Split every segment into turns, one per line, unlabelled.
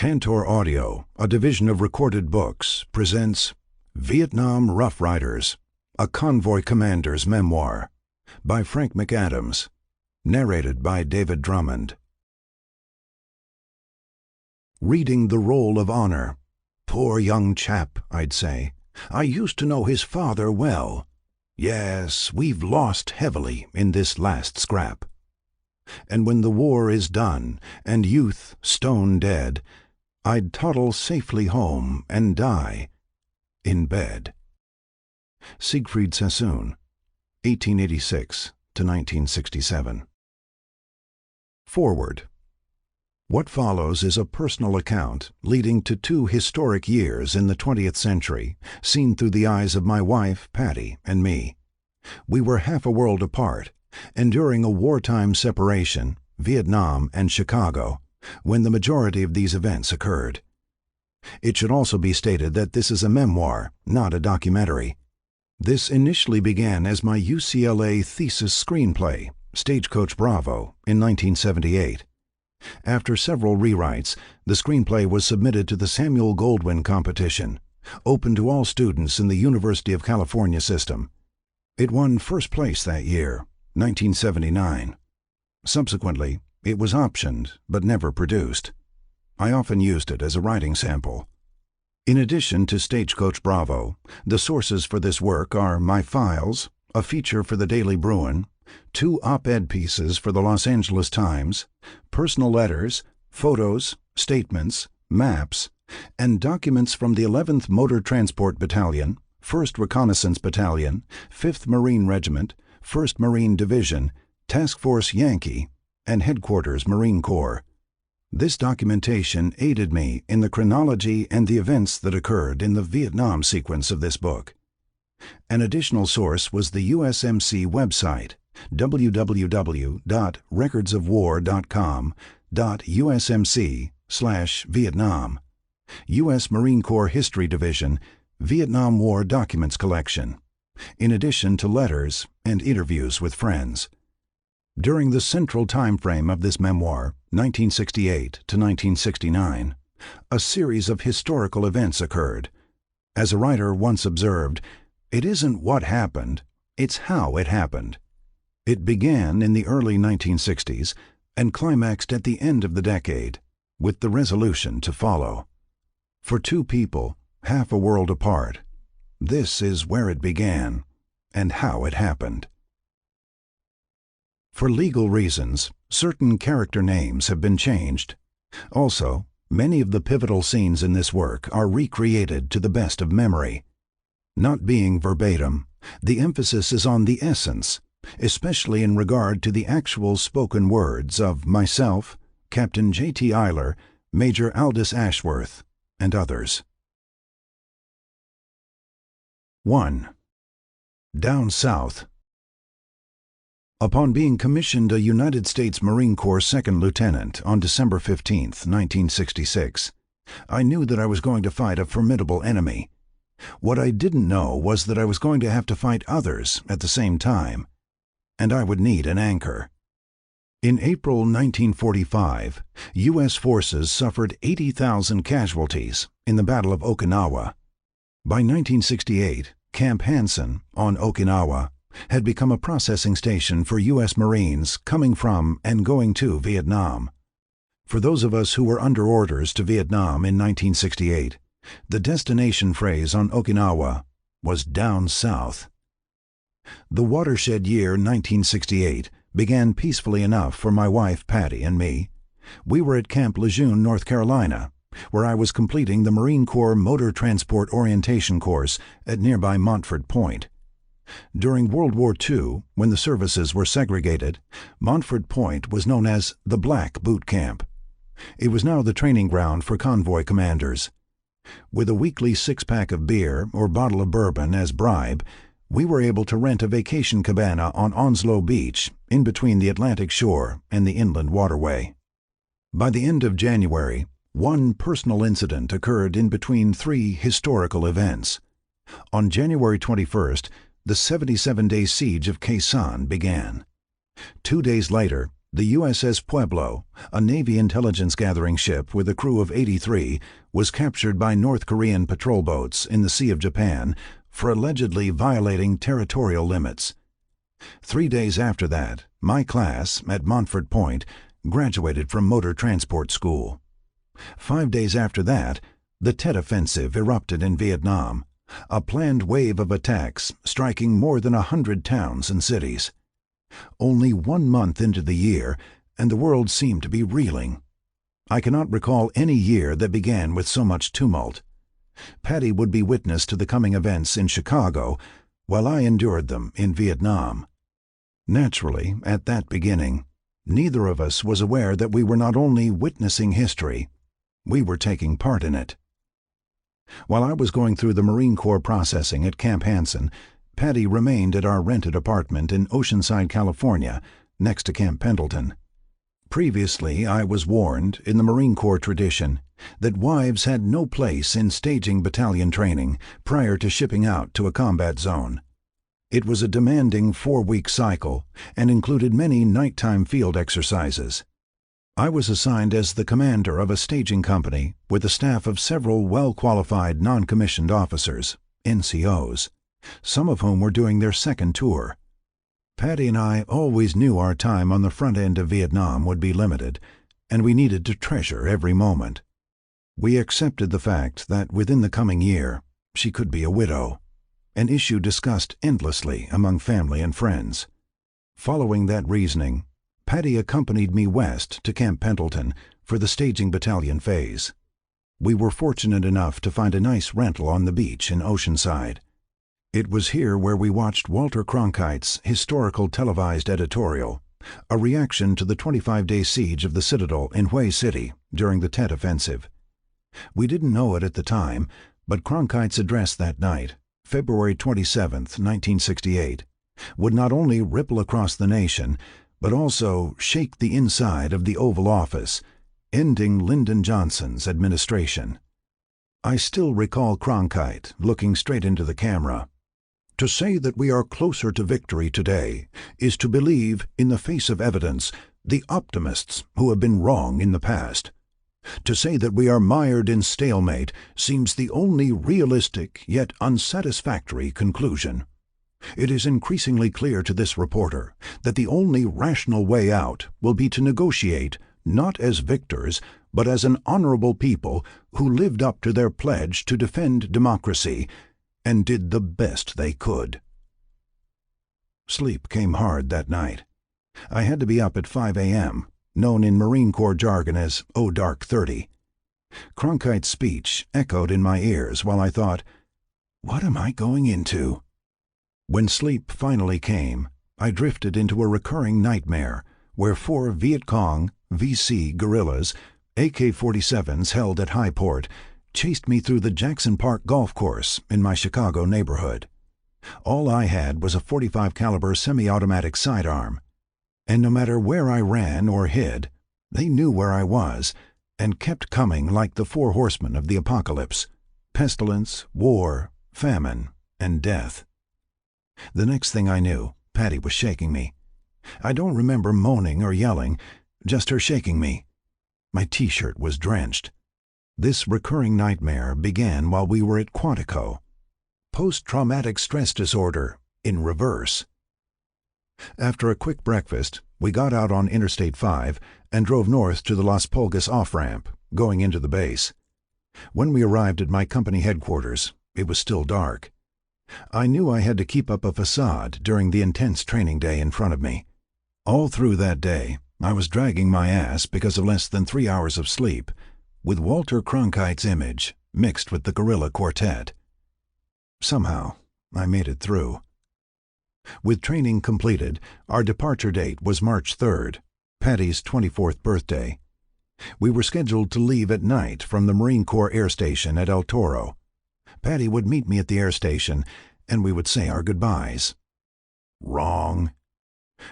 Tantor Audio, a division of Recorded Books, presents Vietnam Rough Riders, a Convoy Commander's Memoir, by Frank McAdams, narrated by David Drummond. Reading the Roll of Honor. Poor young chap, I'd say. I used to know his father well. Yes, we've lost heavily in this last scrap. And when the war is done, and youth stone dead, I'd toddle safely home and die in bed. Siegfried Sassoon, 1886 to 1967. Forward. What follows is a personal account leading to two historic years in the 20th century, seen through the eyes of my wife, Patty, and me. We were half a world apart, enduring a wartime separation, Vietnam and Chicago, when the majority of these events occurred. It should also be stated that this is a memoir, not a documentary. This initially began as my UCLA thesis screenplay, Stagecoach Bravo, in 1978. After several rewrites, the screenplay was submitted to the Samuel Goldwyn competition, open to all students in the University of California system. It won first place that year, 1979. Subsequently, it was optioned but never produced. I often used it as a writing sample. In addition to Stagecoach Bravo, the sources for this work are my files, a feature for the Daily Bruin, 2 op-ed pieces for the Los Angeles Times, personal letters, photos, statements, maps, and documents from the 11th Motor Transport Battalion, 1st Reconnaissance Battalion, 5th Marine Regiment, 1st Marine Division, Task Force Yankee, and Headquarters Marine Corps. This documentation aided me in the chronology and the events that occurred in the Vietnam sequence of this book. An additional source was the USMC website, www.recordsofwar.com.usmc/Vietnam, U.S. Marine Corps History Division, Vietnam War Documents Collection, in addition to letters and interviews with friends. During the central time frame of this memoir, 1968 to 1969, a series of historical events occurred. As a writer once observed, it isn't what happened, it's how it happened. It began in the early 1960s and climaxed at the end of the decade, with the resolution to follow. For two people, half a world apart, this is where it began and how it happened. For legal reasons, certain character names have been changed. Also, many of the pivotal scenes in this work are recreated to the best of memory. Not being verbatim, the emphasis is on the essence, especially in regard to the actual spoken words of myself, Captain J.T. Eiler, Major Aldous Ashworth, and others. 1. Down South. Upon being commissioned a United States Marine Corps Second Lieutenant on December 15, 1966, I knew that I was going to fight a formidable enemy. What I didn't know was that I was going to have to fight others at the same time, and I would need an anchor. In April 1945, U.S. forces suffered 80,000 casualties in the Battle of Okinawa. By 1968, Camp Hansen on Okinawa had become a processing station for U.S. Marines coming from and going to Vietnam. For those of us who were under orders to Vietnam in 1968, the destination phrase on Okinawa was down south. The watershed year 1968 began peacefully enough for my wife Patty and me. We were at Camp Lejeune, North Carolina, where I was completing the Marine Corps Motor Transport Orientation course at nearby Montford Point. During World War II, when the services were segregated, Montford Point was known as the Black Boot Camp. It was now the training ground for convoy commanders. With a weekly 6-pack of beer or bottle of bourbon as bribe, we were able to rent a vacation cabana on Onslow Beach in between the Atlantic shore and the inland waterway. By the end of January, one personal incident occurred in between 3 historical events. On January 21st, the 77-day siege of Quezon began. 2 days later, The USS Pueblo, a Navy intelligence-gathering ship with a crew of 83, was captured by North Korean patrol boats in the Sea of Japan for allegedly violating territorial limits. 3 days after that, my class at Montfort Point graduated from Motor Transport School. 5 days after that, the Tet Offensive erupted in Vietnam, a planned wave of attacks striking more than 100 towns and cities. Only 1 month into the year, and the world seemed to be reeling. I cannot recall any year that began with so much tumult. Patty would be witness to the coming events in Chicago, while I endured them in Vietnam. Naturally, at that beginning, neither of us was aware that we were not only witnessing history, we were taking part in it. While I was going through the Marine Corps processing at Camp Hansen, Patty remained at our rented apartment in Oceanside, California, next to Camp Pendleton. Previously, I was warned, in the Marine Corps tradition, that wives had no place in staging battalion training prior to shipping out to a combat zone. It was a demanding 4-week cycle and included many nighttime field exercises. I was assigned as the commander of a staging company with a staff of several well-qualified non-commissioned officers, NCOs, some of whom were doing their second tour. Patty and I always knew our time on the front end of Vietnam would be limited, and we needed to treasure every moment. We accepted the fact that within the coming year she could be a widow, an issue discussed endlessly among family and friends. Following that reasoning, Patty accompanied me west to Camp Pendleton for the staging battalion phase. We were fortunate enough to find a nice rental on the beach in Oceanside. It was here where we watched Walter Cronkite's historical televised editorial, a reaction to the 25-day siege of the Citadel in Hue City during the Tet Offensive. We didn't know it at the time, but Cronkite's address that night, February 27, 1968, would not only ripple across the nation, but also shake the inside of the Oval Office, ending Lyndon Johnson's administration. I still recall Cronkite looking straight into the camera. To say that we are closer to victory today is to believe, in the face of evidence, the optimists who have been wrong in the past. To say that we are mired in stalemate seems the only realistic yet unsatisfactory conclusion. It is increasingly clear to this reporter that the only rational way out will be to negotiate, not as victors, but as an honorable people who lived up to their pledge to defend democracy and did the best they could. Sleep came hard that night. I had to be up at 5 a.m., known in Marine Corps jargon as "Oh Dark 30." Cronkite's speech echoed in my ears while I thought, what am I going into? When sleep finally came, I drifted into a recurring nightmare where 4 Viet Cong VC guerrillas, AK-47s held at high port, chased me through the Jackson Park golf course in my Chicago neighborhood. All I had was a .45 caliber semi-automatic sidearm, and no matter where I ran or hid, they knew where I was and kept coming like the 4 horsemen of the apocalypse: pestilence, war, famine, and death. The next thing I knew, Patty was shaking me. I don't remember moaning or yelling, just her shaking me. My T-shirt was drenched. This recurring nightmare began while we were at Quantico. Post-traumatic stress disorder in reverse. After a quick breakfast, we got out on Interstate 5 and drove north to the Las Pulgas off-ramp, going into the base. When we arrived at my company headquarters, it was still dark. I knew I had to keep up a facade during the intense training day in front of me. All through that day, I was dragging my ass because of less than 3 hours of sleep, with Walter Cronkite's image mixed with the guerrilla quartet. Somehow, I made it through. With training completed, our departure date was March 3rd, Patty's 24th birthday. We were scheduled to leave at night from the Marine Corps Air Station at El Toro. Patty would meet me at the air station, and we would say our goodbyes. Wrong.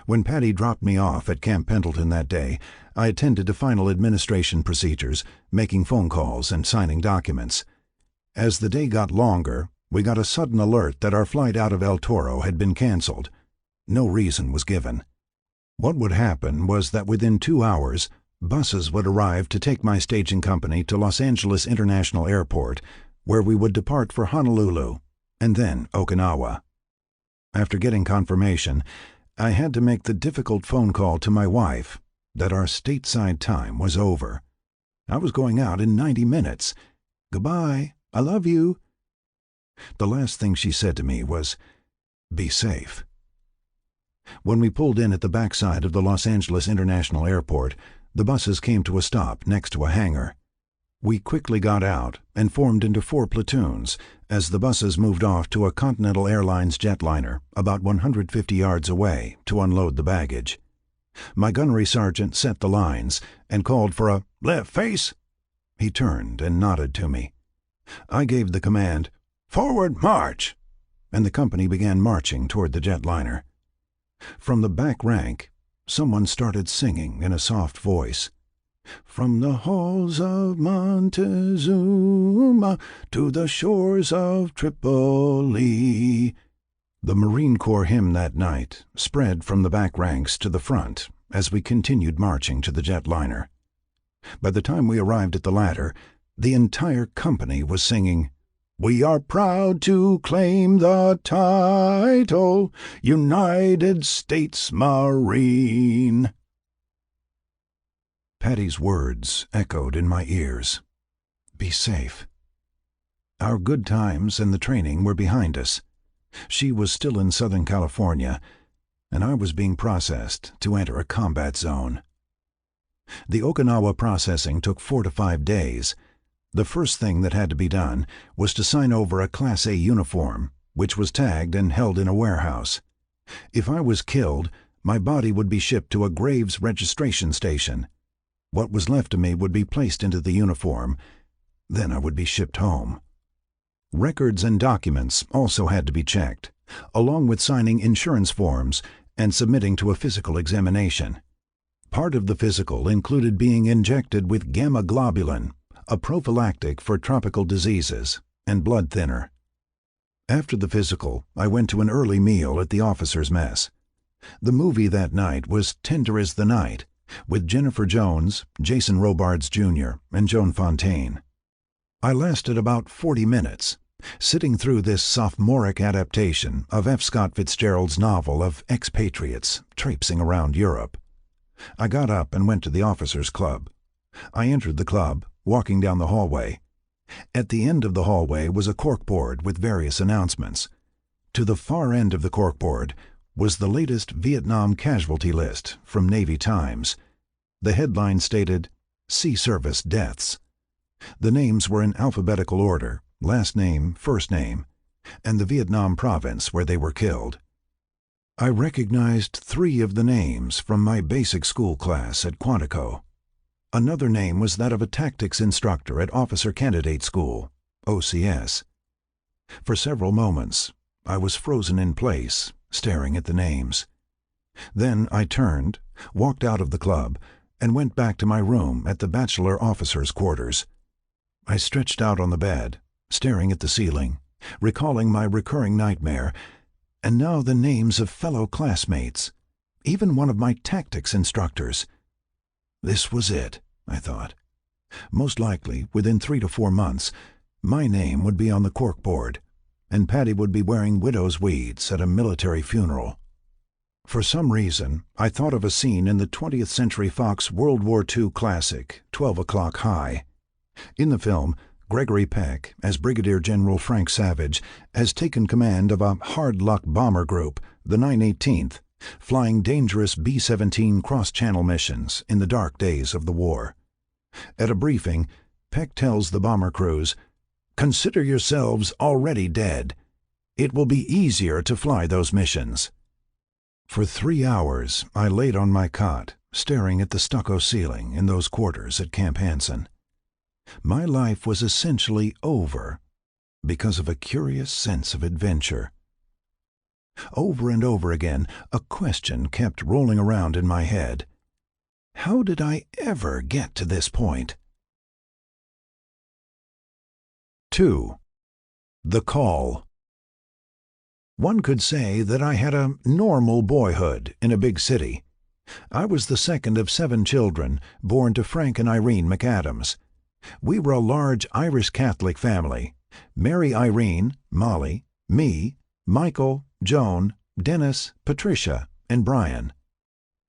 When Patty dropped me off at Camp Pendleton that day, I attended to final administration procedures, making phone calls and signing documents. As the day got longer, we got a sudden alert that our flight out of El Toro had been canceled. No reason was given. What would happen was that within 2 hours, buses would arrive to take my staging company to Los Angeles International Airport, where we would depart for Honolulu, and then Okinawa. After getting confirmation, I had to make the difficult phone call to my wife that our stateside time was over. I was going out in 90 minutes. Goodbye, I love you. The last thing she said to me was, "Be safe." When we pulled in at the backside of the Los Angeles International Airport, the buses came to a stop next to a hangar. We quickly got out and formed into 4 platoons as the buses moved off to a Continental Airlines jetliner about 150 yards away to unload the baggage. My gunnery sergeant set the lines and called for a "left face." He turned and nodded to me. I gave the command, "Forward march," and the company began marching toward the jetliner. From the back rank, someone started singing in a soft voice. "From the halls of Montezuma to the shores of Tripoli." The Marine Corps hymn that night spread from the back ranks to the front as we continued marching to the jetliner. By the time we arrived at the latter, the entire company was singing, "We are proud to claim the title, United States Marine." Patty's words echoed in my ears. Be safe. Our good times and the training were behind us. She was still in Southern California, and I was being processed to enter a combat zone. The Okinawa processing took 4 to 5 days. The first thing that had to be done was to sign over a Class A uniform, which was tagged and held in a warehouse. If I was killed, my body would be shipped to a Graves registration station. What was left of me would be placed into the uniform. Then I would be shipped home. Records and documents also had to be checked, along with signing insurance forms and submitting to a physical examination. Part of the physical included being injected with gamma globulin, a prophylactic for tropical diseases, and blood thinner. After the physical, I went to an early meal at the officers' mess. The movie that night was Tender as the Night, with Jennifer Jones, Jason Robards Jr., and Joan Fontaine. I lasted about 40 minutes, sitting through this sophomoric adaptation of F. Scott Fitzgerald's novel of expatriates traipsing around Europe. I got up and went to the officers' club. I entered the club, walking down the hallway. At the end of the hallway was a corkboard with various announcements. To the far end of the corkboard was the latest Vietnam casualty list from Navy Times. The headline stated, "Sea Service Deaths." The names were in alphabetical order, last name, first name, and the Vietnam province where they were killed. I recognized 3 of the names from my basic school class at Quantico. Another name was that of a tactics instructor at Officer Candidate School, OCS. For several moments, I was frozen in place, staring at the names. Then I turned, walked out of the club, and went back to my room at the bachelor officers' quarters. I stretched out on the bed, staring at the ceiling, recalling my recurring nightmare, and now the names of fellow classmates, even one of my tactics instructors. This was it, I thought. Most likely, within 3 to 4 months, my name would be on the corkboard, and Patty would be wearing widow's weeds at a military funeral. For some reason, I thought of a scene in the 20th Century Fox World War II classic, 12 O'Clock High. In the film, Gregory Peck, as Brigadier General Frank Savage, has taken command of a hard-luck bomber group, the 918th, flying dangerous B-17 cross-channel missions in the dark days of the war. At a briefing, Peck tells the bomber crews, "Consider yourselves already dead. It will be easier to fly those missions." For 3 hours I laid on my cot, staring at the stucco ceiling in those quarters at Camp Hansen. My life was essentially over because of a curious sense of adventure. Over and over again, a question kept rolling around in my head. How did I ever get to this point? 2. The Call. One could say that I had a normal boyhood in a big city. I was the second of 7 children born to Frank and Irene McAdams. We were a large Irish Catholic family: Mary Irene, Molly, me, Michael, Joan, Dennis, Patricia, and Brian.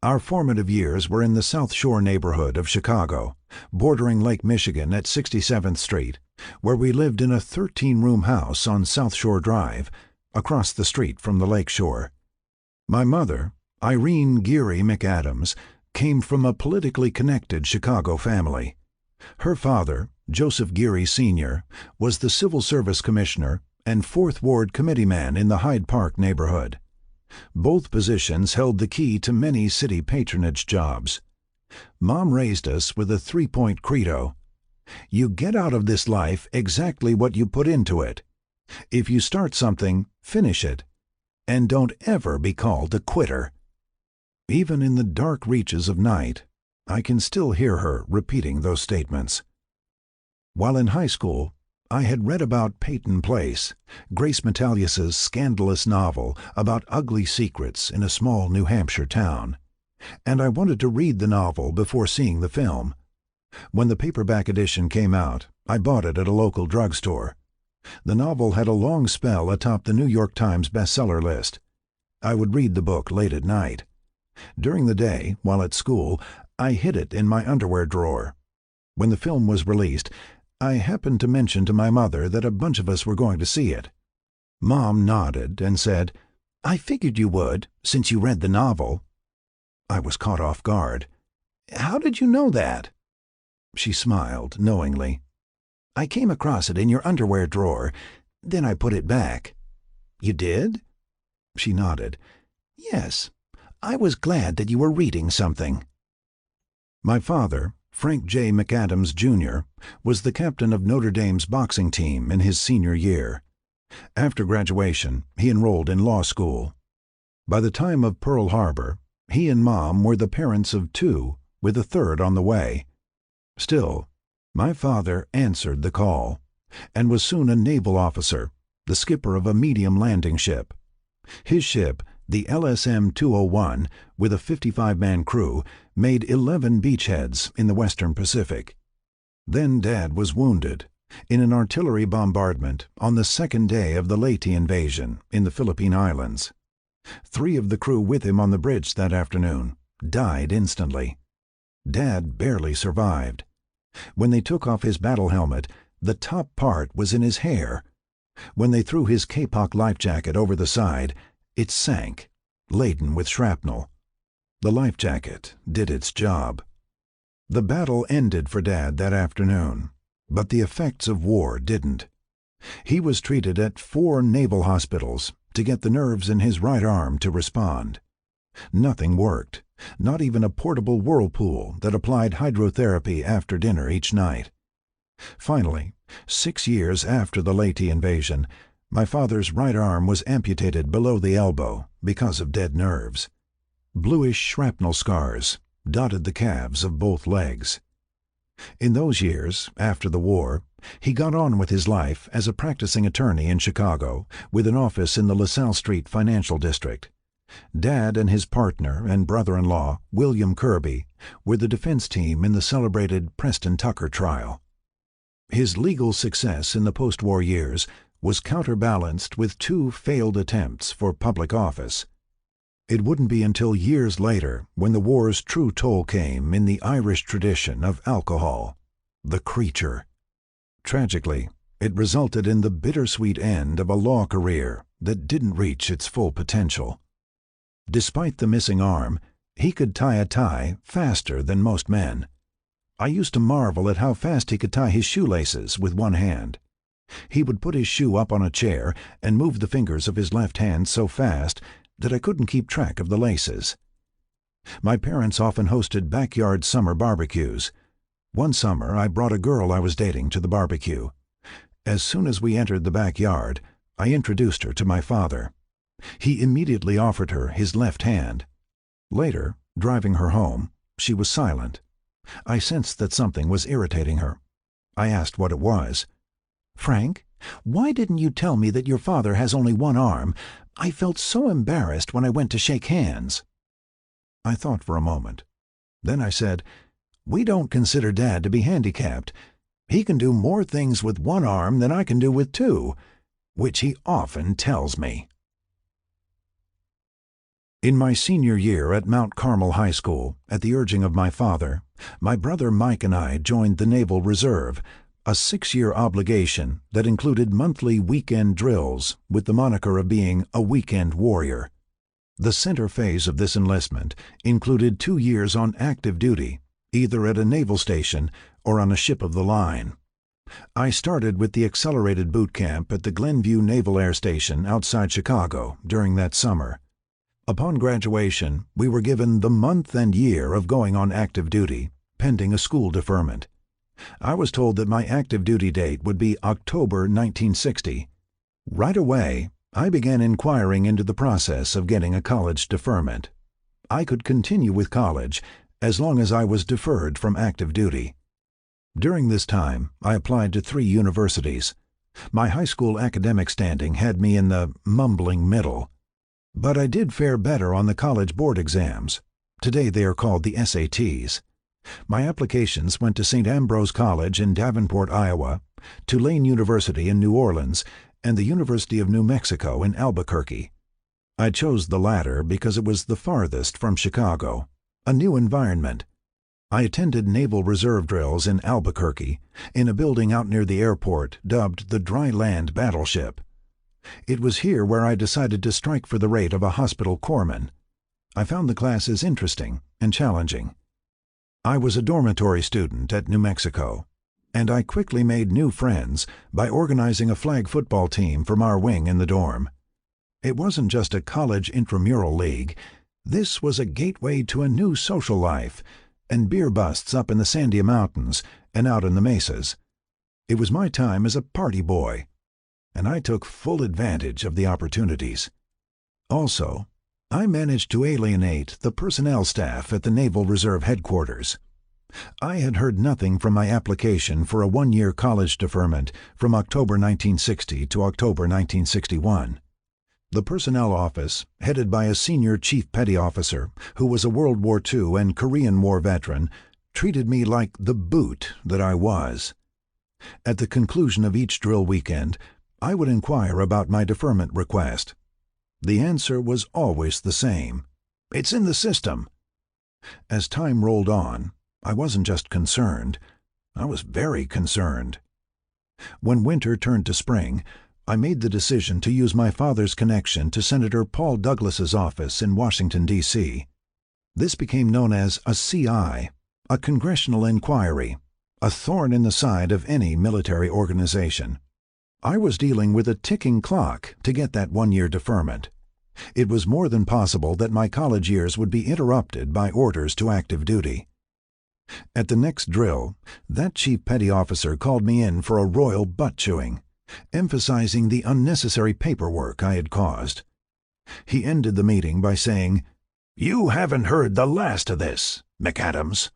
Our formative years were in the South Shore neighborhood of Chicago, bordering Lake Michigan at 67th Street, where we lived in a 13-room house on South Shore Drive, across the street from the lake shore. My mother, Irene Geary McAdams, came from a politically connected Chicago family. Her father, Joseph Geary Sr., was the Civil Service Commissioner and 4th Ward committeeman in the Hyde Park neighborhood. Both positions held the key to many city patronage jobs. Mom raised us with a 3-point credo: you get out of this life exactly what you put into it. If you start something, finish it. And don't ever be called a quitter. Even in the dark reaches of night, I can still hear her repeating those statements. While in high school, I had read about Peyton Place, Grace Metalius's scandalous novel about ugly secrets in a small New Hampshire town, and I wanted to read the novel before seeing the film. When the paperback edition came out, I bought it at a local drugstore. The novel had a long spell atop the New York Times bestseller list. I would read the book late at night. During the day, while at school, I hid it in my underwear drawer. When the film was released, I happened to mention to my mother that a bunch of us were going to see it. Mom nodded and said, "I figured you would, since you read the novel." I was caught off guard. "How did you know that?" She smiled knowingly. "I came across it in your underwear drawer. Then I put it back." "You did?" She nodded. "Yes. I was glad that you were reading something." My father, Frank J. McAdams, Jr., was the captain of Notre Dame's boxing team in his senior year. After graduation, he enrolled in law school. By the time of Pearl Harbor, he and Mom were the parents of 2, with a third on the way. Still, my father answered the call, and was soon a naval officer, the skipper of a medium landing ship. His ship, the LSM-201, with a 55-man crew, made 11 beachheads in the Western Pacific. Then Dad was wounded in an artillery bombardment on the second day of the Leyte invasion in the Philippine Islands. 3 of the crew with him on the bridge that afternoon died instantly. Dad barely survived. When they took off his battle helmet, the top part was in his hair. When they threw his kapok life jacket over the side, it sank, laden with shrapnel. The life jacket did its job. The battle ended for Dad that afternoon, but the effects of war didn't. He was treated at 4 naval hospitals to get the nerves in his right arm to respond. Nothing worked, not even a portable whirlpool that applied hydrotherapy after dinner each night. Finally, 6 years after the Leyte invasion, my father's right arm was amputated below the elbow because of dead nerves. Bluish shrapnel scars dotted the calves of both legs. In those years, after the war, he got on with his life as a practicing attorney in Chicago, with an office in the LaSalle Street Financial District. Dad and his partner and brother-in-law, William Kirby, were the defense team in the celebrated Preston Tucker trial. His legal success in the post-war years was counterbalanced with 2 failed attempts for public office. It wouldn't be until years later when the war's true toll came in the Irish tradition of alcohol, the creature. Tragically, it resulted in the bittersweet end of a law career that didn't reach its full potential. Despite the missing arm, he could tie a tie faster than most men. I used to marvel at how fast he could tie his shoelaces with one hand. He would put his shoe up on a chair and move the fingers of his left hand so fast that I couldn't keep track of the laces. My parents often hosted backyard summer barbecues. One summer I brought a girl I was dating to the barbecue. As soon as we entered the backyard, I introduced her to my father. He immediately offered her his left hand. Later, driving her home, she was silent. I sensed that something was irritating her. I asked what it was. "Frank, why didn't you tell me that your father has only one arm? I felt so embarrassed when I went to shake hands." I thought for a moment. Then I said, "We don't consider Dad to be handicapped. He can do more things with one arm than I can do with two, which he often tells me." In my senior year at Mount Carmel High School, at the urging of my father, my brother Mike and I joined the Naval Reserve, a 6-year obligation that included monthly weekend drills with the moniker of being a weekend warrior. The center phase of this enlistment included 2 years on active duty, either at a naval station or on a ship of the line. I started with the accelerated boot camp at the Glenview Naval Air Station outside Chicago during that summer. Upon graduation, we were given the month and year of going on active duty, pending a school deferment. I was told that my active duty date would be October 1960. Right away, I began inquiring into the process of getting a college deferment. I could continue with college as long as I was deferred from active duty. During this time, I applied to 3 universities. My high school academic standing had me in the mumbling middle. But I did fare better on the college board exams. Today they are called the SATs. My applications went to St. Ambrose College in Davenport, Iowa, Tulane University in New Orleans, and the University of New Mexico in Albuquerque. I chose the latter because it was the farthest from Chicago, a new environment. I attended Naval Reserve drills in Albuquerque, in a building out near the airport dubbed the Dry Land Battleship. It was here where I decided to strike for the rate of a hospital corpsman. I found the classes interesting and challenging. I was a dormitory student at New Mexico, and I quickly made new friends by organizing a flag football team from our wing in the dorm. It wasn't just a college intramural league. This was a gateway to a new social life and beer busts up in the Sandia Mountains and out in the mesas. It was my time as a party boy, and I took full advantage of the opportunities. Also, I managed to alienate the personnel staff at the Naval Reserve headquarters. I had heard nothing from my application for a 1-year college deferment from October 1960 to October 1961. The personnel office, headed by a senior chief petty officer who was a World War II and Korean War veteran, treated me like the boot that I was. At the conclusion of each drill weekend, I would inquire about my deferment request. The answer was always the same: "It's in the system." As time rolled on, I wasn't just concerned, I was very concerned. When winter turned to spring, I made the decision to use my father's connection to Senator Paul Douglas's office in Washington, D.C. This became known as a CI, a congressional inquiry, a thorn in the side of any military organization. I was dealing with a ticking clock to get that 1-year deferment. It was more than possible that my college years would be interrupted by orders to active duty. At the next drill, that chief petty officer called me in for a royal butt-chewing, emphasizing the unnecessary paperwork I had caused. He ended the meeting by saying, "You haven't heard the last of this, McAdams."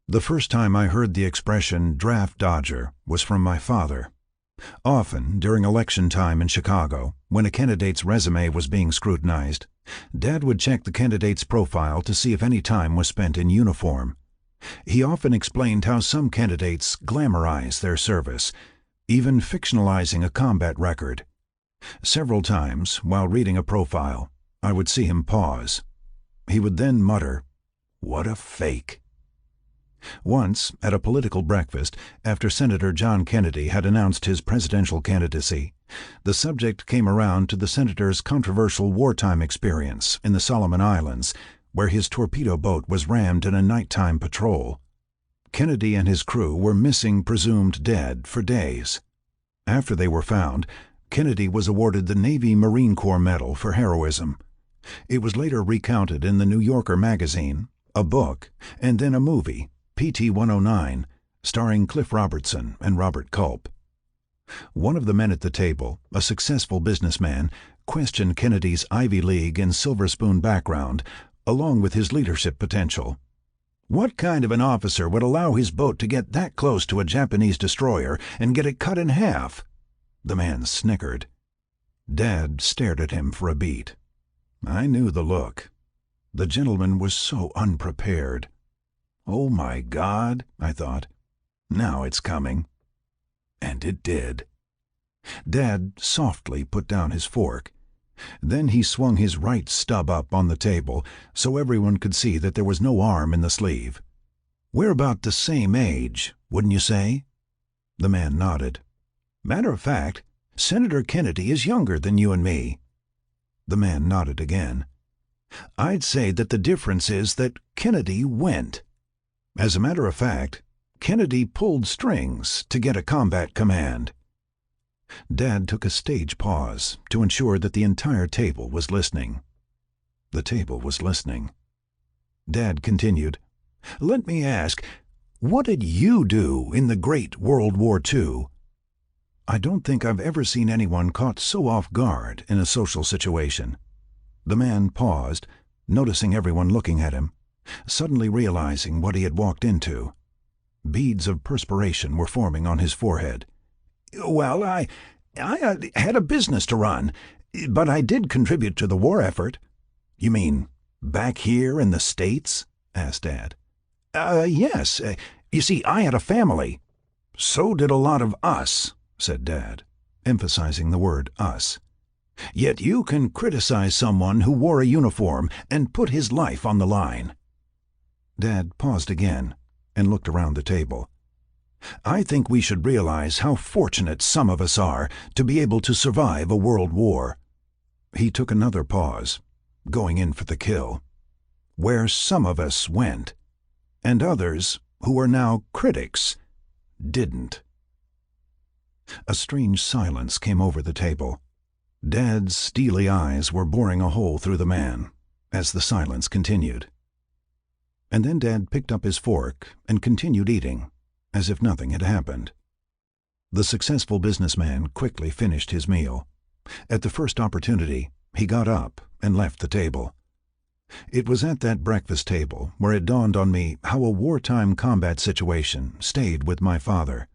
The first time I heard the expression draft dodger was from my father. Often, during election time in Chicago, when a candidate's resume was being scrutinized, Dad would check the candidate's profile to see if any time was spent in uniform. He often explained how some candidates glamorize their service, even fictionalizing a combat record. Several times, while reading a profile, I would see him pause. He would then mutter, "What a fake." Once, at a political breakfast, after Senator John Kennedy had announced his presidential candidacy, the subject came around to the senator's controversial wartime experience in the Solomon Islands, where his torpedo boat was rammed in a nighttime patrol. Kennedy and his crew were missing, presumed dead, for days. After they were found, Kennedy was awarded the Navy Marine Corps Medal for heroism. It was later recounted in the New Yorker magazine, a book, and then a movie, PT 109, starring Cliff Robertson and Robert Culp. One of the men at the table, a successful businessman, questioned Kennedy's Ivy League and Silver Spoon background, along with his leadership potential. "What kind of an officer would allow his boat to get that close to a Japanese destroyer and get it cut in half?" The man snickered. Dad stared at him for a beat. I knew the look. The gentleman was so unprepared. "Oh, my God," I thought. "Now it's coming." And it did. Dad softly put down his fork. Then he swung his right stub up on the table so everyone could see that there was no arm in the sleeve. "We're about the same age, wouldn't you say?" The man nodded. "Matter of fact, Senator Kennedy is younger than you and me." The man nodded again. "I'd say that the difference is that Kennedy went. As a matter of fact, Kennedy pulled strings to get a combat command." Dad took a stage pause to ensure that the entire table was listening. The table was listening. Dad continued, "Let me ask, what did you do in the Great World War II?" I don't think I've ever seen anyone caught so off guard in a social situation. The man paused, noticing everyone looking at him, suddenly realizing what he had walked into. Beads of perspiration were forming on his forehead. "Well, I had a business to run, but I did contribute to the war effort." "You mean back here in the States?" asked Dad. Yes. You see, I had a family." "So did a lot of us," said Dad, emphasizing the word us. "Yet you can criticize someone who wore a uniform and put his life on the line." Dad paused again and looked around the table. "I think we should realize how fortunate some of us are to be able to survive a world war." He took another pause, going in for the kill. "Where some of us went, and others, who are now critics, didn't." A strange silence came over the table. Dad's steely eyes were boring a hole through the man as the silence continued. And then Dad picked up his fork and continued eating, as if nothing had happened. The successful businessman quickly finished his meal. At the first opportunity, he got up and left the table. It was at that breakfast table where it dawned on me how a wartime combat situation stayed with my father,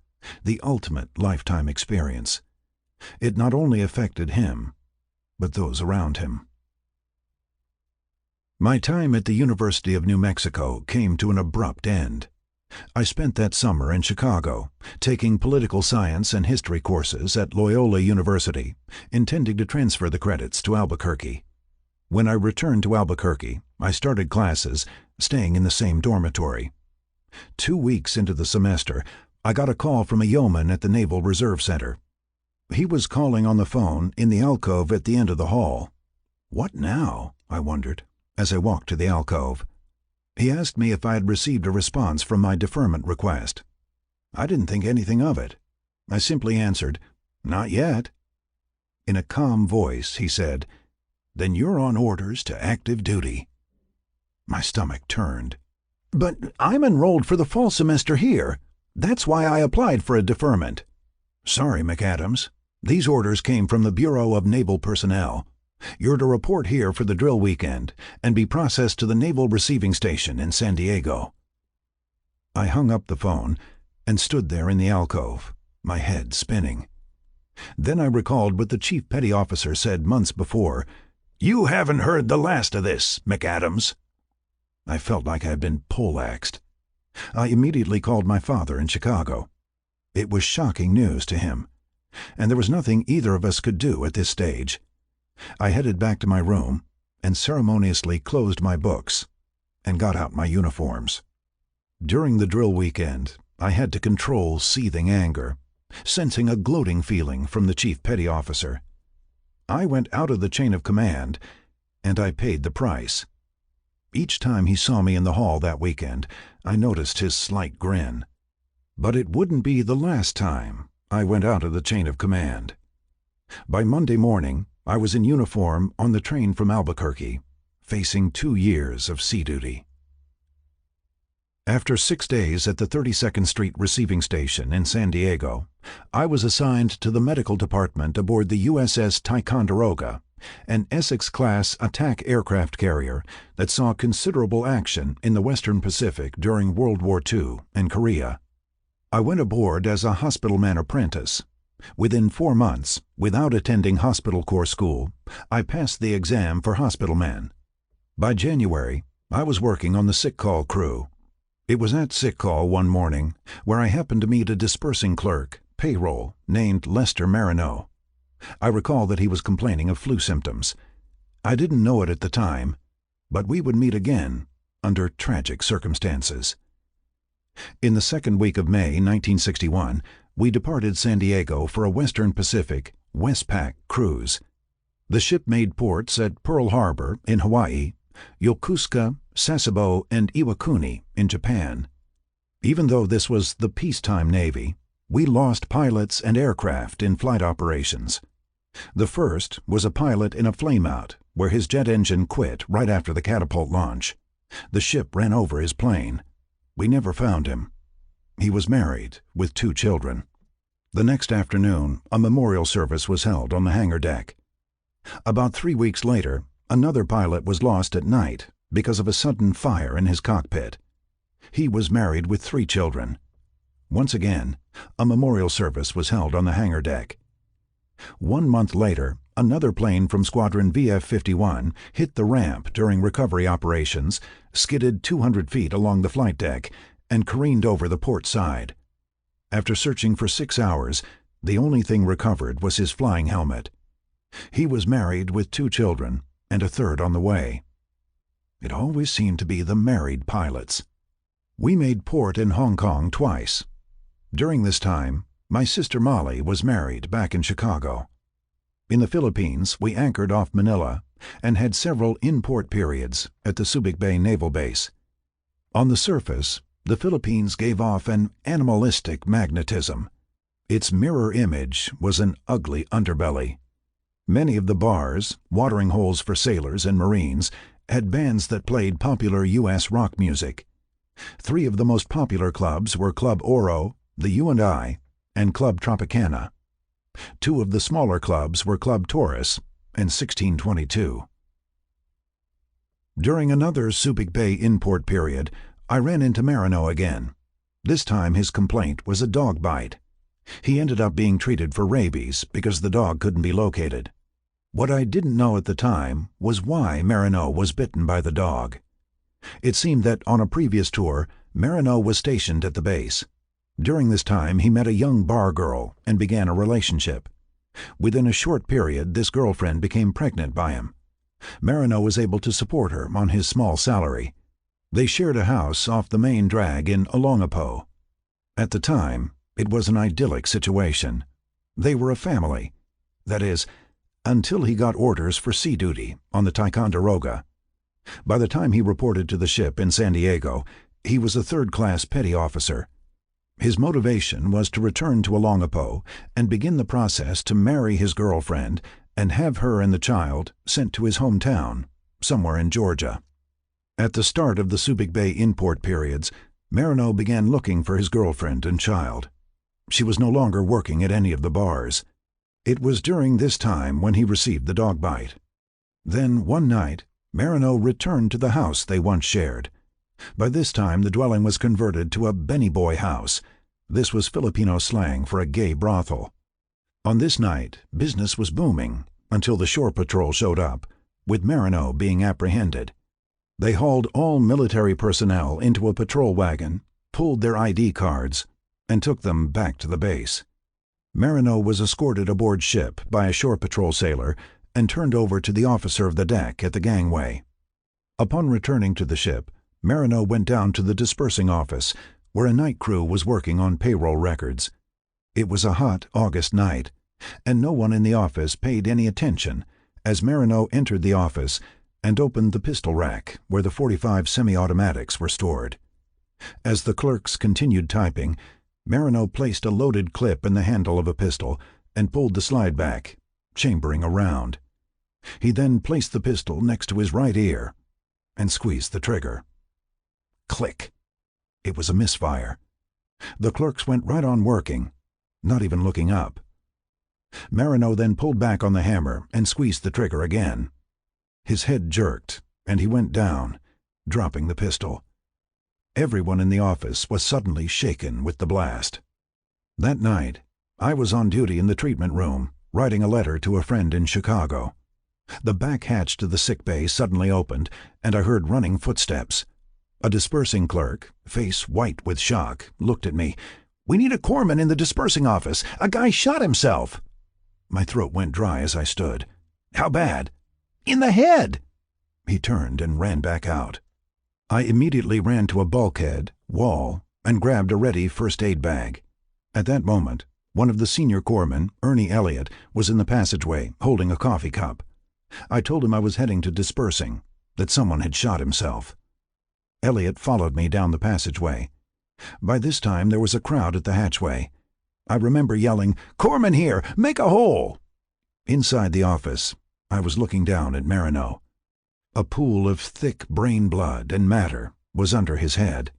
the ultimate lifetime experience. It not only affected him, but those around him. My time at the University of New Mexico came to an abrupt end. I spent that summer in Chicago, taking political science and history courses at Loyola University, intending to transfer the credits to Albuquerque. When I returned to Albuquerque, I started classes, staying in the same dormitory. 2 weeks into the semester, I got a call from a yeoman at the Naval Reserve Center. He was calling on the phone in the alcove at the end of the hall. What now? I wondered, as I walked to the alcove. He asked me if I had received a response from my deferment request. I didn't think anything of it. I simply answered, "Not yet." In a calm voice, he said, "Then you're on orders to active duty." My stomach turned. "But I'm enrolled for the fall semester here. That's why I applied for a deferment." "Sorry, McAdams. These orders came from the Bureau of Naval Personnel. You're to report here for the drill weekend and be processed to the Naval Receiving Station in San Diego." I hung up the phone and stood there in the alcove, my head spinning. Then I recalled what the Chief Petty Officer said months before. "You haven't heard the last of this, McAdams." I felt like I had been poleaxed. I immediately called my father in Chicago. It was shocking news to him, and there was nothing either of us could do at this stage. I headed back to my room and ceremoniously closed my books and got out my uniforms. During the drill weekend, I had to control seething anger, sensing a gloating feeling from the Chief Petty Officer. I went out of the chain of command, and I paid the price. Each time he saw me in the hall that weekend, I noticed his slight grin. But it wouldn't be the last time I went out of the chain of command. By Monday morning, I was in uniform on the train from Albuquerque, facing 2 years of sea duty. After 6 days at the 32nd Street Receiving Station in San Diego, I was assigned to the medical department aboard the USS Ticonderoga, an Essex-class attack aircraft carrier that saw considerable action in the Western Pacific during World War II and Korea. I went aboard as a hospital man apprentice. Within 4 months, without attending hospital corps school, I passed the exam for hospital man. By January, I was working on the sick call crew. It was at sick call one morning where I happened to meet a dispersing clerk, payroll, named Lester Marino. I recall that he was complaining of flu symptoms. I didn't know it at the time, but we would meet again under tragic circumstances. In the second week of May 1961, we departed San Diego for a Western Pacific Westpac cruise. The ship made ports at Pearl Harbor in Hawaii, Yokosuka, Sasebo, and Iwakuni in Japan. Even though this was the peacetime Navy, we lost pilots and aircraft in flight operations. The first was a pilot in a flameout where his jet engine quit right after the catapult launch. The ship ran over his plane. We never found him. He was married with 2 children. The next afternoon, a memorial service was held on the hangar deck. About 3 weeks later, another pilot was lost at night because of a sudden fire in his cockpit. He was married with 3 children. Once again, a memorial service was held on the hangar deck. 1 month later, another plane from Squadron VF-51 hit the ramp during recovery operations, skidded 200 feet along the flight deck, and careened over the port side. After searching for 6 hours, the only thing recovered was his flying helmet. He was married with 2 children and a third on the way. It always seemed to be the married pilots. We made port in Hong Kong twice. During this time, my sister Molly was married back in Chicago. In the Philippines, we anchored off Manila and had several in-port periods at the Subic Bay Naval Base. On the surface, the Philippines gave off an animalistic magnetism. Its mirror image was an ugly underbelly. Many of the bars, watering holes for sailors and Marines, had bands that played popular U.S. rock music. 3 of the most popular clubs were Club Oro, the U&I, and Club Tropicana. 2 of the smaller clubs were Club Taurus and 1622. During another Subic Bay in-port period, I ran into Marino again. This time his complaint was a dog bite. He ended up being treated for rabies because the dog couldn't be located. What I didn't know at the time was why Marino was bitten by the dog. It seemed that on a previous tour, Marino was stationed at the base. During this time, he met a young bar girl and began a relationship. Within a short period, this girlfriend became pregnant by him. Marino was able to support her on his small salary. They shared a house off the main drag in Olongapo. At the time, it was an idyllic situation. They were a family. That is, until he got orders for sea duty on the Ticonderoga. By the time he reported to the ship in San Diego, he was a third-class petty officer. His motivation was to return to Olongapo and begin the process to marry his girlfriend and have her and the child sent to his hometown, somewhere in Georgia. At the start of the Subic Bay in-port periods, Marino began looking for his girlfriend and child. She was no longer working at any of the bars. It was during this time when he received the dog bite. Then, one night, Marino returned to the house they once shared. By this time, the dwelling was converted to a Benny Boy house. This was Filipino slang for a gay brothel. On this night, business was booming until the shore patrol showed up, with Marino being apprehended. They hauled all military personnel into a patrol wagon, pulled their ID cards, and took them back to the base. Marino was escorted aboard ship by a shore patrol sailor and turned over to the officer of the deck at the gangway. Upon returning to the ship, Marino went down to the dispersing office, where a night crew was working on payroll records. It was a hot August night, and no one in the office paid any attention as Marino entered the office and opened the pistol rack where the .45 semi-automatics were stored. As the clerks continued typing, Marino placed a loaded clip in the handle of a pistol and pulled the slide back, chambering around. He then placed the pistol next to his right ear and squeezed the trigger. Click! It was a misfire. The clerks went right on working, not even looking up. Marino then pulled back on the hammer and squeezed the trigger again. His head jerked, and he went down, dropping the pistol. Everyone in the office was suddenly shaken with the blast. That night, I was on duty in the treatment room, writing a letter to a friend in Chicago. The back hatch to the sick bay suddenly opened, and I heard running footsteps. A dispersing clerk, face white with shock, looked at me. "We need a corpsman in the dispersing office. A guy shot himself." My throat went dry as I stood. "How bad?" "In the head." He turned and ran back out. I immediately ran to a bulkhead, wall, and grabbed a ready first aid bag. At that moment, one of the senior corpsmen, Ernie Elliott, was in the passageway, holding a coffee cup. I told him I was heading to dispersing, that someone had shot himself. Elliott followed me down the passageway. By this time there was a crowd at the hatchway. I remember yelling, "Corpsman here! Make a hole!" Inside the office, I was looking down at Marino. A pool of thick brain blood and matter was under his head.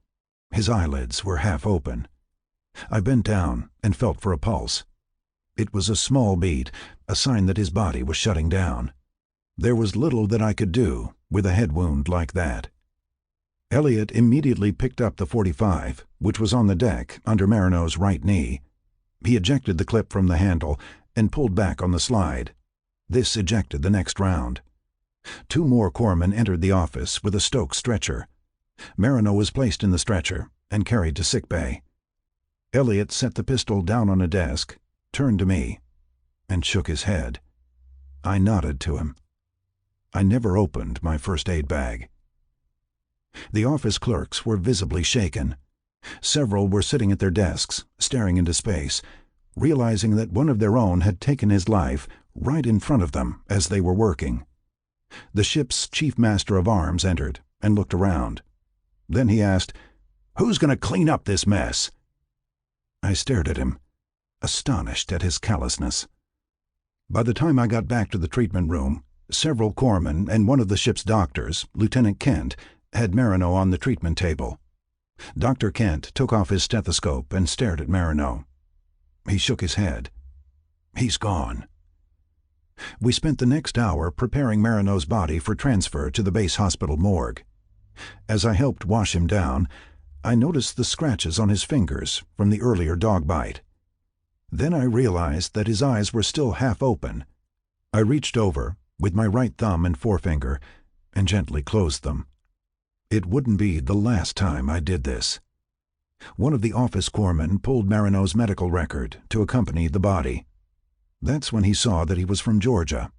His eyelids were half open. I bent down and felt for a pulse. It was a small beat, a sign that his body was shutting down. There was little that I could do with a head wound like that. Elliott immediately picked up the .45, which was on the deck under Marino's right knee. He ejected the clip from the handle and pulled back on the slide. This ejected the next round. 2 more corpsmen entered the office with a Stokes stretcher. Marino was placed in the stretcher and carried to sick bay. Elliott set the pistol down on a desk, turned to me, and shook his head. I nodded to him. I never opened my first aid bag. The office clerks were visibly shaken. Several were sitting at their desks, staring into space, realizing that one of their own had taken his life right in front of them as they were working. The ship's chief master of arms entered and looked around. Then he asked, "Who's going to clean up this mess?" I stared at him, astonished at his callousness. By the time I got back to the treatment room, several corpsmen and one of the ship's doctors, Lieutenant Kent, had Marino on the treatment table. Dr. Kent took off his stethoscope and stared at Marino. He shook his head. "He's gone." We spent the next hour preparing Marino's body for transfer to the base hospital morgue. As I helped wash him down, I noticed the scratches on his fingers from the earlier dog bite. Then I realized that his eyes were still half open. I reached over, with my right thumb and forefinger, and gently closed them. It wouldn't be the last time I did this. One of the office corpsmen pulled Marino's medical record to accompany the body. That's when he saw that he was from Georgia.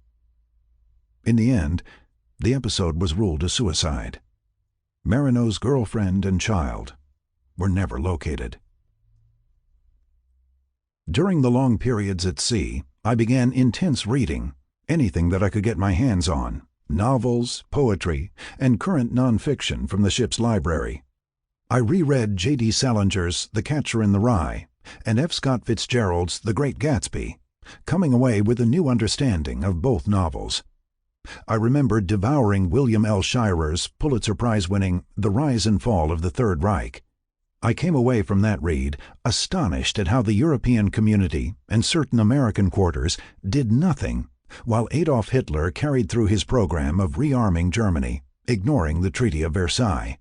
In the end, the episode was ruled a suicide. Marino's girlfriend and child were never located. During the long periods at sea, I began intense reading, anything that I could get my hands on, novels, poetry, and current nonfiction from the ship's library. I reread J.D. Salinger's The Catcher in the Rye and F. Scott Fitzgerald's The Great Gatsby, coming away with a new understanding of both novels. I remember devouring William L. Shirer's Pulitzer Prize-winning The Rise and Fall of the Third Reich. I came away from that read astonished at how the European community and certain American quarters did nothing while Adolf Hitler carried through his program of rearming Germany, ignoring the Treaty of Versailles.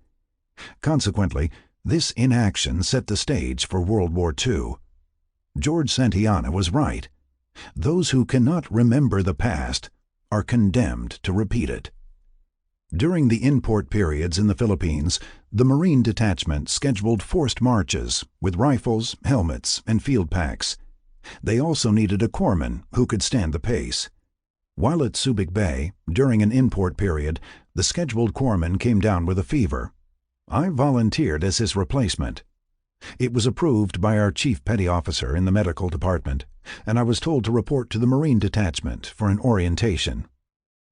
Consequently, this inaction set the stage for World War II. George Santayana was right. Those who cannot remember the past are condemned to repeat it. During the import periods in the Philippines, the Marine Detachment scheduled forced marches with rifles, helmets, and field packs. They also needed a corpsman who could stand the pace. While at Subic Bay, during an import period, the scheduled corpsman came down with a fever. I volunteered as his replacement. It was approved by our chief petty officer in the medical department, and I was told to report to the Marine Detachment for an orientation.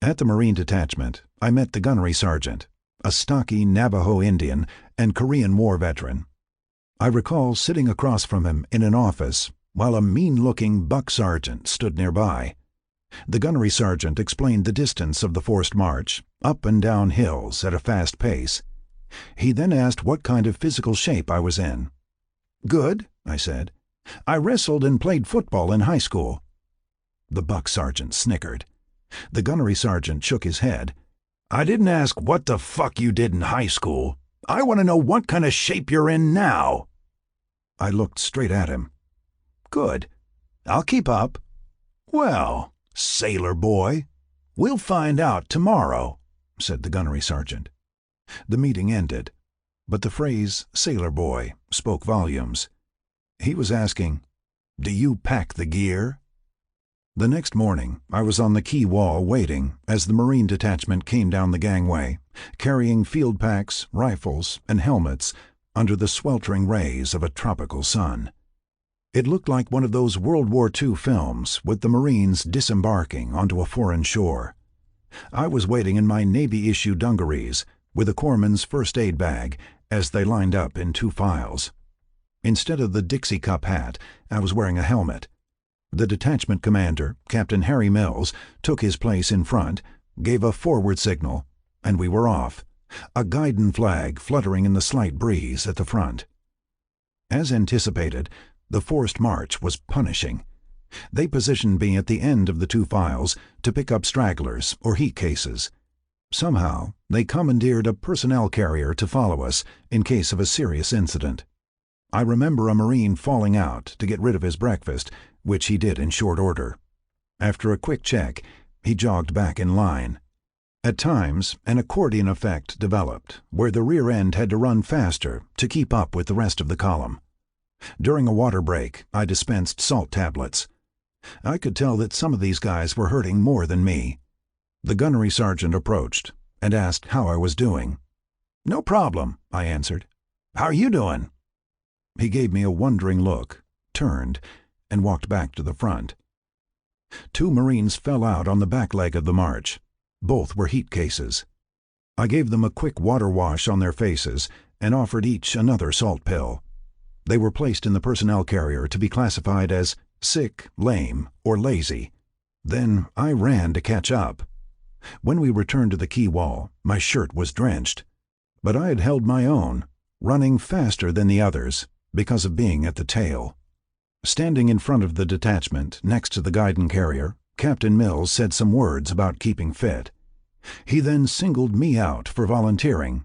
At the Marine Detachment, I met the gunnery sergeant, a stocky Navajo Indian and Korean War veteran. I recall sitting across from him in an office while a mean-looking buck sergeant stood nearby. The gunnery sergeant explained the distance of the forced march, up and down hills at a fast pace. He then asked what kind of physical shape I was in. "Good," I said. "I wrestled and played football in high school." The buck sergeant snickered. The gunnery sergeant shook his head. "I didn't ask what the fuck you did in high school. I want to know what kind of shape you're in now." I looked straight at him. "Good. I'll keep up." "Well, sailor boy, "We'll find out tomorrow," said the gunnery sergeant. The meeting ended, but the phrase "sailor boy" spoke volumes. He was asking, "Do you pack the gear?" The next morning I was on the quay wall waiting as the Marine detachment came down the gangway, carrying field packs, rifles, and helmets under the sweltering rays of a tropical sun. It looked like one of those World War II films with the Marines disembarking onto a foreign shore. I was waiting in my Navy-issue dungarees with a corpsman's first aid bag as they lined up in 2 files. Instead of the Dixie Cup hat, I was wearing a helmet. The detachment commander, Captain Harry Mills, took his place in front, gave a forward signal, and we were off, a Guidon flag fluttering in the slight breeze at the front. As anticipated, the forced march was punishing. They positioned me at the end of the 2 files to pick up stragglers or heat cases. Somehow, they commandeered a personnel carrier to follow us in case of a serious incident. I remember a Marine falling out to get rid of his breakfast, which he did in short order. After a quick check, he jogged back in line. At times, an accordion effect developed, where the rear end had to run faster to keep up with the rest of the column. During a water break, I dispensed salt tablets. I could tell that some of these guys were hurting more than me. The gunnery sergeant approached and asked how I was doing. "No problem," I answered. "How are you doing?" He gave me a wondering look, turned, and walked back to the front. 2 Marines fell out on the back leg of the march. Both were heat cases. I gave them a quick water wash on their faces and offered each another salt pill. They were placed in the personnel carrier to be classified as sick, lame, or lazy. Then I ran to catch up. When we returned to the quay wall, my shirt was drenched. But I had held my own, running faster than the others because of being at the tail. Standing in front of the detachment next to the Guidon carrier, Captain Mills said some words about keeping fit. He then singled me out for volunteering,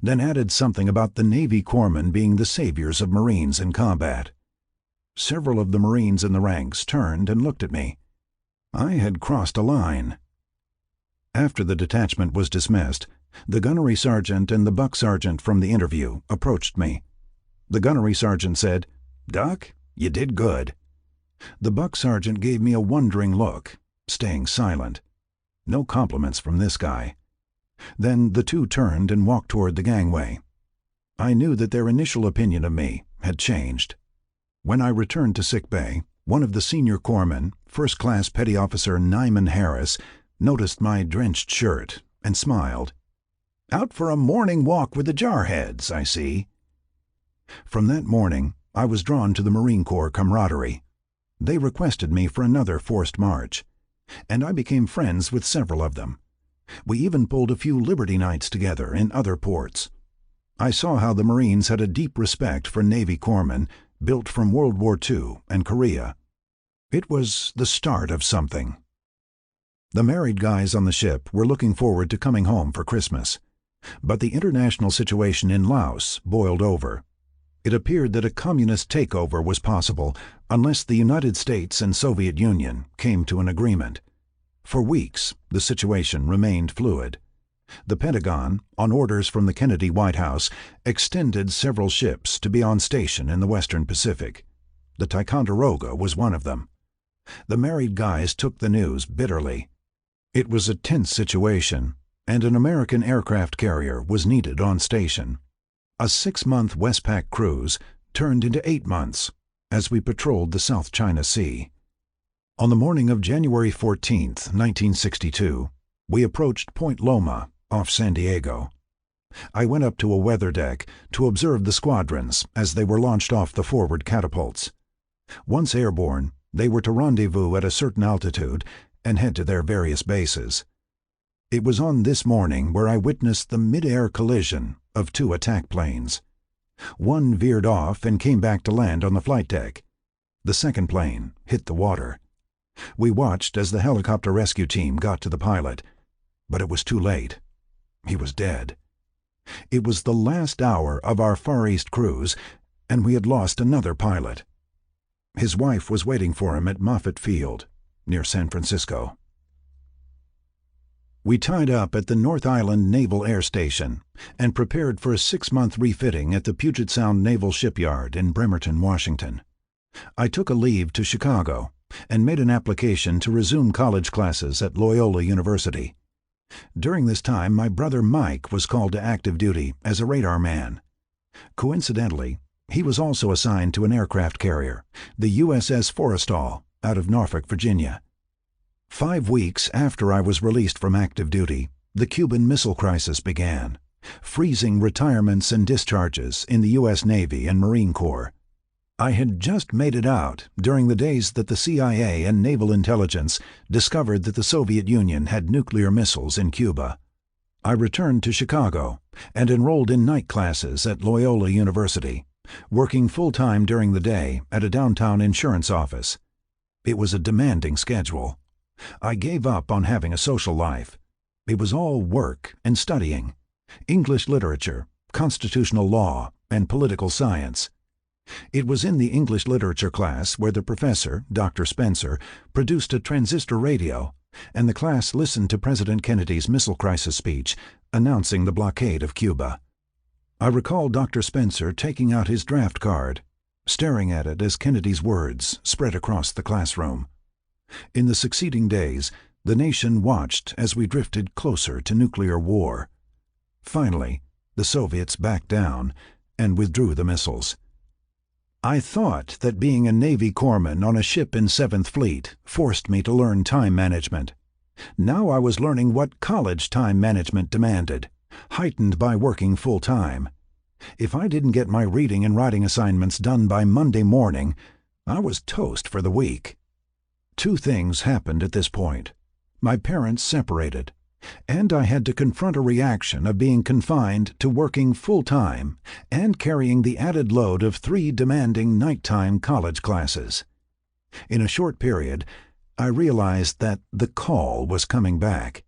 then added something about the Navy corpsmen being the saviors of Marines in combat. Several of the Marines in the ranks turned and looked at me. I had crossed a line. After the detachment was dismissed, the gunnery sergeant and the buck sergeant from the interview approached me. The gunnery sergeant said, "Duck, you did good." The buck sergeant gave me a wondering look, staying silent. No compliments from this guy. Then the 2 turned and walked toward the gangway. I knew that their initial opinion of me had changed. When I returned to sick bay, one of the senior corpsmen, First Class Petty Officer Nyman Harris, noticed my drenched shirt and smiled. "Out for a morning walk with the jarheads, I see." From that morning, I was drawn to the Marine Corps camaraderie. They requested me for another forced march, and I became friends with several of them. We even pulled a few Liberty Nights together in other ports. I saw how the Marines had a deep respect for Navy corpsmen built from World War II and Korea. It was the start of something. The married guys on the ship were looking forward to coming home for Christmas. But the international situation in Laos boiled over. It appeared that a communist takeover was possible unless the United States and Soviet Union came to an agreement. For weeks, the situation remained fluid. The Pentagon, on orders from the Kennedy White House, extended several ships to be on station in the Western Pacific. The Ticonderoga was one of them. The married guys took the news bitterly. It was a tense situation, and an American aircraft carrier was needed on station. A 6-month Westpac cruise turned into 8 months as we patrolled the South China Sea. On the morning of January 14, 1962, we approached Point Loma off San Diego. I went up to a weather deck to observe the squadrons as they were launched off the forward catapults. Once airborne, they were to rendezvous at a certain altitude and head to their various bases. It was on this morning where I witnessed the mid-air collision of 2 attack planes. One veered off and came back to land on the flight deck. The second plane hit the water. We watched as the helicopter rescue team got to the pilot, but it was too late. He was dead. It was the last hour of our Far East cruise, and we had lost another pilot. His wife was waiting for him at Moffett Field, near San Francisco. We tied up at the North Island Naval Air Station and prepared for a 6-month refitting at the Puget Sound Naval Shipyard in Bremerton, Washington. I took a leave to Chicago and made an application to resume college classes at Loyola University. During this time, my brother Mike was called to active duty as a radar man. Coincidentally, he was also assigned to an aircraft carrier, the USS Forrestal, out of Norfolk, Virginia. 5 weeks after I was released from active duty, the Cuban Missile Crisis began, freezing retirements and discharges in the U.S. Navy and Marine Corps. I had just made it out during the days that the CIA and Naval Intelligence discovered that the Soviet Union had nuclear missiles in Cuba. I returned to Chicago and enrolled in night classes at Loyola University, working full-time during the day at a downtown insurance office. It was a demanding schedule. I gave up on having a social life. It was all work and studying, English literature, constitutional law, and political science. It was in the English literature class where the professor, Dr. Spencer, produced a transistor radio, and the class listened to President Kennedy's missile crisis speech announcing the blockade of Cuba. I recall Dr. Spencer taking out his draft card, staring at it as Kennedy's words spread across the classroom. In the succeeding days, the nation watched as we drifted closer to nuclear war. Finally, the Soviets backed down and withdrew the missiles. I thought that being a Navy corpsman on a ship in 7th Fleet forced me to learn time management. Now I was learning what college time management demanded, heightened by working full-time. If I didn't get my reading and writing assignments done by Monday morning, I was toast for the week. 2 things happened at this point. My parents separated, and I had to confront a reaction of being confined to working full-time and carrying the added load of 3 demanding nighttime college classes. In a short period, I realized that the call was coming back.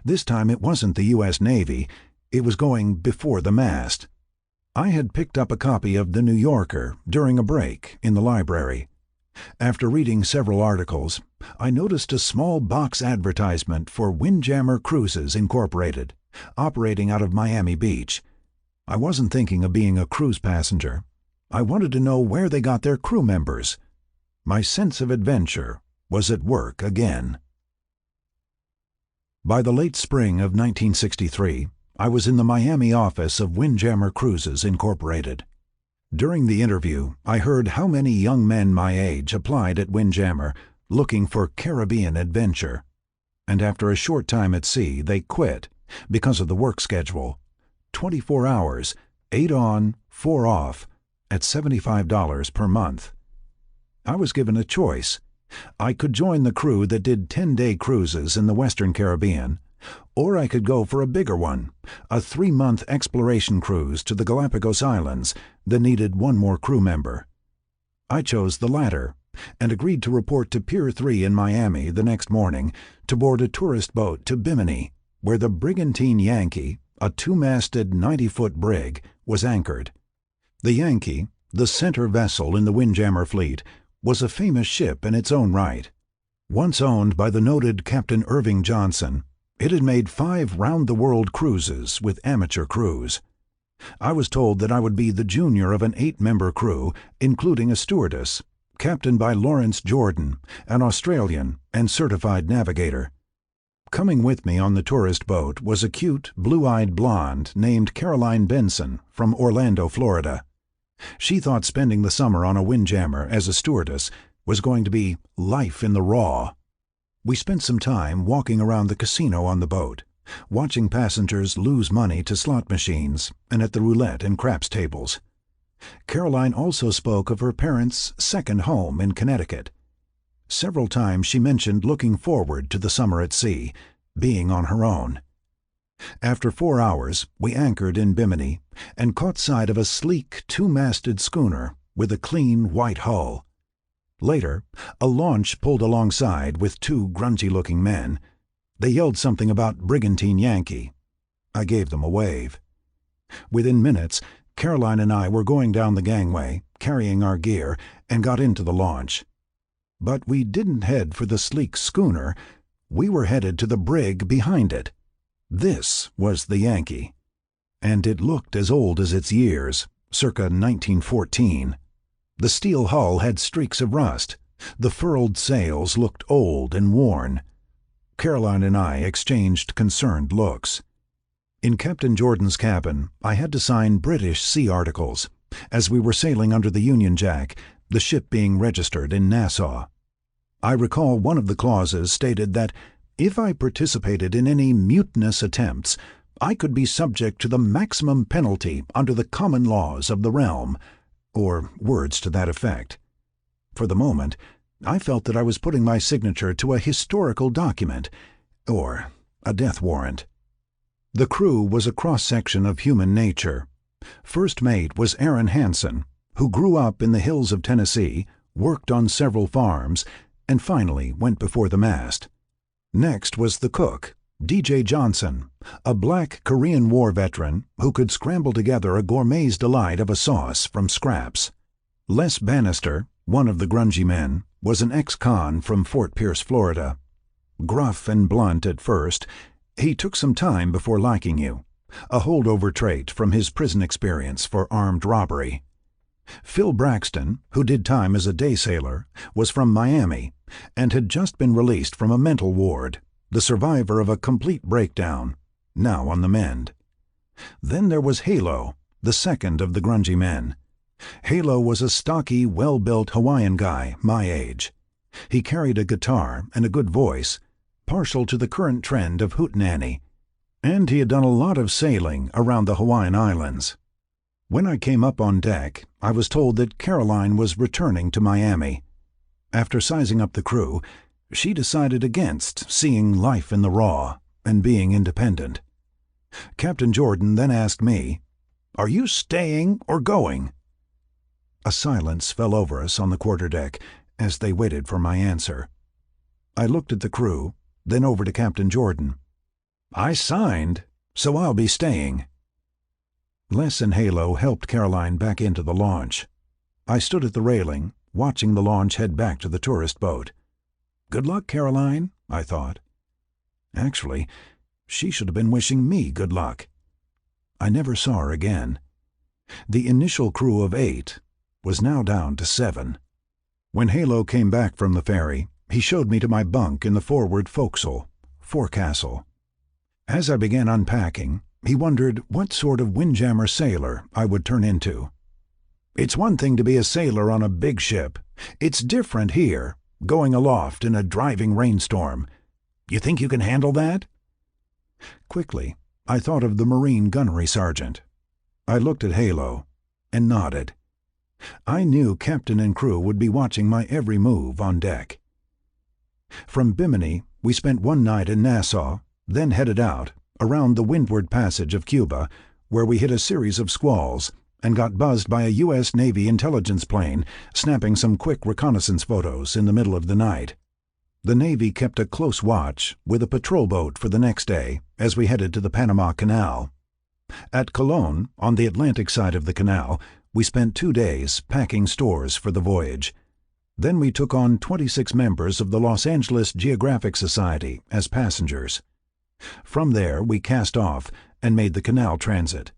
This time it wasn't the U.S. Navy, it was going before the mast. I had picked up a copy of The New Yorker during a break in the library. After reading several articles, I noticed a small box advertisement for Windjammer Cruises Incorporated, operating out of Miami Beach. I wasn't thinking of being a cruise passenger. I wanted to know where they got their crew members. My sense of adventure was at work again. By the late spring of 1963, I was in the Miami office of Windjammer Cruises Incorporated. During the interview, I heard how many young men my age applied at Windjammer looking for Caribbean adventure. And after a short time at sea, they quit because of the work schedule. 24 hours, 8 on, 4 off, at $75 per month. I was given a choice. I could join the crew that did 10-day cruises in the Western Caribbean, or I could go for a bigger one, a 3-month exploration cruise to the Galapagos Islands that needed 1 more crew member. I chose the latter and agreed to report to Pier 3 in Miami the next morning to board a tourist boat to Bimini, where the Brigantine Yankee, a 2-masted 90-foot brig, was anchored. The Yankee, the center vessel in the Windjammer fleet, was a famous ship in its own right. Once owned by the noted Captain Irving Johnson, it had made 5 round-the-world cruises with amateur crews. I was told that I would be the junior of an 8-member crew, including a stewardess, captained by Lawrence Jordan, an Australian and certified navigator. Coming with me on the tourist boat was a cute, blue-eyed blonde named Caroline Benson from Orlando, Florida. She thought spending the summer on a Windjammer as a stewardess was going to be life in the raw. We spent some time walking around the casino on the boat, watching passengers lose money to slot machines and at the roulette and craps tables. Caroline also spoke of her parents' second home in Connecticut. Several times she mentioned looking forward to the summer at sea, being on her own. After 4 hours, we anchored in Bimini and caught sight of a sleek 2-masted schooner with a clean white hull. Later, a launch pulled alongside with 2 grungy-looking men. They yelled something about Brigantine Yankee. I gave them a wave. Within minutes, Caroline and I were going down the gangway, carrying our gear, and got into the launch. But we didn't head for the sleek schooner. We were headed to the brig behind it. This was the Yankee, and it looked as old as its years, circa 1914. The steel hull had streaks of rust. The furled sails looked old and worn. Caroline and I exchanged concerned looks. In Captain Jordan's cabin, I had to sign British sea articles, as we were sailing under the Union Jack, the ship being registered in Nassau. I recall one of the clauses stated that if I participated in any mutinous attempts, I could be subject to the maximum penalty under the common laws of the realm, or words to that effect. For the moment, I felt that I was putting my signature to a historical document, or a death warrant. The crew was a cross-section of human nature. First mate was Aaron Hansen, who grew up in the hills of Tennessee, worked on several farms, and finally went before the mast. Next was the cook, D.J. Johnson, a black Korean War veteran who could scramble together a gourmet's delight of a sauce from scraps. Les Bannister, one of the grungy men, was an ex-con from Fort Pierce, Florida. Gruff and blunt at first, he took some time before liking you, a holdover trait from his prison experience for armed robbery. Phil Braxton, who did time as a day sailor, was from Miami and had just been released from a mental ward, the survivor of a complete breakdown, now on the mend. Then there was Halo, the second of the grungy men. Halo was a stocky, well-built Hawaiian guy my age. He carried a guitar and a good voice, partial to the current trend of hootenanny, and he had done a lot of sailing around the Hawaiian Islands. When I came up on deck, I was told that Caroline was returning to Miami. After sizing up the crew, she decided against seeing life in the raw and being independent. Captain Jordan then asked me, "Are you staying or going?" A silence fell over us on the quarterdeck as they waited for my answer. I looked at the crew, then over to Captain Jordan. "I signed, so I'll be staying." Les and Halo helped Caroline back into the launch. I stood at the railing, watching the launch head back to the tourist boat. Good luck, Caroline, I thought. Actually, she should have been wishing me good luck. I never saw her again. The initial crew of 8 was now down to 7. When Halo came back from the ferry, he showed me to my bunk in the forward forecastle. As I began unpacking, he wondered what sort of windjammer sailor I would turn into. It's one thing to be a sailor on a big ship. It's different here, going aloft in a driving rainstorm. You think you can handle that? Quickly, I thought of the Marine gunnery sergeant. I looked at Halo and nodded. I knew captain and crew would be watching my every move on deck. From Bimini, we spent one night in Nassau, then headed out, around the Windward Passage of Cuba, where we hit a series of squalls and got buzzed by a U.S. Navy intelligence plane snapping some quick reconnaissance photos in the middle of the night. The Navy kept a close watch with a patrol boat for the next day as we headed to the Panama Canal. At Colon, on the Atlantic side of the canal, we spent 2 days packing stores for the voyage. Then we took on 26 members of the Los Angeles Geographic Society as passengers. From there we cast off and made the canal transit.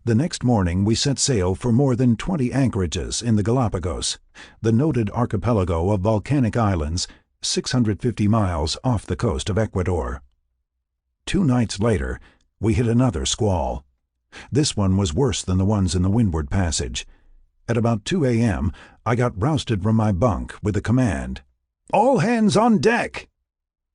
The next morning we set sail for more than 20 anchorages in the Galapagos, the noted archipelago of volcanic islands 650 miles off the coast of Ecuador. 2 nights later, we hit another squall. This one was worse than the ones in the Windward Passage. At about 2 a.m., I got rousted from my bunk with a command, "All hands on deck!"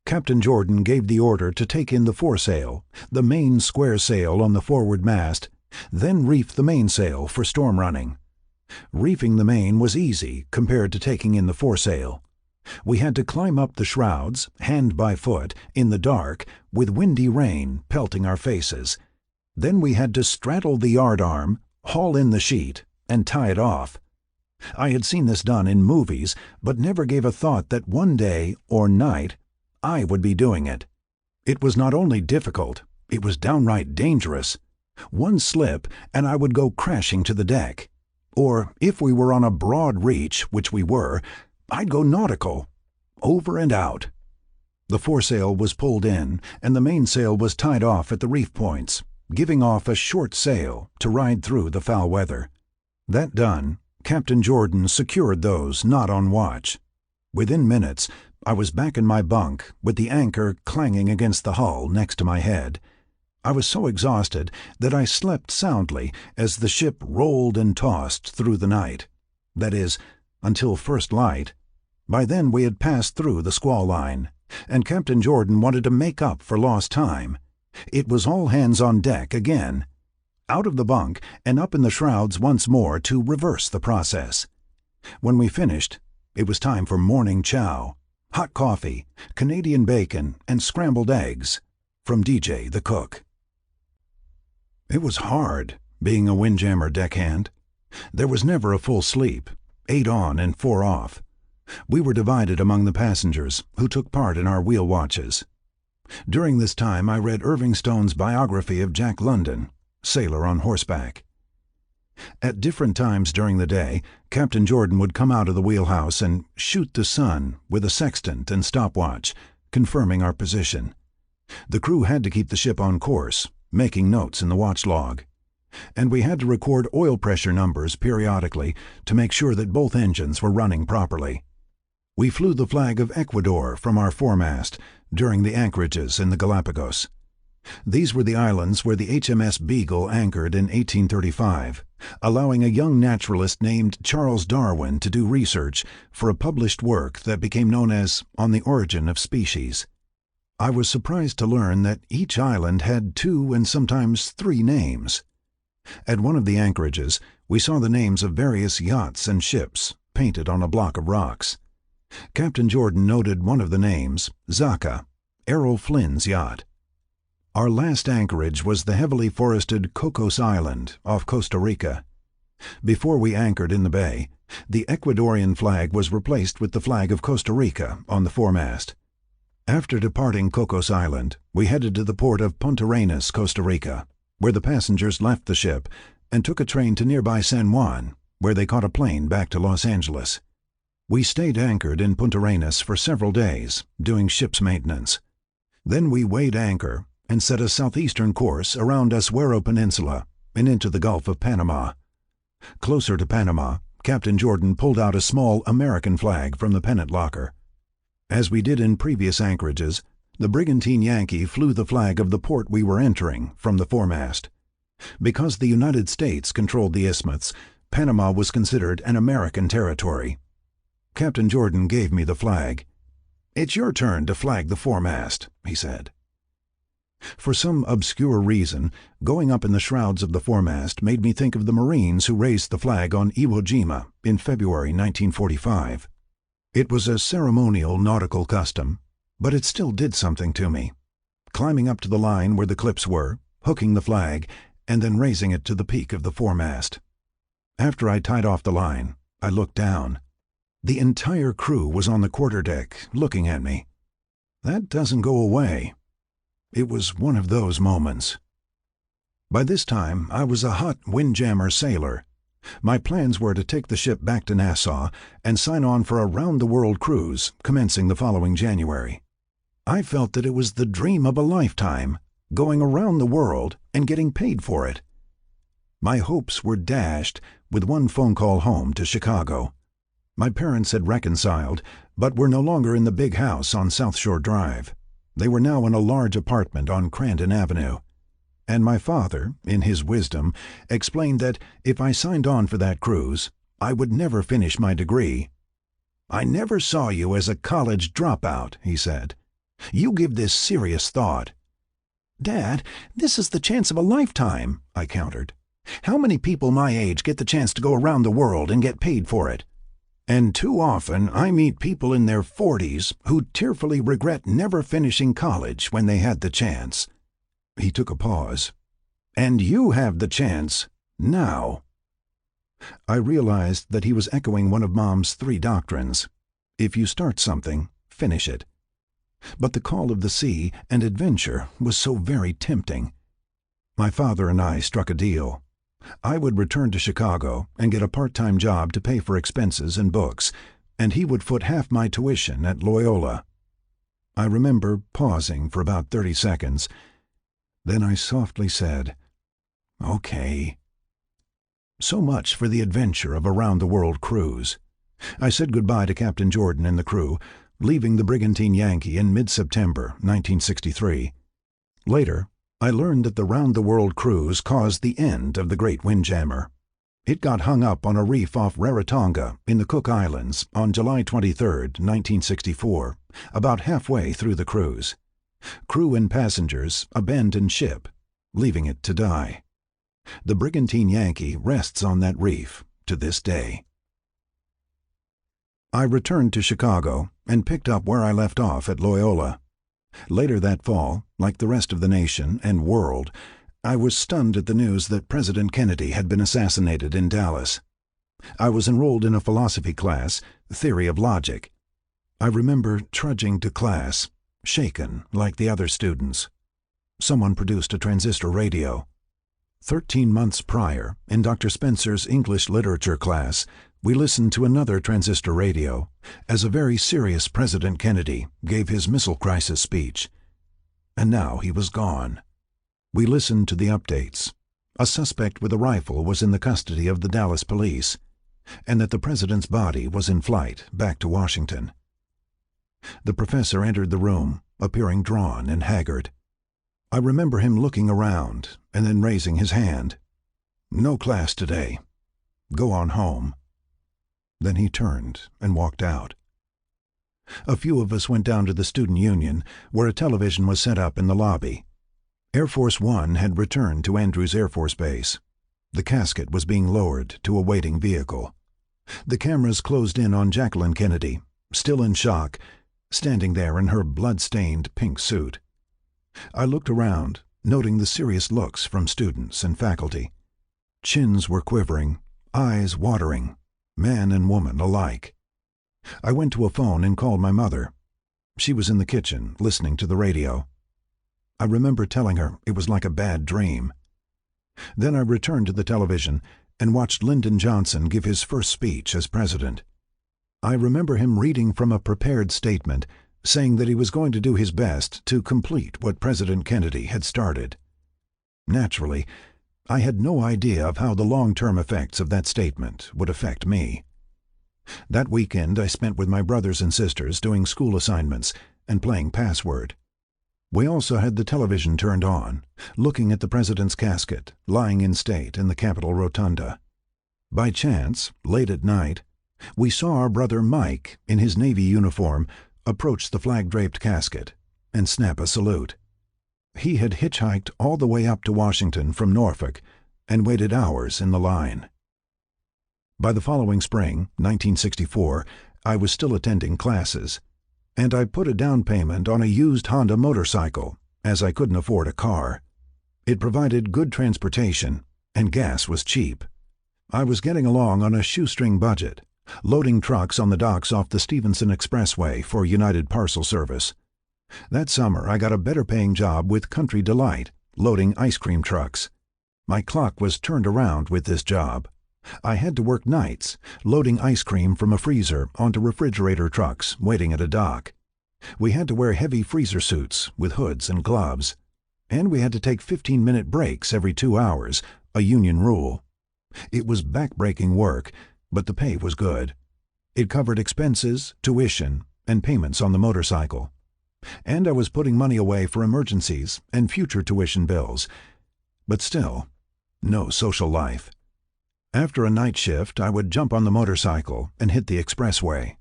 Captain Jordan gave the order to take in the foresail, the main square sail on the forward mast, then reef the mainsail for storm running. Reefing the main was easy compared to taking in the foresail. We had to climb up the shrouds, hand by foot, in the dark, with windy rain pelting our faces. Then we had to straddle the yardarm, haul in the sheet, and tie it off. I had seen this done in movies, but never gave a thought that one day, or night, I would be doing it. It was not only difficult, it was downright dangerous. One slip, and I would go crashing to the deck. Or, if we were on a broad reach, which we were, I'd go nautical. Over and out. The foresail was pulled in, and the mainsail was tied off at the reef points, giving off a short sail to ride through the foul weather. That done, Captain Jordan secured those not on watch. Within minutes, I was back in my bunk with the anchor clanging against the hull next to my head. I was so exhausted that I slept soundly as the ship rolled and tossed through the night. That is, until first light. By then we had passed through the squall line, and Captain Jordan wanted to make up for lost time. It was all hands on deck again. Out of the bunk and up in the shrouds once more to reverse the process. When we finished, it was time for morning chow, hot coffee, Canadian bacon, and scrambled eggs, from DJ the cook. It was hard, being a windjammer deckhand. There was never a full sleep, 8 on and 4 off. We were divided among the passengers, who took part in our wheel watches. During this time I read Irving Stone's biography of Jack London, sailor on horseback. At different times during the day, Captain Jordan would come out of the wheelhouse and shoot the sun with a sextant and stopwatch, confirming our position. The crew had to keep the ship on course, making notes in the watch log. And we had to record oil pressure numbers periodically to make sure that both engines were running properly. We flew the flag of Ecuador from our foremast during the anchorages in the Galapagos. These were the islands where the HMS Beagle anchored in 1835, allowing a young naturalist named Charles Darwin to do research for a published work that became known as On the Origin of Species. I was surprised to learn that each island had 2 and sometimes 3 names. At one of the anchorages, we saw the names of various yachts and ships painted on a block of rocks. Captain Jordan noted one of the names, Zaka, Errol Flynn's yacht. Our last anchorage was the heavily forested Cocos Island off Costa Rica. Before we anchored in the bay, the Ecuadorian flag was replaced with the flag of Costa Rica on the foremast. After departing Cocos Island, we headed to the port of Punta Arenas, Costa Rica, where the passengers left the ship and took a train to nearby San Juan, where they caught a plane back to Los Angeles. We stayed anchored in Punta Arenas for several days, doing ship's maintenance. Then we weighed anchor and set a southeastern course around Azuero Peninsula and into the Gulf of Panama. Closer to Panama, Captain Jordan pulled out a small American flag from the pennant locker. As we did in previous anchorages, the brigantine Yankee flew the flag of the port we were entering from the foremast. Because the United States controlled the isthmus, Panama was considered an American territory. Captain Jordan gave me the flag. "It's your turn to flag the foremast," he said. For some obscure reason, going up in the shrouds of the foremast made me think of the Marines who raised the flag on Iwo Jima in February 1945. It was a ceremonial nautical custom, but it still did something to me. Climbing up to the line where the clips were, hooking the flag, and then raising it to the peak of the foremast. After I tied off the line, I looked down. The entire crew was on the quarterdeck, looking at me. That doesn't go away. It was one of those moments. By this time, I was a hot windjammer sailor. My plans were to take the ship back to Nassau and sign on for a round-the-world cruise commencing the following January. I felt that it was the dream of a lifetime, going around the world and getting paid for it. My hopes were dashed with one phone call home to Chicago. My parents had reconciled, but were no longer in the big house on South Shore Drive. They were now in a large apartment on Crandon Avenue. And my father, in his wisdom, explained that if I signed on for that cruise, I would never finish my degree. "I never saw you as a college dropout," he said. "You give this serious thought." "Dad, this is the chance of a lifetime," I countered. "How many people my age get the chance to go around the world and get paid for it? And too often I meet people in their 40s who tearfully regret never finishing college when they had the chance." He took a pause. "And you have the chance now." I realized that he was echoing one of Mom's 3 doctrines. If you start something, finish it. But the call of the sea and adventure was so very tempting. My father and I struck a deal. I would return to Chicago and get a part-time job to pay for expenses and books, and he would foot half my tuition at Loyola. I remember pausing for about 30 seconds. Then I softly said, "Okay." So much for the adventure of a round-the-world cruise. I said goodbye to Captain Jordan and the crew, leaving the brigantine Yankee in mid-September 1963. Later, I learned that the round-the-world cruise caused the end of the Great Windjammer. It got hung up on a reef off Rarotonga in the Cook Islands on July 23, 1964, about halfway through the cruise. Crew and passengers abandoned ship, leaving it to die. The brigantine Yankee rests on that reef to this day. I returned to Chicago and picked up where I left off at Loyola. Later that fall, like the rest of the nation and world, I was stunned at the news that President Kennedy had been assassinated in Dallas. I was enrolled in a philosophy class, Theory of Logic. I remember trudging to class, shaken like the other students. Someone produced a transistor radio. 13 months prior, in Dr. Spencer's English literature class, we listened to another transistor radio as a very serious President Kennedy gave his missile crisis speech. And now he was gone. We listened to the updates. A suspect with a rifle was in the custody of the Dallas police, and that the president's body was in flight back to Washington. The professor entered the room, appearing drawn and haggard. I remember him looking around and then raising his hand. "No class today. Go on home." Then he turned and walked out. A few of us went down to the Student Union, where a television was set up in the lobby. Air Force One had returned to Andrews Air Force Base. The casket was being lowered to a waiting vehicle. The cameras closed in on Jacqueline Kennedy, still in shock, standing there in her blood-stained pink suit. I looked around, noting the serious looks from students and faculty. Chins were quivering, eyes watering, man and woman alike. I went to a phone and called my mother. She was in the kitchen, listening to the radio. I remember telling her it was like a bad dream. Then I returned to the television and watched Lyndon Johnson give his first speech as president. I remember him reading from a prepared statement, saying that he was going to do his best to complete what President Kennedy had started. Naturally, I had no idea of how the long-term effects of that statement would affect me. That weekend I spent with my brothers and sisters doing school assignments and playing password. We also had the television turned on, looking at the president's casket lying in state in the Capitol Rotunda. By chance, late at night, we saw our brother Mike, in his Navy uniform, approach the flag-draped casket and snap a salute. He had hitchhiked all the way up to Washington from Norfolk and waited hours in the line. By the following spring, 1964, I was still attending classes, and I put a down payment on a used Honda motorcycle, as I couldn't afford a car. It provided good transportation, and gas was cheap. I was getting along on a shoestring budget, loading trucks on the docks off the Stevenson Expressway for United Parcel Service. That summer I got a better-paying job with Country Delight, loading ice cream trucks. My clock was turned around with this job. I had to work nights, loading ice cream from a freezer onto refrigerator trucks waiting at a dock. We had to wear heavy freezer suits with hoods and gloves. And we had to take 15-minute breaks every 2 hours, a union rule. It was back-breaking work, but the pay was good. It covered expenses, tuition, and payments on the motorcycle. And I was putting money away for emergencies and future tuition bills. But still, no social life. After a night shift, I would jump on the motorcycle and hit the expressway.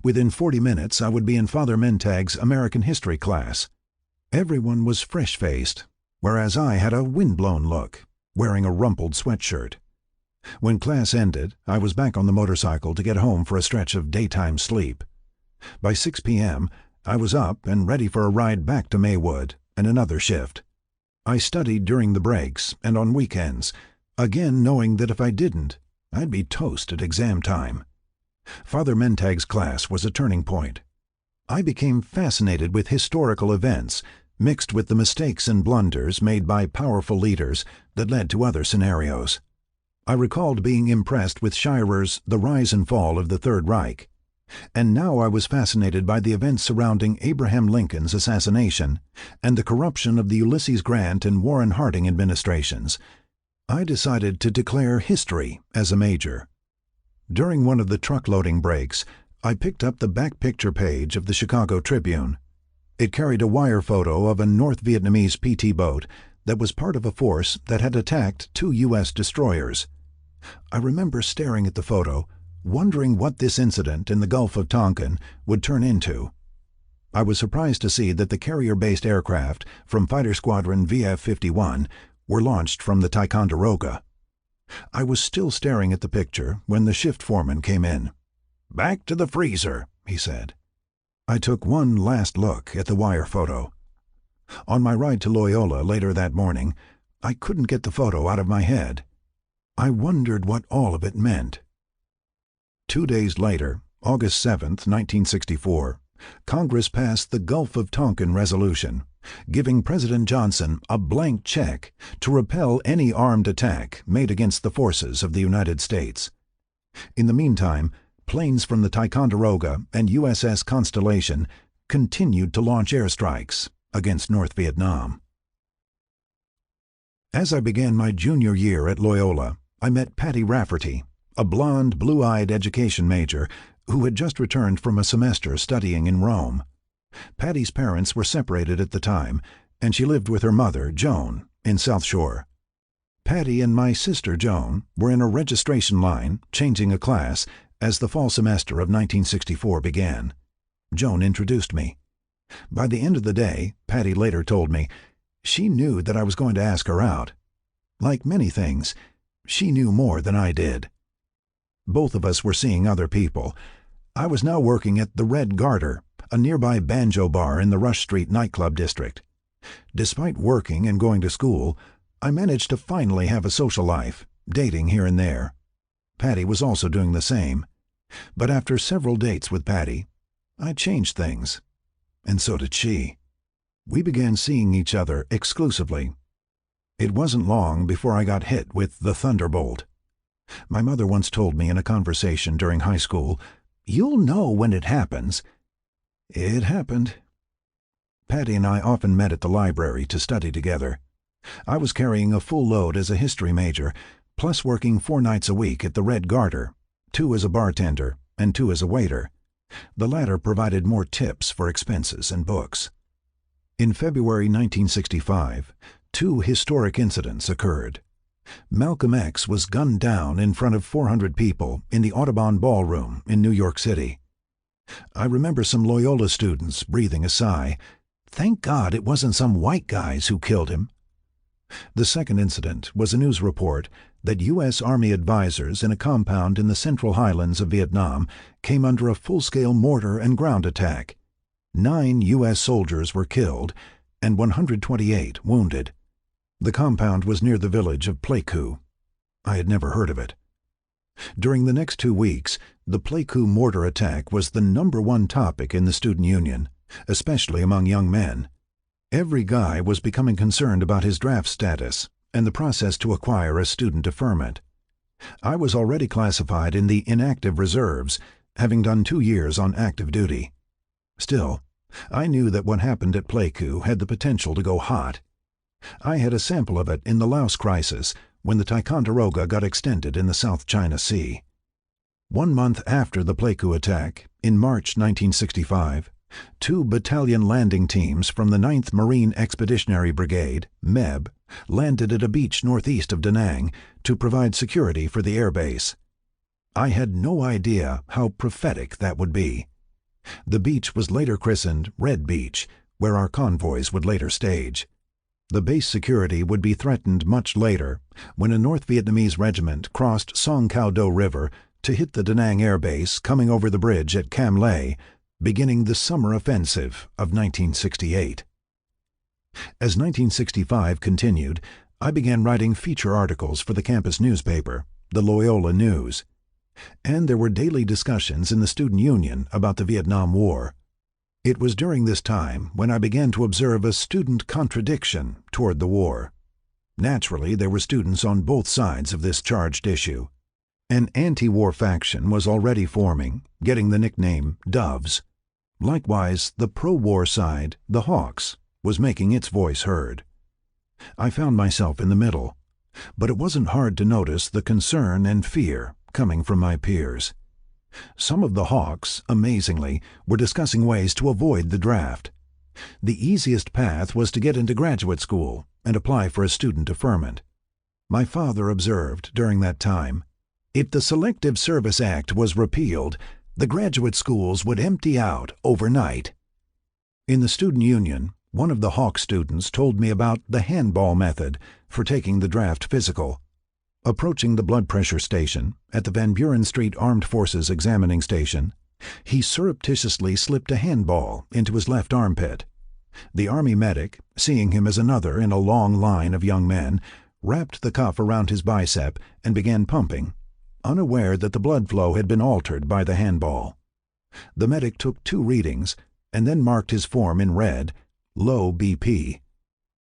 Within 40 minutes, I would be in Father Mentag's American history class. Everyone was fresh-faced, whereas I had a wind-blown look, wearing a rumpled sweatshirt. When class ended, I was back on the motorcycle to get home for a stretch of daytime sleep. By 6 p.m., I was up and ready for a ride back to Maywood and another shift. I studied during the breaks and on weekends, again knowing that if I didn't, I'd be toast at exam time. Father Mentag's class was a turning point. I became fascinated with historical events, mixed with the mistakes and blunders made by powerful leaders that led to other scenarios. I recalled being impressed with Schirer's The Rise and Fall of the Third Reich, And now I was fascinated by the events surrounding Abraham Lincoln's assassination and the corruption of the Ulysses Grant and Warren Harding administrations. I decided to declare history as a major. During one of the truck loading breaks, I picked up the back picture page of the Chicago Tribune. It carried a wire photo of a North Vietnamese PT boat that was part of a force that had attacked 2 U.S. destroyers. I remember staring at the photo, wondering what this incident in the Gulf of Tonkin would turn into. I was surprised to see that the carrier-based aircraft from Fighter Squadron VF-51 were launched from the Ticonderoga. I was still staring at the picture when the shift foreman came in. "Back to the freezer," he said. I took one last look at the wire photo. On my ride to Loyola later that morning, I couldn't get the photo out of my head. I wondered what all of it meant. 2 days later, August 7, 1964, Congress passed the Gulf of Tonkin Resolution, giving President Johnson a blank check to repel any armed attack made against the forces of the United States. In the meantime, planes from the Ticonderoga and USS Constellation continued to launch airstrikes against North Vietnam. As I began my junior year at Loyola, I met Patty Rafferty, a blonde, blue-eyed education major who had just returned from a semester studying in Rome. Patty's parents were separated at the time, and she lived with her mother, Joan, in South Shore. Patty and my sister, Joan, were in a registration line, changing a class, as the fall semester of 1964 began. Joan introduced me. By the end of the day, Patty later told me, she knew that I was going to ask her out. Like many things, she knew more than I did. Both of us were seeing other people. I was now working at the Red Garter, a nearby banjo bar in the Rush Street nightclub district. Despite working and going to school, I managed to finally have a social life, dating here and there. Patty was also doing the same. But after several dates with Patty, I changed things. And so did she. We began seeing each other exclusively. It wasn't long before I got hit with the thunderbolt. My mother once told me in a conversation during high school, "You'll know when it happens." It happened. Patty and I often met at the library to study together. I was carrying a full load as a history major, plus working 4 nights a week at the Red Garter, 2 as a bartender and 2 as a waiter. The latter provided more tips for expenses and books. In February 1965, 2 historic incidents occurred. Malcolm X was gunned down in front of 400 people in the Audubon Ballroom in New York City. I remember some Loyola students breathing a sigh. Thank God it wasn't some white guys who killed him. The second incident was a news report that U.S. Army advisors in a compound in the Central Highlands of Vietnam came under a full-scale mortar and ground attack. 9 U.S. soldiers were killed and 128 wounded. The compound was near the village of Pleiku. I had never heard of it. During the next 2 weeks, the Pleiku mortar attack was the #1 topic in the student union, especially among young men. Every guy was becoming concerned about his draft status and the process to acquire a student deferment. I was already classified in the inactive reserves, having done 2 years on active duty. Still, I knew that what happened at Pleiku had the potential to go hot. I had a sample of it in the Laos crisis when the Ticonderoga got extended in the South China Sea. 1 month after the Pleiku attack, in March 1965, 2 battalion landing teams from the 9th Marine Expeditionary Brigade, MEB, landed at a beach northeast of Da Nang to provide security for the airbase. I had no idea how prophetic that would be. The beach was later christened Red Beach, where our convoys would later stage. The base security would be threatened much later, when a North Vietnamese regiment crossed Song Cao Do River to hit the Da Nang Air Base coming over the bridge at Cam Le, beginning the summer offensive of 1968. As 1965 continued, I began writing feature articles for the campus newspaper, the Loyola News. And there were daily discussions in the student union about the Vietnam War. It was during this time when I began to observe a student contradiction toward the war. Naturally, there were students on both sides of this charged issue. An anti-war faction was already forming, getting the nickname Doves. Likewise, the pro-war side, the Hawks, was making its voice heard. I found myself in the middle, but it wasn't hard to notice the concern and fear coming from my peers. Some of the Hawks, amazingly, were discussing ways to avoid the draft. The easiest path was to get into graduate school and apply for a student deferment. My father observed during that time, if the Selective Service Act was repealed, the graduate schools would empty out overnight. In the student union, one of the Hawk students told me about the handball method for taking the draft physical. Approaching the blood pressure station at the Van Buren Street Armed Forces Examining Station, he surreptitiously slipped a handball into his left armpit. The Army medic, seeing him as another in a long line of young men, wrapped the cuff around his bicep and began pumping, unaware that the blood flow had been altered by the handball. The medic took 2 readings and then marked his form in red, low BP.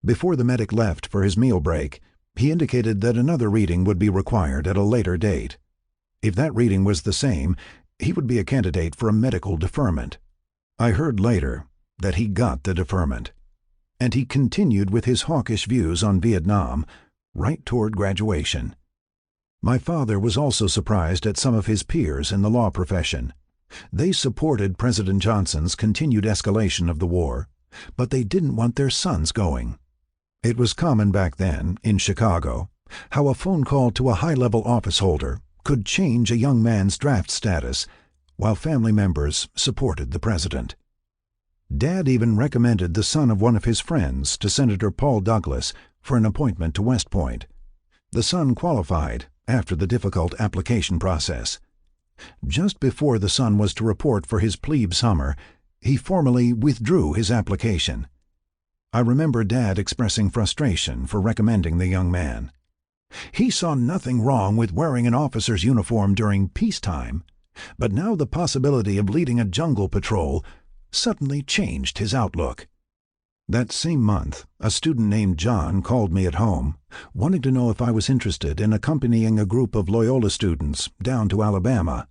Before the medic left for his meal break, he indicated that another reading would be required at a later date. If that reading was the same, he would be a candidate for a medical deferment. I heard later that he got the deferment, and he continued with his hawkish views on Vietnam right toward graduation. My father was also surprised at some of his peers in the law profession. They supported President Johnson's continued escalation of the war, but they didn't want their sons going. It was common back then, in Chicago, how a phone call to a high-level office holder could change a young man's draft status, while family members supported the president. Dad even recommended the son of one of his friends to Senator Paul Douglas for an appointment to West Point. The son qualified after the difficult application process. Just before the son was to report for his plebe summer, he formally withdrew his application. I remember Dad expressing frustration for recommending the young man. He saw nothing wrong with wearing an officer's uniform during peacetime, but now the possibility of leading a jungle patrol suddenly changed his outlook. That same month, a student named John called me at home, wanting to know if I was interested in accompanying a group of Loyola students down to Alabama,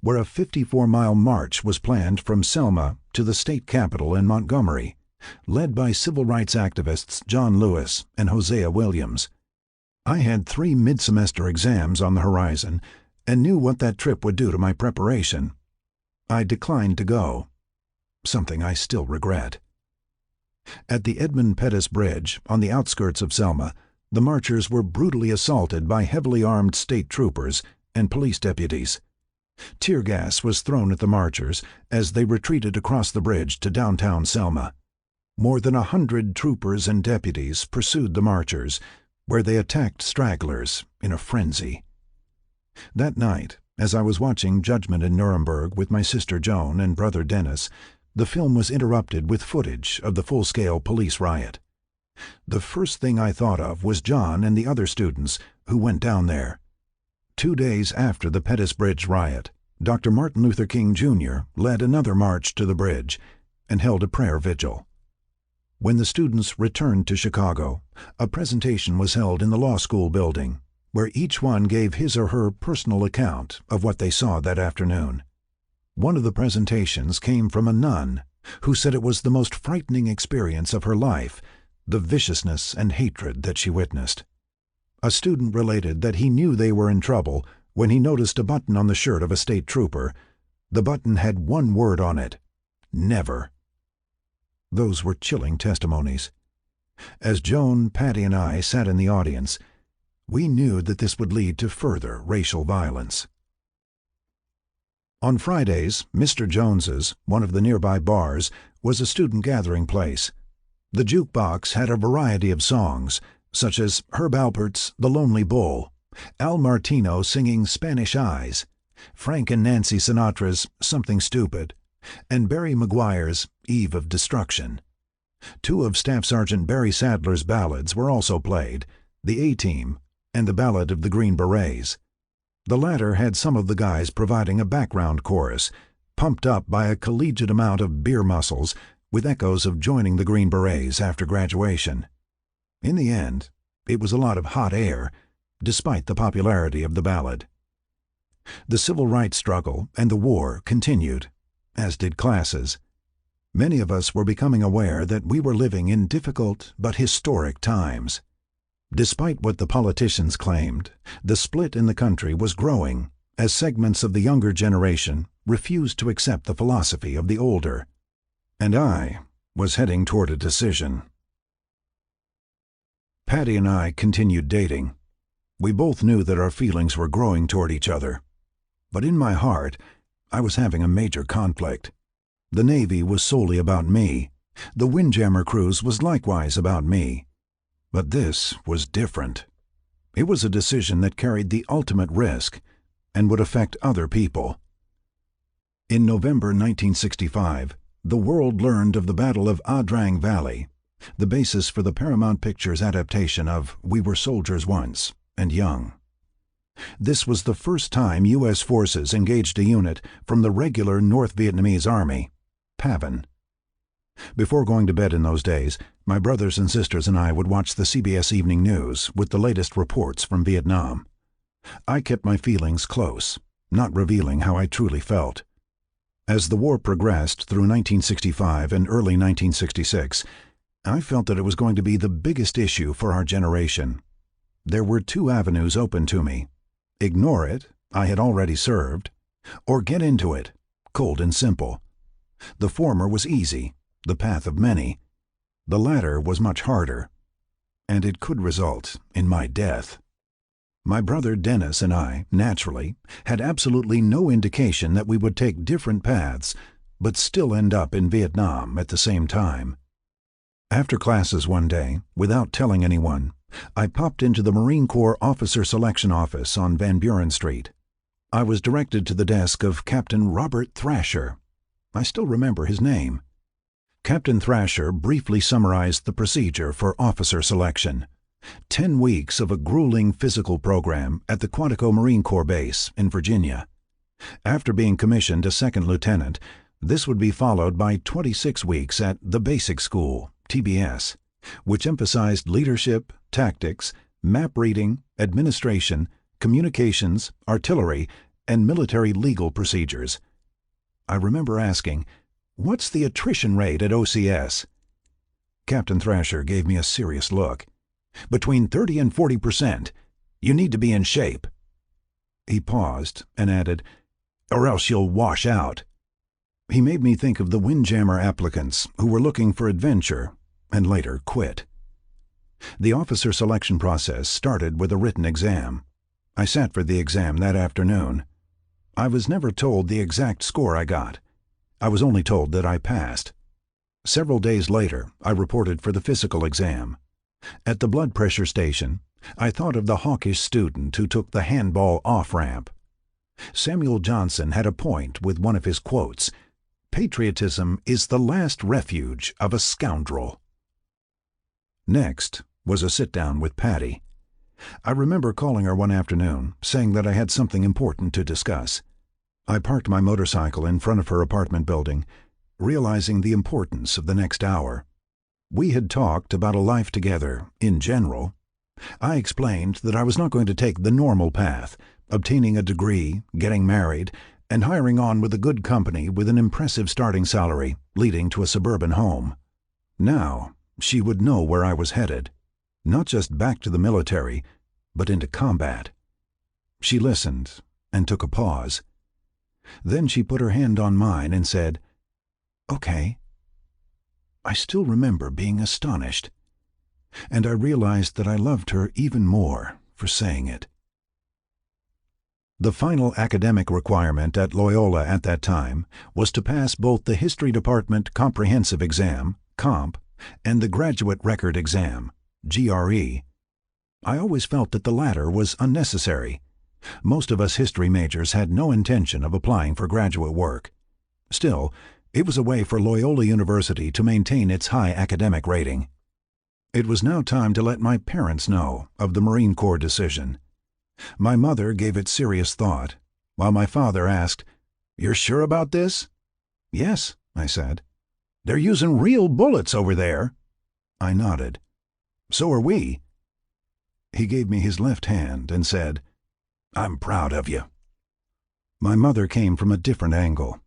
where a 54-mile march was planned from Selma to the state capitol in Montgomery, led by civil rights activists John Lewis and Hosea Williams. I had 3 mid-semester exams on the horizon and knew what that trip would do to my preparation. I declined to go, something I still regret. At the Edmund Pettus Bridge, on the outskirts of Selma, the marchers were brutally assaulted by heavily armed state troopers and police deputies. Tear gas was thrown at the marchers as they retreated across the bridge to downtown Selma. More than 100 troopers and deputies pursued the marchers, where they attacked stragglers in a frenzy. That night, as I was watching Judgment in Nuremberg with my sister Joan and brother Dennis, the film was interrupted with footage of the full-scale police riot. The first thing I thought of was John and the other students who went down there. 2 days after the Pettus Bridge riot, Dr. Martin Luther King Jr. led another march to the bridge and held a prayer vigil. When the students returned to Chicago, a presentation was held in the law school building, where each one gave his or her personal account of what they saw that afternoon. One of the presentations came from a nun who said it was the most frightening experience of her life, the viciousness and hatred that she witnessed. A student related that he knew they were in trouble when he noticed a button on the shirt of a state trooper. The button had one word on it: never. Those were chilling testimonies. As Joan, Patty, and I sat in the audience, we knew that this would lead to further racial violence. On Fridays, Mr. Jones's, one of the nearby bars, was a student gathering place. The jukebox had a variety of songs, such as Herb Alpert's The Lonely Bull, Al Martino singing Spanish Eyes, Frank and Nancy Sinatra's Something Stupid, and Barry Maguire's Eve of Destruction. 2 of Staff Sergeant Barry Sadler's ballads were also played, The A-Team and The Ballad of the Green Berets. The latter had some of the guys providing a background chorus, pumped up by a collegiate amount of beer muscles, with echoes of joining the Green Berets after graduation. In the end, it was a lot of hot air, despite the popularity of the ballad. The civil rights struggle and the war continued, as did classes. Many of us were becoming aware that we were living in difficult but historic times. Despite what the politicians claimed, the split in the country was growing as segments of the younger generation refused to accept the philosophy of the older. And I was heading toward a decision. Patty and I continued dating. We both knew that our feelings were growing toward each other. But in my heart, I was having a major conflict. The Navy was solely about me. The Windjammer cruise was likewise about me. But this was different. It was a decision that carried the ultimate risk and would affect other people. In November 1965, the world learned of the Battle of Adrang Valley, the basis for the Paramount Pictures adaptation of We Were Soldiers Once and Young. This was the first time U.S. forces engaged a unit from the regular North Vietnamese Army, PAVN. Before going to bed in those days, my brothers and sisters and I would watch the CBS Evening News with the latest reports from Vietnam. I kept my feelings close, not revealing how I truly felt. As the war progressed through 1965 and early 1966, I felt that it was going to be the biggest issue for our generation. There were two avenues open to me. Ignore it, I had already served, or get into it, cold and simple. The former was easy, the path of many. The latter was much harder, and it could result in my death. My brother Dennis and I, naturally, had absolutely no indication that we would take different paths, but still end up in Vietnam at the same time. After classes one day, without telling anyone, I popped into the Marine Corps Officer Selection Office on Van Buren Street. I was directed to the desk of Captain Robert Thrasher. I still remember his name. Captain Thrasher briefly summarized the procedure for officer selection. 10 weeks of a grueling physical program at the Quantico Marine Corps Base in Virginia. After being commissioned a second lieutenant, this would be followed by 26 weeks at the Basic School, TBS, which emphasized leadership, tactics, map reading, administration, communications, artillery, and military legal procedures. I remember asking, "What's the attrition rate at OCS?" Captain Thrasher gave me a serious look. "Between 30 and 40%. You need to be in shape." He paused and added, "Or else you'll wash out." He made me think of the Windjammer applicants who were looking for adventure and later quit. The officer selection process started with a written exam. I sat for the exam that afternoon. I was never told the exact score I got. I was only told that I passed. Several days later, I reported for the physical exam. At the blood pressure station, I thought of the hawkish student who took the handball off-ramp. Samuel Johnson had a point with one of his quotes, "Patriotism is the last refuge of a scoundrel." Next was a sit-down with Patty. I remember calling her one afternoon, saying that I had something important to discuss. I parked my motorcycle in front of her apartment building, realizing the importance of the next hour. We had talked about a life together, in general. I explained that I was not going to take the normal path, obtaining a degree, getting married, and hiring on with a good company with an impressive starting salary, leading to a suburban home. Now, she would know where I was headed. Not just back to the military, but into combat. She listened and took a pause. Then she put her hand on mine and said, "Okay." I still remember being astonished, and I realized that I loved her even more for saying it. The final academic requirement at Loyola at that time was to pass both the History Department Comprehensive Exam, COMP, and the Graduate Record Exam, GRE. I always felt that the latter was unnecessary. Most of us history majors had no intention of applying for graduate work. Still, it was a way for Loyola University to maintain its high academic rating. It was now time to let my parents know of the Marine Corps decision. My mother gave it serious thought, while my father asked, "You're sure about this?" "Yes," I said. "They're using real bullets over there." I nodded. "So are we." He gave me his left hand and said, "I'm proud of you." My mother came from a different angle.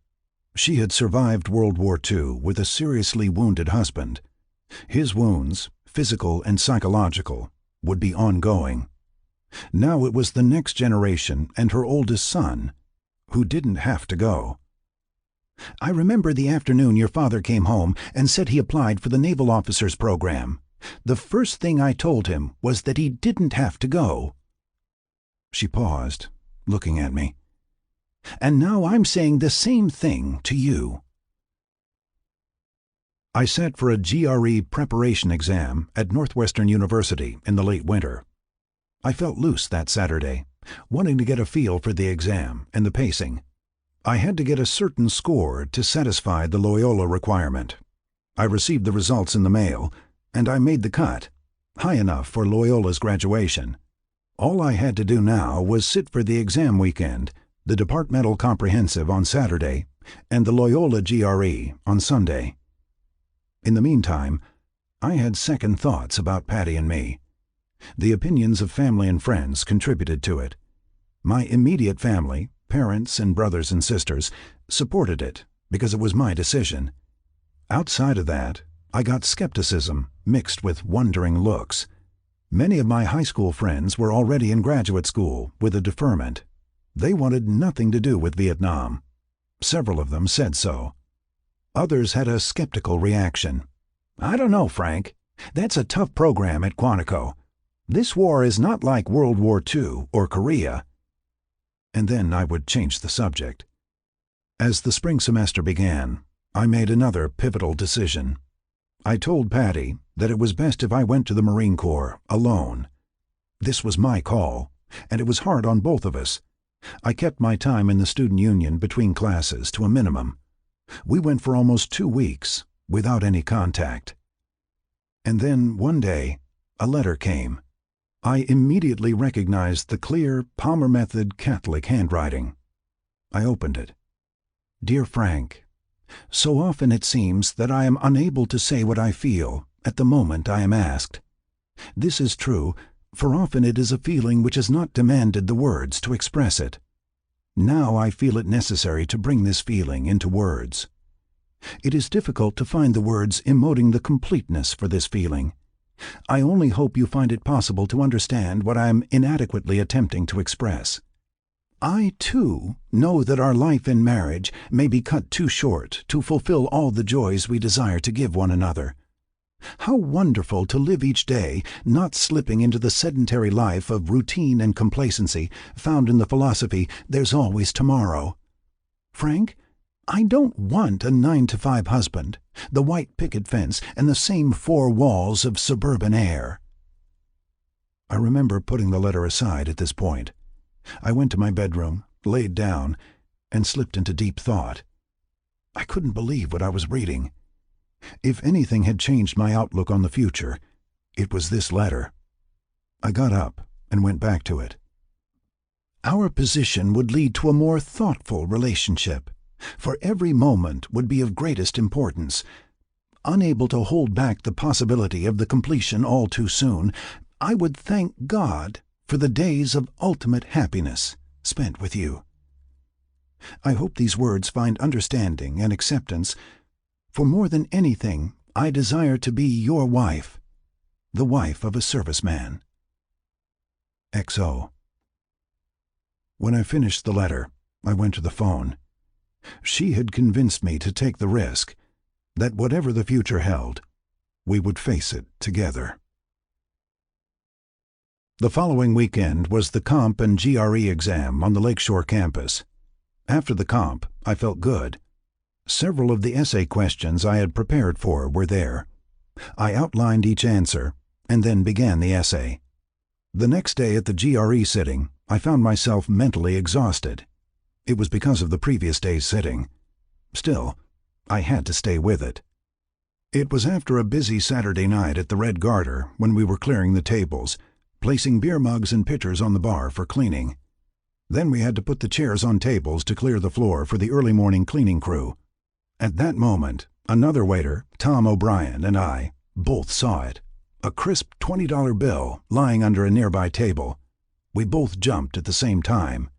She had survived World War II with a seriously wounded husband. His wounds, physical and psychological, would be ongoing. Now it was the next generation and her oldest son who didn't have to go. "I remember the afternoon your father came home and said he applied for the Naval Officers Program. The first thing I told him was that he didn't have to go." She paused, looking at me. "And now I'm saying the same thing to you." I sat for a GRE preparation exam at Northwestern University in the late winter. I felt loose that Saturday, wanting to get a feel for the exam and the pacing. I had to get a certain score to satisfy the Loyola requirement. I received the results in the mail, and I made the cut, high enough for Loyola's graduation. All I had to do now was sit for the exam weekend, the departmental comprehensive on Saturday, and the Loyola GRE on Sunday. In the meantime, I had second thoughts about Patty and me. The opinions of family and friends contributed to it. My immediate family, parents and brothers and sisters, supported it because it was my decision. Outside of that, I got skepticism mixed with wondering looks. Many of my high school friends were already in graduate school with a deferment. They wanted nothing to do with Vietnam. Several of them said so. Others had a skeptical reaction. "I don't know, Frank. That's a tough program at Quantico. This war is not like World War II or Korea." And then I would change the subject. As the spring semester began, I made another pivotal decision. I told Patty that it was best if I went to the Marine Corps alone. This was my call, and it was hard on both of us. I kept my time in the student union between classes to a minimum. We went for almost 2 weeks without any contact. And then one day, a letter came. I immediately recognized the clear, Palmer Method Catholic handwriting. I opened it. "Dear Frank, so often it seems that I am unable to say what I feel at the moment I am asked. This is true, for often it is a feeling which has not demanded the words to express it. Now I feel it necessary to bring this feeling into words. It is difficult to find the words emoting the completeness for this feeling. I only hope you find it possible to understand what I am inadequately attempting to express. I, too, know that our life in marriage may be cut too short to fulfill all the joys we desire to give one another. How wonderful to live each day, not slipping into the sedentary life of routine and complacency found in the philosophy, "There's always tomorrow." Frank, I don't want a 9-to-5 husband, the white picket fence, and the same 4 walls of suburban air. I remember putting the letter aside at this point. I went to my bedroom, laid down, and slipped into deep thought. I couldn't believe what I was reading. If anything had changed my outlook on the future, it was this letter. I got up and went back to it. Our position would lead to a more thoughtful relationship, for every moment would be of greatest importance. Unable to hold back the possibility of the completion all too soon, I would thank God for the days of ultimate happiness spent with you. I hope these words find understanding and acceptance. For more than anything, I desire to be your wife, the wife of a serviceman. XO. When I finished the letter, I went to the phone. She had convinced me to take the risk, that whatever the future held, we would face it together. The following weekend was the comp and GRE exam on the Lakeshore campus. After the comp, I felt good. Several of the essay questions I had prepared for were there. I outlined each answer and then began the essay. The next day at the GRE sitting, I found myself mentally exhausted. It was because of the previous day's sitting. Still, I had to stay with it. It was after a busy Saturday night at the Red Garter when we were clearing the tables, placing beer mugs and pitchers on the bar for cleaning. Then we had to put the chairs on tables to clear the floor for the early morning cleaning crew. At that moment, another waiter, Tom O'Brien, and I both saw it, a crisp $20 bill lying under a nearby table. We both jumped at the same time,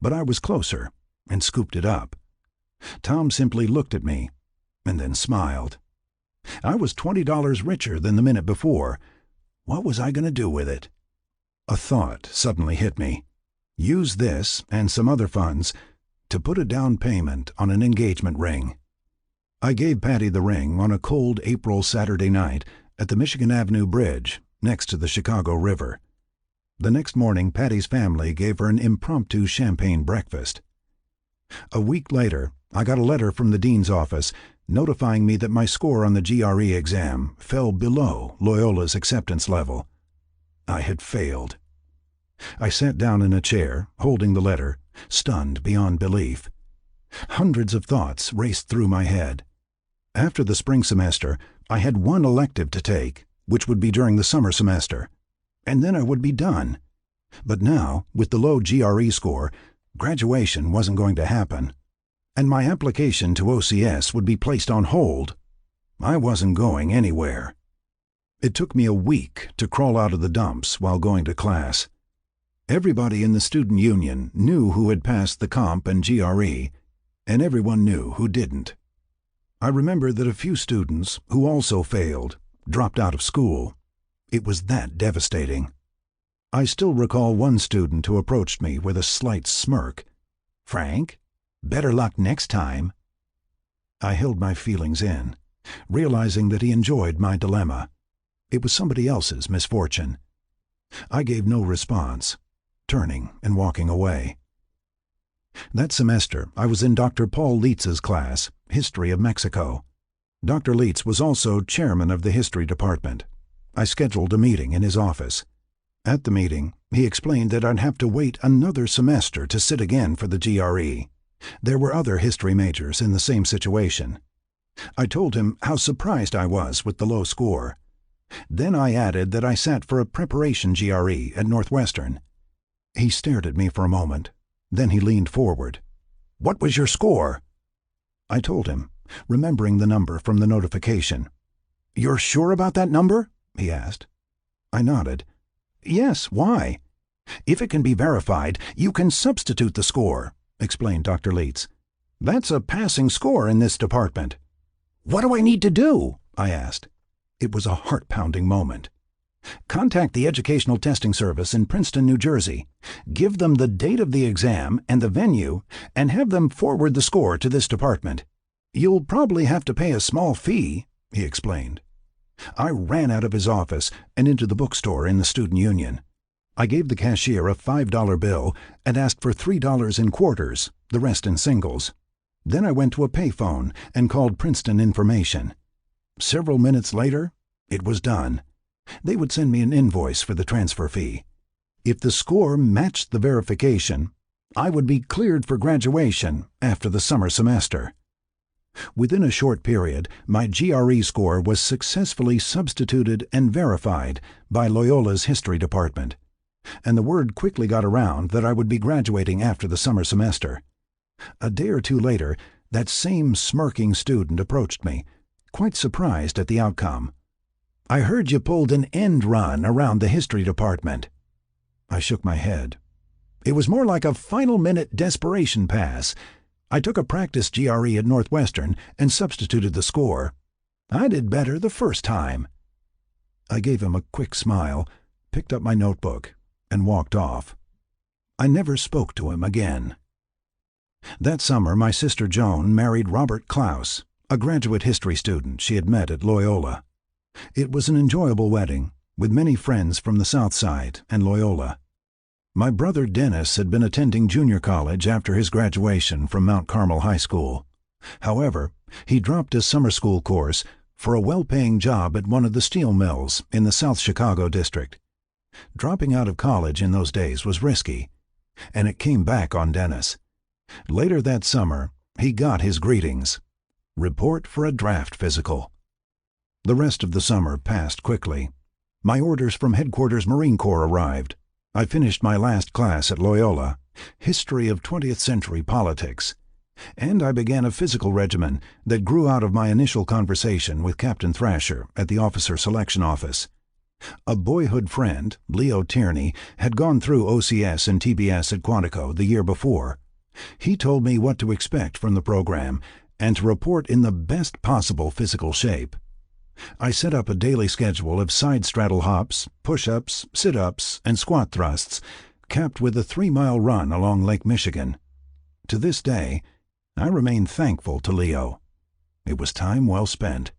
but I was closer, and scooped it up. Tom simply looked at me and then smiled. I was $20 richer than the minute before. What was I going to do with it? A thought suddenly hit me. Use this and some other funds to put a down payment on an engagement ring. I gave Patty the ring on a cold April Saturday night at the Michigan Avenue Bridge next to the Chicago River. The next morning, Patty's family gave her an impromptu champagne breakfast. A week later, I got a letter from the dean's office notifying me that my score on the GRE exam fell below Loyola's acceptance level. I had failed. I sat down in a chair, holding the letter, stunned beyond belief. Hundreds of thoughts raced through my head. After the spring semester, I had one elective to take, which would be during the summer semester, and then I would be done. But now, with the low GRE score, graduation wasn't going to happen, and my application to OCS would be placed on hold. I wasn't going anywhere. It took me a week to crawl out of the dumps while going to class. Everybody in the student union knew who had passed the comp and GRE, and everyone knew who didn't. I remember that a few students, who also failed, dropped out of school. It was that devastating. I still recall one student who approached me with a slight smirk. "Frank, better luck next time." I held my feelings in, realizing that he enjoyed my dilemma. It was somebody else's misfortune. I gave no response, turning and walking away. That semester, I was in Dr. Paul Leitz's class, History of Mexico. Dr. Leitz was also chairman of the history department. I scheduled a meeting in his office. At the meeting, he explained that I'd have to wait another semester to sit again for the GRE. There were other history majors in the same situation. I told him how surprised I was with the low score. Then I added that I sat for a preparation GRE at Northwestern. He stared at me for a moment. Then he leaned forward. "What was your score?" I told him, remembering the number from the notification. "You're sure about that number?" he asked. I nodded. "Yes, why?" "If it can be verified, you can substitute the score," explained Dr. Leitz. "That's a passing score in this department." "What do I need to do?" I asked. It was a heart-pounding moment. "Contact the Educational Testing Service in Princeton, New Jersey. Give them the date of the exam and the venue, and have them forward the score to this department. You'll probably have to pay a small fee," he explained. I ran out of his office and into the bookstore in the student union. I gave the cashier a $5 bill and asked for $3 in quarters, the rest in singles. Then I went to a payphone and called Princeton Information. Several minutes later, it was done. They would send me an invoice for the transfer fee. If the score matched the verification, I would be cleared for graduation after the summer semester. Within a short period, my GRE score was successfully substituted and verified by Loyola's history department, and the word quickly got around that I would be graduating after the summer semester. A day or two later, that same smirking student approached me, quite surprised at the outcome. "I heard you pulled an end run around the history department." I shook my head. "It was more like a final-minute desperation pass. I took a practice GRE at Northwestern and substituted the score. I did better the first time." I gave him a quick smile, picked up my notebook, and walked off. I never spoke to him again. That summer, my sister Joan married Robert Klaus, a graduate history student she had met at Loyola. It was an enjoyable wedding, with many friends from the South Side and Loyola. My brother Dennis had been attending junior college after his graduation from Mount Carmel High School. However, he dropped his summer school course for a well-paying job at one of the steel mills in the South Chicago district. Dropping out of college in those days was risky, and it came back on Dennis. Later that summer, he got his greetings. Report for a draft physical. The rest of the summer passed quickly. My orders from Headquarters Marine Corps arrived. I finished my last class at Loyola, History of 20th Century Politics, and I began a physical regimen that grew out of my initial conversation with Captain Thrasher at the officer selection office. A boyhood friend, Leo Tierney, had gone through OCS and TBS at Quantico the year before. He told me what to expect from the program and to report in the best possible physical shape. I set up a daily schedule of side straddle hops, push-ups, sit-ups, and squat thrusts, capped with a 3-mile run along Lake Michigan. To this day, I remain thankful to Leo. It was time well spent.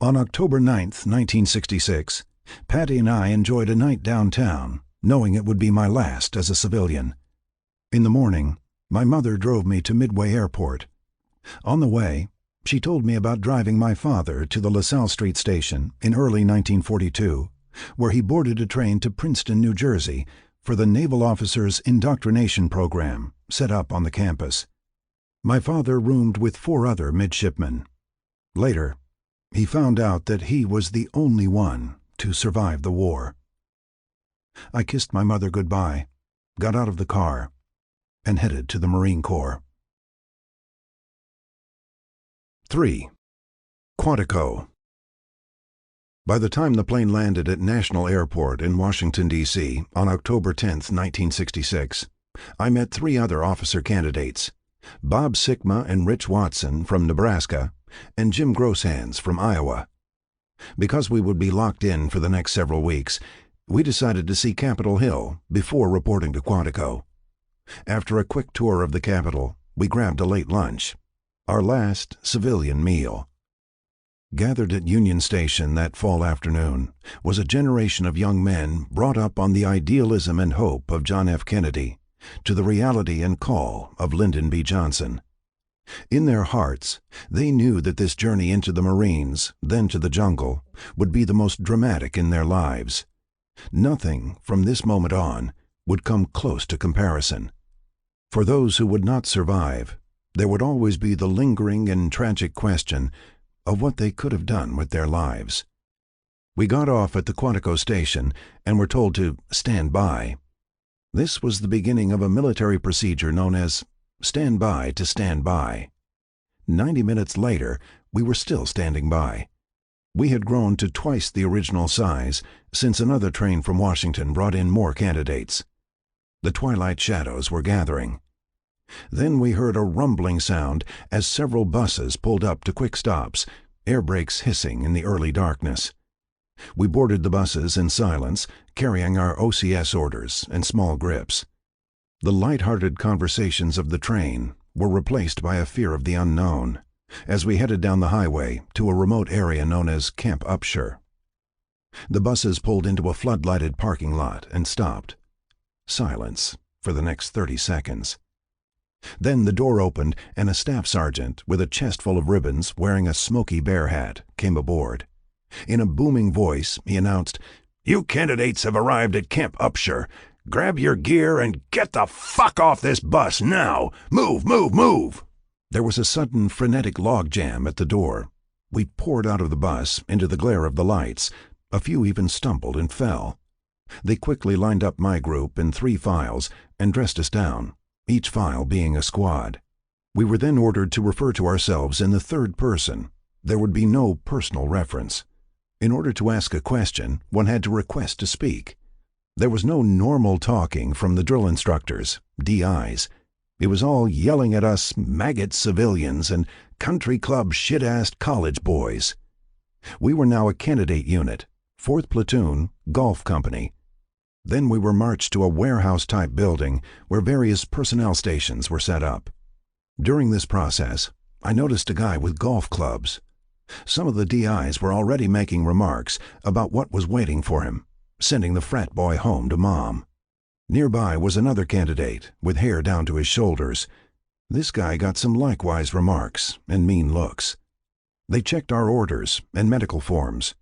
On October 9th, 1966, Patty and I enjoyed a night downtown, knowing it would be my last as a civilian. In the morning, my mother drove me to Midway Airport. On the way, she told me about driving my father to the LaSalle Street station in early 1942, where he boarded a train to Princeton, New Jersey, for the Naval Officers Indoctrination Program set up on the campus. My father roomed with 4 other midshipmen. Later, he found out that he was the only one to survive the war. I kissed my mother goodbye, got out of the car, and headed to the Marine Corps. 3. Quantico. By the time the plane landed at National Airport in Washington, D.C. on October 10, 1966, I met 3 other officer candidates, Bob Sikma and Rich Watson from Nebraska, and Jim Grosshands from Iowa. Because we would be locked in for the next several weeks, we decided to see Capitol Hill before reporting to Quantico. After a quick tour of the Capitol, we grabbed a late lunch, our last civilian meal. Gathered at Union Station that fall afternoon was a generation of young men brought up on the idealism and hope of John F. Kennedy to the reality and call of Lyndon B. Johnson. In their hearts, they knew that this journey into the Marines, then to the jungle, would be the most dramatic in their lives. Nothing from this moment on would come close to comparison. For those who would not survive, there would always be the lingering and tragic question of what they could have done with their lives. We got off at the Quantico station and were told to stand by. This was the beginning of a military procedure known as stand by to stand by. 90 minutes later, we were still standing by. We had grown to twice the original size since another train from Washington brought in more candidates. The twilight shadows were gathering. Then we heard a rumbling sound as several buses pulled up to quick stops, air brakes hissing in the early darkness. We boarded the buses in silence, carrying our OCS orders and small grips. The light-hearted conversations of the train were replaced by a fear of the unknown as we headed down the highway to a remote area known as Camp Upshur. The buses pulled into a floodlighted parking lot and stopped. Silence for the next 30 seconds. Then the door opened and a staff sergeant with a chest full of ribbons wearing a Smokey Bear hat came aboard. In a booming voice, he announced, "You candidates have arrived at Camp Upshur. Grab your gear and get the fuck off this bus now! Move, move, move!" There was a sudden frenetic logjam at the door. We poured out of the bus into the glare of the lights. A few even stumbled and fell. They quickly lined up my group in 3 files and dressed us down, each file being a squad. We were then ordered to refer to ourselves in the third person. There would be no personal reference. In order to ask a question, one had to request to speak. There was no normal talking from the drill instructors, DIs. It was all yelling at us maggot civilians and country club shit-assed college boys. We were now a candidate unit, 4th Platoon, Golf Company. Then we were marched to a warehouse-type building where various personnel stations were set up. During this process, I noticed a guy with golf clubs. Some of the DIs were already making remarks about what was waiting for him, sending the frat boy home to mom. Nearby was another candidate with hair down to his shoulders. This guy got some likewise remarks and mean looks. They checked our orders and medical forms.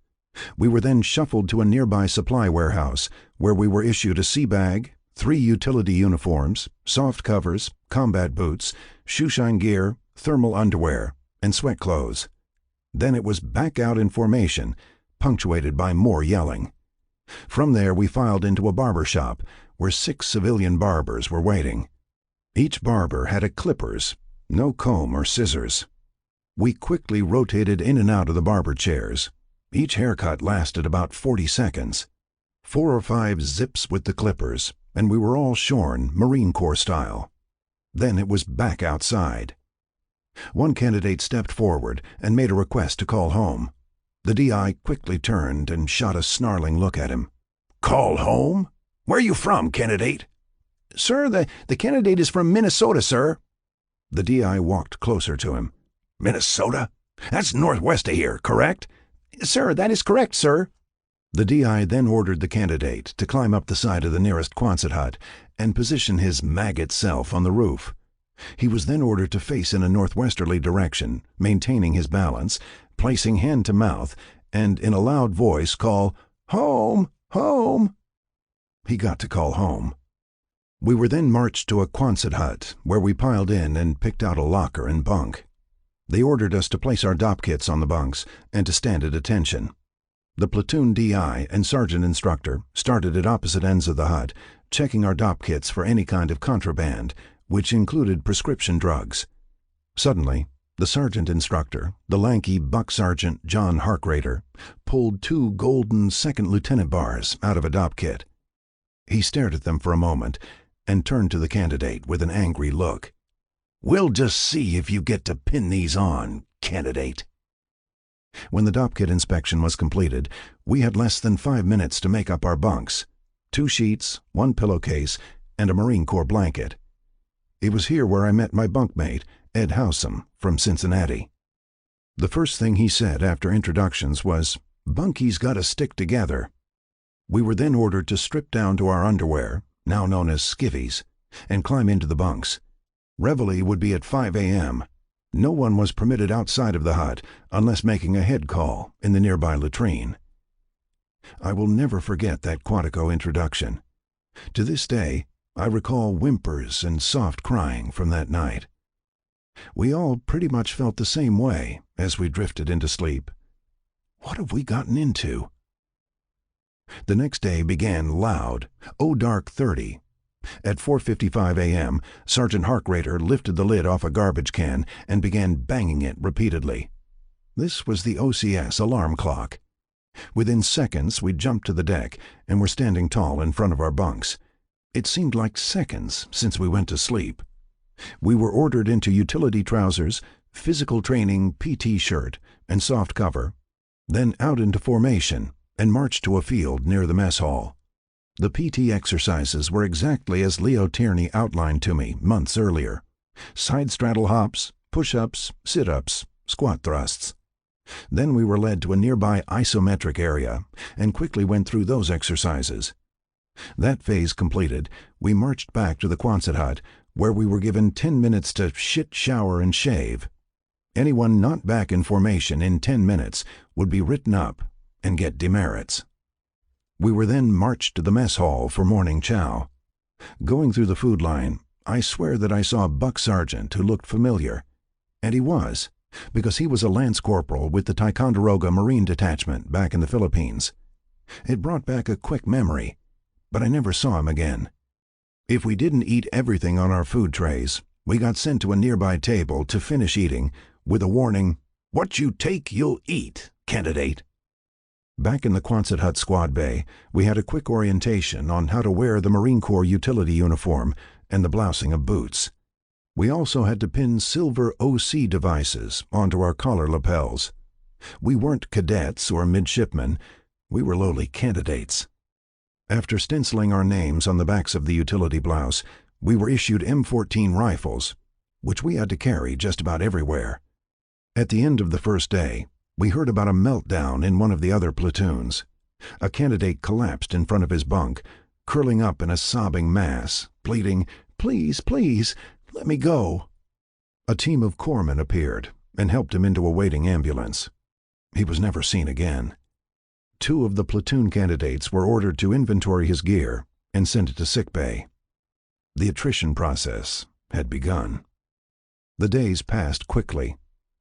We were then shuffled to a nearby supply warehouse where we were issued a sea bag, 3 utility uniforms, soft covers, combat boots, shoeshine gear, thermal underwear, and sweat clothes. Then it was back out in formation, punctuated by more yelling. From there we filed into a barber shop where 6 civilian barbers were waiting. Each barber had a clippers, no comb or scissors. We quickly rotated in and out of the barber chairs. Each haircut lasted about 40 seconds. 4 or 5 zips with the clippers, and we were all shorn Marine Corps style. Then it was back outside. One candidate stepped forward and made a request to call home. The DI quickly turned and shot a snarling look at him. "Call home? Where are you from, candidate?" "Sir, the candidate is from Minnesota, sir." The DI walked closer to him. "Minnesota? That's northwest of here, correct?" "Sir, that is correct, sir." The DI then ordered the candidate to climb up the side of the nearest Quonset hut and position his maggot self on the roof. He was then ordered to face in a northwesterly direction, maintaining his balance, placing hand to mouth, and in a loud voice call, "Home! Home!" He got to call home. We were then marched to a Quonset hut, where we piled in and picked out a locker and bunk. They ordered us to place our DOP kits on the bunks and to stand at attention. The platoon DI and sergeant instructor started at opposite ends of the hut, checking our DOP kits for any kind of contraband, which included prescription drugs. Suddenly, the sergeant instructor, the lanky buck sergeant John Harkrader, pulled 2 golden second lieutenant bars out of a DOP kit. He stared at them for a moment and turned to the candidate with an angry look. "We'll just see if you get to pin these on, candidate." When the DOP kit inspection was completed, we had less than 5 minutes to make up our bunks: 2 sheets, 1 pillowcase, and a Marine Corps blanket. It was here where I met my bunkmate, Ed Howsam, from Cincinnati. The first thing he said after introductions was, "Bunkies gotta stick together." We were then ordered to strip down to our underwear, now known as skivvies, and climb into the bunks. Reveille would be at 5 a.m. No one was permitted outside of the hut unless making a head call in the nearby latrine. I will never forget that Quantico introduction. To this day, I recall whimpers and soft crying from that night. We all pretty much felt the same way as we drifted into sleep. What have we gotten into? The next day began loud, dark 30. At 4:55 a.m., Sergeant Harkrader lifted the lid off a garbage can and began banging it repeatedly. This was the OCS alarm clock. Within seconds, we jumped to the deck and were standing tall in front of our bunks. It seemed like seconds since we went to sleep. We were ordered into utility trousers, physical training PT shirt, and soft cover, then out into formation and marched to a field near the mess hall. The PT exercises were exactly as Leo Tierney outlined to me months earlier: side straddle hops, push-ups, sit-ups, squat thrusts. Then we were led to a nearby isometric area and quickly went through those exercises. That phase completed, we marched back to the Quonset hut, where we were given 10 minutes to shit, shower, and shave. Anyone not back in formation in 10 minutes would be written up and get demerits. We were then marched to the mess hall for morning chow. Going through the food line, I swear that I saw a buck sergeant who looked familiar. And he was, because he was a lance corporal with the Ticonderoga Marine Detachment back in the Philippines. It brought back a quick memory, but I never saw him again. If we didn't eat everything on our food trays, we got sent to a nearby table to finish eating with a warning, "What you take, you'll eat, candidate." Back in the Quonset hut squad bay, we had a quick orientation on how to wear the Marine Corps utility uniform and the blousing of boots. We also had to pin silver OC devices onto our collar lapels. We weren't cadets or midshipmen, we were lowly candidates. After stenciling our names on the backs of the utility blouse, we were issued M14 rifles, which we had to carry just about everywhere. At the end of the first day, we heard about a meltdown in one of the other platoons. A candidate collapsed in front of his bunk, curling up in a sobbing mass, pleading, "Please, please, let me go." A team of corpsmen appeared and helped him into a waiting ambulance. He was never seen again. 2 of the platoon candidates were ordered to inventory his gear and send it to sickbay. The attrition process had begun. The days passed quickly.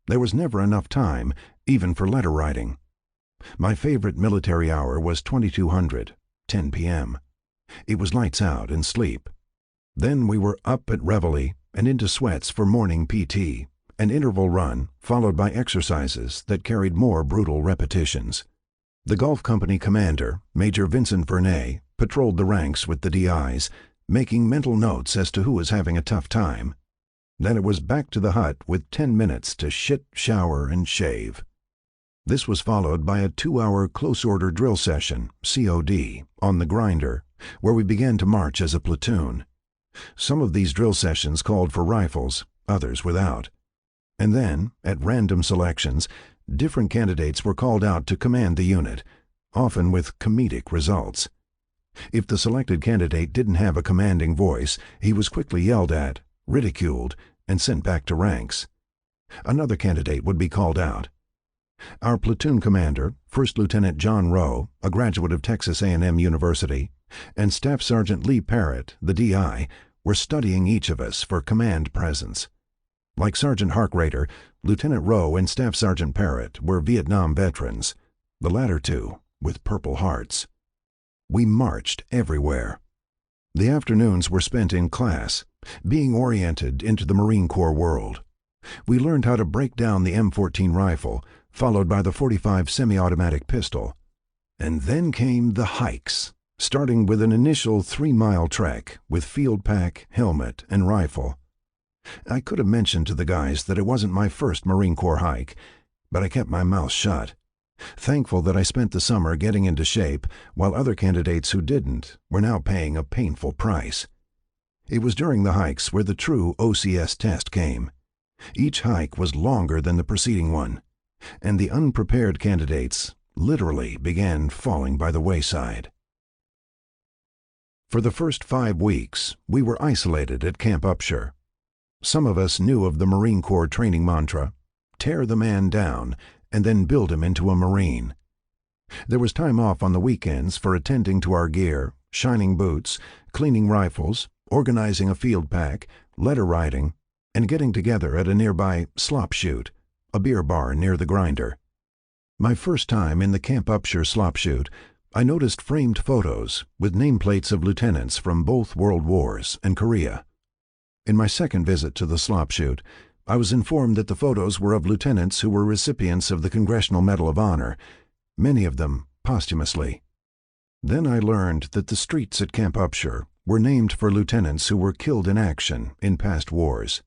There was never enough time, even for letter writing. My favorite military hour was 2200, 10 p.m. It was lights out and sleep. Then we were up at reveille and into sweats for morning PT, an interval run followed by exercises that carried more brutal repetitions. The Gulf Company commander, Major Vincent Vernet, patrolled the ranks with the DIs, making mental notes as to who was having a tough time Then it was back to the hut with 10 minutes to shit, shower, and shave. This was followed by a 2-hour close-order drill session, COD, on the grinder, where we began to march as a platoon. Some of these drill sessions called for rifles, others without. And then, at random selections, different candidates were called out to command the unit, often with comedic results. If the selected candidate didn't have a commanding voice, he was quickly yelled at, ridiculed, and sent back to ranks. Another candidate would be called out. Our platoon commander, First Lieutenant John Rowe, a graduate of Texas A&M University, and Staff Sergeant Lee Parrott, the DI, were studying each of us for command presence. Like Sergeant Harkrader, Lieutenant Rowe and Staff Sergeant Parrott were Vietnam veterans, the latter two with Purple Hearts. We marched everywhere. The afternoons were spent in class, being oriented into the Marine Corps world. We learned how to break down the M14 rifle, followed by the .45 semi-automatic pistol. And then came the hikes, starting with an initial 3-mile trek with field pack, helmet, and rifle. I could have mentioned to the guys that it wasn't my first Marine Corps hike, but I kept my mouth shut, thankful that I spent the summer getting into shape, while other candidates who didn't were now paying a painful price. It was during the hikes where the true OCS test came. Each hike was longer than the preceding one, and the unprepared candidates literally began falling by the wayside. For the first 5 weeks, we were isolated at Camp Upshur. Some of us knew of the Marine Corps training mantra, tear the man down and then build him into a Marine. There was time off on the weekends for attending to our gear, shining boots, cleaning rifles, organizing a field pack, letter writing, and getting together at a nearby slop shoot, a beer bar near the grinder. My first time in the Camp Upshur slop shoot, I noticed framed photos with nameplates of lieutenants from both World Wars and Korea. In my second visit to the slop shoot, I was informed that the photos were of lieutenants who were recipients of the Congressional Medal of Honor, many of them posthumously. Then I learned that the streets at Camp Upshur were named for lieutenants who were killed in action in past wars.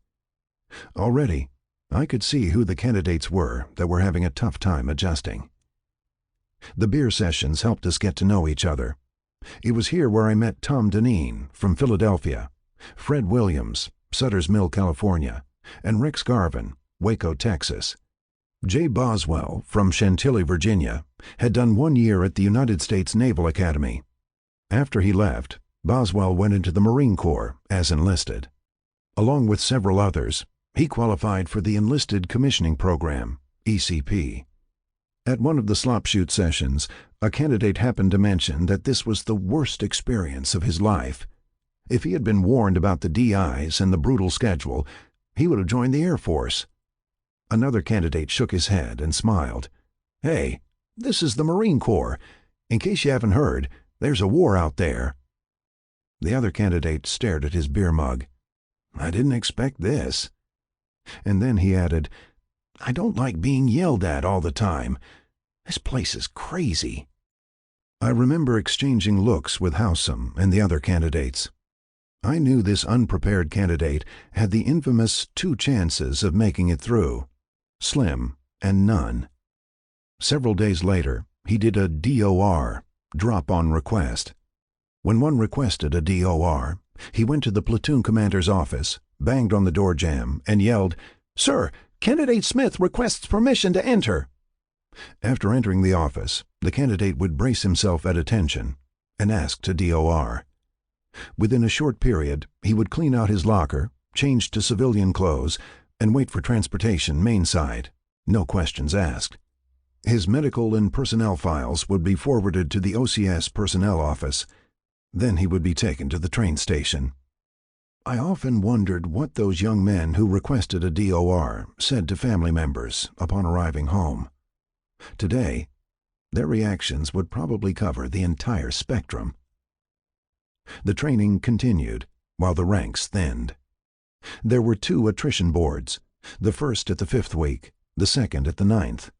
Already, I could see who the candidates were that were having a tough time adjusting. The beer sessions helped us get to know each other. It was here where I met Tom Deneen from Philadelphia, Fred Williams, Sutter's Mill, California, and Rex Garvin, Waco, Texas. Jay Boswell from Chantilly, Virginia, had done 1 year at the United States Naval Academy. After he left, Boswell went into the Marine Corps as enlisted. Along with several others, he qualified for the Enlisted Commissioning Program, ECP. At one of the slop shoot sessions, a candidate happened to mention that this was the worst experience of his life. If he had been warned about the DIs and the brutal schedule, he would have joined the Air Force. Another candidate shook his head and smiled. "Hey, this is the Marine Corps. In case you haven't heard, there's a war out there." The other candidate stared at his beer mug. "I didn't expect this." And then he added, "I don't like being yelled at all the time. This place is crazy." I remember exchanging looks with Howsam and the other candidates. I knew this unprepared candidate had the infamous 2 chances of making it through, slim and none. Several days later, he did a DOR, drop on request. When one requested a DOR, he went to the platoon commander's office, banged on the door jamb, and yelled, "Sir, Candidate Smith requests permission to enter." After entering the office, the candidate would brace himself at attention and ask to DOR. Within a short period, he would clean out his locker, change to civilian clothes, and wait for transportation main side, no questions asked. His medical and personnel files would be forwarded to the OCS personnel office. Then he would be taken to the train station. I often wondered what those young men who requested a DOR said to family members upon arriving home. Today, their reactions would probably cover the entire spectrum. The training continued while the ranks thinned. There were 2 attrition boards, the first at the 5th week, the second at the 9th.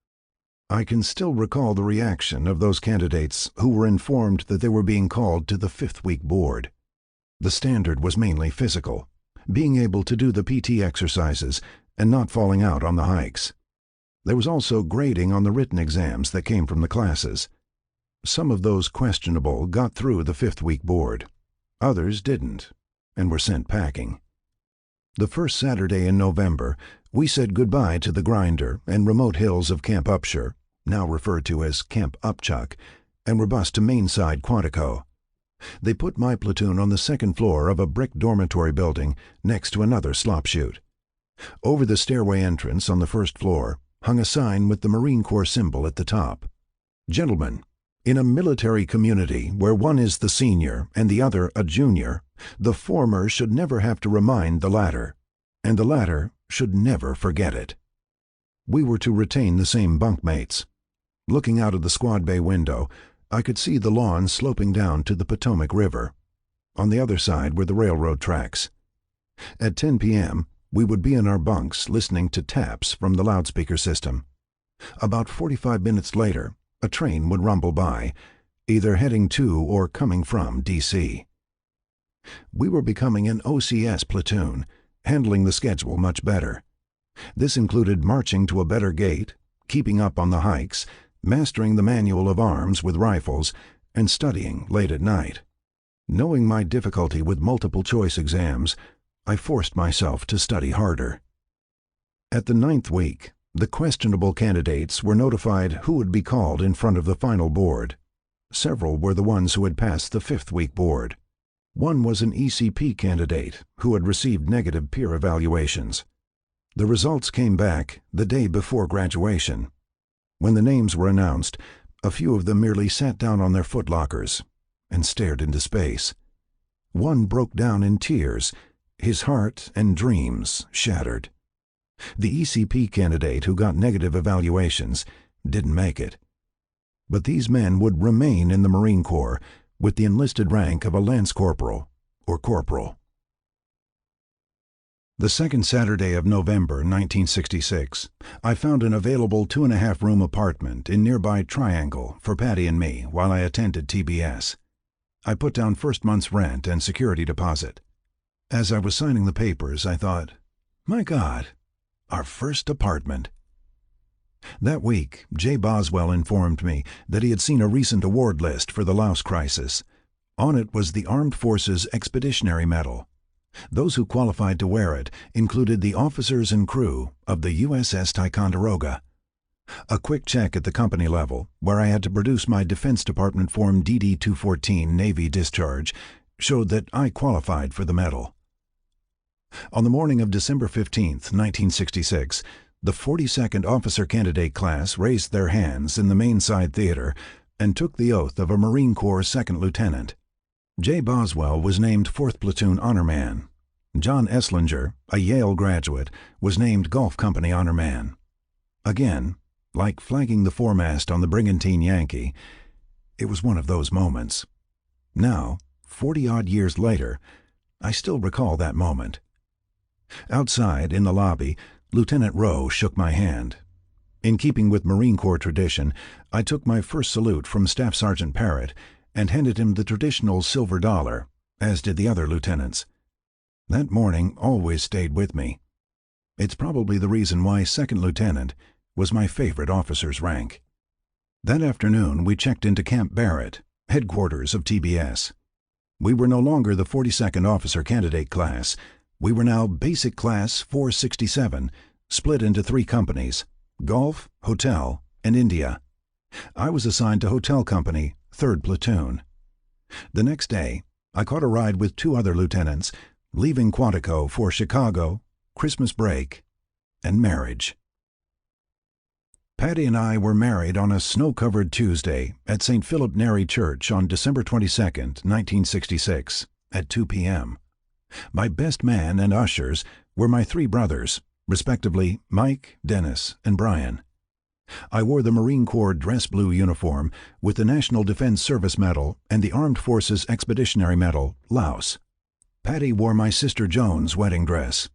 I can still recall the reaction of those candidates who were informed that they were being called to the 5th week board. The standard was mainly physical, being able to do the PT exercises and not falling out on the hikes. There was also grading on the written exams that came from the classes. Some of those questionable got through the 5th week board. Others didn't, and were sent packing. The first Saturday in November, we said goodbye to the grinder and remote hills of Camp Upshur, now referred to as Camp Upchuck, and were bused to Mainside, Quantico. They put my platoon on the 2nd floor of a brick dormitory building next to another slop chute. Over the stairway entrance on the 1st floor hung a sign with the Marine Corps symbol at the top. "Gentlemen, in a military community where one is the senior and the other a junior, the former should never have to remind the latter, and the latter should never forget it." We were to retain the same bunkmates. Looking out of the squad bay window, I could see the lawn sloping down to the Potomac River. On the other side were the railroad tracks. At 10 p.m., we would be in our bunks listening to taps from the loudspeaker system. About 45 minutes later, a train would rumble by, either heading to or coming from D.C. We were becoming an OCS platoon, handling the schedule much better. This included marching to a better gait, keeping up on the hikes, mastering the manual of arms with rifles, and studying late at night. Knowing my difficulty with multiple-choice exams, I forced myself to study harder. At the 9th week, the questionable candidates were notified who would be called in front of the final board. Several were the ones who had passed the 5th week board. One was an ECP candidate who had received negative peer evaluations. The results came back the day before graduation. When the names were announced, a few of them merely sat down on their footlockers and stared into space. One broke down in tears, his heart and dreams shattered. The ECP candidate who got negative evaluations didn't make it. But these men would remain in the Marine Corps with the enlisted rank of a lance corporal or corporal. The 2nd Saturday of November, 1966, I found an available 2.5-room apartment in nearby Triangle for Patty and me while I attended TBS. I put down first month's rent and security deposit. As I was signing the papers, I thought, my God, our first apartment. That week, Jay Boswell informed me that he had seen a recent award list for the Laos crisis. On it was the Armed Forces Expeditionary Medal. Those who qualified to wear it included the officers and crew of the USS Ticonderoga. A quick check at the company level, where I had to produce my Defense Department Form DD-214 Navy discharge, showed that I qualified for the medal. On the morning of December 15, 1966, the 42nd Officer Candidate class raised their hands in the Mainside Theater and took the oath of a Marine Corps Second Lieutenant. Jay Boswell was named 4th Platoon Honor Man. John Esslinger, a Yale graduate, was named Golf Company Honor Man. Again, like flagging the foremast on the Brigantine Yankee, it was one of those moments. Now, 40-odd years later, I still recall that moment. Outside, in the lobby, Lieutenant Rowe shook my hand. In keeping with Marine Corps tradition, I took my first salute from Staff Sergeant Parrott and handed him the traditional silver dollar, as did the other lieutenants. That morning always stayed with me. It's probably the reason why Second Lieutenant was my favorite officer's rank. That afternoon we checked into Camp Barrett, headquarters of TBS. We were no longer the 42nd Officer Candidate class. We were now Basic Class 467, split into 3 companies, Golf, Hotel, and India. I was assigned to Hotel Company, 3rd Platoon. The next day, I caught a ride with 2 other lieutenants, leaving Quantico for Chicago, Christmas break, and marriage. Patty and I were married on a snow-covered Tuesday at St. Philip Neri Church on December 22, 1966, at 2 p.m. My best man and ushers were my 3 brothers, respectively Mike, Dennis, and Brian. I wore the Marine Corps dress blue uniform with the National Defense Service Medal and the Armed Forces Expeditionary Medal, Laos. Patty wore my sister Joan's wedding dress,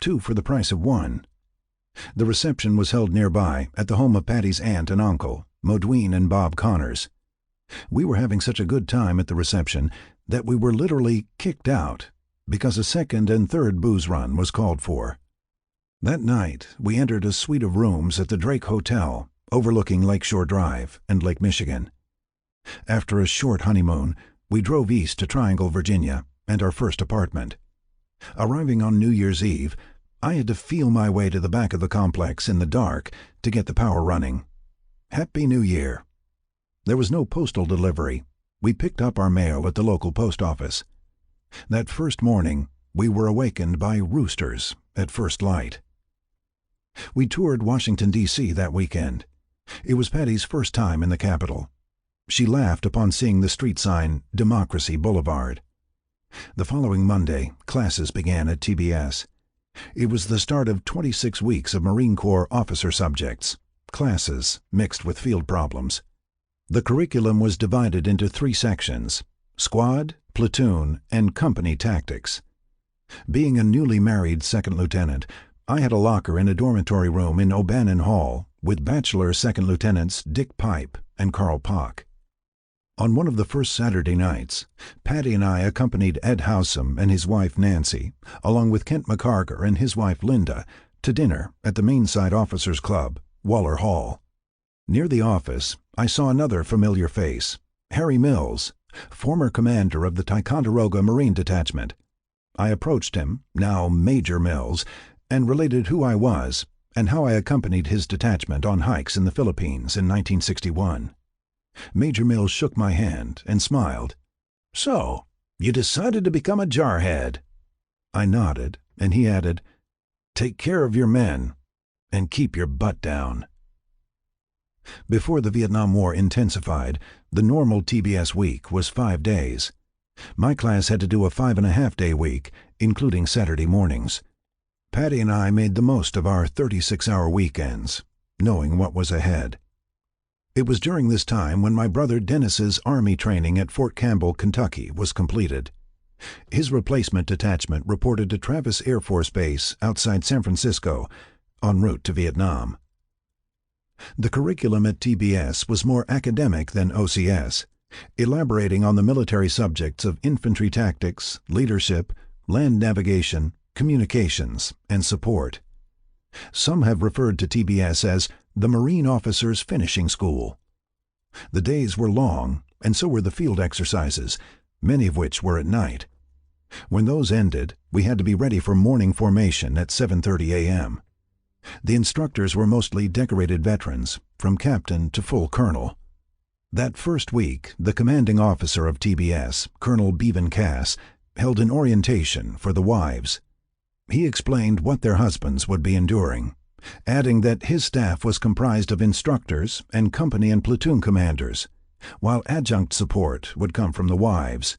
2 for the price of 1. The reception was held nearby at the home of Patty's aunt and uncle, Modween and Bob Connors. We were having such a good time at the reception that we were literally kicked out because a second and third booze run was called for. That night, we entered a suite of rooms at the Drake Hotel, overlooking Lakeshore Drive and Lake Michigan. After a short honeymoon, we drove east to Triangle, Virginia, and our first apartment. Arriving on New Year's Eve, I had to feel my way to the back of the complex in the dark to get the power running. Happy New Year! There was no postal delivery. We picked up our mail at the local post office. That first morning, we were awakened by roosters at first light. We toured Washington, D.C. that weekend. It was Patty's first time in the capital. She laughed upon seeing the street sign, Democracy Boulevard. The following Monday, classes began at TBS. It was the start of 26 weeks of Marine Corps officer subjects, classes mixed with field problems. The curriculum was divided into 3 sections: squad, platoon, and company tactics. Being a newly married second lieutenant, I had a locker in a dormitory room in O'Bannon Hall with bachelor second lieutenants Dick Pipe and Carl Pock. On one of the first Saturday nights, Patty and I accompanied Ed Howsam and his wife Nancy, along with Kent McCarger and his wife Linda, to dinner at the Mainside Officers Club, Waller Hall. Near the office, I saw another familiar face, Harry Mills, former commander of the Ticonderoga Marine Detachment. I approached him, now Major Mills, and related who I was and how I accompanied his detachment on hikes in the Philippines in 1961. Major Mills shook my hand and smiled. "So, you decided to become a jarhead?" I nodded, and he added, "Take care of your men, and keep your butt down." Before the Vietnam War intensified, the normal TBS week was 5 days. My class had to do a 5.5-day week, including Saturday mornings. Patty and I made the most of our 36-hour weekends, knowing what was ahead. It was during this time when my brother Dennis's Army training at Fort Campbell, Kentucky, was completed. His replacement detachment reported to Travis Air Force Base outside San Francisco, en route to Vietnam. The curriculum at TBS was more academic than OCS, elaborating on the military subjects of infantry tactics, leadership, land navigation, communications, and support. Some have referred to TBS as the Marine Officers Finishing School. The days were long, and so were the field exercises, many of which were at night. When those ended, we had to be ready for morning formation at 7:30 a.m. The instructors were mostly decorated veterans, from captain to full colonel. That first week, the commanding officer of TBS, Colonel Bevan Cass, held an orientation for the wives. He explained what their husbands would be enduring, adding that his staff was comprised of instructors and company and platoon commanders, while adjunct support would come from the wives.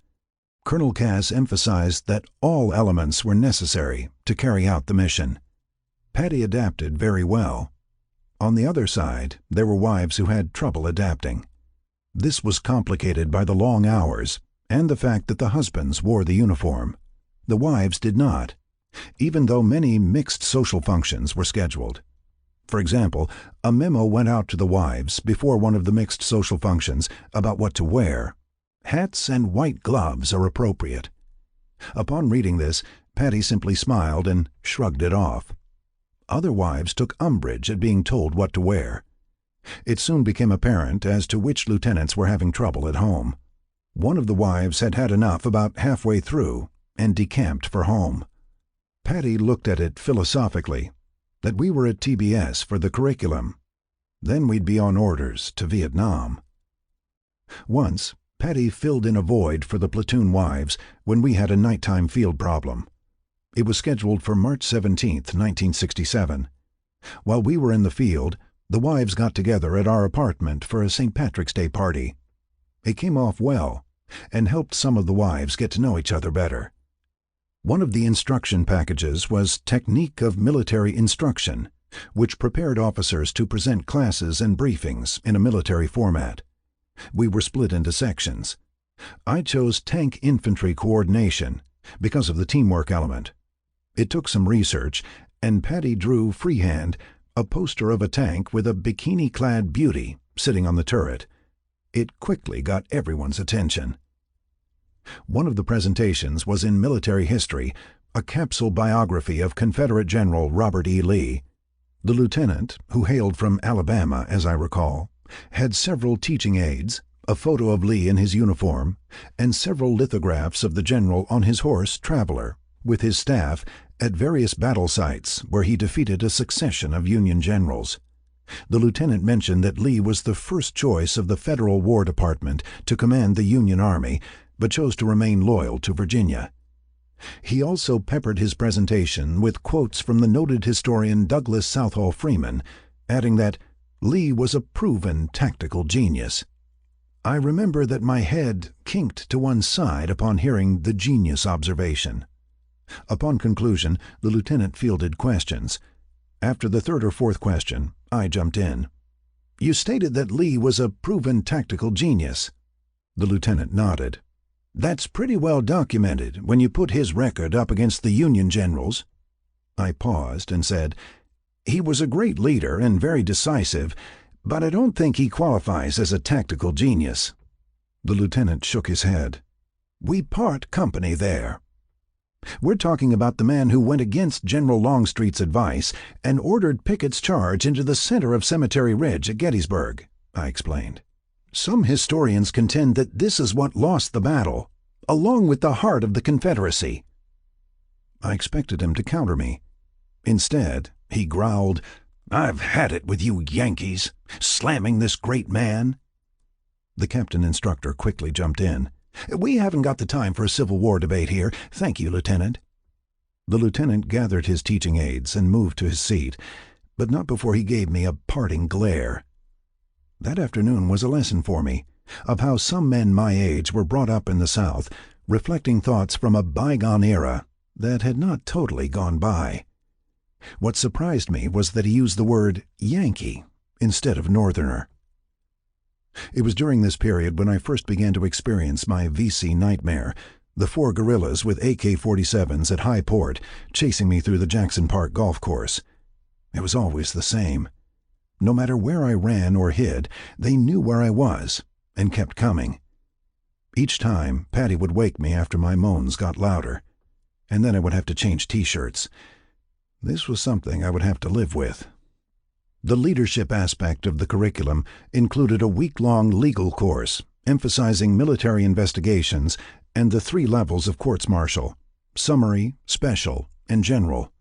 Colonel Cass emphasized that all elements were necessary to carry out the mission. Patty adapted very well. On the other side, there were wives who had trouble adapting. This was complicated by the long hours and the fact that the husbands wore the uniform. The wives did not, even though many mixed social functions were scheduled. For example, a memo went out to the wives before one of the mixed social functions about what to wear. Hats and white gloves are appropriate. Upon reading this, Patty simply smiled and shrugged it off. Other wives took umbrage at being told what to wear. It soon became apparent as to which lieutenants were having trouble at home. One of the wives had had enough about halfway through and decamped for home. Patty looked at it philosophically, that we were at TBS for the curriculum. Then we'd be on orders to Vietnam. Once, Patty filled in a void for the platoon wives when we had a nighttime field problem. It was scheduled for March 17, 1967. While we were in the field, the wives got together at our apartment for a St. Patrick's Day party. It came off well, and helped some of the wives get to know each other better. One of the instruction packages was Technique of Military Instruction, which prepared officers to present classes and briefings in a military format. We were split into sections. I chose Tank Infantry Coordination because of the teamwork element. It took some research, and Patty drew freehand a poster of a tank with a bikini-clad beauty sitting on the turret. It quickly got everyone's attention. One of the presentations was in military history, a capsule biography of Confederate General Robert E. Lee. The lieutenant, who hailed from Alabama, as I recall, had several teaching aids, a photo of Lee in his uniform, and several lithographs of the general on his horse Traveler, with his staff, at various battle sites where he defeated a succession of Union generals. The lieutenant mentioned that Lee was the first choice of the Federal War Department to command the Union Army, but chose to remain loyal to Virginia. He also peppered his presentation with quotes from the noted historian Douglas Southall Freeman, adding that Lee was a proven tactical genius. I remember that my head kinked to one side upon hearing the genius observation. Upon conclusion, the lieutenant fielded questions. After the third or fourth question, I jumped in. "You stated that Lee was a proven tactical genius." The lieutenant nodded. "That's pretty well documented when you put his record up against the Union generals." I paused and said, "He was a great leader and very decisive, but I don't think he qualifies as a tactical genius." The lieutenant shook his head. "We part company there. We're talking about the man who went against General Longstreet's advice and ordered Pickett's charge into the center of Cemetery Ridge at Gettysburg," I explained. "Some historians contend that this is what lost the battle, along with the heart of the Confederacy." I expected him to counter me. Instead, he growled, "I've had it with you Yankees, slamming this great man." The captain instructor quickly jumped in. "We haven't got the time for a Civil War debate here. Thank you, Lieutenant." The lieutenant gathered his teaching aids and moved to his seat, but not before he gave me a parting glare. That afternoon was a lesson for me of how some men my age were brought up in the South, reflecting thoughts from a bygone era that had not totally gone by. What surprised me was that he used the word Yankee instead of Northerner. It was during this period when I first began to experience my VC nightmare, the 4 guerrillas with AK-47s at high port chasing me through the Jackson Park golf course. It was always the same. No matter where I ran or hid, they knew where I was and kept coming. Each time, Patty would wake me after my moans got louder, and then I would have to change T-shirts. This was something I would have to live with. The leadership aspect of the curriculum included a week-long legal course emphasizing military investigations and the 3 levels of courts-martial: summary, special, and general.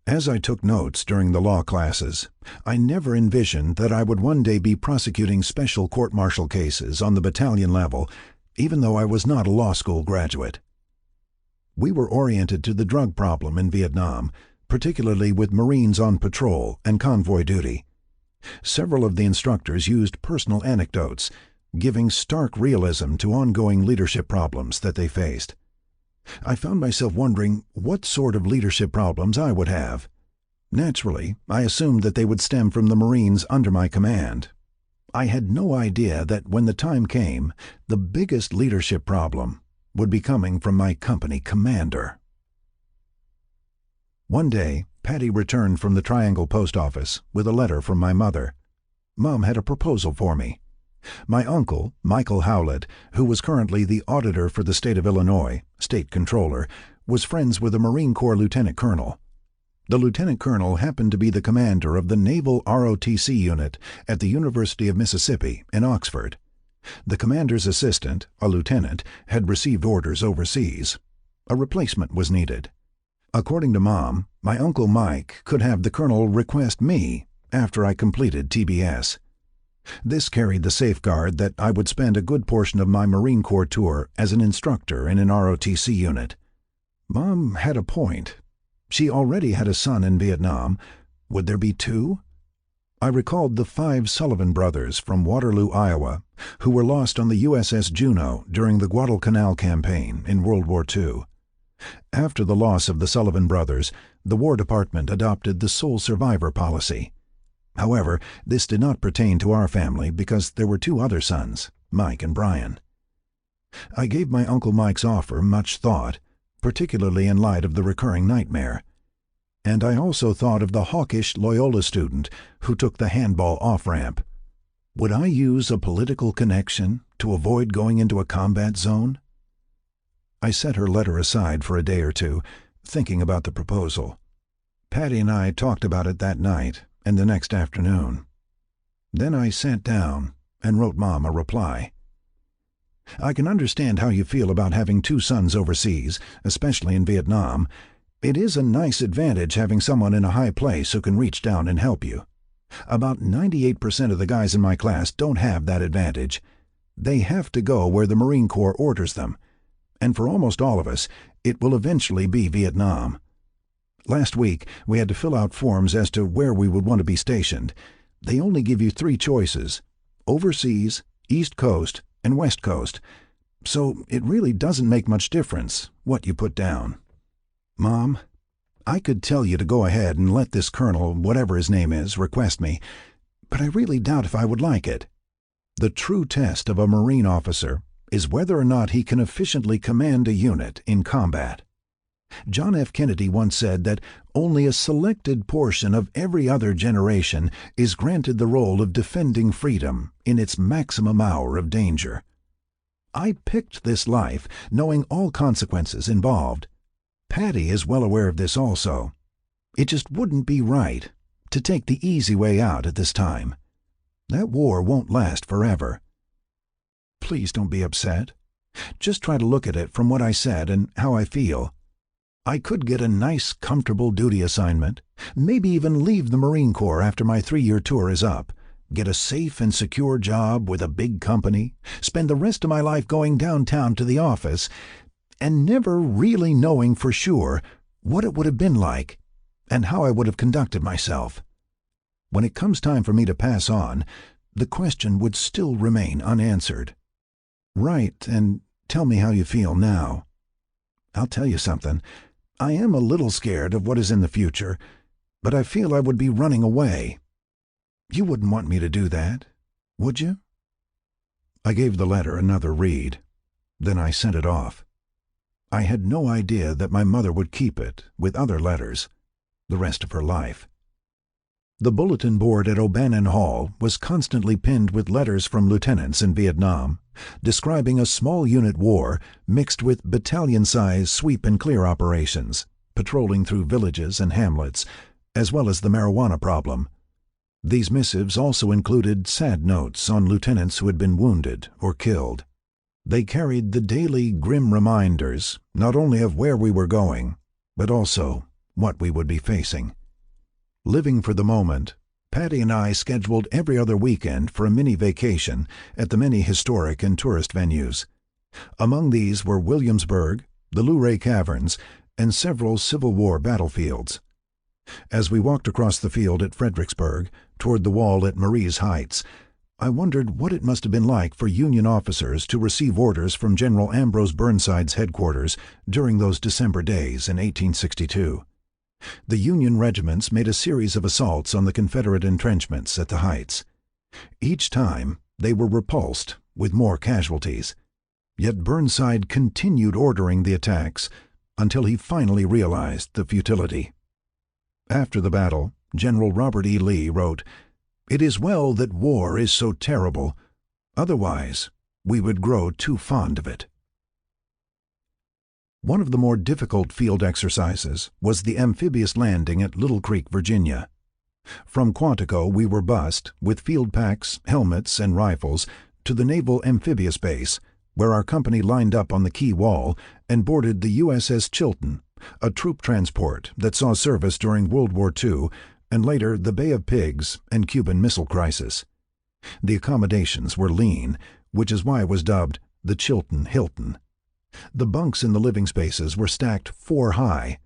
As I took notes during the law classes, I never envisioned that I would one day be prosecuting special court-martial cases on the battalion level, even though I was not a law school graduate. We were oriented to the drug problem in Vietnam, particularly with Marines on patrol and convoy duty. Several of the instructors used personal anecdotes, giving stark realism to ongoing leadership problems that they faced. I found myself wondering what sort of leadership problems I would have. Naturally, I assumed that they would stem from the Marines under my command. I had no idea that when the time came, the biggest leadership problem would be coming from my company commander. One day, Patty returned from the Triangle Post Office with a letter from my mother. Mom had a proposal for me. My uncle, Michael Howlett, who was currently the auditor for the state of Illinois, state controller, was friends with a Marine Corps lieutenant colonel. The lieutenant colonel happened to be the commander of the Naval ROTC unit at the University of Mississippi in Oxford. The commander's assistant, a lieutenant, had received orders overseas. A replacement was needed. According to Mom, my Uncle Mike could have the colonel request me after I completed TBS. This carried the safeguard that I would spend a good portion of my Marine Corps tour as an instructor in an ROTC unit. Mom had a point. She already had a son in Vietnam. Would there be 2? I recalled the 5 Sullivan brothers from Waterloo, Iowa, who were lost on the USS Juneau during the Guadalcanal campaign in World War II. After the loss of the Sullivan brothers, the War Department adopted the sole survivor policy. However, this did not pertain to our family because there were 2 other sons, Mike and Brian. I gave my Uncle Mike's offer much thought, particularly in light of the recurring nightmare. And I also thought of the hawkish Loyola student who took the handball off-ramp. Would I use a political connection to avoid going into a combat zone? I set her letter aside for a day or two, thinking about the proposal. Patty and I talked about it that night and the next afternoon. Then I sat down and wrote Mom a reply. I can understand how you feel about having 2 sons overseas, especially in Vietnam. It is a nice advantage having someone in a high place who can reach down and help you. About 98% of the guys in my class don't have that advantage. They have to go where the Marine Corps orders them. And for almost all of us, it will eventually be Vietnam. Last week, we had to fill out forms as to where we would want to be stationed. They only give you 3 choices: overseas, East Coast, and West Coast. So it really doesn't make much difference what you put down. Mom, I could tell you to go ahead and let this colonel, whatever his name is, request me, but I really doubt if I would like it. The true test of a Marine officer is whether or not he can efficiently command a unit in combat. John F. Kennedy once said that only a selected portion of every other generation is granted the role of defending freedom in its maximum hour of danger. I picked this life knowing all consequences involved. Patty is well aware of this also. It just wouldn't be right to take the easy way out at this time. That war won't last forever. Please don't be upset. Just try to look at it from what I said and how I feel. I could get a nice, comfortable duty assignment, maybe even leave the Marine Corps after my 3-year tour is up, get a safe and secure job with a big company, spend the rest of my life going downtown to the office, and never really knowing for sure what it would have been like and how I would have conducted myself. When it comes time for me to pass on, the question would still remain unanswered. Write and tell me how you feel now. I'll tell you something. I am a little scared of what is in the future, but I feel I would be running away. You wouldn't want me to do that, would you? I gave the letter another read. Then I sent it off. I had no idea that my mother would keep it, with other letters, the rest of her life. The bulletin board at O'Bannon Hall was constantly pinned with letters from lieutenants in Vietnam, describing a small unit war mixed with battalion-size sweep and clear operations, patrolling through villages and hamlets, as well as the marijuana problem. These missives also included sad notes on lieutenants who had been wounded or killed. They carried the daily grim reminders not only of where we were going, but also what we would be facing. Living for the moment, Patty and I scheduled every other weekend for a mini vacation at the many historic and tourist venues. Among these were Williamsburg, the Luray Caverns, and several Civil War battlefields. As we walked across the field at Fredericksburg toward the wall at Marie's Heights, I wondered what it must have been like for Union officers to receive orders from General Ambrose Burnside's headquarters during those December days in 1862. The Union regiments made a series of assaults on the Confederate entrenchments at the Heights. Each time, they were repulsed with more casualties. Yet Burnside continued ordering the attacks until he finally realized the futility. After the battle, General Robert E. Lee wrote, "It is well that war is so terrible. Otherwise, we would grow too fond of it." One of the more difficult field exercises was the amphibious landing at Little Creek, Virginia. From Quantico we were bused, with field packs, helmets, and rifles, to the Naval Amphibious Base, where our company lined up on the quay wall and boarded the USS Chilton, a troop transport that saw service during World War II and later the Bay of Pigs and Cuban Missile Crisis. The accommodations were lean, which is why it was dubbed the Chilton Hilton. The bunks in the living spaces were stacked 4 high.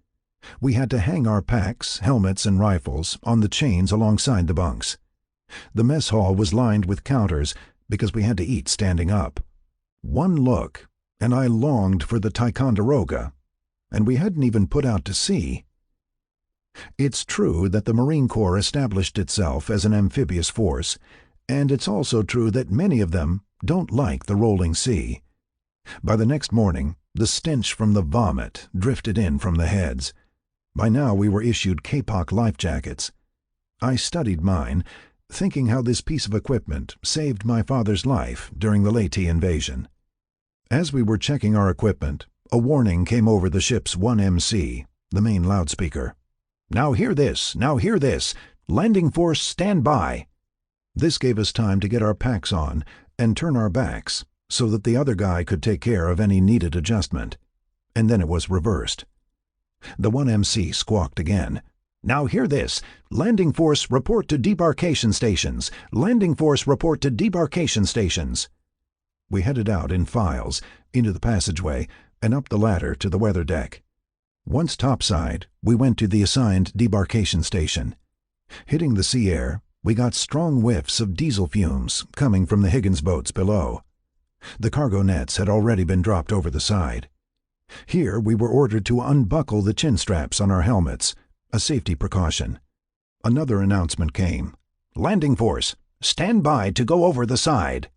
We had to hang our packs, helmets, and rifles on the chains alongside the bunks. The mess hall was lined with counters because we had to eat standing up. One look, and I longed for the Ticonderoga, and we hadn't even put out to sea. It's true that the Marine Corps established itself as an amphibious force, and it's also true that many of them don't like the rolling sea. By the next morning, the stench from the vomit drifted in from the heads. By now we were issued Kapok life jackets. I studied mine, thinking how this piece of equipment saved my father's life during the Leyte invasion. As we were checking our equipment, A warning came over the ship's 1MC, the main loudspeaker. "Now hear this! Now hear this! Landing force, stand by!" This gave us time to get our packs on and turn our backs so that the other guy could take care of any needed adjustment. And then it was reversed. The 1MC squawked again. "Now hear this! Landing force, report to debarkation stations! Landing force, report to debarkation stations!" We headed out in files, into the passageway, and up the ladder to the weather deck. Once topside, we went to the assigned debarkation station. Hitting the sea air, we got strong whiffs of diesel fumes coming from the Higgins boats below. The cargo nets had already been dropped over the side. Here we were ordered to unbuckle the chin straps on our helmets, a safety precaution. Another announcement came. "Landing force, stand by to go over the side."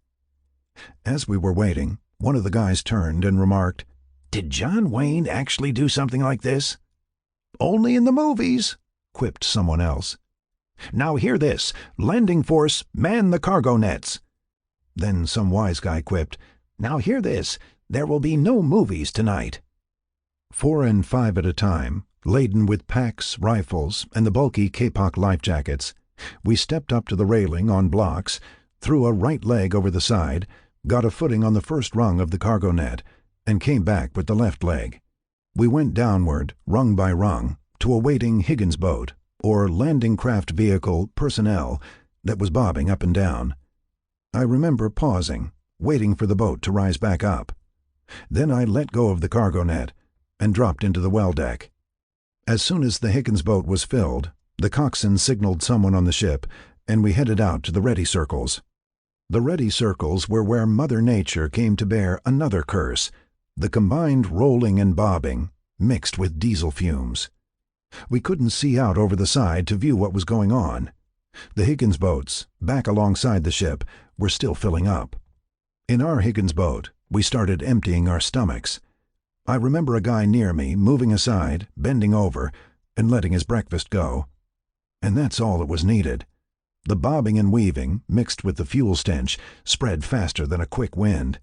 As we were waiting, one of the guys turned and remarked, "Did John Wayne actually do something like this?" "Only in the movies," quipped someone else. "Now hear this! Landing force, man the cargo nets!" Then some wise guy quipped, "Now hear this! There will be no movies tonight." 4 and 5 at a time, laden with packs, rifles, and the bulky kapok life jackets, we stepped up to the railing on blocks, threw a right leg over the side, got a footing on the first rung of the cargo net, and came back with the left leg. We went downward, rung by rung, to a waiting Higgins boat, or landing craft vehicle personnel, that was bobbing up and down. I remember pausing, waiting for the boat to rise back up. Then I let go of the cargo net and dropped into the well deck. As soon as the Higgins boat was filled, the coxswain signaled someone on the ship, and we headed out to the ready circles. The ready circles were where Mother Nature came to bear another curse, the combined rolling and bobbing, mixed with diesel fumes. We couldn't see out over the side to view what was going on. The Higgins boats, back alongside the ship, were still filling up. In our Higgins boat, we started emptying our stomachs. I remember a guy near me moving aside, bending over, and letting his breakfast go. And that's all that was needed. The bobbing and weaving, mixed with the fuel stench, spread faster than a quick wind.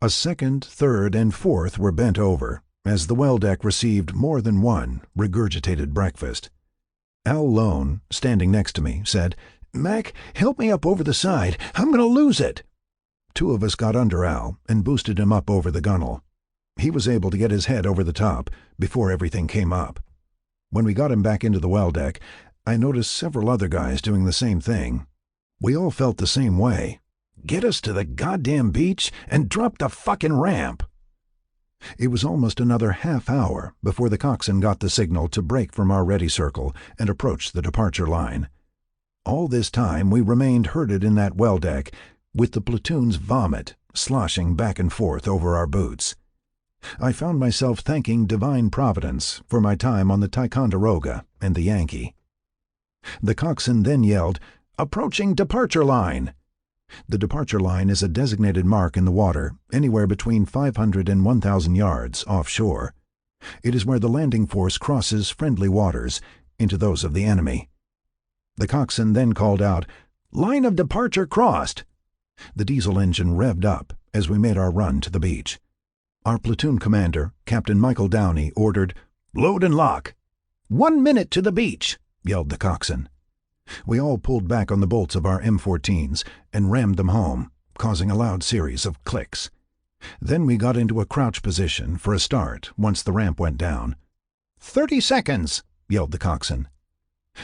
A second, third, and fourth were bent over, as the well deck received more than one regurgitated breakfast. Al Lone, standing next to me, said, "Mac, help me up over the side. I'm going to lose it." 2 of us got under Al and boosted him up over the gunwale. He was able to get his head over the top before everything came up. When we got him back into the well deck, I noticed several other guys doing the same thing. We all felt the same way. Get us to the goddamn beach and drop the fucking ramp. It was almost another half hour before the coxswain got the signal to break from our ready circle and approach the departure line. All this time we remained herded in that well deck, with the platoon's vomit sloshing back and forth over our boots. I found myself thanking divine providence for my time on the Ticonderoga and the Yankee. The coxswain then yelled, "Approaching departure line!" The departure line is a designated mark in the water anywhere between 500 and 1,000 yards offshore. It is where the landing force crosses friendly waters into those of the enemy. The coxswain then called out, "Line of departure crossed!" The diesel engine revved up as we made our run to the beach. Our platoon commander, Captain Michael Downey, ordered, "Load and lock." "1 minute to the beach," yelled the coxswain. We all pulled back on the bolts of our M14s and rammed them home, causing a loud series of clicks. Then we got into a crouch position for a start once the ramp went down. 30 seconds, yelled the coxswain.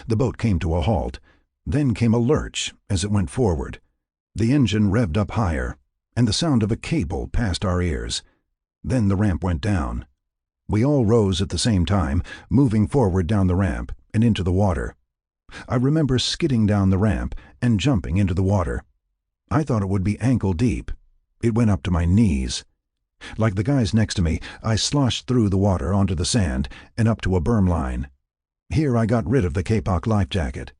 The boat came to a halt. Then came a lurch as it went forward. The engine revved up higher, and the sound of a cable passed our ears. Then the ramp went down. We all rose at the same time, moving forward down the ramp and into the water. I remember skidding down the ramp and jumping into the water. I thought it would be ankle deep. It went up to my knees. Like the guys next to me, I sloshed through the water onto the sand and up to a berm line. Here I got rid of the kapok life jacket.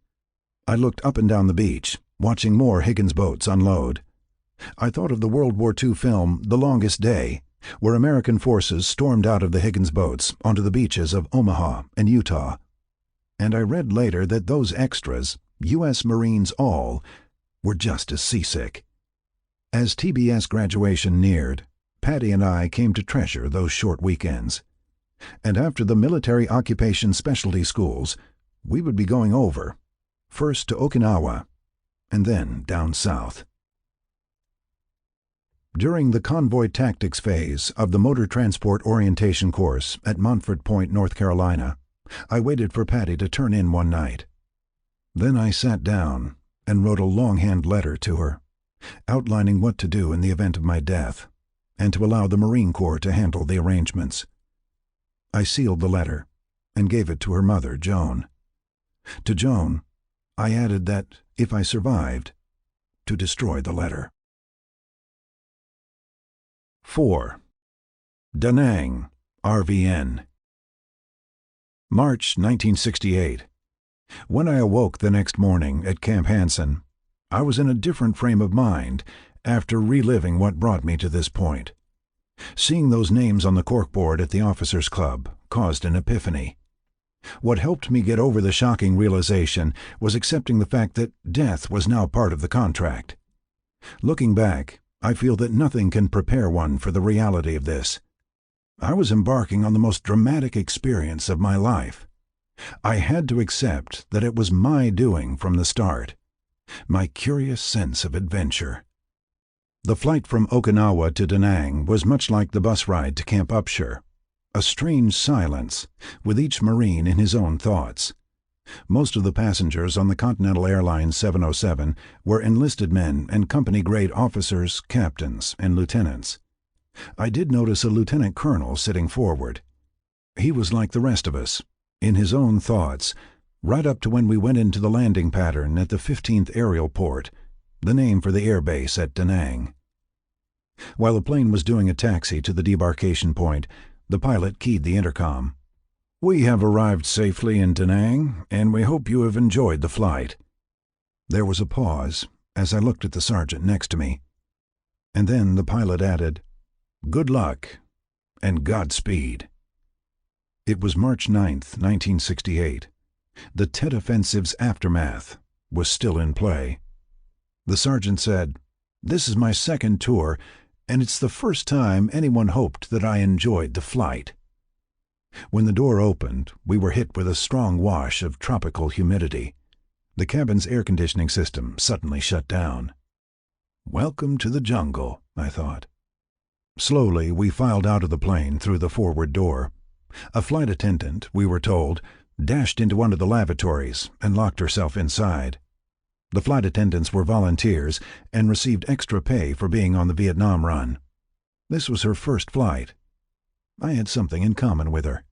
I looked up and down the beach, watching more Higgins boats unload. I thought of the World War II film The Longest Day, where American forces stormed out of the Higgins boats onto the beaches of Omaha and Utah. And I read later that those extras, U.S. Marines all, were just as seasick. As TBS graduation neared, Patty and I came to treasure those short weekends. And after the military occupation specialty schools, we would be going over, first to Okinawa, and then down south. During the convoy tactics phase of the motor transport orientation course at Montford Point, North Carolina, I waited for Patty to turn in one night. Then I sat down and wrote a longhand letter to her, outlining what to do in the event of my death, and to allow the Marine Corps to handle the arrangements. I sealed the letter and gave it to her mother, Joan. To Joan, I added that, if I survived, to destroy the letter. 4. Da Nang, RVN. March 1968. When I awoke the next morning at Camp Hansen, I was in a different frame of mind after reliving what brought me to this point. Seeing those names on the corkboard at the Officers' Club caused an epiphany. What helped me get over the shocking realization was accepting the fact that death was now part of the contract. Looking back, I feel that nothing can prepare one for the reality of this. I was embarking on the most dramatic experience of my life. I had to accept that it was my doing from the start. My curious sense of adventure. The flight from Okinawa to Da Nang was much like the bus ride to Camp Upshur. A strange silence, with each Marine in his own thoughts. Most of the passengers on the Continental Airlines 707 were enlisted men and company-grade officers, captains, and lieutenants. I did notice a lieutenant colonel sitting forward. He was like the rest of us, in his own thoughts, right up to when we went into the landing pattern at the 15th Aerial Port, the name for the air base at Da Nang. While the plane was doing a taxi to the debarkation point, the pilot keyed the intercom. "We have arrived safely in Da Nang, and we hope you have enjoyed the flight." There was a pause as I looked at the sergeant next to me. And then the pilot added, "Good luck, and Godspeed." It was March 9th, 1968. The Tet Offensive's aftermath was still in play. The sergeant said, "This is my second tour, and it's the first time anyone hoped that I enjoyed the flight." When the door opened, we were hit with a strong wash of tropical humidity. The cabin's air conditioning system suddenly shut down. Welcome to the jungle, I thought. Slowly, we filed out of the plane through the forward door. A flight attendant, we were told, dashed into one of the lavatories and locked herself inside. The flight attendants were volunteers and received extra pay for being on the Vietnam run. This was her first flight. I had something in common with her.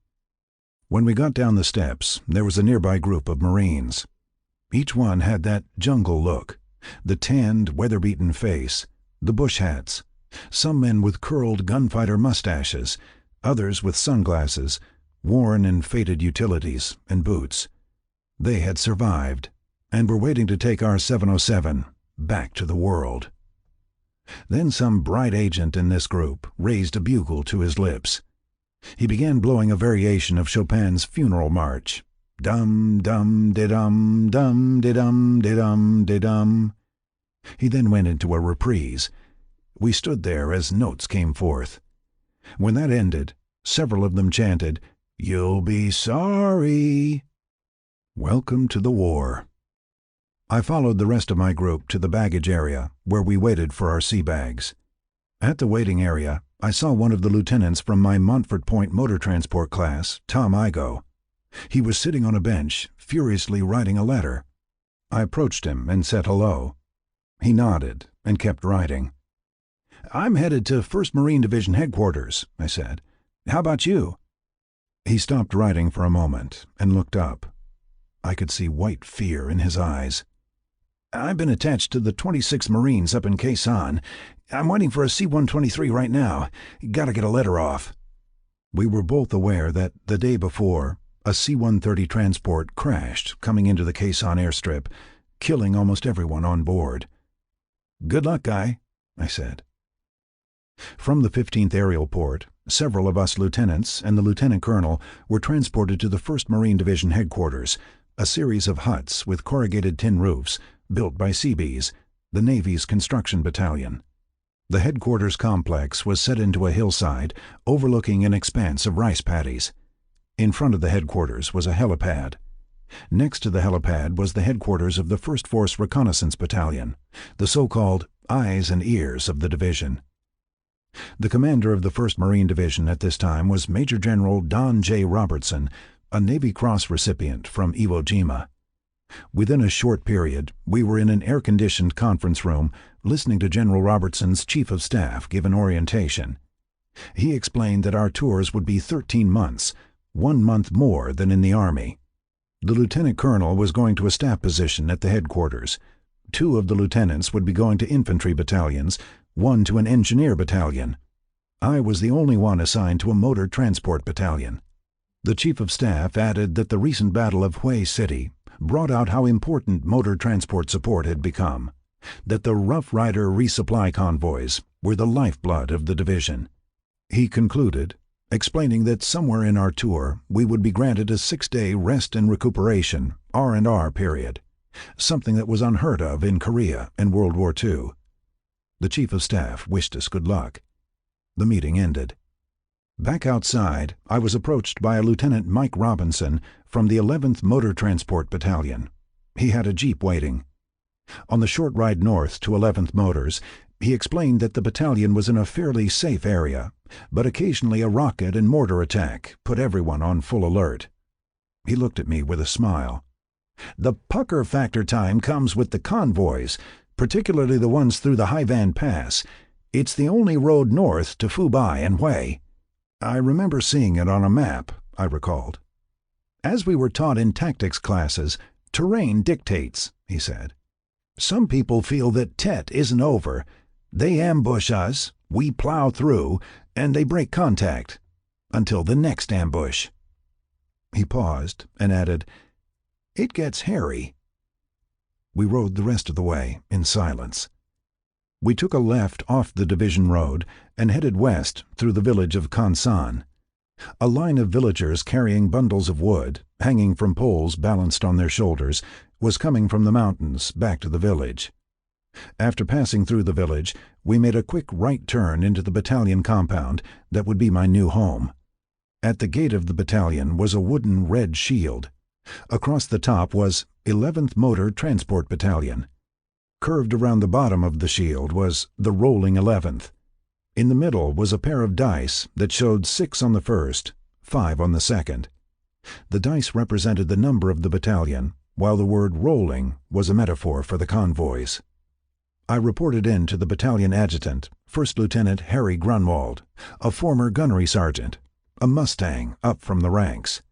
When we got down the steps, there was a nearby group of Marines. Each one had that jungle look, the tanned, weather-beaten face, the bush hats, some men with curled gunfighter mustaches, others with sunglasses, worn and faded utilities, and boots. They had survived, and were waiting to take our 707 back to the world. Then some bright agent in this group raised a bugle to his lips. He began blowing a variation of Chopin's Funeral March. Dum-dum-de-dum, dum-de-dum, de-dum. He then went into a reprise. We stood there as notes came forth. When that ended, several of them chanted, "You'll be sorry." Welcome to the war. I followed the rest of my group to the baggage area, where we waited for our sea bags. At the waiting area, I saw one of the lieutenants from my Montford Point motor transport class, Tom Igo. He was sitting on a bench, furiously writing a letter. I approached him and said hello. He nodded and kept writing. "I'm headed to 1st Marine Division headquarters," I said. "How about you?" He stopped writing for a moment and looked up. I could see white fear in his eyes. "I've been attached to the 26th Marines up in Khe Sanh. I'm waiting for a C-123 right now. Gotta get a letter off." We were both aware that the day before, a C-130 transport crashed coming into the Khe Sanh airstrip, killing almost everyone on board. "Good luck, guy," I said. From the 15th Aerial Port, several of us lieutenants and the lieutenant colonel were transported to the 1st Marine Division headquarters, a series of huts with corrugated tin roofs, built by Seabees, the Navy's construction battalion. The headquarters complex was set into a hillside overlooking an expanse of rice paddies. In front of the headquarters was a helipad. Next to the helipad was the headquarters of the 1st Force Reconnaissance Battalion, the so-called eyes and ears of the division. The commander of the 1st Marine Division at this time was Major General Don J. Robertson, a Navy Cross recipient from Iwo Jima. Within a short period, we were in an air-conditioned conference room listening to General Robertson's Chief of Staff give an orientation. He explained that our tours would be 13 months, 1 month more than in the Army. The lieutenant colonel was going to a staff position at the headquarters. 2 of the lieutenants would be going to infantry battalions, 1 to an engineer battalion. I was the only one assigned to a motor transport battalion. The Chief of Staff added that the recent Battle of Hue City brought out how important motor transport support had become, that the Rough Rider resupply convoys were the lifeblood of the division. He concluded, explaining that somewhere in our tour we would be granted a 6-day rest and recuperation R&R period, something that was unheard of in Korea in World War II. The Chief of Staff wished us good luck. The meeting ended. Back outside, I was approached by a Lieutenant Mike Robinson from the 11th Motor Transport Battalion. He had a jeep waiting. On the short ride north to 11th Motors, he explained that the battalion was in a fairly safe area, but occasionally a rocket and mortar attack put everyone on full alert. He looked at me with a smile. "The pucker factor time comes with the convoys, particularly the ones through the Haivan Pass. It's the only road north to Fubai and Hue." I remember seeing it on a map, I recalled. "As we were taught in tactics classes, terrain dictates," he said. "Some people feel that Tet isn't over. They ambush us, we plow through, and they break contact. Until the next ambush." He paused and added, "It gets hairy." We rode the rest of the way in silence. We took a left off the division road and headed west through the village of Kansan. A line of villagers carrying bundles of wood, hanging from poles balanced on their shoulders, was coming from the mountains back to the village. After passing through the village, we made a quick right turn into the battalion compound that would be my new home. At the gate of the battalion was a wooden red shield. Across the top was 11th Motor Transport Battalion. Curved around the bottom of the shield was the rolling 11th. In the middle was a pair of dice that showed 6 on the first, 5 on the second. The dice represented the number of the battalion, while the word rolling was a metaphor for the convoys. I reported in to the battalion adjutant, 1st Lieutenant Harry Grunwald, a former gunnery sergeant, a Mustang up from the ranks.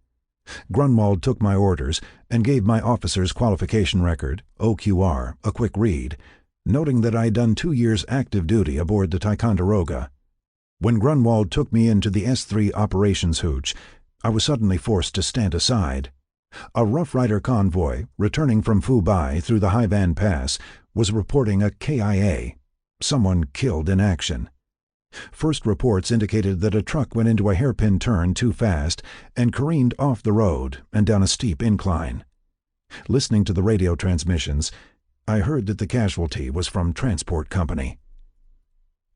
Grunwald took my orders and gave my officer's qualification record, OQR, a quick read, noting that I had done 2 years active duty aboard the Ticonderoga. When Grunwald took me into the S3 operations hooch, I was suddenly forced to stand aside. A Rough Rider convoy, returning from Fubai through the Haivan Pass, was reporting a KIA, someone killed in action. First reports indicated that a truck went into a hairpin turn too fast and careened off the road and down a steep incline. Listening to the radio transmissions, I heard that the casualty was from Transport Company.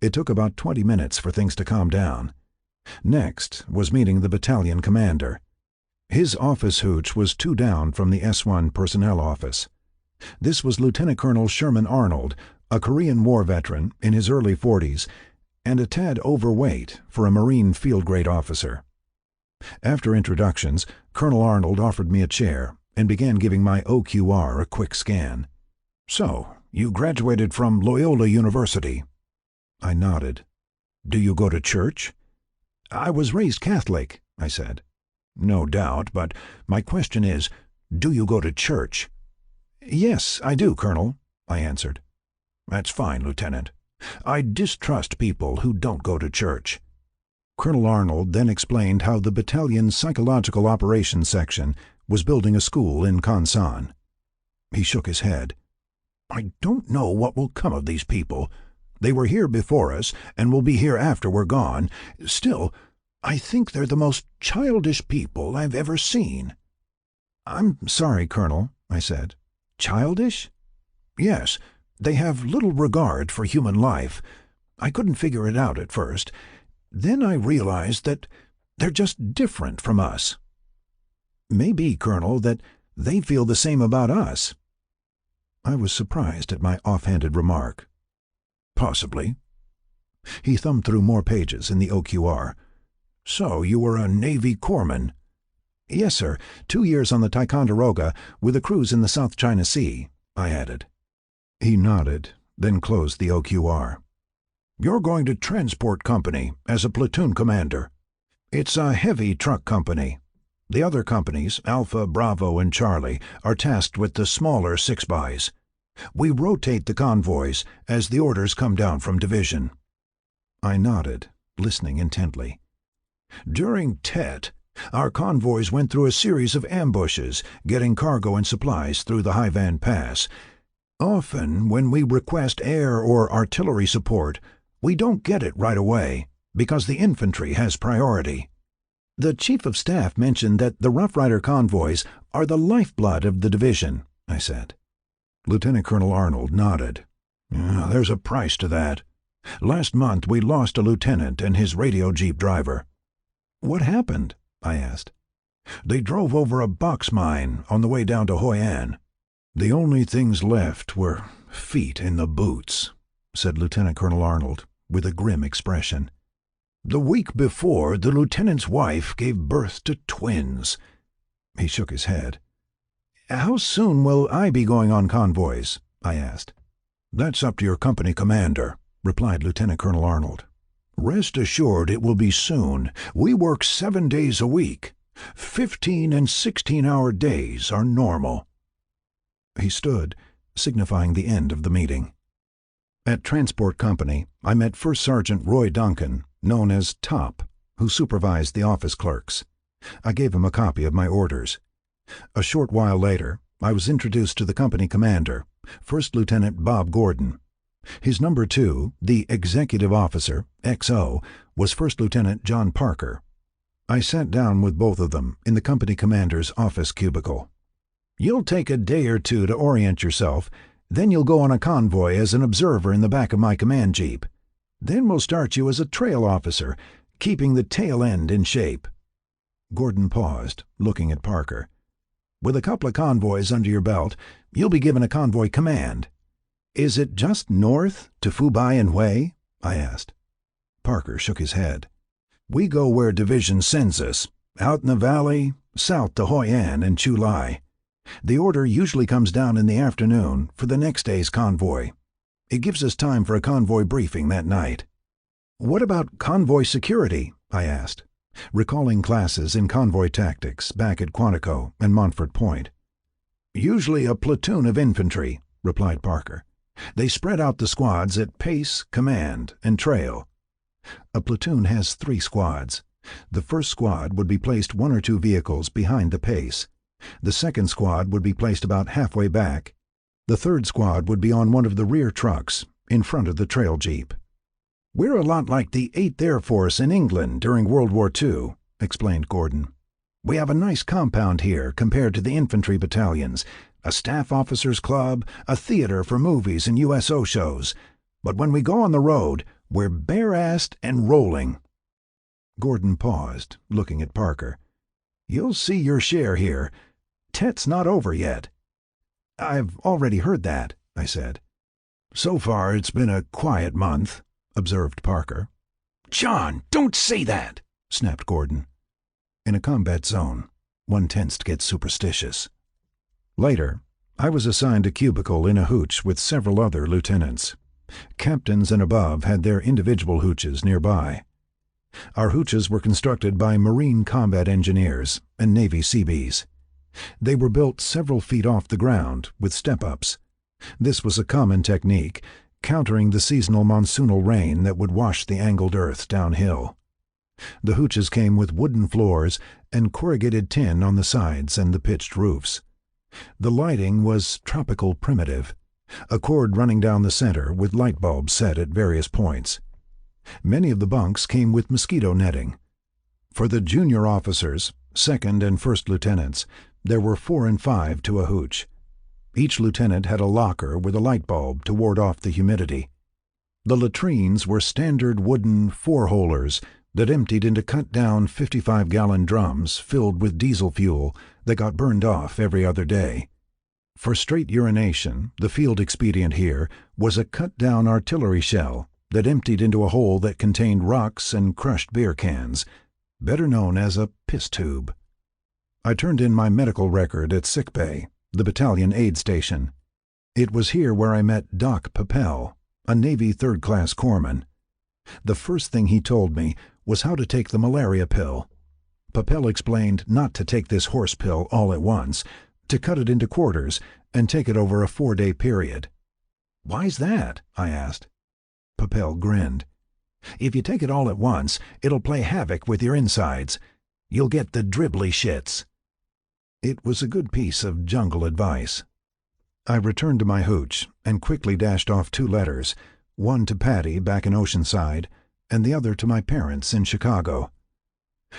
It took about 20 minutes for things to calm down. Next was meeting the battalion commander. His office hooch was 2 down from the S1 personnel office. This was Lieutenant Colonel Sherman Arnold, a Korean War veteran in his early 40s, and a tad overweight for a Marine field-grade officer. After introductions, Colonel Arnold offered me a chair and began giving my OQR a quick scan. "So, you graduated from Loyola University?" I nodded. "Do you go to church?" "I was raised Catholic," I said. "No doubt, but my question is, do you go to church?" "Yes, I do, Colonel," I answered. "That's fine, Lieutenant. I distrust people who don't go to church." Colonel Arnold then explained how the battalion's psychological operations section was building a school in Kansan. He shook his head. "I don't know what will come of these people. They were here before us and will be here after we're gone. Still, I think they're the most childish people I've ever seen." "I'm sorry, Colonel," I said. "Childish?" "Yes, they have little regard for human life. I couldn't figure it out at first. Then I realized that they're just different from us. Maybe, Colonel, that they feel the same about us." I was surprised at my offhanded remark. "Possibly." He thumbed through more pages in the OQR. "So you were a Navy corpsman?" "Yes, sir. 2 years on the Ticonderoga, with a cruise in the South China Sea," I added. He nodded, then closed the OQR. "You're going to transport company as a platoon commander. It's a heavy truck company. The other companies, Alpha, Bravo, and Charlie, are tasked with the smaller 6-bys. We rotate the convoys as the orders come down from division." I nodded, listening intently. "During Tet, our convoys went through a series of ambushes, getting cargo and supplies through the Haivan Pass. Often, when we request air or artillery support, we don't get it right away, because the infantry has priority." "The Chief of Staff mentioned that the Rough Rider convoys are the lifeblood of the division," I said. Lieutenant Colonel Arnold nodded. "There's a price to that. Last month we lost a lieutenant and his radio jeep driver." "What happened?" I asked. "They drove over a box mine on the way down to Hoi An. The only things left were feet in the boots," said Lieutenant Colonel Arnold, with a grim expression. "The week before, the lieutenant's wife gave birth to twins." He shook his head. "How soon will I be going on convoys?" I asked. "That's up to your company commander," replied Lieutenant Colonel Arnold. "Rest assured it will be soon. We work 7 days a week. 15 and 16-hour days are normal." He stood, signifying the end of the meeting. At Transport Company, I met First Sergeant Roy Duncan, known as Top, who supervised the office clerks. I gave him a copy of my orders. A short while later, I was introduced to the company commander, First Lieutenant Bob Gordon. His number 2, the executive officer, XO, was First Lieutenant John Parker. I sat down with both of them in the company commander's office cubicle. "You'll take a day or two to orient yourself, then you'll go on a convoy as an observer in the back of my command jeep. Then we'll start you as a trail officer, keeping the tail end in shape." Gordon paused, looking at Parker. "With a couple of convoys under your belt, you'll be given a convoy command." "Is it just north to Fubai and Hue?" I asked. Parker shook his head. "We go where division sends us, out in the valley, south to Hoi An and Chu Lai. The order usually comes down in the afternoon for the next day's convoy. It gives us time for a convoy briefing that night." "What about convoy security?" I asked, recalling classes in convoy tactics back at Quantico and Montfort Point. "Usually a platoon of infantry," replied Parker. "They spread out the squads at pace, command, and trail." A platoon has 3 squads. The first squad would be placed 1 or 2 vehicles behind the pace. The second squad would be placed about halfway back. The third squad would be on one of the rear trucks, in front of the trail jeep. "We're a lot like the 8th Air Force in England during World War II, explained Gordon. "We have a nice compound here compared to the infantry battalions, a staff officers' club, a theater for movies and USO shows. But when we go on the road, we're bare-assed and rolling." Gordon paused, looking at Parker. "You'll see your share here. Tet's not over yet." "I've already heard that," I said. "So far it's been a quiet month," observed Parker. "John, don't say that!" snapped Gordon. In a combat zone, one tends to get superstitious. Later, I was assigned a cubicle in a hooch with several other lieutenants. Captains and above had their individual hooches nearby. Our hooches were constructed by Marine combat engineers and Navy Seabees. They were built several feet off the ground with step-ups. This was a common technique, countering the seasonal monsoonal rain that would wash the angled earth downhill. The hooches came with wooden floors and corrugated tin on the sides and the pitched roofs. The lighting was tropical primitive, a cord running down the center with light bulbs set at various points. Many of the bunks came with mosquito netting. For the junior officers, second and first lieutenants, there were 4 and 5 to a hooch. Each lieutenant had a locker with a light bulb to ward off the humidity. The latrines were standard wooden four-holers that emptied into cut-down 55-gallon drums filled with diesel fuel that got burned off every other day. For straight urination, the field expedient here was a cut-down artillery shell that emptied into a hole that contained rocks and crushed beer cans, better known as a piss tube. I turned in my medical record at sickbay, the battalion aid station. It was here where I met Doc Papel, a Navy third-class corpsman. The first thing he told me was how to take the malaria pill. Papel explained not to take this horse pill all at once, to cut it into quarters and take it over a 4-day period. "Why's that?" I asked. Papel grinned. "If you take it all at once, it'll play havoc with your insides. You'll get the dribbly shits." It was a good piece of jungle advice. I returned to my hooch and quickly dashed off 2 letters, one to Patty back in Oceanside and the other to my parents in Chicago.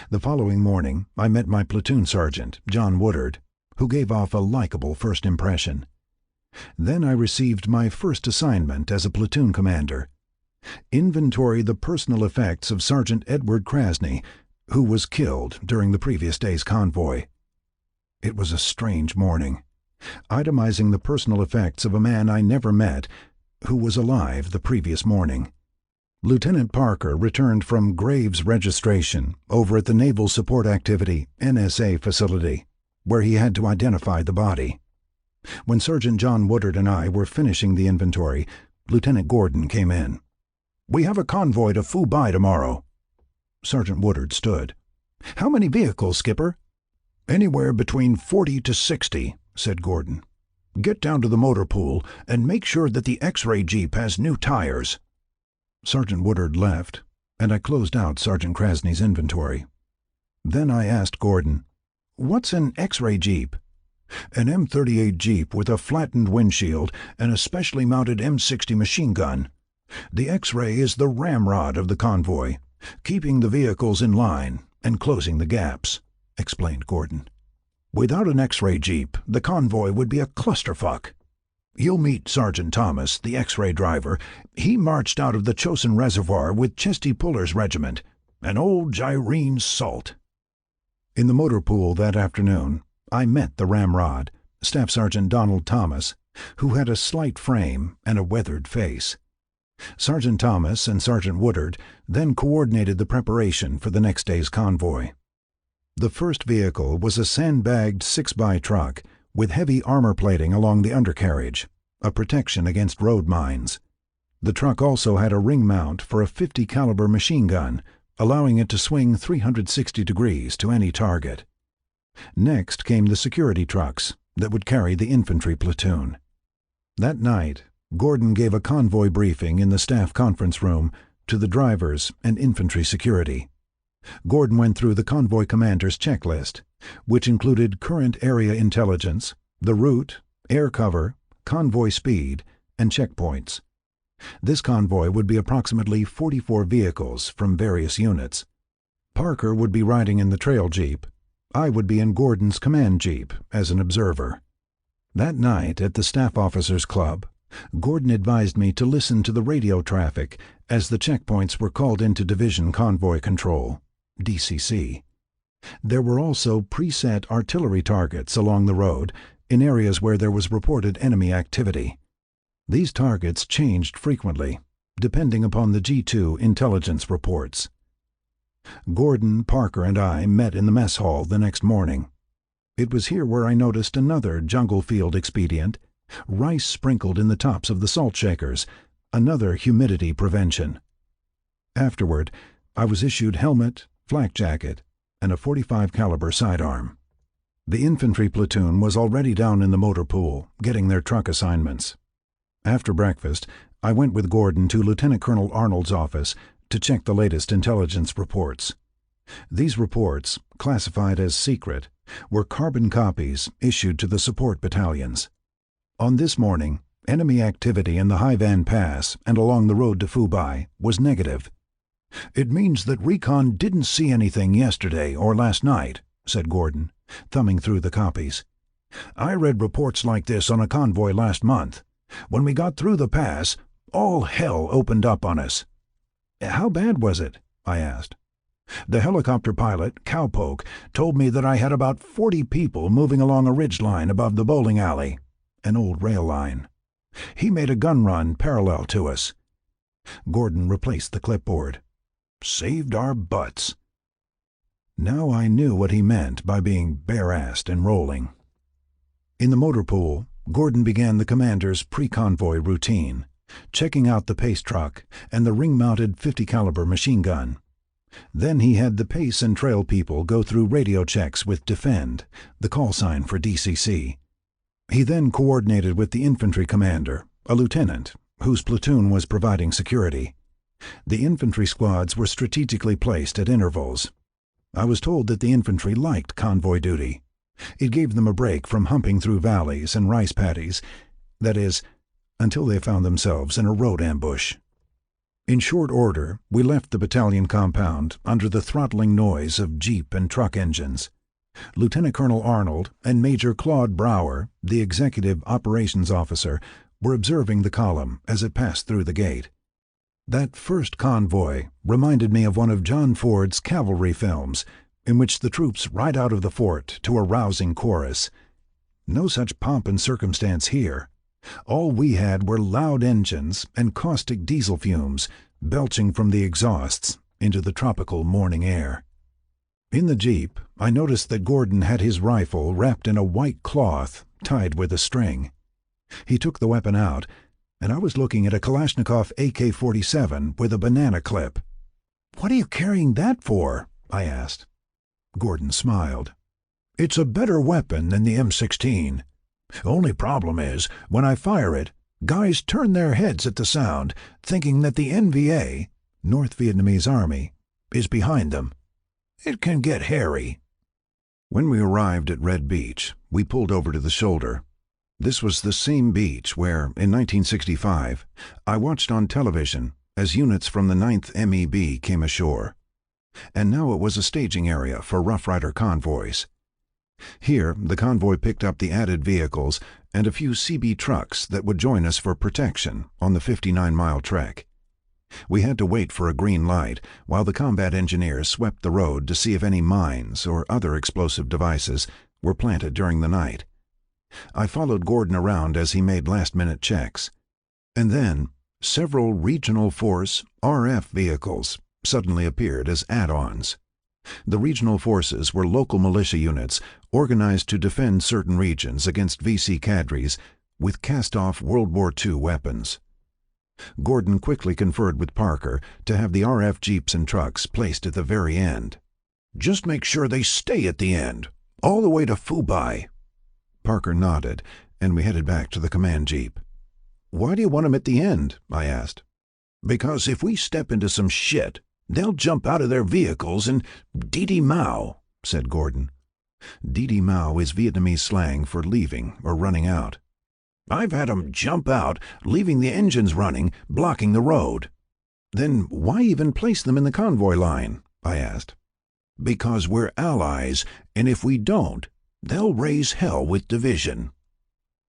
The following morning I met my platoon sergeant, John Woodard, who gave off a likable first impression. Then I received my first assignment as a platoon commander. Inventory the personal effects of Sergeant Edward Krasny, who was killed during the previous day's convoy. It was a strange morning, itemizing the personal effects of a man I never met who was alive the previous morning. Lieutenant Parker returned from Graves registration over at the Naval Support Activity NSA facility, where he had to identify the body. When Sergeant John Woodard and I were finishing the inventory, Lieutenant Gordon came in. "We have a convoy to Fubai tomorrow." Sergeant Woodard stood. "How many vehicles, Skipper?" "Anywhere between 40 to 60, said Gordon. "Get down to the motor pool and make sure that the X-ray Jeep has new tires." Sergeant Woodard left, and I closed out Sergeant Krasny's inventory. Then I asked Gordon, "What's an X-ray Jeep?" "An M38 Jeep with a flattened windshield and a specially mounted M60 machine gun. The X-ray is the ramrod of the convoy, keeping the vehicles in line and closing the gaps," explained Gordon. "Without an X-ray Jeep, the convoy would be a clusterfuck. You'll meet Sergeant Thomas, the X-ray driver. He marched out of the Chosin Reservoir with Chesty Puller's regiment, and old Gyrene's salt." In the motor pool that afternoon, I met the ramrod, Staff Sergeant Donald Thomas, who had a slight frame and a weathered face. Sergeant Thomas and Sergeant Woodard then coordinated the preparation for the next day's convoy. The first vehicle was a sandbagged 6x truck with heavy armor plating along the undercarriage, a protection against road mines. The truck also had a ring mount for a .50 caliber machine gun, allowing it to swing 360 degrees to any target. Next came the security trucks that would carry the infantry platoon. That night, Gordon gave a convoy briefing in the staff conference room to the drivers and infantry security. Gordon went through the convoy commander's checklist, which included current area intelligence, the route, air cover, convoy speed, and checkpoints. This convoy would be approximately 44 vehicles from various units. Parker would be riding in the trail jeep. I would be in Gordon's command jeep as an observer. That night at the Staff Officers Club, Gordon advised me to listen to the radio traffic as the checkpoints were called into Division Convoy Control, DCC. There were also preset artillery targets along the road in areas where there was reported enemy activity. These targets changed frequently, depending upon the G2 intelligence reports. Gordon, Parker, and I met in the mess hall the next morning. It was here where I noticed another jungle field expedient, rice sprinkled in the tops of the salt shakers, another humidity prevention. Afterward, I was issued helmet, flak jacket, and a .45 caliber sidearm. The infantry platoon was already down in the motor pool, getting their truck assignments. After breakfast, I went with Gordon to Lieutenant Colonel Arnold's office to check the latest intelligence reports. These reports, classified as secret, were carbon copies issued to the support battalions. On this morning, enemy activity in the Haivan Pass and along the road to Fubai was negative. "It means that recon didn't see anything yesterday or last night," said Gordon, thumbing through the copies. "I read reports like this on a convoy last month. When we got through the pass, All hell opened up on us. How bad was it? I asked. The helicopter pilot, Cowpoke, told me that I had about 40 people moving along a ridge line above the bowling alley, an old rail line. He made a gun run parallel to us. Gordon replaced the clipboard. Saved our butts. Now I knew what he meant by being bare-assed and rolling. In the motor pool, Gordon began the commander's pre-convoy routine, checking out the pace truck and the ring-mounted 50-caliber machine gun. Then he had the pace and trail people go through radio checks with Defend, the call sign for DCC. He then coordinated with the infantry commander, a lieutenant, whose platoon was providing security. The infantry squads were strategically placed at intervals. I was told that the infantry liked convoy duty. It gave them a break from humping through valleys and rice paddies, that is, until they found themselves in a road ambush. In short order, we left the battalion compound under the throttling noise of jeep and truck engines. Lieutenant Colonel Arnold and Major Claude Brower, the executive operations officer, were observing the column as it passed through the gate. That first convoy reminded me of one of John Ford's cavalry films, in which the troops ride out of the fort to a rousing chorus. No such pomp and circumstance here. All we had were loud engines and caustic diesel fumes belching from the exhausts into the tropical morning air. In the jeep, I noticed that Gordon had his rifle wrapped in a white cloth tied with a string. He took the weapon out, and I was looking at a Kalashnikov AK-47 with a banana clip. "What are you carrying that for?" I asked. Gordon smiled. "It's a better weapon than the M16. Only problem is, when I fire it, guys turn their heads at the sound, thinking that the NVA, North Vietnamese Army, is behind them. It can get hairy." When we arrived at Red Beach, we pulled over to the shoulder. This was the same beach where, in 1965, I watched on television as units from the 9th MEB came ashore. And now it was a staging area for Rough Rider convoys. Here, the convoy picked up the added vehicles and a few CB trucks that would join us for protection on the 59-mile trek. We had to wait for a green light while the combat engineers swept the road to see if any mines or other explosive devices were planted during the night. I followed Gordon around as he made last-minute checks. And then, several Regional Force RF vehicles suddenly appeared as add-ons. The regional forces were local militia units organized to defend certain regions against VC cadres with cast-off World War II weapons. Gordon quickly conferred with Parker to have the RF jeeps and trucks placed at the very end. "Just make sure they stay at the end, all the way to Phu Bai." Parker nodded, and we headed back to the command jeep. "Why do you want them at the end?" I asked. "Because if we step into some shit, they'll jump out of their vehicles and Didi Mao," said Gordon. Didi Mao is Vietnamese slang for leaving or running out. "I've had 'em jump out, leaving the engines running, blocking the road." "Then why even place them in the convoy line?" I asked. "Because we're allies, and if we don't, they'll raise hell with division."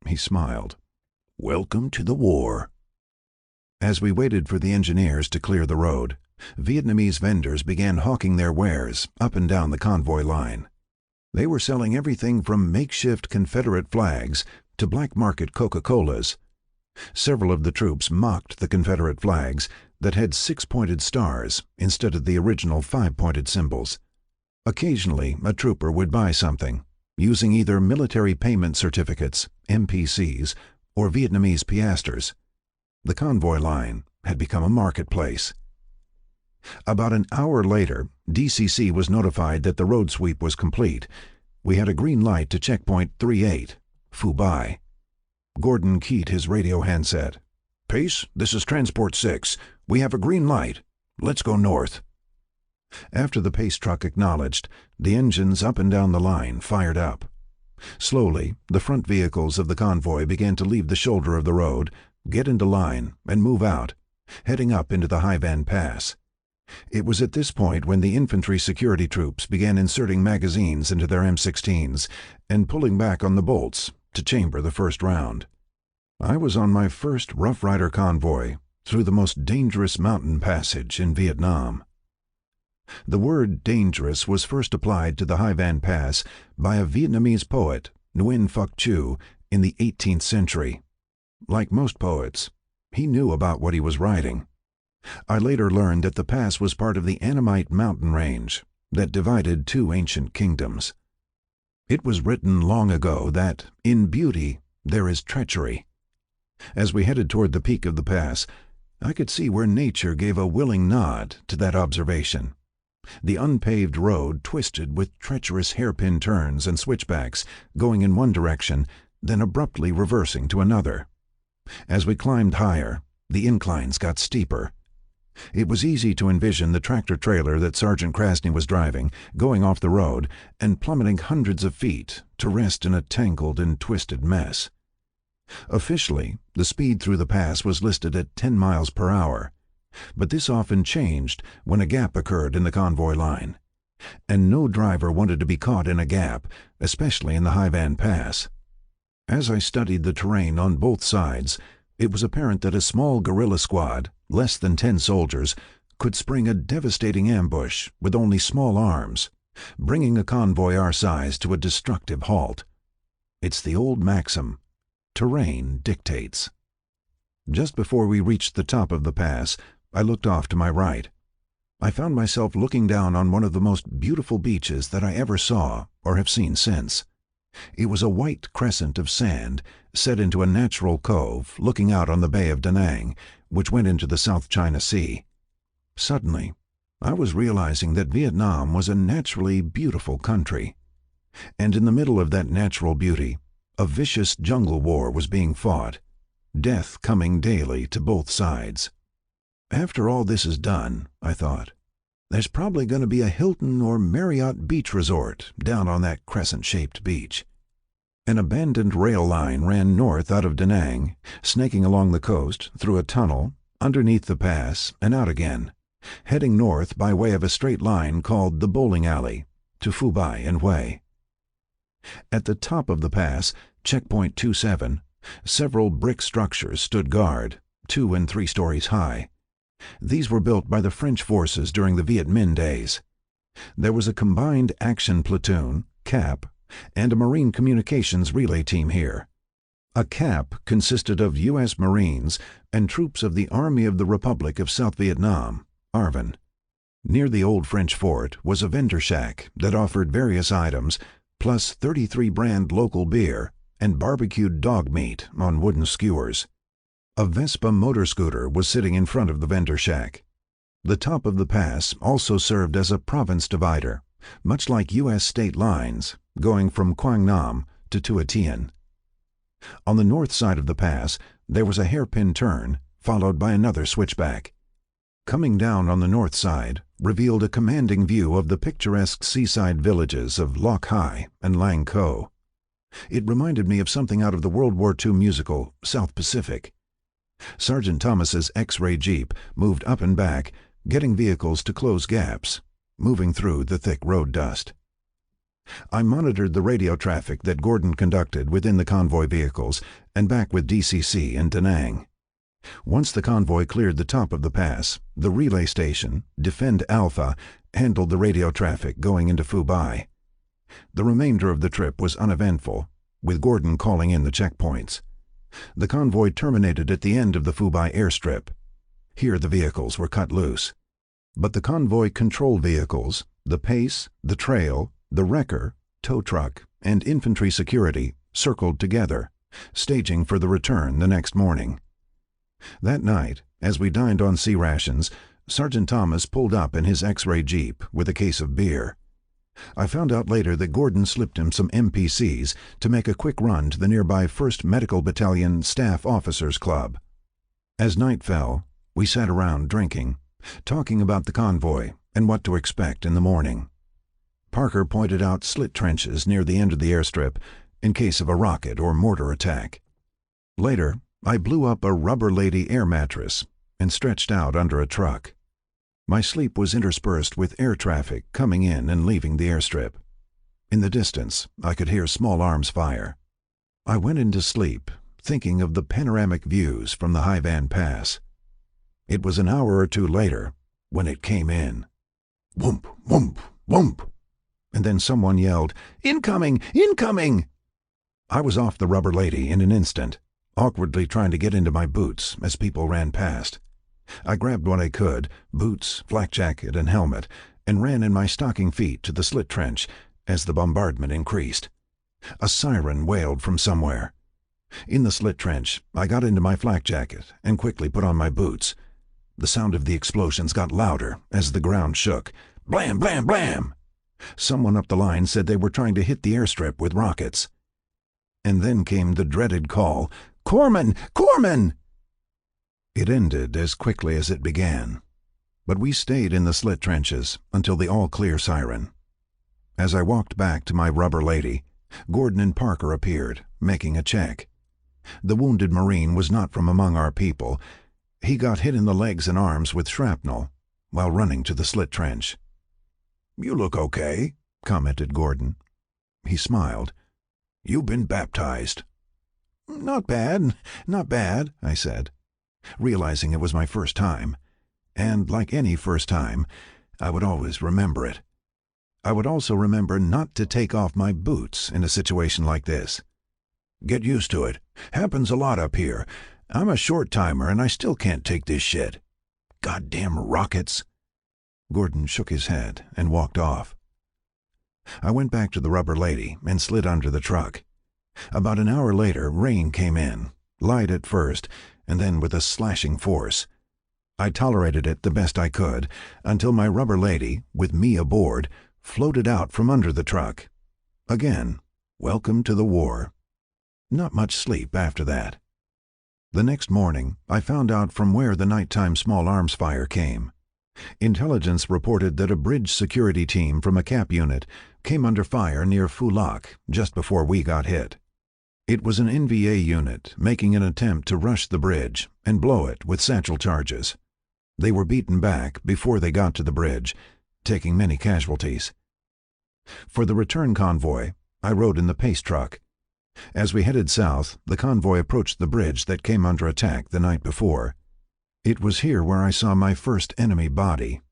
He smiled. "Welcome to the war." As we waited for the engineers to clear the road, Vietnamese vendors began hawking their wares up and down the convoy line. They were selling everything from makeshift Confederate flags to black market Coca-Colas. Several of the troops mocked the Confederate flags that had 6-pointed stars instead of the original 5-pointed symbols. Occasionally, a trooper would buy something, using either military payment certificates, MPCs, or Vietnamese piastres. The convoy line had become a marketplace. About an hour later, DCC was notified that the road sweep was complete. We had a green light to checkpoint 38, Phu Bai. Gordon keyed his radio handset. "Pace, this is Transport 6. We have a green light. Let's go north." After the pace truck acknowledged, the engines up and down the line fired up. Slowly, the front vehicles of the convoy began to leave the shoulder of the road, get into line, and move out, heading up into the Hai Van Pass. It was at this point when the infantry security troops began inserting magazines into their M16s and pulling back on the bolts to chamber the first round. I was on my first Rough Rider convoy, through the most dangerous mountain passage in Vietnam. The word dangerous was first applied to the Hai Van Pass by a Vietnamese poet, Nguyen Phuc Chu, in the 18th century. Like most poets, he knew about what he was writing. I later learned that the pass was part of the Annamite mountain range that divided two ancient kingdoms. It was written long ago that, in beauty, there is treachery. As we headed toward the peak of the pass, I could see where nature gave a willing nod to that observation. The unpaved road twisted with treacherous hairpin turns and switchbacks, going in one direction, then abruptly reversing to another. As we climbed higher, the inclines got steeper. It was easy to envision the tractor-trailer that Sergeant Krasny was driving, going off the road and plummeting hundreds of feet to rest in a tangled and twisted mess. Officially, the speed through the pass was listed at 10 miles per hour, but this often changed when a gap occurred in the convoy line, and no driver wanted to be caught in a gap, especially in the Hai Van Pass. As I studied the terrain on both sides, it was apparent that a small guerrilla squad, less than 10 soldiers, could spring a devastating ambush with only small arms, bringing a convoy our size to a destructive halt. It's the old maxim, terrain dictates. Just before we reached the top of the pass, I looked off to my right. I found myself looking down on one of the most beautiful beaches that I ever saw or have seen since. It was a white crescent of sand set into a natural cove looking out on the Bay of Da Nang, which went into the South China Sea. Suddenly, I was realizing that Vietnam was a naturally beautiful country. And in the middle of that natural beauty, a vicious jungle war was being fought, death coming daily to both sides. After all this is done, I thought, there's probably going to be a Hilton or Marriott beach resort down on that crescent-shaped beach. An abandoned rail line ran north out of Da Nang, snaking along the coast through a tunnel, underneath the pass, and out again, heading north by way of a straight line called the Bowling Alley, to Phu Bai and Hue. At the top of the pass, Checkpoint 27, several brick structures stood guard, 2 and 3 stories high. These were built by the French forces during the Viet Minh days. There was a combined action platoon, CAP, and a Marine communications relay team here. A CAP consisted of U.S. Marines and troops of the Army of the Republic of South Vietnam, ARVN. Near the old French fort was a vendor shack that offered various items, plus 33 brand local beer and barbecued dog meat on wooden skewers. A Vespa motor scooter was sitting in front of the vendor shack. The top of the pass also served as a province divider, much like U.S. state lines, going from Quang Nam to Tua Tien. On the north side of the pass, there was a hairpin turn, followed by another switchback. Coming down on the north side revealed a commanding view of the picturesque seaside villages of Loc Hai and Lang Co. It reminded me of something out of the World War II musical South Pacific. Sergeant Thomas's X-ray Jeep moved up and back, getting vehicles to close gaps, moving through the thick road dust. I monitored the radio traffic that Gordon conducted within the convoy vehicles and back with DCC in Da Nang. Once the convoy cleared the top of the pass, the relay station, Defend Alpha, handled the radio traffic going into Phu Bai. The remainder of the trip was uneventful, with Gordon calling in the checkpoints. The convoy terminated at the end of the Phu Bai airstrip. Here the vehicles were cut loose. But the convoy control vehicles, the pace, the trail, the wrecker, tow truck, and infantry security circled together, staging for the return the next morning. That night, as we dined on sea rations, Sergeant Thomas pulled up in his X-ray Jeep with a case of beer. I found out later that Gordon slipped him some MPCs to make a quick run to the nearby 1st Medical Battalion Staff Officers Club. As night fell, we sat around drinking, talking about the convoy and what to expect in the morning. Parker pointed out slit trenches near the end of the airstrip in case of a rocket or mortar attack. Later, I blew up a rubber lady air mattress and stretched out under a truck. My sleep was interspersed with air traffic coming in and leaving the airstrip. In the distance, I could hear small arms fire. I went into sleep, thinking of the panoramic views from the Hai Van Pass. It was an hour or two later when it came in. Whoomp, whoomp, whoomp. And then someone yelled, "Incoming! Incoming!" I was off the rubber lady in an instant, awkwardly trying to get into my boots as people ran past. I grabbed what I could, boots, flak jacket, and helmet, and ran in my stocking feet to the slit trench as the bombardment increased. A siren wailed from somewhere. In the slit trench, I got into my flak jacket and quickly put on my boots. The sound of the explosions got louder as the ground shook. Blam, blam, blam! Someone up the line said they were trying to hit the airstrip with rockets. And then came the dreaded call, "Corpsman! Corpsman!" It ended as quickly as it began, but we stayed in the slit trenches until the all-clear siren. As I walked back to my rubber lady, Gordon and Parker appeared, making a check. The wounded Marine was not from among our people. He got hit in the legs and arms with shrapnel while running to the slit trench. "You look okay," commented Gordon. He smiled. "You've been baptized." "Not bad, not bad," I said, realizing it was my first time. And like any first time, I would always remember it. I would also remember not to take off my boots in a situation like this. "Get used to it. Happens a lot up here. I'm a short-timer and I still can't take this shit. Goddamn rockets." Gordon shook his head and walked off. I went back to the rubber lady and slid under the truck. About an hour later, rain came in, light at first, and then with a slashing force. I tolerated it the best I could until my rubber lady, with me aboard, floated out from under the truck. Again, welcome to the war. Not much sleep after that. The next morning, I found out from where the nighttime small arms fire came. Intelligence reported that a bridge security team from a CAP unit came under fire near Fulak just before we got hit. It was an NVA unit making an attempt to rush the bridge and blow it with satchel charges. They were beaten back before they got to the bridge, taking many casualties. For the return convoy, I rode in the pace truck. As we headed south, the convoy approached the bridge that came under attack the night before. It was here where I saw my first enemy body.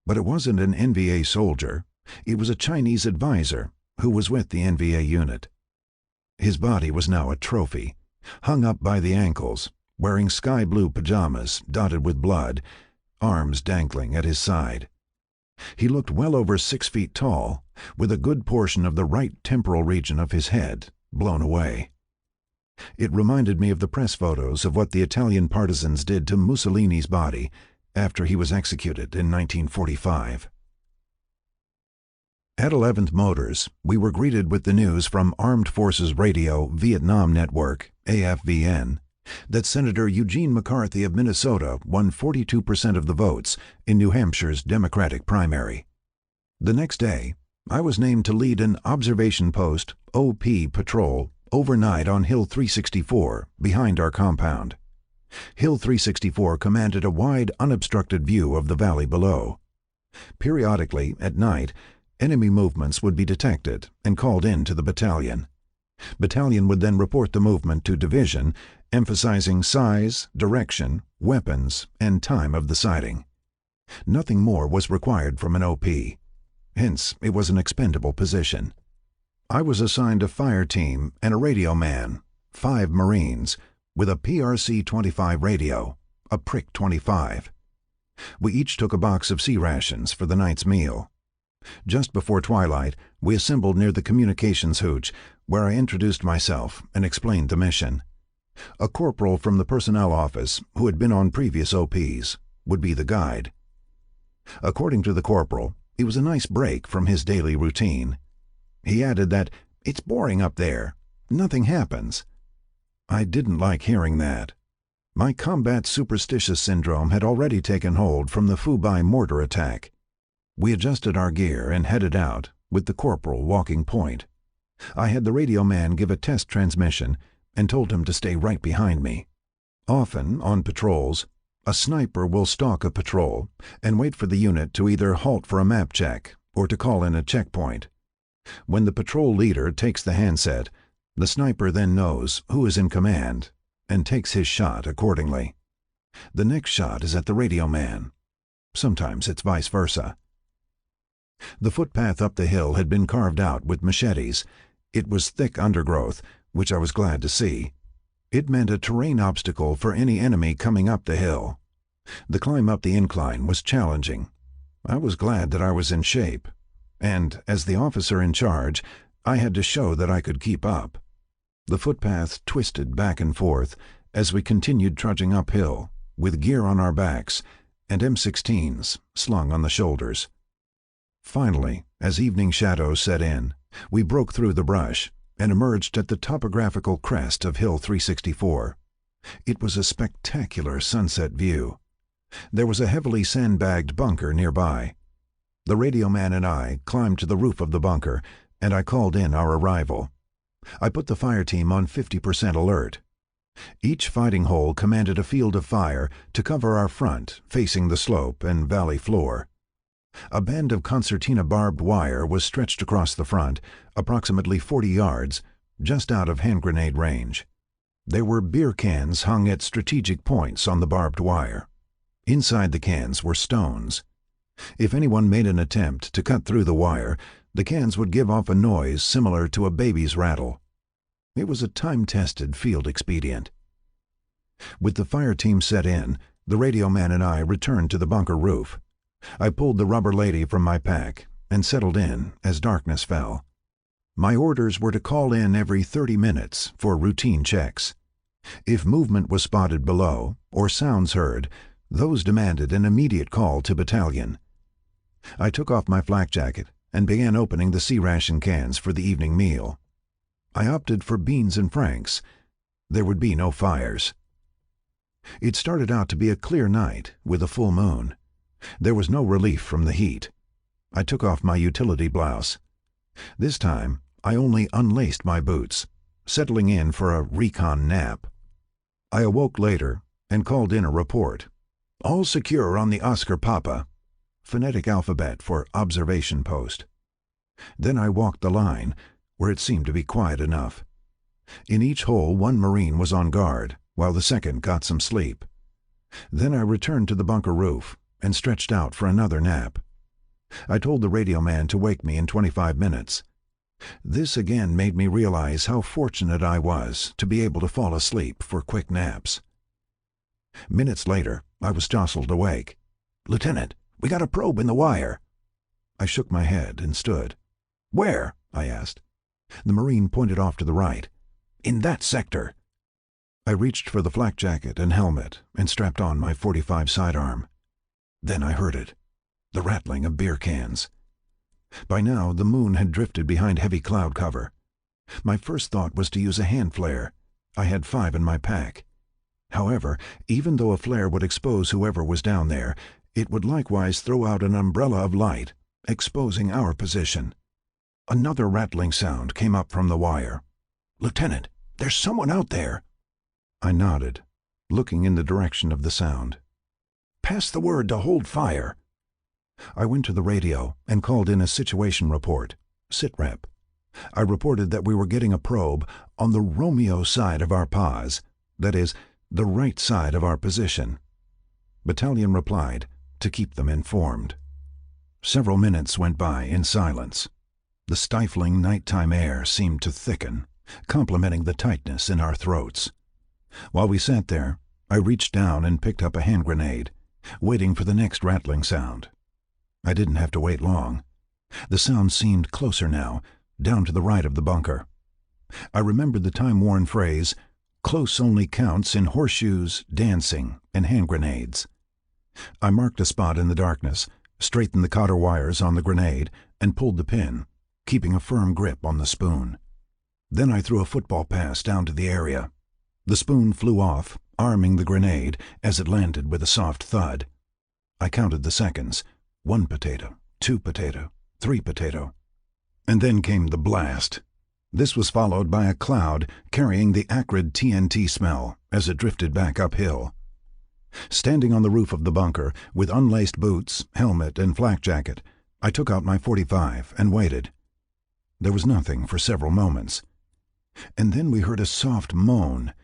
But it wasn't an NVA soldier. It was a Chinese advisor who was with the NVA unit. His body was now a trophy, hung up by the ankles, wearing sky-blue pajamas dotted with blood, arms dangling at his side. He looked well over 6 feet tall, with a good portion of the right temporal region of his head blown away. It reminded me of the press photos of what the Italian partisans did to Mussolini's body after he was executed in 1945. At 11th Motors, we were greeted with the news from Armed Forces Radio Vietnam Network, AFVN, that Senator Eugene McCarthy of Minnesota won 42% of the votes in New Hampshire's Democratic primary. The next day, I was named to lead an observation post, OP patrol, overnight on Hill 364, behind our compound. Hill 364 commanded a wide, unobstructed view of the valley below. Periodically, at night, enemy movements would be detected and called in to the battalion. Battalion would then report the movement to division, emphasizing size, direction, weapons, and time of the sighting. Nothing more was required from an OP. Hence, it was an expendable position. I was assigned a fire team and a radio man, 5 Marines, with a PRC-25 radio, a Prick 25. We each took a box of sea rations for the night's meal. Just before twilight, we assembled near the communications hooch, where I introduced myself and explained the mission. A corporal from the personnel office, who had been on previous OPs, would be the guide. According to the corporal, it was a nice break from his daily routine. He added that, "It's boring up there. Nothing happens." I didn't like hearing that. My combat superstitious syndrome had already taken hold from the Fubai mortar attack. We adjusted our gear and headed out, with the corporal walking point. I had the radio man give a test transmission and told him to stay right behind me. Often, on patrols, a sniper will stalk a patrol and wait for the unit to either halt for a map check or to call in a checkpoint. When the patrol leader takes the handset, the sniper then knows who is in command and takes his shot accordingly. The next shot is at the radio man. Sometimes it's vice versa. The footpath up the hill had been carved out with machetes. It was thick undergrowth, which I was glad to see. It meant a terrain obstacle for any enemy coming up the hill. The climb up the incline was challenging. I was glad that I was in shape, and, as the officer in charge, I had to show that I could keep up. The footpath twisted back and forth as we continued trudging uphill, with gear on our backs and M16s slung on the shoulders. Finally, as evening shadows set in, we broke through the brush and emerged at the topographical crest of Hill 364. It was a spectacular sunset view. There was a heavily sandbagged bunker nearby. The radio man and I climbed to the roof of the bunker, and I called in our arrival. I put the fire team on 50% alert. Each fighting hole commanded a field of fire to cover our front, facing the slope and valley floor. A band of concertina barbed wire was stretched across the front, approximately 40 yards, just out of hand grenade range. There were beer cans hung at strategic points on the barbed wire. Inside the cans were stones. If anyone made an attempt to cut through the wire, the cans would give off a noise similar to a baby's rattle. It was a time-tested field expedient. With the fire team set in, the radio man and I returned to the bunker roof. I pulled the rubber lady from my pack and settled in as darkness fell. My orders were to call in every 30 minutes for routine checks. If movement was spotted below or sounds heard, those demanded an immediate call to battalion. I took off my flak jacket and began opening the C-ration cans for the evening meal. I opted for beans and franks. There would be no fires. It started out to be a clear night with a full moon. There was no relief from the heat. I took off my utility blouse. This time, I only unlaced my boots, settling in for a recon nap. I awoke later and called in a report. All secure on the Oscar Papa, phonetic alphabet for observation post. Then I walked the line, where it seemed to be quiet enough. In each hole, one Marine was on guard, while the second got some sleep. Then I returned to the bunker roof and stretched out for another nap. I told the radio man to wake me in 25 minutes. This again made me realize how fortunate I was to be able to fall asleep for quick naps. Minutes later, I was jostled awake. "Lieutenant, we got a probe in the wire." I shook my head and stood. "Where?" I asked. The Marine pointed off to the right. "In that sector." I reached for the flak jacket and helmet and strapped on my .45 sidearm. Then I heard it, the rattling of beer cans. By now the moon had drifted behind heavy cloud cover. My first thought was to use a hand flare. I had 5 in my pack. However, even though a flare would expose whoever was down there, it would likewise throw out an umbrella of light, exposing our position. Another rattling sound came up from the wire. "Lieutenant, there's someone out there." I nodded, looking in the direction of the sound. "Pass the word to hold fire." I went to the radio and called in a situation report, SITREP. I reported that we were getting a probe on the Romeo side of our pause, that is, the right side of our position. Battalion replied to keep them informed. Several minutes went by in silence. The stifling nighttime air seemed to thicken, complementing the tightness in our throats. While we sat there, I reached down and picked up a hand grenade, waiting for the next rattling sound. I didn't have to wait long. The sound seemed closer now, down to the right of the bunker. I remembered the time-worn phrase, "Close only counts in horseshoes, dancing, and hand grenades." I marked a spot in the darkness, straightened the cotter wires on the grenade, and pulled the pin, keeping a firm grip on the spoon. Then I threw a football pass down to the area. The spoon flew off, arming the grenade as it landed with a soft thud. I counted the seconds. 1 potato, 2 potato, 3 potato. And then came the blast. This was followed by a cloud carrying the acrid TNT smell as it drifted back uphill. Standing on the roof of the bunker, with unlaced boots, helmet, and flak jacket, I took out my .45 and waited. There was nothing for several moments. And then we heard a soft moan,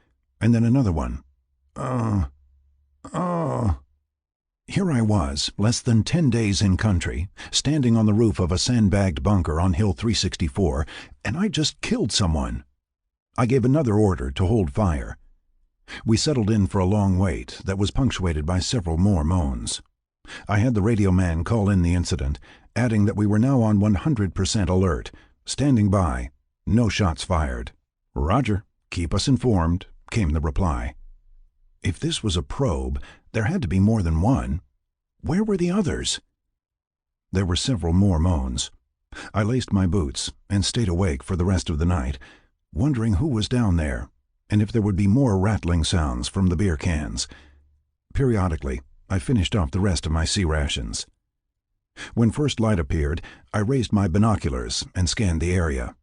and then another one. Oh. Here I was, less than 10 days in country, standing on the roof of a sandbagged bunker on Hill 364, and I just killed someone. I gave another order to hold fire. We settled in for a long wait that was punctuated by several more moans. I had the radio man call in the incident, adding that we were now on 100% alert, standing by, no shots fired. "Roger, keep us informed," came the reply. If this was a probe, there had to be more than one. Where were the others? There were several more moans. I laced my boots and stayed awake for the rest of the night, wondering who was down there, and if there would be more rattling sounds from the beer cans. Periodically, I finished off the rest of my sea rations. When first light appeared, I raised my binoculars and scanned the area.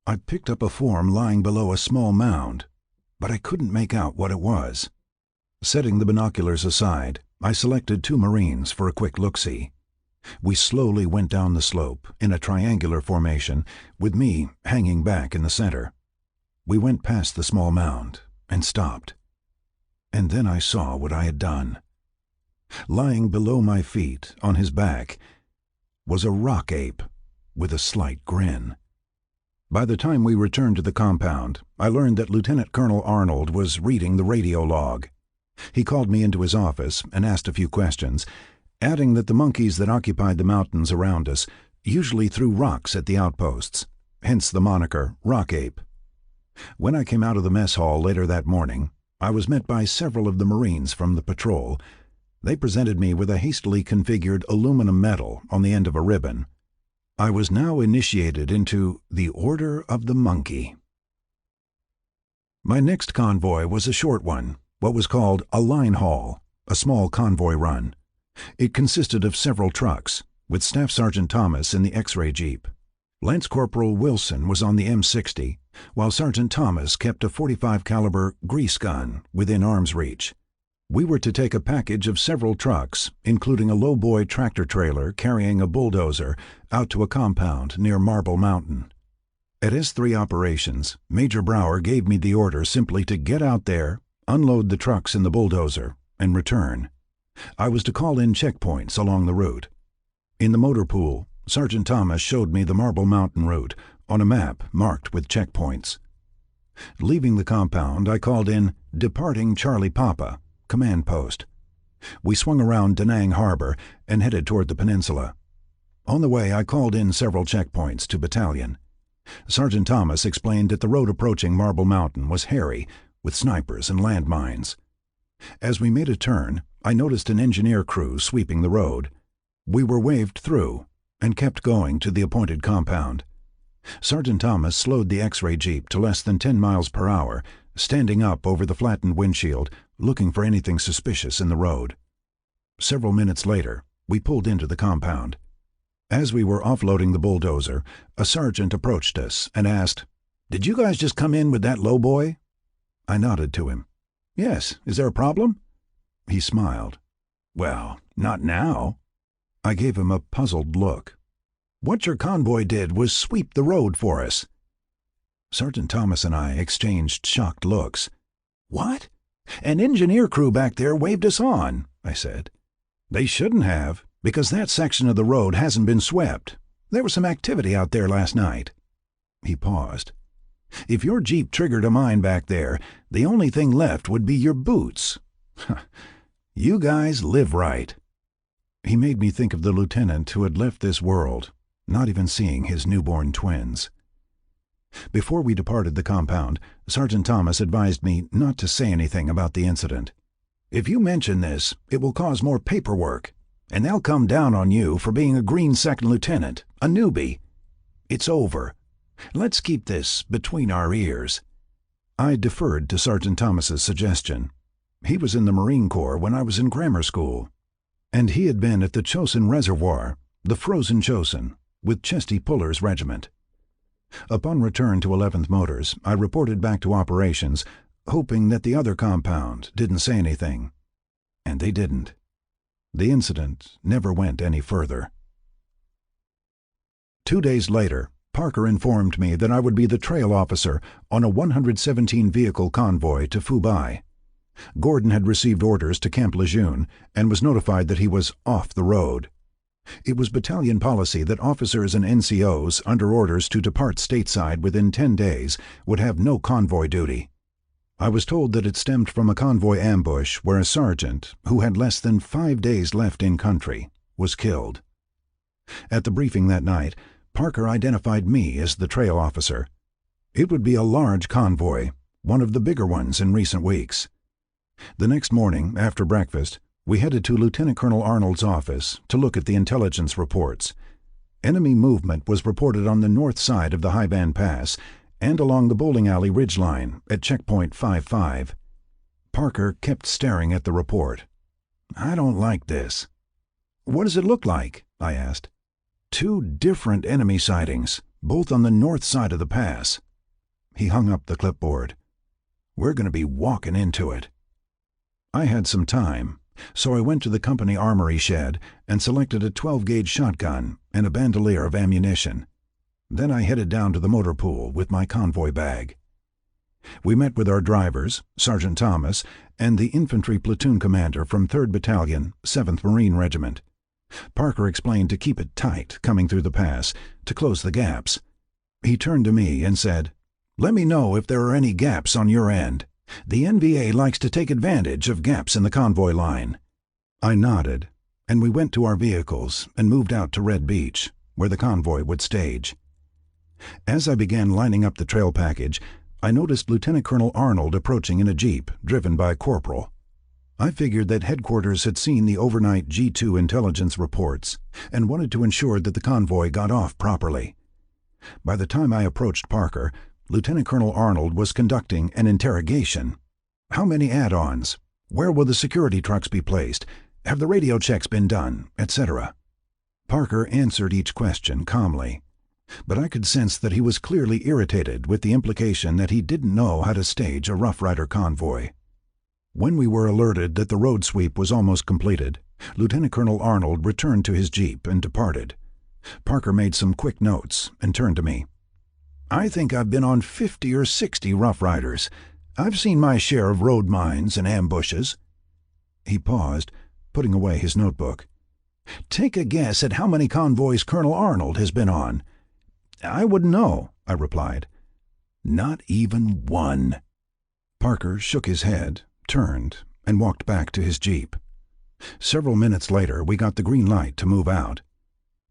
I picked up a form lying below a small mound, but I couldn't make out what it was. Setting the binoculars aside, I selected 2 Marines for a quick look-see. We slowly went down the slope in a triangular formation, with me hanging back in the center. We went past the small mound and stopped. And then I saw what I had done. Lying below my feet, on his back, was a rock ape with a slight grin. By the time we returned to the compound, I learned that Lieutenant Colonel Arnold was reading the radio log. He called me into his office and asked a few questions, adding that the monkeys that occupied the mountains around us usually threw rocks at the outposts, hence the moniker Rock Ape. When I came out of the mess hall later that morning, I was met by several of the Marines from the patrol. They presented me with a hastily configured aluminum medal on the end of a ribbon. I was now initiated into the Order of the Monkey. My next convoy was a short one, what was called a line haul, a small convoy run. It consisted of several trucks, with Staff Sergeant Thomas in the X-ray Jeep. Lance Corporal Wilson was on the M60, while Sergeant Thomas kept a .45 caliber grease gun within arm's reach. We were to take a package of several trucks, including a lowboy tractor trailer carrying a bulldozer, out to a compound near Marble Mountain. At S3 Operations, Major Brower gave me the order simply to get out there, unload the trucks in the bulldozer, and return. I was to call in checkpoints along the route. In the motor pool, Sergeant Thomas showed me the Marble Mountain route on a map marked with checkpoints. Leaving the compound, I called in "Departing Charlie Papa," command post. We swung around Da Nang Harbor and headed toward the peninsula. On the way, I called in several checkpoints to battalion. Sergeant Thomas explained that the road approaching Marble Mountain was hairy, with snipers and landmines. As we made a turn, I noticed an engineer crew sweeping the road. We were waved through and kept going to the appointed compound. Sergeant Thomas slowed the X-ray Jeep to less than 10 miles per hour, standing up over the flattened windshield, looking for anything suspicious in the road. Several minutes later, we pulled into the compound. As we were offloading the bulldozer, a sergeant approached us and asked, "Did you guys just come in with that lowboy?" I nodded to him. "Yes, is there a problem?" He smiled. "Well, not now." I gave him a puzzled look. "What your convoy did was sweep the road for us." Sergeant Thomas and I exchanged shocked looks. "What? An engineer crew back there waved us on," I said. "They shouldn't have, because that section of the road hasn't been swept. There was some activity out there last night." He paused. "If your Jeep triggered a mine back there, the only thing left would be your boots. You guys live right." He made me think of the lieutenant who had left this world, not even seeing his newborn twins. Before we departed the compound, Sergeant Thomas advised me not to say anything about the incident. "If you mention this, it will cause more paperwork, and they'll come down on you for being a green second lieutenant, a newbie. It's over. Let's keep this between our ears." I deferred to Sergeant Thomas's suggestion. He was in the Marine Corps when I was in grammar school, and he had been at the Chosin Reservoir, the frozen Chosin, with Chesty Puller's regiment. Upon return to 11th Motors, I reported back to operations, hoping that the other compound didn't say anything. And they didn't. The incident never went any further. 2 days later, Parker informed me that I would be the trail officer on a 117-vehicle convoy to Fubai. Gordon had received orders to Camp Lejeune and was notified that he was off the road. It was battalion policy that officers and NCOs under orders to depart stateside within 10 days would have no convoy duty. I was told that it stemmed from a convoy ambush where a sergeant, who had less than 5 days left in country, was killed. At the briefing that night, Parker identified me as the trail officer. It would be a large convoy, one of the bigger ones in recent weeks. The next morning, after breakfast, we headed to Lieutenant Colonel Arnold's office to look at the intelligence reports. Enemy movement was reported on the north side of the High Band Pass and along the bowling alley ridgeline at checkpoint 55. Parker kept staring at the report. "I don't like this." "What does it look like?" I asked. "2 different enemy sightings, both on the north side of the pass." He hung up the clipboard. "We're going to be walking into it." I had some time, so I went to the company armory shed and selected a 12-gauge shotgun and a bandolier of ammunition. Then I headed down to the motor pool with my convoy bag. We met with our drivers, Sergeant Thomas, and the infantry platoon commander from 3rd Battalion, 7th Marine Regiment. Parker explained to keep it tight coming through the pass, to close the gaps. He turned to me and said, "Let me know if there are any gaps on your end. The NVA likes to take advantage of gaps in the convoy line." I nodded, and we went to our vehicles and moved out to Red Beach, where the convoy would stage. As I began lining up the trail package, I noticed Lieutenant Colonel Arnold approaching in a jeep driven by a corporal. I figured that headquarters had seen the overnight G2 intelligence reports and wanted to ensure that the convoy got off properly. By the time I approached Parker, Lieutenant Colonel Arnold was conducting an interrogation. "How many add-ons? Where will the security trucks be placed? Have the radio checks been done?" etc. Parker answered each question calmly, but I could sense that he was clearly irritated with the implication that he didn't know how to stage a Rough Rider convoy. When we were alerted that the road sweep was almost completed, Lieutenant Colonel Arnold returned to his jeep and departed. Parker made some quick notes and turned to me. "I think I've been on 50 or 60 Rough Riders. I've seen my share of road mines and ambushes." He paused, putting away his notebook. "Take a guess at how many convoys Colonel Arnold has been on." "I wouldn't know," I replied. "Not even one." Parker shook his head, turned, and walked back to his jeep. Several minutes later, we got the green light to move out.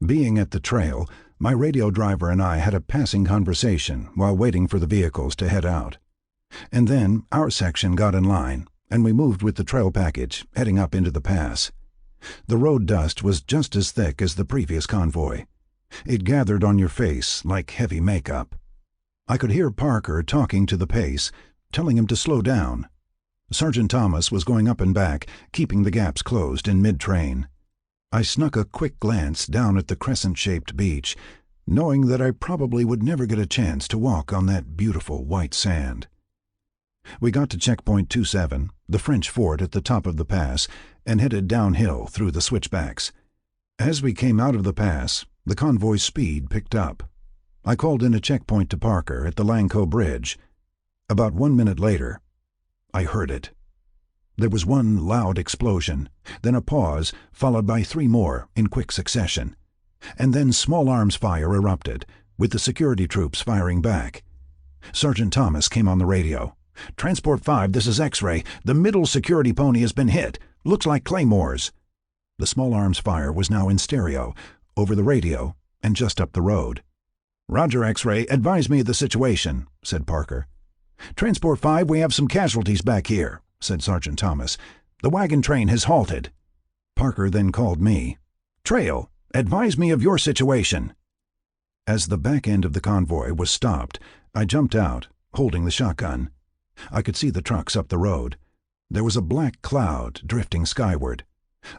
Being at the trail, my radio driver and I had a passing conversation while waiting for the vehicles to head out. And then our section got in line, and we moved with the trail package, heading up into the pass. The road dust was just as thick as the previous convoy. It gathered on your face like heavy makeup. I could hear Parker talking to the pace, telling him to slow down. Sergeant Thomas was going up and back, keeping the gaps closed in mid-train. I snuck a quick glance down at the crescent-shaped beach, knowing that I probably would never get a chance to walk on that beautiful white sand. We got to checkpoint 27, the French fort at the top of the pass, and headed downhill through the switchbacks. As we came out of the pass, the convoy's speed picked up. I called in a checkpoint to Parker at the Langco Bridge. About 1 minute later, I heard it. There was one loud explosion, then a pause, followed by 3 more in quick succession. And then small arms fire erupted, with the security troops firing back. Sergeant Thomas came on the radio. "Transport 5, this is X-ray. The middle security pony has been hit. Looks like claymores." The small arms fire was now in stereo, over the radio, and just up the road. "Roger, X-ray. Advise me of the situation," said Parker. "Transport 5, we have some casualties back here," said Sergeant Thomas. "The wagon train has halted." Parker then called me. "Trail, advise me of your situation." As the back end of the convoy was stopped, I jumped out, holding the shotgun. I could see the trucks up the road. There was a black cloud drifting skyward.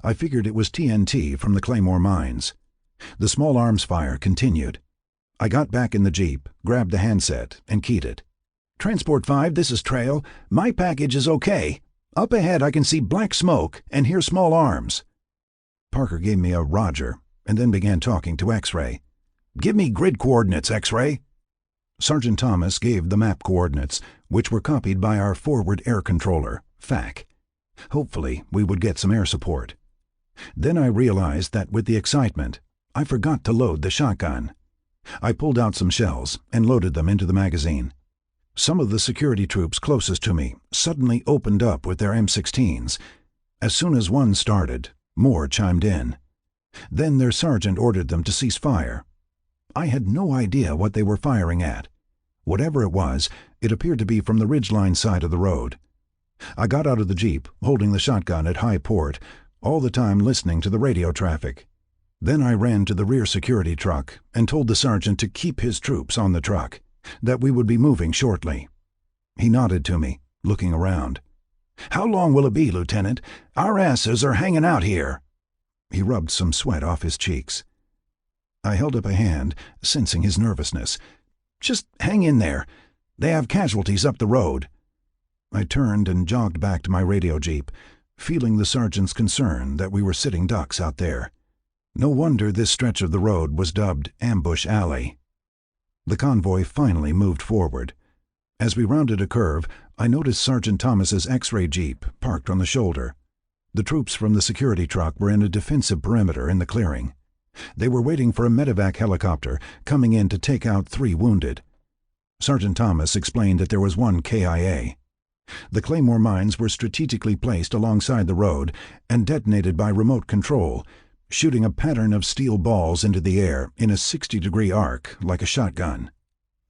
I figured it was TNT from the Claymore mines. The small arms fire continued. I got back in the jeep, grabbed the handset, and keyed it. "Transport 5, this is Trail. My package is okay. Up ahead I can see black smoke and hear small arms." Parker gave me a roger, and then began talking to X-ray. "Give me grid coordinates, X-ray." Sergeant Thomas gave the map coordinates, which were copied by our forward air controller, FAC. Hopefully, we would get some air support. Then I realized that with the excitement, I forgot to load the shotgun. I pulled out some shells and loaded them into the magazine. Some of the security troops closest to me suddenly opened up with their M16s. As soon as one started, more chimed in. Then their sergeant ordered them to cease fire. I had no idea what they were firing at. Whatever it was, it appeared to be from the ridgeline side of the road. I got out of the Jeep, holding the shotgun at high port, all the time listening to the radio traffic. Then I ran to the rear security truck and told the sergeant to keep his troops on the truck, that we would be moving shortly. He nodded to me, looking around. "How long will it be, Lieutenant? Our asses are hanging out here." He rubbed some sweat off his cheeks. I held up a hand, sensing his nervousness. "Just hang in there. They have casualties up the road." I turned and jogged back to my radio jeep, feeling the sergeant's concern that we were sitting ducks out there. No wonder this stretch of the road was dubbed Ambush Alley. The convoy finally moved forward. As we rounded a curve, I noticed Sergeant Thomas's X-ray jeep parked on the shoulder. The troops from the security truck were in a defensive perimeter in the clearing. They were waiting for a medevac helicopter coming in to take out 3 wounded. Sergeant Thomas explained that there was 1 KIA. The Claymore mines were strategically placed alongside the road and detonated by remote control, shooting a pattern of steel balls into the air in a 60-degree arc like a shotgun.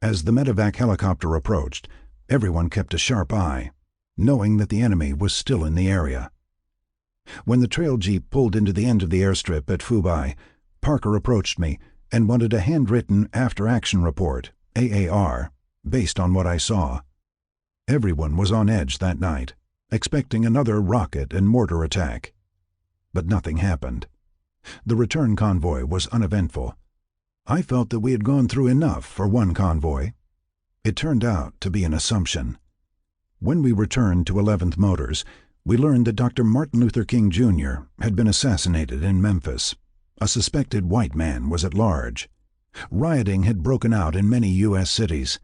As the medevac helicopter approached, everyone kept a sharp eye, knowing that the enemy was still in the area. When the trail jeep pulled into the end of the airstrip at Fubai, Parker approached me and wanted a handwritten after-action report, AAR, based on what I saw. Everyone was on edge that night, expecting another rocket and mortar attack. But nothing happened. The return convoy was uneventful. I felt that we had gone through enough for one convoy. It turned out to be an assumption. When we returned to 11th Motors, we learned that Dr. Martin Luther King Jr. had been assassinated in Memphis. A suspected white man was at large. Rioting had broken out in many U.S. cities.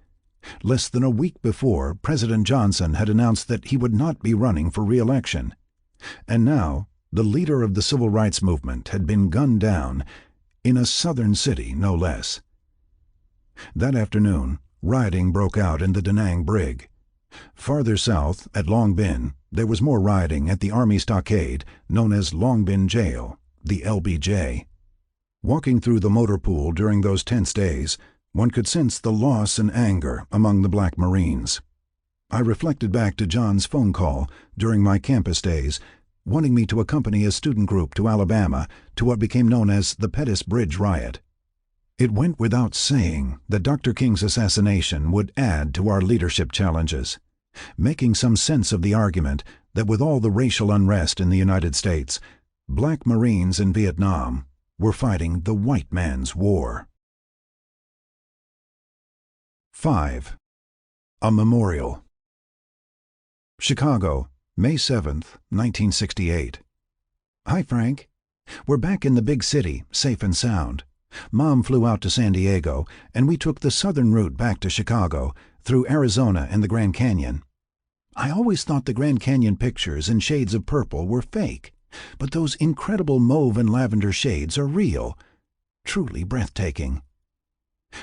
Less than a week before, President Johnson had announced that he would not be running for re-election. And now, the leader of the civil rights movement had been gunned down, in a southern city no less. That afternoon, rioting broke out in the Da Nang Brig. Farther south, at Long Bin, there was more rioting at the Army stockade known as Long Bin Jail, the LBJ. Walking through the motor pool during those tense days, one could sense the loss and anger among the Black Marines. I reflected back to John's phone call during my campus days, wanting me to accompany a student group to Alabama to what became known as the Pettus Bridge Riot. It went without saying that Dr. King's assassination would add to our leadership challenges, making some sense of the argument that with all the racial unrest in the United States, Black Marines in Vietnam were fighting the white man's war. 5. A Memorial. Chicago, May 7th, 1968. Hi, Frank. We're back in the big city, safe and sound. Mom flew out to San Diego, and we took the southern route back to Chicago, through Arizona and the Grand Canyon. I always thought the Grand Canyon pictures in shades of purple were fake, but those incredible mauve and lavender shades are real. Truly breathtaking.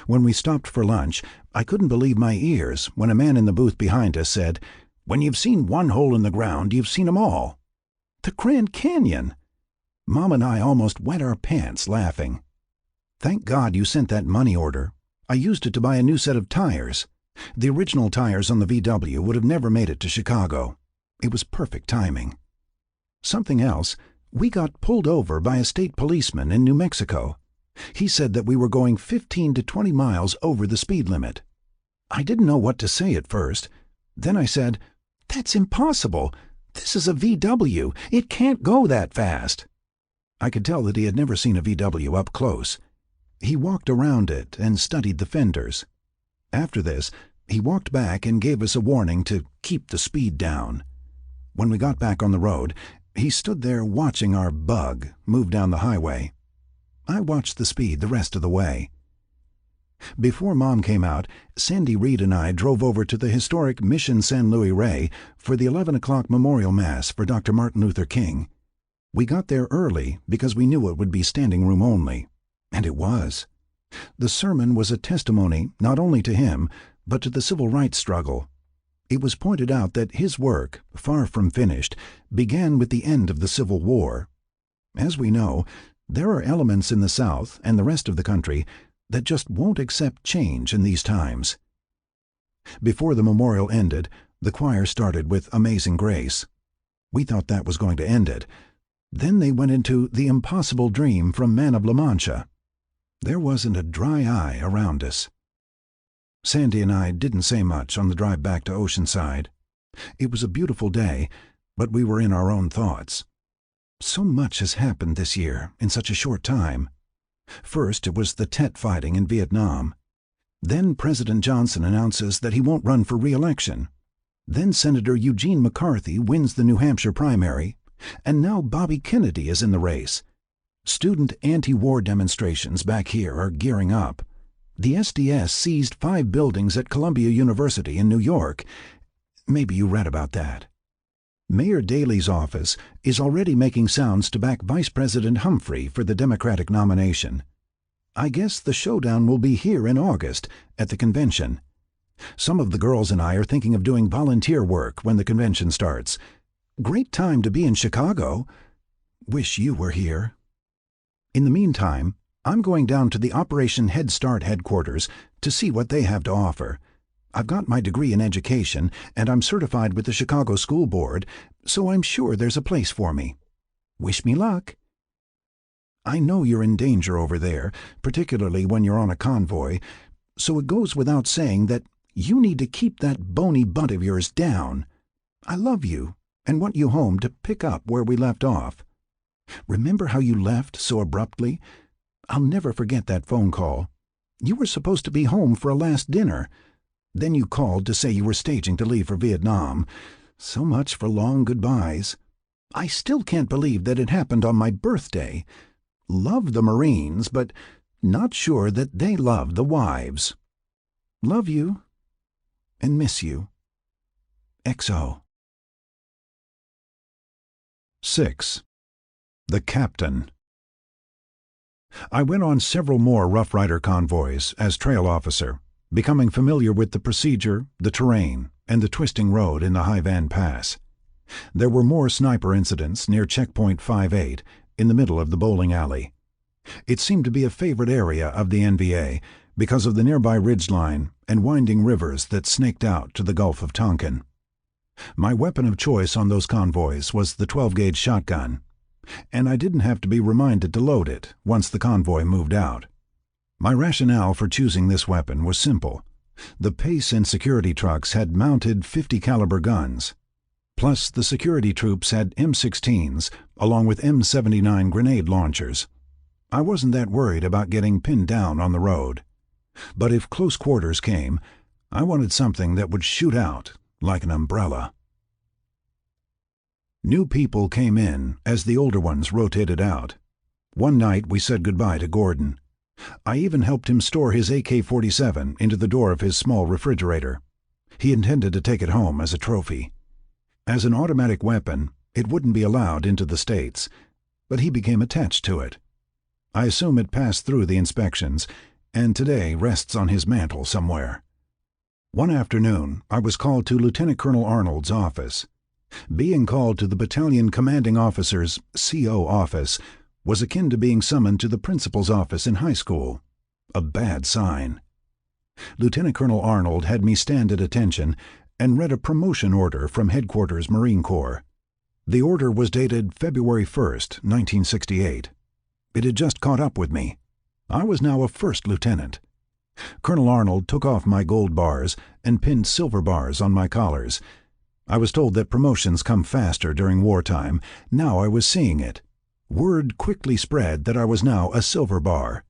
When we stopped for lunch, I couldn't believe my ears when a man in the booth behind us said, "When you've seen one hole in the ground, you've seen 'em all." The Grand Canyon! Mom and I almost wet our pants laughing. Thank God you sent that money order. I used it to buy a new set of tires. The original tires on the VW would have never made it to Chicago. It was perfect timing. Something else, we got pulled over by a state policeman in New Mexico. He said that we were going 15 to 20 miles over the speed limit. I didn't know what to say at first. Then I said, "That's impossible. This is a VW. It can't go that fast." I could tell that he had never seen a VW up close. He walked around it and studied the fenders. After this, he walked back and gave us a warning to keep the speed down. When we got back on the road, he stood there watching our bug move down the highway. I watched the speed the rest of the way. Before Mom came out, Sandy Reed and I drove over to the historic Mission San Luis Rey for the 11 o'clock memorial mass for Dr. Martin Luther King. We got there early because we knew it would be standing room only, and it was. The sermon was a testimony not only to him, but to the civil rights struggle. It was pointed out that his work, far from finished, began with the end of the Civil War. As we know, there are elements in the South and the rest of the country that just won't accept change in these times. Before the memorial ended, the choir started with Amazing Grace. We thought that was going to end it. Then they went into The Impossible Dream from Man of La Mancha. There wasn't a dry eye around us. Sandy and I didn't say much on the drive back to Oceanside. It was a beautiful day, but we were in our own thoughts. So much has happened this year in such a short time. First, it was the Tet fighting in Vietnam. Then President Johnson announces that he won't run for re-election. Then Senator Eugene McCarthy wins the New Hampshire primary, and now Bobby Kennedy is in the race. Student anti-war demonstrations back here are gearing up. The SDS seized 5 buildings at Columbia University in New York. Maybe you read about that. Mayor Daley's office is already making sounds to back Vice President Humphrey for the Democratic nomination. I guess the showdown will be here in August at the convention. Some of the girls and I are thinking of doing volunteer work when the convention starts. Great time to be in Chicago. Wish you were here. In the meantime, I'm going down to the Operation Head Start headquarters to see what they have to offer. I've got my degree in education, and I'm certified with the Chicago School Board, so I'm sure there's a place for me. Wish me luck. I know you're in danger over there, particularly when you're on a convoy, so it goes without saying that you need to keep that bony butt of yours down. I love you and want you home to pick up where we left off. Remember how you left so abruptly? I'll never forget that phone call. You were supposed to be home for a last dinner. Then you called to say you were staging to leave for Vietnam. So much for long goodbyes. I still can't believe that it happened on my birthday. Love the Marines, but not sure that they love the wives. Love you and miss you. XO. 6. The Captain. I went on several more Rough Rider convoys as trail officer, becoming familiar with the procedure, the terrain, and the twisting road in the High Van Pass. There were more sniper incidents near Checkpoint 58 in the middle of the bowling alley. It seemed to be a favorite area of the NVA because of the nearby ridgeline and winding rivers that snaked out to the Gulf of Tonkin. My weapon of choice on those convoys was the 12-gauge shotgun, and I didn't have to be reminded to load it once the convoy moved out. My rationale for choosing this weapon was simple. The Pace and security trucks had mounted .50 caliber guns. Plus, the security troops had M16s along with M79 grenade launchers. I wasn't that worried about getting pinned down on the road. But if close quarters came, I wanted something that would shoot out like an umbrella. New people came in as the older ones rotated out. One night we said goodbye to Gordon. I even helped him store his AK-47 into the door of his small refrigerator. He intended to take it home as a trophy. As an automatic weapon, it wouldn't be allowed into the States, but he became attached to it. I assume it passed through the inspections, and today rests on his mantel somewhere. One afternoon, I was called to Lieutenant Colonel Arnold's office. Being called to the battalion commanding officer's CO office was akin to being summoned to the principal's office in high school. A bad sign. Lieutenant Colonel Arnold had me stand at attention and read a promotion order from Headquarters Marine Corps. The order was dated February 1st, 1968. It had just caught up with me. I was now a first lieutenant. Colonel Arnold took off my gold bars and pinned silver bars on my collars. I was told that promotions come faster during wartime. Now I was seeing it. Word quickly spread that I was now a silver bar.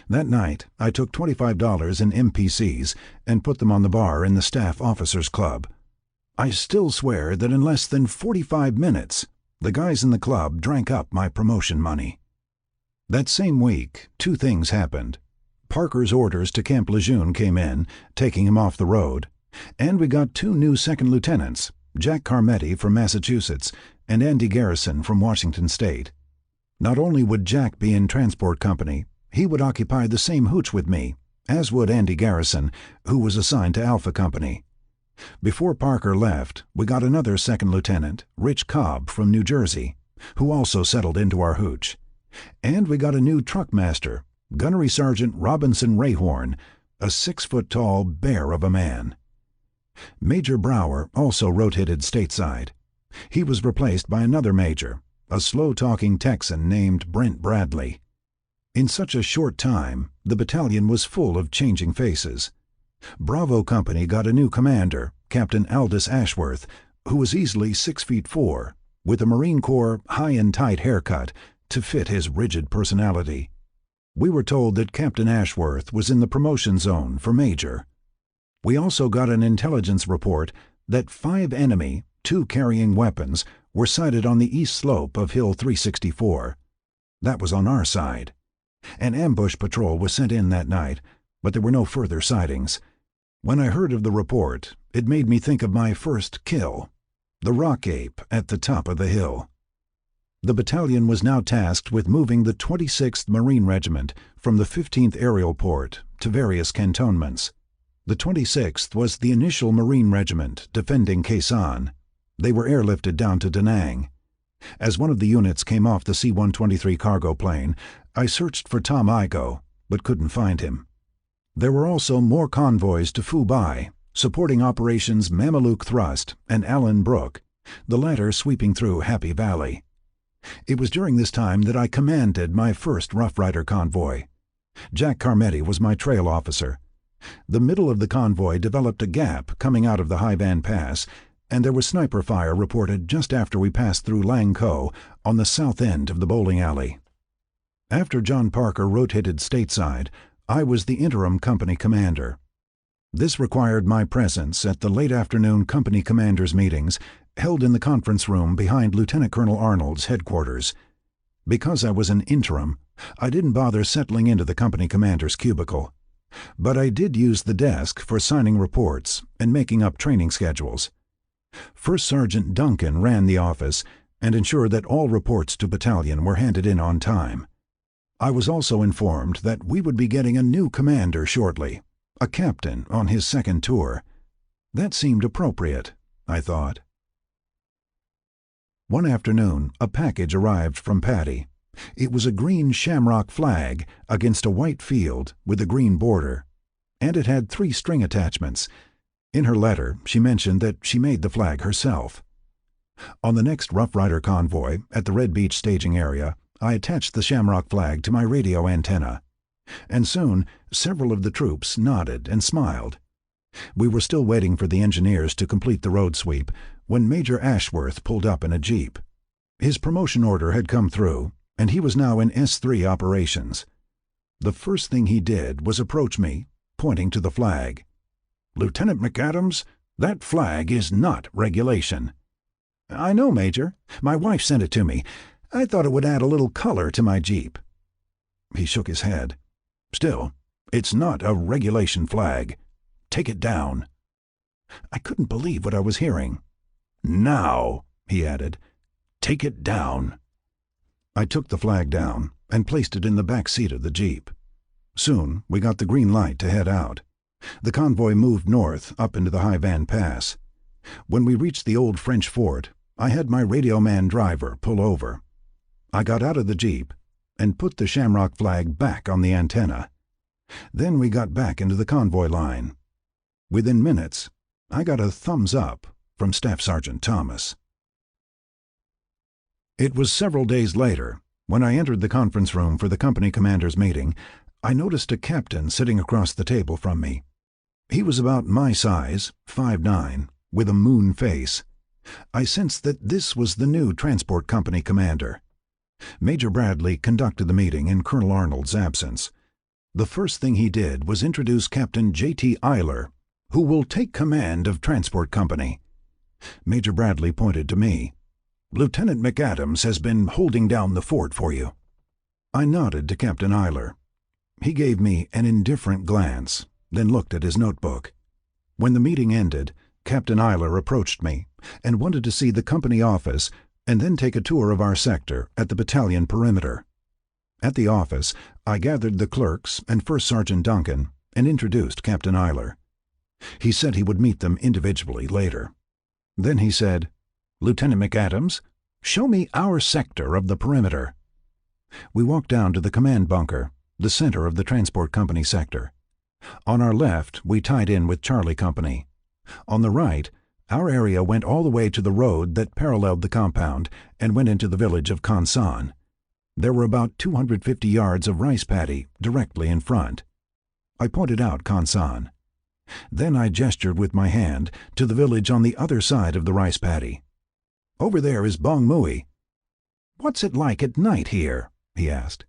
That night, I took $25 in MPCs and put them on the bar in the Staff Officers Club. I still swear that in less than 45 minutes, the guys in the club drank up my promotion money. That same week, 2 things happened. Parker's orders to Camp Lejeune came in, taking him off the road, and we got 2 new second lieutenants, Jack Carmetti from Massachusetts and Andy Garrison from Washington State. Not only would Jack be in transport company, he would occupy the same hooch with me, as would Andy Garrison, who was assigned to Alpha Company. Before Parker left, we got another second lieutenant, Rich Cobb from New Jersey, who also settled into our hooch. And we got a new truck master, Gunnery Sergeant Robinson Rayhorn, a 6-foot-tall bear of a man. Major Brower also rotated stateside. He was replaced by another major, a slow-talking Texan named Brent Bradley. In such a short time, the battalion was full of changing faces. Bravo Company got a new commander, Captain Aldous Ashworth, who was easily 6'4", with a Marine Corps high-and-tight haircut to fit his rigid personality. We were told that Captain Ashworth was in the promotion zone for major. We also got an intelligence report that 5 enemy, 2 carrying weapons, were sighted on the east slope of Hill 364. That was on our side. An ambush patrol was sent in that night, but there were no further sightings. When I heard of the report, it made me think of my first kill, the rock ape at the top of the hill. The battalion was now tasked with moving the 26th Marine Regiment from the 15th Aerial Port to various cantonments. The 26th was the initial Marine Regiment defending Quezon. They were airlifted down to Da Nang. As one of the units came off the C-123 cargo plane, I searched for Tom Igoe, but couldn't find him. There were also more convoys to Phu Bai, supporting operations Mameluke Thrust and Allen Brook, the latter sweeping through Happy Valley. It was during this time that I commanded my first Rough Rider convoy. Jack Carmetti was my trail officer. The middle of the convoy developed a gap coming out of the Hai Van Pass, and there was sniper fire reported just after we passed through Lang Ko on the south end of the bowling alley. After John Parker rotated stateside, I was the interim company commander. This required my presence at the late afternoon company commanders' meetings held in the conference room behind Lieutenant Colonel Arnold's headquarters. Because I was an interim, I didn't bother settling into the company commander's cubicle. But I did use the desk for signing reports and making up training schedules. First Sergeant Duncan ran the office and ensured that all reports to battalion were handed in on time. I was also informed that we would be getting a new commander shortly, a captain on his second tour. That seemed appropriate, I thought. One afternoon, a package arrived from Patty. It was a green shamrock flag against a white field with a green border, and it had 3 string attachments. In her letter, she mentioned that she made the flag herself. On the next Rough Rider convoy at the Red Beach staging area, I attached the shamrock flag to my radio antenna, and soon several of the troops nodded and smiled. We were still waiting for the engineers to complete the road sweep when Major Ashworth pulled up in a jeep. His promotion order had come through, and he was now in S3 operations. The first thing he did was approach me, pointing to the flag. "Lieutenant McAdams, that flag is not regulation." "I know, Major. My wife sent it to me. I thought it would add a little color to my Jeep." He shook his head. "Still, it's not a regulation flag. Take it down." I couldn't believe what I was hearing. "Now," he added, "take it down." I took the flag down and placed it in the back seat of the Jeep. Soon we got the green light to head out. The convoy moved north up into the Hai Van Pass. When we reached the old French fort, I had my radio man driver pull over. I got out of the Jeep and put the shamrock flag back on the antenna. Then we got back into the convoy line. Within minutes, I got a thumbs up from Staff Sergeant Thomas. It was several days later, when I entered the conference room for the company commander's meeting, I noticed a captain sitting across the table from me. He was about my size, 5'9", with a moon face. I sensed that this was the new transport company commander. Major Bradley conducted the meeting in Colonel Arnold's absence. The first thing he did was introduce Captain J.T. Eiler, who will take command of Transport Company. Major Bradley pointed to me. "Lieutenant McAdams has been holding down the fort for you." I nodded to Captain Eiler. He gave me an indifferent glance, then looked at his notebook. When the meeting ended, Captain Eiler approached me and wanted to see the company office and then take a tour of our sector at the battalion perimeter. At the office, I gathered the clerks and First Sergeant Duncan and introduced Captain Eiler. He said he would meet them individually later. Then he said, "Lieutenant McAdams, show me our sector of the perimeter." We walked down to the command bunker, the center of the transport company sector. On our left, we tied in with Charlie Company. On the right, our area went all the way to the road that paralleled the compound and went into the village of Consan. There were about 250 yards of rice paddy directly in front. I pointed out Consan. Then I gestured with my hand to the village on the other side of the rice paddy. "Over there is Bong Mui." "What's it like at night here?" he asked.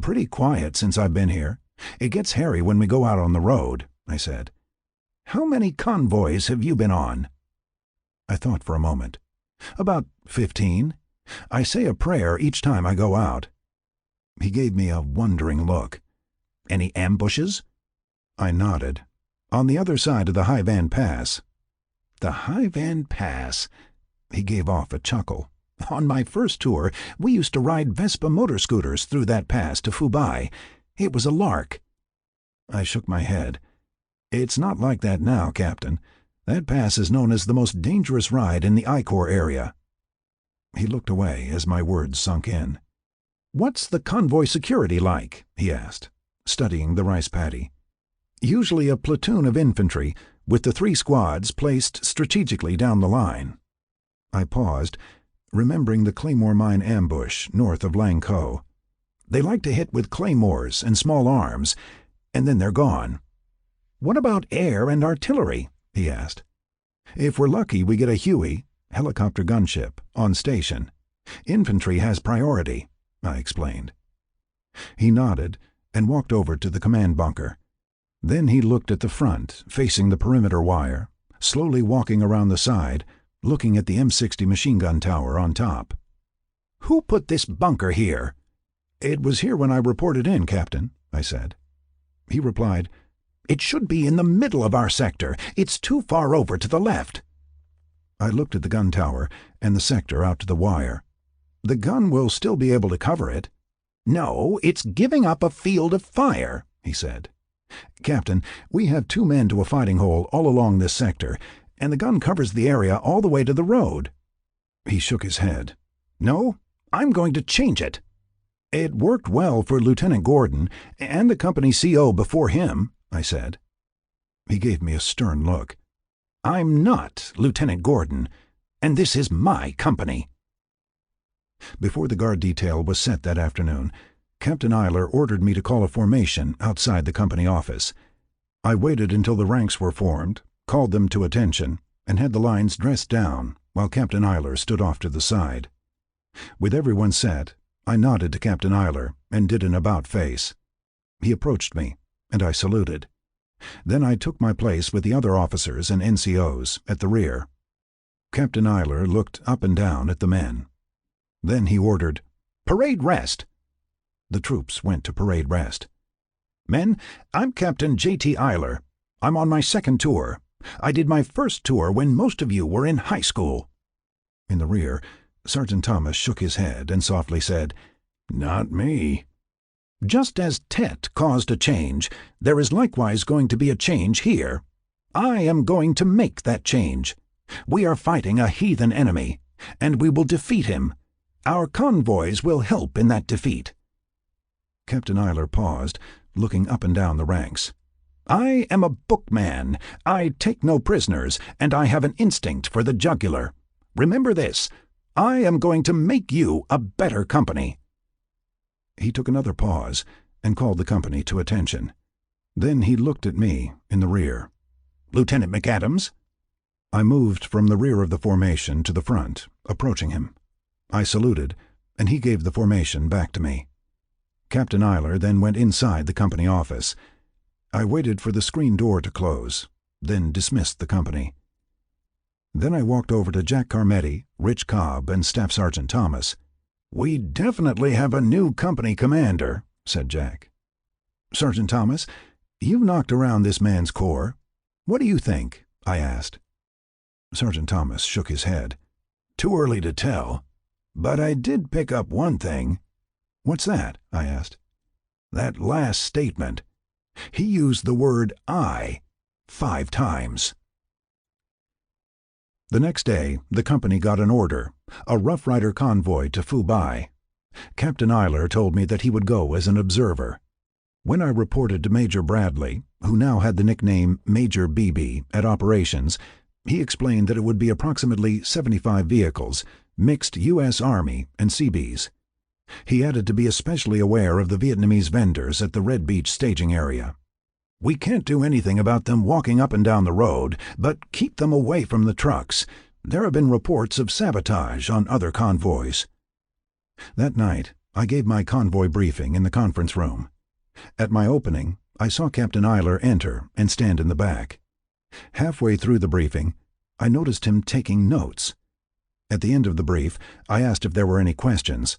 "Pretty quiet since I've been here. It gets hairy when we go out on the road," I said. "How many convoys have you been on?" I thought for a moment. "About 15. I say a prayer each time I go out." He gave me a wondering look. "Any ambushes?" I nodded. "On the other side of the High Van Pass." "The High Van Pass?" He gave off a chuckle. "On my first tour, we used to ride Vespa motor scooters through that pass to Fubai. It was a lark." I shook my head. "It's not like that now, Captain. That pass is known as the most dangerous ride in the I-Corps area." He looked away as my words sunk in. "What's the convoy security like?" he asked, studying the rice paddy. "Usually a platoon of infantry, with the 3 squads placed strategically down the line." I paused, remembering the Claymore mine ambush north of Langko. "They like to hit with claymores and small arms, and then they're gone." "What about air and artillery?" he asked. "If we're lucky, we get a Huey, helicopter gunship, on station. Infantry has priority," I explained. He nodded and walked over to the command bunker. Then he looked at the front, facing the perimeter wire, slowly walking around the side, looking at the M60 machine gun tower on top. "Who put this bunker here?" "It was here when I reported in, Captain," I said. He replied, "It should be in the middle of our sector. It's too far over to the left." I looked at the gun tower and the sector out to the wire. "The gun will still be able to cover it." "No, it's giving up a field of fire," he said. "Captain, we have 2 men to a fighting hole all along this sector, and the gun covers the area all the way to the road." He shook his head. "No, I'm going to change it." "It worked well for Lieutenant Gordon and the company CO before him," I said. He gave me a stern look. "I'm not Lieutenant Gordon, and this is my company." Before the guard detail was set that afternoon, Captain Eiler ordered me to call a formation outside the company office. I waited until the ranks were formed, called them to attention, and had the lines dressed down while Captain Eiler stood off to the side. With everyone set, I nodded to Captain Eiler and did an about face. He approached me, and I saluted. Then I took my place with the other officers and NCOs at the rear. Captain Eiler looked up and down at the men. Then he ordered, "Parade rest." The troops went to parade rest. "Men, I'm Captain J.T. Eiler. I'm on my 2nd tour. I did my first tour when most of you were in high school." In the rear, Sergeant Thomas shook his head and softly said, "Not me." "Just as Tet caused a change, there is likewise going to be a change here. I am going to make that change. We are fighting a heathen enemy, and we will defeat him. Our convoys will help in that defeat." Captain Eiler paused, looking up and down the ranks. "I am a bookman. I take no prisoners, and I have an instinct for the jugular. Remember this. I am going to make you a better company." He took another pause and called the company to attention. Then he looked at me in the rear. "Lieutenant McAdams?" I moved from the rear of the formation to the front, approaching him. I saluted, and he gave the formation back to me. Captain Eiler then went inside the company office. I waited for the screen door to close, then dismissed the company. Then I walked over to Jack Carmetti, Rich Cobb, and Staff Sergeant Thomas. "We definitely have a new company commander," said Jack. Sergeant Thomas, you've knocked around this man's corps. What do you think?" I asked. Sergeant Thomas shook his head. "Too early to tell. But I did pick up one thing." "What's that?" I asked. "That last statement. He used the word I 5 times. The next day, the company got an order, a Rough Rider convoy to Fubai. Captain Eiler told me that he would go as an observer. When I reported to Major Bradley, who now had the nickname Major BB, at operations, he explained that it would be approximately 75 vehicles, mixed U.S. Army and Seabees. He added to be especially aware of the Vietnamese vendors at the Red Beach staging area. "We can't do anything about them walking up and down the road, but keep them away from the trucks. There have been reports of sabotage on other convoys." That night, I gave my convoy briefing in the conference room. At my opening, I saw Captain Eiler enter and stand in the back. Halfway through the briefing, I noticed him taking notes. At the end of the brief, I asked if there were any questions.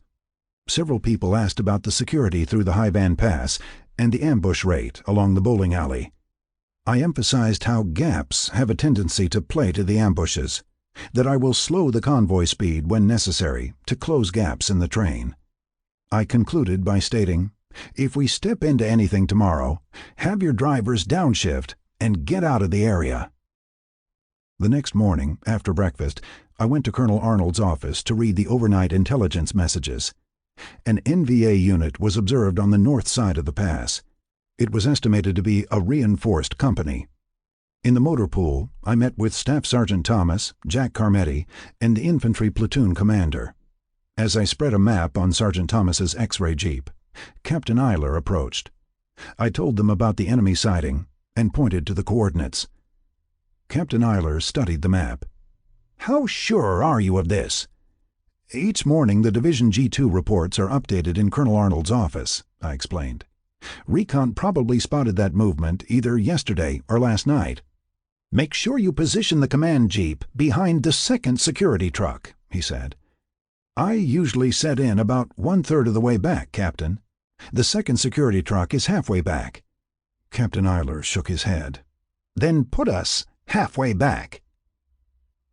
Several people asked about the security through the High Van Pass and the ambush rate along the bowling alley. I emphasized how gaps have a tendency to play to the ambushes, that I will slow the convoy speed when necessary to close gaps in the train. I concluded by stating, "If we step into anything tomorrow, have your drivers downshift and get out of the area." The next morning, after breakfast, I went to Colonel Arnold's office to read the overnight intelligence messages. An NVA unit was observed on the north side of the pass. It was estimated to be a reinforced company. In the motor pool, I met with Staff Sergeant Thomas, Jack Carmetti, and the infantry platoon commander. As I spread a map on Sergeant Thomas's X-ray jeep, Captain Eiler approached. I told them about the enemy sighting and pointed to the coordinates. Captain Eiler studied the map. "How sure are you of this?" "Each morning the Division G2 reports are updated in Colonel Arnold's office," I explained. "Recon probably spotted that movement either yesterday or last night." "Make sure you position the command jeep behind the second security truck," he said. "I usually set in about 1/3 of the way back, Captain. The second security truck is halfway back." Captain Eiler shook his head. "Then put us halfway back."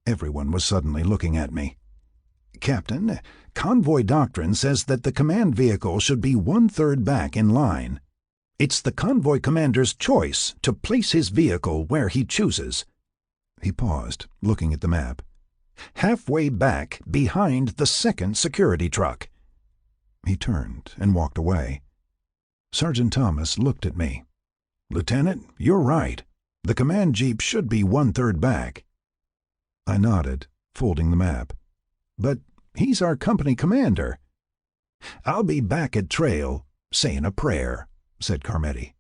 Everyone was suddenly looking at me. "Captain, convoy doctrine says that the command vehicle should be 1/3 back in line. It's the convoy commander's choice to place his vehicle where he chooses." He paused, looking at the map. "Halfway back behind the second security truck." He turned and walked away. Sergeant Thomas looked at me. "Lieutenant, you're right. The command jeep should be 1/3 back." I nodded, folding the map. "But he's our company commander." "I'll be back at trail, saying a prayer," said Carmetti.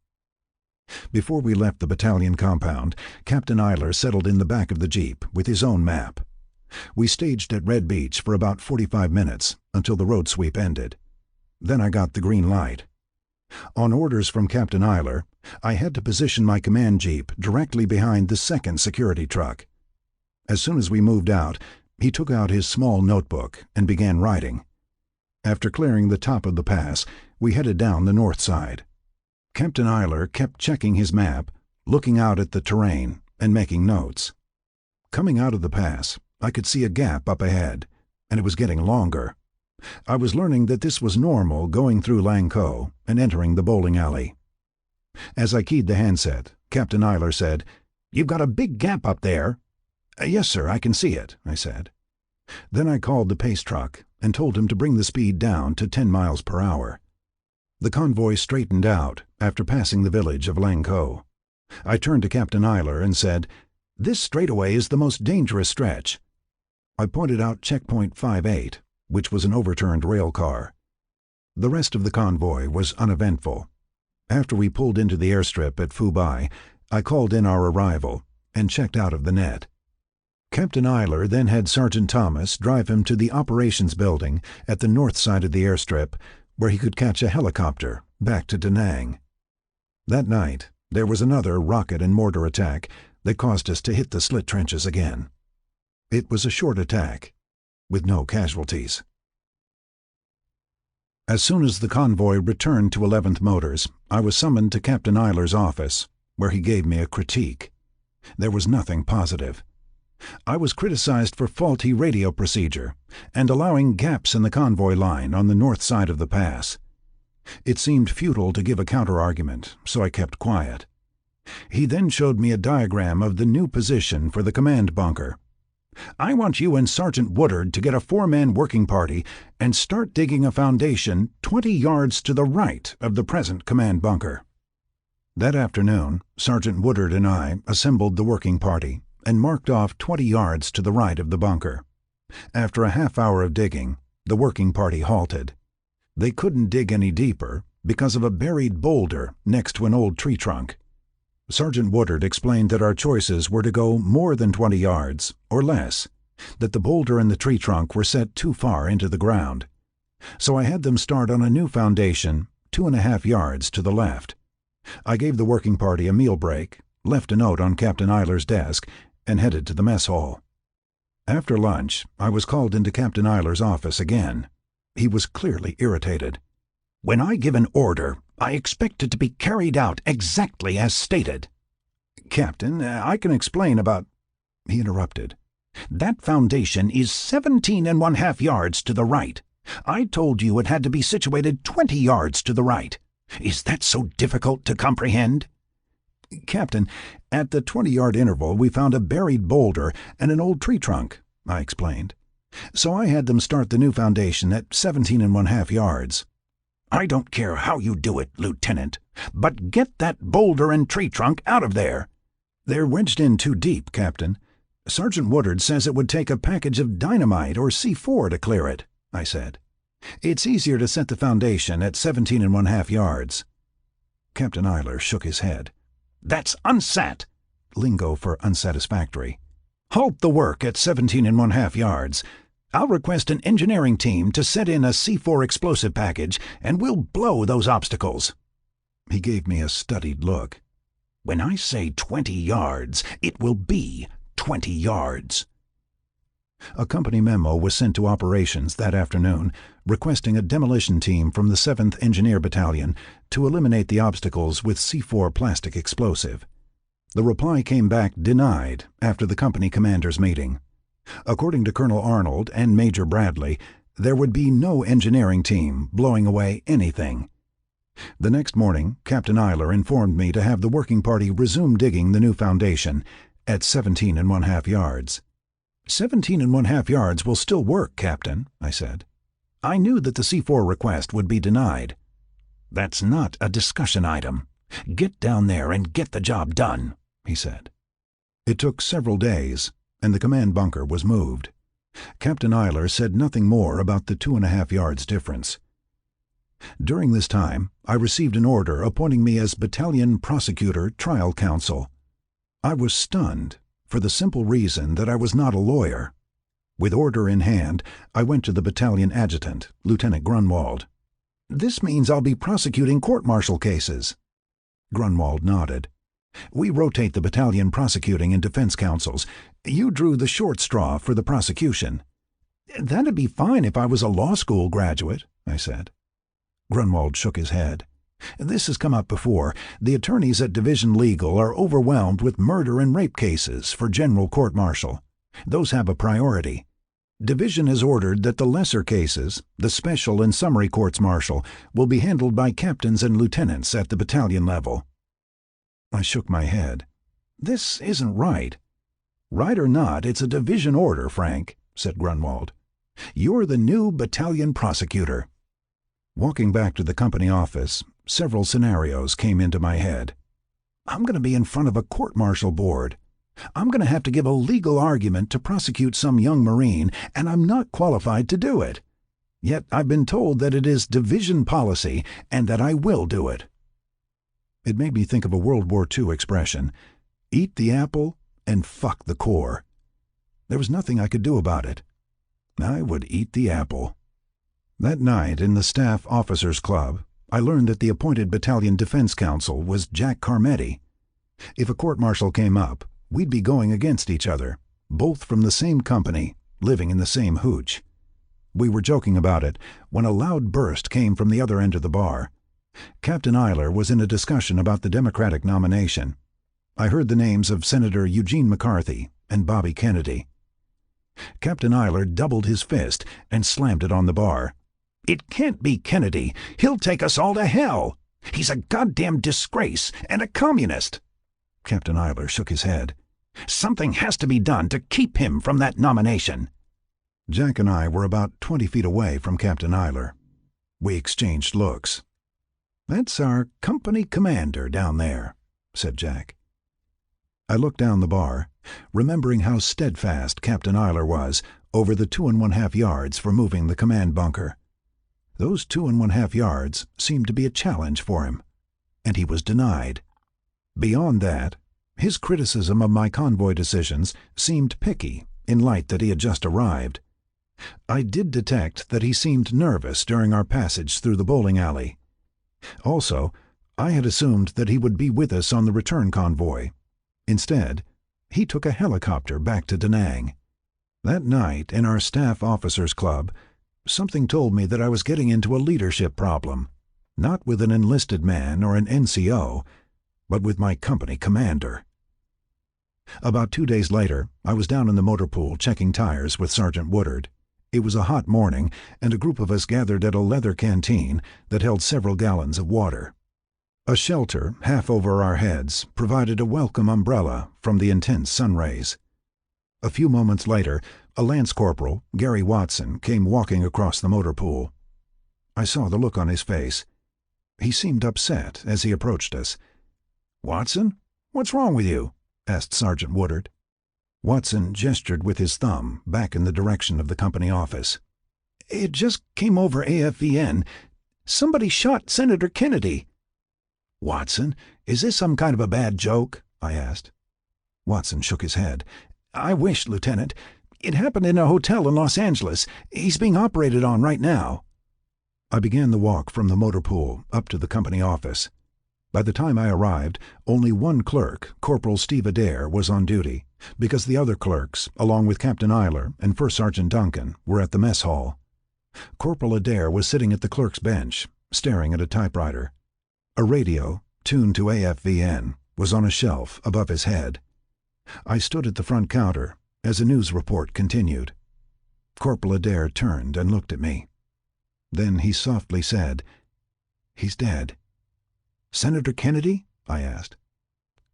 Before we left the battalion compound, Captain Eiler settled in the back of the jeep with his own map. We staged at Red Beach for about 45 minutes until the road sweep ended. Then I got the green light. On orders from Captain Eiler, I had to position my command jeep directly behind the second security truck. As soon as we moved out, he took out his small notebook and began writing. After clearing the top of the pass, we headed down the north side. Captain Eiler kept checking his map, looking out at the terrain, and making notes. Coming out of the pass, I could see a gap up ahead, and it was getting longer. I was learning that this was normal going through Lang Co and entering the bowling alley. As I keyed the handset, Captain Eiler said, "You've got a big gap up there." "Yes, sir, I can see it," I said. Then I called the pace truck and told him to bring the speed down to 10 miles per hour. The convoy straightened out after passing the village of Lang Co. I turned to Captain Eiler and said, "This straightaway is the most dangerous stretch." I pointed out checkpoint 58, which was an overturned rail car. The rest of the convoy was uneventful. After we pulled into the airstrip at Fubai, I called in our arrival and checked out of the net. Captain Eiler then had Sergeant Thomas drive him to the operations building at the north side of the airstrip, where he could catch a helicopter back to Da Nang. That night, there was another rocket and mortar attack that caused us to hit the slit trenches again. It was a short attack, with no casualties. As soon as the convoy returned to 11th Motors, I was summoned to Captain Eiler's office, where he gave me a critique. There was nothing positive. I was criticized for faulty radio procedure and allowing gaps in the convoy line on the north side of the pass. It seemed futile to give a counter-argument, so I kept quiet. He then showed me a diagram of the new position for the command bunker. "I want you and Sergeant Woodard to get a 4-man working party and start digging a foundation 20 yards to the right of the present command bunker." That afternoon, Sergeant Woodard and I assembled the working party and marked off 20 yards to the right of the bunker. After a half-hour of digging, the working party halted. They couldn't dig any deeper because of a buried boulder next to an old tree trunk. Sergeant Woodard explained that our choices were to go more than 20 yards, or less, that the boulder and the tree trunk were set too far into the ground. So I had them start on a new foundation 2.5 yards to the left. I gave the working party a meal break, left a note on Captain Eiler's desk, and headed to the mess hall. After lunch, I was called into Captain Eiler's office again. He was clearly irritated. "When I give an order, I expect it to be carried out exactly as stated." "Captain, I can explain about—" He interrupted. "That foundation is 17.5 yards to the right. I told you it had to be situated 20 yards to the right. Is that so difficult to comprehend?" "Captain, at the 20-yard interval we found a buried boulder and an old tree trunk," I explained. "So I had them start the new foundation at 17.5 yards. "I don't care how you do it, Lieutenant, but get that boulder and tree trunk out of there." "They're wedged in too deep, Captain. Sergeant Woodard says it would take a package of dynamite or C4 to clear it," I said. "It's easier to set the foundation at 17.5 yards." Captain Eiler shook his head. "That's unsat," lingo for unsatisfactory. "Halt the work at 17.5 yards. I'll request an engineering team to set in a C4 explosive package, and we'll blow those obstacles." He gave me a studied look. "When I say 20 yards, it will be 20 yards." A company memo was sent to operations that afternoon, requesting a demolition team from the 7th Engineer Battalion to eliminate the obstacles with C4 plastic explosive. The reply came back denied after the company commander's meeting. According to Colonel Arnold and Major Bradley, there would be no engineering team blowing away anything. The next morning, Captain Eiler informed me to have the working party resume digging the new foundation at 17.5 yards. 17.5 yards will still work, Captain," I said. "I knew that the C4 request would be denied." "That's not a discussion item. Get down there and get the job done," he said. It took several days, and the command bunker was moved. Captain Eiler said nothing more about the 2.5 yards difference. During this time, I received an order appointing me as Battalion Prosecutor Trial Counsel. I was stunned, for the simple reason that I was not a lawyer. With order in hand, I went to the battalion adjutant, Lieutenant Grunwald. "This means I'll be prosecuting court-martial cases." Grunwald nodded. "We rotate the battalion prosecuting and defense counsels. You drew the short straw for the prosecution." "That'd be fine if I was a law school graduate," I said. Grunwald shook his head. "This has come up before. The attorneys at Division Legal are overwhelmed with murder and rape cases for general court-martial. Those have a priority. Division has ordered that the lesser cases, the special and summary courts-martial, will be handled by captains and lieutenants at the battalion level." I shook my head. "This isn't right." "Right or not, it's a division order, Frank," said Grunwald. "You're the new battalion prosecutor." Walking back to the company office, several scenarios came into my head. I'm going to be in front of a court-martial board. I'm going to have to give a legal argument to prosecute some young Marine, and I'm not qualified to do it. Yet I've been told that it is division policy and that I will do it. It made me think of a World War II expression, "Eat the apple and fuck the Corps." There was nothing I could do about it. I would eat the apple. That night in the Staff Officers Club, I learned that the appointed Battalion Defense Counsel was Jack Carmetti. If a court-martial came up, we'd be going against each other, both from the same company, living in the same hooch. We were joking about it when a loud burst came from the other end of the bar. Captain Eiler was in a discussion about the Democratic nomination. I heard the names of Senator Eugene McCarthy and Bobby Kennedy. Captain Eiler doubled his fist and slammed it on the bar. "It can't be Kennedy. He'll take us all to hell. He's a goddamn disgrace and a communist." Captain Eiler shook his head. "Something has to be done to keep him from that nomination." Jack and I were about 20 feet away from Captain Eiler. We exchanged looks. "That's our company commander down there," said Jack. I looked down the bar, remembering how steadfast Captain Eiler was over the 2½ yards for moving the command bunker. Those 2½ yards seemed to be a challenge for him, and he was denied. Beyond that, his criticism of my convoy decisions seemed picky in light that he had just arrived. I did detect that he seemed nervous during our passage through the bowling alley. Also, I had assumed that he would be with us on the return convoy. Instead, he took a helicopter back to Da Nang. That night in our staff officers' club, something told me that I was getting into a leadership problem, not with an enlisted man or an NCO, but with my company commander. About 2 days later, I was down in the motor pool checking tires with Sergeant Woodard. It was a hot morning, and a group of us gathered at a leather canteen that held several gallons of water. A shelter half over our heads provided a welcome umbrella from the intense sun rays. A few moments later, a lance corporal, Gary Watson, came walking across the motor pool. I saw the look on his face. He seemed upset as he approached us. "Watson, what's wrong with you?" asked Sergeant Woodard. Watson gestured with his thumb back in the direction of the company office. "It just came over AFVN. Somebody shot Senator Kennedy." "Watson, is this some kind of a bad joke?" I asked. Watson shook his head. "I wish, Lieutenant. It happened in a hotel in Los Angeles. He's being operated on right now." I began the walk from the motor pool up to the company office. By the time I arrived, only one clerk, Corporal Steve Adair, was on duty, because the other clerks, along with Captain Eiler and First Sergeant Duncan, were at the mess hall. Corporal Adair was sitting at the clerk's bench, staring at a typewriter. A radio, tuned to AFVN, was on a shelf above his head. I stood at the front counter as a news report continued. Corporal Adair turned and looked at me. Then he softly said, "He's dead." "Senator Kennedy?" I asked.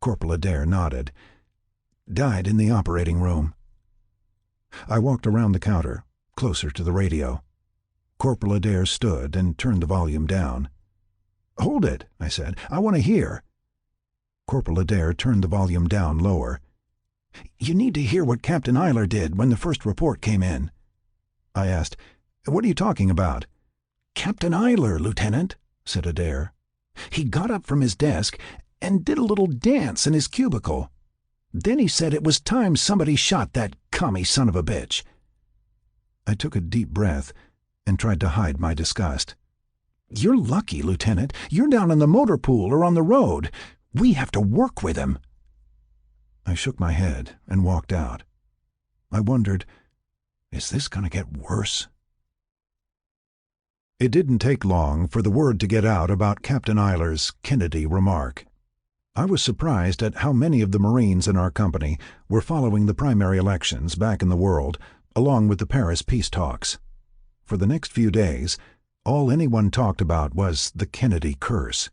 Corporal Adair nodded. "Died in the operating room." I walked around the counter, closer to the radio. Corporal Adair stood and turned the volume down. "Hold it," I said. "I want to hear." Corporal Adair turned the volume down lower. "You need to hear what Captain Eiler did when the first report came in." I asked, "What are you talking about?" "Captain Eiler, Lieutenant," said Adair. "He got up from his desk and did a little dance in his cubicle. Then he said it was time somebody shot that commie son of a bitch." I took a deep breath and tried to hide my disgust. "You're lucky, Lieutenant. You're down in the motor pool or on the road. We have to work with him." I shook my head and walked out. I wondered, is this going to get worse? It didn't take long for the word to get out about Captain Eiler's Kennedy remark. I was surprised at how many of the Marines in our company were following the primary elections back in the world, along with the Paris peace talks. For the next few days, all anyone talked about was the Kennedy curse.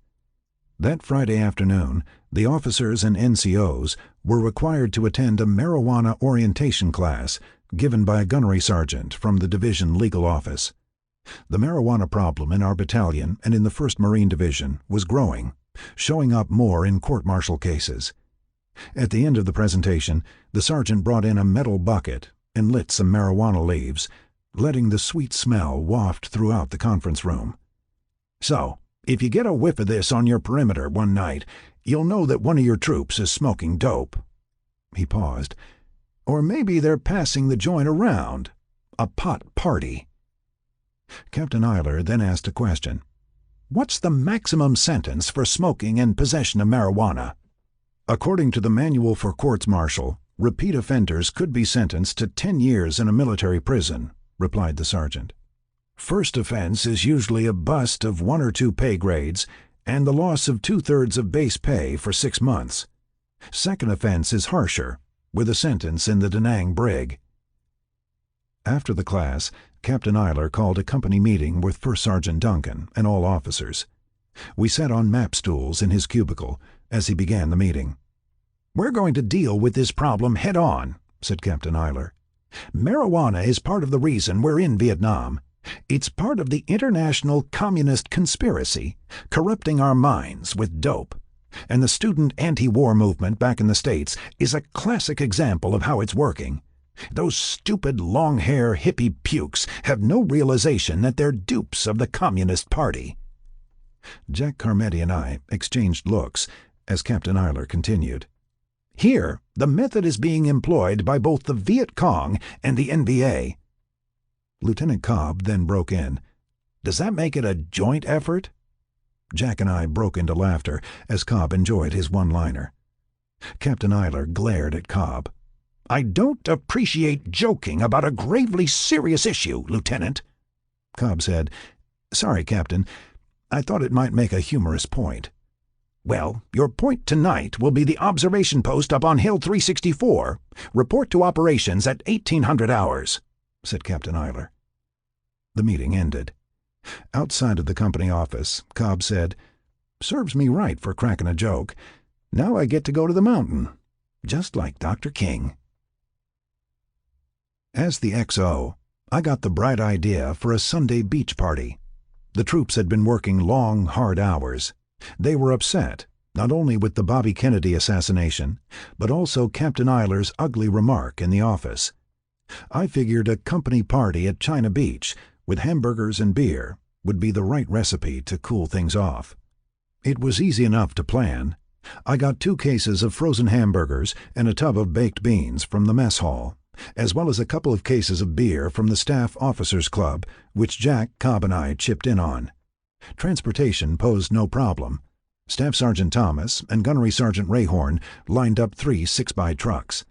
That Friday afternoon, the officers and NCOs were required to attend a marijuana orientation class given by a gunnery sergeant from the division legal office. The marijuana problem in our battalion and in the 1st Marine Division was growing, showing up more in court-martial cases. At the end of the presentation, the sergeant brought in a metal bucket and lit some marijuana leaves, letting the sweet smell waft throughout the conference room. "So, if you get a whiff of this on your perimeter one night, you'll know that one of your troops is smoking dope." He paused. "Or maybe they're passing the joint around. A pot party." Captain Eiler then asked a question. "What's the maximum sentence for smoking and possession of marijuana?" According to the Manual for Courts Martial, repeat offenders could be sentenced to 10 years in a military prison, replied the sergeant. "First offense is usually a bust of 1 or 2 pay grades and the loss of 2/3 of base pay for 6 months. Second offense is harsher, with a sentence in the Da Nang brig." After the class, Captain Eiler called a company meeting with First Sergeant Duncan and all officers. We sat on map stools in his cubicle as he began the meeting. "We're going to deal with this problem head-on," said Captain Eiler. "Marijuana is part of the reason we're in Vietnam. It's part of the international communist conspiracy, corrupting our minds with dope. And the student anti-war movement back in the States is a classic example of how it's working. Those stupid long-hair hippie pukes have no realization that they're dupes of the Communist Party." Jack Carmetti and I exchanged looks as Captain Eiler continued. "Here, the method is being employed by both the Viet Cong and the NVA. Lieutenant Cobb then broke in. "Does that make it a joint effort?" Jack and I broke into laughter as Cobb enjoyed his one-liner. Captain Eiler glared at Cobb. "I don't appreciate joking about a gravely serious issue, Lieutenant." Cobb said, "Sorry, Captain. I thought it might make a humorous point." "Well, your point tonight will be the observation post up on Hill 364. Report to operations at 1800 hours," said Captain Eiler. The meeting ended. Outside of the company office, Cobb said, "Serves me right for cracking a joke. Now I get to go to the mountain, just like Dr. King." As the XO, I got the bright idea for a Sunday beach party. The troops had been working long, hard hours. They were upset, not only with the Bobby Kennedy assassination, but also Captain Eiler's ugly remark in the office. I figured a company party at China Beach with hamburgers and beer would be the right recipe to cool things off. It was easy enough to plan. I got 2 cases of frozen hamburgers and a tub of baked beans from the mess hall, as well as a couple of cases of beer from the Staff Officers Club, which Jack, Cobb, and I chipped in on. Transportation posed no problem. Staff Sergeant Thomas and Gunnery Sergeant Rayhorn lined up 3 6x trucks.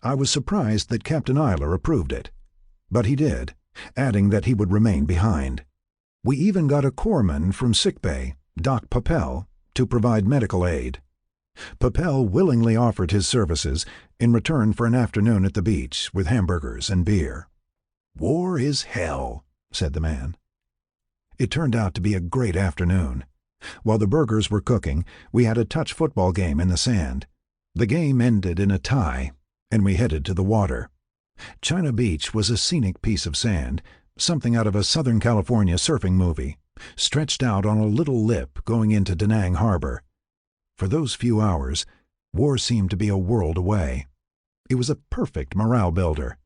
I was surprised that Captain Eiler approved it, but he did, adding that he would remain behind. We even got a corpsman from sickbay, Doc Papel, to provide medical aid. Papel willingly offered his services in return for an afternoon at the beach with hamburgers and beer. "War is hell," said the man. It turned out to be a great afternoon. While the burgers were cooking, we had a touch football game in the sand. The game ended in a tie, and we headed to the water. China Beach was a scenic piece of sand, something out of a Southern California surfing movie, stretched out on a little lip going into Da Nang Harbor. For those few hours, war seemed to be a world away. It was a perfect morale builder.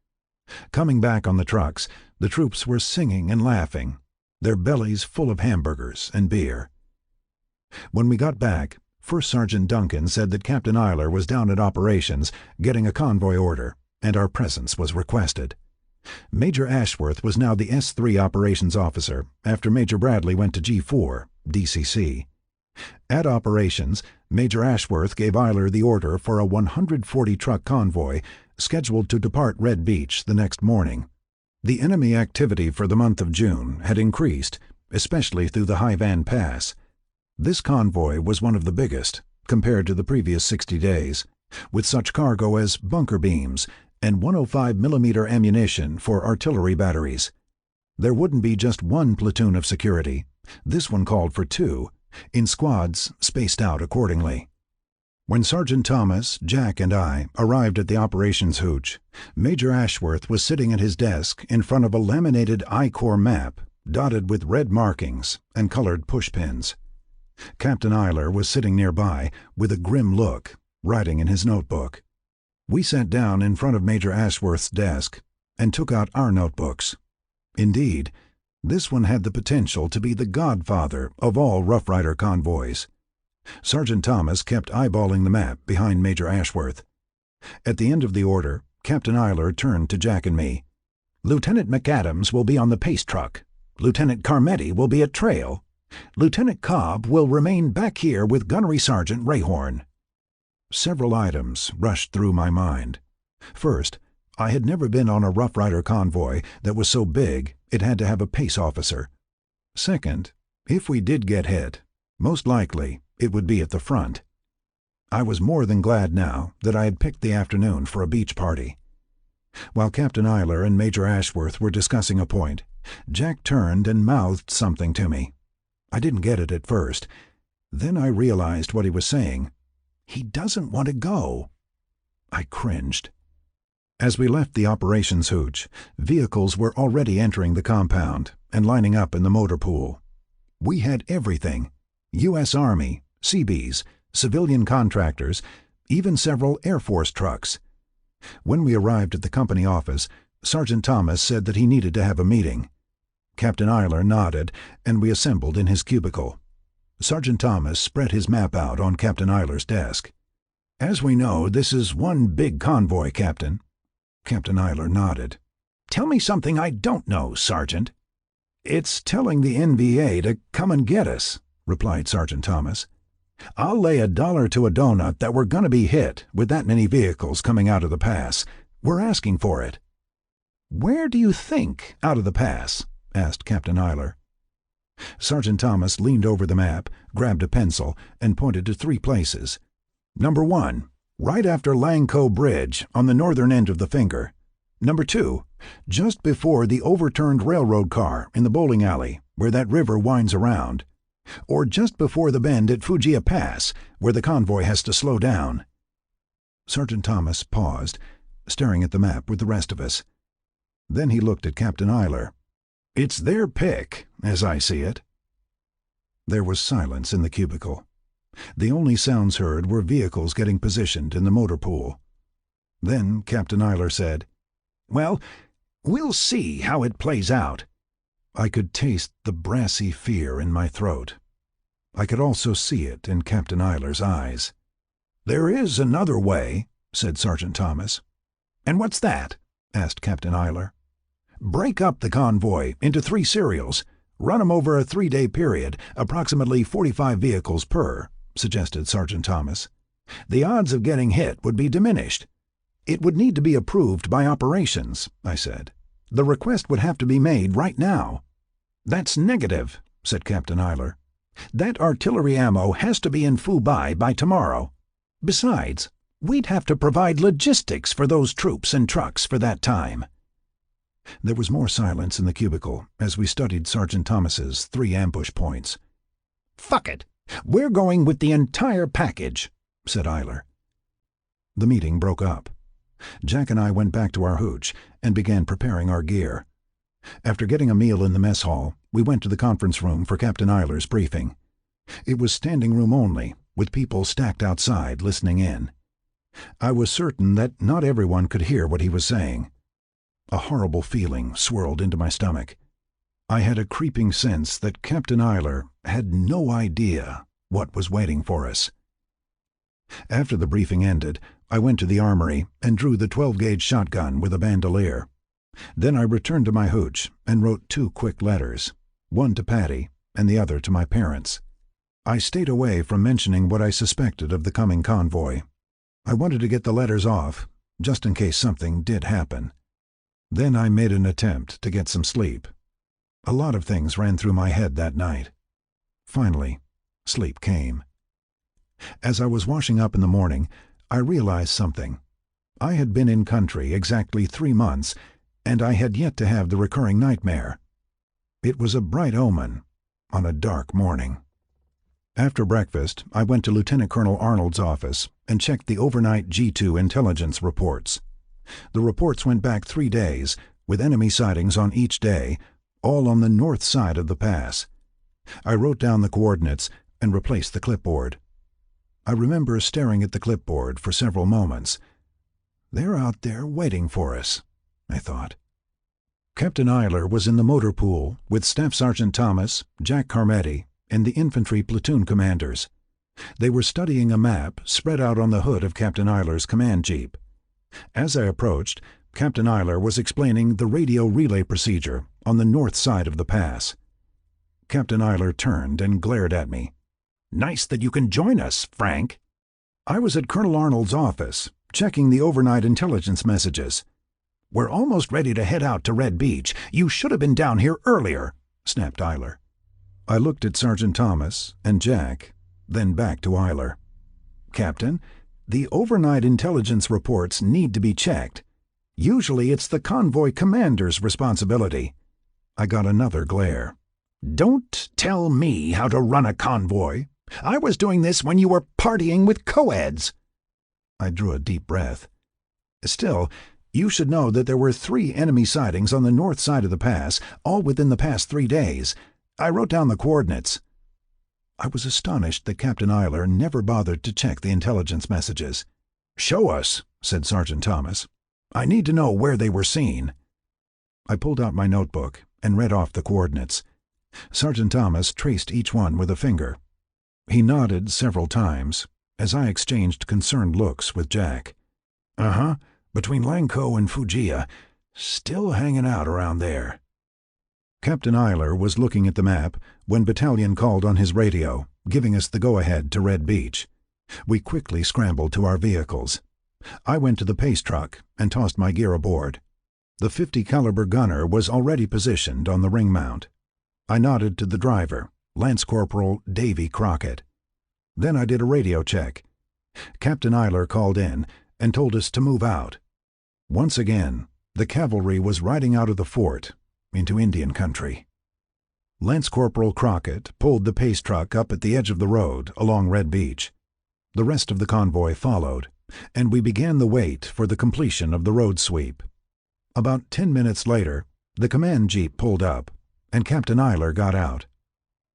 Coming back on the trucks, the troops were singing and laughing, their bellies full of hamburgers and beer. When we got back, First Sergeant Duncan said that Captain Eiler was down at operations getting a convoy order, and our presence was requested. Major Ashworth was now the S3 operations officer after Major Bradley went to G4, DCC. At operations, Major Ashworth gave Eiler the order for a 140-truck convoy scheduled to depart Red Beach the next morning. The enemy activity for the month of June had increased, especially through the Haivan Pass. This convoy was one of the biggest, compared to the previous 60 days, with such cargo as bunker beams and 105mm ammunition for artillery batteries. There wouldn't be just one platoon of security. This one called for 2, in squads spaced out accordingly. When Sergeant Thomas, Jack, and I arrived at the operations hooch, Major Ashworth was sitting at his desk in front of a laminated I-Corps map dotted with red markings and colored pushpins. Captain Eiler was sitting nearby with a grim look, writing in his notebook. We sat down in front of Major Ashworth's desk and took out our notebooks. Indeed, this one had the potential to be the godfather of all Rough Rider convoys. Sergeant Thomas kept eyeballing the map behind Major Ashworth. At the end of the order, Captain Eiler turned to Jack and me. "Lieutenant McAdams will be on the pace truck. Lieutenant Carmetti will be at trail. Lieutenant Cobb will remain back here with Gunnery Sergeant Rayhorn." Several items rushed through my mind. First, I had never been on a Rough Rider convoy that was so big it had to have a pace officer. Second, if we did get hit, most likely it would be at the front. I was more than glad now that I had picked the afternoon for a beach party. While Captain Eiler and Major Ashworth were discussing a point, Jack turned and mouthed something to me. I didn't get it at first. Then I realized what he was saying. He doesn't want to go. I cringed. As we left the operations hooch, vehicles were already entering the compound and lining up in the motor pool. We had everything: U.S. Army, Seabees, civilian contractors, even several Air Force trucks. When we arrived at the company office, Sergeant Thomas said that he needed to have a meeting. Captain Eiler nodded, and we assembled in his cubicle. Sergeant Thomas spread his map out on Captain Eiler's desk. "As we know, this is one big convoy, Captain." Captain Eiler nodded. "Tell me something I don't know, Sergeant." "It's telling the NVA to come and get us," replied Sergeant Thomas. "I'll lay $1 to a donut that we're going to be hit with that many vehicles coming out of the pass. We're asking for it." "Where do you think out of the pass?" asked Captain Eiler. Sergeant Thomas leaned over the map, grabbed a pencil, and pointed to 3 places. "Number 1, right after Langco Bridge on the northern end of the finger. Number 2, just before the overturned railroad car in the bowling alley where that river winds around. Or just before the bend at Fujia Pass where the convoy has to slow down." Sergeant Thomas paused, staring at the map with the rest of us. Then he looked at Captain Eiler. "It's their pick, as I see it." There was silence in the cubicle. The only sounds heard were vehicles getting positioned in the motor pool. Then Captain Eiler said, "Well, we'll see how it plays out." I could taste the brassy fear in my throat. I could also see it in Captain Eiler's eyes. "There is another way," said Sergeant Thomas. "And what's that?" asked Captain Eiler. "Break up the convoy into 3 serials. Run 'em over a 3-day period, approximately 45 vehicles per," suggested Sergeant Thomas. "The odds of getting hit would be diminished." "It would need to be approved by operations," I said. "The request would have to be made right now." "That's negative," said Captain Eiler. "That artillery ammo has to be in Fubai by tomorrow. Besides, we'd have to provide logistics for those troops and trucks for that time." There was more silence in the cubicle as we studied Sergeant Thomas's 3 ambush points. "Fuck it! We're going with the entire package," said Eiler. The meeting broke up. Jack and I went back to our hooch and began preparing our gear. After getting a meal in the mess hall, we went to the conference room for Captain Eiler's briefing. It was standing room only, with people stacked outside listening in. I was certain that not everyone could hear what he was saying. A horrible feeling swirled into my stomach. I had a creeping sense that Captain Eiler had no idea what was waiting for us. After the briefing ended, I went to the armory and drew the 12-gauge shotgun with a bandolier. Then I returned to my hooch and wrote 2 quick letters, one to Patty and the other to my parents. I stayed away from mentioning what I suspected of the coming convoy. I wanted to get the letters off, just in case something did happen. Then I made an attempt to get some sleep. A lot of things ran through my head that night. Finally, sleep came. As I was washing up in the morning, I realized something. I had been in country exactly 3 months, and I had yet to have the recurring nightmare. It was a bright omen on a dark morning. After breakfast, I went to Lieutenant Colonel Arnold's office and checked the overnight G2 intelligence reports. The reports went back 3 days, with enemy sightings on each day, all on the north side of the pass. I wrote down the coordinates and replaced the clipboard. I remember staring at the clipboard for several moments. "They're out there waiting for us," I thought. Captain Eiler was in the motor pool with Staff Sergeant Thomas, Jack Carmetti, and the infantry platoon commanders. They were studying a map spread out on the hood of Captain Eiler's command jeep. As I approached, Captain Eiler was explaining the radio relay procedure on the north side of the pass. Captain Eiler turned and glared at me. "Nice that you can join us, Frank." "I was at Colonel Arnold's office, checking the overnight intelligence messages." "We're almost ready to head out to Red Beach. You should have been down here earlier," snapped Eiler. I looked at Sergeant Thomas and Jack, then back to Eiler. "Captain, the overnight intelligence reports need to be checked. Usually it's the convoy commander's responsibility." I got another glare. "Don't tell me how to run a convoy. I was doing this when you were partying with co-eds." I drew a deep breath. "Still, you should know that there were 3 enemy sightings on the north side of the pass, all within the past 3 days. I wrote down the coordinates." I was astonished that Captain Eiler never bothered to check the intelligence messages. "Show us," said Sergeant Thomas. "I need to know where they were seen." I pulled out my notebook and read off the coordinates. Sergeant Thomas traced each one with a finger. He nodded several times as I exchanged concerned looks with Jack. "Uh-huh, between Langko and Fujia. Still hanging out around there." Captain Eiler was looking at the map when Battalion called on his radio, giving us the go-ahead to Red Beach. We quickly scrambled to our vehicles. I went to the pace truck and tossed my gear aboard. The .50 caliber gunner was already positioned on the ring mount. I nodded to the driver, Lance Corporal Davy Crockett. Then I did a radio check. Captain Eiler called in and told us to move out. Once again, the cavalry was riding out of the fort into Indian country. Lance Corporal Crockett pulled the pace truck up at the edge of the road along Red Beach. The rest of the convoy followed, and we began the wait for the completion of the road sweep. About 10 minutes later, the command jeep pulled up, and Captain Eiler got out.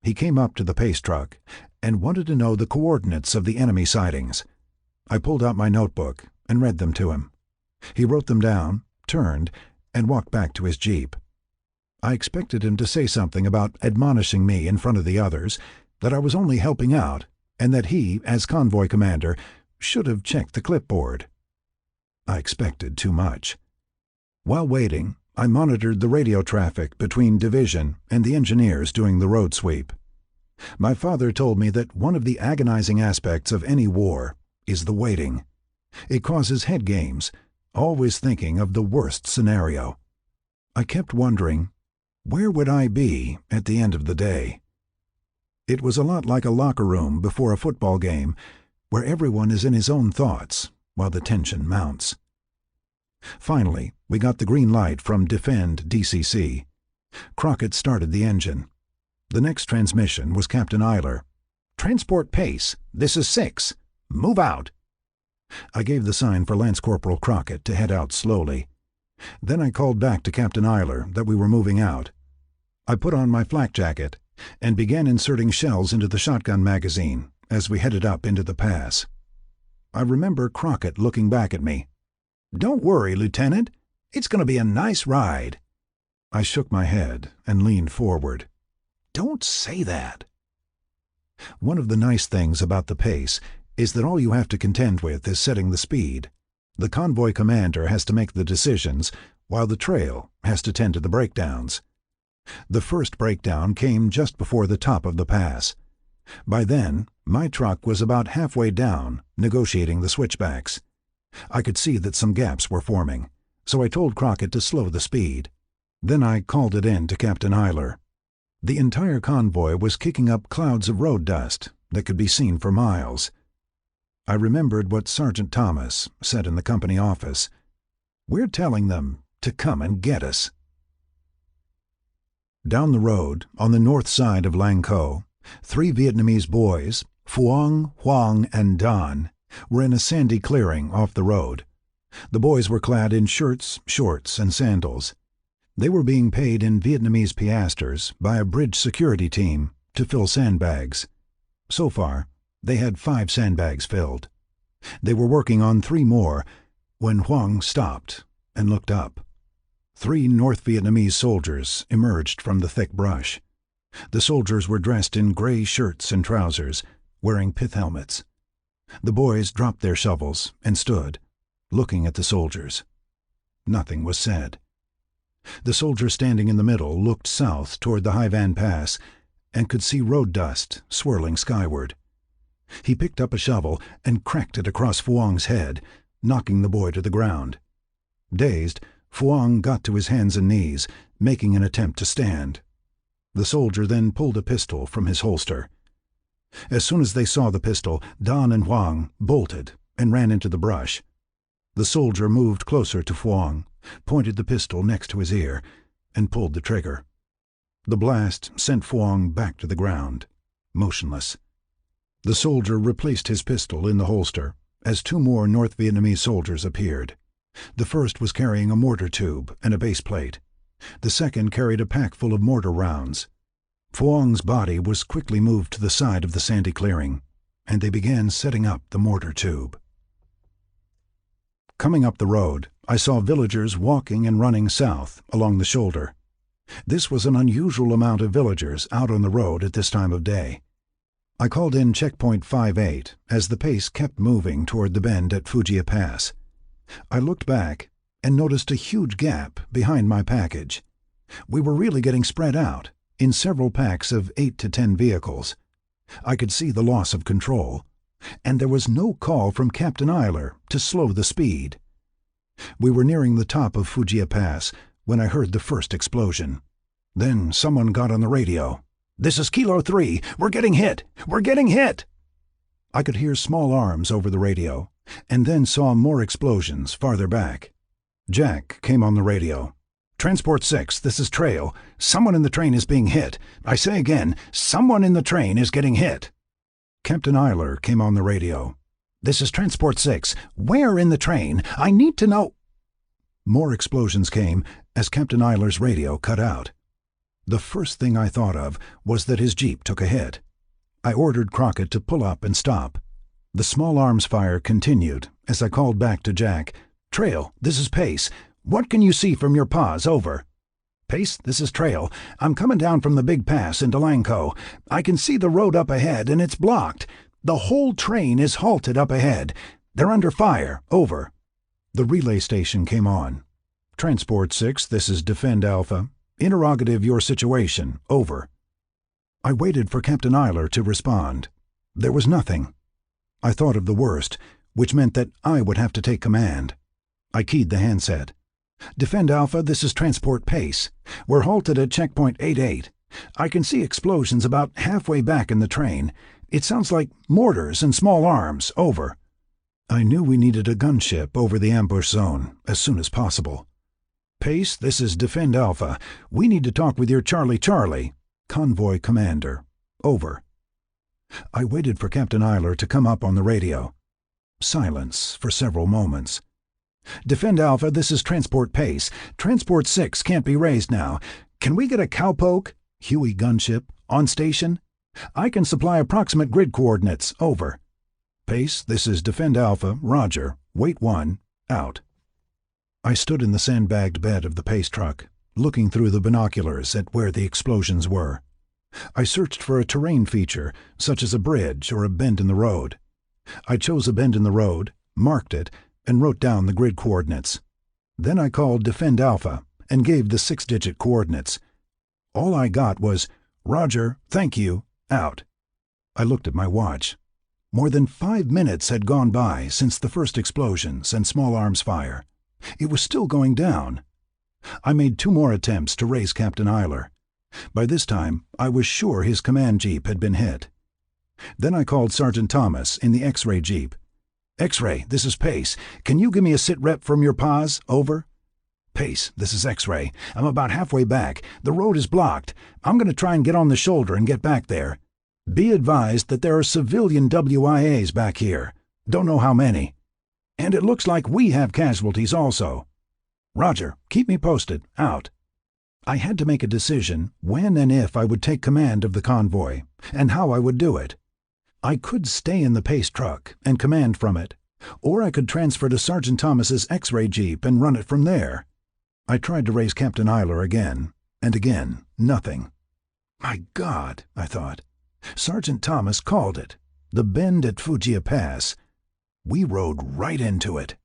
He came up to the pace truck and wanted to know the coordinates of the enemy sightings. I pulled out my notebook and read them to him. He wrote them down, turned, and walked back to his jeep. I expected him to say something about admonishing me in front of the others, that I was only helping out, and that he, as convoy commander, should have checked the clipboard. I expected too much. While waiting, I monitored the radio traffic between division and the engineers doing the road sweep. My father told me that one of the agonizing aspects of any war is the waiting. It causes head games, always thinking of the worst scenario. I kept wondering, where would I be at the end of the day? It was a lot like a locker room before a football game, where everyone is in his own thoughts while the tension mounts. Finally, we got the green light from Defend DCC. Crockett started the engine. The next transmission was Captain Eiler. "Transport pace. This is 6. Move out." I gave the sign for Lance Corporal Crockett to head out slowly. Then I called back to Captain Eiler that we were moving out. I put on my flak jacket and began inserting shells into the shotgun magazine as we headed up into the pass. I remember Crockett looking back at me. "Don't worry, Lieutenant. It's going to be a nice ride." I shook my head and leaned forward. "Don't say that." One of the nice things about the pace is that all you have to contend with is setting the speed. The convoy commander has to make the decisions, while the trail has to tend to the breakdowns. The first breakdown came just before the top of the pass. By then, my truck was about halfway down, negotiating the switchbacks. I could see that some gaps were forming, so I told Crockett to slow the speed. Then I called it in to Captain Eiler. The entire convoy was kicking up clouds of road dust that could be seen for miles. I remembered what Sergeant Thomas said in the company office. "We're telling them to come and get us." Down the road, on the north side of Langko, 3 Vietnamese boys, Phuong, Hoang, and Don, were in a sandy clearing off the road. The boys were clad in shirts, shorts, and sandals. They were being paid in Vietnamese piastres by a bridge security team to fill sandbags. So far, they had 5 sandbags filled. They were working on 3 more when Hoang stopped and looked up. 3 North Vietnamese soldiers emerged from the thick brush. The soldiers were dressed in gray shirts and trousers, wearing pith helmets. The boys dropped their shovels and stood, looking at the soldiers. Nothing was said. The soldier standing in the middle looked south toward the Haivan Pass and could see road dust swirling skyward. He picked up a shovel and cracked it across Phuong's head, knocking the boy to the ground. Dazed, Phuong got to his hands and knees, making an attempt to stand. The soldier then pulled a pistol from his holster. As soon as they saw the pistol, Dan and Huang bolted and ran into the brush. The soldier moved closer to Phuong, pointed the pistol next to his ear, and pulled the trigger. The blast sent Phuong back to the ground, motionless. The soldier replaced his pistol in the holster as two more North Vietnamese soldiers appeared. The first was carrying a mortar tube and a base plate. The second carried a pack full of mortar rounds. Phuong's body was quickly moved to the side of the sandy clearing, and they began setting up the mortar tube. Coming up the road, I saw villagers walking and running south along the shoulder. This was an unusual amount of villagers out on the road at this time of day. I called in checkpoint 58 as the pace kept moving toward the bend at Fujia Pass. I looked back and noticed a huge gap behind my package. We were really getting spread out in several packs of 8 to 10 vehicles. I could see the loss of control, and there was no call from Captain Eiler to slow the speed. We were nearing the top of Fujia Pass when I heard the first explosion. Then someone got on the radio. "This is Kilo 3. We're getting hit! We're getting hit!" I could hear small arms over the radio, and then saw more explosions farther back. Jack came on the radio. "Transport 6, this is Trail. Someone in the train is being hit. I say again, someone in the train is getting hit." Captain Eiler came on the radio. "This is Transport 6. Where in the train? I need to know—" More explosions came as Captain Eiler's radio cut out. The first thing I thought of was that his jeep took a hit. I ordered Crockett to pull up and stop. The small arms fire continued as I called back to Jack. "Trail, this is Pace. What can you see from your pause? Over." "Pace, this is Trail. I'm coming down from the big pass into Langko. I can see the road up ahead and it's blocked. The whole train is halted up ahead. They're under fire. Over." The relay station came on. "Transport 6, this is Defend Alpha. Interrogative your situation. Over." I waited for Captain Eiler to respond. There was nothing. I thought of the worst, which meant that I would have to take command. I keyed the handset. "Defend Alpha, this is Transport Pace. We're halted at checkpoint 88. I can see explosions about halfway back in the train. It sounds like mortars and small arms. Over." I knew we needed a gunship over the ambush zone as soon as possible. "Pace, this is Defend Alpha. We need to talk with your Charlie, Convoy Commander. Over." I waited for Captain Eiler to come up on the radio. Silence for several moments. "Defend Alpha, this is Transport Pace. Transport 6 can't be raised now. Can we get a cowpoke, Huey gunship, on station? I can supply approximate grid coordinates. Over." "Pace, this is Defend Alpha. Roger. Wait 1. Out." I stood in the sandbagged bed of the Pace truck, looking through the binoculars at where the explosions were. I searched for a terrain feature, such as a bridge or a bend in the road. I chose a bend in the road, marked it, and wrote down the grid coordinates. Then I called Defend Alpha and gave the 6-digit coordinates. All I got was, "Roger, thank you, out." I looked at my watch. More than 5 minutes had gone by since the first explosions and small arms fire. It was still going down. I made 2 more attempts to raise Captain Eiler. By this time, I was sure his command jeep had been hit. Then I called Sergeant Thomas in the X-ray jeep. "X-ray, this is Pace. Can you give me a sit rep from your pause? Over." "Pace, this is X-ray. I'm about halfway back. The road is blocked. I'm going to try and get on the shoulder and get back there. Be advised that there are civilian WIAs back here. Don't know how many. And it looks like we have casualties also." "Roger, keep me posted. Out." I had to make a decision when and if I would take command of the convoy, and how I would do it. I could stay in the Pace truck and command from it, or I could transfer to Sergeant Thomas's X-ray jeep and run it from there. I tried to raise Captain Eiler again, and again, nothing. My God, I thought. Sergeant Thomas called it. The bend at Fujia Pass. We rode right into it.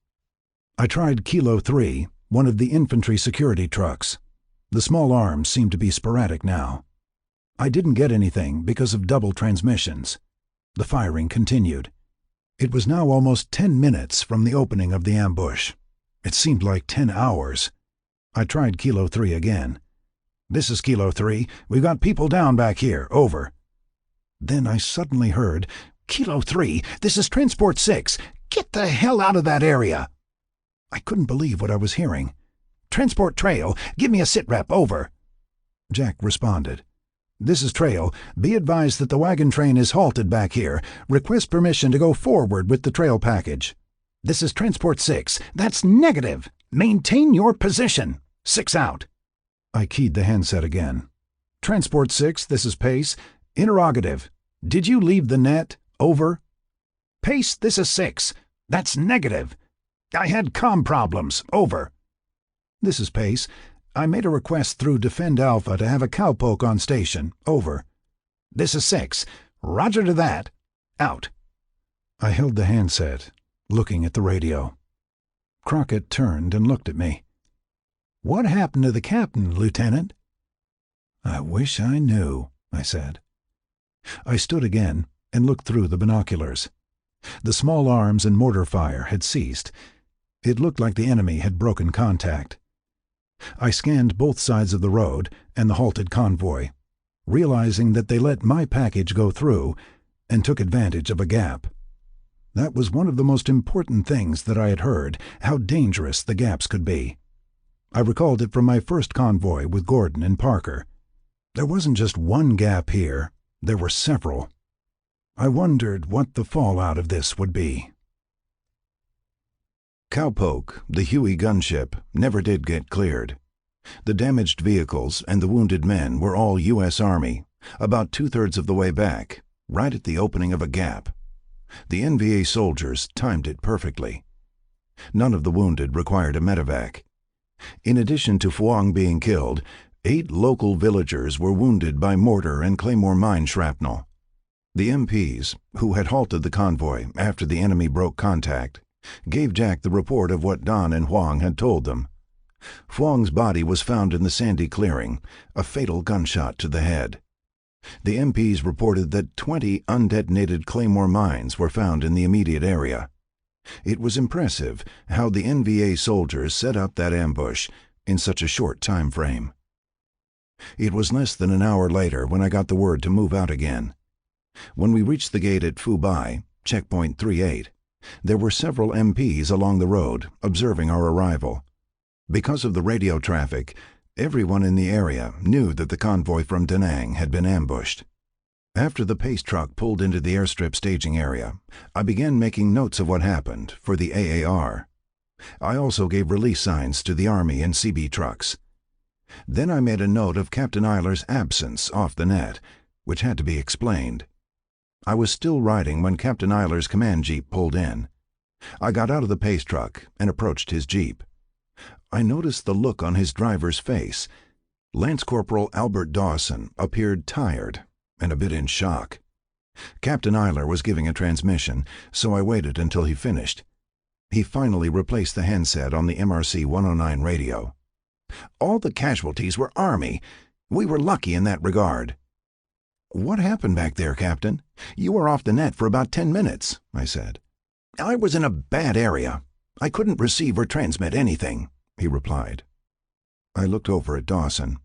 I tried Kilo 3, one of the infantry security trucks. The small arms seemed to be sporadic now. I didn't get anything because of double transmissions. The firing continued. It was now almost 10 minutes from the opening of the ambush. It seemed like 10 hours. I tried Kilo 3 again. "This is Kilo 3. We've got people down back here. Over." Then I suddenly heard, "Kilo 3, this is Transport 6. Get the hell out of that area." I couldn't believe what I was hearing. "Transport Trail, give me a sitrep. Over." Jack responded, "This is Trail. Be advised that the wagon train is halted back here. Request permission to go forward with the trail package." "This is Transport 6. That's negative. Maintain your position. 6 out." I keyed the handset again. "Transport 6, this is Pace. Interrogative. Did you leave the net? Over." "Pace, this is 6. That's negative. I had comm problems. Over." "This is Pace. I made a request through Defend Alpha to have a cowpoke on station. Over." "This is 6. Roger to that. Out." I held the handset, looking at the radio. Crockett turned and looked at me. "What happened to the captain, Lieutenant?" "I wish I knew," I said. I stood again and looked through the binoculars. The small arms and mortar fire had ceased. It looked like the enemy had broken contact. I scanned both sides of the road and the halted convoy, realizing that they let my package go through and took advantage of a gap. That was one of the most important things that I had heard, how dangerous the gaps could be. I recalled it from my first convoy with Gordon and Parker. There wasn't just one gap here, there were several. I wondered what the fallout of this would be. Cowpoke, the Huey gunship, never did get cleared. The damaged vehicles and the wounded men were all U.S. Army, about 2/3 of the way back, right at the opening of a gap. The NVA soldiers timed it perfectly. None of the wounded required a medevac. In addition to Phuong being killed, 8 local villagers were wounded by mortar and claymore mine shrapnel. The MPs, who had halted the convoy after the enemy broke contact, gave Jack the report of what Don and Huang had told them. Phuong's body was found in the sandy clearing, a fatal gunshot to the head. The MPs reported that 20 undetonated claymore mines were found in the immediate area. It was impressive how the NVA soldiers set up that ambush in such a short time frame. It was less than an hour later when I got the word to move out again. When we reached the gate at Phu Bai, checkpoint 38, there were several MPs along the road observing our arrival. Because of the radio traffic, everyone in the area knew that the convoy from Da Nang had been ambushed. After the pace truck pulled into the airstrip staging area, I began making notes of what happened for the AAR. I also gave release signs to the Army and CB trucks. Then I made a note of Captain Eiler's absence off the net, which had to be explained. I was still riding when Captain Eiler's command jeep pulled in. I got out of the pace truck and approached his jeep. I noticed the look on his driver's face. Lance Corporal Albert Dawson appeared tired and a bit in shock. Captain Eiler was giving a transmission, so I waited until he finished. He finally replaced the handset on the MRC 109 radio. "All the casualties were Army. We were lucky in that regard." "What happened back there, Captain? You were off the net for about 10 minutes, I said. "I was in a bad area. I couldn't receive or transmit anything," he replied. I looked over at Dawson.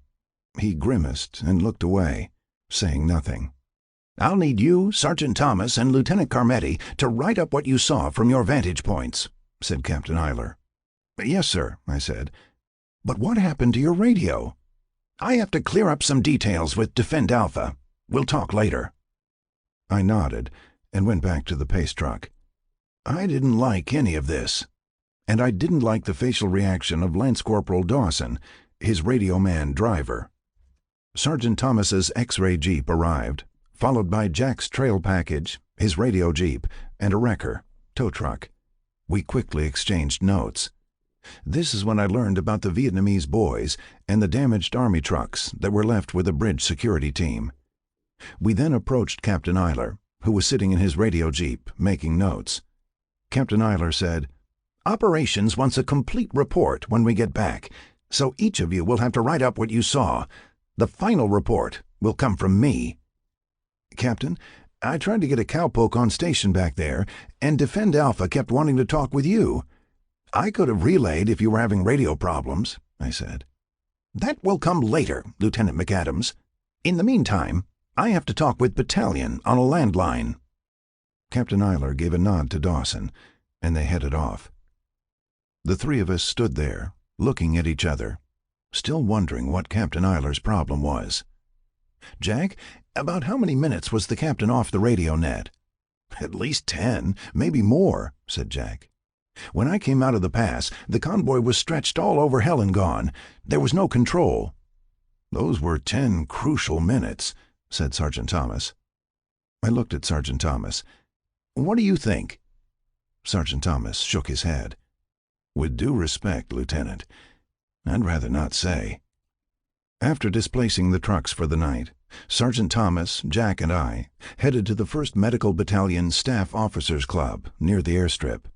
He grimaced and looked away, saying nothing. "I'll need you, Sergeant Thomas, and Lieutenant Carmetti to write up what you saw from your vantage points," said Captain Eiler. "Yes, sir," I said. "But what happened to your radio?" "I have to clear up some details with Defend Alpha. We'll talk later." I nodded and went back to the pace truck. I didn't like any of this, and I didn't like the facial reaction of Lance Corporal Dawson, his radio man driver. Sergeant Thomas's X-ray jeep arrived, followed by Jack's trail package, his radio jeep, and a wrecker, tow truck. We quickly exchanged notes. This is when I learned about the Vietnamese boys and the damaged Army trucks that were left with a bridge security team. We then approached Captain Eiler, who was sitting in his radio jeep, making notes. Captain Eiler said, "Operations wants a complete report when we get back, so each of you will have to write up what you saw. The final report will come from me." "Captain, I tried to get a cowpoke on station back there, and Defend Alpha kept wanting to talk with you. I could have relayed if you were having radio problems. I said. "That will come later, Lieutenant McAdams. In the meantime, I have to talk with Battalion on a landline." Captain Eiler gave a nod to Dawson, and they headed off. The three of us stood there, looking at each other, still wondering what Captain Eiler's problem was. "Jack, about how many minutes was the captain off the radio net?" "At least 10, maybe more," said Jack. "When I came out of the pass, the convoy was stretched all over hell and gone. There was no control." "Those were 10 crucial minutes," said Sergeant Thomas. I looked at Sergeant Thomas. "What do you think?" Sergeant Thomas shook his head. "With due respect, Lieutenant, I'd rather not say." After displacing the trucks for the night, Sergeant Thomas, Jack, and I headed to the 1st Medical Battalion Staff Officers Club near the airstrip.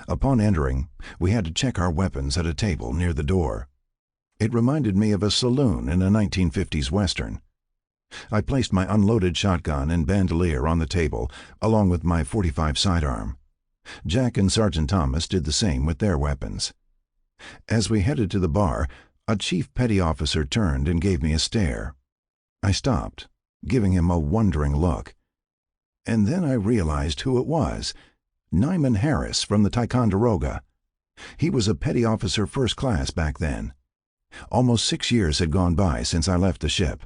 Upon entering, we had to check our weapons at a table near the door. It reminded me of a saloon in a 1950s Western. I placed my unloaded shotgun and bandolier on the table, along with my .45 sidearm. Jack and Sergeant Thomas did the same with their weapons. As we headed to the bar, a chief petty officer turned and gave me a stare. I stopped, giving him a wondering look. And then I realized who it was. Nyman Harris from the Ticonderoga. He was a petty officer first class back then. Almost 6 years had gone by since I left the ship.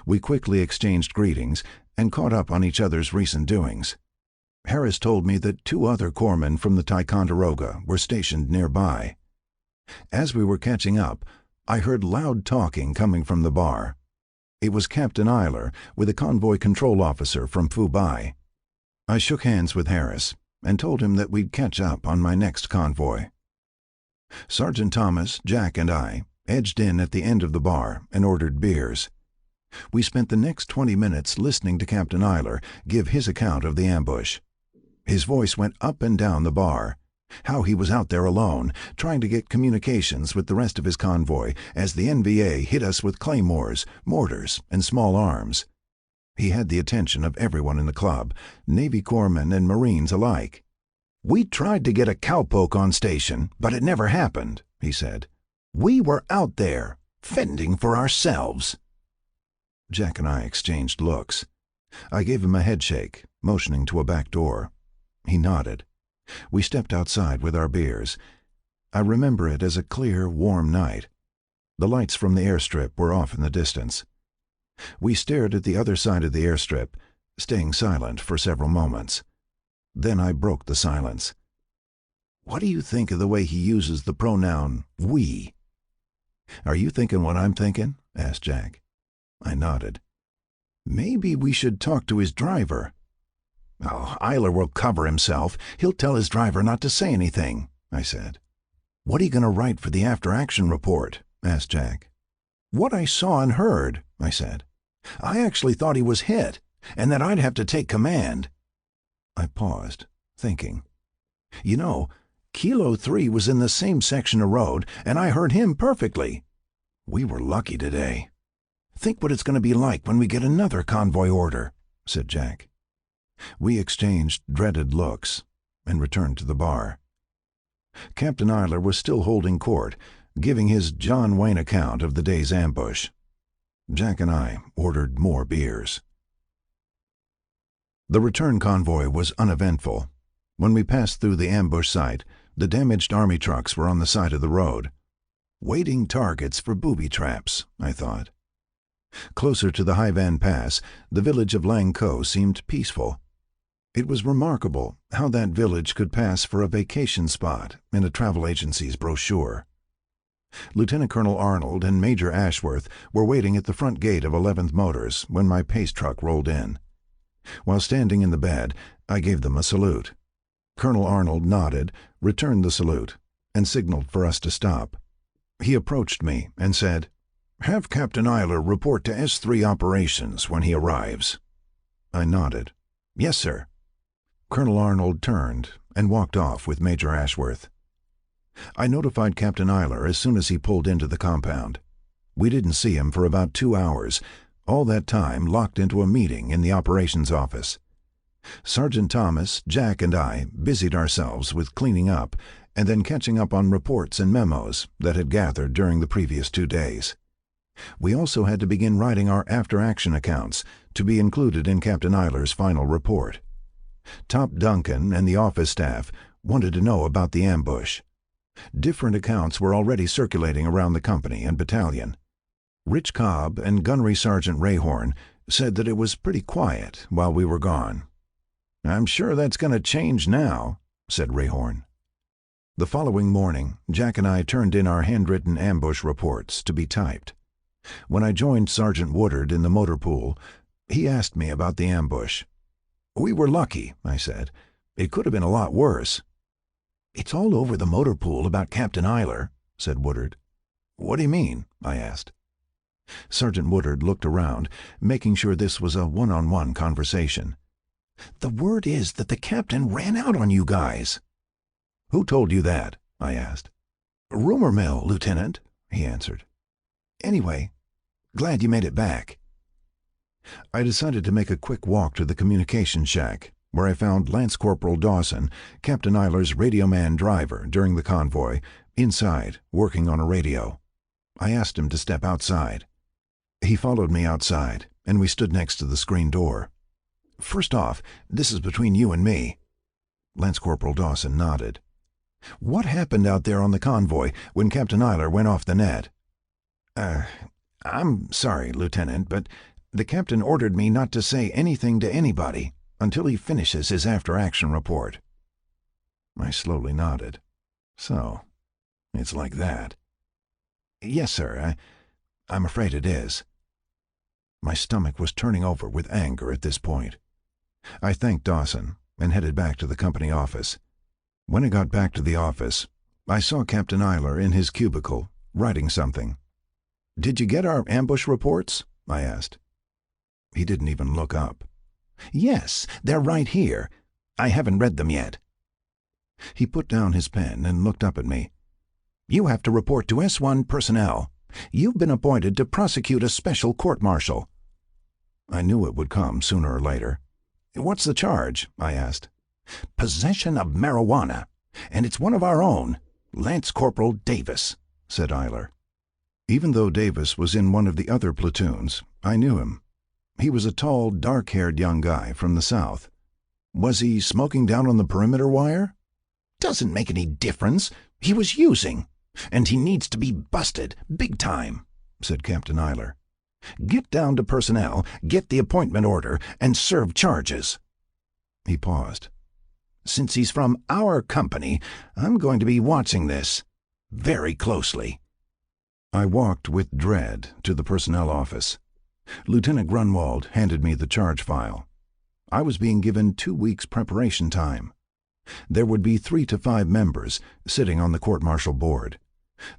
We quickly exchanged greetings and caught up on each other's recent doings. Harris told me that 2 other corpsmen from the Ticonderoga were stationed nearby. As we were catching up, I heard loud talking coming from the bar. It was Captain Eiler with a convoy control officer from Fubai. I shook hands with Harris and told him that we'd catch up on my next convoy. Sergeant Thomas, Jack, and I edged in at the end of the bar and ordered beers. We spent the next 20 minutes listening to Captain Eiler give his account of the ambush. His voice went up and down the bar, how he was out there alone, trying to get communications with the rest of his convoy as the NVA hit us with claymores, mortars, and small arms. He had the attention of everyone in the club, Navy corpsmen and Marines alike. "We tried to get a cowpoke on station, but it never happened," he said. "We were out there, fending for ourselves." Jack and I exchanged looks. I gave him a headshake, motioning to a back door. He nodded. We stepped outside with our beers. I remember it as a clear, warm night. The lights from the airstrip were off in the distance. We stared at the other side of the airstrip, staying silent for several moments. Then I broke the silence. "What do you think of the way he uses the pronoun we?" "Are you thinking what I'm thinking?" asked Jack. I nodded. "Maybe we should talk to his driver." "Oh, Eiler will cover himself. He'll tell his driver not to say anything," I said. "What are you going to write for the after-action report?" asked Jack. "What I saw and heard," I said. "I actually thought he was hit, and that I'd have to take command." I paused, thinking. "You know, Kilo 3 was in the same section of road, and I heard him perfectly. We were lucky today. Think what it's going to be like when we get another convoy order," said Jack. We exchanged dreaded looks and returned to the bar. Captain Eiler was still holding court, giving his John Wayne account of the day's ambush. Jack and I ordered more beers. The return convoy was uneventful. When we passed through the ambush site, the damaged army trucks were on the side of the road. Waiting targets for booby traps, I thought. Closer to the Haivan Pass, the village of Langko seemed peaceful. It was remarkable how that village could pass for a vacation spot in a travel agency's brochure. Lieutenant Colonel Arnold and Major Ashworth were waiting at the front gate of 11th Motors when my pace truck rolled in. While standing in the bed, I gave them a salute. Colonel Arnold nodded, returned the salute, and signaled for us to stop. He approached me and said, "Have Captain Eiler report to S3 operations when he arrives." I nodded. "Yes, sir." Colonel Arnold turned and walked off with Major Ashworth. I notified Captain Eiler as soon as he pulled into the compound. We didn't see him for about 2 hours, all that time locked into a meeting in the operations office. Sergeant Thomas, Jack, and I busied ourselves with cleaning up and then catching up on reports and memos that had gathered during the previous 2 days. We also had to begin writing our after-action accounts to be included in Captain Eiler's final report. Top Duncan and the office staff wanted to know about the ambush. Different accounts were already circulating around the company and battalion. Rich Cobb and Gunnery Sergeant Rayhorn said that it was pretty quiet while we were gone. "I'm sure that's going to change now," said Rayhorn. The following morning, Jack and I turned in our handwritten ambush reports to be typed. When I joined Sergeant Woodard in the motor pool, he asked me about the ambush. "We were lucky," I said. "It could have been a lot worse." "It's all over the motor pool about Captain Eiler," said Woodard. "What do you mean?" I asked. Sergeant Woodard looked around, making sure this was a one-on-one conversation. "The word is that the captain ran out on you guys." "Who told you that?" I asked. "Rumor mill, Lieutenant," he answered. "Anyway, glad you made it back." I decided to make a quick walk to the communication shack, where I found Lance Corporal Dawson, Captain Eiler's radioman driver during the convoy, inside, working on a radio. I asked him to step outside. He followed me outside, and we stood next to the screen door. "First off, this is between you and me." Lance Corporal Dawson nodded. "What happened out there on the convoy when Captain Eiler went off the net?" I'm sorry, Lieutenant, but the captain ordered me not to say anything to anybody until he finishes his after-action report." I slowly nodded. "So, it's like that." "Yes, sir. I'm afraid it is." My stomach was turning over with anger at this point. I thanked Dawson and headed back to the company office. When I got back to the office, I saw Captain Eiler in his cubicle, writing something. "Did you get our ambush reports?" I asked. He didn't even look up. "Yes, they're right here. I haven't read them yet." He put down his pen and looked up at me. "You have to report to S1 personnel. You've been appointed to prosecute a special court-martial." I knew it would come sooner or later. "What's the charge?" I asked. "Possession of marijuana, and it's one of our own, Lance Corporal Davis," said Eiler. Even though Davis was in one of the other platoons, I knew him. He was a tall, dark-haired young guy from the South. "Was he smoking down on the perimeter wire?" "Doesn't make any difference. He was using, and he needs to be busted, big time," said Captain Eiler. "Get down to personnel, get the appointment order, and serve charges." He paused. "Since he's from our company, I'm going to be watching this very closely." I walked with dread to the personnel office. Lieutenant Grunwald handed me the charge file. I was being given 2 weeks preparation time. There would be 3 to 5 members sitting on the court-martial board.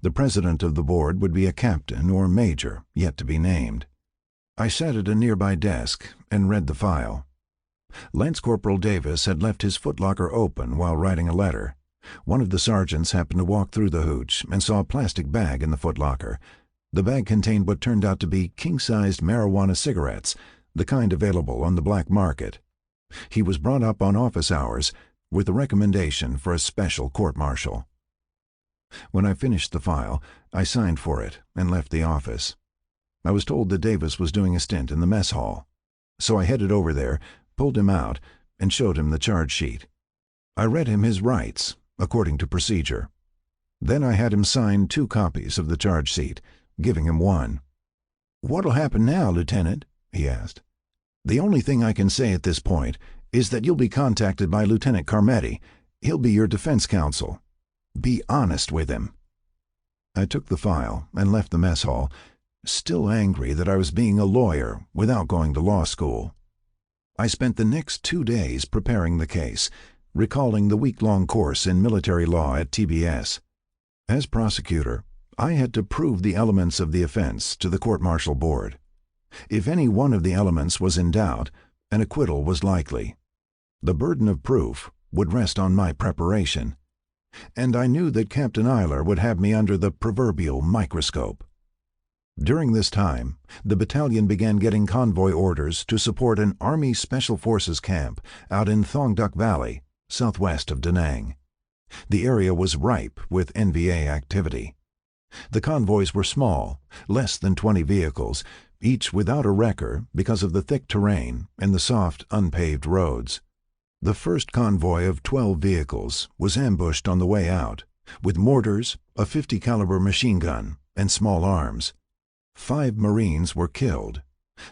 The president of the board would be a captain or major, yet to be named. I sat at a nearby desk and read the file. Lance Corporal Davis had left his footlocker open while writing a letter. One of the sergeants happened to walk through the hooch and saw a plastic bag in the footlocker. The bag contained what turned out to be king-sized marijuana cigarettes, the kind available on the black market. He was brought up on office hours with a recommendation for a special court-martial. When I finished the file, I signed for it and left the office. I was told that Davis was doing a stint in the mess hall, so I headed over there, pulled him out, and showed him the charge sheet. I read him his rights, according to procedure. Then I had him sign 2 copies of the charge sheet, giving him 1. "What'll happen now, Lieutenant?" he asked. "The only thing I can say at this point is that you'll be contacted by Lieutenant Carmetti. He'll be your defense counsel. Be honest with him." I took the file and left the mess hall, still angry that I was being a lawyer without going to law school. I spent the next 2 days preparing the case, recalling the week-long course in military law at TBS. As prosecutor, I had to prove the elements of the offense to the court-martial board. If any one of the elements was in doubt, an acquittal was likely. The burden of proof would rest on my preparation, and I knew that Captain Eiler would have me under the proverbial microscope. During this time, the battalion began getting convoy orders to support an Army Special Forces camp out in Thongduck Valley, southwest of Da Nang. The area was ripe with NVA activity. The convoys were small, less than 20 vehicles, each without a wrecker because of the thick terrain and the soft, unpaved roads. The first convoy of 12 vehicles was ambushed on the way out, with mortars, a .50 caliber machine gun, and small arms. 5 Marines were killed.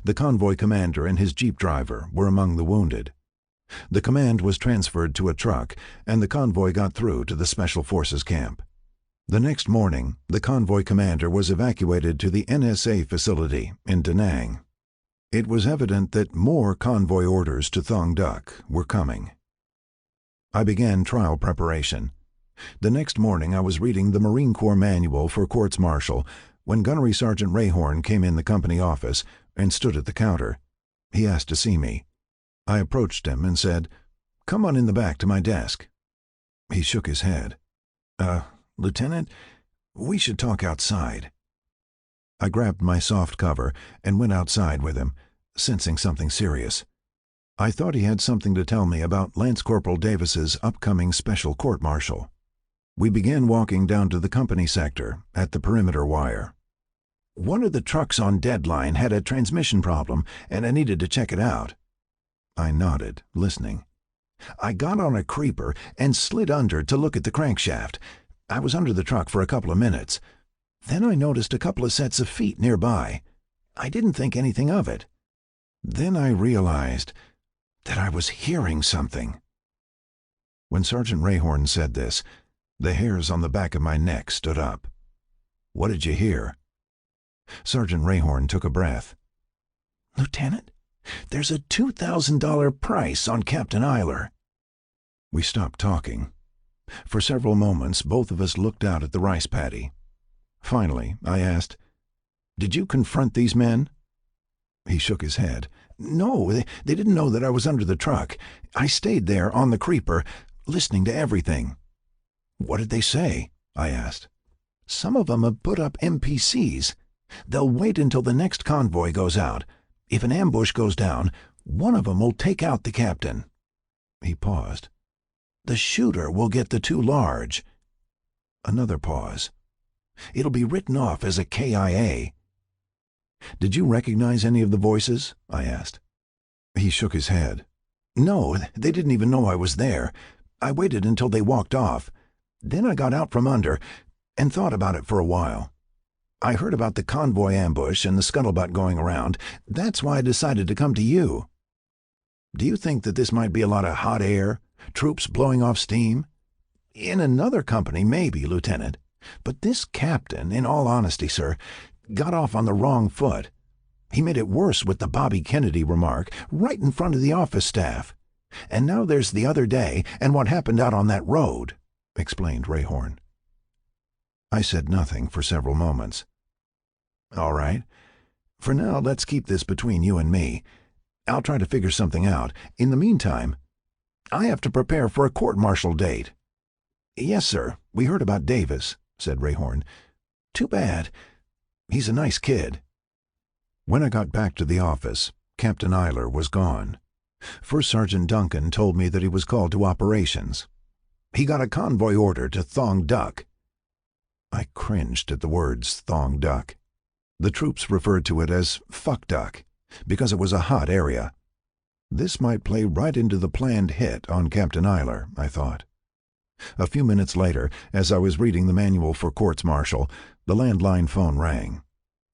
The convoy commander and his jeep driver were among the wounded. The command was transferred to a truck, and the convoy got through to the Special Forces camp. The next morning, the convoy commander was evacuated to the NSA facility in Da Nang. It was evident that more convoy orders to Thong Duc were coming. I began trial preparation. The next morning I was reading the Marine Corps Manual for Courts-Martial when Gunnery Sergeant Rayhorn came in the company office and stood at the counter. He asked to see me. I approached him and said, "Come on in the back to my desk." He shook his head. Lieutenant, we should talk outside." I grabbed my soft cover and went outside with him, sensing something serious. I thought he had something to tell me about Lance Corporal Davis's upcoming special court-martial. We began walking down to the company sector at the perimeter wire. "One of the trucks on deadline had a transmission problem, and I needed to check it out." I nodded, listening. "I got on a creeper and slid under to look at the crankshaft. I was under the truck for a couple of minutes. Then I noticed a couple of sets of feet nearby. I didn't think anything of it. Then I realized that I was hearing something." When Sergeant Rayhorn said this, the hairs on the back of my neck stood up. "What did you hear?" Sergeant Rayhorn took a breath. "Lieutenant, there's a $2,000 price on Captain Eiler." We stopped talking. For several moments, both of us looked out at the rice paddy. Finally, I asked, "Did you confront these men?" He shook his head. "No, they didn't know that I was under the truck. I stayed there on the creeper, listening to everything." "What did they say?" I asked. "Some of them have put up MPCs. They'll wait until the next convoy goes out. If an ambush goes down, one of them will take out the captain." He paused. "The shooter will get the too large." Another pause. "It'll be written off as a KIA." "Did you recognize any of the voices?" I asked. He shook his head. "No, they didn't even know I was there. I waited until they walked off. Then I got out from under and thought about it for a while. I heard about the convoy ambush and the scuttlebutt going around. That's why I decided to come to you." "Do you think that this might be a lot of hot air? Troops blowing off steam?" "In another company, maybe, Lieutenant. But this captain, in all honesty, sir, got off on the wrong foot. He made it worse with the Bobby Kennedy remark right in front of the office staff. And now there's the other day and what happened out on that road," explained Rayhorn. I said nothing for several moments. "All right. For now, let's keep this between you and me. I'll try to figure something out. In the meantime, I have to prepare for a court-martial date." "Yes, sir. We heard about Davis," said Rayhorn. "Too bad. He's a nice kid." When I got back to the office, Captain Eiler was gone. First Sergeant Duncan told me that he was called to operations. He got a convoy order to Thong Duc. I cringed at the words Thong Duc. The troops referred to it as Fuck Duck because it was a hot area. This might play right into the planned hit on Captain Eiler, I thought. A few minutes later, as I was reading the manual for courts-martial, the landline phone rang.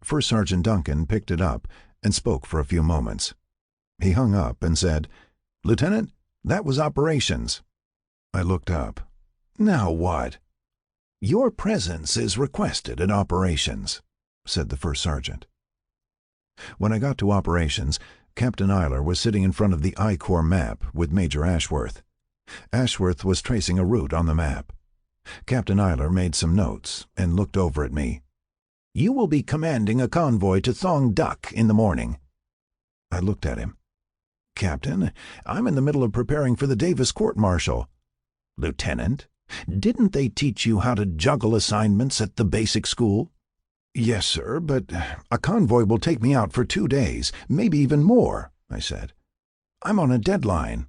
First Sergeant Duncan picked it up and spoke for a few moments. He hung up and said, "Lieutenant, that was operations." I looked up. "Now what?" "Your presence is requested at operations," said the first sergeant. When I got to operations, Captain Eiler was sitting in front of the I-Corps map with Major Ashworth. Ashworth was tracing a route on the map. Captain Eiler made some notes and looked over at me. "You will be commanding a convoy to Thong Duc in the morning." I looked at him. "Captain, I'm in the middle of preparing for the Davis court-martial." "Lieutenant, didn't they teach you how to juggle assignments at the basic school?" "Yes, sir, but a convoy will take me out for 2 days, maybe even more," I said. "I'm on a deadline."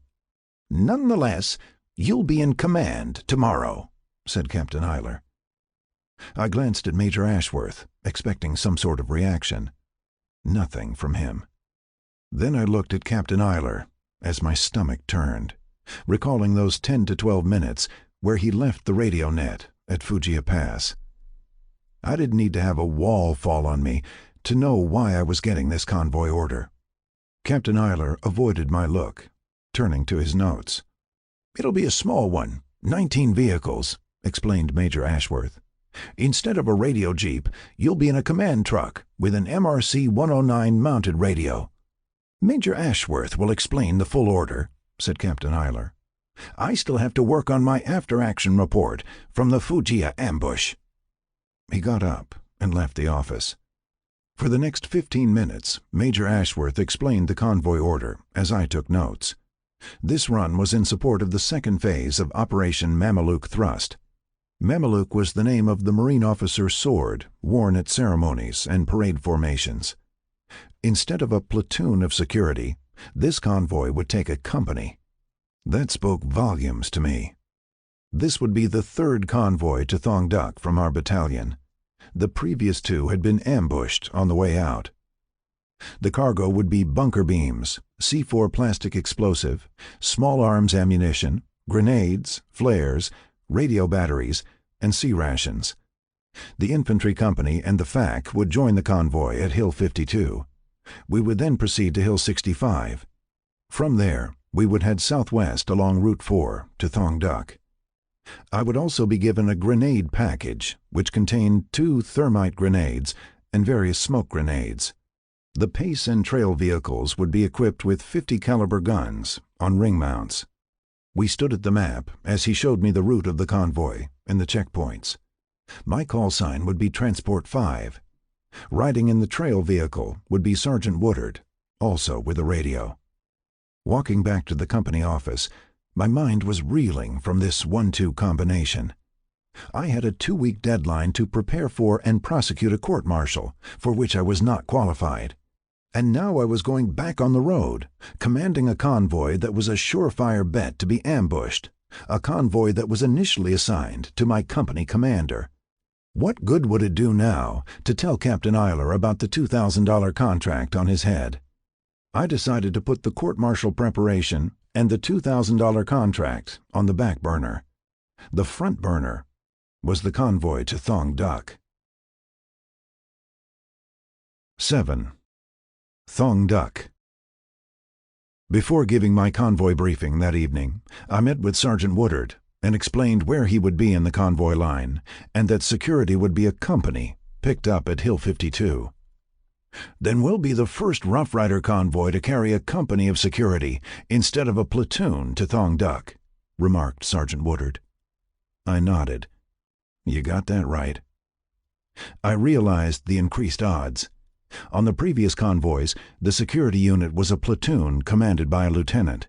"Nonetheless, "You'll be in command tomorrow," said Captain Eiler. I glanced at Major Ashworth, expecting some sort of reaction. Nothing from him. Then I looked at Captain Eiler as my stomach turned, recalling those 10 to 12 minutes where he left the radio net at Fujia Pass. I didn't need to have a wall fall on me to know why I was getting this convoy order. Captain Eiler avoided my look, turning to his notes. "It'll be a small one, 19 vehicles," explained Major Ashworth. "Instead of a radio jeep, you'll be in a command truck with an MRC 109 mounted radio." "Major Ashworth will explain the full order," said Captain Eiler. "I still have to work on my after-action report from the Fujia ambush." He got up and left the office. For the next 15 minutes, Major Ashworth explained the convoy order as I took notes. This run was in support of the second phase of Operation Mameluke Thrust. Mameluke was the name of the Marine officer's sword worn at ceremonies and parade formations. Instead of a platoon of security, this convoy would take a company. That spoke volumes to me. This would be the third convoy to Thong Duc from our battalion. The previous two had been ambushed on the way out. The cargo would be bunker beams, C4 plastic explosive, small arms ammunition, grenades, flares, radio batteries, and sea rations. The infantry company and the FAC would join the convoy at Hill 52. We would then proceed to Hill 65. From there, we would head southwest along Route 4 to Thong Duc. I would also be given a grenade package, which contained 2 thermite grenades and various smoke grenades. The pace and trail vehicles would be equipped with 50 caliber guns on ring mounts. We stood at the map as he showed me the route of the convoy and the checkpoints. My call sign would be Transport 5. Riding in the trail vehicle would be Sergeant Woodard, also with a radio. Walking back to the company office, my mind was reeling from this 1-2 combination. I had a 2-week deadline to prepare for and prosecute a court-martial, for which I was not qualified. And now I was going back on the road, commanding a convoy that was a surefire bet to be ambushed, a convoy that was initially assigned to my company commander. What good would it do now to tell Captain Eiler about the $2,000 contract on his head? I decided to put the court-martial preparation and the $2,000 contract on the back burner. The front burner was the convoy to Thong Duc. 7. Thong Duc. Before giving my convoy briefing that evening, I met with Sergeant Woodard and explained where he would be in the convoy line and that security would be a company picked up at Hill 52. "Then we'll be the first Rough Rider convoy to carry a company of security instead of a platoon to Thong Duc," remarked Sergeant Woodard. I nodded. You got that right. I realized the increased odds. On the previous convoys, the security unit was a platoon commanded by a lieutenant.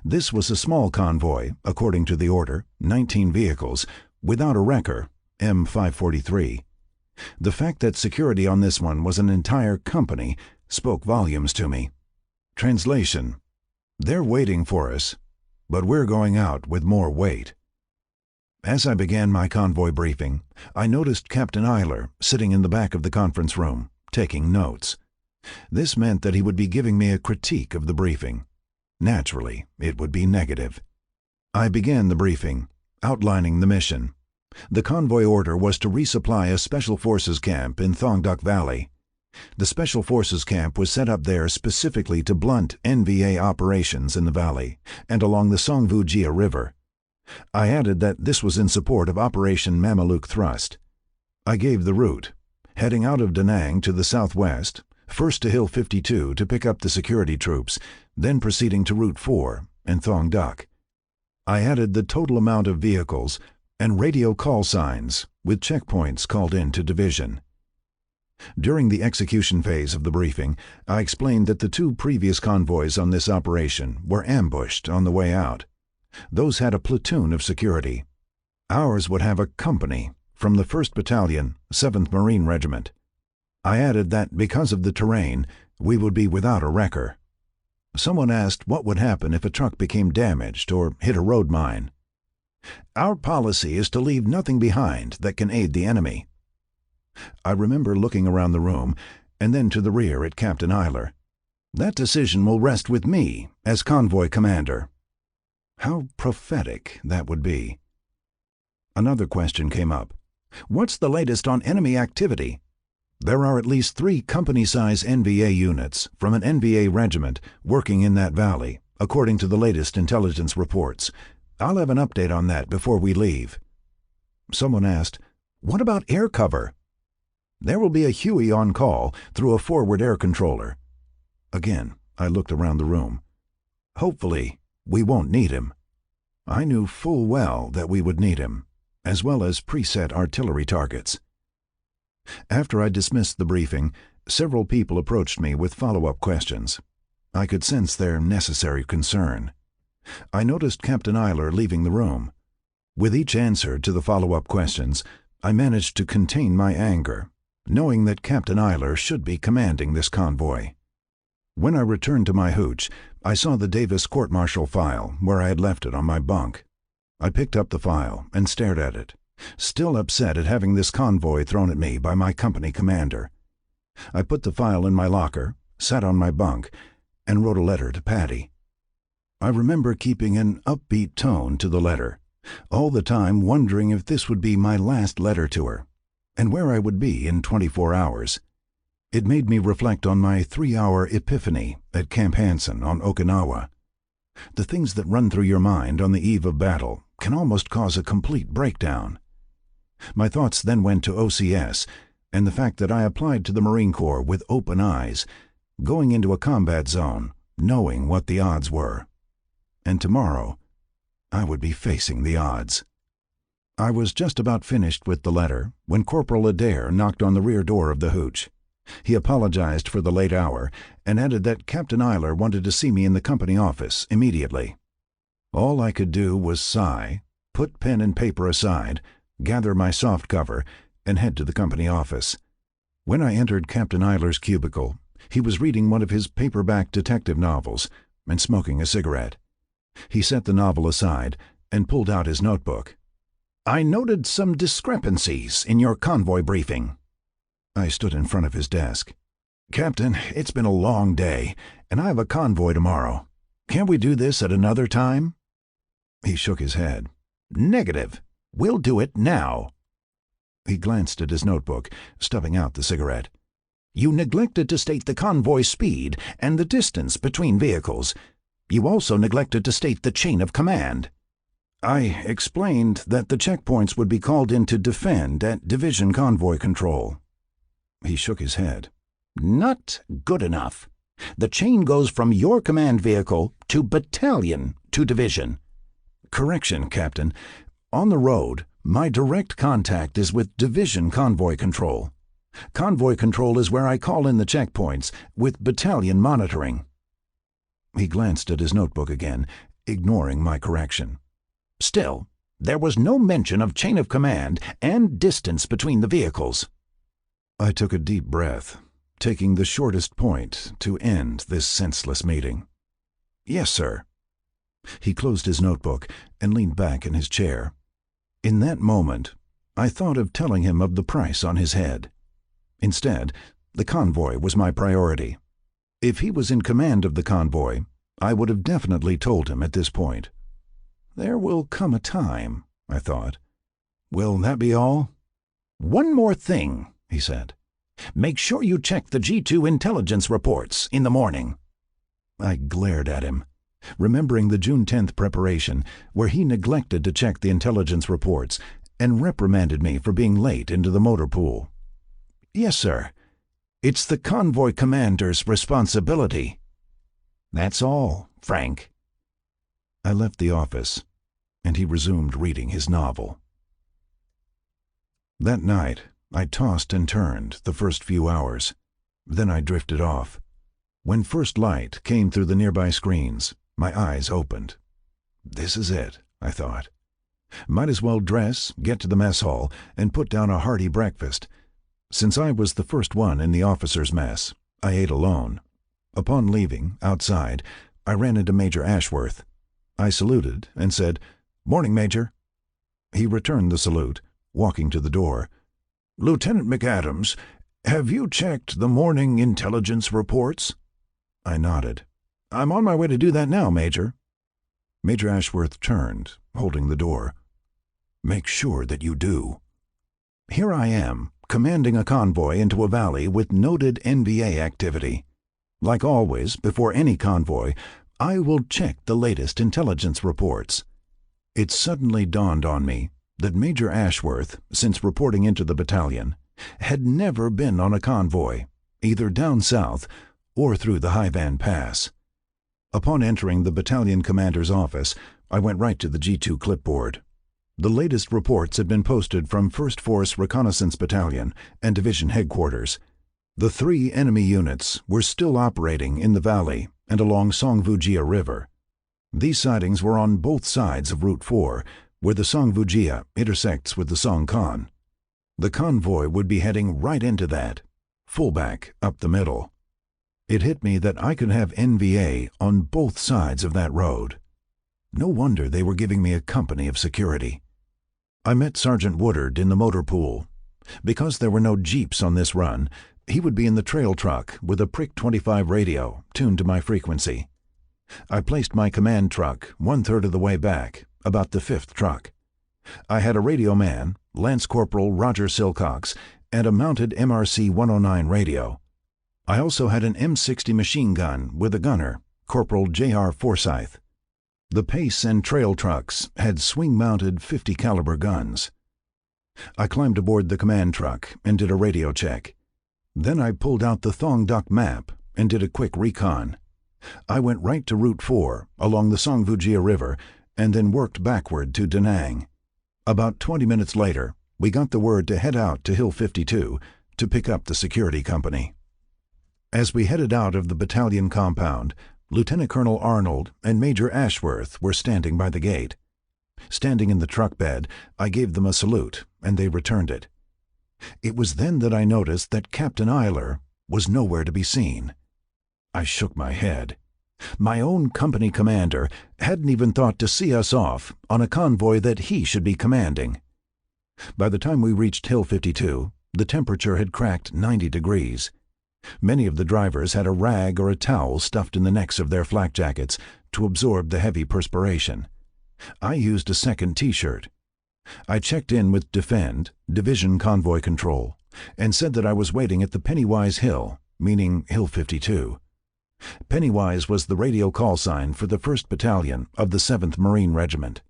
This was a small convoy, according to the order, 19 vehicles, without a wrecker, M543. The fact that security on this one was an entire company spoke volumes to me. Translation: they're waiting for us, but we're going out with more weight. As I began my convoy briefing, I noticed Captain Eiler sitting in the back of the conference room, taking notes. This meant that he would be giving me a critique of the briefing. Naturally, it would be negative. I began the briefing, outlining the mission. The convoy order was to resupply a Special Forces camp in Thong Duc Valley. The Special Forces camp was set up there specifically to blunt NVA operations in the valley and along the Songvu Jia River. I added that this was in support of Operation Mameluke Thrust. I gave the route, heading out of Da Nang to the southwest, first to Hill 52 to pick up the security troops, then proceeding to Route 4 and Thong Duc. I added the total amount of vehicles and radio call signs with checkpoints called in to division. During the execution phase of the briefing, I explained that the 2 previous convoys on this operation were ambushed on the way out. Those had a platoon of security. Ours would have a company from the 1st Battalion, 7th Marine Regiment. I added that because of the terrain, we would be without a wrecker. Someone asked what would happen if a truck became damaged or hit a road mine. Our policy is to leave nothing behind that can aid the enemy. I remember looking around the room and then to the rear at Captain Eiler. That decision will rest with me as convoy commander. How prophetic that would be. Another question came up. What's the latest on enemy activity? There are at least 3 company-size NVA units from an NVA regiment working in that valley, according to the latest intelligence reports. I'll have an update on that before we leave. Someone asked, what about air cover? There will be a Huey on call through a forward air controller. Again, I looked around the room. Hopefully, we won't need him. I knew full well that we would need him, as well as preset artillery targets. After I dismissed the briefing, several people approached me with follow-up questions. I could sense their necessary concern. I noticed Captain Eiler leaving the room. With each answer to the follow-up questions, I managed to contain my anger, knowing that Captain Eiler should be commanding this convoy. When I returned to my hooch, I saw the Davis court-martial file where I had left it on my bunk. I picked up the file and stared at it, still upset at having this convoy thrown at me by my company commander. I put the file in my locker, sat on my bunk, and wrote a letter to Patty. I remember keeping an upbeat tone to the letter, all the time wondering if this would be my last letter to her, and where I would be in 24 hours. It made me reflect on my 3-hour epiphany at Camp Hansen on Okinawa. The things that run through your mind on the eve of battle can almost cause a complete breakdown. My thoughts then went to OCS and the fact that I applied to the Marine Corps with open eyes, going into a combat zone, knowing what the odds were. And tomorrow, I would be facing the odds. I was just about finished with the letter when Corporal Adair knocked on the rear door of the hooch. He apologized for the late hour and added that Captain Eiler wanted to see me in the company office immediately. All I could do was sigh, put pen and paper aside, gather my soft cover, and head to the company office. When I entered Captain Eiler's cubicle, he was reading one of his paperback detective novels and smoking a cigarette. He set the novel aside and pulled out his notebook. I noted some discrepancies in your convoy briefing. I stood in front of his desk. Captain, it's been a long day, and I have a convoy tomorrow. Can't we do this at another time? He shook his head. Negative. We'll do it now. He glanced at his notebook, stubbing out the cigarette. You neglected to state the convoy speed and the distance between vehicles. You also neglected to state the chain of command. I explained that the checkpoints would be called in to defend at division convoy control. He shook his head. Not good enough. The chain goes from your command vehicle to battalion to division. Correction, Captain. On the road, my direct contact is with division convoy control. Convoy control is where I call in the checkpoints, with battalion monitoring. He glanced at his notebook again, ignoring my correction. Still, there was no mention of chain of command and distance between the vehicles. I took a deep breath, taking the shortest point to end this senseless meeting. Yes, sir. He closed his notebook and leaned back in his chair. In that moment, I thought of telling him of the price on his head. Instead, the convoy was my priority. If he was in command of the convoy, I would have definitely told him at this point. There will come a time, I thought. Will that be all? One more thing, he said. Make sure you check the G2 intelligence reports in the morning. I glared at him, remembering the June 10th preparation where he neglected to check the intelligence reports and reprimanded me for being late into the motor pool. Yes, sir. It's the convoy commander's responsibility. That's all, Frank. I left the office, and he resumed reading his novel. That night, I tossed and turned the first few hours. Then I drifted off. When first light came through the nearby screens, my eyes opened. This is it, I thought. Might as well dress, get to the mess hall, and put down a hearty breakfast. Since I was the first one in the officers' mess, I ate alone. Upon leaving, outside, I ran into Major Ashworth. I saluted and said, "Morning, Major." He returned the salute, walking to the door. "Lieutenant McAdams, have you checked the morning intelligence reports?" I nodded. "I'm on my way to do that now, Major." Major Ashworth turned, holding the door. "Make sure that you do. Here I am, commanding a convoy into a valley with noted NVA activity. Like always, before any convoy, I will check the latest intelligence reports." It suddenly dawned on me that Major Ashworth, since reporting into the battalion, had never been on a convoy, either down south or through the Hivan Pass. Upon entering the battalion commander's office, I went right to the G2 clipboard. The latest reports had been posted from 1st Force Reconnaissance Battalion and Division Headquarters. The 3 enemy units were still operating in the valley and along Songvujia River. These sightings were on both sides of Route 4, where the Songvujia intersects with the Songkan. The convoy would be heading right into that, fullback up the middle. It hit me that I could have NVA on both sides of that road. No wonder they were giving me a company of security. I met Sergeant Woodard in the motor pool. Because there were no jeeps on this run, he would be in the trail truck with a Prick 25 radio tuned to my frequency. I placed my command truck 1/3 of the way back, about the 5th truck. I had a radio man, Lance Corporal Roger Silcox, and a mounted MRC 109 radio. I also had an M60 machine gun with a gunner, Corporal J.R. Forsyth. The Pace and trail trucks had swing-mounted 50 caliber guns. I climbed aboard the command truck and did a radio check. Then I pulled out the Thong Duck map and did a quick recon. I went right to Route 4 along the Songvujia River and then worked backward to Da Nang. About 20 minutes later, we got the word to head out to Hill 52 to pick up the security company. As we headed out of the battalion compound, Lieutenant Colonel Arnold and Major Ashworth were standing by the gate. Standing in the truck bed, I gave them a salute, and they returned it. It was then that I noticed that Captain Eiler was nowhere to be seen. I shook my head. My own company commander hadn't even thought to see us off on a convoy that he should be commanding. By the time we reached Hill 52, the temperature had cracked 90 degrees. Many of the drivers had a rag or a towel stuffed in the necks of their flak jackets to absorb the heavy perspiration. I used a second T-shirt. I checked in with Defend, Division Convoy Control, and said that I was waiting at the Pennywise Hill, meaning Hill 52. Pennywise was the radio call sign for the 1st Battalion of the 7th Marine Regiment.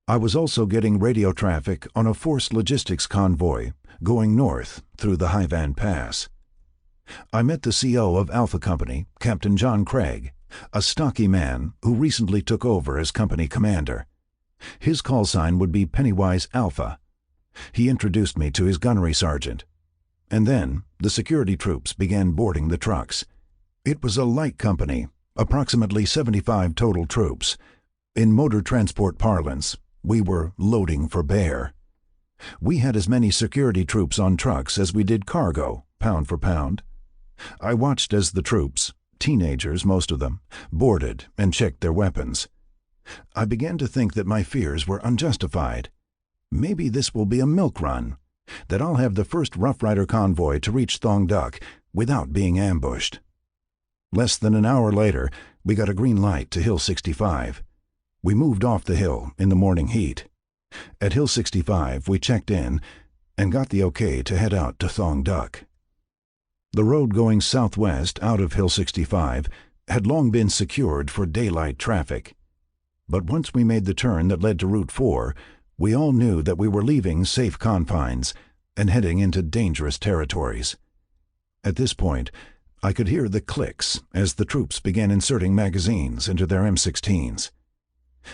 I was also getting radio traffic on a force logistics convoy going north through the Hivan Pass. I met the CO of Alpha Company, Captain John Craig, a stocky man who recently took over as company commander. His call sign would be Pennywise Alpha. He introduced me to his gunnery sergeant. And then the security troops began boarding the trucks. It was a light company, approximately 75 total troops. In motor transport parlance, we were loading for bear. We had as many security troops on trucks as we did cargo, pound for pound. I watched as the troops, teenagers most of them, boarded and checked their weapons. I began to think that my fears were unjustified. Maybe this will be a milk run, that I'll have the first Rough Rider convoy to reach Thong Duck without being ambushed. Less than an hour later, we got a green light to Hill 65. We moved off the hill in the morning heat. At Hill 65, we checked in and got the okay to head out to Thong Duck. The road going southwest out of Hill 65 had long been secured for daylight traffic. But once we made the turn that led to Route 4, we all knew that we were leaving safe confines and heading into dangerous territories. At this point, I could hear the clicks as the troops began inserting magazines into their M16s.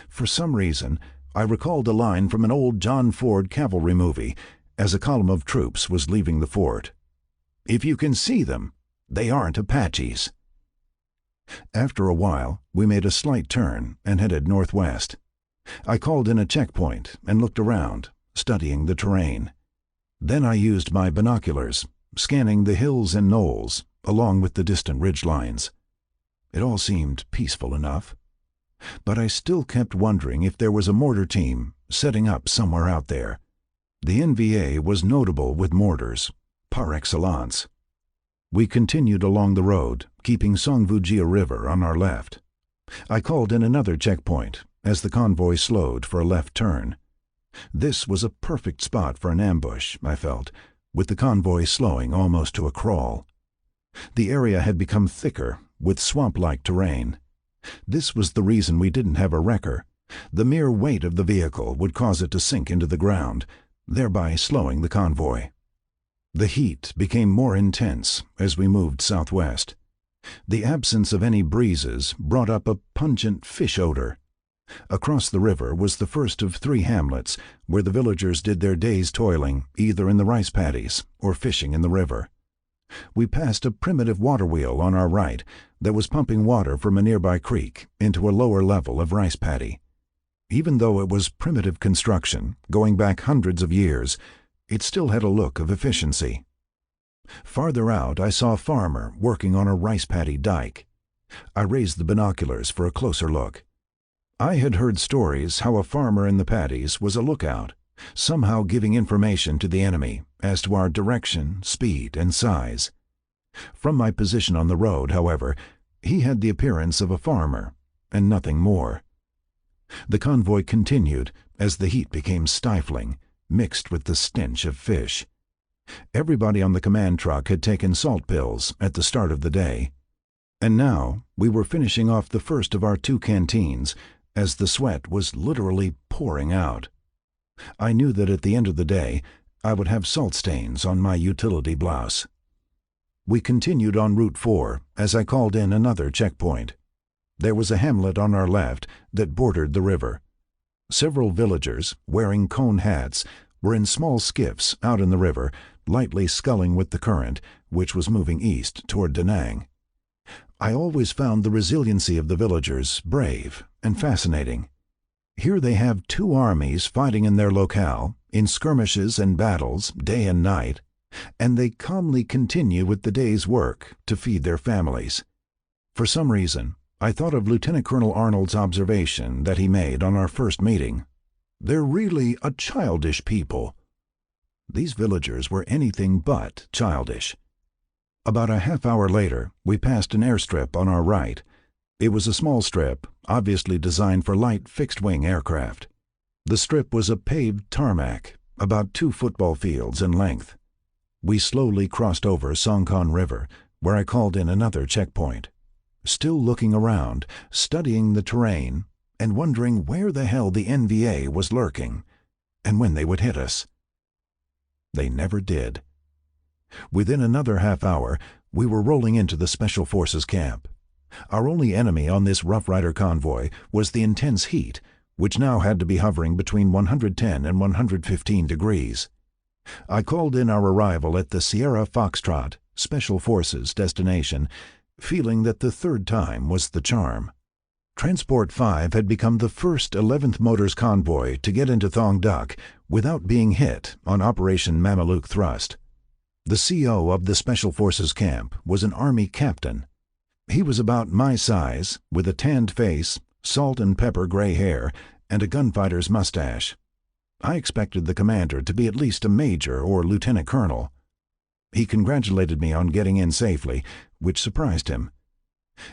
For some reason, I recalled a line from an old John Ford cavalry movie as a column of troops was leaving the fort. "If you can see them, they aren't Apaches." After a while, we made a slight turn and headed northwest. I called in a checkpoint and looked around, studying the terrain. Then I used my binoculars, scanning the hills and knolls, along with the distant ridge lines. It all seemed peaceful enough. But I still kept wondering if there was a mortar team setting up somewhere out there. The NVA was notable with mortars, par excellence. We continued along the road, keeping Songvujia River on our left. I called in another checkpoint as the convoy slowed for a left turn. This was a perfect spot for an ambush, I felt, with the convoy slowing almost to a crawl. The area had become thicker, with swamp-like terrain. This was the reason we didn't have a wrecker. The mere weight of the vehicle would cause it to sink into the ground, thereby slowing the convoy. The heat became more intense as we moved southwest. The absence of any breezes brought up a pungent fish odor. Across the river was the first of 3 hamlets where the villagers did their day's toiling either in the rice paddies or fishing in the river. We passed a primitive water wheel on our right that was pumping water from a nearby creek into a lower level of rice paddy. Even though it was primitive construction, going back hundreds of years, it still had a look of efficiency. Farther out, I saw a farmer working on a rice paddy dike. I raised the binoculars for a closer look. I had heard stories how a farmer in the paddies was a lookout, somehow giving information to the enemy as to our direction, speed, and size. From my position on the road, however, he had the appearance of a farmer, and nothing more. The convoy continued as the heat became stifling, mixed with the stench of fish. Everybody on the command truck had taken salt pills at the start of the day, and now we were finishing off the first of our 2 canteens as the sweat was literally pouring out. I knew that at the end of the day I would have salt stains on my utility blouse. We continued on Route 4 as I called in another checkpoint. There was a hamlet on our left that bordered the river. Several villagers, wearing cone hats, were in small skiffs out in the river, lightly sculling with the current, which was moving east toward Da Nang. I always found the resiliency of the villagers brave and fascinating. Here they have 2 armies fighting in their locale, in skirmishes and battles, day and night, and they calmly continue with the day's work to feed their families. For some reason, I thought of Lieutenant Colonel Arnold's observation that he made on our first meeting. They're really a childish people. These villagers were anything but childish. About a half hour later, we passed an airstrip on our right. It was a small strip, obviously designed for light fixed-wing aircraft. The strip was a paved tarmac, about 2 football fields in length. We slowly crossed over Songkon River, where I called in another checkpoint. Still looking around, studying the terrain, and wondering where the hell the NVA was lurking, and when they would hit us. They never did. Within another half hour, we were rolling into the Special Forces camp. Our only enemy on this Rough Rider convoy was the intense heat, which now had to be hovering between 110 and 115 degrees. I called in our arrival at the Sierra Foxtrot, Special Forces destination, feeling that the 3rd time was the charm. Transport 5 had become the first 11th Motors convoy to get into Thong Duc without being hit on Operation Mameluke Thrust. The CO of the Special Forces camp was an Army captain. He was about my size, with a tanned face, salt and pepper gray hair, and a gunfighter's mustache. I expected the commander to be at least a major or lieutenant colonel. He congratulated me on getting in safely, which surprised him.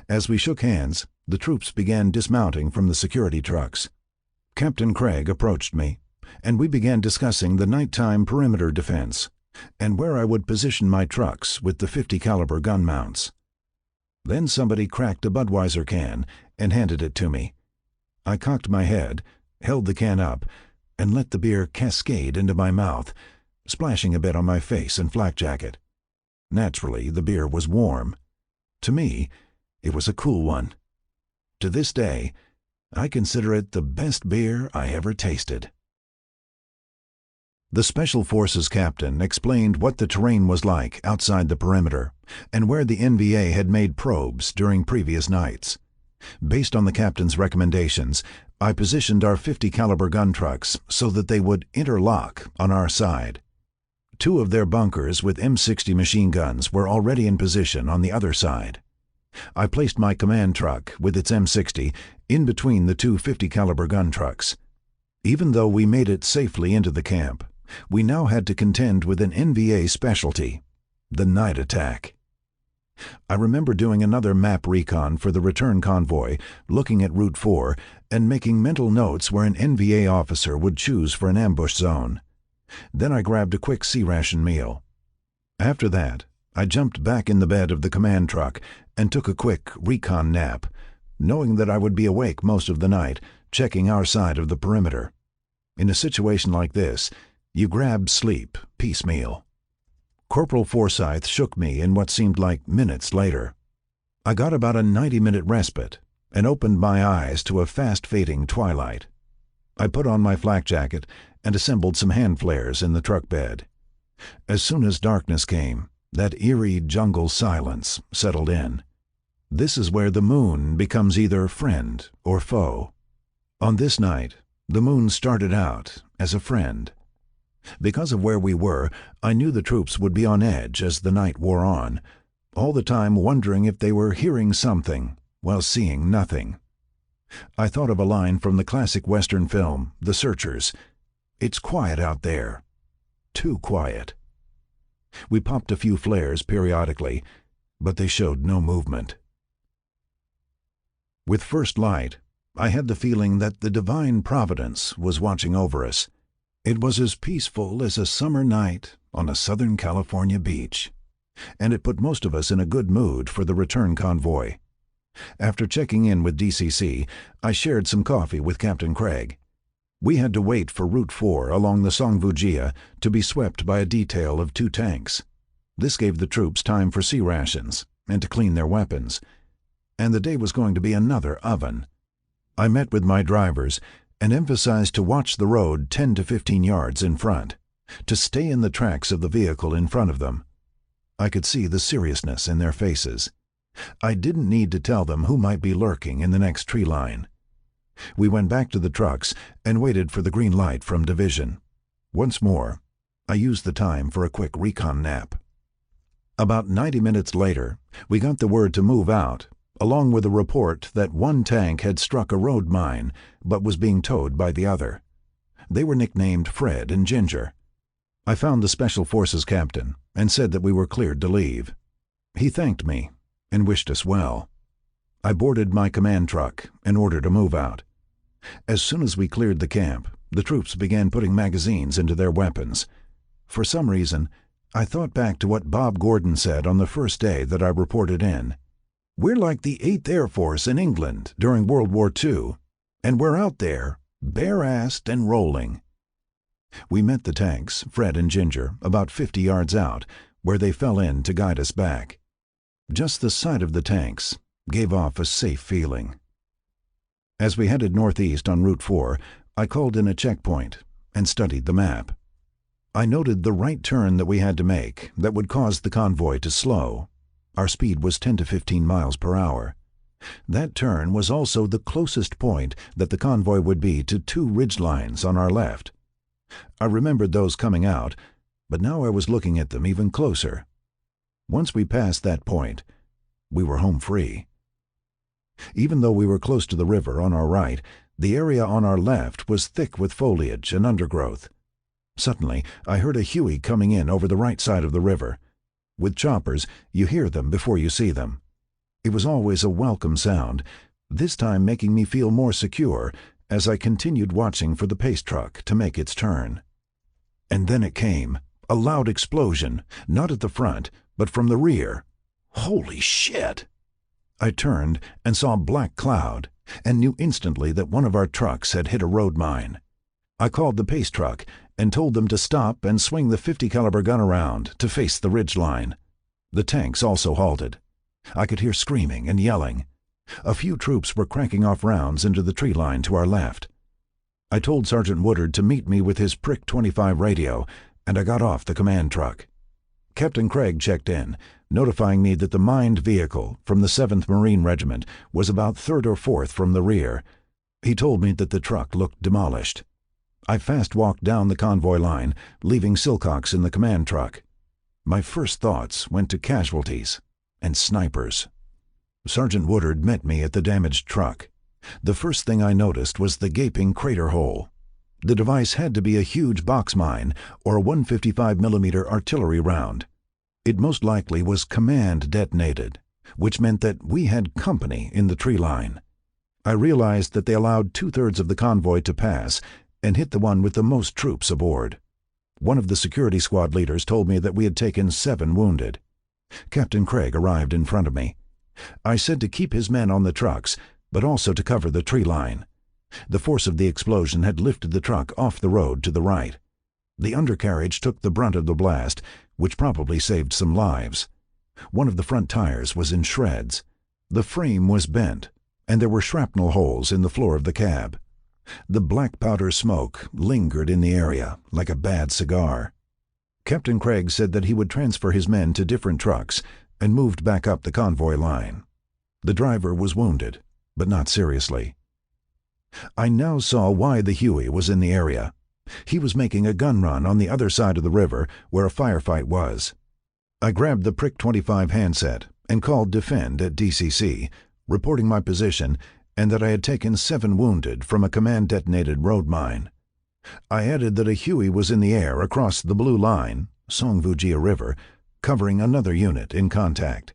As we shook hands, the troops began dismounting from the security trucks. Captain Craig approached me, and we began discussing the nighttime perimeter defense and where I would position my trucks with the .50 caliber gun mounts. Then somebody cracked a Budweiser can and handed it to me. I cocked my head, held the can up, and let the beer cascade into my mouth, splashing a bit on my face and flak jacket. Naturally, the beer was warm. To me, it was a cool one. To this day, I consider it the best beer I ever tasted. The Special Forces captain explained what the terrain was like outside the perimeter and where the NVA had made probes during previous nights. Based on the captain's recommendations, I positioned our .50 caliber gun trucks so that they would interlock on our side. 2 of their bunkers with M60 machine guns were already in position on the other side. I placed my command truck, with its M60, in between the two 50 caliber gun trucks. Even though we made it safely into the camp, we now had to contend with an NVA specialty, the night attack. I remember doing another map recon for the return convoy, looking at Route 4 and making mental notes where an NVA officer would choose for an ambush zone. Then I grabbed a quick C-ration meal. After that, I jumped back in the bed of the command truck and took a quick recon nap, knowing that I would be awake most of the night, checking our side of the perimeter. In a situation like this, you grab sleep piecemeal. Corporal Forsyth shook me in what seemed like minutes later. I got about a 90-minute respite and opened my eyes to a fast-fading twilight. I put on my flak jacket and assembled some hand flares in the truck bed. As soon as darkness came, that eerie jungle silence settled in. This is where the moon becomes either friend or foe. On this night, the moon started out as a friend. Because of where we were, I knew the troops would be on edge as the night wore on, all the time wondering if they were hearing something while seeing nothing. I thought of a line from the classic Western film, The Searchers. "It's quiet out there. Too quiet." We popped a few flares periodically, but they showed no movement. With first light, I had the feeling that the divine providence was watching over us. It was as peaceful as a summer night on a Southern California beach, and it put most of us in a good mood for the return convoy. After checking in with DCC, I shared some coffee with Captain Craig. We had to wait for Route 4 along the Songvujia to be swept by a detail of 2 tanks. This gave the troops time for C-rations and to clean their weapons, and the day was going to be another oven. I met with my drivers and emphasized to watch the road 10 to 15 yards in front, to stay in the tracks of the vehicle in front of them. I could see the seriousness in their faces. I didn't need to tell them who might be lurking in the next tree line. We went back to the trucks and waited for the green light from division. Once more, I used the time for a quick recon nap. About 90 minutes later, we got the word to move out, along with a report that one tank had struck a road mine but was being towed by the other. They were nicknamed Fred and Ginger. I found the Special Forces captain and said that we were cleared to leave. He thanked me and wished us well. I boarded my command truck and ordered a move out. As soon as we cleared the camp, the troops began putting magazines into their weapons. For some reason, I thought back to what Bob Gordon said on the first day that I reported in. "We're like the 8th Air Force in England during World War II, and we're out there, bare-assed and rolling." We met the tanks, Fred and Ginger, about 50 yards out, where they fell in to guide us back. Just the sight of the tanks gave off a safe feeling. As we headed northeast on Route 4, I called in a checkpoint and studied the map. I noted the right turn that we had to make that would cause the convoy to slow. Our speed was 10 to 15 miles per hour. That turn was also the closest point that the convoy would be to 2 ridgelines on our left. I remembered those coming out, but now I was looking at them even closer. Once we passed that point, we were home free. Even though we were close to the river on our right, the area on our left was thick with foliage and undergrowth. Suddenly, I heard a Huey coming in over the right side of the river. With choppers, you hear them before you see them. It was always a welcome sound, this time making me feel more secure as I continued watching for the pace truck to make its turn. And then it came, a loud explosion, not at the front, but from the rear. Holy shit! I turned and saw a black cloud, and knew instantly that one of our trucks had hit a road mine. I called the pace truck and told them to stop and swing the 50 caliber gun around to face the ridge line. The tanks also halted. I could hear screaming and yelling. A few troops were cranking off rounds into the tree line to our left. I told Sergeant Woodard to meet me with his Prick 25 radio, and I got off the command truck. Captain Craig checked in, notifying me that the mined vehicle from the 7th Marine Regiment was about 3rd or 4th from the rear. He told me that the truck looked demolished. I fast-walked down the convoy line, leaving Silcox in the command truck. My first thoughts went to casualties and snipers. Sergeant Woodard met me at the damaged truck. The first thing I noticed was the gaping crater hole. The device had to be a huge box mine or a 155mm artillery round. It most likely was command detonated, which meant that we had company in the tree line. I realized that they allowed 2/3 of the convoy to pass and hit the one with the most troops aboard. One of the security squad leaders told me that we had taken 7 wounded. Captain Craig arrived in front of me. I said to keep his men on the trucks, but also to cover the tree line. The force of the explosion had lifted the truck off the road to the right. The undercarriage took the brunt of the blast, which probably saved some lives. One of the front tires was in shreds. The frame was bent, and there were shrapnel holes in the floor of the cab. The black powder smoke lingered in the area like a bad cigar. Captain Craig said that he would transfer his men to different trucks and moved back up the convoy line. The driver was wounded, but not seriously. I now saw why the Huey was in the area. He was making a gun run on the other side of the river where a firefight was. I grabbed the Prick 25 handset and called Defend at DCC, reporting my position and that I had taken 7 wounded from a command-detonated road mine. I added that a Huey was in the air across the Blue Line, Songvujia River, covering another unit in contact.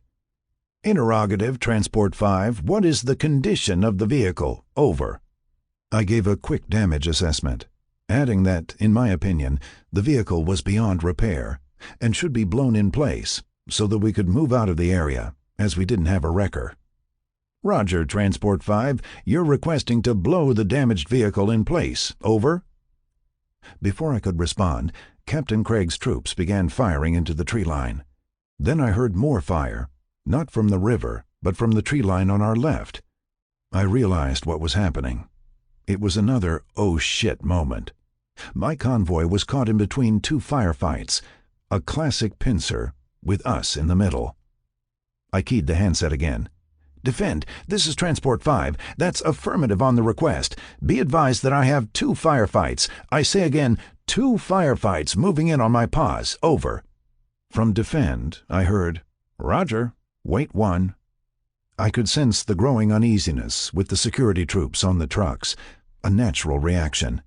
Interrogative, Transport 5, what is the condition of the vehicle? Over. I gave a quick damage assessment, adding that, in my opinion, the vehicle was beyond repair and should be blown in place so that we could move out of the area, as we didn't have a wrecker. Roger, Transport 5, you're requesting to blow the damaged vehicle in place. Over. Before I could respond, Captain Craig's troops began firing into the tree line. Then I heard more fire, not from the river, but from the tree line on our left. I realized what was happening. It was another oh shit moment. My convoy was caught in between 2 firefights, a classic pincer, with us in the middle. I keyed the handset again. Defend, this is Transport 5. That's affirmative on the request. Be advised that I have 2 firefights. I say again, 2 firefights moving in on my pause. Over. From Defend, I heard, Roger, wait 1. I could sense the growing uneasiness with the security troops on the trucks, a natural reaction.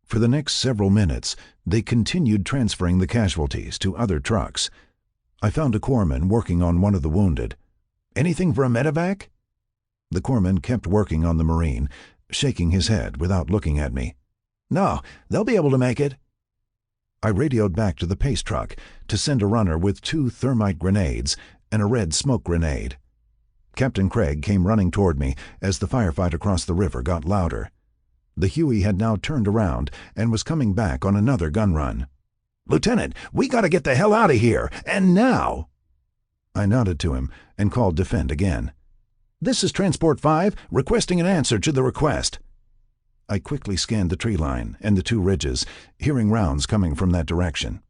For the next several minutes, they continued transferring the casualties to other trucks. I found a corpsman working on one of the wounded. Anything for a medevac? The corpsman kept working on the Marine, shaking his head without looking at me. No, they'll be able to make it. I radioed back to the pace truck to send a runner with 2 thermite grenades and a red smoke grenade. Captain Craig came running toward me as the firefight across the river got louder. The Huey had now turned around and was coming back on another gun run. Lieutenant, we gotta get the hell out of here, and now! I nodded to him and called Defend again. This is Transport 5, requesting an answer to the request. I quickly scanned the tree line and the 2 ridges, hearing rounds coming from that direction.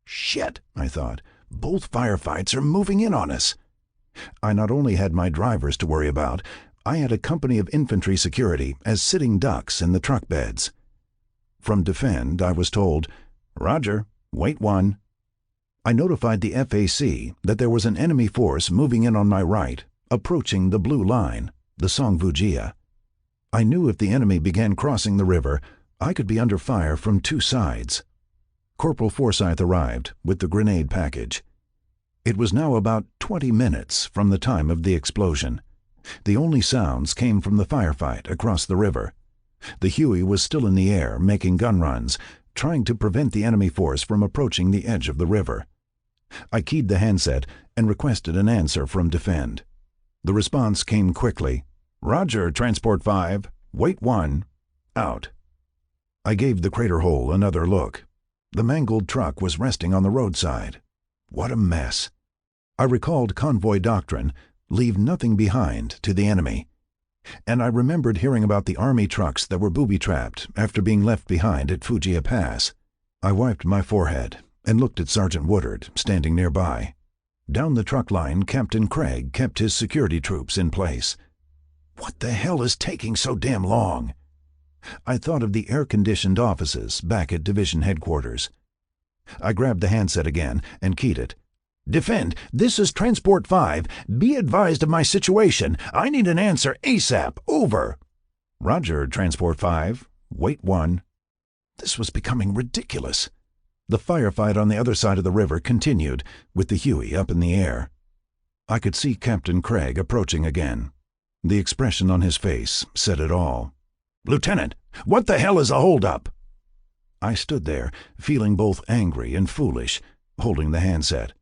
Shit, I thought. Both firefights are moving in on us. I not only had my drivers to worry about, I had a company of infantry security as sitting ducks in the truck beds. From Defend, I was told, Roger, wait 1. I notified the FAC that there was an enemy force moving in on my right, approaching the Blue Line, the Songvujia. I knew if the enemy began crossing the river, I could be under fire from 2 sides. Corporal Forsyth arrived with the grenade package. It was now about 20 minutes from the time of the explosion. The only sounds came from the firefight across the river. The Huey was still in the air, making gun runs, trying to prevent the enemy force from approaching the edge of the river. I keyed the handset and requested an answer from Defend. The response came quickly. Roger, Transport 5. Wait 1. Out. I gave the crater hole another look. The mangled truck was resting on the roadside. What a mess. I recalled convoy doctrine, leave nothing behind to the enemy. And I remembered hearing about the Army trucks that were booby-trapped after being left behind at Fujia Pass. I wiped my forehead and looked at Sergeant Woodard, standing nearby. Down the truck line, Captain Craig kept his security troops in place. What the hell is taking so damn long? I thought of the air-conditioned offices back at Division Headquarters. I grabbed the handset again and keyed it. Defend, this is Transport 5. Be advised of my situation. I need an answer ASAP. Over. Roger, Transport 5. Wait 1. This was becoming ridiculous. The firefight on the other side of the river continued, with the Huey up in the air. I could see Captain Craig approaching again. The expression on his face said it all. "Lieutenant, what the hell is a holdup?" I stood there, feeling both angry and foolish, holding the handset.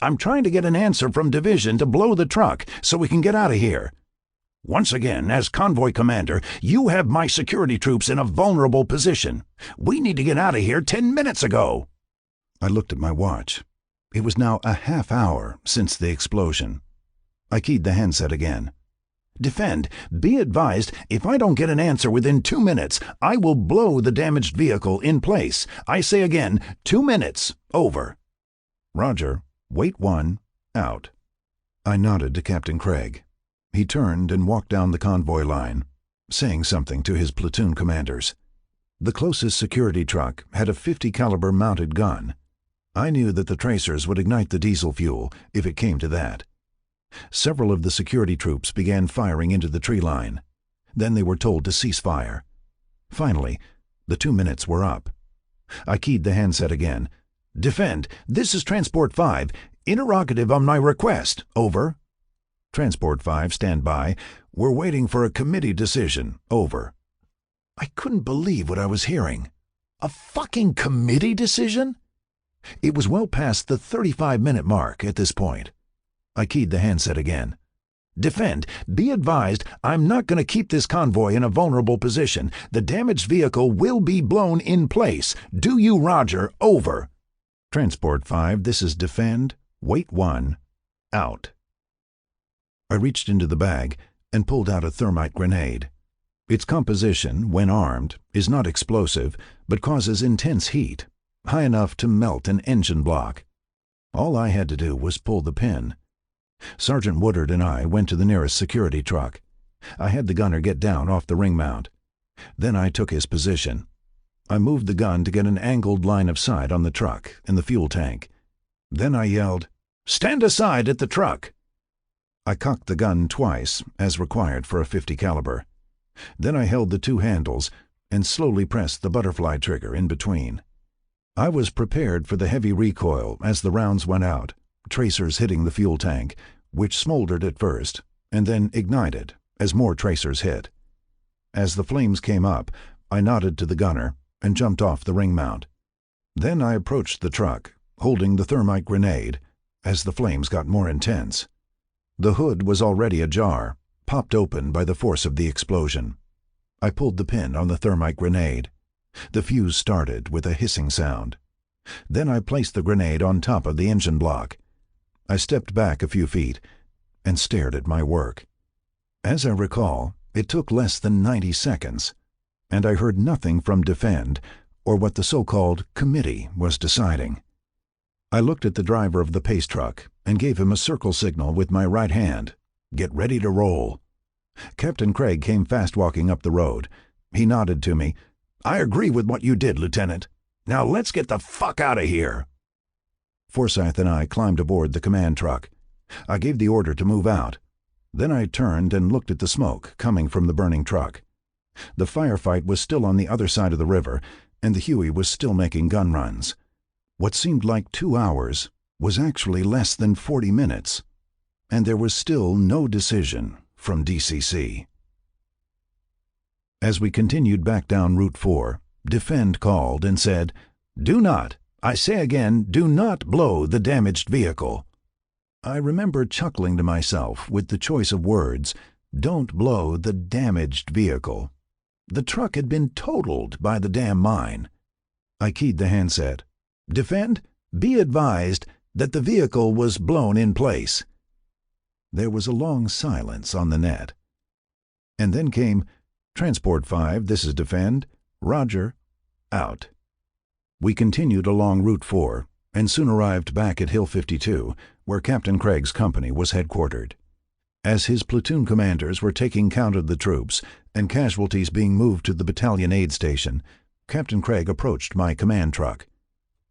"I'm trying to get an answer from Division to blow the truck so we can get out of here. Once again, as Convoy Commander, you have my security troops in a vulnerable position. We need to get out of here 10 minutes ago." I looked at my watch. It was now a half hour since the explosion. I keyed the handset again. "Defend, be advised, if I don't get an answer within 2 minutes, I will blow the damaged vehicle in place. I say again, 2 minutes. Over." Roger. Wait 1. Out. I nodded to Captain Craig. He turned and walked down the convoy line, saying something to his platoon commanders. The closest security truck had a .50 caliber mounted gun. I knew that the tracers would ignite the diesel fuel if it came to that. Several of the security troops began firing into the tree line. Then they were told to cease fire. Finally, the 2 minutes were up. I keyed the handset again. "Defend, this is Transport 5. Interrogative on my request. Over." Transport 5, stand by. We're waiting for a committee decision. Over. I couldn't believe what I was hearing. A fucking committee decision? It was well past the 35-minute mark at this point. I keyed the handset again. "Defend, be advised, I'm not going to keep this convoy in a vulnerable position. The damaged vehicle will be blown in place. Do you, Roger? Over." Transport 5, this is Defend. Wait 1. Out. I reached into the bag and pulled out a thermite grenade. Its composition, when armed, is not explosive, but causes intense heat, high enough to melt an engine block. All I had to do was pull the pin. Sergeant Woodard and I went to the nearest security truck. I had the gunner get down off the ring mount. Then I took his position. I moved the gun to get an angled line of sight on the truck and the fuel tank. Then I yelled, "Stand aside at the truck!" I cocked the gun twice, as required for a .50 caliber. Then I held the two handles and slowly pressed the butterfly trigger in between. I was prepared for the heavy recoil as the rounds went out, tracers hitting the fuel tank, which smoldered at first and then ignited as more tracers hit. As the flames came up, I nodded to the gunner and jumped off the ring mount. Then I approached the truck, holding the thermite grenade, as the flames got more intense. The hood was already ajar, popped open by the force of the explosion. I pulled the pin on the thermite grenade. The fuse started with a hissing sound. Then I placed the grenade on top of the engine block. I stepped back a few feet and stared at my work. As I recall, it took less than 90 seconds, and I heard nothing from Defend or what the so-called committee was deciding. I looked at the driver of the pace truck and gave him a circle signal with my right hand. Get ready to roll. Captain Craig came fast walking up the road. He nodded to me. "I agree with what you did, Lieutenant. Now let's get the fuck out of here." Forsyth and I climbed aboard the command truck. I gave the order to move out. Then I turned and looked at the smoke coming from the burning truck. The firefight was still on the other side of the river, and the Huey was still making gun runs. What seemed like 2 hours was actually less than 40 minutes, and there was still no decision from DCC. As we continued back down Route 4, Defend called and said, "Do not, I say again, do not blow the damaged vehicle." I remember chuckling to myself with the choice of words, "Don't blow the damaged vehicle." The truck had been totaled by the damn mine. I keyed the handset. "Defend, be advised that the vehicle was blown in place." There was a long silence on the net. And then came, "Transport 5, this is Defend. Roger. Out." We continued along Route 4 and soon arrived back at Hill 52, where Captain Craig's company was headquartered. As his platoon commanders were taking count of the troops and casualties being moved to the battalion aid station, Captain Craig approached my command truck.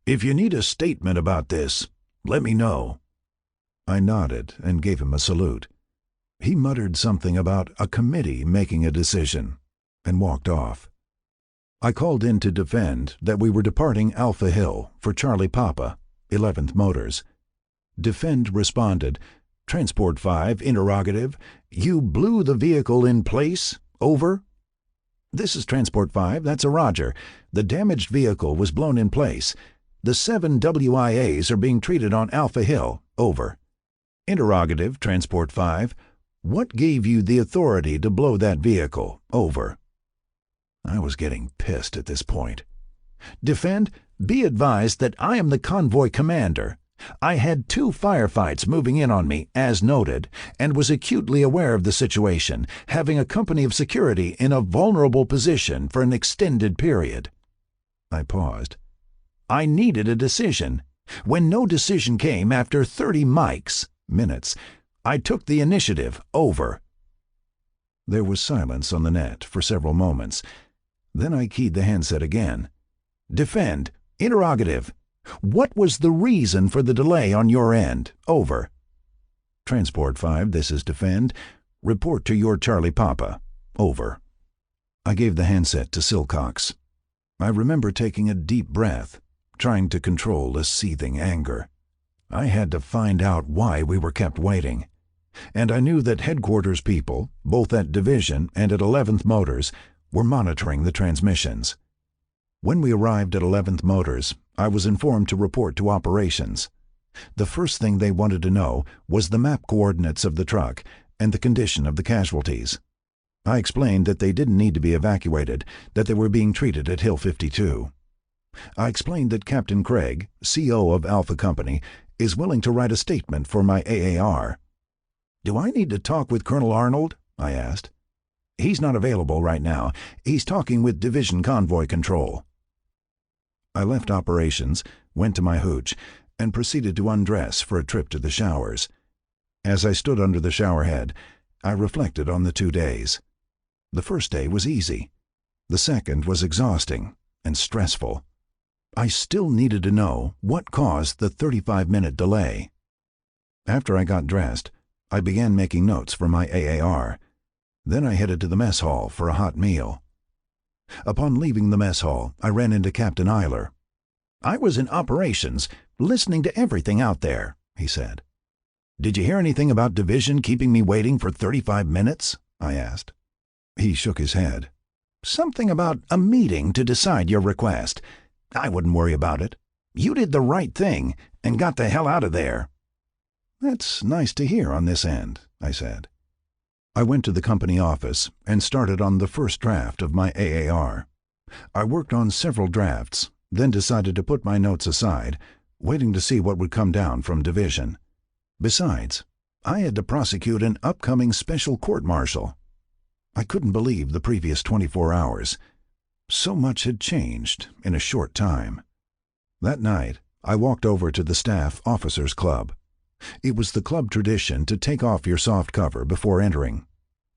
"If you need a statement about this, let me know. I nodded and gave him a salute. He muttered something about a committee making a decision and walked off. I called in to defend that we were departing Alpha Hill for Charlie Papa, 11th Motors. Defend responded, "Transport 5, interrogative. You blew the vehicle in place? Over." "This is Transport 5, that's a roger. The damaged vehicle was blown in place. The 7 WIAs are being treated on Alpha Hill. Over." "Interrogative, Transport 5. What gave you the authority to blow that vehicle? Over." I was getting pissed at this point. "Defend, be advised that I am the convoy commander. I had 2 firefights moving in on me, as noted, and was acutely aware of the situation, having a company of security in a vulnerable position for an extended period." I paused. "I needed a decision. When no decision came after 30 minutes, I took the initiative. Over." There was silence on the net for several moments. Then I keyed the handset again. "Defend, interrogative. What was the reason for the delay on your end? Over." "Transport 5, this is Defend. Report to your Charlie Papa. Over." I gave the handset to Silcox. I remember taking a deep breath, trying to control a seething anger. I had to find out why we were kept waiting. And I knew that headquarters people, both at Division and at 11th Motors, were monitoring the transmissions. When we arrived at 11th Motors, I was informed to report to operations. The first thing they wanted to know was the map coordinates of the truck and the condition of the casualties. I explained that they didn't need to be evacuated, that they were being treated at Hill 52. I explained that Captain Craig, CO of Alpha Company, is willing to write a statement for my AAR. "Do I need to talk with Colonel Arnold?" I asked. "He's not available right now. He's talking with Division Convoy Control." I left operations, went to my hooch, and proceeded to undress for a trip to the showers. As I stood under the showerhead, I reflected on the 2 days. The first day was easy. The second was exhausting and stressful. I still needed to know what caused the 35-minute delay. After I got dressed, I began making notes for my AAR. Then I headed to the mess hall for a hot meal. Upon leaving the mess hall, I ran into Captain Eiler. "I was in operations, listening to everything out there," he said. "Did you hear anything about Division keeping me waiting for 35 minutes?" I asked. He shook his head. "Something about a meeting to decide your request. I wouldn't worry about it. You did the right thing and got the hell out of there." "That's nice to hear on this end," I said. I went to the company office and started on the first draft of my AAR. I worked on several drafts, then decided to put my notes aside, waiting to see what would come down from Division. Besides, I had to prosecute an upcoming special court-martial. I couldn't believe the previous 24 hours. So much had changed in a short time. That night, I walked over to the Staff Officers Club. It was the club tradition to take off your soft cover before entering.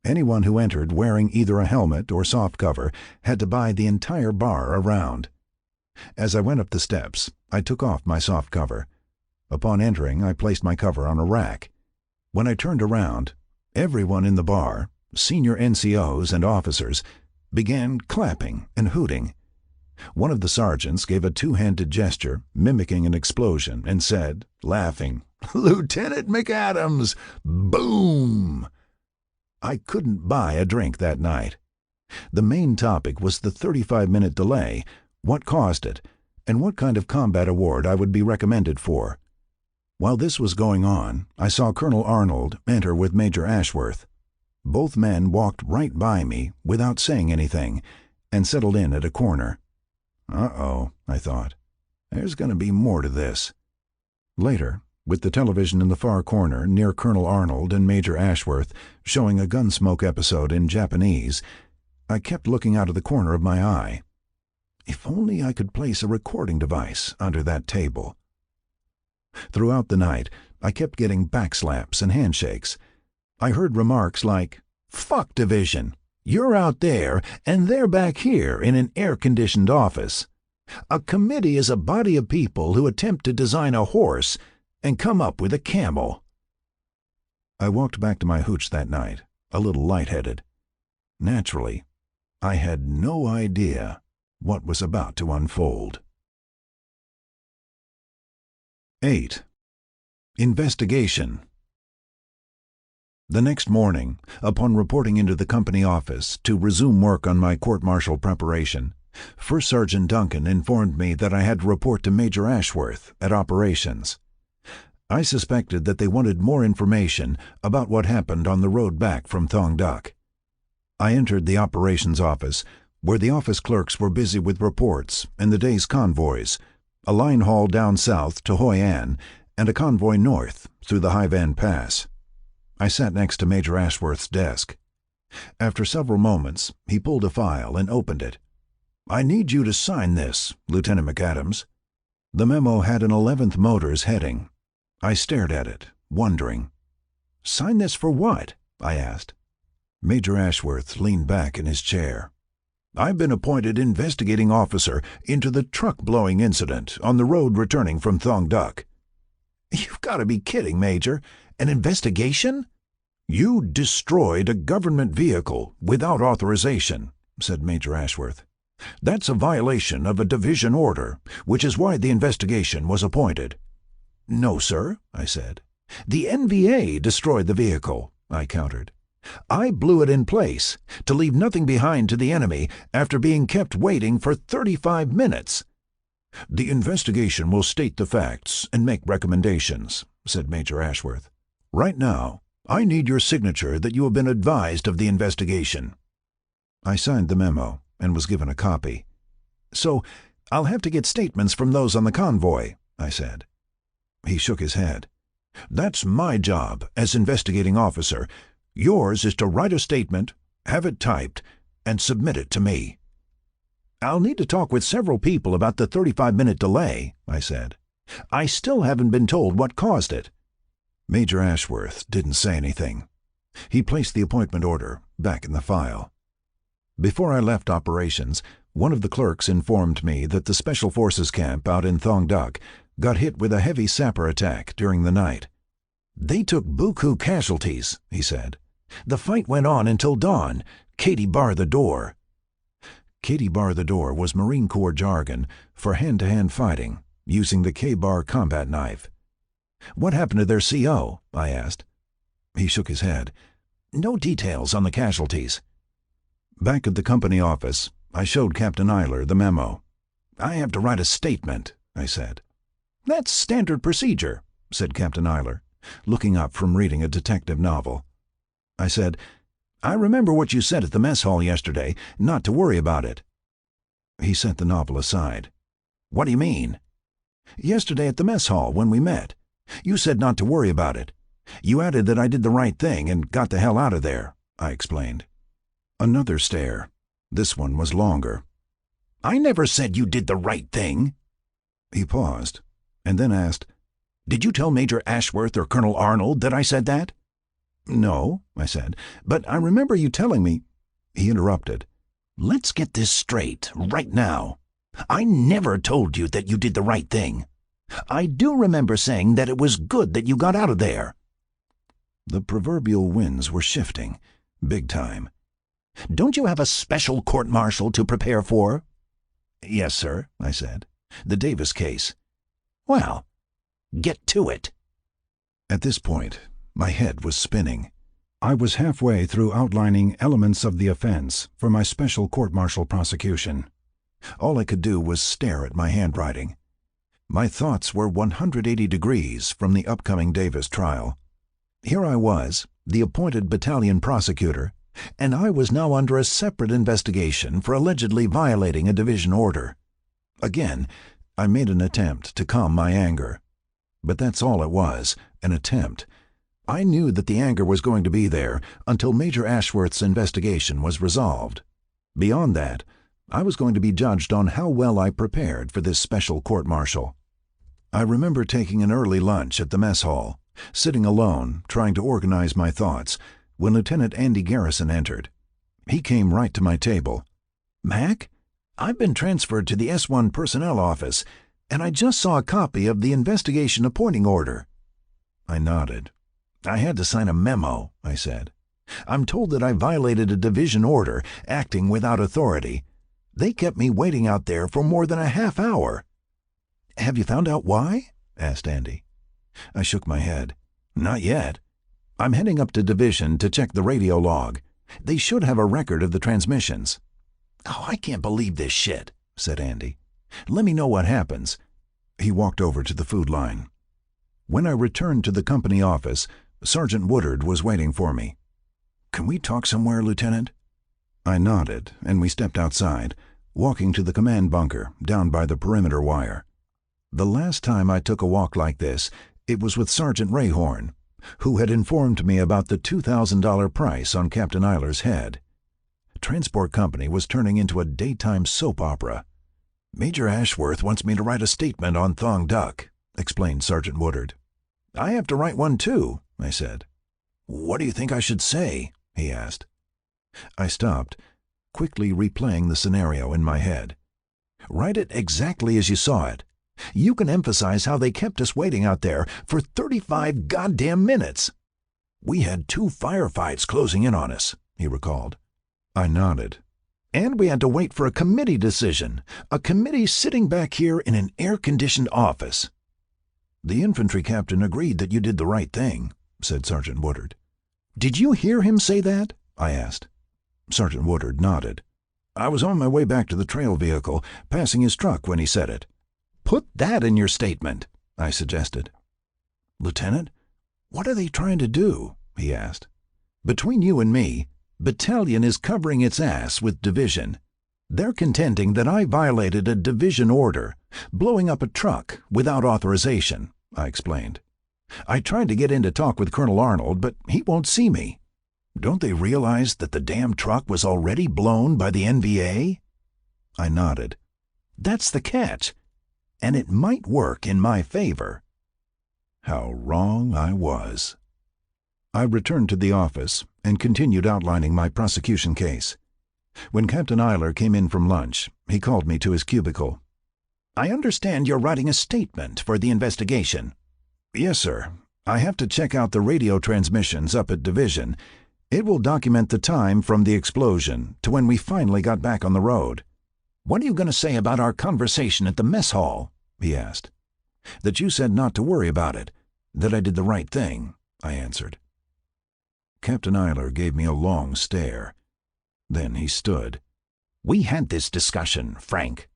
Anyone who entered wearing either a helmet or soft cover had to buy the entire bar around. As I went up the steps, I took off my soft cover. Upon entering, I placed my cover on a rack. When I turned around, everyone in the bar, senior NCOs and officers, began clapping and hooting. One of the sergeants gave a 2-handed gesture, mimicking an explosion, and said, laughing, "Lieutenant McAdams! Boom!" I couldn't buy a drink that night. The main topic was the 35-minute delay, what caused it, and what kind of combat award I would be recommended for. While this was going on, I saw Colonel Arnold enter with Major Ashworth. Both men walked right by me without saying anything and settled in at a corner. Uh-oh, I thought. There's going to be more to this. Later, with the television in the far corner near Colonel Arnold and Major Ashworth showing a Gunsmoke episode in Japanese, I kept looking out of the corner of my eye. If only I could place a recording device under that table. Throughout the night, I kept getting backslaps and handshakes. I heard remarks like, "Fuck Division. You're out there, and they're back here in an air-conditioned office. A committee is a body of people who attempt to design a horse and come up with a camel." I walked back to my hooch that night, a little lightheaded. Naturally, I had no idea what was about to unfold. 8. Investigation. The next morning, upon reporting into the company office to resume work on my court-martial preparation, First Sergeant Duncan informed me that I had to report to Major Ashworth at operations. I suspected that they wanted more information about what happened on the road back from Thong Duc. I entered the operations office, where the office clerks were busy with reports and the day's convoys, a line haul down south to Hoi An and a convoy north through the Hai Van Pass. I sat next to Major Ashworth's desk. After several moments, he pulled a file and opened it. "I need you to sign this, Lieutenant McAdams." The memo had an 11th Motors heading. I stared at it, wondering. "Sign this for what?" I asked. Major Ashworth leaned back in his chair. "I've been appointed investigating officer into the truck-blowing incident on the road returning from Thong Duc." "You've got to be kidding, Major. An investigation?" "You destroyed a government vehicle without authorization," said Major Ashworth. "That's a violation of a division order, which is why the investigation was appointed." "No, sir," I said. "The NVA destroyed the vehicle," I countered. "I blew it in place to leave nothing behind to the enemy after being kept waiting for 35 minutes. "The investigation will state the facts and make recommendations," said Major Ashworth. "Right now, I need your signature that you have been advised of the investigation." I signed the memo and was given a copy. "So, I'll have to get statements from those on the convoy," I said. He shook his head. "That's my job as investigating officer. Yours is to write a statement, have it typed, and submit it to me." "I'll need to talk with several people about the 35-minute delay," I said. "I still haven't been told what caused it." Major Ashworth didn't say anything. He placed the appointment order back in the file. Before I left operations, one of the clerks informed me that the Special Forces camp out in Thong Duc got hit with a heavy sapper attack during the night. "They took buku casualties," he said. "The fight went on until dawn. Katie bar the door." Katie bar the door was Marine Corps jargon for hand-to-hand fighting, using the K-bar combat knife. "What happened to their CO?" I asked. He shook his head. "No details on the casualties." Back at the company office, I showed Captain Eiler the memo. "I have to write a statement," I said. "That's standard procedure," said Captain Eiler, looking up from reading a detective novel. I said, "I remember what you said at the mess hall yesterday, not to worry about it." He set the novel aside. "What do you mean?" "Yesterday at the mess hall when we met. You said not to worry about it. You added that I did the right thing and got the hell out of there," I explained. Another stare. This one was longer. "I never said you did the right thing." He paused, and then asked, "Did you tell Major Ashworth or Colonel Arnold that I said that?" "No," I said, "but I remember you telling me—" He interrupted. "Let's get this straight, right now. I never told you that you did the right thing. I do remember saying that it was good that you got out of there." The proverbial winds were shifting, big time. "Don't you have a special court-martial to prepare for?" "Yes, sir," I said. "The Davis case." "Well, get to it." At this point, my head was spinning. I was halfway through outlining elements of the offense for my special court-martial prosecution. All I could do was stare at my handwriting. My thoughts were 180 degrees from the upcoming Davis trial. Here I was, the appointed battalion prosecutor, and I was now under a separate investigation for allegedly violating a division order. Again, I made an attempt to calm my anger. But that's all it was, an attempt. I knew that the anger was going to be there until Major Ashworth's investigation was resolved. Beyond that, I was going to be judged on how well I prepared for this special court-martial. I remember taking an early lunch at the mess hall, sitting alone, trying to organize my thoughts, when Lieutenant Andy Garrison entered. He came right to my table. "Mac, I've been transferred to the S1 Personnel Office, and I just saw a copy of the investigation appointing order." I nodded. "I had to sign a memo," I said. "I'm told that I violated a division order, acting without authority. They kept me waiting out there for more than a half hour." "Have you found out why?" asked Andy. I shook my head. "Not yet. I'm heading up to division to check the radio log. They should have a record of the transmissions." "Oh, I can't believe this shit," said Andy. "Let me know what happens." He walked over to the food line. When I returned to the company office, Sergeant Woodard was waiting for me. "Can we talk somewhere, Lieutenant?" I nodded, and we stepped outside, walking to the command bunker down by the perimeter wire. The last time I took a walk like this, it was with Sergeant Rayhorn, who had informed me about the $2,000 price on Captain Eiler's head. Transport Company was turning into a daytime soap opera. "Major Ashworth wants me to write a statement on Thong Duck," explained Sergeant Woodard. "I have to write one too," I said. "What do you think I should say?" he asked. I stopped, quickly replaying the scenario in my head. "Write it exactly as you saw it. You can emphasize how they kept us waiting out there for 35 goddamn minutes. We had 2 firefights closing in on us," he recalled. I nodded. "And we had to wait for a committee decision, a committee sitting back here in an air-conditioned office." "The infantry captain agreed that you did the right thing," said Sergeant Woodard. "Did you hear him say that?" I asked. Sergeant Woodard nodded. "I was on my way back to the trail vehicle, passing his truck when he said it." "Put that in your statement," I suggested. "Lieutenant, what are they trying to do?" he asked. "Between you and me, Battalion is covering its ass with Division. They're contending that I violated a Division order, blowing up a truck without authorization," I explained. "I tried to get in to talk with Colonel Arnold, but he won't see me." "Don't they realize that the damn truck was already blown by the NVA?" I nodded. "That's the catch. And it might work in my favor." How wrong I was. I returned to the office and continued outlining my prosecution case. When Captain Eiler came in from lunch, he called me to his cubicle. "I understand you're writing a statement for the investigation." "Yes, sir. I have to check out the radio transmissions up at Division. It will document the time from the explosion to when we finally got back on the road." "What are you going to say about our conversation at the mess hall?" he asked. "That you said not to worry about it, that I did the right thing," I answered. Captain Eiler gave me a long stare. Then he stood. "We had this discussion, Frank.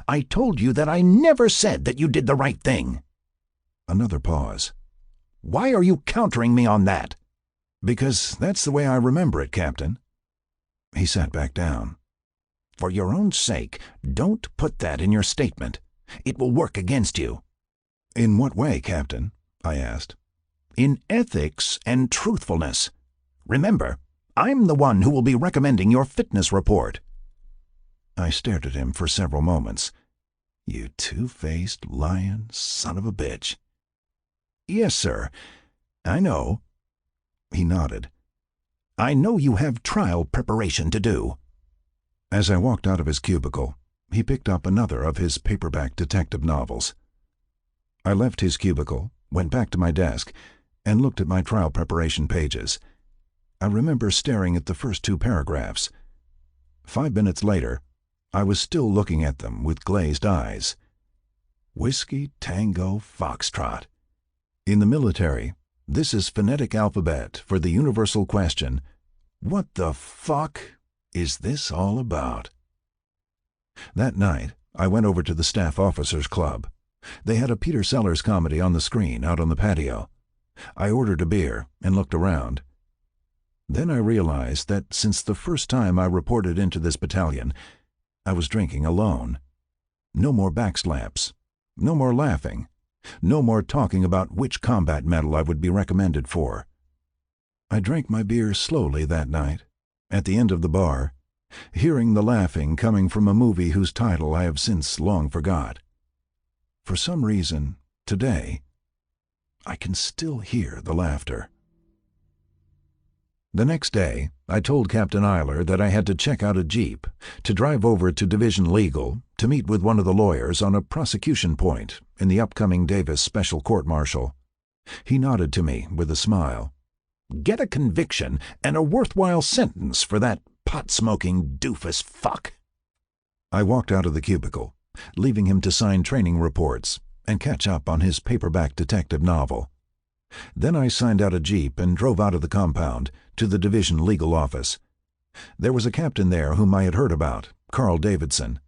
I told you that I never said that you did the right thing." Another pause. "Why are you countering me on that?" "Because that's the way I remember it, Captain." He sat back down. "For your own sake, don't put that in your statement. It will work against you." "In what way, Captain?" I asked. "In ethics and truthfulness. Remember, I'm the one who will be recommending your fitness report." I stared at him for several moments. "You two-faced, lying son of a bitch." "Yes, sir. I know." He nodded. "I know you have trial preparation to do." As I walked out of his cubicle, he picked up another of his paperback detective novels. I left his cubicle, went back to my desk, and looked at my trial preparation pages. I remember staring at the first 2 paragraphs. 5 minutes later, I was still looking at them with glazed eyes. Whiskey, Tango, Foxtrot. In the military, this is phonetic alphabet for the universal question, what the fuck is this all about? That night, I went over to the Staff Officers Club. They had a Peter Sellers comedy on the screen out on the patio. I ordered a beer and looked around. Then I realized that since the first time I reported into this battalion, I was drinking alone. No more backslaps. No more laughing. No more talking about which combat medal I would be recommended for. I drank my beer slowly that night, at the end of the bar, hearing the laughing coming from a movie whose title I have since long forgot. For some reason, today, I can still hear the laughter. The next day, I told Captain Eiler that I had to check out a jeep, to drive over to Division Legal, to meet with one of the lawyers on a prosecution point in the upcoming Davis special court-martial. He nodded to me with a smile.
Get a conviction and a worthwhile sentence for that pot-smoking doofus fuck.
I walked out of the cubicle, leaving him to sign training reports and catch up on his paperback detective novel. Then I signed out a jeep and drove out of the compound to the division legal office. There was a captain there whom I had heard about, Carl Davidson.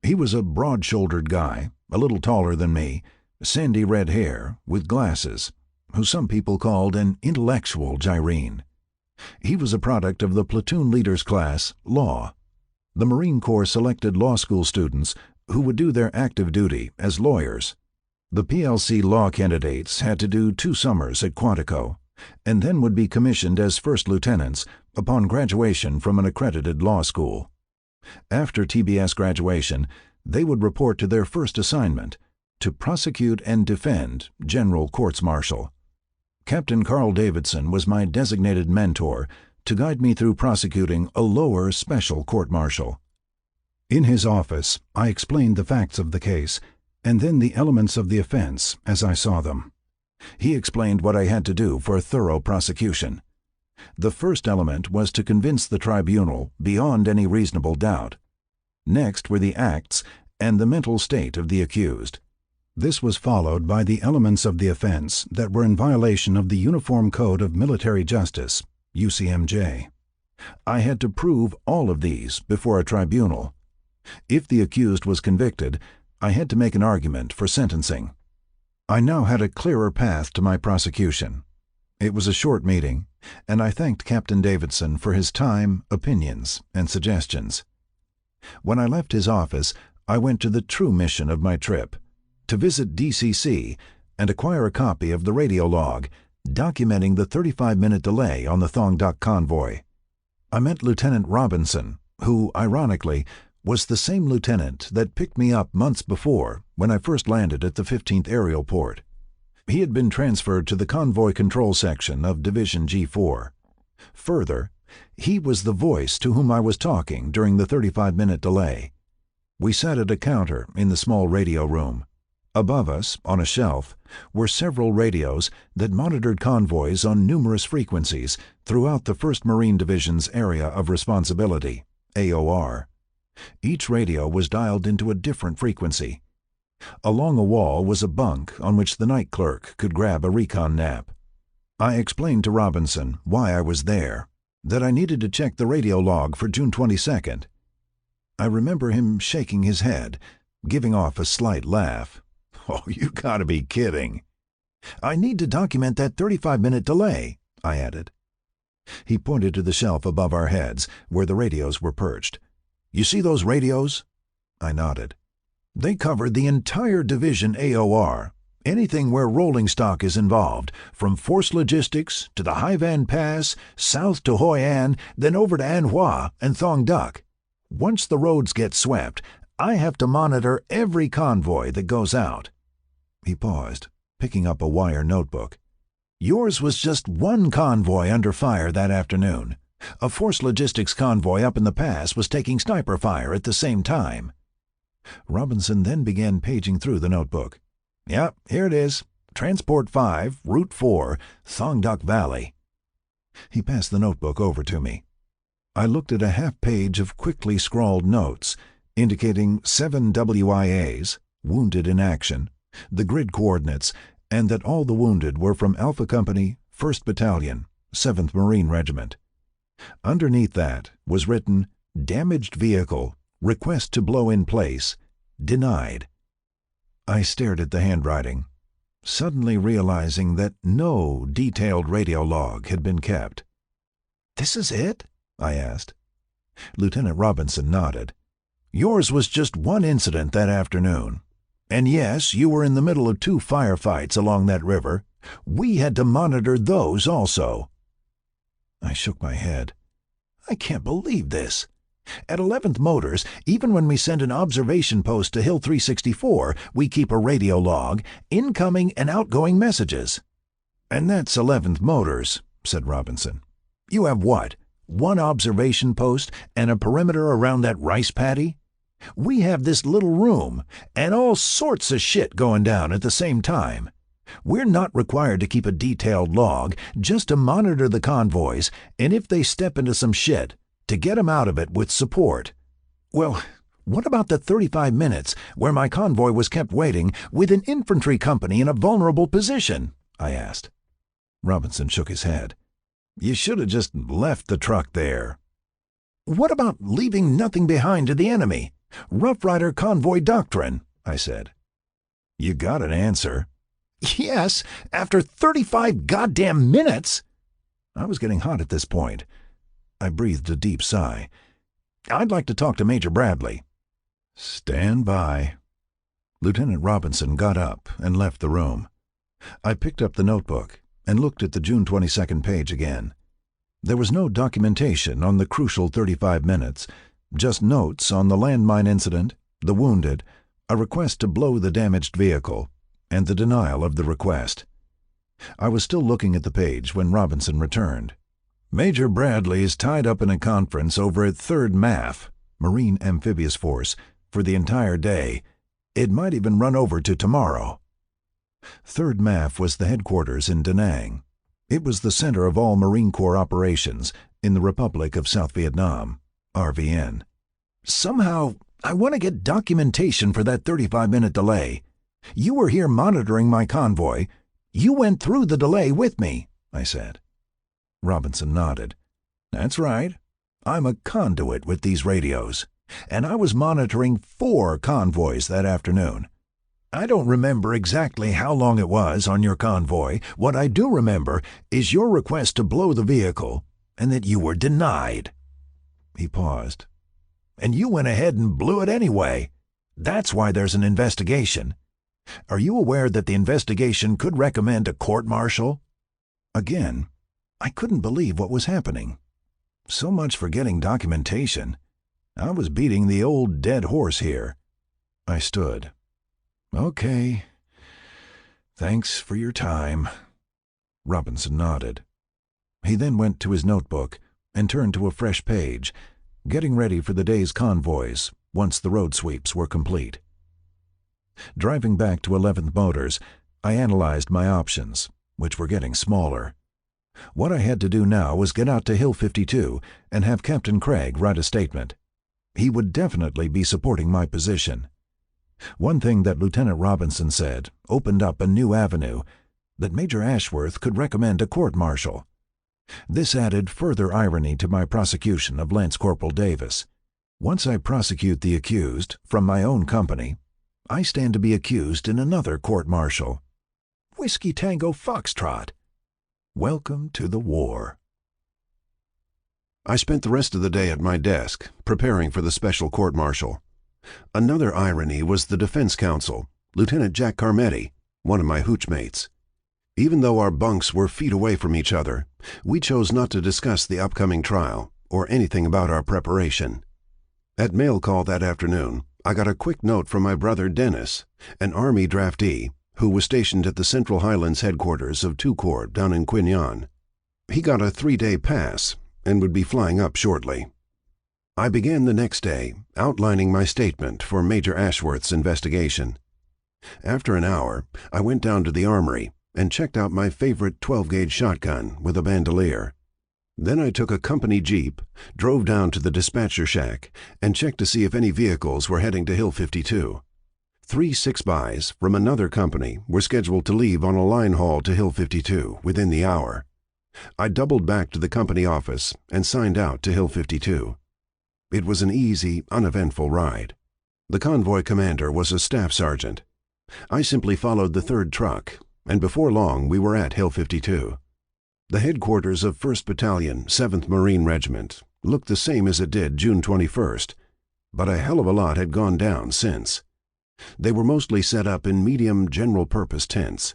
He was a broad-shouldered guy, a little taller than me, sandy red hair, with glasses, who some people called an intellectual gyrene. He was a product of the platoon leader's class, Law. The Marine Corps selected law school students who would do their active duty as lawyers. The PLC law candidates had to do 2 summers at Quantico, and then would be commissioned as first lieutenants upon graduation from an accredited law school. After TBS graduation, they would report to their first assignment, to prosecute and defend general courts-martial. Captain Carl Davidson was my designated mentor to guide me through prosecuting a lower special court-martial. In his office, I explained the facts of the case, and then the elements of the offense as I saw them. He explained what I had to do for a thorough prosecution. The first element was to convince the tribunal beyond any reasonable doubt. Next were the acts and the mental state of the accused. This was followed by the elements of the offense that were in violation of the Uniform Code of Military Justice, UCMJ. I had to prove all of these before a tribunal. If the accused was convicted, I had to make an argument for sentencing. I now had a clearer path to my prosecution. It was a short meeting, and I thanked Captain Davidson for his time, opinions, and suggestions. When I left his office, I went to the true mission of my trip, to visit DCC and acquire a copy of the radio log documenting the 35-minute delay on the Thong Duck convoy. I met Lieutenant Robinson, who, ironically, was the same lieutenant that picked me up months before when I first landed at the 15th Aerial Port. He had been transferred to the Convoy Control Section of Division G4. Further, he was the voice to whom I was talking during the 35-minute delay. We sat at a counter in the small radio room. Above us, on a shelf, were several radios that monitored convoys on numerous frequencies throughout the 1st Marine Division's Area of Responsibility, AOR. Each radio was dialed into a different frequency. Along a wall was a bunk on which the night clerk could grab a recon nap. I explained to Robinson why I was there, that I needed to check the radio log for June 22nd. I remember him shaking his head, giving off a slight laugh. "Oh, you gotta be kidding." "I need to document that 35-minute delay," I added. He pointed to the shelf above our heads, where the radios were perched. "You see those radios?" I nodded. "They covered the entire division AOR, anything where rolling stock is involved, from Force Logistics to the Haivan Pass, south to Hoi An, then over to An Hoa and Thong Duc. Once the roads get swept, I have to monitor every convoy that goes out." He paused, picking up a wire notebook. "Yours was just one convoy under fire that afternoon. A Force Logistics convoy up in the pass was taking sniper fire at the same time." Robinson then began paging through the notebook. "Yep, here it is. Transport 5, Route 4, Thong Duc Valley." He passed the notebook over to me. I looked at a half-page of quickly scrawled notes, indicating 7 WIAs, wounded in action, the grid coordinates, and that all the wounded were from Alpha Company, 1st Battalion, 7th Marine Regiment. Underneath that was written, "Damaged vehicle, request to blow in place, denied." I stared at the handwriting, suddenly realizing that no detailed radio log had been kept. "This is it?" I asked. Lieutenant Robinson nodded. "Yours was just one incident that afternoon. And yes, you were in the middle of 2 firefights along that river. We had to monitor those also." I shook my head. "I can't believe this. At 11th Motors, even when we send an observation post to Hill 364, we keep a radio log, incoming and outgoing messages." "And that's 11th Motors," said Robinson. "You have what? One observation post and a perimeter around that rice paddy? We have this little room and all sorts of shit going down at the same time.
We're not required to keep a detailed log, just to monitor the convoys, and if they step into some shit, to get them out of it with support. Well, what about the 35 minutes where my convoy was kept waiting with an infantry company in a vulnerable position? I asked. Robinson shook his head. You should have just left the truck there. What about leaving nothing behind to the enemy? Rough Rider convoy doctrine, I said. You got an answer. Yes, after 35 goddamn minutes. I was getting hot at this point. I breathed a deep sigh. I'd like to talk to Major Bradley. Stand by. Lieutenant Robinson got up and left the room. I picked up the notebook and looked at the June 22nd page again. There was no documentation on the crucial 35 minutes, just notes on the landmine incident, the wounded, a request to blow the damaged vehicle, and the denial of the request. I was still looking at the page when Robinson returned. Major Bradley is tied up in a conference over at 3rd MAF, Marine Amphibious Force, for the entire day. It might even run over to tomorrow. 3rd MAF was the headquarters in Da Nang. It was the center of all Marine Corps operations in the Republic of South Vietnam, RVN. Somehow, I want to get documentation for that 35-minute delay. You were here monitoring my convoy. You went through the delay with me, I said. Robinson nodded. That's right. I'm a conduit with these radios, and I was monitoring 4 convoys that afternoon. I don't remember exactly how long it was on your convoy. What I do remember is your request to blow the vehicle, and that you were denied. He paused. And you went ahead and blew it anyway. That's why there's an investigation. Are you aware that the investigation could recommend a court-martial? Again, I couldn't believe what was happening. So much for getting documentation. I was beating the old dead horse here. I stood. Okay. Thanks for your time. Robinson nodded. He then went to his notebook and turned to a fresh page, getting ready for the day's convoys once the road sweeps were complete. Driving back to 11th Motors, I analyzed my options, which were getting smaller. What I had to do now was get out to Hill 52 and have Captain Craig write a statement. He would definitely be supporting my position. One thing that Lieutenant Robinson said opened up a new avenue, that Major Ashworth could recommend a court-martial. This added further irony to my prosecution of Lance Corporal Davis. Once I prosecute the accused from my own company, I stand to be accused in another court-martial. Whiskey Tango Foxtrot. Welcome to the war.
I spent the rest of the day at my desk, preparing for the special court-martial. Another irony was the defense counsel, Lieutenant Jack Carmetti, one of my hoochmates. Even though our bunks were feet away from each other, we chose not to discuss the upcoming trial or anything about our preparation. At mail call that afternoon, I got a quick note from my brother Dennis, an Army draftee, who was stationed at the Central Highlands headquarters of 2 Corps down in Quy Nhon. He got a 3-day pass and would be flying up shortly. I began the next day outlining my statement for Major Ashworth's investigation. After an hour, I went down to the armory and checked out my favorite 12-gauge shotgun with a bandolier. Then I took a company jeep, drove down to the dispatcher shack, and checked to see if any vehicles were heading to Hill 52. 3 6-bys from another company were scheduled to leave on a line haul to Hill 52 within the hour. I doubled back to the company office and signed out to Hill 52. It was an easy, uneventful ride. The convoy commander was a staff sergeant. I simply followed the 3rd truck, and before long we were at Hill 52. The headquarters of 1st Battalion, 7th Marine Regiment, looked the same as it did June 21st, but a hell of a lot had gone down since. They were mostly set up in medium general-purpose tents.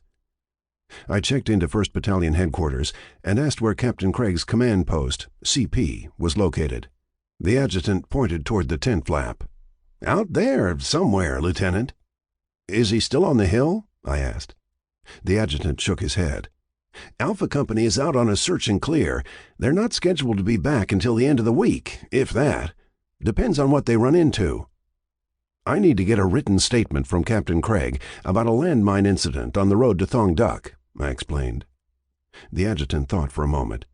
I checked into 1st Battalion headquarters and asked where Captain Craig's command post, CP, was located. The adjutant pointed toward the tent flap. "Out there, somewhere, Lieutenant." "Is he still on the hill?" I asked. The adjutant shook his head. "Alpha Company is out on a search and clear. They're not scheduled to be back until the end of the week, if that. Depends on what they run into." I need to get a written statement from Captain Craig about a landmine incident on the road to Thong Duck, I explained. The adjutant thought for a moment.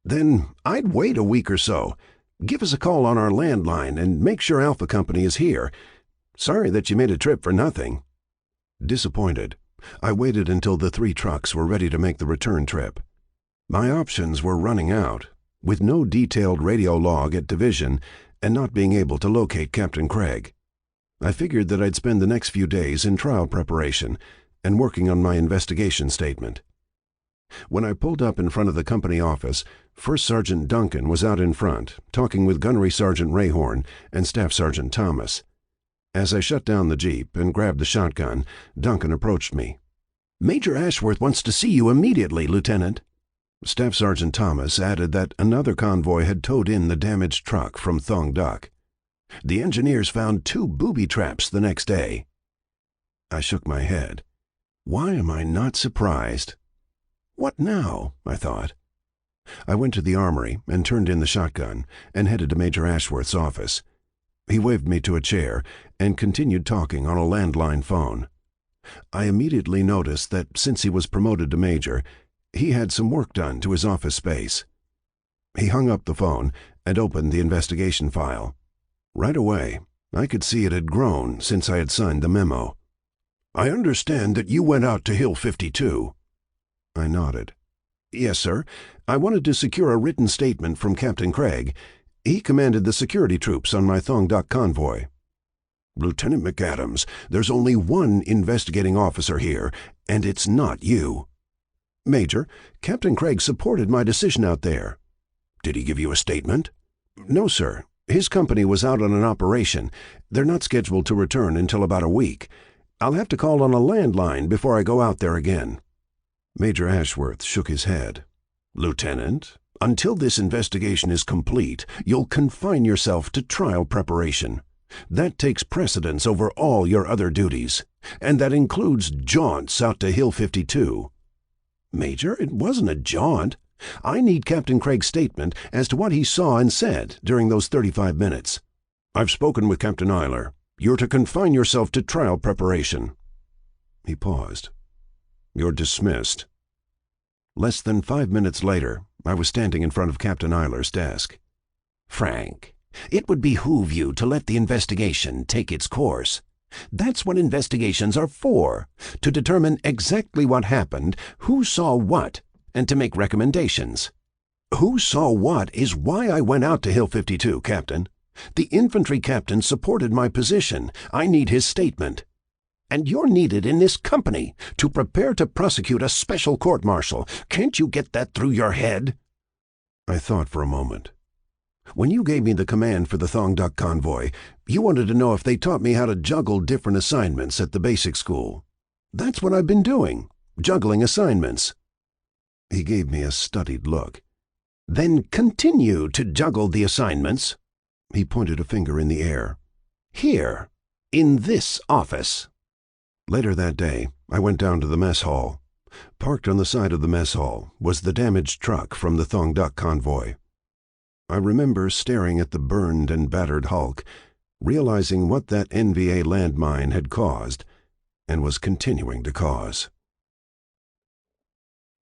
Then I'd wait a week or so. Give us a call on our landline and make sure Alpha Company is here. Sorry that you made a trip for nothing. Disappointed, I waited until the 3 trucks were ready to make the return trip. My options were running out, with no detailed radio log at division and not being able to locate Captain Craig. I figured that I'd spend the next few days in trial preparation and working on my investigation statement. When I pulled up in front of the company office, First Sergeant Duncan was out in front, talking with Gunnery Sergeant Rayhorn and Staff Sergeant Thomas. As I shut down the Jeep and grabbed the shotgun, Duncan approached me. "Major Ashworth wants to see you immediately, Lieutenant." Staff Sergeant Thomas added that another convoy had towed in the damaged truck from Thong Duck. The engineers found 2 booby traps the next day. I shook my head. Why am I not surprised? What now? I thought. I went to the armory and turned in the shotgun and headed to Major Ashworth's office. He waved me to a chair and continued talking on a landline phone. I immediately noticed that since he was promoted to major, he had some work done to his office space. He hung up the phone and opened the investigation file. Right away, I could see it had grown since I had signed the memo. "I understand that you went out to Hill 52. I nodded. "Yes, sir. I wanted to secure a written statement from Captain Craig. He commanded the security troops on my Thong Duck convoy." "Lieutenant McAdams, there's only one investigating officer here, and it's not you." "Major, Captain Craig supported my decision out there." "Did he give you a statement?" "No, sir. His company was out on an operation. They're not scheduled to return until about a week. I'll have to call on a landline before I go out there again." Major Ashworth shook his head. "Lieutenant, until this investigation is complete, you'll confine yourself to trial preparation. That takes precedence over all your other duties, and that includes jaunts out to Hill 52. "Major, it wasn't a jaunt. I need Captain Craig's statement as to what he saw and said during those 35 minutes. "I've spoken with Captain Eiler. You're to confine yourself to trial preparation." He paused. "You're dismissed." Less than 5 minutes later, I was standing in front of Captain Eiler's desk.
"Frank, it would behoove you to let the investigation take its course. That's what investigations are for, to determine exactly what happened, who saw what, and to make recommendations."
"Who saw what is why I went out to Hill 52, Captain. The infantry captain supported my position. I need his statement."
"And you're needed in this company to prepare to prosecute a special court-martial. Can't you get that through your head?"
I thought for a moment. "When you gave me the command for the Thong Duck convoy, you wanted to know if they taught me how to juggle different assignments at the basic school. That's what I've been doing, juggling assignments." He gave me a studied look.
"Then continue to juggle the assignments."
He pointed a finger in the air.
"Here, in this office."
Later that day, I went down to the mess hall. Parked on the side of the mess hall was the damaged truck from the Thong Duck convoy. I remember staring at the burned and battered hulk, realizing what that NVA landmine had caused and was continuing to cause.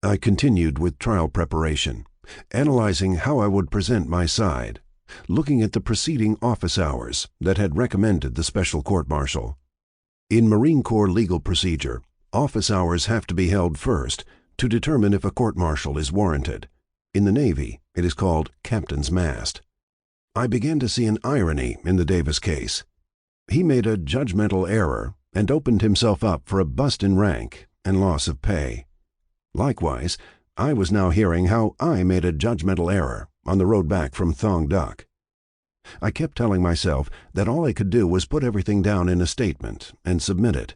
I continued with trial preparation, analyzing how I would present my side, looking at the preceding office hours that had recommended the special court-martial. In Marine Corps legal procedure, office hours have to be held first to determine if a court-martial is warranted. In the Navy, it is called Captain's Mast. I began to see an irony in the Davis case. He made a judgmental error and opened himself up for a bust in rank and loss of pay. Likewise, I was now hearing how I made a judgmental error on the road back from Thong Duck. I kept telling myself that all I could do was put everything down in a statement and submit it.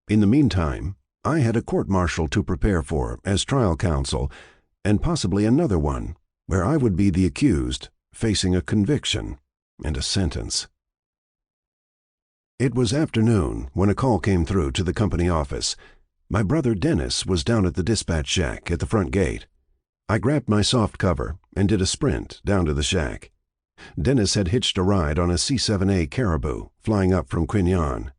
In the meantime, I had a court-martial to prepare for as trial counsel, and possibly another one, where I would be the accused, facing a conviction and a sentence. It was afternoon when a call came through to the company office. My brother Dennis was down at the dispatch shack at the front gate. I grabbed my soft cover and did a sprint down to the shack. Dennis had hitched a ride on a C-7A Caribou flying up from Quin Yon.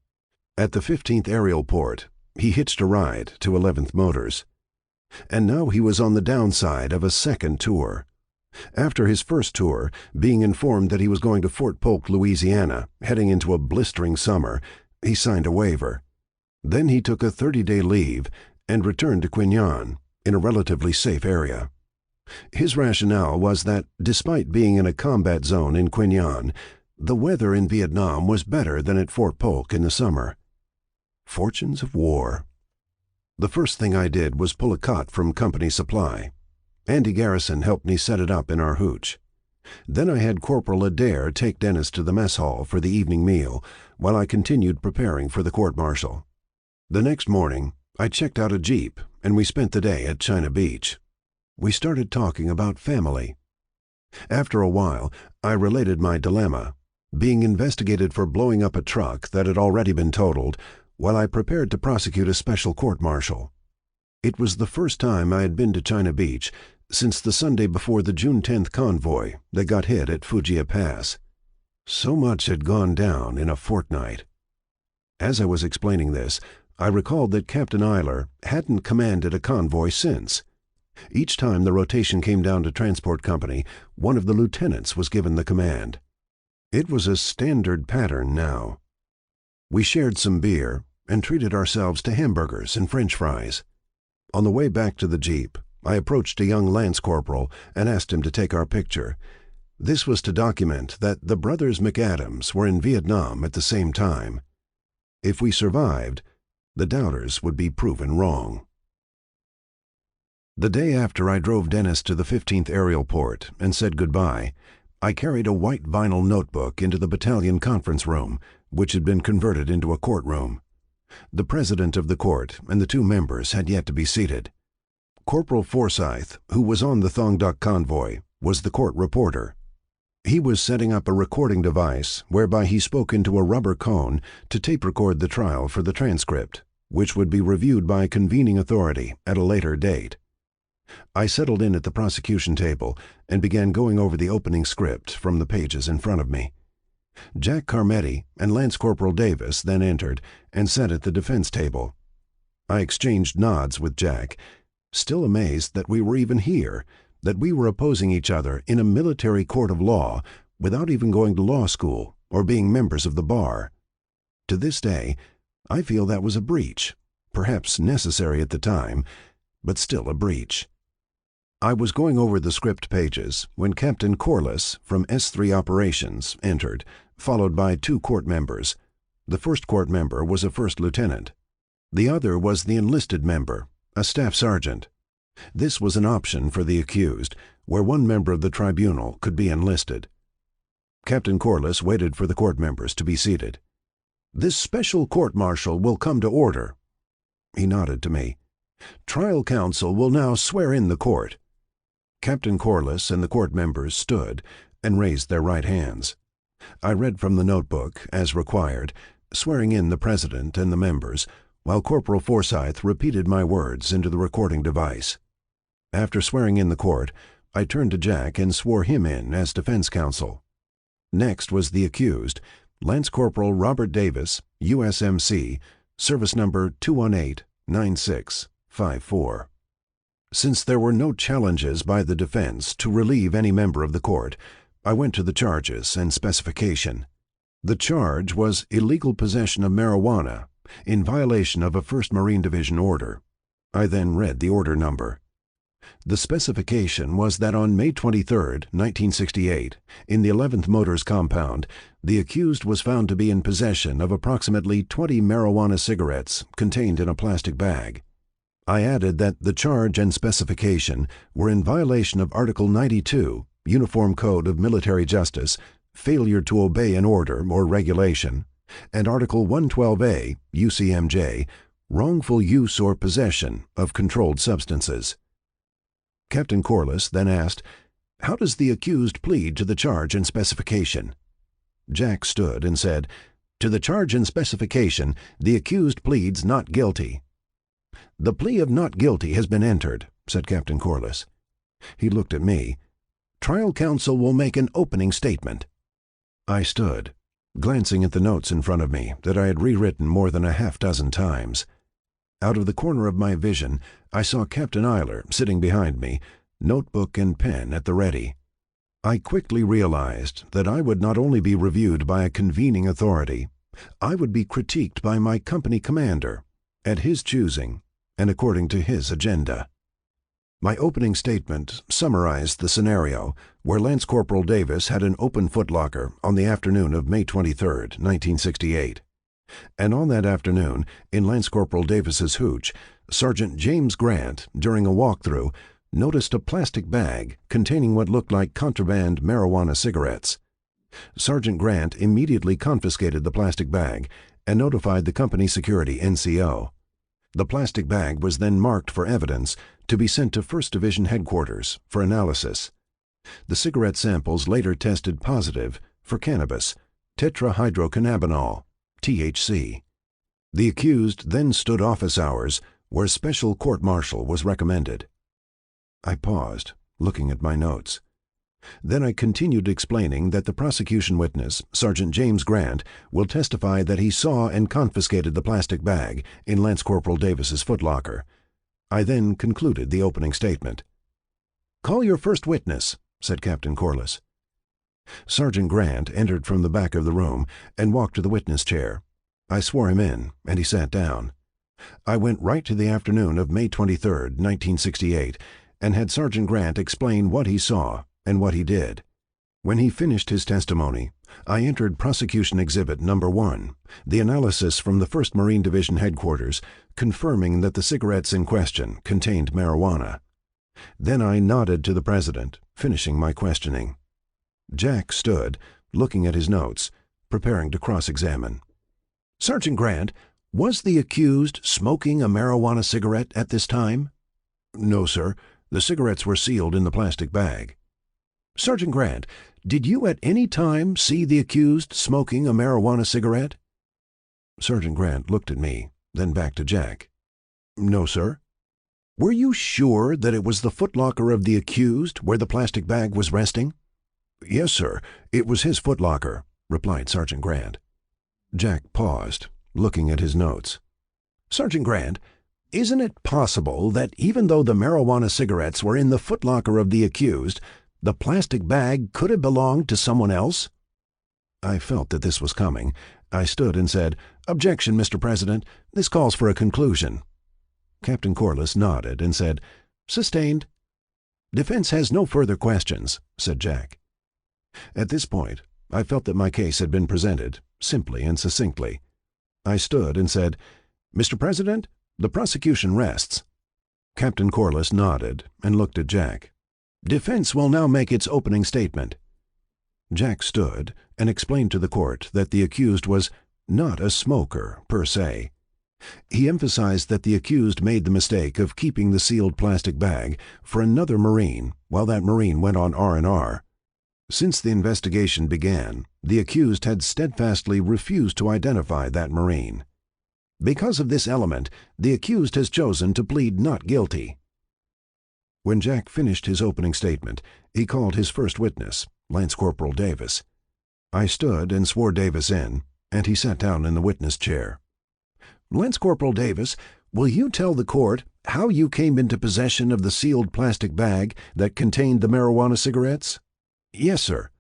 At the 15th Aerial Port, he hitched a ride to 11th Motors. And now he was on the downside of a second tour. After his first tour, being informed that he was going to Fort Polk, Louisiana, heading into a blistering summer, he signed a waiver. Then he took a 30-day leave and returned to Quin Yon, in a relatively safe area. His rationale was that, despite being in a combat zone in Quin Yon, the weather in Vietnam was better than at Fort Polk in the summer. Fortunes of war. The first thing I did was pull a cot from company supply. Andy Garrison helped me set it up in our hooch. Then I had Corporal Adair take Dennis to the mess hall for the evening meal, while I continued preparing for the court-martial. The next morning, I checked out a Jeep, and we spent the day at China Beach. We started talking about family. After a while, I related my dilemma, being investigated for blowing up a truck that had already been totaled, while I prepared to prosecute a special court-martial. It was the first time I had been to China Beach since the Sunday before the June 10th convoy that got hit at Fujia Pass. So much had gone down in a fortnight. As I was explaining this, I recalled that Captain Eiler hadn't commanded a convoy since. Each time the rotation came down to Transport Company, one of the lieutenants was given the command. It was a standard pattern now. We shared some beer and treated ourselves to hamburgers and French fries. On the way back to the Jeep, I approached a young lance corporal and asked him to take our picture. This was to document that the brothers McAdams were in Vietnam at the same time. If we survived, the doubters would be proven wrong. The day after I drove Dennis to the 15th Aerial Port and said goodbye, I carried a white vinyl notebook into the battalion conference room, which had been converted into a courtroom. The president of the court and the two members had yet to be seated. Corporal Forsyth, who was on the Thong Duc convoy, was the court reporter. He was setting up a recording device whereby he spoke into a rubber cone to tape record the trial for the transcript, which would be reviewed by a convening authority at a later date. I settled in at the prosecution table and began going over the opening script from the pages in front of me. Jack Carmetti and Lance Corporal Davis then entered and sat at the defense table. I exchanged nods with Jack, still amazed that we were even here, that we were opposing each other in a military court of law without even going to law school or being members of the bar. To this day, I feel that was a breach, perhaps necessary at the time, but still a breach. I was going over the script pages when Captain Corliss from S3 Operations entered, followed by two court members. The first court member was a first lieutenant. The other was the enlisted member, a staff sergeant. This was an option for the accused, where one member of the tribunal could be enlisted. Captain Corliss waited for the court members to be seated. "This special court-martial will come to order." He nodded to me. "Trial counsel will now swear in the court." Captain Corliss and the court members stood and raised their right hands. I read from the notebook, as required, swearing in the president and the members, while Corporal Forsyth repeated my words into the recording device. After swearing in the court, I turned to Jack and swore him in as defense counsel. Next was the accused, Lance Corporal Robert Davis, USMC, service number 218-9654. Since there were no challenges by the defense to relieve any member of the court, I went to the charges and specification. The charge was illegal possession of marijuana in violation of a 1st Marine Division order. I then read the order number. The specification was that on May 23, 1968, in the 11th Motors compound, the accused was found to be in possession of approximately 20 marijuana cigarettes contained in a plastic bag. I added that the charge and specification were in violation of Article 92, Uniform Code of Military Justice, failure to obey an order or regulation, and Article 112A, UCMJ, wrongful use or possession of controlled substances. Captain Corliss then asked, "How does the accused plead to the charge and specification?" Jack stood and said, "To the charge and specification, the accused pleads not guilty." "The plea of not guilty has been entered," said Captain Corliss. He looked at me.
Trial counsel will make an opening statement."
I stood, glancing at the notes in front of me that I had rewritten more than a half-dozen times. Out of the corner of my vision, I saw Captain Eiler sitting behind me, notebook and pen at the ready. I quickly realized that I would not only be reviewed by a convening authority, I would be critiqued by my company commander, at his choosing and according to his agenda. My opening statement summarized the scenario where Lance Corporal Davis had an open footlocker on the afternoon of May 23, 1968. And on that afternoon, in Lance Corporal Davis's hooch, Sergeant James Grant, during a walkthrough, noticed a plastic bag containing what looked like contraband marijuana cigarettes. Sergeant Grant immediately confiscated the plastic bag and notified the company security NCO. The plastic bag was then marked for evidence to be sent to 1st Division headquarters for analysis. The cigarette samples later tested positive for cannabis, tetrahydrocannabinol, THC. The accused then stood office hours where special court-martial was recommended. I paused, looking at my notes. Then I continued explaining that the prosecution witness, Sergeant James Grant, will testify that he saw and confiscated the plastic bag in Lance Corporal Davis's footlocker. I then concluded the opening statement. "Call your first witness," said Captain Corliss. Sergeant Grant entered from the back of the room and walked to the witness chair. I swore him in, and he sat down. I went right to the afternoon of May 23, 1968, and had Sergeant Grant explain what he saw and what he did. When he finished his testimony, I entered Prosecution Exhibit Number 1, the analysis from the 1st Marine Division headquarters, confirming that the cigarettes in question contained marijuana. Then I nodded to the President, finishing my questioning. Jack stood, looking at his notes, preparing to cross-examine. "Sergeant Grant, was the accused smoking a marijuana cigarette at this time?" "No, sir. The cigarettes were sealed in the plastic bag." "Sergeant Grant, did you at any time see the accused smoking a marijuana cigarette?" Sergeant Grant looked at me, then back to Jack. "No, sir." "Were you sure that it was the footlocker of the accused where the plastic bag was resting?" "Yes, sir. It was his footlocker," replied Sergeant Grant. Jack paused, looking at his notes. "Sergeant Grant, isn't it possible that even though the marijuana cigarettes were in the footlocker of the accused, the plastic bag could have belonged to someone else?" I felt that this was coming. I stood and said, "Objection, Mr. President. This calls for a conclusion." Captain Corliss nodded and said, "Sustained." "Defense has no further questions," said Jack. At this point, I felt that my case had been presented, simply and succinctly. I stood and said, "Mr. President, the prosecution rests." Captain Corliss nodded and looked at Jack. "Defense will now make its opening statement." Jack stood and explained to the court that the accused was not a smoker, per se. He emphasized that the accused made the mistake of keeping the sealed plastic bag for another Marine while that Marine went on R&R. Since the investigation began, the accused had steadfastly refused to identify that Marine. Because of this element, the accused has chosen to plead not guilty. When Jack finished his opening statement, he called his first witness, Lance Corporal Davis. I stood and swore Davis in, and he sat down in the witness chair. "Lance Corporal Davis, will you tell the court how you came into possession of the sealed plastic bag that contained the marijuana cigarettes?" "Yes, sir.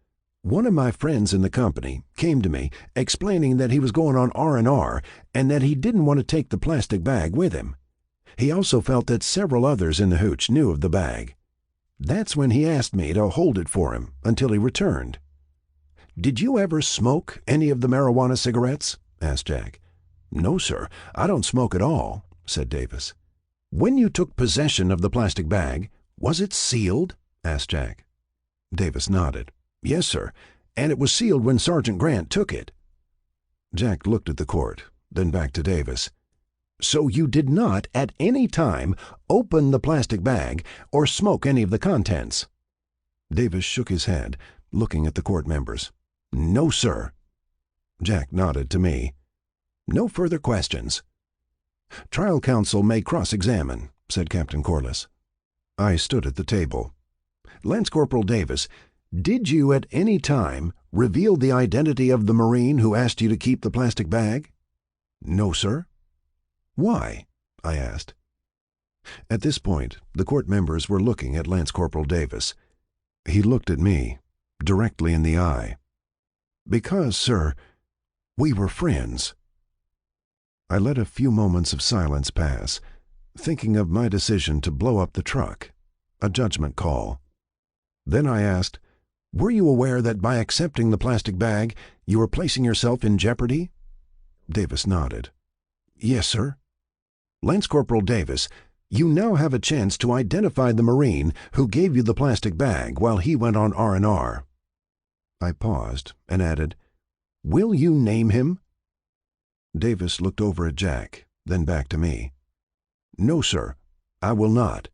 One of my friends in the company came to me explaining that he was going on R&R and that he didn't want to take the plastic bag with him. He also felt that several others in the hooch knew of the bag. That's when he asked me to hold it for him until he returned." "Did you ever smoke any of the marijuana cigarettes?" asked Jack. "No, sir. I don't smoke at all," said Davis. "When you took possession of the plastic bag, was it sealed?" asked Jack. Davis nodded. "Yes, sir, and it was sealed when Sergeant Grant took it." Jack looked at the court, then back to Davis. "So you did not at any time open the plastic bag or smoke any of the contents?" Davis shook his head, looking at the court members. "No, sir." Jack nodded to me. "No further questions." "Trial counsel may cross-examine," said Captain Corliss. I stood at the table. Lance Corporal Davis, did you at any time reveal the identity of the Marine who asked you to keep the plastic bag?
No, sir.
Why? I asked. At this point, the court members were looking at Lance Corporal Davis. He looked at me, directly in the eye. Because, sir, we were friends. I let a few moments of silence pass, thinking of my decision to blow up the truck, a judgment call. Then I asked, were you aware that by accepting the plastic bag, you were placing yourself in jeopardy? Davis nodded.
Yes, sir.
Lance Corporal Davis, you now have a chance to identify the Marine who gave you the plastic bag while he went on R&R. I paused and added, will you name him? Davis looked over at Jack, then back to me. No, sir, I will not.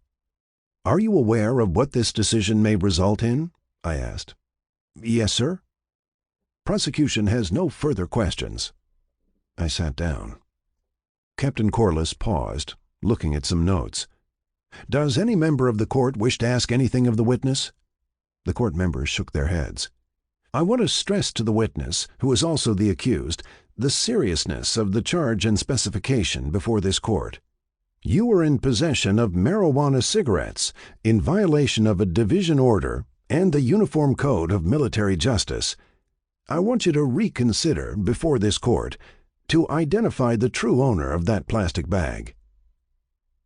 Are you aware of what this decision may result in? I asked.
Yes, sir.
Prosecution has no further questions. I sat down. Captain Corliss paused, looking at some notes. Does any member of the court wish to ask anything of the witness? The court members shook their heads. I want to stress to the witness, who is also the accused, the seriousness of the charge and specification before this court. You were in possession of marijuana cigarettes in violation of a division order and the Uniform Code of Military Justice. I want you to reconsider before this court to identify the true owner of that plastic bag.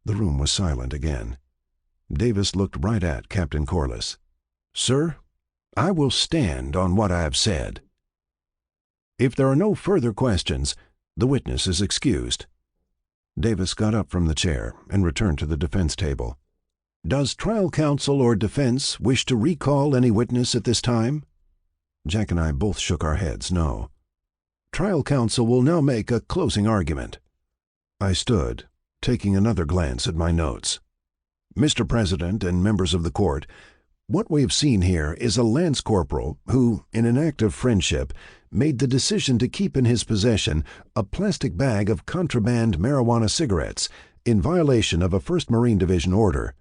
The room was silent again. Davis looked right at Captain Corliss. Sir, I will stand on what I have said. If there are no further questions, the witness is excused. Davis got up from the chair and returned to the defense table. Does trial counsel or defense wish to recall any witness at this time? Jack and I both shook our heads no. Trial counsel will now make a closing argument. I stood, taking another glance at my notes. Mr. President and members of the court, what we have seen here is a lance corporal who, in an act of friendship, made the decision to keep in his possession a plastic bag of contraband marijuana cigarettes in violation of a 1st Marine Division order.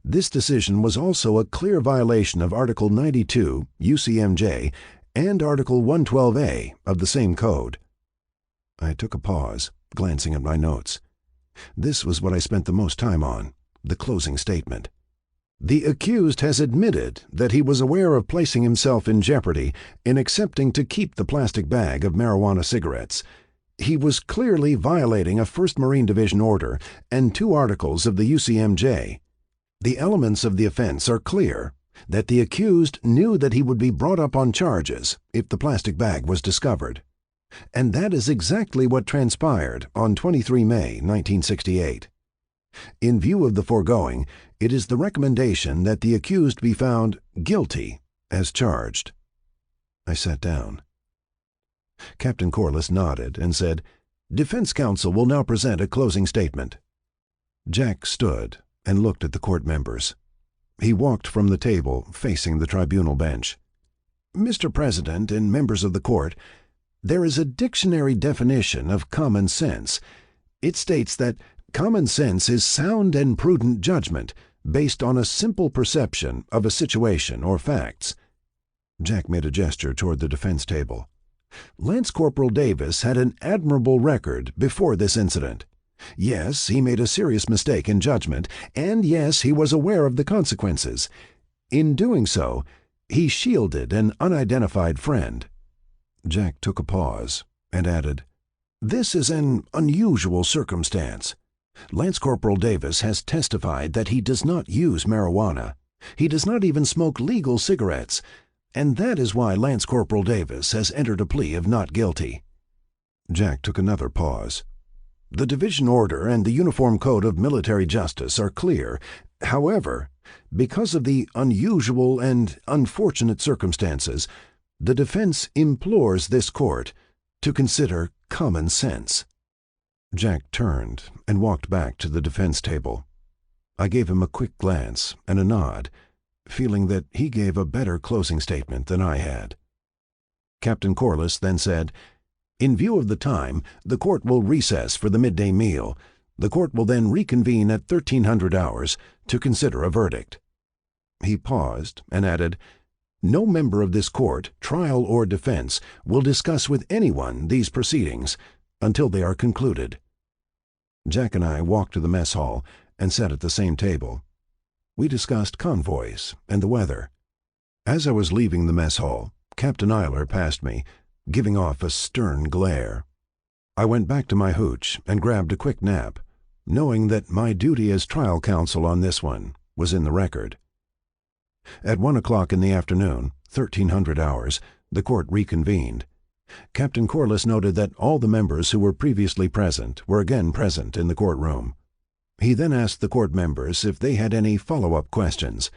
This decision was also a clear violation of Article 92, UCMJ, and Article 112A of the same code. I took a pause, glancing at my notes. This was what I spent the most time on, the closing statement. The accused has admitted that he was aware of placing himself in jeopardy in accepting to keep the plastic bag of marijuana cigarettes. He was clearly violating a 1st Marine Division order and 2 articles of the UCMJ. The elements of the offense are clear, that the accused knew that he would be brought up on charges if the plastic bag was discovered. And that is exactly what transpired on 23 May 1968. In view of the foregoing, it is the recommendation that the accused be found guilty as charged. I sat down. Captain Corliss nodded and said, Defense counsel will now present a closing statement. Jack stood and looked at the court members. He walked from the table, facing the tribunal bench. Mr. President and members of the court, there is a dictionary definition of common sense. It states that common sense is sound and prudent judgment based on a simple perception of a situation or facts. Jack made a gesture toward the defense table. Lance Corporal Davis had an admirable record before this incident. Yes, he made a serious mistake in judgment, and yes, he was aware of the consequences. In doing so, he shielded an unidentified friend. Jack took a pause and added, This is an unusual circumstance. Lance Corporal Davis has testified that he does not use marijuana. He does not even smoke legal cigarettes, and that is why Lance Corporal Davis has entered a plea of not guilty. Jack took another pause. The division order and the Uniform Code of Military Justice are clear. However, because of the unusual and unfortunate circumstances, the defense implores this court to consider common sense. Jack turned and walked back to the defense table. I gave him a quick glance and a nod, feeling that he gave a better closing statement than I had. Captain Corliss then said, In view of the time, the court will recess for the midday meal. The court will then reconvene at 1300 hours to consider a verdict. He paused and added, "No member of this court, trial or defense, will discuss with anyone these proceedings until they are concluded." Jack and I walked to the mess hall and sat at the same table. We discussed convoys and the weather. As I was leaving the mess hall, Captain Eiler passed me, giving off a stern glare. I went back to my hooch and grabbed a quick nap, knowing that my duty as trial counsel on this one was in the record. At 1 o'clock in the afternoon, 1300 hours, the court reconvened. Captain Corliss noted that all the members who were previously present were again present in the courtroom. He then asked the court members if they had any follow-up questions.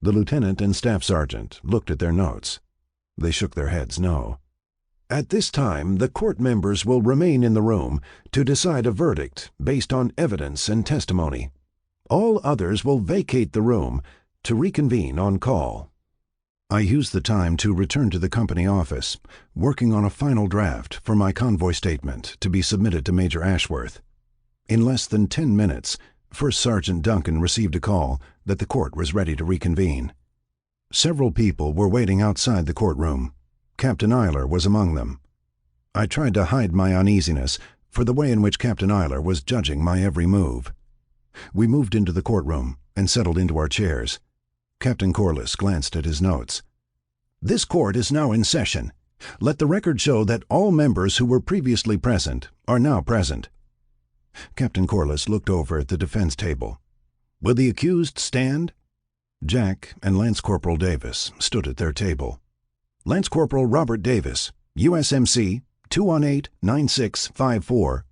The lieutenant and staff sergeant looked at their notes. They shook their heads no. "At this time, the court members will remain in the room to decide a verdict based on evidence and testimony. All others will vacate the room to reconvene on call." I used the time to return to the company office, working on a final draft for my convoy statement to be submitted to Major Ashworth. In less than 10 minutes, First Sergeant Duncan received a call that the court was ready to reconvene. Several people were waiting outside the courtroom. Captain Eiler was among them. I tried to hide my uneasiness for the way in which Captain Eiler was judging my every move. We moved into the courtroom and settled into our chairs. Captain Corliss glanced at his notes. "This court is now in session. Let the record show that all members who were previously present are now present." Captain Corliss looked over at the defense table. "Will the accused stand?" Jack and Lance Corporal Davis stood at their table. "Lance Corporal Robert Davis, USMC 218-9654.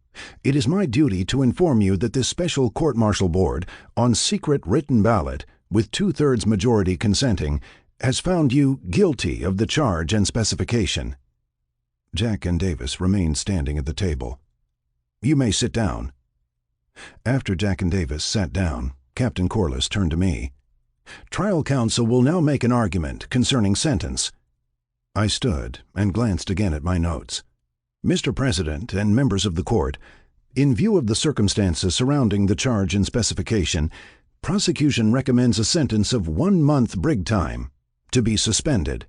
It is my duty to inform you that this special court-martial board, on secret written ballot, with 2/3 majority consenting, has found you guilty of the charge and specification." Jack and Davis remained standing at the table. "You may sit down." After Jack and Davis sat down, Captain Corliss turned to me. "Trial counsel will now make an argument concerning sentence." I stood and glanced again at my notes. "Mr. President and members of the court, in view of the circumstances surrounding the charge and specification, prosecution recommends a sentence of 1 month brig time to be suspended."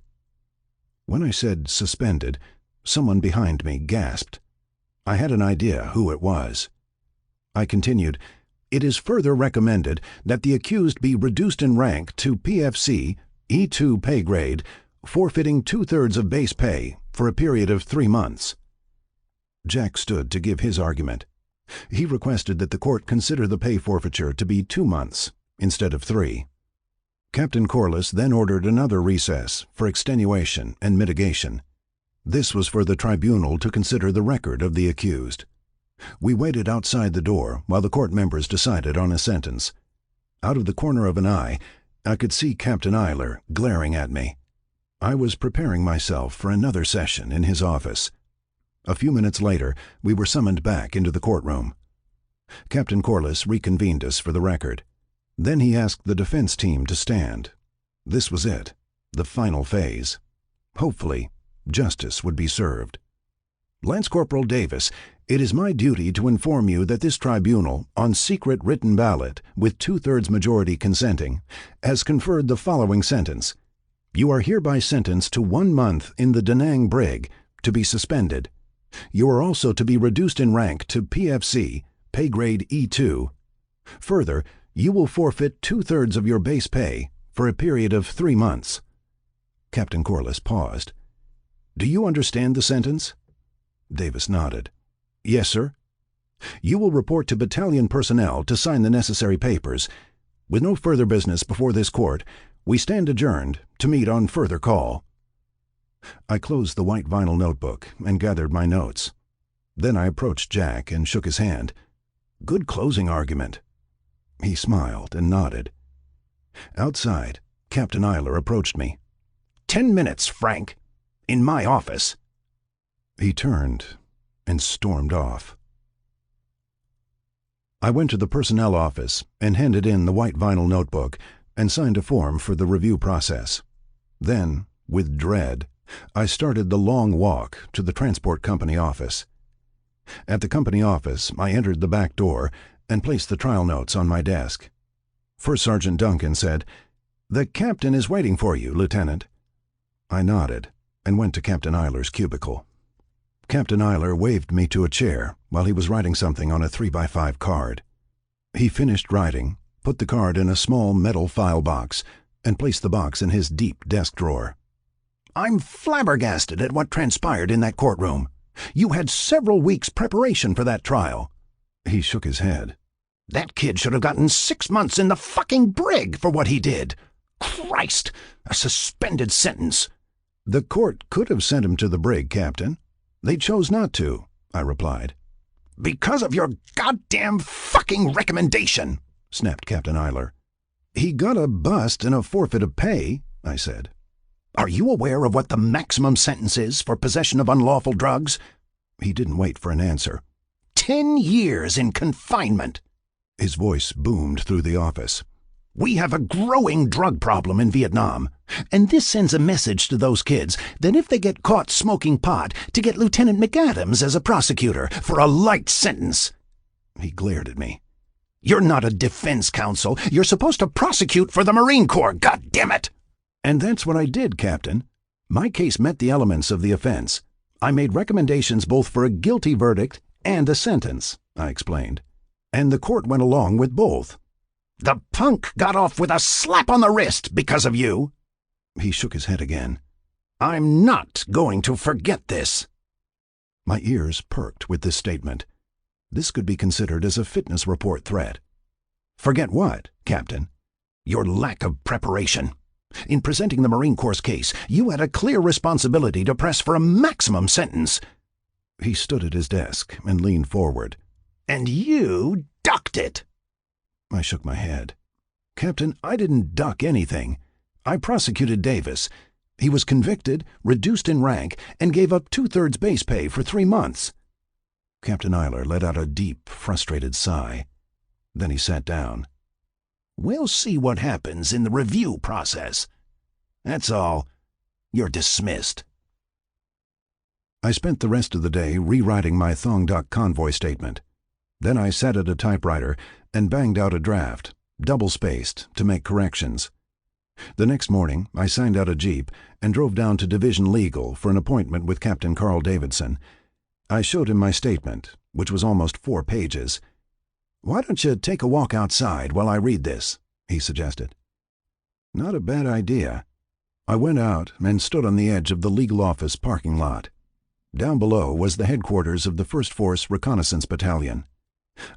When I said suspended, someone behind me gasped. I had an idea who it was. I continued, "It is further recommended that the accused be reduced in rank to PFC, E2 pay grade, forfeiting 2/3 of base pay for a period of 3 months. Jack stood to give his argument. He requested that the court consider the pay forfeiture to be 2 months instead of 3. Captain Corliss then ordered another recess for extenuation and mitigation. This was for the tribunal to consider the record of the accused. We waited outside the door while the court members decided on a sentence. Out of the corner of an eye, I could see Captain Eiler glaring at me. I was preparing myself for another session in his office. A few minutes later, we were summoned back into the courtroom. Captain Corliss reconvened us for the record. Then he asked the defense team to stand. This was it, the final phase. Hopefully, justice would be served. "Lance Corporal Davis, it is my duty to inform you that this tribunal, on secret written ballot, with 2/3 majority consenting, has conferred the following sentence. You are hereby sentenced to 1 month in the Da Nang brig, to be suspended. You are also to be reduced in rank to PFC, pay grade E2. Further, you will forfeit 2/3 of your base pay for a period of 3 months. Captain Corliss paused. "Do you understand the sentence?" Davis nodded. "Yes, sir." "You will report to battalion personnel to sign the necessary papers. With no further business before this court, we stand adjourned to meet on further call." I closed the white vinyl notebook and gathered my notes. Then I approached Jack and shook his hand. "Good closing argument." He smiled and nodded. Outside, Captain Eiler approached me. 10 minutes, Frank. In my office." He turned and stormed off. I went to the personnel office and handed in the white vinyl notebook and signed a form for the review process. Then, with dread, I started the long walk to the transport company office. At the company office, I entered the back door and placed the trial notes on my desk. First Sergeant Duncan said,
"The captain is waiting for you, Lieutenant." I nodded and went to Captain Eiler's cubicle. Captain Eiler waved me to a chair while he was writing something on a 3x5 card. He finished writing, put the card in a small metal file box, and placed the box in his deep desk drawer. "I'm flabbergasted at what transpired in that courtroom. You had several weeks' preparation for that trial." He shook his head. "That kid should have gotten 6 months in the fucking brig for what he did. Christ, a suspended sentence." "The court could have sent him to the brig, Captain. They chose not to," I replied. "Because of your goddamn fucking recommendation," snapped Captain Eiler. "He got a bust and a forfeit of pay," I said. "Are you aware of what the maximum sentence is for possession of unlawful drugs?" He didn't wait for an answer. 10 years in confinement." His voice boomed through the office. "We have a growing drug problem in Vietnam, and this sends a message to those kids that if they get caught smoking pot, to get Lieutenant McAdams as a prosecutor for a light sentence." He glared at me. "You're not a defense counsel. You're supposed to prosecute for the Marine Corps, goddammit!" "And that's what I did, Captain. My case met the elements of the offense. I made recommendations both for a guilty verdict and a sentence," I explained. "And the court went along with both." "The punk got off with a slap on the wrist because of you." He shook his head again. "I'm not going to forget this." My ears perked with this statement. This could be considered as a fitness report threat. "Forget what, Captain?" "Your lack of preparation. In presenting the Marine Corps case, you had a clear responsibility to press for a maximum sentence." He stood at his desk and leaned forward. "And you ducked it." I shook my head. "Captain, I didn't duck anything. I prosecuted Davis. He was convicted, reduced in rank, and gave up 2/3 base pay for 3 months." Captain Eiler let out a deep, frustrated sigh. Then he sat down. "We'll see what happens in the review process. That's all. You're dismissed." I spent the rest of the day rewriting my Thong Duck Convoy statement. Then I sat at a typewriter and banged out a draft, double-spaced, to make corrections. The next morning, I signed out a Jeep and drove down to Division Legal for an appointment with Captain Carl Davidson. I showed him my statement, which was almost 4 pages. "Why don't you take a walk outside while I read this?" he suggested. Not a bad idea. I went out and stood on the edge of the legal office parking lot. Down below was the headquarters of the 1st Force Reconnaissance Battalion.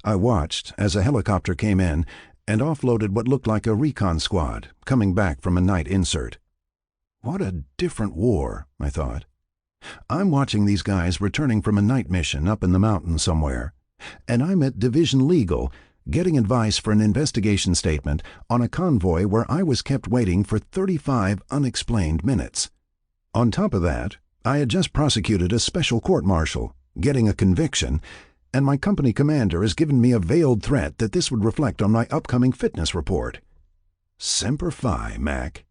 I watched as a helicopter came in and offloaded what looked like a recon squad coming back from a night insert. What a different war, I thought. I'm watching these guys returning from a night mission up in the mountains somewhere, and I'm at Division Legal getting advice for an investigation statement on a convoy where I was kept waiting for 35 unexplained minutes. On top of that, I had just prosecuted a special court-martial, getting a conviction, and my company commander has given me a veiled threat that this would reflect on my upcoming fitness report. Semper Fi, Mac.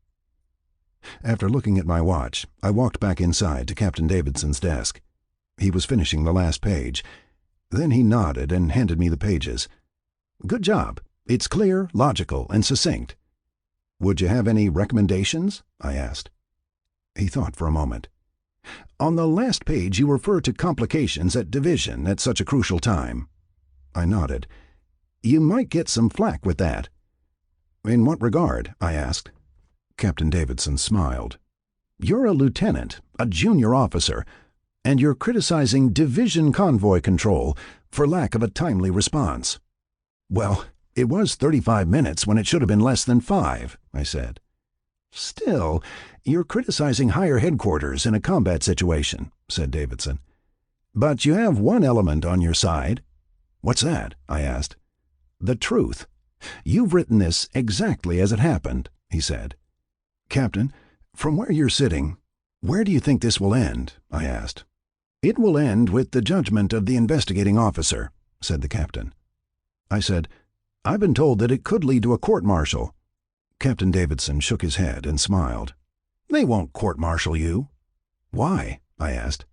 After looking at my watch, I walked back inside to Captain Davidson's desk. He was finishing the last page. Then he nodded and handed me the pages. "Good job. It's clear, logical, and succinct." "Would you have any recommendations?" I asked. He thought for a moment. "On the last page you refer to complications at division at such a crucial time." I nodded. "You might get some flack with that." "In what regard?" I asked. Captain Davidson smiled. "You're a lieutenant, a junior officer, and you're criticizing division convoy control for lack of a timely response." "Well, it was 35 minutes when it should have been less than 5, I said. "Still, you're criticizing higher headquarters in a combat situation," said Davidson. "But you have one element on your side." "What's that?" I asked. "The truth. You've written this exactly as it happened," he said. "Captain, from where you're sitting, where do you think this will end?" I asked. "It will end with the judgment of the investigating officer," said the captain. I said, "I've been told that it could lead to a court-martial." Captain Davidson shook his head and smiled. "They won't court-martial you." "Why?" I asked.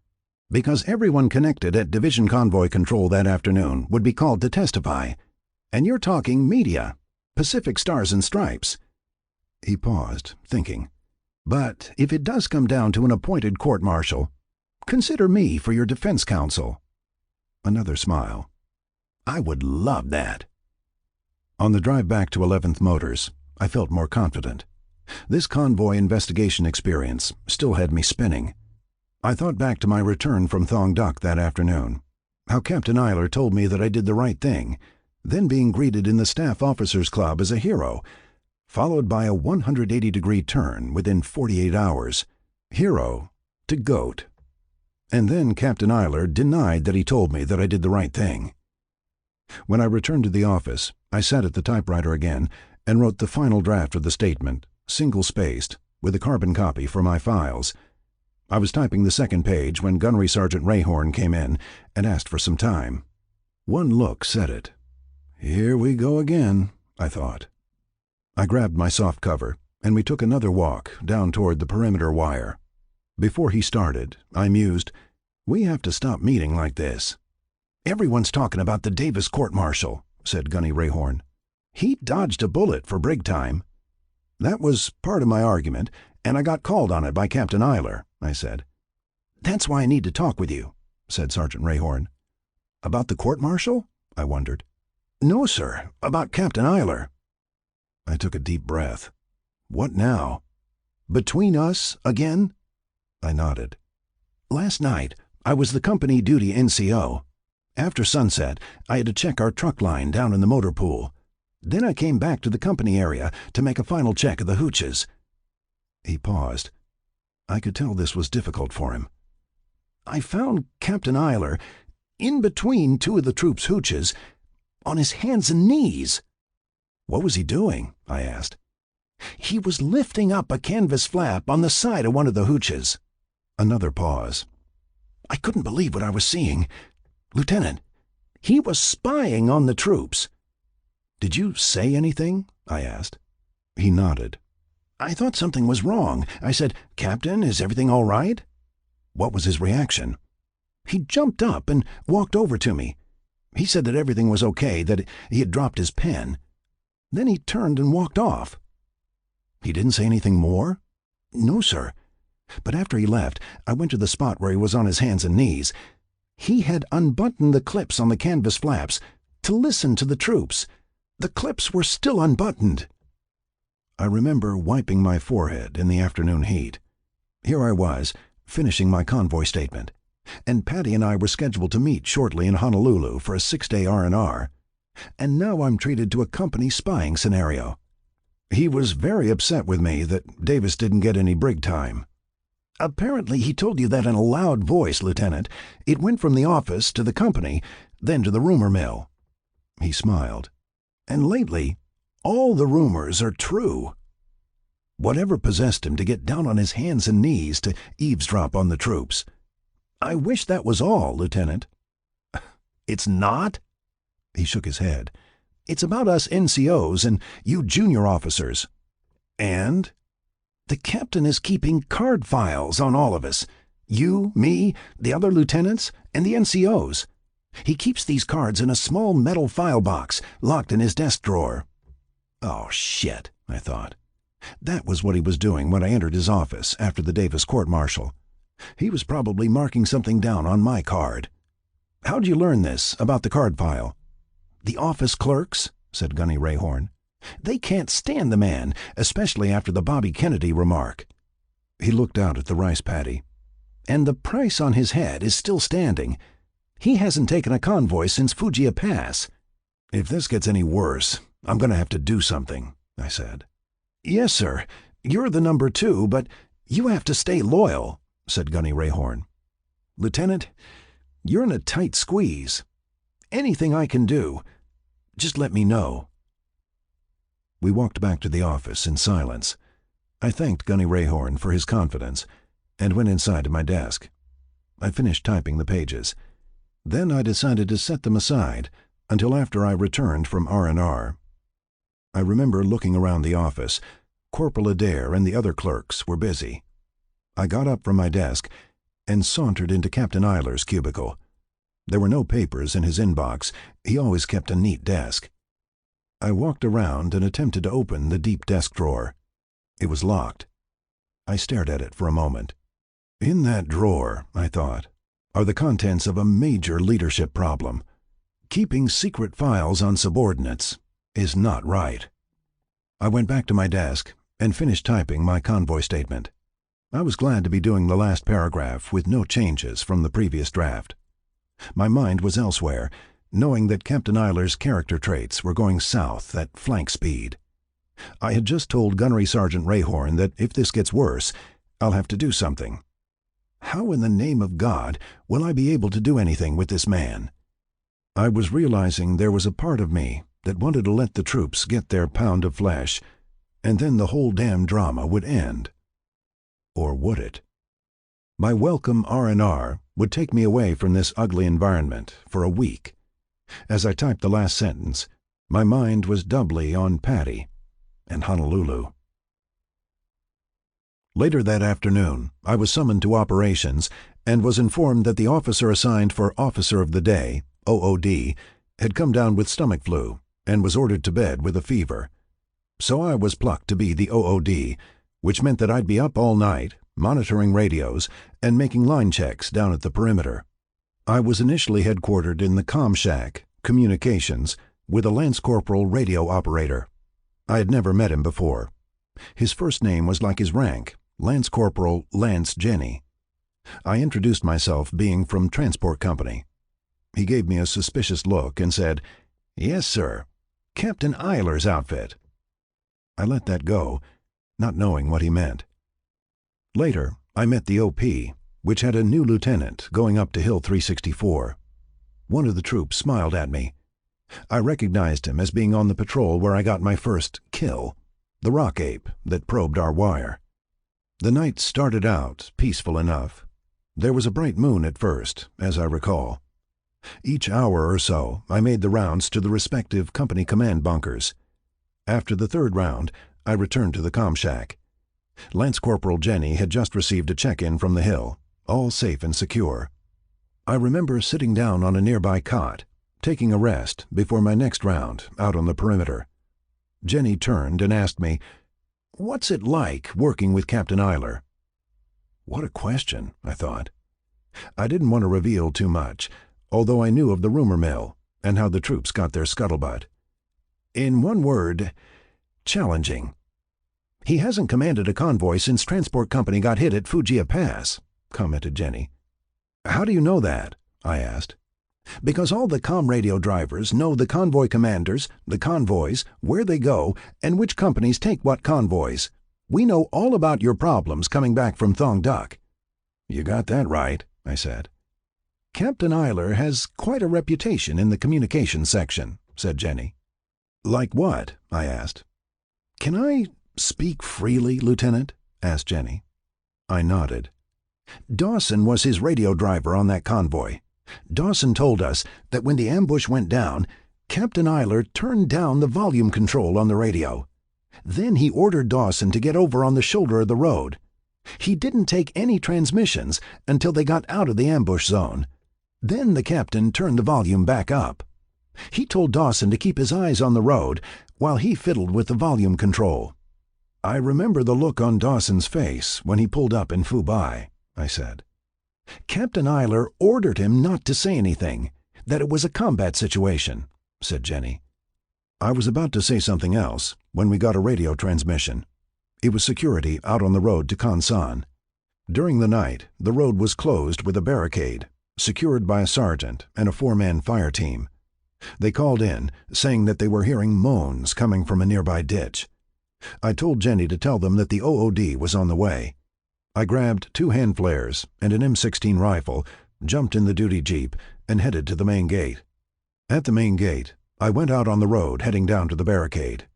"Because everyone connected at Division Convoy Control that afternoon would be called to testify. And you're talking media, Pacific Stars and Stripes." He paused, thinking. "But if it does come down to an appointed court-martial, consider me for your defense counsel." Another smile. "I would love that." On the drive back to 11th Motors, I felt more confident. This convoy investigation experience still had me spinning. I thought back to my return from Thong Duc that afternoon, how Captain Eiler told me that I did the right thing, then being greeted in the Staff Officers Club as a hero, followed by a 180-degree turn within 48 hours, hero to goat. And then Captain Eiler denied that he told me that I did the right thing. When I returned to the office, I sat at the typewriter again and wrote the final draft of the statement, single-spaced, with a carbon copy for my files. I was typing the second page when Gunnery Sergeant Rayhorn came in and asked for some time. One look said it. Here we go again, I thought. I grabbed my soft cover, and we took another walk down toward the perimeter wire. Before he started, I mused, "We have to stop meeting like this." "Everyone's talking about the Davis court-martial," said Gunny Rayhorn. "He dodged a bullet for brig time." "That was part of my argument, and I got called on it by Captain Eiler," I said. "That's why I need to talk with you," said Sergeant Rayhorn. "About the court-martial?" I wondered. "No, sir, about Captain Eiler." I took a deep breath. What now? Between us again? I nodded. "Last night, I was the company duty NCO. After sunset, I had to check our truck line down in the motor pool. Then I came back to the company area to make a final check of the hooches." He paused. I could tell this was difficult for him. "I found Captain Eiler in between two of the troops' hooches, on his hands and knees." "What was he doing?" I asked. "He was lifting up a canvas flap on the side of one of the hooches." Another pause. I couldn't believe what I was seeing. "Lieutenant, he was spying on the troops." "Did you say anything?" I asked. He nodded. "I thought something was wrong. I said, 'Captain, is everything all right?'" "What was his reaction?" "He jumped up and walked over to me. He said that everything was okay, that he had dropped his pen. Then he turned and walked off." "He didn't say anything more?" "No, sir. But after he left, I went to the spot where he was on his hands and knees. He had unbuttoned the clips on the canvas flaps to listen to the troops. The clips were still unbuttoned." I remember wiping my forehead in the afternoon heat. Here I was, finishing my convoy statement, and Patty and I were scheduled to meet shortly in Honolulu for a 6-day R&R. And now I'm treated to a company spying scenario. He was very upset with me that Davis didn't get any brig time. "Apparently he told you that in a loud voice, Lieutenant. It went from the office to the company, then to the rumor mill." He smiled. "And lately, all the rumors are true." Whatever possessed him to get down on his hands and knees to eavesdrop on the troops? "I wish that was all, Lieutenant." "It's not?" He shook his head. "It's about us NCOs and you junior officers." "And?" "The captain is keeping card files on all of us. You, me, the other lieutenants, and the NCOs. He keeps these cards in a small metal file box, locked in his desk drawer." Oh, shit, I thought. That was what he was doing when I entered his office after the Davis court-martial. He was probably marking something down on my card. "How'd you learn this, about the card file?" "The office clerks," said Gunny Rayhorn. "They can't stand the man, especially after the Bobby Kennedy remark." He looked out at the rice paddy. "And the price on his head is still standing. He hasn't taken a convoy since Fujia Pass." "If this gets any worse, I'm going to have to do something," I said. "Yes, sir. You're the number 2, but you have to stay loyal," said Gunny Rayhorn. "Lieutenant, you're in a tight squeeze. Anything I can do, just let me know." We walked back to the office in silence. I thanked Gunny Rayhorn for his confidence and went inside to my desk. I finished typing the pages. Then I decided to set them aside until after I returned from R&R. I remember looking around the office. Corporal Adair and the other clerks were busy. I got up from my desk and sauntered into Captain Eiler's cubicle. There were no papers in his inbox. He always kept a neat desk. I walked around and attempted to open the deep desk drawer. It was locked. I stared at it for a moment. In that drawer, I thought, are the contents of a major leadership problem. Keeping secret files on subordinates is not right. I went back to my desk and finished typing my convoy statement. I was glad to be doing the last paragraph with no changes from the previous draft. My mind was elsewhere, knowing that Captain Eiler's character traits were going south at flank speed. I had just told Gunnery Sergeant Rayhorn that if this gets worse, I'll have to do something. How in the name of God will I be able to do anything with this man? I was realizing there was a part of me that wanted to let the troops get their pound of flesh, and then the whole damn drama would end. Or would it? My welcome R&R would take me away from this ugly environment for a week. As I typed the last sentence, my mind was doubly on Patty and Honolulu. Later that afternoon, I was summoned to operations and was informed that the officer assigned for Officer of the Day, OOD, had come down with stomach flu and was ordered to bed with a fever. So I was plucked to be the OOD, which meant that I'd be up all night, monitoring radios, and making line checks down at the perimeter. I was initially headquartered in the comm shack, communications, with a Lance Corporal radio operator. I had never met him before. His first name was like his rank, Lance Corporal Lance Jenny. I introduced myself, being from Transport Company. He gave me a suspicious look and said, "Yes, sir, Captain Eiler's outfit." I let that go, not knowing what he meant. Later, I met the OP, which had a new lieutenant going up to Hill 364. One of the troops smiled at me. I recognized him as being on the patrol where I got my first kill, the rock ape that probed our wire. The night started out peaceful enough. There was a bright moon at first, as I recall. Each hour or so, I made the rounds to the respective company command bunkers. After the third round, I returned to the comm shack. Lance Corporal Jenny had just received a check-in from the hill, all safe and secure. I remember sitting down on a nearby cot, taking a rest before my next round out on the perimeter. Jenny turned and asked me, "What's it like working with Captain Eiler?" What a question, I thought. I didn't want to reveal too much, although I knew of the rumor mill and how the troops got their scuttlebutt. In one word, challenging. "He hasn't commanded a convoy since Transport Company got hit at Fujia Pass," commented Jenny. "How do you know that?" I asked. "Because all the comm radio drivers know the convoy commanders, the convoys, where they go, and which companies take what convoys. We know all about your problems coming back from Thong Duck." "You got that right," I said. "Captain Eiler has quite a reputation in the communications section," said Jenny. "Like what?" I asked. "Can I speak freely, Lieutenant?" asked Jenny. I nodded. "Dawson was his radio driver on that convoy. Dawson told us that when the ambush went down, Captain Eiler turned down the volume control on the radio. Then he ordered Dawson to get over on the shoulder of the road. He didn't take any transmissions until they got out of the ambush zone. Then the captain turned the volume back up. He told Dawson to keep his eyes on the road while he fiddled with the volume control." "I remember the look on Dawson's face when he pulled up in Fubai," I said. "Captain Eiler ordered him not to say anything, that it was a combat situation," said Jenny. I was about to say something else when we got a radio transmission. It was security out on the road to Kansan. During the night, the road was closed with a barricade, secured by a sergeant and a 4-man fire team. They called in, saying that they were hearing moans coming from a nearby ditch. I told Jenny to tell them that the OOD was on the way. I grabbed 2 hand flares and an M16 rifle, jumped in the duty jeep, and headed to the main gate. At the main gate, I went out on the road heading down to the barricade.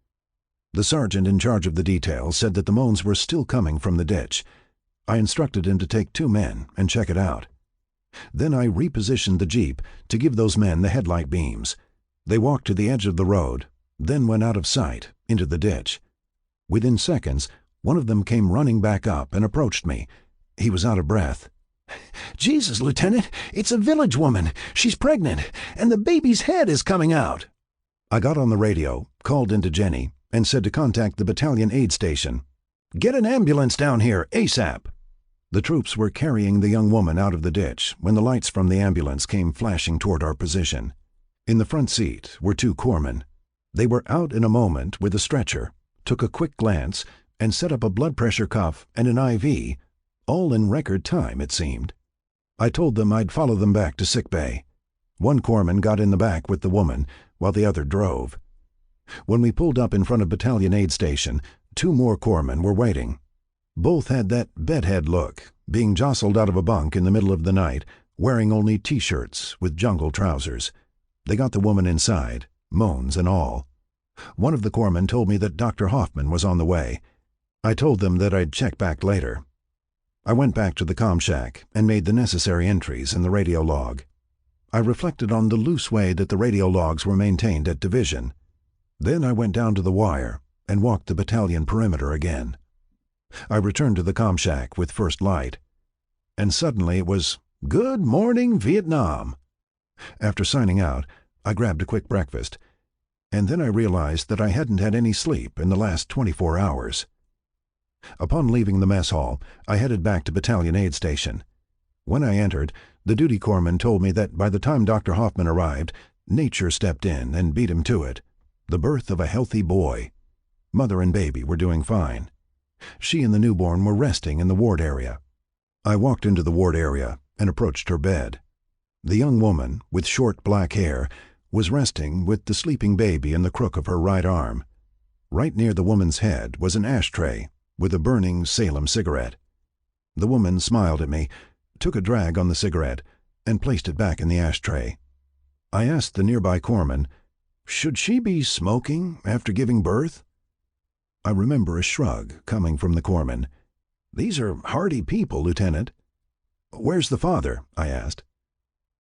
The sergeant in charge of the detail said that the moans were still coming from the ditch. I instructed him to take 2 men and check it out. Then I repositioned the jeep to give those men the headlight beams. They walked to the edge of the road, then went out of sight into the ditch. Within seconds, one of them came running back up and approached me. He was out of breath. "Jesus, Lieutenant, it's a village woman. She's pregnant, and the baby's head is coming out." I got on the radio, called into Jenny, and said to contact the battalion aid station.
Get an ambulance down here, ASAP! The troops were carrying the young woman out of the ditch when the lights from the ambulance came flashing toward our position. In the front seat were 2 corpsmen. They were out in a moment with a stretcher, took a quick glance, and set up a blood pressure cuff and an IV, all in record time, it seemed. I told them I'd follow them back to sickbay. One corpsman got in the back with the woman, while the other drove. When we pulled up in front of Battalion Aid Station, 2 more corpsmen were waiting. Both had that bedhead look, being jostled out of a bunk in the middle of the night, wearing only T-shirts with jungle trousers. They got the woman inside, moans and all. One of the corpsmen told me that Dr. Hoffman was on the way. I told them that I'd check back later. I went back to the comm shack and made the necessary entries in the radio log. I reflected on the loose way that the radio logs were maintained at division. Then I went down to the wire and walked the battalion perimeter again. I returned to the comm shack with first light. And suddenly it was, "Good morning, Vietnam." After signing out, I grabbed a quick breakfast. And then I realized that I hadn't had any sleep in the last 24 hours. Upon leaving the mess hall, I headed back to Battalion Aid Station. When I entered, the duty corpsman told me that by the time Dr. Hoffman arrived, nature stepped in and beat him to it. The birth of a healthy boy. Mother and baby were doing fine. She and the newborn were resting in the ward area. I walked into the ward area and approached her bed. The young woman, with short black hair, was resting with the sleeping baby in the crook of her right arm. Right near the woman's head was an ashtray with a burning Salem cigarette. The woman smiled at me, took a drag on the cigarette, and placed it back in the ashtray. I asked the nearby corpsman, "Should she be smoking after giving birth?" I remember a shrug coming from the corpsman. "These are hardy people, Lieutenant." "Where's the father?" I asked.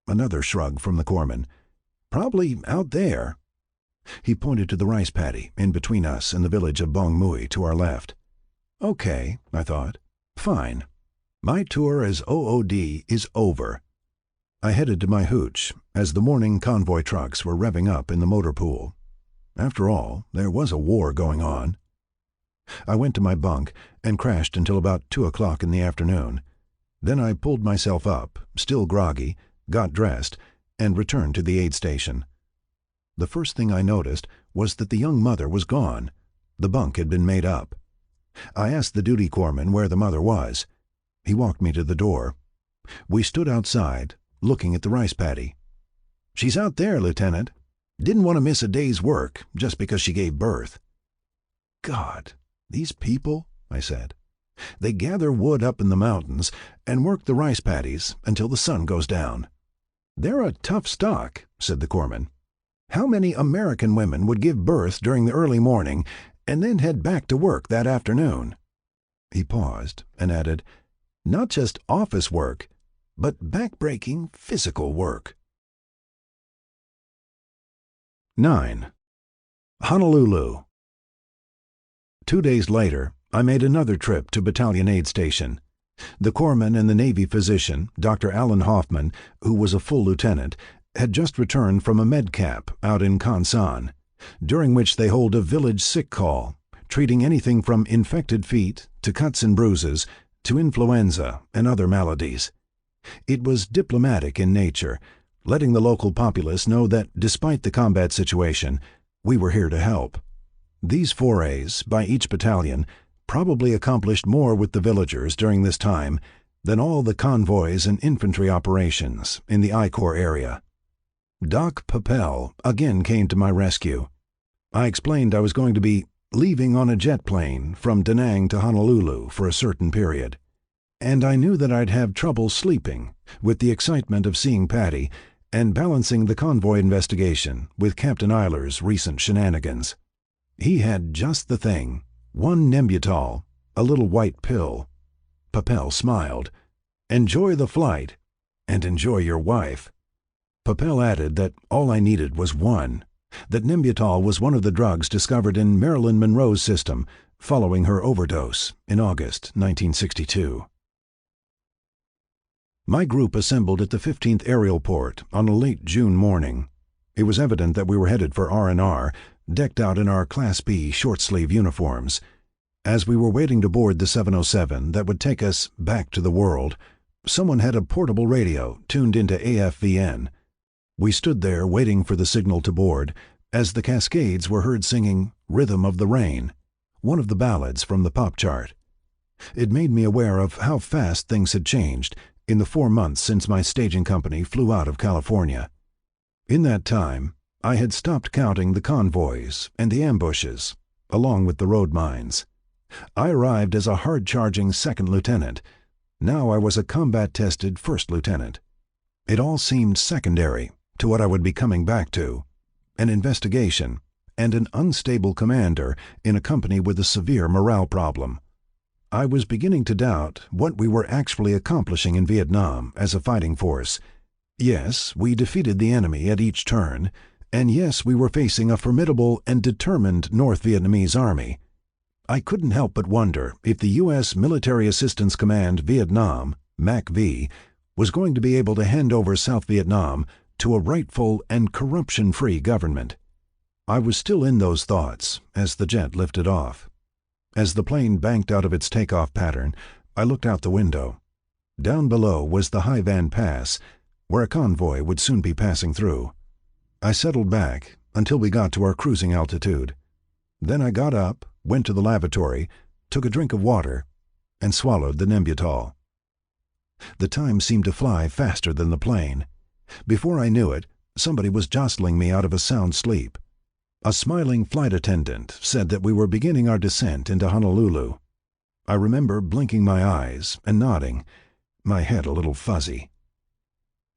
Another shrug from the corpsman. "Probably out there." He pointed to the rice paddy in between us and the village of Bong Mui to our left. Okay, I thought. Fine. My tour as OOD is over. I headed to my hooch as the morning convoy trucks were revving up in the motor pool. After all, there was a war going on. I went to my bunk and crashed until about 2 o'clock in the afternoon. Then I pulled myself up, still groggy, got dressed, and returned to the aid station. The first thing I noticed was that the young mother was gone. The bunk had been made up. I asked the duty corpsman where the mother was. He walked me to the door. We stood outside, looking at the rice paddy. "She's out there, Lieutenant. Didn't want to miss a day's work just because she gave birth." "God, these people," I said. "They gather wood up in the mountains and work the rice paddies until the sun goes down." "They're a tough stock," said the corpsman. "How many American women would give birth during the early morning and then head back to work that afternoon?" He paused and added, "Not just office work, but back-breaking physical work." 9. Honolulu. 2 days later, I made another trip to Battalion Aid Station. The corpsman and the Navy physician, Dr. Alan Hoffman, who was a full lieutenant, had just returned from a med camp out in Kon San, during which they hold a village sick call, treating anything from infected feet to cuts and bruises to influenza and other maladies. It was diplomatic in nature, letting the local populace know that despite the combat situation, we were here to help. These forays, by each battalion, probably accomplished more with the villagers during this time than all the convoys and infantry operations in the I Corps area. Doc Papel again came to my rescue. I explained I was going to be leaving on a jet plane from Da Nang to Honolulu for a certain period, and I knew that I'd have trouble sleeping with the excitement of seeing Patty and balancing the convoy investigation with Captain Eiler's recent shenanigans. He had just the thing, one Nembutal, a little white pill. Papel smiled. "Enjoy the flight, and enjoy your wife." Papel added that all I needed was one, that Nembutal was one of the drugs discovered in Marilyn Monroe's system following her overdose in August 1962. My group assembled at the 15th Aerial Port on a late June morning. It was evident that we were headed for R&R, decked out in our Class B short-sleeve uniforms.
As we were waiting to board the 707 that would take us back to the world, someone had a portable radio tuned into AFVN. We stood there waiting for the signal to board as the Cascades were heard singing Rhythm of the Rain, one of the ballads from the pop chart. It made me aware of how fast things had changed in the 4 months since my staging company flew out of California. In that time, I had stopped counting the convoys and the ambushes, along with the road mines. I arrived as a hard-charging second lieutenant. Now I was a combat-tested first lieutenant. It all seemed secondary to what I would be coming back to: an investigation and an unstable commander in a company with a severe morale problem. I was beginning to doubt what we were actually accomplishing in Vietnam as a fighting force. Yes, we defeated the enemy at each turn, and yes, we were facing a formidable and determined North Vietnamese army. I couldn't help but wonder if the U.S. Military Assistance Command Vietnam, MACV, was going to be able to hand over South Vietnam to a rightful and corruption-free government. I was still in those thoughts as the jet lifted off. As the plane banked out of its takeoff pattern, I looked out the window. Down below was the Hai Van Pass, where a convoy would soon be passing through. I settled back until we got to our cruising altitude. Then I got up, went to the lavatory, took a drink of water, and swallowed the Nembutal. The time seemed to fly faster than the plane. Before I knew it, somebody was jostling me out of a sound sleep. A smiling flight attendant said that we were beginning our descent into Honolulu. I remember blinking my eyes and nodding, my head a little fuzzy.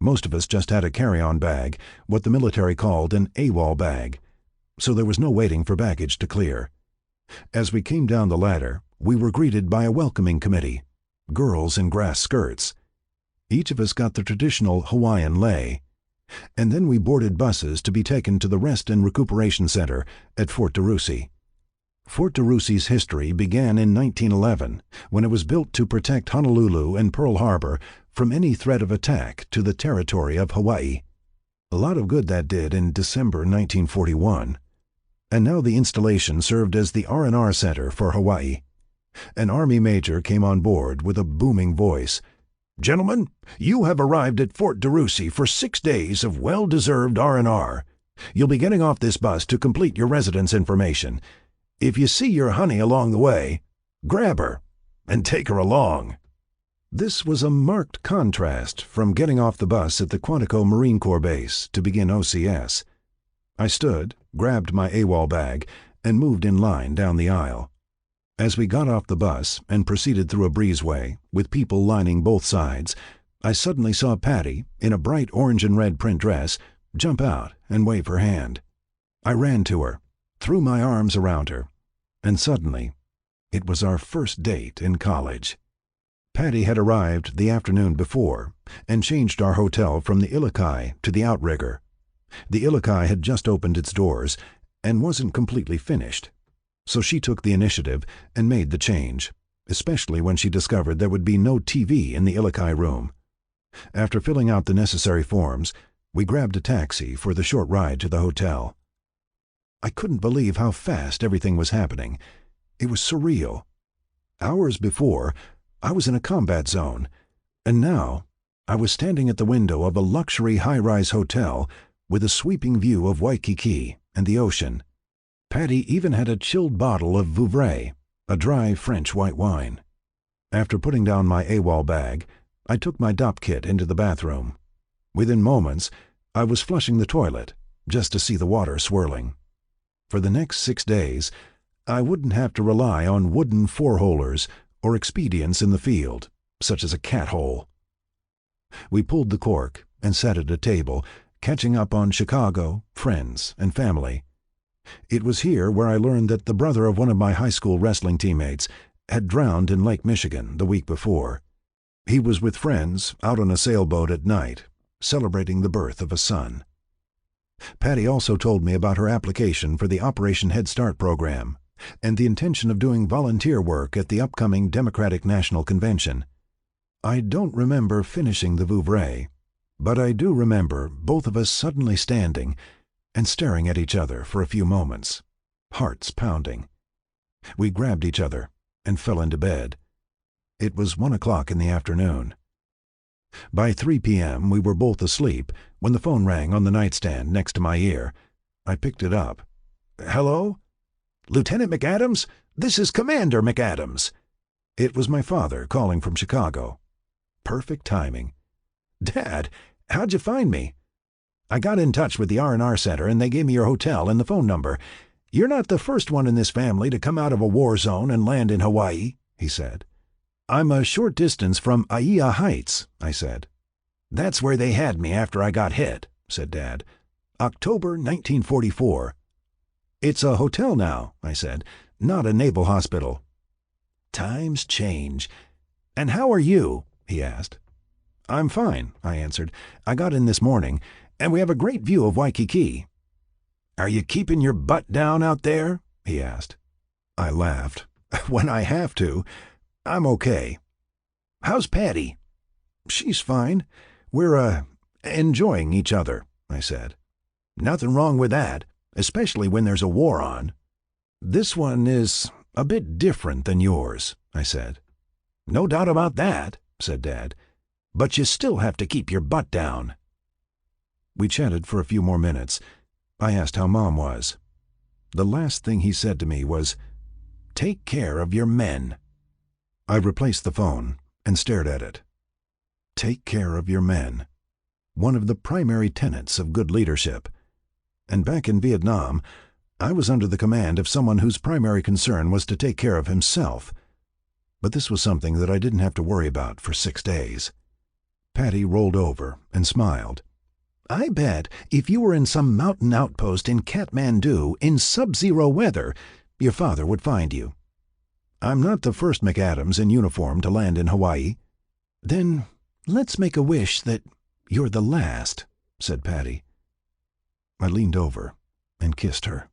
Most of us just had a carry-on bag, what the military called an AWOL bag, so there was no waiting for baggage to clear. As we came down the ladder, we were greeted by a welcoming committee, girls in grass skirts. Each of us got the traditional Hawaiian lei, and then we boarded buses to be taken to the Rest and Recuperation Center at Fort DeRussy. Fort DeRussy's history began in 1911, when it was built to protect Honolulu and Pearl Harbor from any threat of attack to the territory of Hawaii. A lot of good that did in December 1941. And now the installation served as the R&R Center for Hawaii. An Army major came on board with a booming voice. "Gentlemen, you have arrived at Fort DeRussy for 6 days of well-deserved R&R. You'll be getting off this bus to complete your residence information. If you see your honey along the way, grab her and take her along." This was a marked contrast from getting off the bus at the Quantico Marine Corps Base to begin OCS. I stood, grabbed my AWOL bag, and moved in line down the aisle. As we got off the bus and proceeded through a breezeway, with people lining both sides, I suddenly saw Patty, in a bright orange and red print dress, jump out and wave her hand. I ran to her, threw my arms around her, and suddenly, it was our first date in college. Patty had arrived the afternoon before and changed our hotel from the Ilokai to the Outrigger. The Ilokai had just opened its doors and wasn't completely finished, so she took the initiative and made the change, especially when she discovered there would be no TV in the Ilokai room. After filling out the necessary forms, we grabbed a taxi for the short ride to the hotel. I couldn't believe how fast everything was happening. It was surreal. Hours before, I was in a combat zone, and now I was standing at the window of a luxury high-rise hotel with a sweeping view of Waikiki and the ocean. Patty even had a chilled bottle of Vouvray, a dry French white wine. After putting down my AWOL bag, I took my DOP kit into the bathroom. Within moments, I was flushing the toilet, just to see the water swirling. For the next 6 days, I wouldn't have to rely on wooden four-holers or expedients in the field, such as a cat hole. We pulled the cork and sat at a table, catching up on Chicago, friends, and family. It was here where I learned that the brother of one of my high school wrestling teammates had drowned in Lake Michigan the week before. He was with friends out on a sailboat at night, celebrating the birth of a son. Patty also told me about her application for the Operation Head Start program and the intention of doing volunteer work at the upcoming Democratic National Convention. I don't remember finishing the Vouvray, but I do remember both of us suddenly standing and staring at each other for a few moments, hearts pounding. We grabbed each other and fell into bed. It was 1 o'clock in the afternoon. By 3 p.m. we were both asleep when the phone rang on the nightstand next to my ear. I picked it up. "Hello? Lieutenant McAdams? This is Commander McAdams." It was my father calling from Chicago. Perfect timing. "Dad, how'd you find me?" "I got in touch with the R&R Center and they gave me your hotel and the phone number. You're not the first one in this family to come out of a war zone and land in Hawaii," he said. "I'm a short distance from Aiea Heights," I said. "That's where they had me after I got hit," said Dad. "October 1944. "It's a hotel now," I said, "not a naval hospital." Times change. "And how are you?" he asked. "I'm fine," I answered. "I got in this morning, and we have a great view of Waikiki." "Are you keeping your butt down out there?" he asked. I laughed. "When I have to. I'm okay." "How's Patty?" "She's fine. We're, enjoying each other," I said. "Nothing wrong with that, especially when there's a war on." "This one is a bit different than yours," I said. "No doubt about that," said Dad. "But you still have to keep your butt down." We chatted for a few more minutes. I asked how Mom was. The last thing he said to me was, "Take care of your men." I replaced the phone and stared at it. Take care of your men. One of the primary tenets of good leadership. And back in Vietnam, I was under the command of someone whose primary concern was to take care of himself. But this was something that I didn't have to worry about for 6 days. Patty rolled over and smiled. "I bet if you were in some mountain outpost in Kathmandu in sub-zero weather, your father would find you." "I'm not the first McAdams in uniform to land in Hawaii." "Then let's make a wish that you're the last," said Patty. I leaned over and kissed her.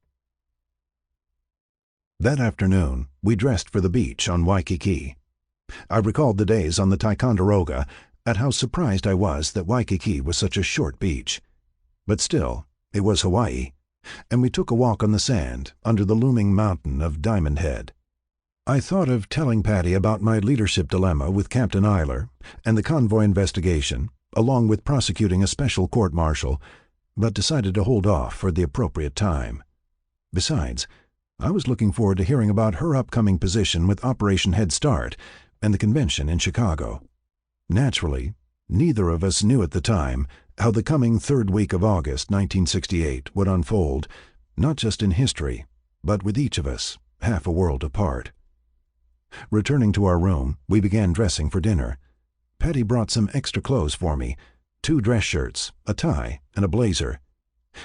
That afternoon, we dressed for the beach on Waikiki. I recalled the days on the Ticonderoga, at how surprised I was that Waikiki was such a short beach. But still, it was Hawaii, and we took a walk on the sand under the looming mountain of Diamond Head. I thought of telling Patty about my leadership dilemma with Captain Eiler and the Convoy investigation, along with prosecuting a special court-martial, but decided to hold off for the appropriate time. Besides, I was looking forward to hearing about her upcoming position with Operation Head Start and the convention in Chicago. Naturally, neither of us knew at the time how the coming third week of August 1968 would unfold, not just in history, but with each of us half a world apart. Returning to our room, we began dressing for dinner. Patty brought some extra clothes for me, 2 dress shirts, a tie, and a blazer.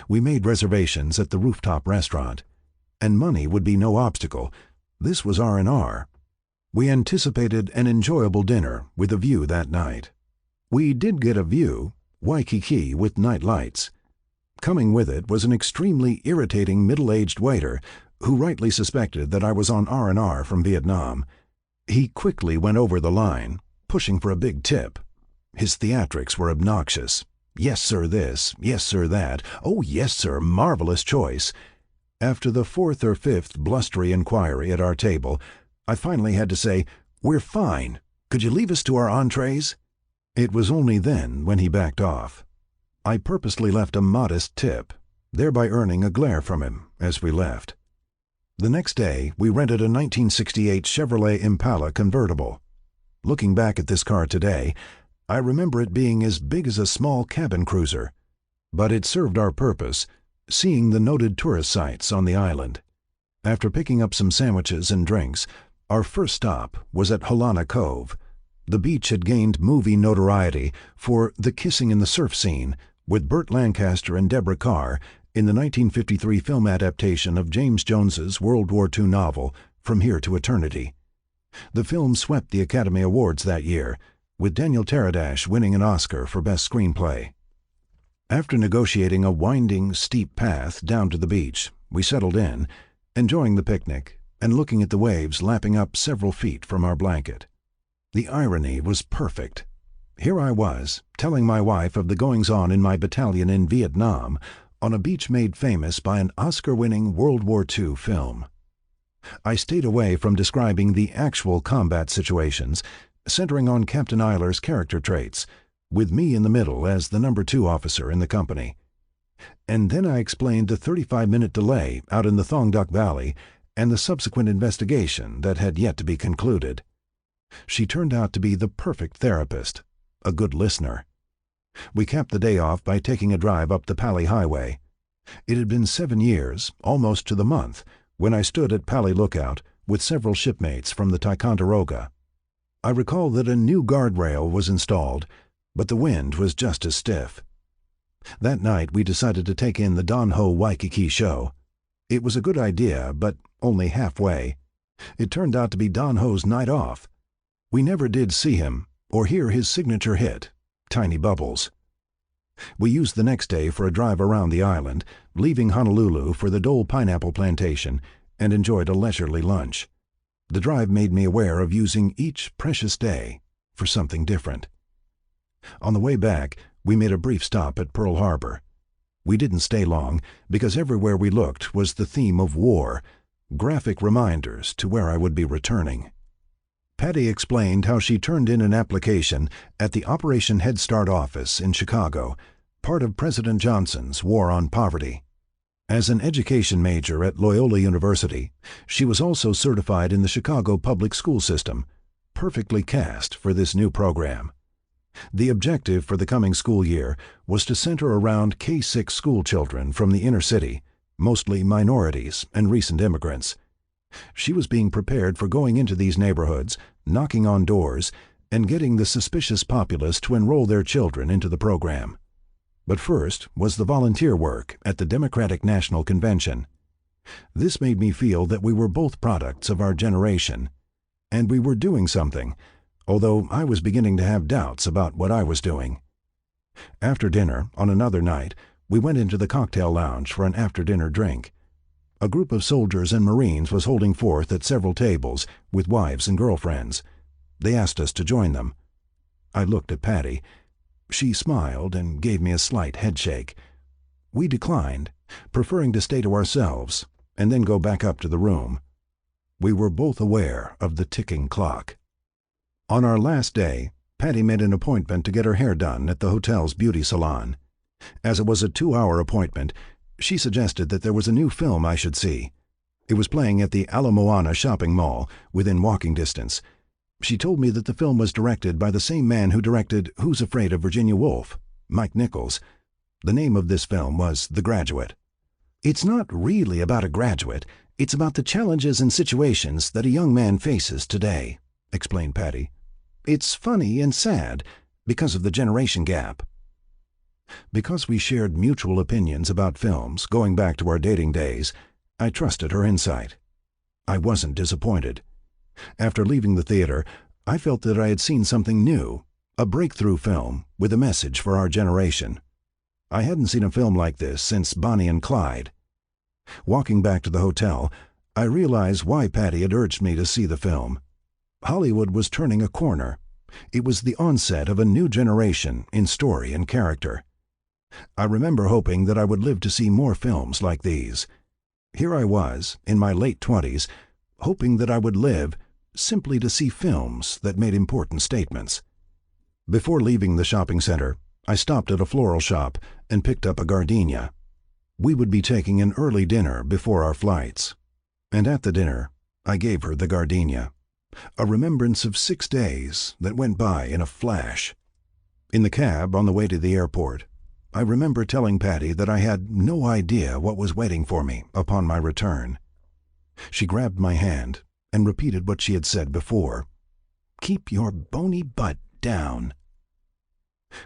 We made reservations at the rooftop restaurant, and money would be no obstacle. This was R&R. We anticipated an enjoyable dinner with a view that night. We did get a view, Waikiki with night lights. Coming with it was an extremely irritating middle-aged waiter who rightly suspected that I was on R&R from Vietnam. He quickly went over the line, pushing for a big tip. His theatrics were obnoxious. "Yes, sir, this. Yes, sir, that. Oh, yes, sir, marvelous choice." After the 4th or 5th blustery inquiry at our table, I finally had to say, "We're fine. Could you leave us to our entrees?" It was only then when he backed off. I purposely left a modest tip, thereby earning a glare from him as we left. The next day, we rented a 1968 Chevrolet Impala convertible. Looking back at this car today, I remember it being as big as a small cabin cruiser. But it served our purpose, seeing the noted tourist sites on the island. After picking up some sandwiches and drinks, our first stop was at Holana Cove. The beach had gained movie notoriety for the kissing in the surf scene with Burt Lancaster and Deborah Kerr in the 1953 film adaptation of James Jones's World War II novel From Here to Eternity. The film swept the Academy Awards that year, with Daniel Teradash winning an Oscar for Best Screenplay. After negotiating a winding, steep path down to the beach, we settled in, enjoying the picnic and looking at the waves lapping up several feet from our blanket. The irony was perfect. Here I was, telling my wife of the goings-on in my battalion in Vietnam on a beach made famous by an Oscar-winning World War II film. I stayed away from describing the actual combat situations, centering on Captain Eiler's character traits, with me in the middle as the number 2 officer in the company. And then I explained the 35-minute delay out in the Thongduck Valley and the subsequent investigation that had yet to be concluded. She turned out to be the perfect therapist, a good listener. We capped the day off by taking a drive up the Pali Highway. It had been 7 years, almost to the month, when I stood at Pali Lookout with several shipmates from the Ticonderoga. I recall that a new guardrail was installed, but the wind was just as stiff. That night we decided to take in the Don Ho Waikiki show. It was a good idea, but only halfway. It turned out to be Don Ho's night off. We never did see him or hear his signature hit, Tiny Bubbles. We used the next day for a drive around the island, leaving Honolulu for the Dole Pineapple Plantation, and enjoyed a leisurely lunch. The drive made me aware of using each precious day for something different. On the way back, we made a brief stop at Pearl Harbor. We didn't stay long, because everywhere we looked was the theme of war, graphic reminders to where I would be returning. Patty explained how she turned in an application at the Operation Head Start office in Chicago, part of President Johnson's War on Poverty. As an education major at Loyola University, she was also certified in the Chicago public school system, perfectly cast for this new program. The objective for the coming school year was to center around K-6 school children from the inner city, mostly minorities and recent immigrants. She was being prepared for going into these neighborhoods, knocking on doors, and getting the suspicious populace to enroll their children into the program. But first was the volunteer work at the Democratic National Convention. This made me feel that we were both products of our generation, and we were doing something, although I was beginning to have doubts about what I was doing. After dinner, on another night, we went into the cocktail lounge for an after-dinner drink. A group of soldiers and Marines was holding forth at several tables with wives and girlfriends. They asked us to join them. I looked at Patty. She smiled and gave me a slight headshake. We declined, preferring to stay to ourselves and then go back up to the room. We were both aware of the ticking clock. On our last day, Patty made an appointment to get her hair done at the hotel's beauty salon. As it was a 2-hour appointment, she suggested that there was a new film I should see. It was playing at the Ala Moana shopping mall, within walking distance. She told me that the film was directed by the same man who directed Who's Afraid of Virginia Woolf, Mike Nichols. The name of this film was The Graduate. It's not really about a graduate. It's about the challenges and situations that a young man faces today, explained Patty. It's funny and sad because of the generation gap. Because we shared mutual opinions about films going back to our dating days, I trusted her insight. I wasn't disappointed. After leaving the theater, I felt that I had seen something new, a breakthrough film with a message for our generation. I hadn't seen a film like this since Bonnie and Clyde. Walking back to the hotel, I realized why Patty had urged me to see the film. Hollywood was turning a corner. It was the onset of a new generation in story and character. I remember hoping that I would live to see more films like these. Here I was, in my late 20s, hoping that I would live simply to see films that made important statements. Before leaving the shopping center, I stopped at a floral shop and picked up a gardenia. We would be taking an early dinner before our flights. And at the dinner, I gave her the gardenia, a remembrance of 6 days that went by in a flash. In the cab on the way to the airport, I remember telling Patty that I had no idea what was waiting for me upon my return. She grabbed my hand and repeated what she had said before. "Keep your bony butt down."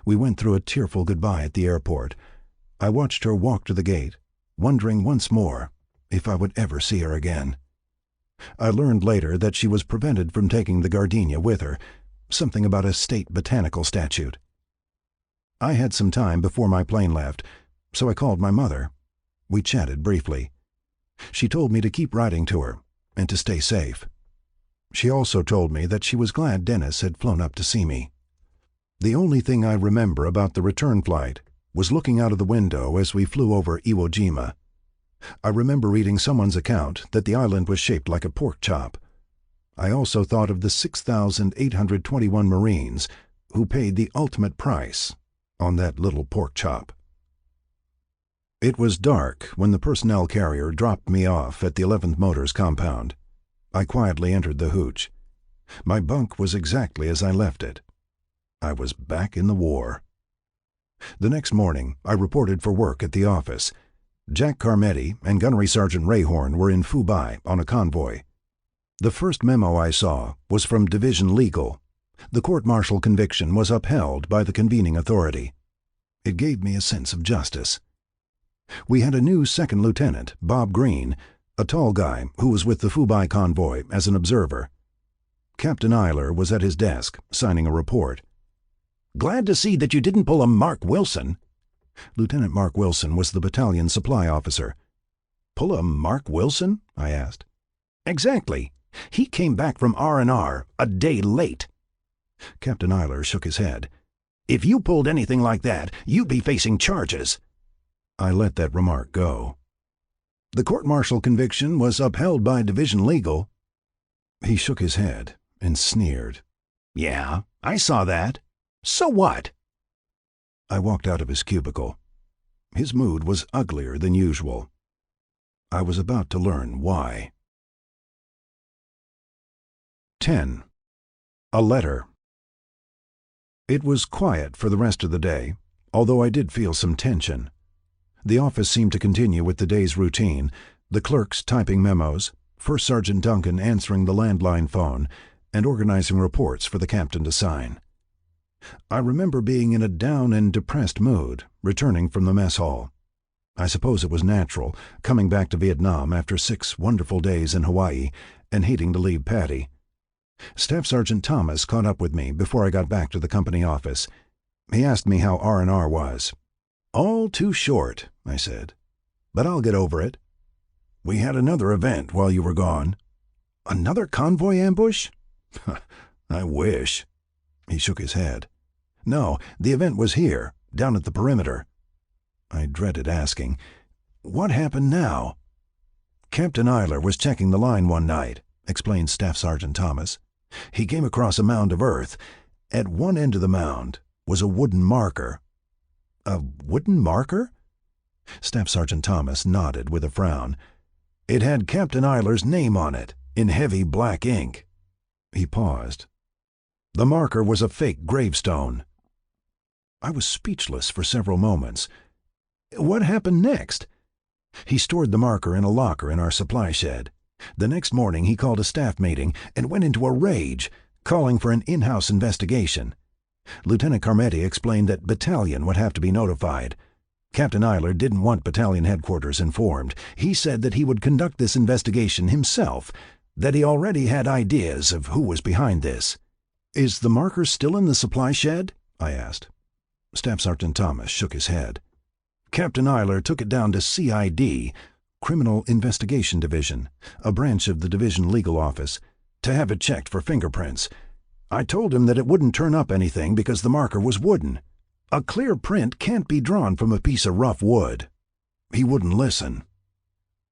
We went through a tearful goodbye at the airport. I watched her walk to the gate, wondering once more if I would ever see her again. I learned later that she was prevented from taking the gardenia with her, something about a state botanical statute. I had some time before my plane left, so I called my mother. We chatted briefly. She told me to keep writing to her and to stay safe. She also told me that she was glad Dennis had flown up to see me. The only thing I remember about the return flight was looking out of the window as we flew over Iwo Jima. I remember reading someone's account that the island was shaped like a pork chop. I also thought of the 6,821 Marines who paid the ultimate price on that little pork chop. It was dark when the personnel carrier dropped me off at the 11th Motors compound. I quietly entered the hooch. My bunk was exactly as I left it. I was back in the war. The next morning, I reported for work at the office. Jack Carmetti and Gunnery Sergeant Rayhorn were in Fubai on a convoy. The first memo I saw was from Division Legal. The court-martial conviction was upheld by the convening authority. It gave me a sense of justice. We had a new second lieutenant, Bob Green, a tall guy who was with the Fubai convoy as an observer. Captain Eiler was at his desk, signing a report.
"Glad to see that you didn't pull a Mark Wilson."
Lieutenant Mark Wilson was the battalion supply officer.
"Pull a Mark Wilson?" I asked.
"Exactly.
He came back from R&R a day late."
Captain Eiler shook his head.
"If you pulled anything like that, you'd be facing charges."
I let that remark go. "The court-martial conviction was upheld by Division Legal." He shook his head and sneered.
"Yeah, I saw that. So what?"
I walked out of his cubicle. His mood was uglier than usual. I was about to learn why. 10. A letter. It was quiet for the rest of the day, although I did feel some tension. The office seemed to continue with the day's routine, the clerks typing memos, First Sergeant Duncan answering the landline phone, and organizing reports for the captain to sign. I remember being in a down and depressed mood, returning from the mess hall. I suppose it was natural, coming back to Vietnam after 6 wonderful days in Hawaii, and hating to leave Patty. Staff Sergeant Thomas caught up with me before I got back to the company office. He asked me how R&R was.
"All too short," I said.
"But I'll get over it."
"We had another event while you were gone."
"Another convoy ambush?"
"I wish."
He shook his head. "No, the event was here, down at the perimeter." I dreaded asking, "What happened now?" "Captain Eiler was checking the line one night," explained Staff Sergeant Thomas. "He came across a mound of earth. At one end of the mound was a wooden marker." "A wooden marker?" Staff Sergeant Thomas nodded with a frown. "It had Captain Eiler's name on it, in heavy black ink." He paused. "The marker was a fake gravestone." I was speechless for several moments. "What happened next?" "He stored the marker in a locker in our supply shed. The next morning he called a staff meeting and went into a rage, calling for an in-house investigation. Lieutenant Carmetti explained that battalion would have to be notified. Captain Eiler didn't want battalion headquarters informed. He said that he would conduct this investigation himself, that he already had ideas of who was behind this." "Is the marker still in the supply shed?" I asked. Staff Sergeant Thomas shook his head. "Captain Eiler took it down to CID, Criminal Investigation Division, a branch of the Division Legal Office, to have it checked for fingerprints. I told him that it wouldn't turn up anything because the marker was wooden. A clear print can't be drawn from a piece of rough wood. He wouldn't listen."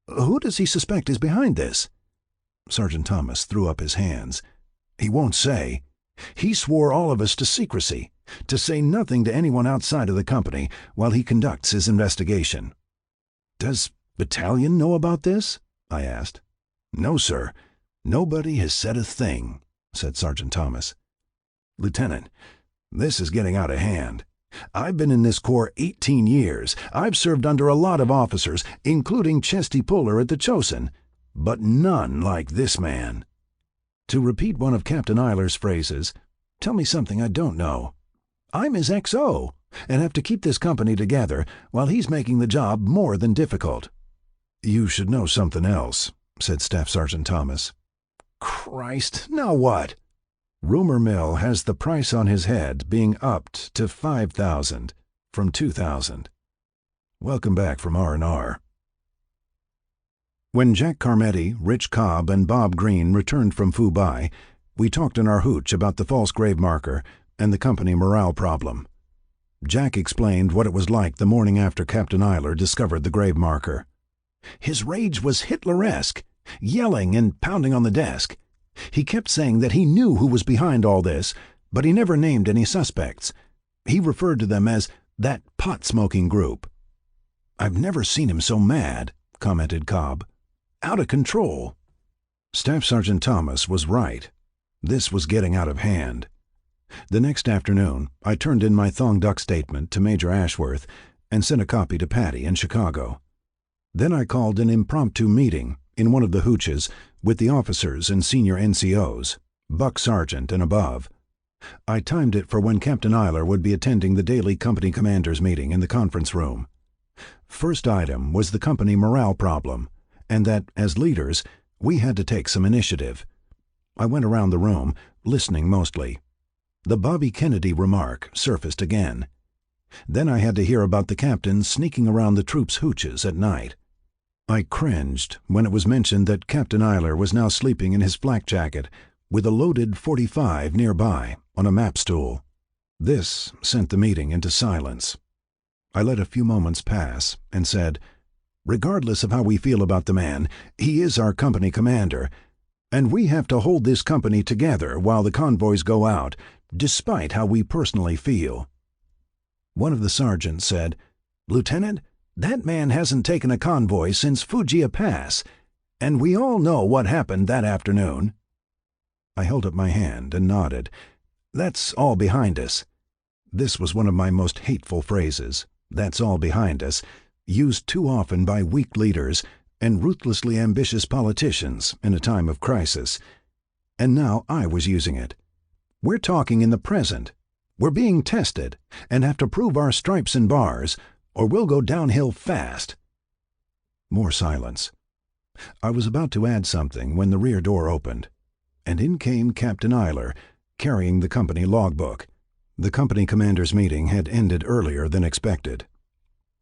"Who does he suspect is behind this?" Sergeant Thomas threw up his hands. "He won't say. He swore all of us to secrecy, to say nothing to anyone outside of the company while he conducts his investigation." "Does battalion know about this?" I asked. "No, sir. Nobody has said a thing," said Sergeant Thomas. "Lieutenant, this is getting out of hand. I've been in this corps 18 years. I've served under a lot of officers, including Chesty Puller at the Chosin, but none like this man. To repeat one of Captain Eiler's phrases, tell me something I don't know. I'm his XO, and have to keep this company together while he's making the job more than difficult." "You should know something else," said Staff Sergeant Thomas. "Christ, now what?" "Rumor mill has the price on his head being upped to 5,000 from 2,000. Welcome back from R&R. When Jack Carmetti, Rich Cobb, and Bob Green returned from Fubai, we talked in our hooch about the false grave marker and the company morale problem. Jack explained what it was like the morning after Captain Eiler discovered the grave marker.
His rage was Hitleresque, yelling and pounding on the desk. He kept saying that he knew who was behind all this, but he never named any suspects. He referred to them as that pot-smoking group. "I've never seen him so mad," commented Cobb. "Out of control." Staff Sergeant Thomas was right. This was getting out of hand. The next afternoon, I turned in my Thong Duck statement to Major Ashworth and sent a copy to Patty in Chicago. Then I called an impromptu meeting in one of the hooches with the officers and senior NCOs, buck sergeant and above. I timed it for when Captain Eiler would be attending the daily company commanders' meeting in the conference room. First item was the company morale problem, and that, as leaders, we had to take some initiative. I went around the room, listening mostly. The Bobby Kennedy remark surfaced again. Then I had to hear about the captain sneaking around the troops' hooches at night. I cringed when it was mentioned that Captain Eiler was now sleeping in his flak jacket with a loaded .45 nearby on a map stool. This sent the meeting into silence. I let a few moments pass and said, "Regardless of how we feel about the man, he is our company commander, and we have to hold this company together while the convoys go out, despite how we personally feel." One of the sergeants said, "Lieutenant, that man hasn't taken a convoy since Fujia Pass, and we all know what happened that afternoon." I held up my hand and nodded. "That's all behind us." This was one of my most hateful phrases, "that's all behind us," used too often by weak leaders and ruthlessly ambitious politicians in a time of crisis. And now I was using it. We're talking in the present. We're being tested and have to prove our stripes and bars, or we'll go downhill fast. More silence. I was about to add something when the rear door opened, and in came Captain Eiler, carrying the company logbook. The company commander's meeting had ended earlier than expected.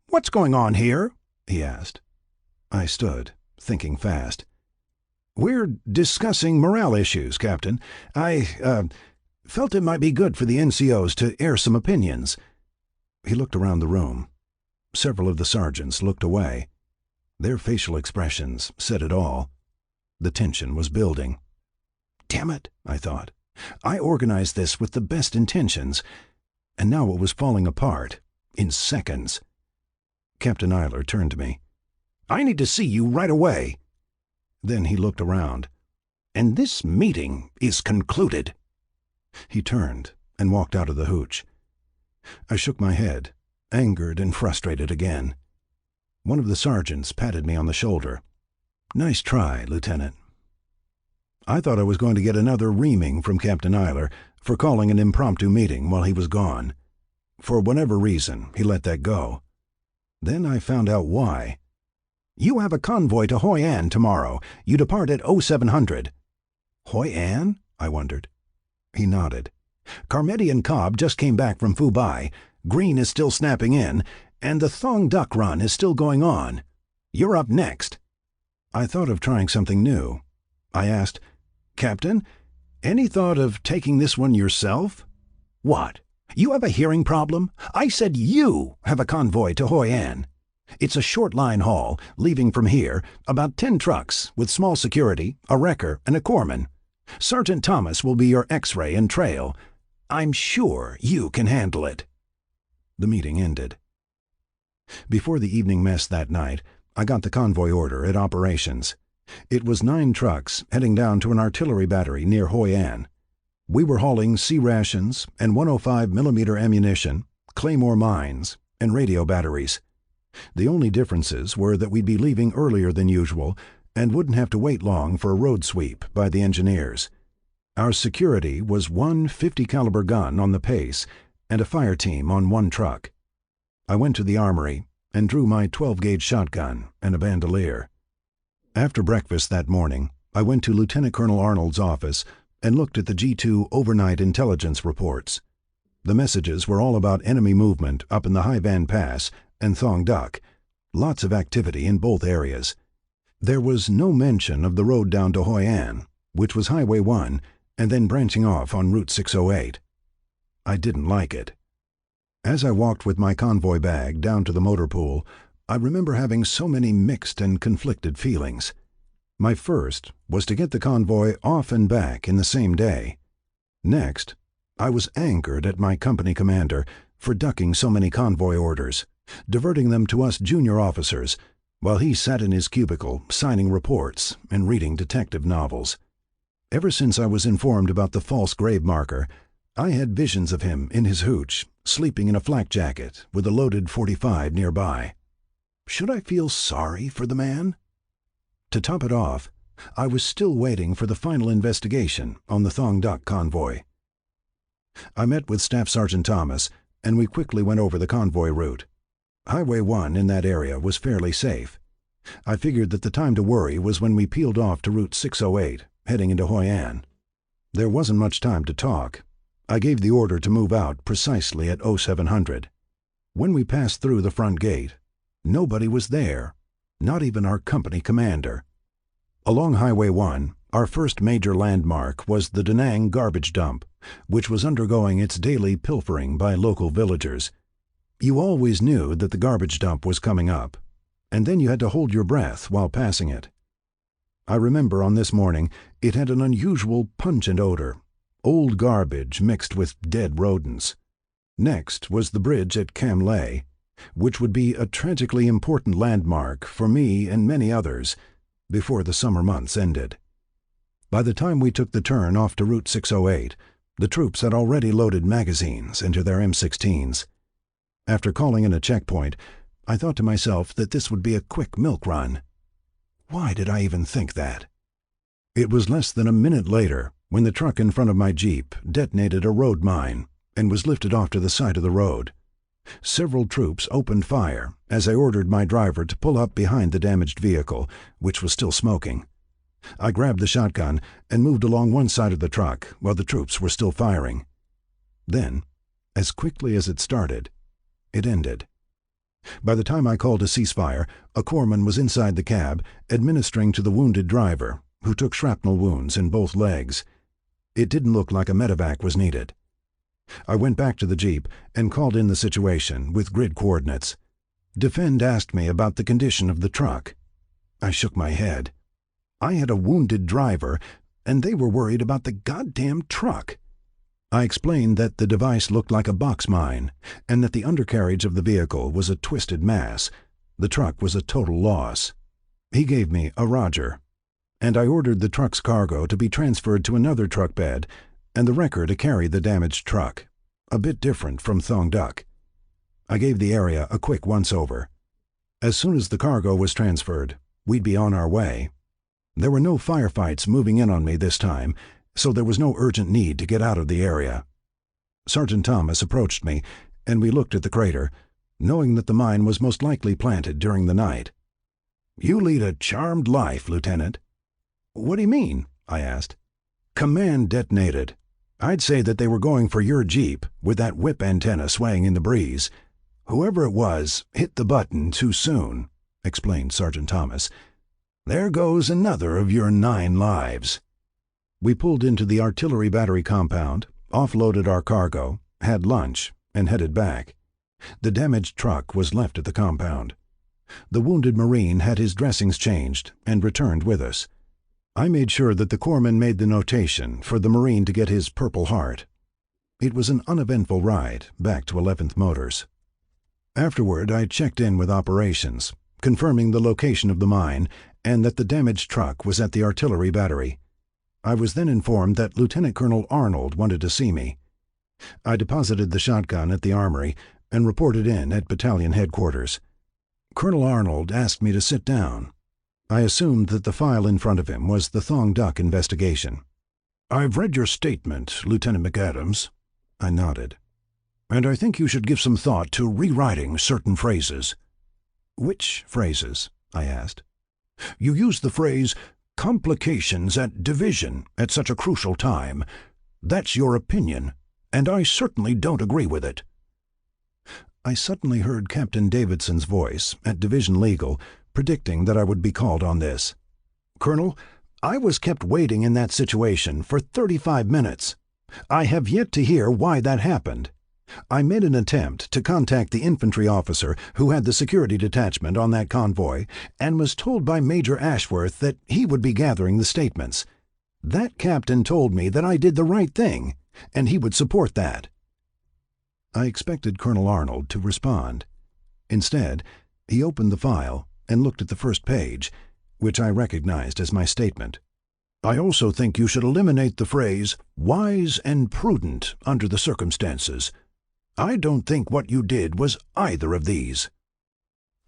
"What's going on here?" he asked. I stood, thinking fast. "We're discussing morale issues, Captain. I felt it might be good for the NCOs to air some opinions." He looked around the room. Several of the sergeants looked away. Their facial expressions said it all. The tension was building. Damn it, I thought. I organized this with the best intentions, and now it was falling apart in seconds. Captain Eiler turned to me. "I need to see you right away." Then he looked around. "And this meeting is concluded." He turned and walked out of the hooch. I shook my head, angered and frustrated again. One of the sergeants patted me on the shoulder. "Nice try, Lieutenant." I thought I was going to get another reaming from Captain Eiler for calling an impromptu meeting while he was gone. For whatever reason, he let that go. Then I found out why. "You have a convoy to Hoi An tomorrow. You depart at 0700. "Hoi An?" I wondered. He nodded. "Carmody and Cobb just came back from Fubai. Green is still snapping in, and the Thong Duck run is still going on. You're up next." I thought of trying something new. I asked, "Captain, any thought of taking this one yourself?" "What? You have a hearing problem? I said you have a convoy to Hoi An. It's a short line haul, leaving from here, about 10 trucks, with small security, a wrecker, and a corpsman. Sergeant Thomas will be your X-ray and trail. I'm sure you can handle it." The meeting ended. Before the evening mess that night, I got the convoy order at operations. It was 9 trucks heading down to an artillery battery near Hoi An. We were hauling C rations and 105mm ammunition, claymore mines, and radio batteries. The only differences were that we'd be leaving earlier than usual and wouldn't have to wait long for a road sweep by the engineers. Our security was one .50 caliber gun on the Pace and a fire team on one truck. I went to the armory and drew my 12-gauge shotgun and a bandolier. After breakfast that morning, I went to Lieutenant Colonel Arnold's office and looked at the G2 overnight intelligence reports. The messages were all about enemy movement up in the Hai Van Pass and Thong Duck. Lots of activity in both areas. There was no mention of the road down to Hoi An, which was Highway 1 and then branching off on Route 608. I didn't like it. As I walked with my convoy bag down to the motor pool,
I remember having so many mixed and conflicted feelings. My first was to get the convoy off and back in the same day. Next, I was angered at my company commander for ducking so many convoy orders, diverting them to us junior officers, while he sat in his cubicle signing reports and reading detective novels. Ever since I was informed about the false grave marker, I had visions of him in his hooch, sleeping in a flak jacket with a loaded .45 nearby. Should I feel sorry for the man? To top it off, I was still waiting for the final investigation on the Thong Duck convoy. I met with Staff Sergeant Thomas, and we quickly went over the convoy route. Highway 1 in that area was fairly safe. I figured that the time to worry was when we peeled off to Route 608, heading into Hoi An. There wasn't much time to talk. I gave the order to move out precisely at 0700. When we passed through the front gate, nobody was there, not even our company commander. Along Highway 1, our first major landmark was the Da Nang garbage dump, which was undergoing its daily pilfering by local villagers. You always knew that the garbage dump was coming up, and then you had to hold your breath while passing it. I remember on this morning it had an unusual pungent odor, old garbage mixed with dead rodents. Next was the bridge at Cam Lay, which would be a tragically important landmark for me and many others before the summer months ended. By the time we took the turn off to Route 608, the troops had already loaded magazines into their M16s. After calling in a checkpoint, I thought to myself that this would be a quick milk run. Why did I even think that? It was less than a minute later when the truck in front of my Jeep detonated a road mine and was lifted off to the side of the road. Several troops opened fire as I ordered my driver to pull up behind the damaged vehicle, which was still smoking. I grabbed the shotgun and moved along one side of the truck while the troops were still firing. Then, as quickly as it started, it ended. By the time I called a ceasefire, a corpsman was inside the cab administering to the wounded driver, who took shrapnel wounds in both legs. It didn't look like a medevac was needed. I went back to the Jeep and called in the situation with grid coordinates. Defend asked me about the condition of the truck. I shook my head. I had a wounded driver, and they were worried about the goddamn truck. I explained that the device looked like a box mine, and that the undercarriage of the vehicle was a twisted mass. The truck was a total loss. He gave me a Roger, and I ordered the truck's cargo to be transferred to another truck bed and the wrecker to carry the damaged truck, a bit different from Thong Duck. I gave the area a quick once-over. As soon as the cargo was transferred, we'd be on our way. There were no firefights moving in on me this time, so there was no urgent need to get out of the area. Sergeant Thomas approached me, and we looked at the crater, knowing that the mine was most likely planted during the night. "You lead a charmed life, Lieutenant." "What do you mean?" I asked. "Command detonated. I'd say that they were going for your Jeep, with that whip antenna swaying in the breeze. Whoever it was hit the button too soon," explained Sergeant Thomas. "There goes another of your 9 lives." We pulled into the artillery battery compound, offloaded our cargo, had lunch, and headed back. The damaged truck was left at the compound. The wounded Marine had his dressings changed and returned with us. I made sure that the corpsman made the notation for the Marine to get his Purple Heart. It was an uneventful ride back to 11th Motors. Afterward, I checked in with operations, confirming the location of the mine and that the damaged truck was at the artillery battery. I was then informed that Lieutenant Colonel Arnold wanted to see me. I deposited the shotgun at the armory and reported in at battalion headquarters. Colonel Arnold asked me to sit down. I assumed that the file in front of him was the Thong Duck investigation. "I've read your statement, Lieutenant McAdams." I nodded. "And I think you should give some thought to rewriting certain phrases." "Which phrases?" I asked. "You used the phrase, 'complications at division' at such a crucial time. That's your opinion, and I certainly don't agree with it." I suddenly heard Captain Davidson's voice at Division Legal, predicting that I would be called on this. "Colonel, I was kept waiting in that situation for 35 minutes. I have yet to hear why that happened. I made an attempt to contact the infantry officer who had the security detachment on that convoy and was told by Major Ashworth that he would be gathering the statements. That captain told me that I did the right thing, and he would support that. I expected Colonel Arnold to respond. Instead, he opened the file and looked at the first page, which I recognized as my statement. I also think you should eliminate the phrase wise and prudent under the circumstances. I don't think what you did was either of these.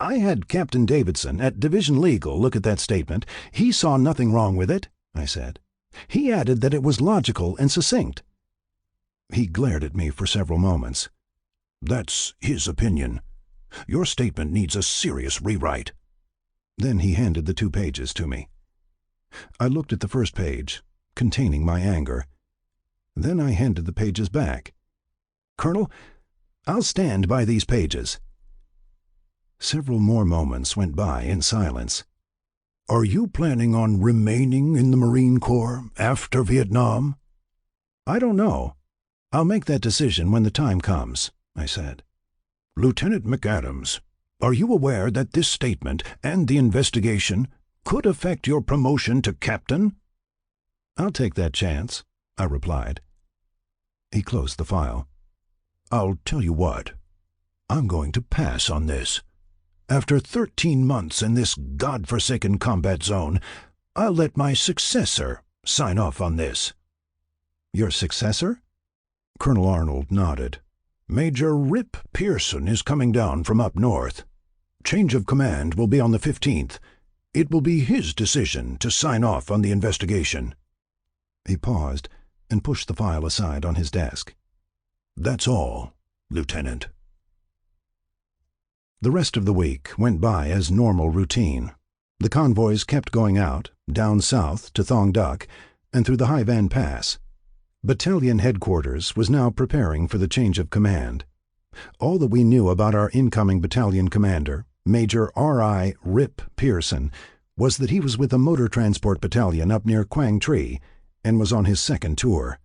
I had Captain Davidson at Division Legal look at that statement. He saw nothing wrong with it, I said. He added that it was logical and succinct. He glared at me for several moments. That's his opinion. Your statement needs a serious rewrite. Then he handed the 2 pages to me. I looked at the first page, containing my anger. Then I handed the pages back. Colonel, I'll stand by these pages. Several more moments went by in silence. Are you planning on remaining in the Marine Corps after Vietnam? I don't know. I'll make that decision when the time comes, I said. Lieutenant McAdams, are you aware that this statement and the investigation could affect your promotion to captain? I'll take that chance, I replied. He closed the file. I'll tell you what. I'm going to pass on this. After 13 months in this God-forsaken combat zone, I'll let my successor sign off on this. Your successor? Colonel Arnold nodded. Major Rip Pearson is coming down from up north. Change of command will be on the 15th. It will be his decision to sign off on the investigation. He paused and pushed the file aside on his desk. That's all, Lieutenant. The rest of the week went by as normal routine. The convoys kept going out, down south to Thong Duc, and through the Hai Van Pass. Battalion headquarters was now preparing for the change of command. All that we knew about our incoming battalion commander, Major R.I. Rip Pearson, was that he was with a motor transport battalion up near Quang Tri and was on his second tour.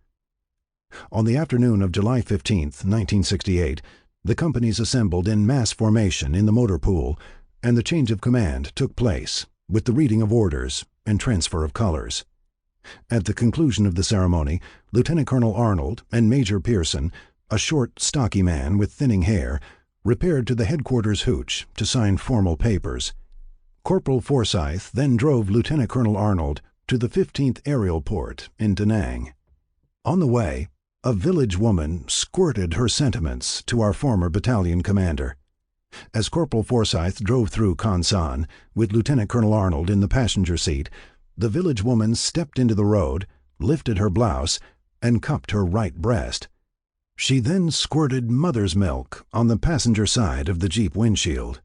On the afternoon of July 15, 1968, the companies assembled in mass formation in the motor pool, and the change of command took place, with the reading of orders and transfer of colors. At the conclusion of the ceremony, Lieutenant Colonel Arnold and Major Pearson, a short, stocky man with thinning hair, repaired to the headquarters hooch to sign formal papers. Corporal Forsyth then drove Lieutenant Colonel Arnold to the 15th Aerial Port in Da Nang. On the way, a village woman squirted her sentiments to our former battalion commander. As Corporal Forsyth drove through Con San, with Lieutenant Colonel Arnold in the passenger seat, the village woman stepped into the road, lifted her blouse, and cupped her right breast. She then squirted mother's milk on the passenger side of the Jeep windshield.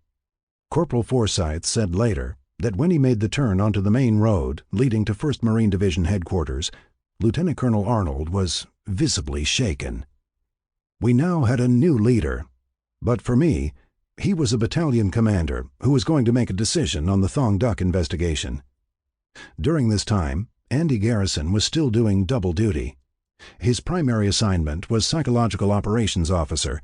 Corporal Forsyth said later that when he made the turn onto the main road leading to 1st Marine Division headquarters, Lieutenant Colonel Arnold was visibly shaken. We now had a new leader, but for me, he was a battalion commander who was going to make a decision on the Thong Duc investigation. During this time, Andy Garrison was still doing double duty. His primary assignment was Psychological Operations Officer,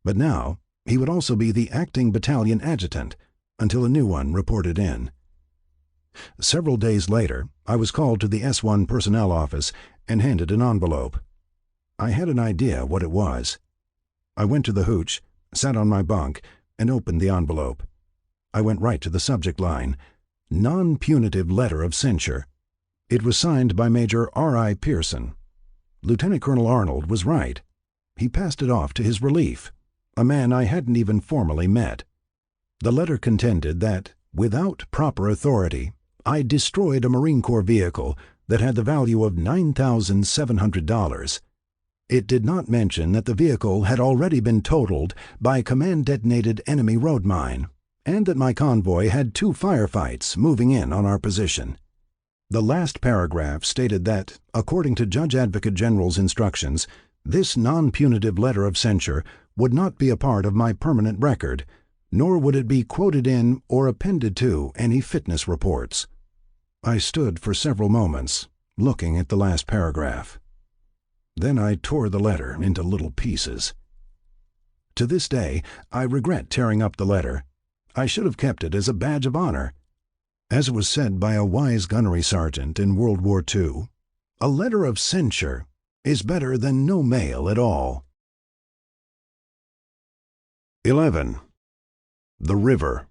but now he would also be the acting battalion adjutant until a new one reported in. Several days later, I was called to the S1 personnel office and handed an envelope. I had an idea what it was. I went to the hooch, sat on my bunk, and opened the envelope. I went right to the subject line, Non-Punitive Letter of Censure. It was signed by Major R.I. Pearson. Lieutenant Colonel Arnold was right. He passed it off to his relief, a man I hadn't even formally met. The letter contended that, without proper authority, I destroyed a Marine Corps vehicle that had the value of $9,700. It did not mention that the vehicle had already been totaled by a command-detonated enemy road mine, and that my convoy had 2 firefights moving in on our position. The last paragraph stated that, according to Judge Advocate General's instructions, this non-punitive letter of censure would not be a part of my permanent record, nor would it be quoted in or appended to any fitness reports. I stood for several moments, looking at the last paragraph. Then I tore the letter into little pieces. To this day, I regret tearing up the letter. I should have kept it as a badge of honor. As was said by a wise gunnery sergeant in World War II, a letter of censure is better than no mail at all.
11. The River.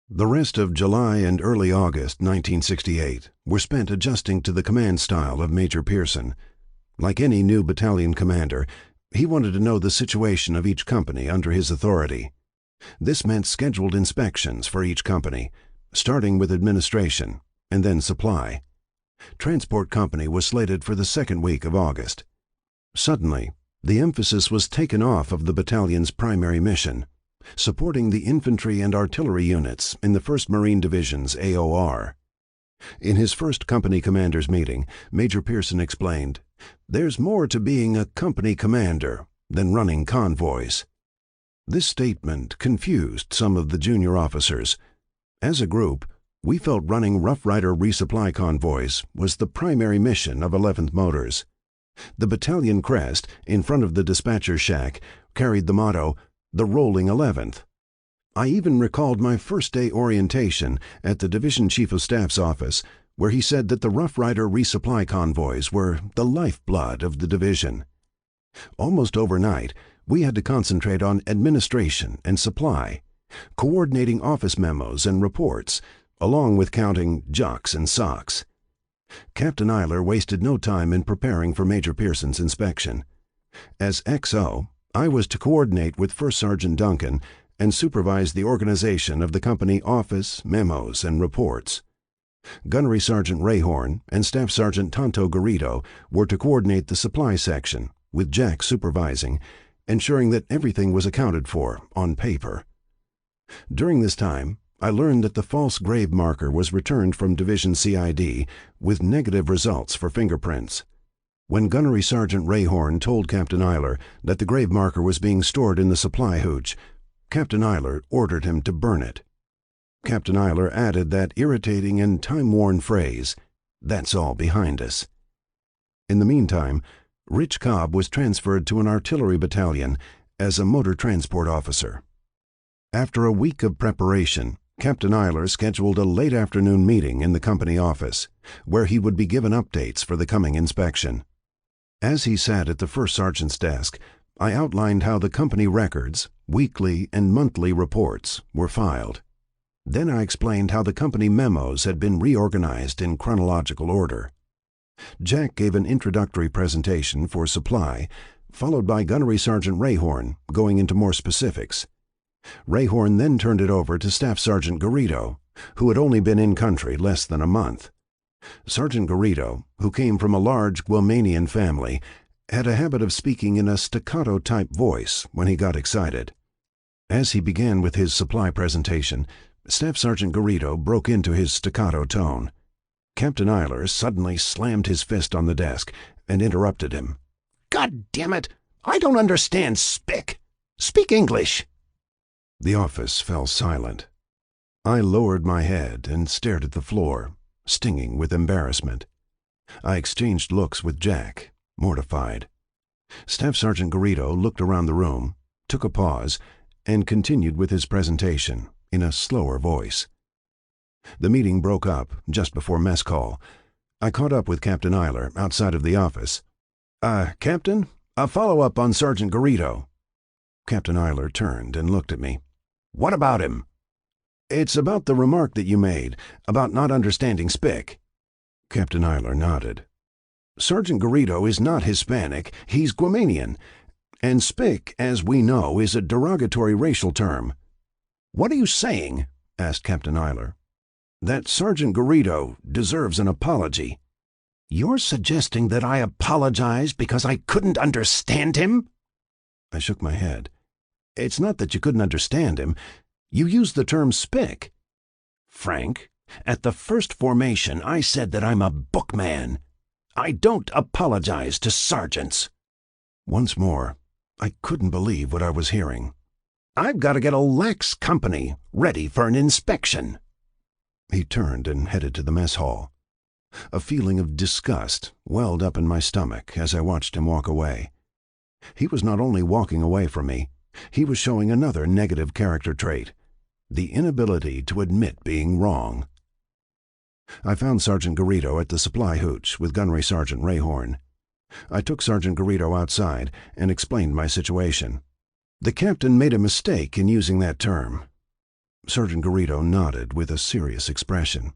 The rest of July and early August 1968 were spent adjusting to the command style of Major Pearson. Like any new battalion commander, he wanted to know the situation of each company under his authority. This meant scheduled inspections for each company, starting with administration and then supply. Transport Company was slated for the second week of August. Suddenly, the emphasis was taken off of the battalion's primary mission, supporting the infantry and artillery units in the 1st Marine Division's AOR. In his first company commanders' meeting, Major Pearson explained, "There's more to being a company commander than running convoys." This statement confused some of the junior officers. As a group, we felt running Rough Rider resupply convoys was the primary mission of 11th Motors. The battalion crest, in front of the dispatcher's shack, carried the motto, "The Rolling 11th." I even recalled my first day orientation at the Division Chief of Staff's office, where he said that the Rough Rider resupply convoys were the lifeblood of the division. Almost overnight, we had to concentrate on administration and supply, coordinating office memos and reports, along with counting jocks and socks. Captain Eiler wasted no time in preparing for Major Pearson's inspection. As XO, I was to coordinate with First Sergeant Duncan and supervise the organization of the company office, memos, and reports. Gunnery Sergeant Rayhorn and Staff Sergeant Tonto Garrido were to coordinate the supply section, with Jack supervising, ensuring that everything was accounted for on paper. During this time, I learned that the false grave marker was returned from Division CID with negative results for fingerprints. When Gunnery Sergeant Rayhorn told Captain Eiler that the grave marker was being stored in the supply hooch, Captain Eiler ordered him to burn it. Captain Eiler added that irritating and time-worn phrase, "That's all behind us." In the meantime, Rich Cobb was transferred to an artillery battalion as a motor transport officer. After a week of preparation, Captain Eiler scheduled a late afternoon meeting in the company office, where he would be given updates for the coming inspection. As he sat at the first sergeant's desk, I outlined how the company records, weekly and monthly reports, were filed. Then I explained how the company memos had been reorganized in chronological order. Jack gave an introductory presentation for supply, followed by Gunnery Sergeant Rayhorn going into more specifics. Rayhorn then turned it over to Staff Sergeant Garrido, who had only been in country less than a month. Sergeant Garrido, who came from a large Guamanian family, had a habit of speaking in a staccato-type voice when he got excited. As he began with his supply presentation, Staff Sergeant Garrido broke into his staccato tone. Captain Eiler suddenly slammed his fist on the desk and interrupted him. "God damn it! I don't understand Spic! Speak English!" The office fell silent. I lowered my head and stared at the floor, stinging with embarrassment. I exchanged looks with Jack, mortified. Staff Sergeant Garrido looked around the room, took a pause, and continued with his presentation in a slower voice. The meeting broke up just before mess call. I caught up with Captain Eiler outside of the office. Captain, a follow-up on Sergeant Garrido." Captain Eiler turned and looked at me. "What about him?" "It's about the remark that you made, about not understanding Spic." Captain Eiler nodded. "Sergeant Garrido is not Hispanic, he's Guamanian, and Spic, as we know, is a derogatory racial term." "What are you saying?" asked Captain Eiler. "That Sergeant Garrido deserves an apology." "You're suggesting that I apologize because I couldn't understand him?" I shook my head. "It's not that you couldn't understand him. You used the term Spic." "Frank, at the first formation I said that I'm a bookman. I don't apologize to sergeants." Once more, I couldn't believe what I was hearing. "I've got to get a lax company ready for an inspection." He turned and headed to the mess hall. A feeling of disgust welled up in my stomach as I watched him walk away. He was not only walking away from me, he was showing another negative character trait, the inability to admit being wrong. I found Sergeant Garrido at the supply hooch with Gunnery Sergeant Rayhorn. I took Sergeant Garrido outside and explained my situation. The captain made a mistake in using that term. Sergeant Garrido nodded with a serious expression.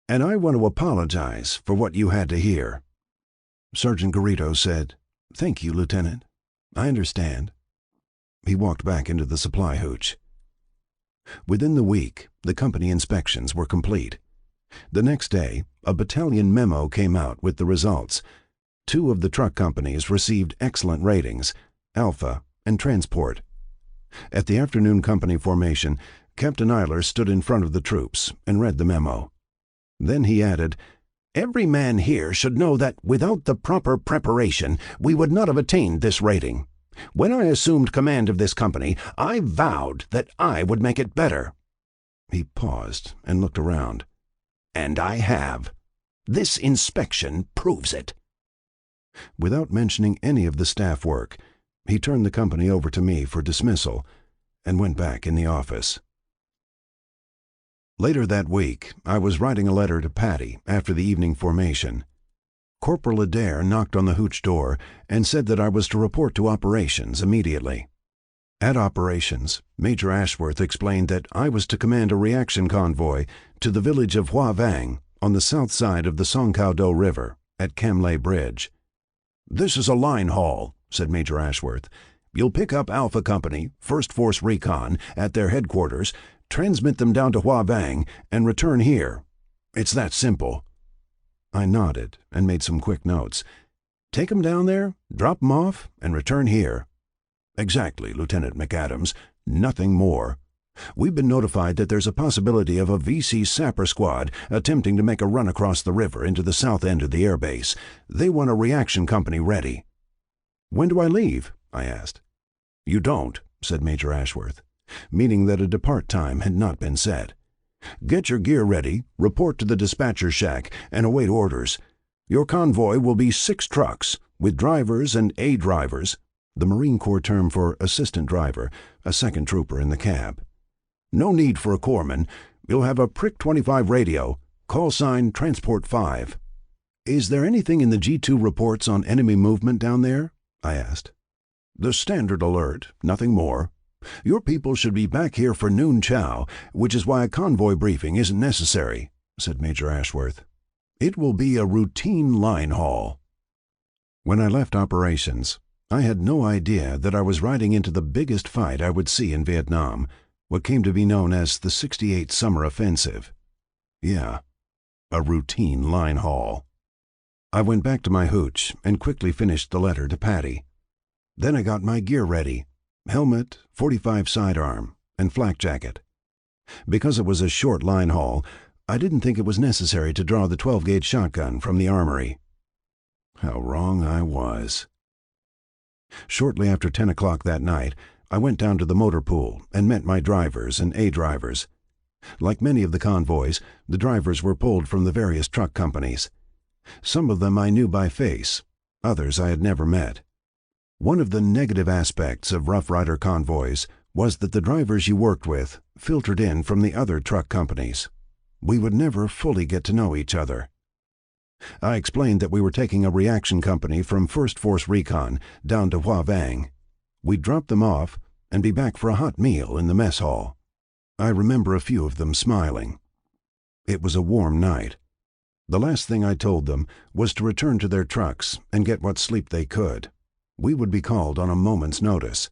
And I want to apologize for what you had to hear. Sergeant Garrido said, "Thank you, Lieutenant. I understand." He walked back into the supply hooch. Within the week, the company inspections were complete. The next day, a battalion memo came out with the results. 2 of the truck companies received excellent ratings, Alpha and Transport. At the afternoon company formation, Captain Eiler stood in front of the troops and read the memo. Then he added, "Every man here should know that without the proper preparation, we would not have attained this rating. When I assumed command of this company, I vowed that I would make it better." He paused and looked around. "And I have. This inspection proves it." Without mentioning any of the staff work, he turned the company over to me for dismissal and went back in the office. Later that week, I was writing a letter to Patty after the evening formation. Corporal Adair knocked on the hooch door and said that I was to report to operations immediately. At operations, Major Ashworth explained that I was to command a reaction convoy to the village of Hoa Vang on the south side of the Song Cao Do River at Cam Lay Bridge. "This is a line haul," said Major Ashworth. "You'll pick up Alpha Company, 1st Force Recon, at their headquarters, transmit them down to Hoa Vang, and return here. It's that simple." I nodded and made some quick notes. "Take 'em down there, drop 'em off, and return here." "Exactly, Lieutenant McAdams. Nothing more. We've been notified that there's a possibility of a VC sapper squad attempting to make a run across the river into the south end of the airbase. They want a reaction company ready." "When do I leave?" I asked. "You don't," said Major Ashworth, meaning that a depart time had not been set. "Get your gear ready, report to the dispatcher shack, and await orders. Your convoy will be 6 trucks, with drivers and A drivers, the Marine Corps term for assistant driver, a second trooper in the cab. No need for a corpsman. You'll have a Prick 25 radio, call sign Transport 5. "Is there anything in the G2 reports on enemy movement down there?" I asked. "The standard alert, nothing more. Your people should be back here for noon chow, which is why a convoy briefing isn't necessary," said Major Ashworth. "It will be a routine line haul." When I left operations, I had no idea that I was riding into the biggest fight I would see in Vietnam, what came to be known as the 68 Summer Offensive. Yeah, a routine line haul. I went back to my hooch and quickly finished the letter to Patty. Then I got my gear ready, helmet, .45 sidearm, and flak jacket. Because it was a short line haul, I didn't think it was necessary to draw the 12-gauge shotgun from the armory. How wrong I was. Shortly after 10 o'clock that night, I went down to the motor pool and met my drivers and A drivers. Like many of the convoys, the drivers were pulled from the various truck companies. Some of them I knew by face, others I had never met. One of the negative aspects of Rough Rider convoys was that the drivers you worked with filtered in from the other truck companies. We would never fully get to know each other. I explained that we were taking a reaction company from 1st Force Recon down to Hoa Vang. We'd drop them off and be back for a hot meal in the mess hall. I remember a few of them smiling. It was a warm night. The last thing I told them was to return to their trucks and get what sleep they could. We would be called on a moment's notice.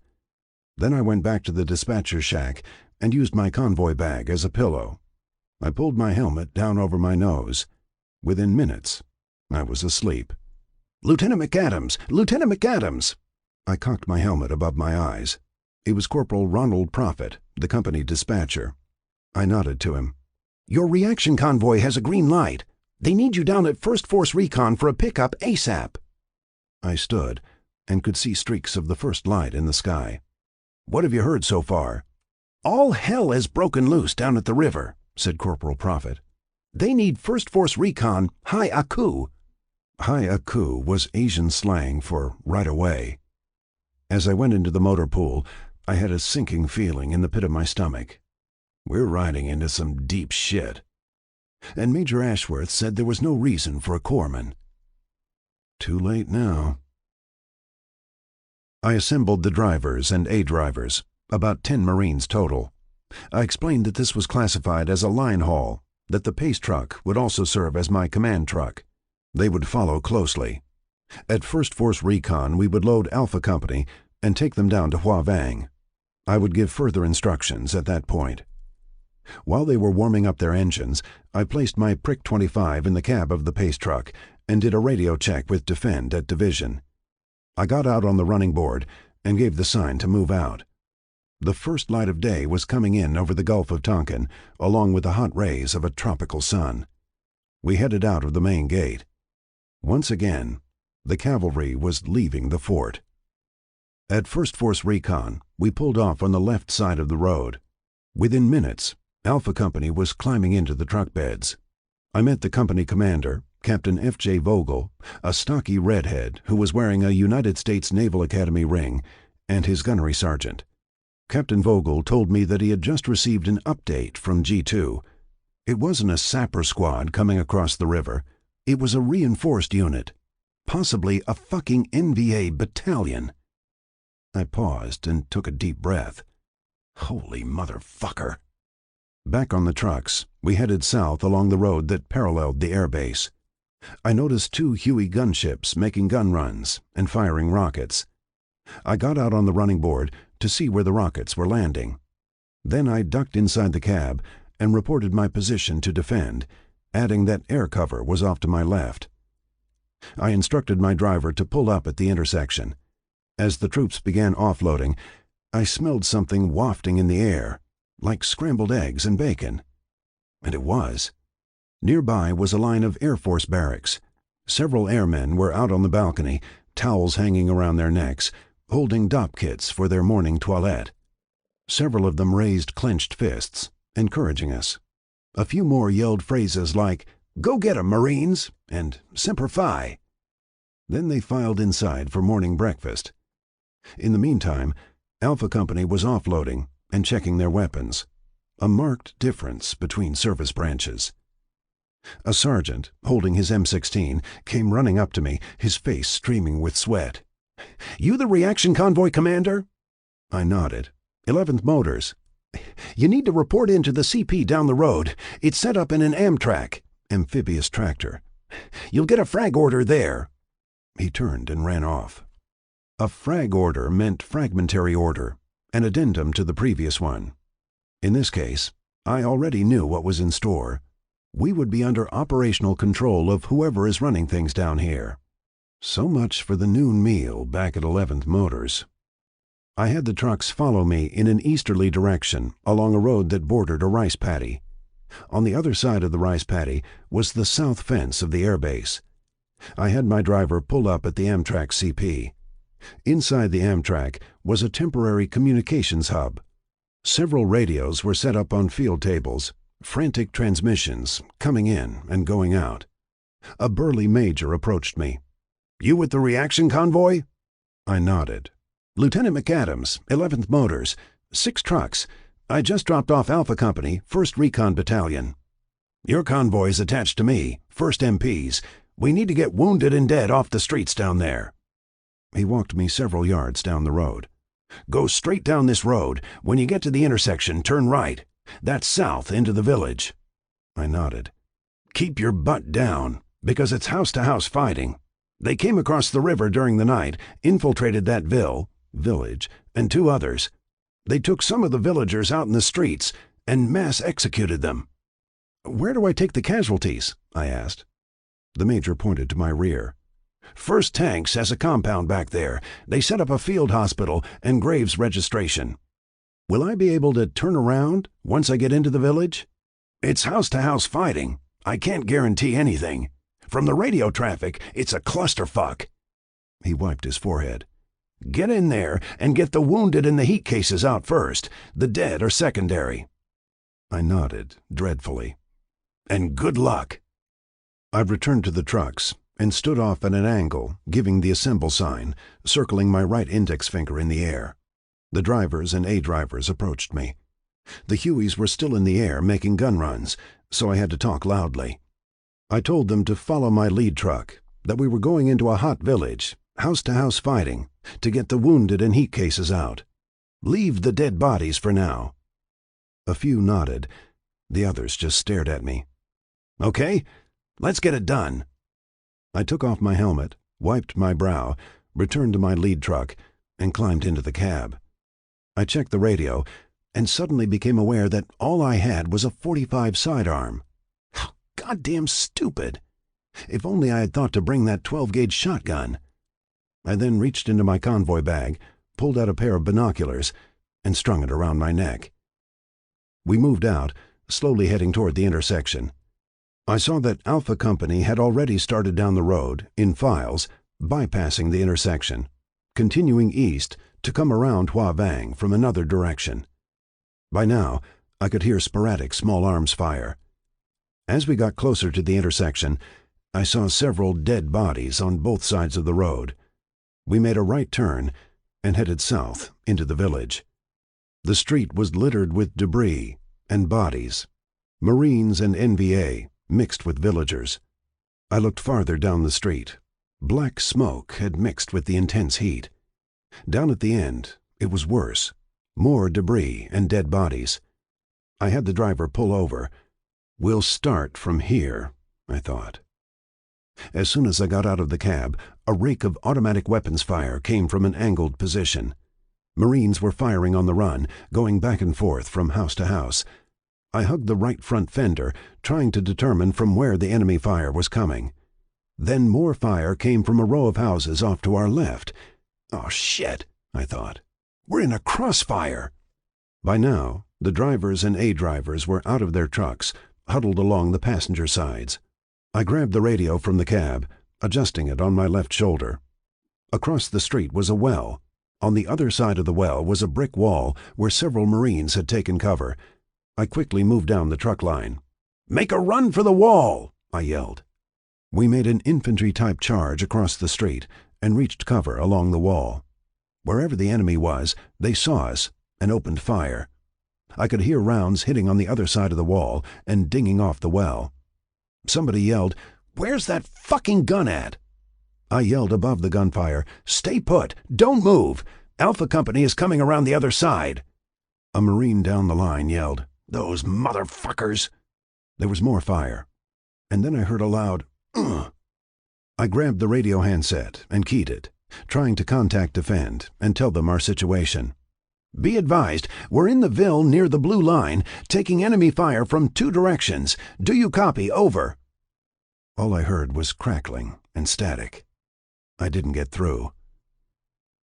Then I went back to the dispatcher shack and used my convoy bag as a pillow. I pulled my helmet down over my nose. Within minutes, I was asleep. "Lieutenant McAdams! Lieutenant McAdams!" I cocked my helmet above my eyes. It was Corporal Ronald Prophet, the company dispatcher. I nodded to him. "Your reaction convoy has a green light. They need you down at 1st Force Recon for a pickup ASAP." I stood and could see streaks of the first light in the sky. "What have you heard so far?" "All hell has broken loose down at the river," said Corporal Prophet. "They need 1st Force Recon Hai Aku." Hai Aku was Asian slang for right away. As I went into the motor pool, I had a sinking feeling in the pit of my stomach. We're riding into some deep shit. And Major Ashworth said there was no reason for a corpsman. Too late now. I assembled the drivers and aide drivers, about 10 Marines total. I explained that this was classified as a line haul, that the pace truck would also serve as my command truck. They would follow closely. At First Force Recon, we would load Alpha Company and take them down to Hua Vang. I would give further instructions at that point. While they were warming up their engines, I placed my Prick 25 in the cab of the pace truck and did a radio check with Defend at Division. I got out on the running board and gave the sign to move out. The first light of day was coming in over the Gulf of Tonkin, along with the hot rays of a tropical sun. We headed out of the main gate. Once again, the cavalry was leaving the fort. At First Force Recon, we pulled off on the left side of the road. Within minutes, Alpha Company was climbing into the truck beds. I met the company commander, Captain F.J. Vogel, a stocky redhead who was wearing a United States Naval Academy ring, and his gunnery sergeant. Captain Vogel told me that he had just received an update from G2. It wasn't a sapper squad coming across the river. It was a reinforced unit. Possibly a fucking NVA battalion. I paused and took a deep breath. Holy motherfucker. Back on the trucks, we headed south along the road that paralleled the airbase. I noticed 2 Huey gunships making gun runs and firing rockets. I got out on the running board to see where the rockets were landing. Then I ducked inside the cab and reported my position to Defend, adding that air cover was off to my left. I instructed my driver to pull up at the intersection. As the troops began offloading, I smelled something wafting in the air, like scrambled eggs and bacon. And it was. Nearby was a line of Air Force barracks. Several airmen were out on the balcony, towels hanging around their necks, holding DOP kits for their morning toilette. Several of them raised clenched fists, encouraging us. A few more yelled phrases like, "Go get 'em, Marines," and "Semper Fi." Then they filed inside for morning breakfast. In the meantime, Alpha Company was offloading and checking their weapons. A marked difference between service branches. A sergeant, holding his M16, came running up to me, his face streaming with sweat. "You the reaction convoy commander?" I nodded. 11th Motors. "You need to report in to the CP down the road. It's set up in an Amtrak, amphibious tractor. You'll get a frag order there." He turned and ran off. A frag order meant fragmentary order, an addendum to the previous one. In this case, I already knew what was in store. We would be under operational control of whoever is running things down here. So much for the noon meal back at 11th Motors. I had the trucks follow me in an easterly direction along a road that bordered a rice paddy. On the other side of the rice paddy was the south fence of the airbase. I had my driver pull up at the Amtrak CP. Inside the Amtrak was a temporary communications hub. Several radios were set up on field tables, frantic transmissions coming in and going out. A burly major approached me. "You with the reaction convoy?" I nodded. "Lieutenant McAdams, 11th Motors. 6 trucks. I just dropped off Alpha Company, 1st Recon Battalion. Your convoy's attached to me, 1st MPs. We need to get wounded and dead off the streets down there." He walked me several yards down the road. "Go straight down this road. When you get to the intersection, turn right. That's south into the village." I nodded. "Keep your butt down, because it's house-to-house fighting. They came across the river during the night, infiltrated that village, and 2 others. They took some of the villagers out in the streets and mass executed them." "Where do I take the casualties?" I asked. The major pointed to my rear. "First Tanks has a compound back there. They set up a field hospital and graves registration." "Will I be able to turn around once I get into the village?" "It's house-to-house fighting. I can't guarantee anything. From the radio traffic, it's a clusterfuck." He wiped his forehead. "Get in there and get the wounded and the heat cases out first. The dead are secondary." I nodded dreadfully. "And good luck." I returned to the trucks and stood off at an angle, giving the assemble sign, circling my right index finger in the air. The drivers and A-drivers approached me. The Hueys were still in the air making gun runs, so I had to talk loudly. I told them to follow my lead truck, that we were going into a hot village, house-to-house fighting, to get the wounded and heat cases out. Leave the dead bodies for now. A few nodded. The others just stared at me. Okay, let's get it done. I took off my helmet, wiped my brow, returned to my lead truck, and climbed into the cab. I checked the radio, and suddenly became aware that all I had was a .45 sidearm. How goddamn stupid! If only I had thought to bring that 12-gauge shotgun. I then reached into my convoy bag, pulled out a pair of binoculars, and strung it around my neck. We moved out, slowly heading toward the intersection. I saw that Alpha Company had already started down the road, in files, bypassing the intersection, continuing east to come around Hua Vang from another direction. By now, I could hear sporadic small arms fire. As we got closer to the intersection, I saw several dead bodies on both sides of the road. We made a right turn and headed south into the village. The street was littered with debris and bodies, Marines and NVA mixed with villagers. I looked farther down the street. Black smoke had mixed with the intense heat. Down at the end, it was worse. More debris and dead bodies. I had the driver pull over. We'll start from here, I thought. As soon as I got out of the cab, a rake of automatic weapons fire came from an angled position. Marines were firing on the run, going back and forth from house to house. I hugged the right front fender, trying to determine from where the enemy fire was coming. Then more fire came from a row of houses off to our left. Oh, shit, I thought. We're in a crossfire. By now, the drivers and A-drivers were out of their trucks, huddled along the passenger sides. I grabbed the radio from the cab, adjusting it on my left shoulder. Across the street was a well. On the other side of the well was a brick wall where several Marines had taken cover. I quickly moved down the truck line. "Make a run for the wall!" I yelled. We made an infantry-type charge across the street and reached cover along the wall. Wherever the enemy was, they saw us and opened fire. I could hear rounds hitting on the other side of the wall and dinging off the well. Somebody yelled, "Where's that fucking gun at?" I yelled above the gunfire, "Stay put! Don't move! Alpha Company is coming around the other side!" A Marine down the line yelled, "Those motherfuckers!" There was more fire, and then I heard a loud, "Ugh!" I grabbed the radio handset and keyed it, trying to contact Defend and tell them our situation. "Be advised, we're in the Ville near the blue line, taking enemy fire from 2 directions. Do you copy? Over." All I heard was crackling and static. I didn't get through.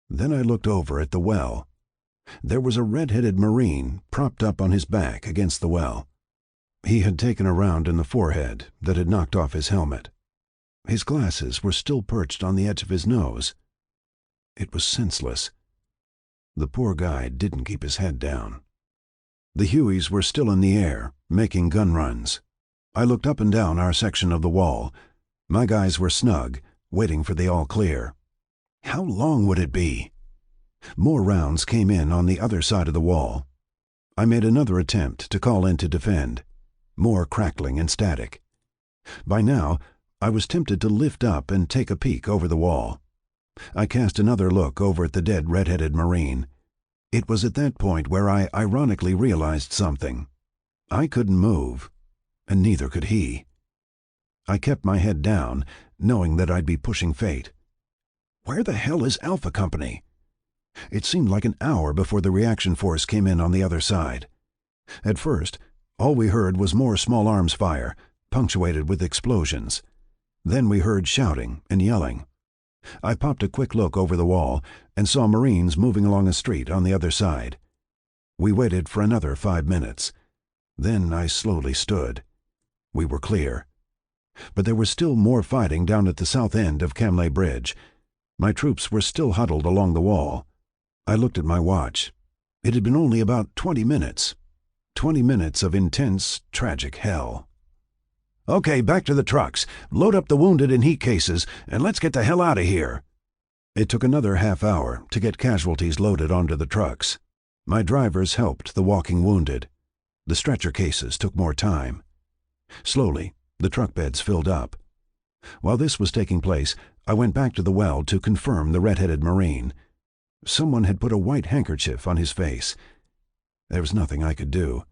Then I looked over at the well. There was a red-headed Marine propped up on his back against the well. He had taken a round in the forehead that had knocked off his helmet. His glasses were still perched on the edge of his nose. It was senseless. The poor guy didn't keep his head down. The Hueys were still in the air, making gun runs. I looked up and down our section of the wall. My guys were snug, waiting for the all-clear. How long would it be? More rounds came in on the other side of the wall. I made another attempt to call in to Defend. More crackling and static. By now, I was tempted to lift up and take a peek over the wall. I cast another look over at the dead red-headed Marine. It was at that point where I ironically realized something. I couldn't move, and neither could he. I kept my head down, knowing that I'd be pushing fate. Where the hell is Alpha Company? It seemed like an hour before the reaction force came in on the other side. At first, all we heard was more small arms fire, punctuated with explosions. Then we heard shouting and yelling. I popped a quick look over the wall and saw Marines moving along a street on the other side. We waited for another 5 minutes. Then I slowly stood. We were clear. But there was still more fighting down at the south end of Camley Bridge. My troops were still huddled along the wall. I looked at my watch. It had been only about 20 minutes. 20 minutes of intense, tragic hell.
Okay, back to the trucks. Load up the wounded in heat cases, and let's get the hell out of here.
It took another half hour to get casualties loaded onto the trucks. My drivers helped the walking wounded. The stretcher cases took more time. Slowly, the truck beds filled up. While this was taking place, I went back to the well to confirm the red-headed Marine. Someone had put a white handkerchief on his face. There was nothing I could do.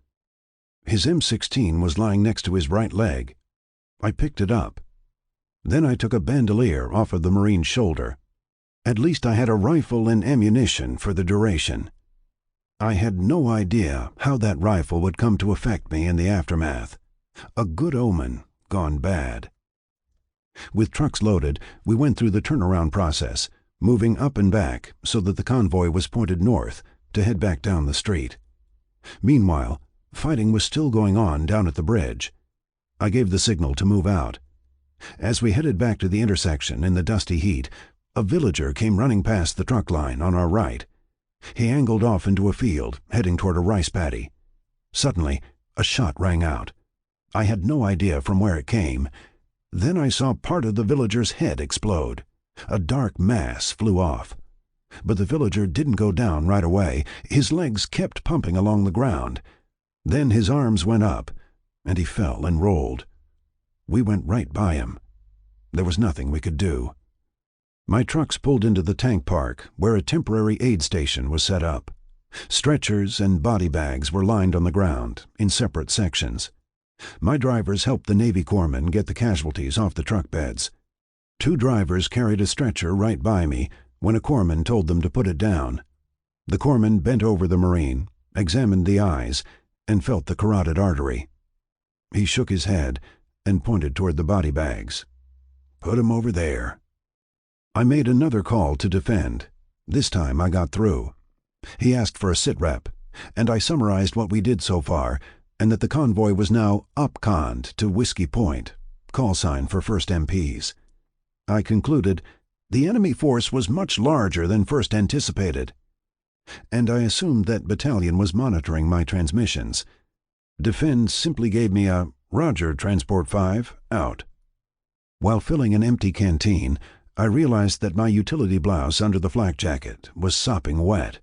His M16 was lying next to his right leg. I picked it up. Then I took a bandolier off of the Marine's shoulder. At least I had a rifle and ammunition for the duration. I had no idea how that rifle would come to affect me in the aftermath. A good omen gone bad. With trucks loaded, we went through the turnaround process, moving up and back so that the convoy was pointed north to head back down the street. Meanwhile, fighting was still going on down at the bridge. I gave the signal to move out. As we headed back to the intersection in the dusty heat, a villager came running past the truck line on our right. He angled off into a field, heading toward a rice paddy. Suddenly, a shot rang out. I had no idea from where it came. Then I saw part of the villager's head explode. A dark mass flew off. But the villager didn't go down right away. His legs kept pumping along the ground. Then his arms went up, and he fell and rolled. We went right by him. There was nothing we could do. My trucks pulled into the tank park, where a temporary aid station was set up. Stretchers and body bags were lined on the ground, in separate sections. My drivers helped the Navy corpsmen get the casualties off the truck beds. 2 drivers carried a stretcher right by me when a corpsman told them to put it down. The corpsman bent over the Marine, examined the eyes, and felt the carotid artery. He shook his head and pointed toward the body bags. "Put 'em over there." I made another call to defend. This time I got through. He asked for a sitrep, and I summarized what we did so far, and that the convoy was now up-conned to Whiskey Point, call sign for 1st MPs. I concluded the enemy force was much larger than first anticipated, and I assumed that battalion was monitoring my transmissions. Defend simply gave me a "Roger, Transport 5, out." While filling an empty canteen, I realized that my utility blouse under the flak jacket was sopping wet.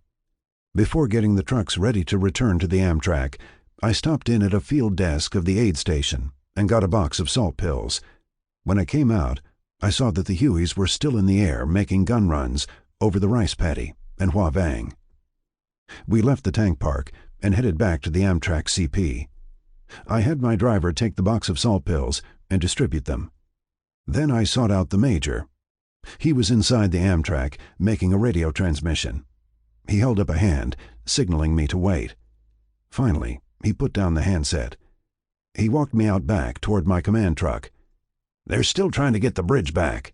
Before getting the trucks ready to return to the Amtrak, I stopped in at a field desk of the aid station and got a box of salt pills. When I came out, I saw that the Hueys were still in the air making gun runs over the rice paddy and Hoa Vang. We left the tank park and headed back to the Amtrak CP. I had my driver take the box of salt pills and distribute them. Then I sought out the major. He was inside the Amtrak, making a radio transmission. He held up a hand, signaling me to wait. Finally, he put down the handset. He walked me out back toward my command truck. "They're still trying to get the bridge back."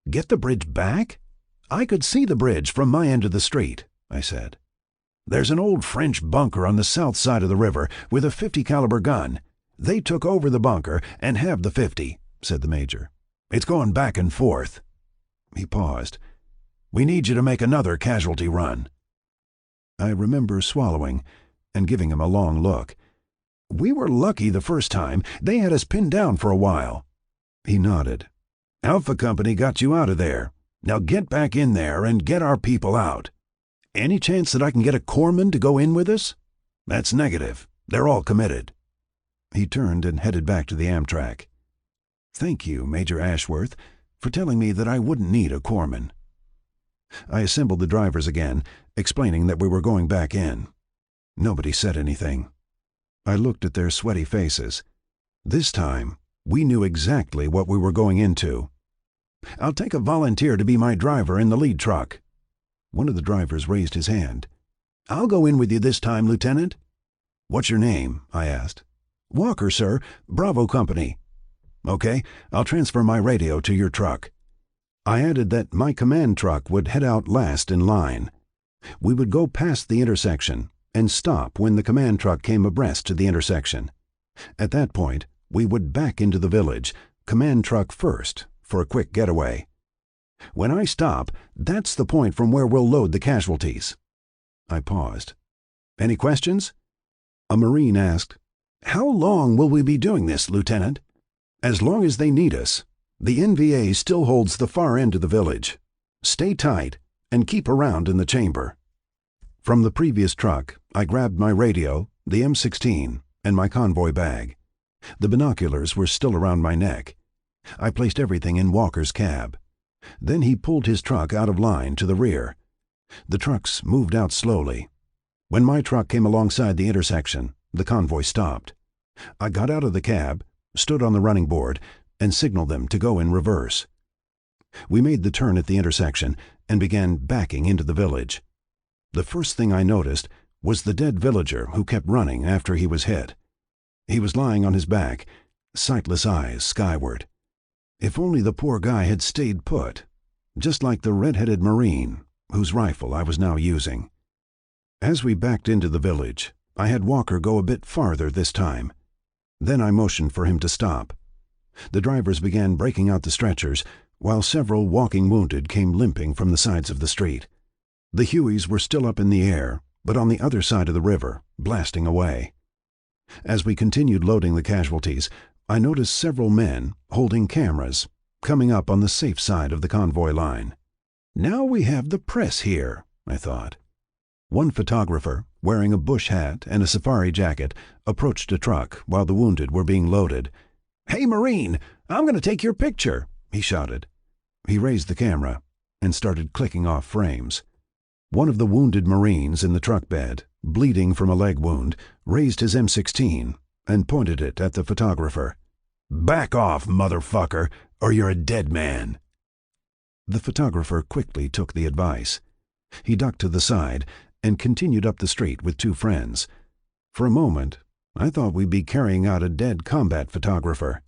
"Get the bridge back?" "I could see the bridge from my end of the street," I said. "There's an old French bunker on the south side of the river with a .50 caliber gun. They took over the bunker and have the .50, said the major. "It's going back and forth." He paused. "We need you to make another casualty run." I remember swallowing and giving him a long look. "We were lucky the first time. They had us pinned down for a while." He nodded. "Alpha Company got you out of there. Now get back in there and get our people out." "Any chance that I can get a corpsman to go in with us?" "That's negative. They're all committed." He turned and headed back to the Amtrak. "Thank you, Major Ashworth, for telling me that I wouldn't need a corpsman." I assembled the drivers again, explaining that we were going back in. Nobody said anything. I looked at their sweaty faces. This time, we knew exactly what we were going into. "I'll take a volunteer to be my driver in the lead truck." One of the drivers raised his hand. "I'll go in with you this time, Lieutenant." "What's your name?" I asked. "Walker, sir. Bravo Company." "Okay, I'll transfer my radio to your truck." I added that my command truck would head out last in line. We would go past the intersection and stop when the command truck came abreast to the intersection. At that point, we would back into the village, command truck first, for a quick getaway. "When I stop, that's the point from where we'll load the casualties." I paused. "Any questions?" A Marine asked, "How long will we be doing this, Lieutenant?" As long as they need us, the NVA still holds the far end of the village. Stay tight and keep around in the chamber." From the previous truck, I grabbed my radio, the M16, and my convoy bag. The binoculars were still around my neck. I placed everything in Walker's cab. Then he pulled his truck out of line to the rear. The trucks moved out slowly. When my truck came alongside the intersection, the convoy stopped. I got out of the cab, stood on the running board, and signaled them to go in reverse. We made the turn at the intersection and began backing into the village. The first thing I noticed was the dead villager who kept running after he was hit. He was lying on his back, sightless eyes skyward. If only the poor guy had stayed put, just like the red-headed Marine, whose rifle I was now using. As we backed into the village, I had Walker go a bit farther this time. Then I motioned for him to stop. The drivers began breaking out the stretchers, while several walking wounded came limping from the sides of the street. The Hueys were still up in the air, but on the other side of the river, blasting away. As we continued loading the casualties, I noticed several men, holding cameras, coming up on the safe side of the convoy line. "Now we have the press here," I thought. One photographer, wearing a bush hat and a safari jacket, approached a truck while the wounded were being loaded. "Hey, Marine, I'm going to take your picture," he shouted. He raised the camera and started clicking off frames. One of the wounded Marines in the truck bed, bleeding from a leg wound, raised his M16 and pointed it at the photographer. "Back off, motherfucker, or you're a dead man." The photographer quickly took the advice. He ducked to the side and continued up the street with two friends. For a moment, I thought we'd be carrying out a dead combat photographer.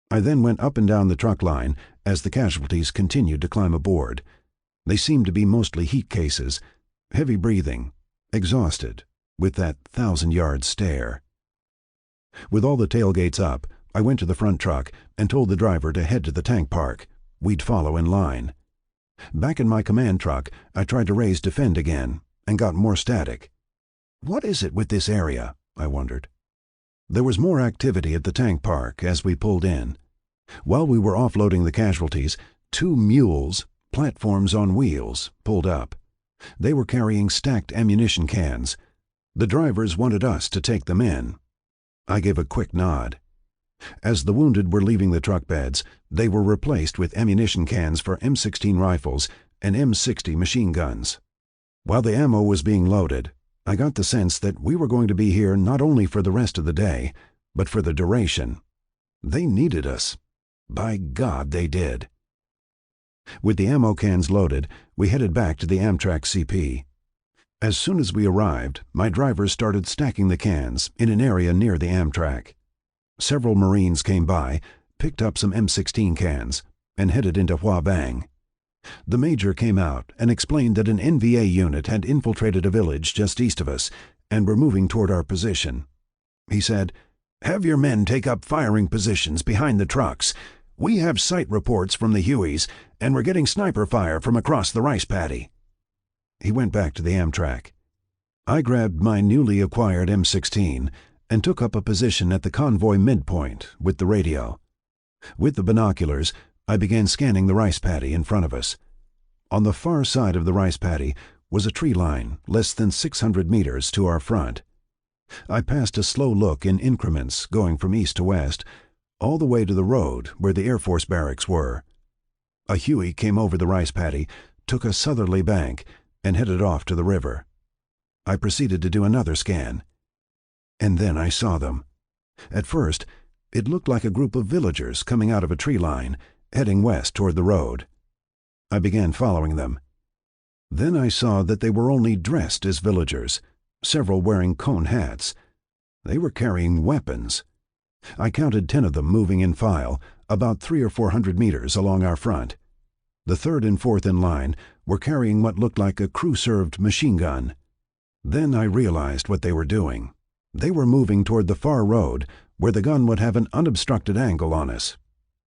I then went up and down the truck line as the casualties continued to climb aboard. They seemed to be mostly heat cases, heavy breathing, exhausted, with that 1,000-yard stare. With all the tailgates up, I went to the front truck and told the driver to head to the tank park. We'd follow in line. Back in my command truck, I tried to raise defend again and got more static. What is it with this area? I wondered. There was more activity at the tank park as we pulled in. While we were offloading the casualties, two mules, platforms on wheels, pulled up. They were carrying stacked ammunition cans. The drivers wanted us to take them in. I gave a quick nod. As the wounded were leaving the truck beds, they were replaced with ammunition cans for M16 rifles and M60 machine guns. While the ammo was being loaded, I got the sense that we were going to be here not only for the rest of the day, but for the duration. They needed us. By God, they did. With the ammo cans loaded, we headed back to the Amtrak CP. As soon as we arrived, my drivers started stacking the cans in an area near the Amtrak. Several Marines came by, picked up some M16 cans, and headed into Huabang. The major came out and explained that an NVA unit had infiltrated a village just east of us and were moving toward our position. He said, "Have your men take up firing positions behind the trucks. We have sight reports from the Hueys, and we're getting sniper fire from across the rice paddy." He went back to the Amtrak. I grabbed my newly acquired M16 and took up a position at the convoy midpoint with the radio. With the binoculars, I began scanning the rice paddy in front of us. On the far side of the rice paddy was a tree line less than 600 meters to our front. I passed a slow look in increments going from east to west, all the way to the road where the Air Force barracks were. A Huey came over the rice paddy, took a southerly bank, and headed off to the river. I proceeded to do another scan. And then I saw them. At first, it looked like a group of villagers coming out of a tree line, heading west toward the road. I began following them. Then I saw that they were only dressed as villagers, several wearing cone hats. They were carrying weapons. I counted 10 of them moving in file, about 300 or 400 meters along our front. The third and fourth in line were carrying what looked like a crew-served machine gun. Then I realized what they were doing. They were moving toward the far road, where the gun would have an unobstructed angle on us.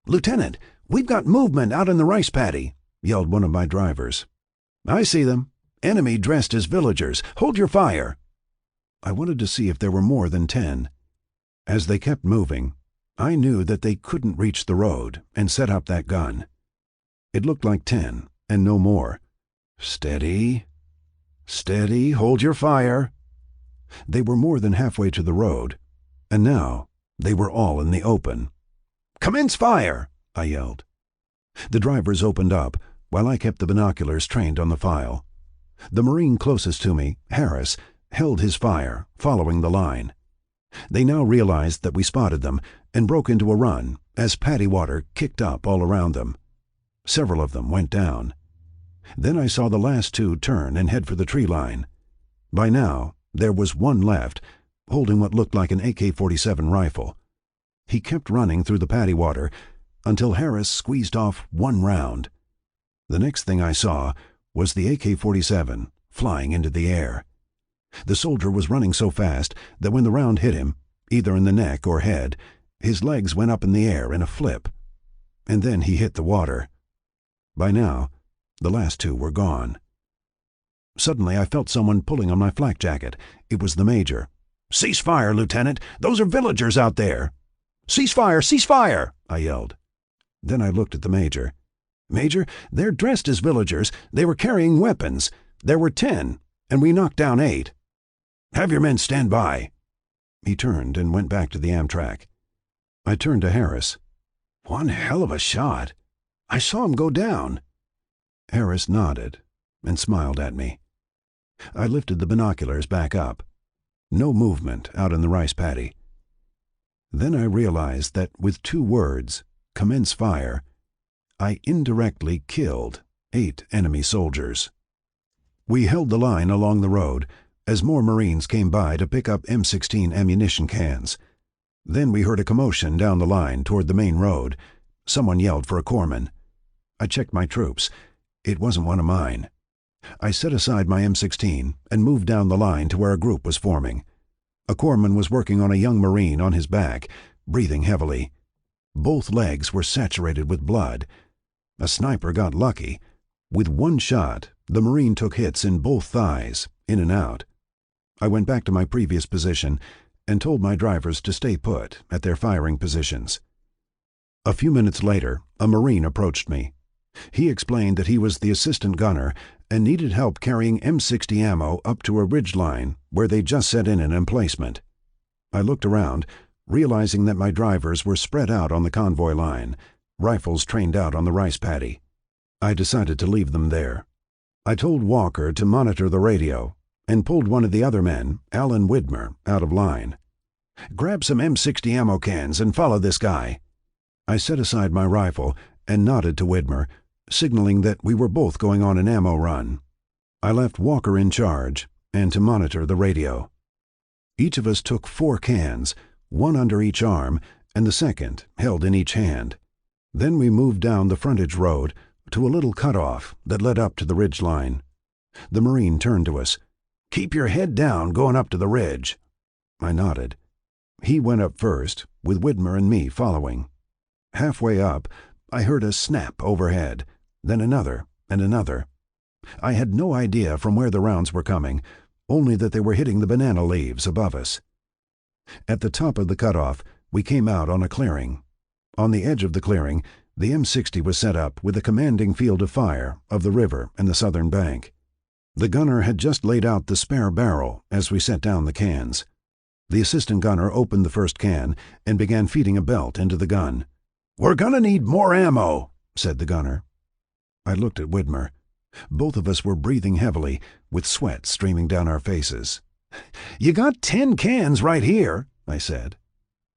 "Lieutenant, we've got movement out in the rice paddy," yelled one of my drivers. "I see them. Enemy dressed as villagers. Hold your fire." I wanted to see if there were more than 10. As they kept moving, I knew that they couldn't reach the road and set up that gun. It looked like 10, and no more. Steady. Steady, hold your fire. They were more than halfway to the road, and now they were all in the open. "Commence fire!" I yelled. The drivers opened up, while I kept the binoculars trained on the file. The Marine closest to me, Harris, held his fire, following the line. They now realized that we spotted them and broke into a run as paddy water kicked up all around them. Several of them went down. Then I saw the last two turn and head for the tree line. By now, there was one left, holding what looked like an AK-47 rifle. He kept running through the paddy water until Harris squeezed off one round. The next thing I saw was the AK-47 flying into the air. The soldier was running so fast that when the round hit him, either in the neck or head, his legs went up in the air in a flip. And then he hit the water. By now, the last two were gone. Suddenly I felt someone pulling on my flak jacket. It was the Major. "Cease fire, Lieutenant! Those are villagers out there!" "Cease fire! Cease fire!" I yelled. Then I looked at the Major. "Major, they're dressed as villagers. They were carrying weapons. There were 10, and we knocked down 8. Have your men stand by." He turned and went back to the Amtrak. I turned to Harris. "One hell of a shot. I saw him go down." Harris nodded and smiled at me. I lifted the binoculars back up. No movement out in the rice paddy. Then I realized that with 2 words, "commence fire," I indirectly killed 8 enemy soldiers. We held the line along the road as more Marines came by to pick up M16 ammunition cans. Then we heard a commotion down the line toward the main road. Someone yelled for a corpsman. I checked my troops. It wasn't one of mine. I set aside my M16 and moved down the line to where a group was forming. A corpsman was working on a young Marine on his back, breathing heavily. Both legs were saturated with blood. A sniper got lucky. With one shot, the Marine took hits in both thighs, in and out. I went back to my previous position and told my drivers to stay put at their firing positions. A few minutes later, a Marine approached me. He explained that he was the assistant gunner and needed help carrying M60 ammo up to a ridge line where they just set in an emplacement. I looked around, realizing that my drivers were spread out on the convoy line, rifles trained out on the rice paddy. I decided to leave them there. I told Walker to monitor the radio and pulled one of the other men, Alan Widmer, out of line. "Grab some M60 ammo cans and follow this guy." I set aside my rifle and nodded to Widmer, signaling that we were both going on an ammo run. I left Walker in charge and to monitor the radio. Each of us took 4 cans, one under each arm and the second held in each hand. Then we moved down the frontage road to a little cutoff that led up to the ridge line. The Marine turned to us. "Keep your head down going up to the ridge." I nodded. He went up first, with Widmer and me following. Halfway up, I heard a snap overhead, then another and another. I had no idea from where the rounds were coming, only that they were hitting the banana leaves above us. At the top of the cutoff, we came out on a clearing. On the edge of the clearing, the M60 was set up with a commanding field of fire of the river and the southern bank. The gunner had just laid out the spare barrel as we set down the cans. The assistant gunner opened the first can and began feeding a belt into the gun. "We're gonna need more ammo," said the gunner. I looked at Widmer. Both of us were breathing heavily, with sweat streaming down our faces. "You got 10 cans right here," I said.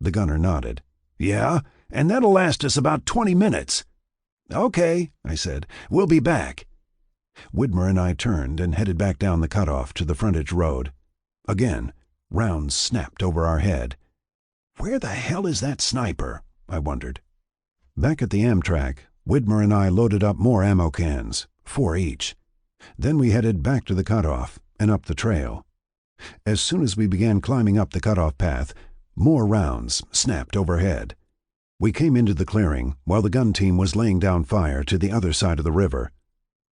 The gunner nodded. "Yeah, and that'll last us about 20 minutes. "Okay," I said. "We'll be back." Widmer and I turned and headed back down the cutoff to the frontage road. Again, rounds snapped over our head. Where the hell is that sniper? I wondered. Back at the Amtrak, Widmer and I loaded up more ammo cans, 4 each. Then we headed back to the cutoff and up the trail. As soon as we began climbing up the cutoff path, more rounds snapped overhead. We came into the clearing while the gun team was laying down fire to the other side of the river.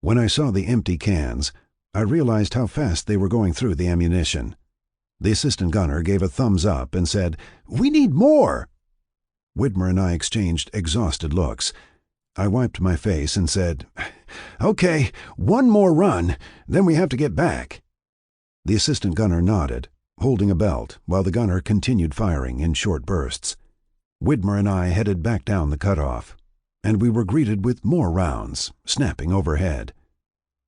When I saw the empty cans, I realized how fast they were going through the ammunition. The assistant gunner gave a thumbs up and said, "We need more!" Widmer and I exchanged exhausted looks. I wiped my face and said, "Okay, one more run, then we have to get back." The assistant gunner nodded, holding a belt, while the gunner continued firing in short bursts. Widmer and I headed back down the cutoff, and we were greeted with more rounds, snapping overhead.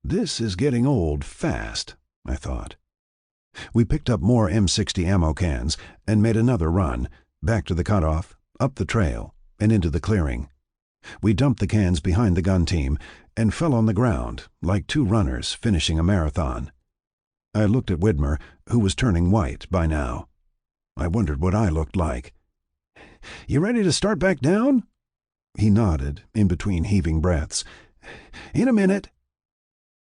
This is getting old fast, I thought. We picked up more M60 ammo cans and made another run, back to the cutoff, up the trail, and into the clearing. We dumped the cans behind the gun team and fell on the ground like two runners finishing a marathon. I looked at Widmer, who was turning white by now. I wondered what I looked like. "You ready to start back down?" He nodded, in between heaving breaths. "In a minute."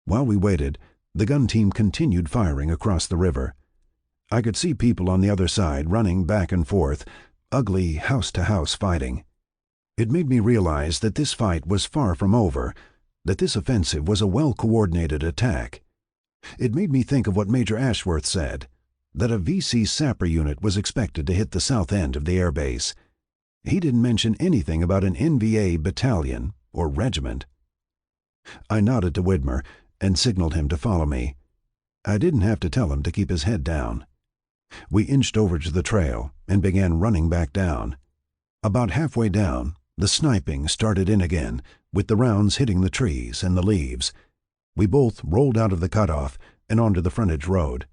While we waited, the gun team continued firing across the river. I could see people on the other side running back and forth, ugly house-to-house fighting. It made me realize that this fight was far from over, that this offensive was a well-coordinated attack. It made me think of what Major Ashworth said, that a VC sapper unit was expected to hit the south end of the airbase. He didn't mention anything about an NVA battalion or regiment. I nodded to Widmer and signaled him to follow me. I didn't have to tell him to keep his head down. We inched over to the trail and began running back down. About halfway down, the sniping started in again, with the rounds hitting the trees and the leaves. We both rolled out of the cutoff and onto the frontage road.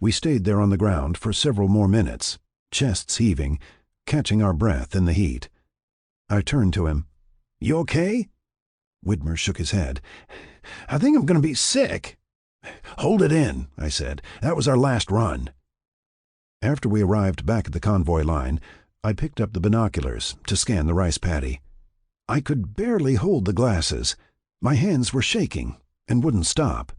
We stayed there on the ground for several more minutes, chests heaving, catching our breath in the heat. I turned to him. "You okay?" Widmer shook his head. "I think I'm going to be sick." "Hold it in," I said. "That was our last run." After we arrived back at the convoy line, I picked up the binoculars to scan the rice paddy. I could barely hold the glasses. My hands were shaking and wouldn't stop.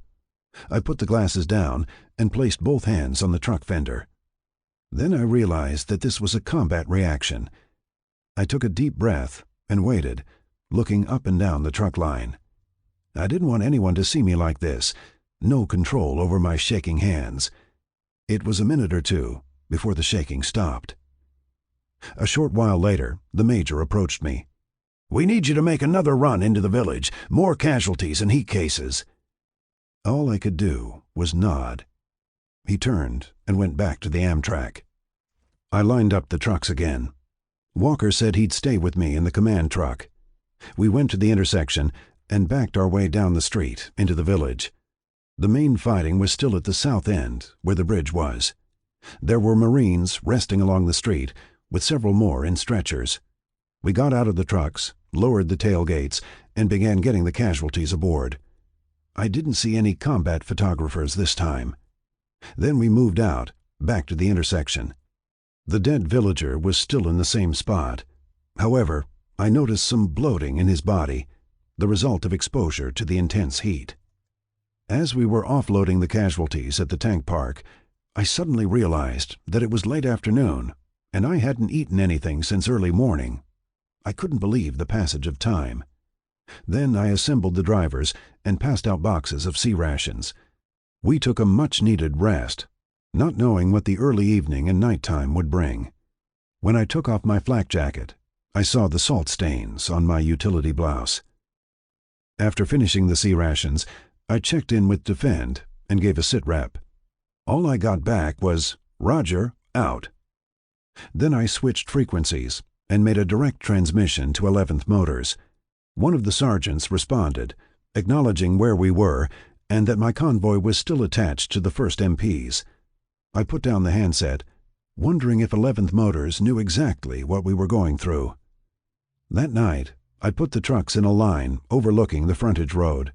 I put the glasses down and placed both hands on the truck fender. Then I realized that this was a combat reaction. I took a deep breath and waited, looking up and down the truck line. I didn't want anyone to see me like this, no control over my shaking hands. It was a minute or two before the shaking stopped. A short while later, the major approached me. "We need you to make another run into the village. More casualties and heat cases." All I could do was nod. He turned and went back to the Amtrak. I lined up the trucks again. Walker said he'd stay with me in the command truck. We went to the intersection and backed our way down the street into the village. The main fighting was still at the south end, where the bridge was. There were Marines resting along the street, with several more in stretchers. We got out of the trucks, lowered the tailgates, and began getting the casualties aboard. I didn't see any combat photographers this time. Then we moved out, back to the intersection. The dead villager was still in the same spot. However, I noticed some bloating in his body, the result of exposure to the intense heat. As we were offloading the casualties at the tank park, I suddenly realized that it was late afternoon, and I hadn't eaten anything since early morning. I couldn't believe the passage of time. Then I assembled the drivers and passed out boxes of sea rations. We took a much-needed rest, not knowing what the early evening and nighttime would bring. When I took off my flak jacket, I saw the salt stains on my utility blouse. After finishing the sea rations, I checked in with Defend and gave a sit rep. All I got back was, "Roger, out." Then I switched frequencies and made a direct transmission to 11th Motors. One of the sergeants responded, acknowledging where we were and that my convoy was still attached to the 1st MPs. I put down the handset, wondering if 11th Motors knew exactly what we were going through. That night, I put the trucks in a line overlooking the frontage road.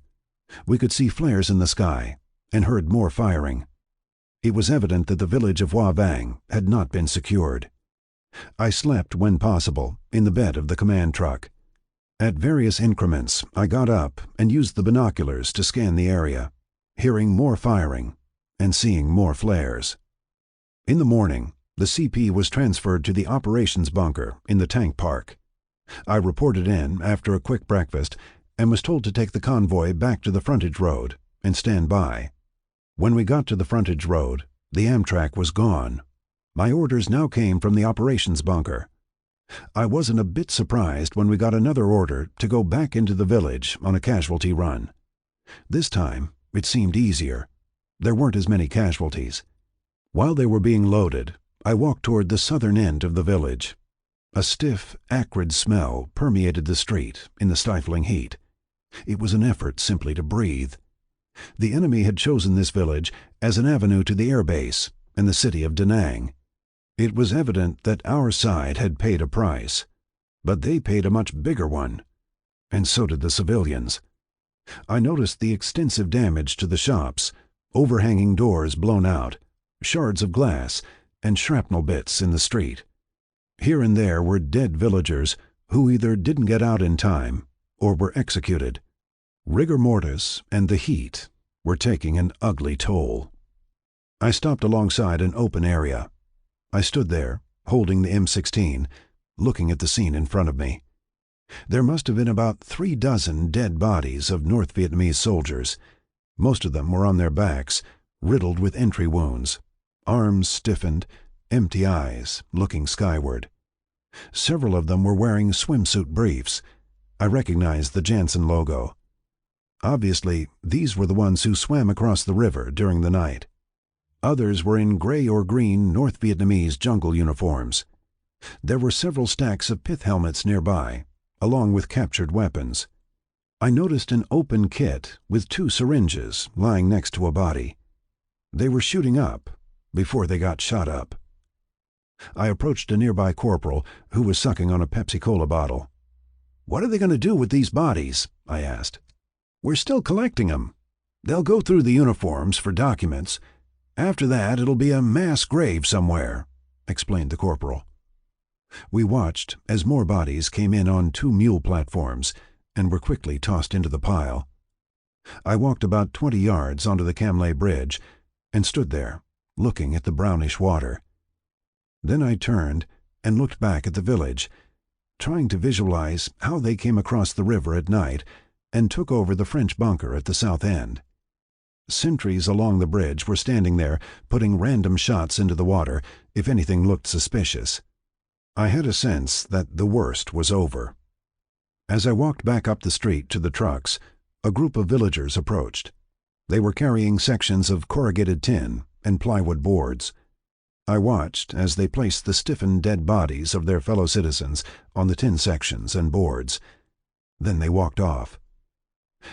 We could see flares in the sky and heard more firing. It was evident that the village of Hoa Vang had not been secured. I slept, when possible, in the bed of the command truck. At various increments, I got up and used the binoculars to scan the area, hearing more firing and seeing more flares. In the morning, the CP was transferred to the operations bunker in the tank park. I reported in after a quick breakfast and was told to take the convoy back to the frontage road and stand by. When we got to the frontage road, the Amtrak was gone. My orders now came from the operations bunker. I wasn't a bit surprised when we got another order to go back into the village on a casualty run. This time, it seemed easier. There weren't as many casualties. While they were being loaded, I walked toward the southern end of the village. A stiff, acrid smell permeated the street in the stifling heat. It was an effort simply to breathe. The enemy had chosen this village as an avenue to the air base and the city of Da Nang. It was evident that our side had paid a price, but they paid a much bigger one, and so did the civilians. I noticed the extensive damage to the shops, overhanging doors blown out, shards of glass, and shrapnel bits in the street. Here and there were dead villagers who either didn't get out in time or were executed. Rigor mortis and the heat were taking an ugly toll. I stopped alongside an open area. I stood there, holding the M16, looking at the scene in front of me. There must have been about 36 dead bodies of North Vietnamese soldiers. Most of them were on their backs, riddled with entry wounds, arms stiffened, empty eyes looking skyward. Several of them were wearing swimsuit briefs. I recognized the Jansen logo. Obviously, these were the ones who swam across the river during the night. Others were in gray or green North Vietnamese jungle uniforms. There were several stacks of pith helmets nearby, along with captured weapons. I noticed an open kit with 2 syringes lying next to a body. They were shooting up before they got shot up. I approached a nearby corporal who was sucking on a Pepsi-Cola bottle. "What are they going to do with these bodies?" I asked. "We're still collecting them. They'll go through the uniforms for documents. After that, it'll be a mass grave somewhere," explained the corporal. We watched as more bodies came in on 2 mule platforms and were quickly tossed into the pile. I walked about 20 yards onto the Cam Lay Bridge and stood there, looking at the brownish water. Then I turned and looked back at the village, trying to visualize how they came across the river at night and took over the French bunker at the south end. Sentries along the bridge were standing there, putting random shots into the water if anything looked suspicious. I had a sense that the worst was over. As I walked back up the street to the trucks, a group of villagers approached. They were carrying sections of corrugated tin and plywood boards. I watched as they placed the stiffened dead bodies of their fellow citizens on the tin sections and boards. Then they walked off.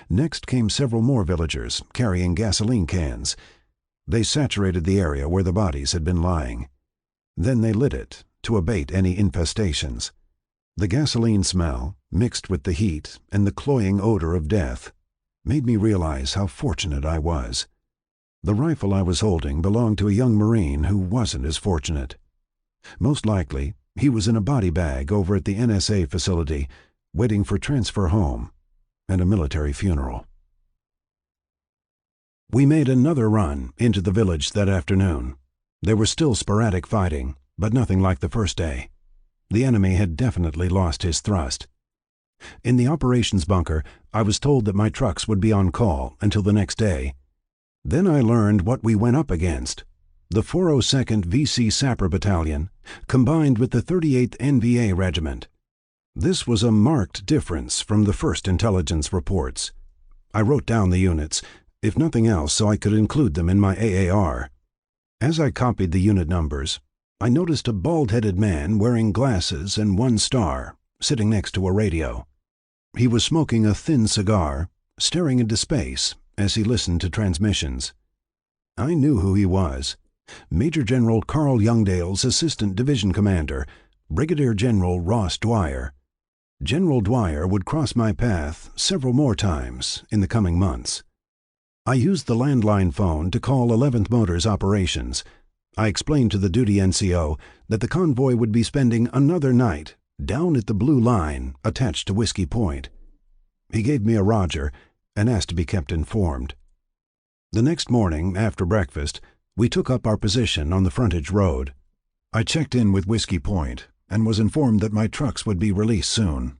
Next came several more villagers carrying gasoline cans. They saturated the area where the bodies had been lying. Then they lit it to abate any infestations. The gasoline smell, mixed with the heat and the cloying odor of death, made me realize how fortunate I was. The rifle I was holding belonged to a young Marine who wasn't as fortunate. Most likely, he was in a body bag over at the NSA facility, waiting for transfer home and a military funeral. We made another run into the village that afternoon. There was still sporadic fighting, but nothing like the first day. The enemy had definitely lost his thrust. In the operations bunker, I was told that my trucks would be on call until the next day. Then I learned what we went up against. The 402nd VC Sapper Battalion, combined with the 38th NVA Regiment. This was a marked difference from the first intelligence reports. I wrote down the units, if nothing else so I could include them in my AAR. As I copied the unit numbers, I noticed a bald-headed man wearing glasses and 1 star, sitting next to a radio. He was smoking a thin cigar, staring into space as he listened to transmissions. I knew who he was. Major General Carl Youngdale's Assistant Division Commander, Brigadier General Ross Dwyer. General Dwyer would cross my path several more times in the coming months. I used the landline phone to call 11th Motors Operations. I explained to the duty NCO that the convoy would be spending another night down at the Blue Line attached to Whiskey Point. He gave me a roger and asked to be kept informed. The next morning, after breakfast, we took up our position on the frontage road. I checked in with Whiskey Point and was informed that my trucks would be released soon.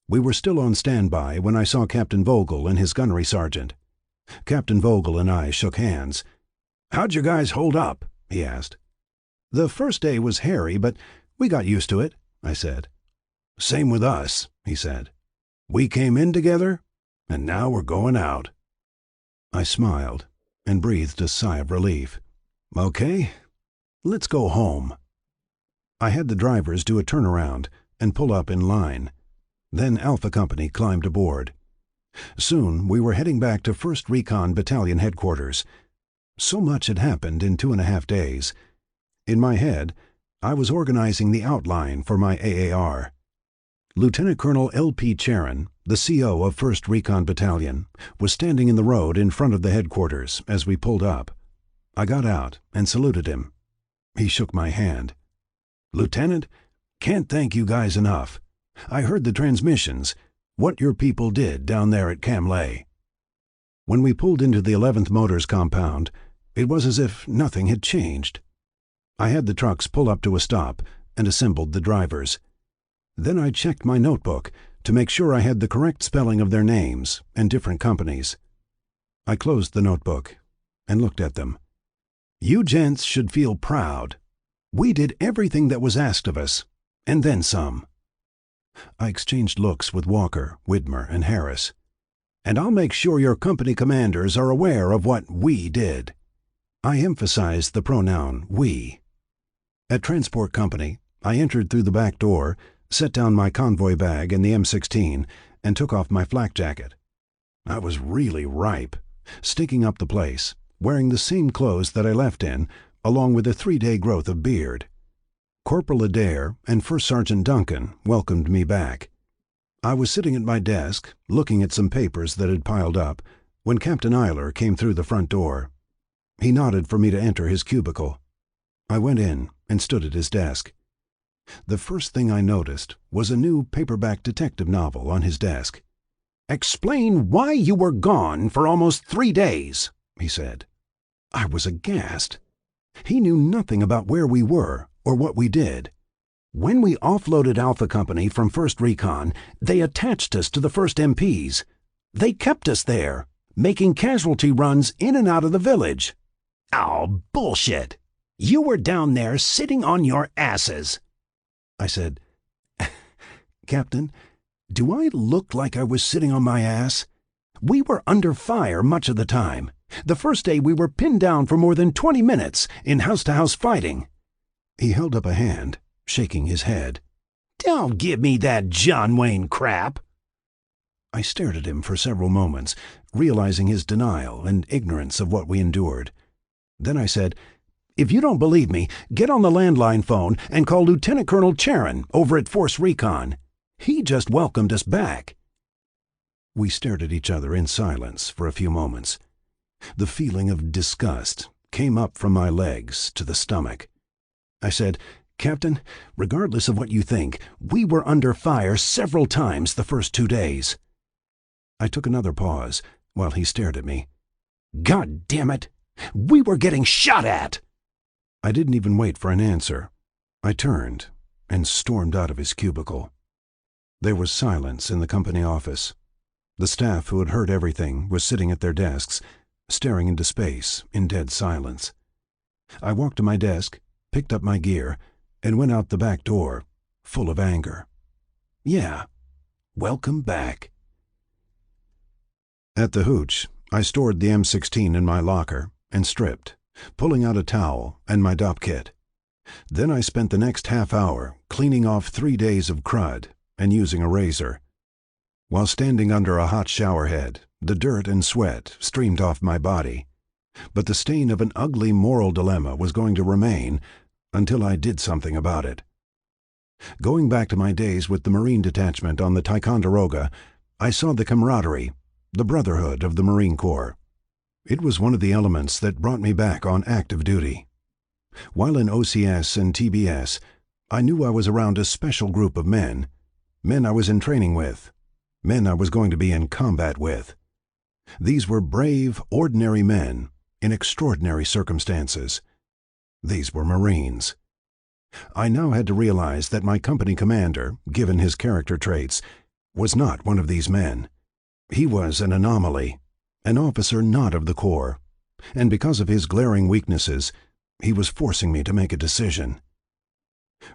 We were still on standby when I saw Captain Vogel and his gunnery sergeant. Captain Vogel and I shook hands. "How'd you guys hold up?" he asked. "The first day was hairy, but we got used to it," I said.
"Same with us," he said. "We came in together, and now we're going out."
I smiled and breathed a sigh of relief. "Okay, let's go home." I had the drivers do a turnaround and pull up in line. Then Alpha Company climbed aboard. Soon we were heading back to 1st Recon Battalion headquarters. So much had happened in 2.5 days. In my head, I was organizing the outline for my AAR. Lieutenant Colonel L.P. Charon, the CO of 1st Recon Battalion, was standing in the road in front of the headquarters as we pulled up. I got out and saluted him. He shook my hand. "Lieutenant, can't thank you guys enough. I heard the transmissions, what your people did down there at Camlay." When we pulled into the 11th Motors compound, it was as if nothing had changed. I had the trucks pull up to a stop and assembled the drivers. Then I checked my notebook to make sure I had the correct spelling of their names and different companies. I closed the notebook and looked at them. "You gents should feel proud. We did everything that was asked of us, and then some." I exchanged looks with Walker, Widmer, and Harris. "And I'll make sure your company commanders are aware of what we did." I emphasized the pronoun we. At Transport Company, I entered through the back door, set down my convoy bag and the M16, and took off my flak jacket. I was really ripe, stinking up the place, wearing the same clothes that I left in, along with a 3-day growth of beard. Corporal Adair and First Sergeant Duncan welcomed me back. I was sitting at my desk, looking at some papers that had piled up, when Captain Eiler came through the front door. He nodded for me to enter his cubicle. I went in and stood at his desk. The first thing I noticed was a new paperback detective novel on his desk. "Explain why you were gone for almost 3 days," he said. I was aghast. He knew nothing about where we were or what we did. "When we offloaded Alpha Company from 1st Recon, they attached us to the 1st MPs. They kept us there, making casualty runs in and out of the village." "Oh, bullshit! You were down there sitting on your asses." I said, "Captain, do I look like I was sitting on my ass? We were under fire much of the time. The first day we were pinned down for more than 20 minutes in house-to-house fighting." He held up a hand, shaking his head. "Don't give me that John Wayne crap." I stared at him for several moments, realizing his denial and ignorance of what we endured. Then I said, "If you don't believe me, get on the landline phone and call Lieutenant Colonel Charon over at Force Recon. He just welcomed us back." We stared at each other in silence for a few moments. The feeling of disgust came up from my legs to the stomach. I said, "Captain, regardless of what you think, we were under fire several times the first 2 days." I took another pause while he stared at me. "God damn it! We were getting shot at!" I didn't even wait for an answer. I turned and stormed out of his cubicle. There was silence in the company office. The staff who had heard everything was sitting at their desks, staring into space in dead silence. I walked to my desk, picked up my gear, and went out the back door, full of anger. Yeah, welcome back. At the hooch, I stored the M16 in my locker and stripped, pulling out a towel and my DOP kit. Then I spent the next half hour cleaning off 3 days of crud and using a razor. While standing under a hot shower head, the dirt and sweat streamed off my body. But the stain of an ugly moral dilemma was going to remain until I did something about it. Going back to my days with the Marine Detachment on the Ticonderoga, I saw the camaraderie, the brotherhood of the Marine Corps. It was one of the elements that brought me back on active duty. While in OCS and TBS, I knew I was around a special group of men I was in training with, men I was going to be in combat with. These were brave, ordinary men in extraordinary circumstances. These were Marines. I now had to realize that my company commander, given his character traits, was not one of these men. He was an anomaly, an officer not of the Corps, and because of his glaring weaknesses, he was forcing me to make a decision.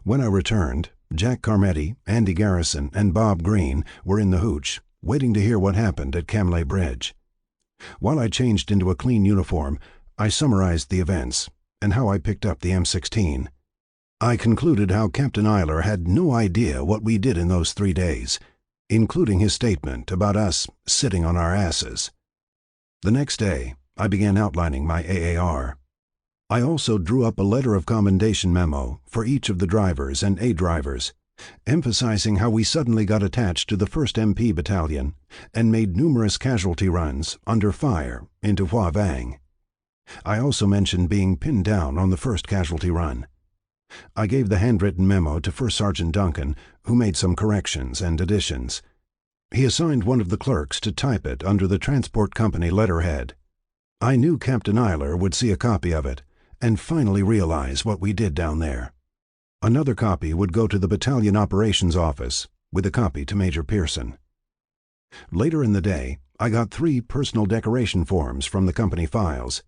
When I returned, Jack Carmetti, Andy Garrison, and Bob Green were in the hooch, waiting to hear what happened at Camley Bridge. While I changed into a clean uniform, I summarized the events and how I picked up the M16. I concluded how Captain Eiler had no idea what we did in those 3 days, including his statement about us sitting on our asses. The next day, I began outlining my AAR. I also drew up a letter of commendation memo for each of the drivers and aide drivers, emphasizing how we suddenly got attached to the 1st MP Battalion and made numerous casualty runs under fire into Hoa Vang. I also mentioned being pinned down on the first casualty run. I gave the handwritten memo to First Sergeant Duncan, who made some corrections and additions. He assigned one of the clerks to type it under the transport company letterhead. I knew Captain Eiler would see a copy of it and finally realize what we did down there. Another copy would go to the battalion operations office, with a copy to Major Pearson. Later in the day, I got 3 personal decoration forms from the company files.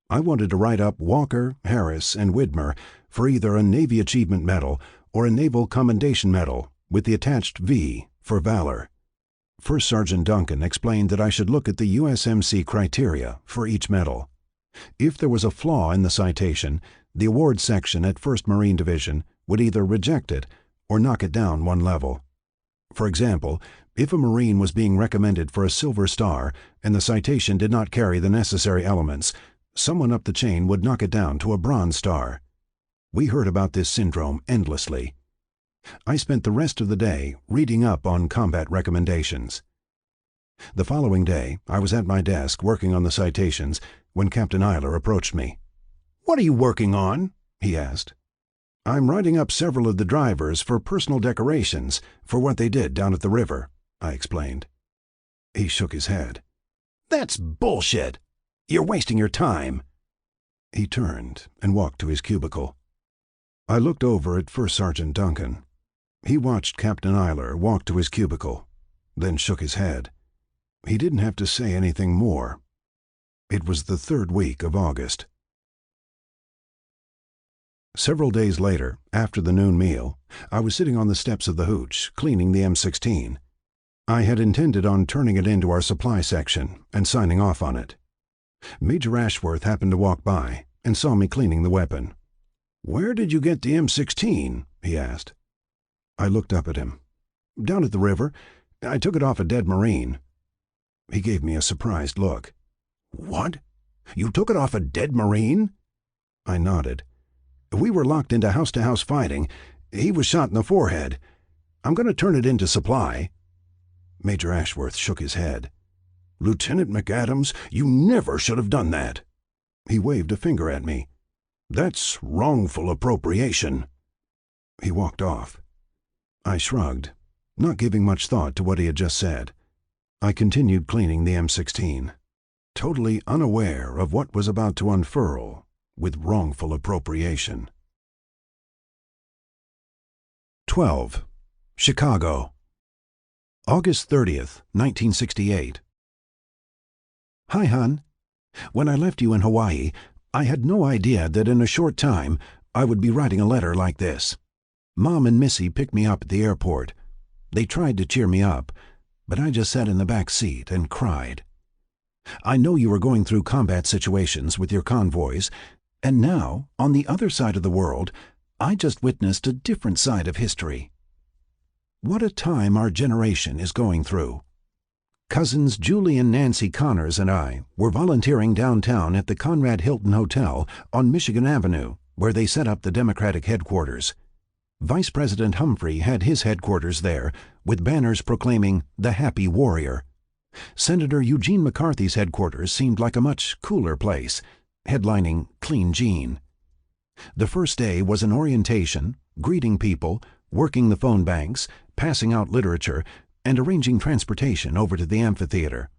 I wanted to write up Walker, Harris, and Widmer for either a Navy Achievement Medal or a Naval Commendation Medal with the attached V for Valor. First Sergeant Duncan explained that I should look at the USMC criteria for each medal. If there was a flaw in the citation, the awards section at 1st Marine Division would either reject it or knock it down 1 level. For example, if a Marine was being recommended for a Silver Star and the citation did not carry the necessary elements, someone up the chain would knock it down to a Bronze Star. We heard about this syndrome endlessly. I spent the rest of the day reading up on combat recommendations. The following day, I was at my desk working on the citations when Captain Eiler approached me. "What are you working on?" he asked. "I'm writing up several of the drivers for personal decorations for what they did down at the river," I explained. He shook his head. "That's bullshit. You're wasting your time." He turned and walked to his cubicle. I looked over at First Sergeant Duncan. He watched Captain Eiler walk to his cubicle, then shook his head. He didn't have to say anything more. It was the 3rd week of August. Several days later, after the noon meal, I was sitting on the steps of the hooch, cleaning the M16. I had intended on turning it into our supply section and signing off on it. Major Ashworth happened to walk by and saw me cleaning the weapon. "Where did you get the M16?" he asked. I looked up at him. "Down at the river. I took it off a dead Marine." He gave me a surprised look. "What? You took it off a dead Marine?" I nodded. "We were locked into house-to-house fighting. He was shot in the forehead. I'm going to turn it into supply." Major Ashworth shook his head. "Lieutenant McAdams, you never should have done that." He waved a finger at me. "That's wrongful appropriation." He walked off. I shrugged, not giving much thought to what he had just said. I continued cleaning the M16, totally unaware of what was about to unfurl with wrongful appropriation. 12. Chicago, August 30th, 1968. Hi, hon. When I left you in Hawaii, I had no idea that in a short time I would be writing a letter like this. Mom and Missy picked me up at the airport. They tried to cheer me up, but I just sat in the back seat and cried. I know you were going through combat situations with your convoys, and now, on the other side of the world, I just witnessed a different side of history. What a time our generation is going through. Cousins Julie and Nancy Connors and I were volunteering downtown at the Conrad Hilton Hotel on Michigan Avenue, where they set up the Democratic headquarters. Vice President Humphrey had his headquarters there, with banners proclaiming "The Happy Warrior." Senator Eugene McCarthy's headquarters seemed like a much cooler place, headlining "Clean Jean." The first day was an orientation, greeting people, working the phone banks, passing out literature, and arranging transportation over to the amphitheater.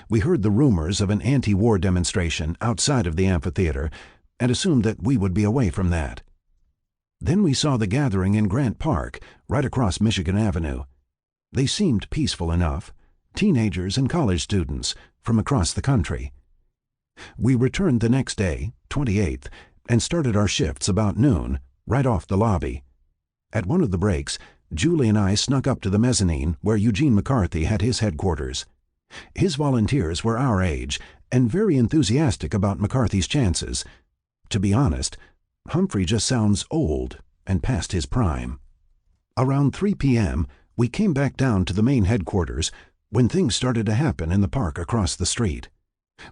We heard the rumors of an anti-war demonstration outside of the amphitheater and assumed that we would be away from that. Then we saw the gathering in Grant Park, right across Michigan Avenue. They seemed peaceful enough, teenagers and college students from across the country. We returned the next day, 28th, and started our shifts about noon, right off the lobby.
At one of the breaks, Julie and I snuck up to the mezzanine where Eugene McCarthy had his headquarters. His volunteers were our age and very enthusiastic about McCarthy's chances. To be honest, Humphrey just sounds old and past his prime. Around 3 p.m., we came back down to the main headquarters when things started to happen in the park across the street.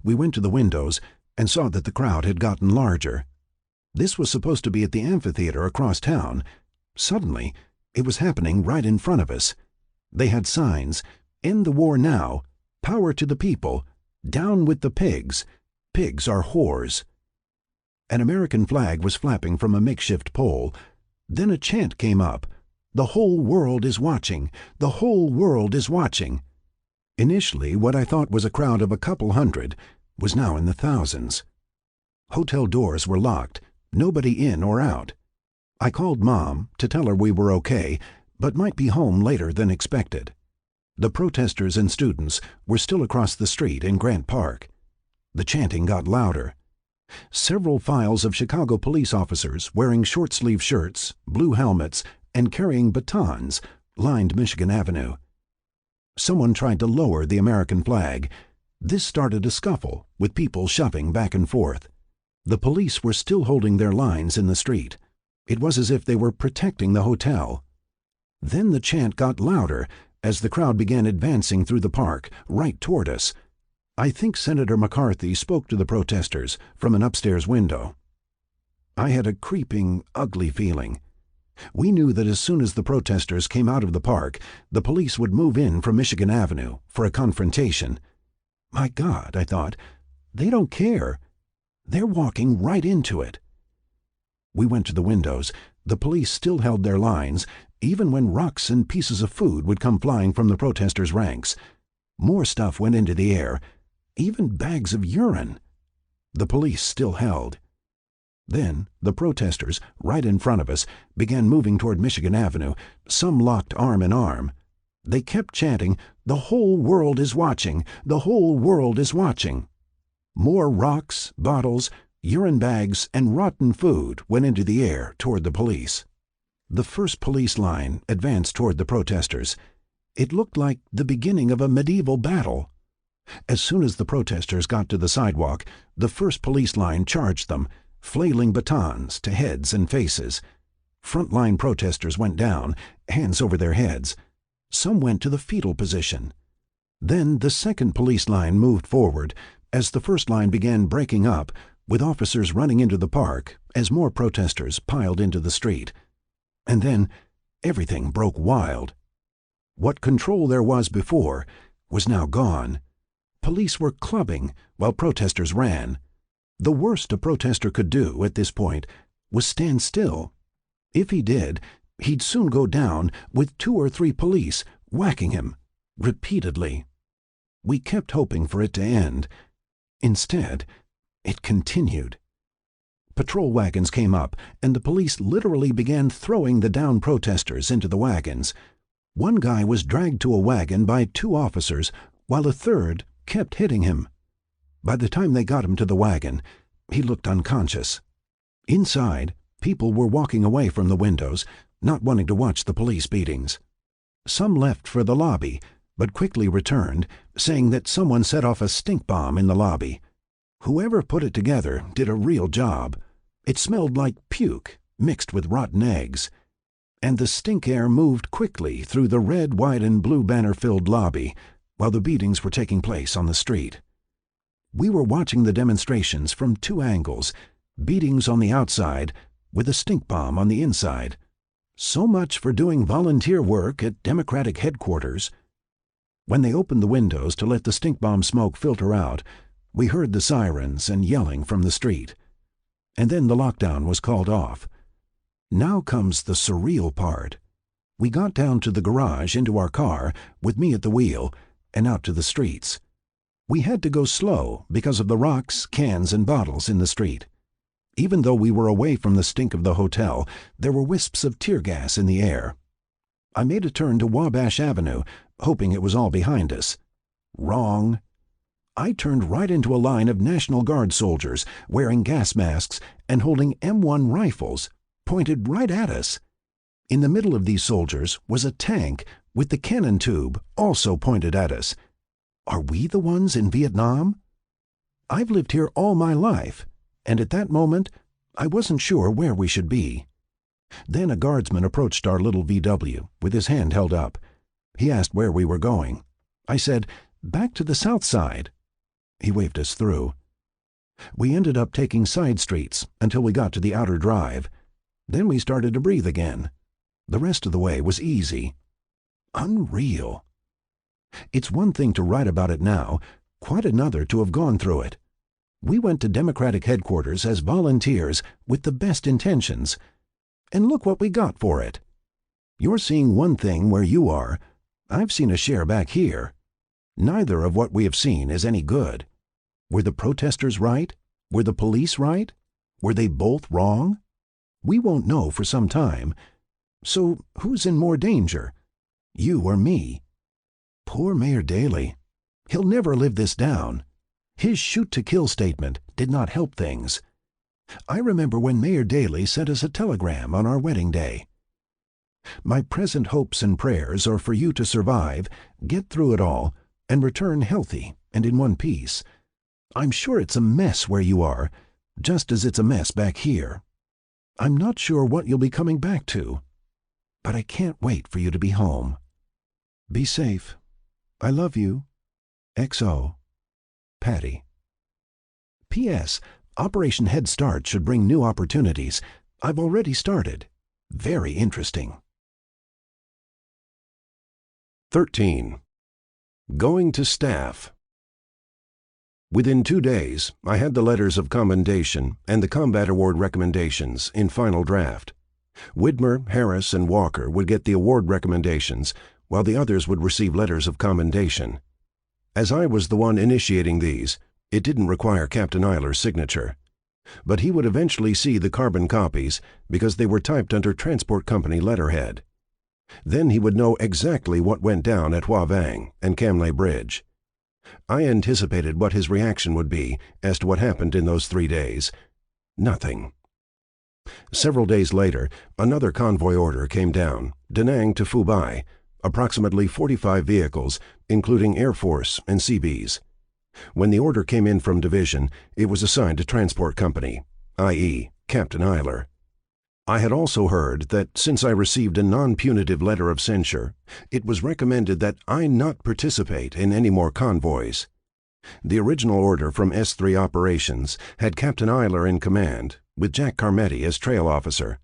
We went to the windows and saw that the crowd had gotten larger. This was supposed to be at the amphitheater across town. Suddenly, it was happening right in front of us. They had signs, "End the war now," "Power to the people," "Down with the pigs," "Pigs are whores." An American flag was flapping from a makeshift pole. Then a chant came up, "The whole world is watching, the whole world is watching." Initially, what I thought was a crowd of a couple hundred was now in the thousands. Hotel doors were locked, nobody in or out. I called Mom to tell her we were okay, but might be home later than expected. The protesters and students were still across the street in Grant Park. The chanting got louder. Several files of Chicago police officers wearing short-sleeve shirts, blue helmets, and carrying batons lined Michigan Avenue. Someone tried to lower the American flag. This started a scuffle, with people shoving back and forth. The police were still holding their lines in the street. It was as if they were protecting the hotel. Then the chant got louder as the crowd began advancing through the park, right toward us. I think Senator McCarthy spoke to the protesters from an upstairs window. I had a creeping, ugly feeling. We knew that as soon as the protesters came out of the park, the police would move in from Michigan Avenue for a confrontation. My God, I thought, they don't care. They're walking right into it. We went to the windows. The police still held their lines, even when rocks and pieces of food would come flying from the protesters' ranks. More stuff went into the air, even bags of urine. The police still held. Then the protesters, right in front of us, began moving toward Michigan Avenue, some locked arm in arm. They kept chanting, "The whole world is watching, the whole world is watching." More rocks, bottles, urine bags, and rotten food went into the air toward the police. The first police line advanced toward the protesters. It looked like the beginning of a medieval battle. As soon as the protesters got to the sidewalk, the first police line charged them, flailing batons to heads and faces. Frontline protesters went down, hands over their heads. Some went to the fetal position. Then the second police line moved forward as the first line began breaking up, with officers running into the park as more protesters piled into the street. And then everything broke wild. What control there was before was now gone. Police were clubbing while protesters ran. The worst a protester could do at this point was stand still. If he did, he'd soon go down with 2 or 3 police whacking him repeatedly. We kept hoping for it to end. Instead, it continued. Patrol wagons came up, and the police literally began throwing the downed protesters into the wagons. One guy was dragged to a wagon by 2 officers, while a third kept hitting him. By the time they got him to the wagon, he looked unconscious. Inside, people were walking away from the windows, not wanting to watch the police beatings. Some left for the lobby, but quickly returned, saying that someone set off a stink bomb in the lobby. Whoever put it together did a real job. It smelled like puke mixed with rotten eggs. And the stink air moved quickly through the red, white, and blue banner-filled lobby, while the beatings were taking place on the street. We were watching the demonstrations from 2 angles, beatings on the outside with a stink bomb on the inside. So much for doing volunteer work at Democratic headquarters. When they opened the windows to let the stink bomb smoke filter out, we heard the sirens and yelling from the street. And then the lockdown was called off. Now comes the surreal part. We got down to the garage into our car, with me at the wheel, and out to the streets. We had to go slow because of the rocks, cans, and bottles in the street. Even though we were away from the stink of the hotel, there were wisps of tear gas in the air. I made a turn to Wabash Avenue, hoping it was all behind us. Wrong. I turned right into a line of National Guard soldiers wearing gas masks and holding M1 rifles pointed right at us. In the middle of these soldiers was a tank with the cannon tube also pointed at us. Are we the ones in Vietnam? I've lived here all my life, and at that moment I wasn't sure where we should be. Then a guardsman approached our little VW with his hand held up. He asked where we were going. I said, "Back to the south side." He waved us through. We ended up taking side streets until we got to the outer drive. Then we started to breathe again. The rest of the way was easy. Unreal. It's one thing to write about it now, quite another to have gone through it. We went to Democratic headquarters as volunteers with the best intentions. And look what we got for it. You're seeing one thing where you are. I've seen a share back here. Neither of what we have seen is any good. Were the protesters right? Were the police right? Were they both wrong? We won't know for some time. So who's in more danger? You or me? Poor Mayor Daley. He'll never live this down. His shoot-to-kill statement did not help things. I remember when Mayor Daley sent us a telegram on our wedding day. My present hopes and prayers are for you to survive, get through it all, and return healthy and in one piece. I'm sure it's a mess where you are, just as it's a mess back here. I'm not sure what you'll be coming back to, but I can't wait for you to be home. Be safe. I love you. XO. Patty. P.S. Operation Head Start should bring new opportunities. I've already started. Very interesting.
13. Going to staff. Within 2 days, I had the letters of commendation and the Combat Award recommendations in final draft. Widmer, Harris, and Walker would get the award recommendations, while the others would receive letters of commendation. As I was the one initiating these, it didn't require Captain Eiler's signature. But he would eventually see the carbon copies because they were typed under Transport Company letterhead. Then he would know exactly what went down at Hoa Vang and Cam Ranh Bridge. I anticipated what his reaction would be as to what happened in those 3 days. Nothing. Several days later, another convoy order came down, Da Nang to Phu Bai, approximately 45 vehicles, including Air Force and Seabees. When the order came in from Division, it was assigned to Transport Company, i.e., Captain Eiler. I had also heard that since I received a non-punitive letter of censure, it was recommended that I not participate in any more convoys. The original order from S3 Operations had Captain Eiler in command, with Jack Carmetti as trail officer.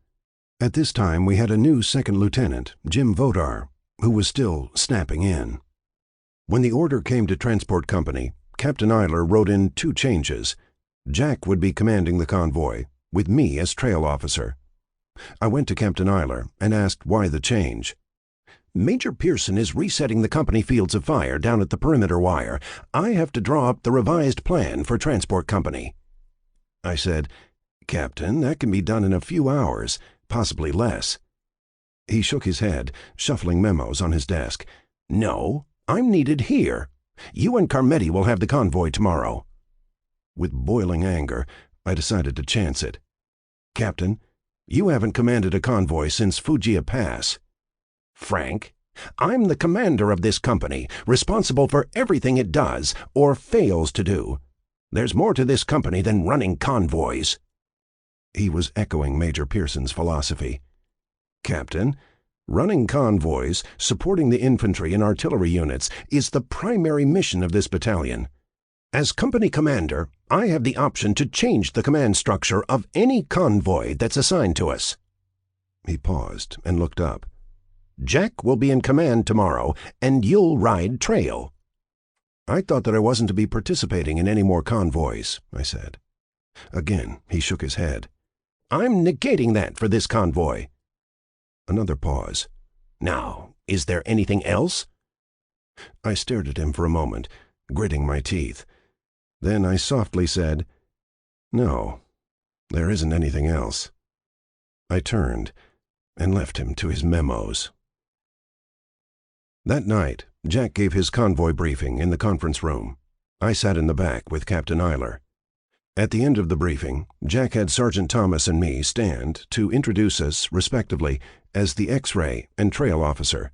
At this time we had a new second lieutenant, Jim Vodar, who was still snapping in. When the order came to Transport Company, Captain Eiler wrote in 2 changes. Jack would be commanding the convoy, with me as trail officer. I went to Captain Eiler and asked why the change. "Major Pearson is resetting the company fields of fire down at the perimeter wire. I have to draw up the revised plan for Transport Company." I said, "Captain, that can be done in a few hours, possibly less." He shook his head, shuffling memos on his desk. "No, I'm needed here. You and Carmetti will have the convoy tomorrow." With boiling anger, I decided to chance it. "Captain, you haven't commanded a convoy since Fujia Pass." "Frank, I'm the commander of this company, responsible for everything it does or fails to do. There's more to this company than running convoys." He was echoing Major Pearson's philosophy. "Captain, running convoys, supporting the infantry and artillery units is the primary mission of this battalion. As company commander, I have the option to change the command structure of any convoy that's assigned to us." He paused and looked up. "Jack will be in command tomorrow, and you'll ride trail." "I thought that I wasn't to be participating in any more convoys," I said. Again he shook his head. "I'm negating that for this convoy." Another pause. "Now, is there anything else?" I stared at him for a moment, gritting my teeth. Then I softly said, "No, there isn't anything else." I turned and left him to his memos. That night, Jack gave his convoy briefing in the conference room. I sat in the back with Captain Eiler. At the end of the briefing, Jack had Sergeant Thomas and me stand to introduce us, respectively, as the X-ray and trail officer.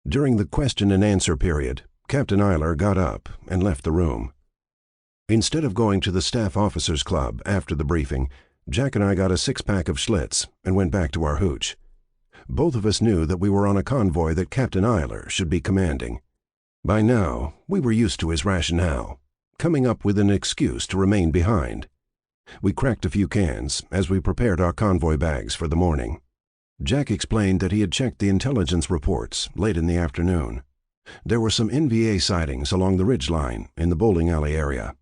During the question and answer period, Captain Eiler got up and left the room. Instead of going to the Staff Officers Club after the briefing, Jack and I got a six-pack of Schlitz and went back to our hooch. Both of us knew that we were on a convoy that Captain Eiler should be commanding. By now, we were used to his rationale, coming up with an excuse to remain behind. We cracked a few cans as we prepared our convoy bags for the morning. Jack explained that he had checked the intelligence reports late in the afternoon. There were some NVA sightings along the ridge line in the bowling alley area.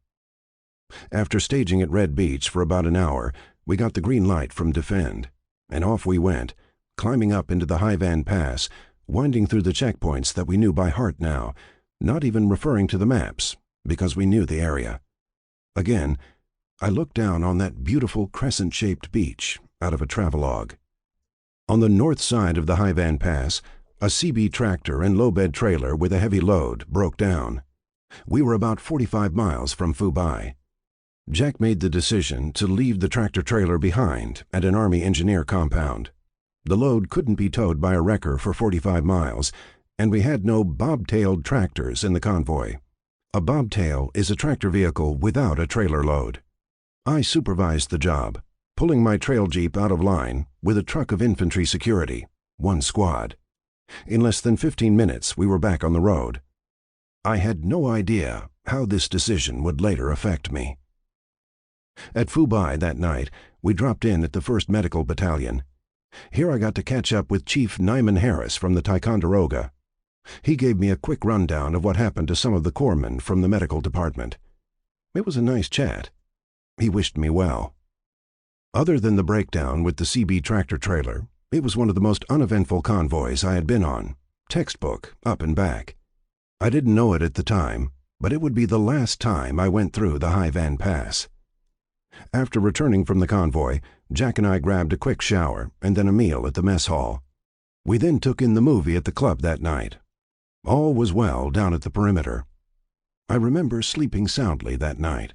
After staging at Red Beach for about an hour, we got the green light from Defend, and off we went, climbing up into the High Van Pass, winding through the checkpoints that we knew by heart now, not even referring to the maps, because we knew the area. Again, I looked down on that beautiful crescent-shaped beach out of a travelogue. On the north side of the High Van Pass, a CB tractor and low-bed trailer with a heavy load broke down. We were about 45 miles from Fubai. Jack made the decision to leave the tractor-trailer behind at an Army engineer compound. The load couldn't be towed by a wrecker for 45 miles, and we had no bobtailed tractors in the convoy. A bobtail is a tractor vehicle without a trailer load. I supervised the job, pulling my trail jeep out of line with a truck of infantry security, one squad. In less than 15 minutes, we were back on the road. I had no idea how this decision would later affect me. At Fubai that night, we dropped in at the 1st Medical Battalion. Here I got to catch up with Chief Nyman Harris from the Ticonderoga. He gave me a quick rundown of what happened to some of the corpsmen from the medical department. It was a nice chat. He wished me well. Other than the breakdown with the CB tractor-trailer, it was one of the most uneventful convoys I had been on, textbook, up and back. I didn't know it at the time, but it would be the last time I went through the High Van Pass. After returning from the convoy, Jack and I grabbed a quick shower and then a meal at the mess hall. We then took in the movie at the club that night. All was well down at the perimeter. I remember sleeping soundly that night.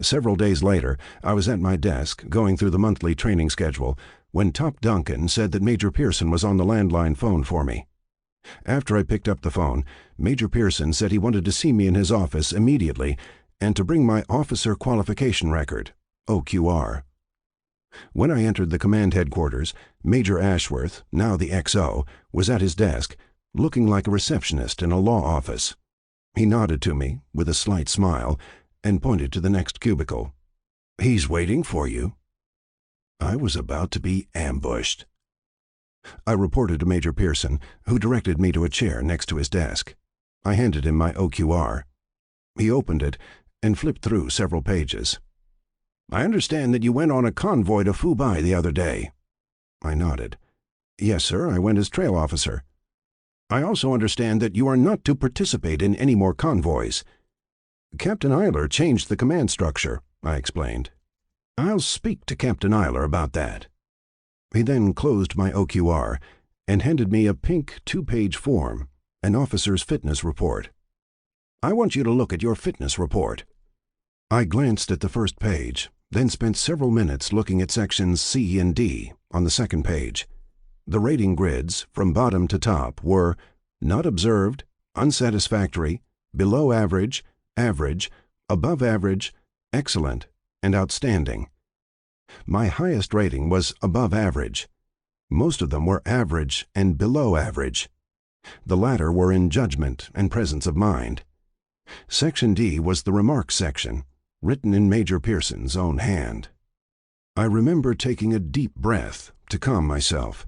Several days later, I was at my desk going through the monthly training schedule when Top Duncan said that Major Pearson was on the landline phone for me. After I picked up the phone, Major Pearson said he wanted to see me in his office immediately and to bring my Officer Qualification Record, OQR. When I entered the command headquarters, Major Ashworth, now the XO, was at his desk, looking like a receptionist in a law office. He nodded to me with a slight smile and pointed to the next cubicle. "He's waiting for you." I was about to be ambushed. I reported to Major Pearson, who directed me to a chair next to his desk. I handed him my OQR. He opened it and flipped through several pages. "I understand that you went on a convoy to Fubai the other day." I nodded. "Yes, sir, I went as trail officer." "I also understand that you are not to participate in any more convoys." "Captain Eiler changed the command structure," I explained. "I'll speak to Captain Eiler about that." He then closed my OQR and handed me a pink 2-page form, an officer's fitness report. "I want you to look at your fitness report." I glanced at the first page, then spent several minutes looking at sections C and D on the second page. The rating grids, from bottom to top, were not observed, unsatisfactory, below average, average, above average, excellent, and outstanding. My highest rating was above average. Most of them were average and below average. The latter were in judgment and presence of mind. Section D was the remarks section, written in Major Pearson's own hand. I remember taking a deep breath to calm myself.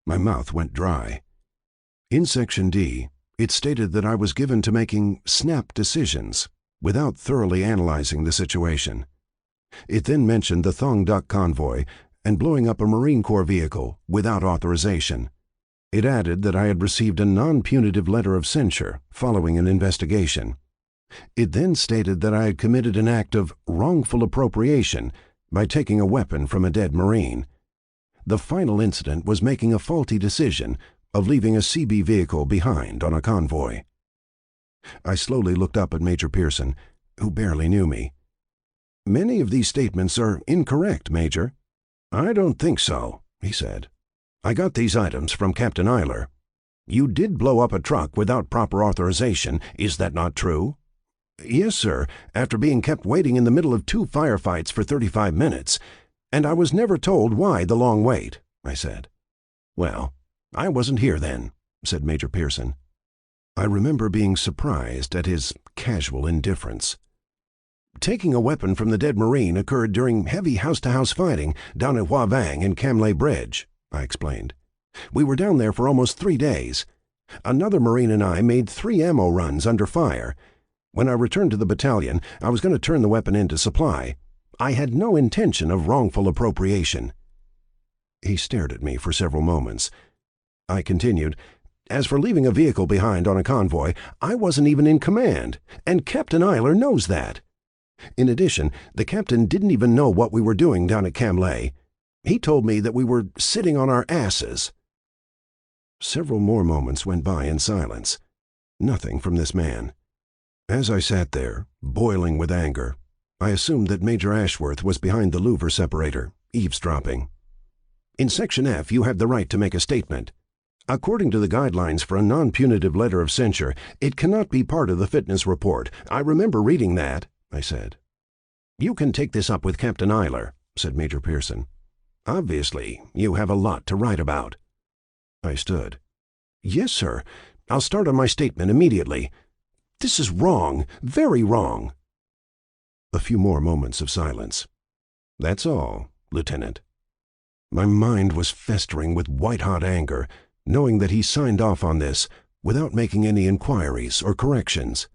My mouth went dry. In Section D, it stated that I was given to making snap decisions without thoroughly analyzing the situation. It then mentioned the Thong Duck convoy and blowing up a Marine Corps vehicle without authorization. It added that I had received a non-punitive letter of censure following an investigation. It then stated that I had committed an act of wrongful appropriation by taking a weapon from a dead Marine. The final incident was making a faulty decision of leaving a CB vehicle behind on a convoy. I slowly looked up at Major Pearson, who barely knew me. Many of these statements are incorrect, Major. I don't think so, he said. I got these items from Captain Eiler. You did blow up a truck without proper authorization, is that not true? Yes, sir, after being kept waiting in the middle of 2 firefights for 35 minutes. And I was never told why the long wait, I said. Well, I wasn't here then, said Major Pearson. I remember being surprised at his casual indifference. Taking a weapon from the dead Marine occurred during heavy house-to-house fighting down at Hoa Vang and Cam Lay Bridge, I explained. We were down there for almost 3 days. Another Marine and I made 3 ammo runs under fire. When I returned to the battalion, I was going to turn the weapon in to supply. I had no intention of wrongful appropriation. He stared at me for several moments. I continued, As for leaving a vehicle behind on a convoy, I wasn't even in command, and Captain Eiler knows that. In addition, the captain didn't even know what we were doing down at Cam Lay. He told me that we were sitting on our asses. Several more moments went by in silence. Nothing from this man. As I sat there, boiling with anger, I assumed that Major Ashworth was behind the louver separator, eavesdropping. In Section F, you have the right to make a statement. According to the guidelines for a non-punitive letter of censure, it cannot be part of the fitness report. I remember reading that, I said. You can take this up with Captain Eiler, said Major Pearson. Obviously, you have a lot to write about. I stood. Yes, sir. I'll start on my statement immediately. This is wrong, very wrong. A few more moments of silence. That's all, Lieutenant. My mind was festering with white-hot anger, knowing that he signed off on this without making any inquiries or corrections.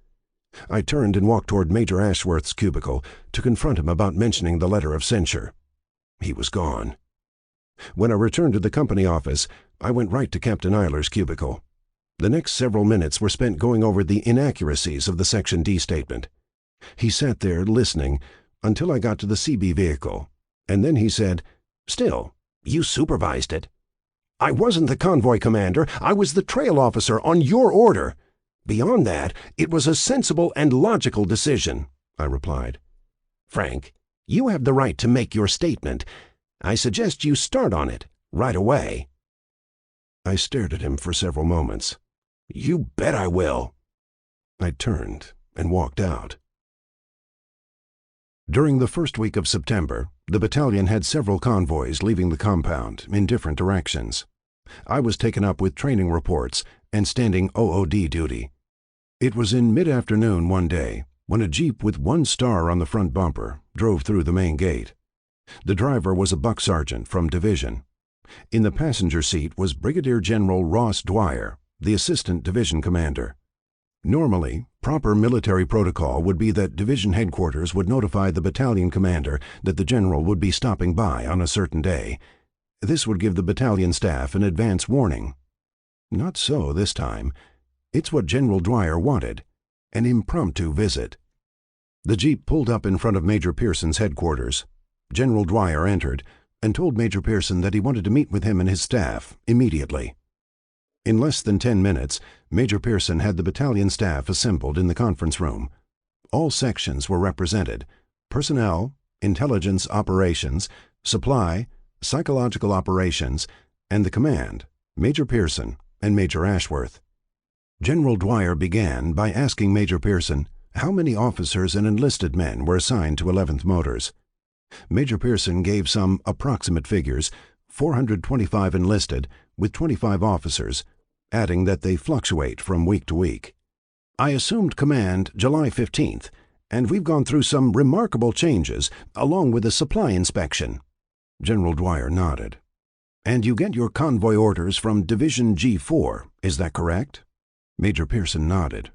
I turned and walked toward Major Ashworth's cubicle to confront him about mentioning the letter of censure. He was gone. When I returned to the company office, I went right to Captain Eiler's cubicle. The next several minutes were spent going over the inaccuracies of the Section D statement. He sat there listening until I got to the CB vehicle, and then he said, Still, you supervised it. I wasn't the convoy commander. I was the trail officer on your order. Beyond that, it was a sensible and logical decision, I replied. Frank, you have the right to make your statement. I suggest you start on it right away. I stared at him for several moments. You bet I will. I turned and walked out. During the first week of September, the battalion had several convoys leaving the compound in different directions. I was taken up with training reports and standing OOD duty. It was in mid-afternoon one day when a Jeep with 1 star on the front bumper drove through the main gate. The driver was a buck sergeant from division. In the passenger seat was Brigadier General Ross Dwyer, the assistant division commander. Normally, proper military protocol would be that division headquarters would notify the battalion commander that the general would be stopping by on a certain day. This would give the battalion staff an advance warning. Not so this time. It's what General Dwyer wanted, an impromptu visit. The Jeep pulled up in front of Major Pearson's headquarters. General Dwyer entered and told Major Pearson that he wanted to meet with him and his staff immediately. In less than 10 minutes, Major Pearson had the battalion staff assembled in the conference room. All sections were represented: personnel, intelligence operations, supply, psychological operations, and the command, Major Pearson and Major Ashworth. General Dwyer began by asking Major Pearson how many officers and enlisted men were assigned to 11th Motors. Major Pearson gave some approximate figures: 425 enlisted with 25 officers, adding that they fluctuate from week to week. I assumed command July 15th, and we've gone through some remarkable changes, along with a supply inspection. General Dwyer nodded. And you get your convoy orders from Division G4, is that correct? Major Pearson nodded.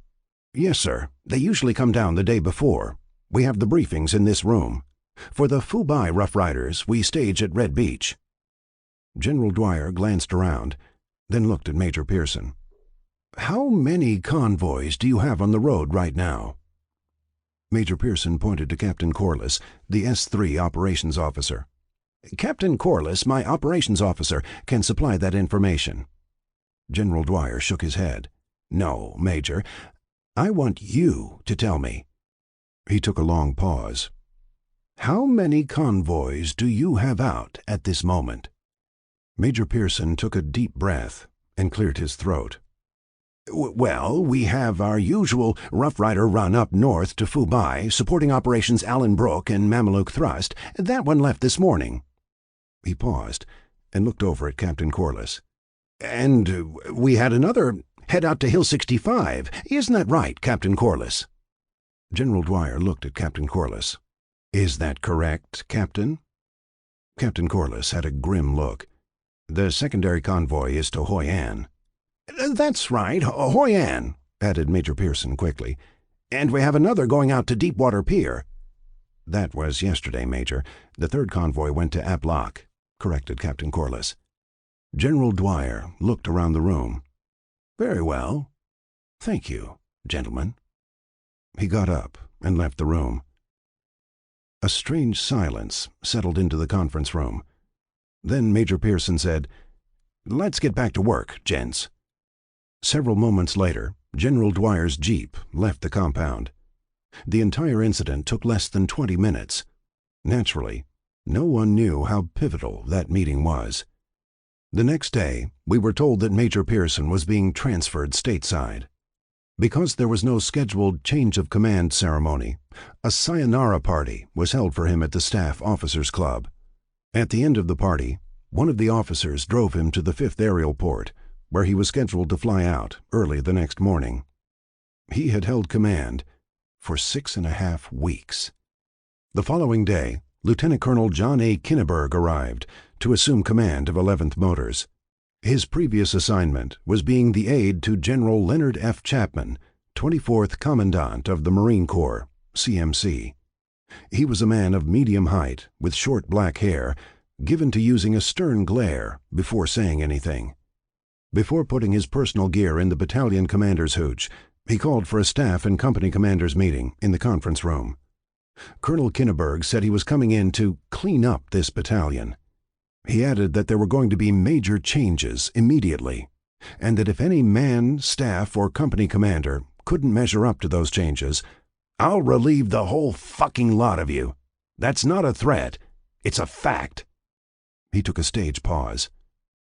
Yes, sir. They usually come down the day before. We have the briefings in this room. For the Fubai Rough Riders, we stage at Red Beach. General Dwyer glanced around, then looked at Major Pearson. How many convoys do you have on the road right now? Major Pearson pointed to Captain Corliss, the S3 operations officer. Captain Corliss, my operations officer, can supply that information. General Dwyer shook his head. No, Major. I want you to tell me. He took a long pause. How many convoys do you have out at this moment?"
Major Pearson took a deep breath and cleared his throat.
"Well, we have our usual Rough Rider run up north to Fubai, supporting Operations Allen Brook and Mameluke Thrust. That one left this morning."
He paused and looked over at Captain Corliss.
"And we had another head out to Hill 65. Isn't that right, Captain Corliss?"
General Dwyer looked at Captain Corliss. "Is that correct, Captain?" Captain Corliss had a grim look. "The secondary convoy is to Hoi An."
"That's right, Hoi An," added Major Pearson quickly. "And we have another going out to Deepwater Pier."
"That was yesterday, Major. The third convoy went to Aplock," corrected Captain Corliss. General Dwyer looked around the room.
"Very well.
Thank you, gentlemen." He got up and left the room. A strange silence settled into the conference room. Then Major Pearson said,
"Let's get back to work, gents."
Several moments later, General Dwyer's jeep left the compound. The entire incident took less than 20 minutes. Naturally, no one knew how pivotal that meeting was. The next day, we were told that Major Pearson was being transferred stateside. Because there was no scheduled change of command ceremony, a sayonara party was held for him at the Staff Officers Club. At the end of the party, one of the officers drove him to the 5th Aerial Port, where he was scheduled to fly out early the next morning. He had held command for 6.5 weeks. The following day, Lieutenant Colonel John A. Kinneberg arrived to assume command of 11th Motors. His previous assignment was being the aide to General Leonard F. Chapman, 24th Commandant of the Marine Corps, CMC. He was a man of medium height, with short black hair, given to using a stern glare before saying anything. Before putting his personal gear in the battalion commander's hooch, he called for a staff and company commanders' meeting in the conference room. Colonel Kinneberg said he was coming in to clean up this battalion. He added that there were going to be major changes immediately, and that if any man, staff, or company commander couldn't measure up to those changes,
"I'll relieve the whole fucking lot of you. That's not a threat. It's a fact."
He took a stage pause.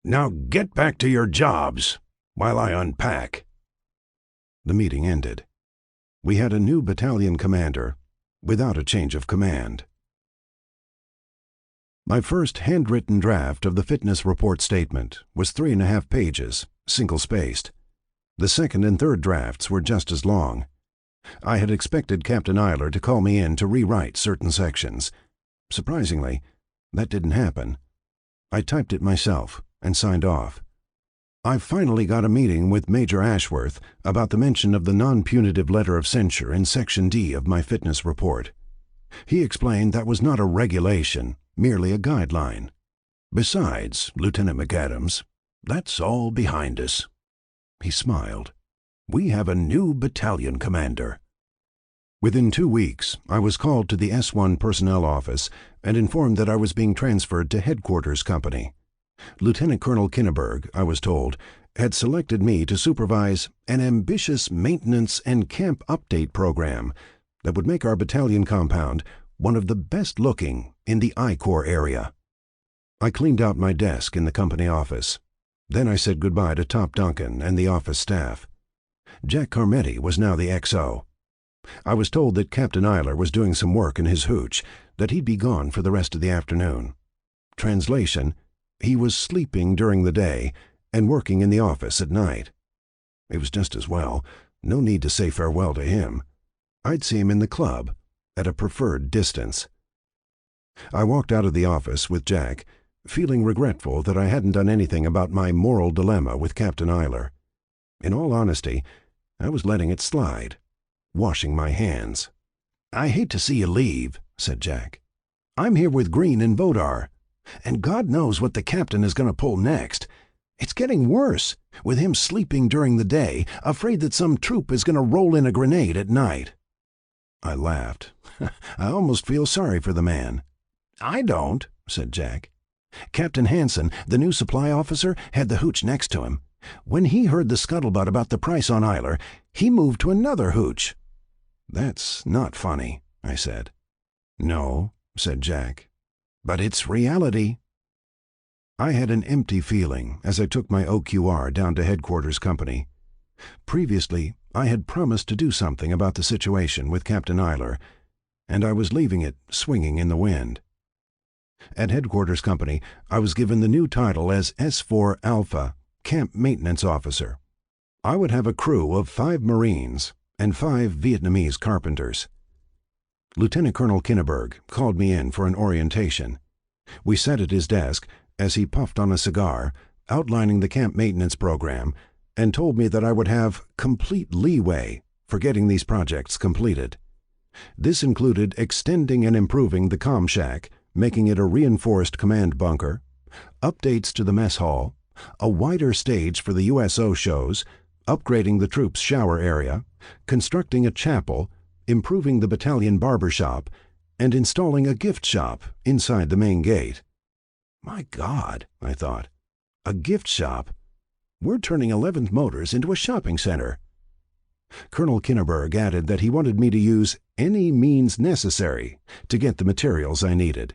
"Now get back to your jobs while I unpack."
The meeting ended. We had a new battalion commander without a change of command. My first handwritten draft of the fitness report statement was 3.5 pages, single-spaced. The second and third drafts were just as long. I had expected Captain Eiler to call me in to rewrite certain sections. Surprisingly, that didn't happen. I typed it myself and signed off. I finally got a meeting with Major Ashworth about the mention of the non-punitive letter of censure in Section D of my fitness report. He explained that was not a regulation, merely a guideline. Besides, Lieutenant McAdams, that's all behind us. He smiled. We have a new battalion commander. Within 2 weeks, I was called to the S1 personnel office and informed that I was being transferred to Headquarters Company. Lieutenant Colonel Kinneberg, I was told, had selected me to supervise an ambitious maintenance and camp update program that would make our battalion compound one of the best-looking in the I-Corps area. I cleaned out my desk in the company office. Then I said goodbye to Top Duncan and the office staff. Jack Carmetti was now the XO. I was told that Captain Eiler was doing some work in his hooch, that he'd be gone for the rest of the afternoon. Translation: he was sleeping during the day and working in the office at night. It was just as well. No need to say farewell to him. I'd see him in the club, at a preferred distance. I walked out of the office with Jack, feeling regretful that I hadn't done anything about my moral dilemma with Captain Eiler. In all honesty, I was letting it slide, washing my hands. "I hate to see you leave," said Jack. "I'm here with Green and Vodar, and God knows what the captain is going to pull next. It's getting worse, with him sleeping during the day, afraid that some troop is going to roll in a grenade at night." I laughed. I almost feel sorry for the man. "I don't," said Jack. "Captain Hansen, the new supply officer, had the hooch next to him. When he heard the scuttlebutt about the price on Eiler, he moved to another hooch." "That's not funny," I said. "No,"
said Jack. "But it's reality."
I had an empty feeling as I took my OQR down to Headquarters Company. Previously, I had promised to do something about the situation with Captain Eiler, and I was leaving it swinging in the wind. At Headquarters Company, I was given the new title as S4 Alpha, Camp Maintenance Officer. I would have a crew of 5 Marines and 5 Vietnamese carpenters. Lieutenant Colonel Kinneberg called me in for an orientation. We sat at his desk as he puffed on a cigar, outlining the camp maintenance program, and told me that I would have complete leeway for getting these projects completed. This included extending and improving the comm shack, making it a reinforced command bunker, updates to the mess hall, a wider stage for the USO shows, upgrading the troops' shower area, constructing a chapel, improving the battalion barber shop, and installing a gift shop inside the main gate. My God, I thought, a gift shop? We're turning 11th Motors into a shopping center. Colonel Kinneberg added that he wanted me to use any means necessary to get the materials I needed.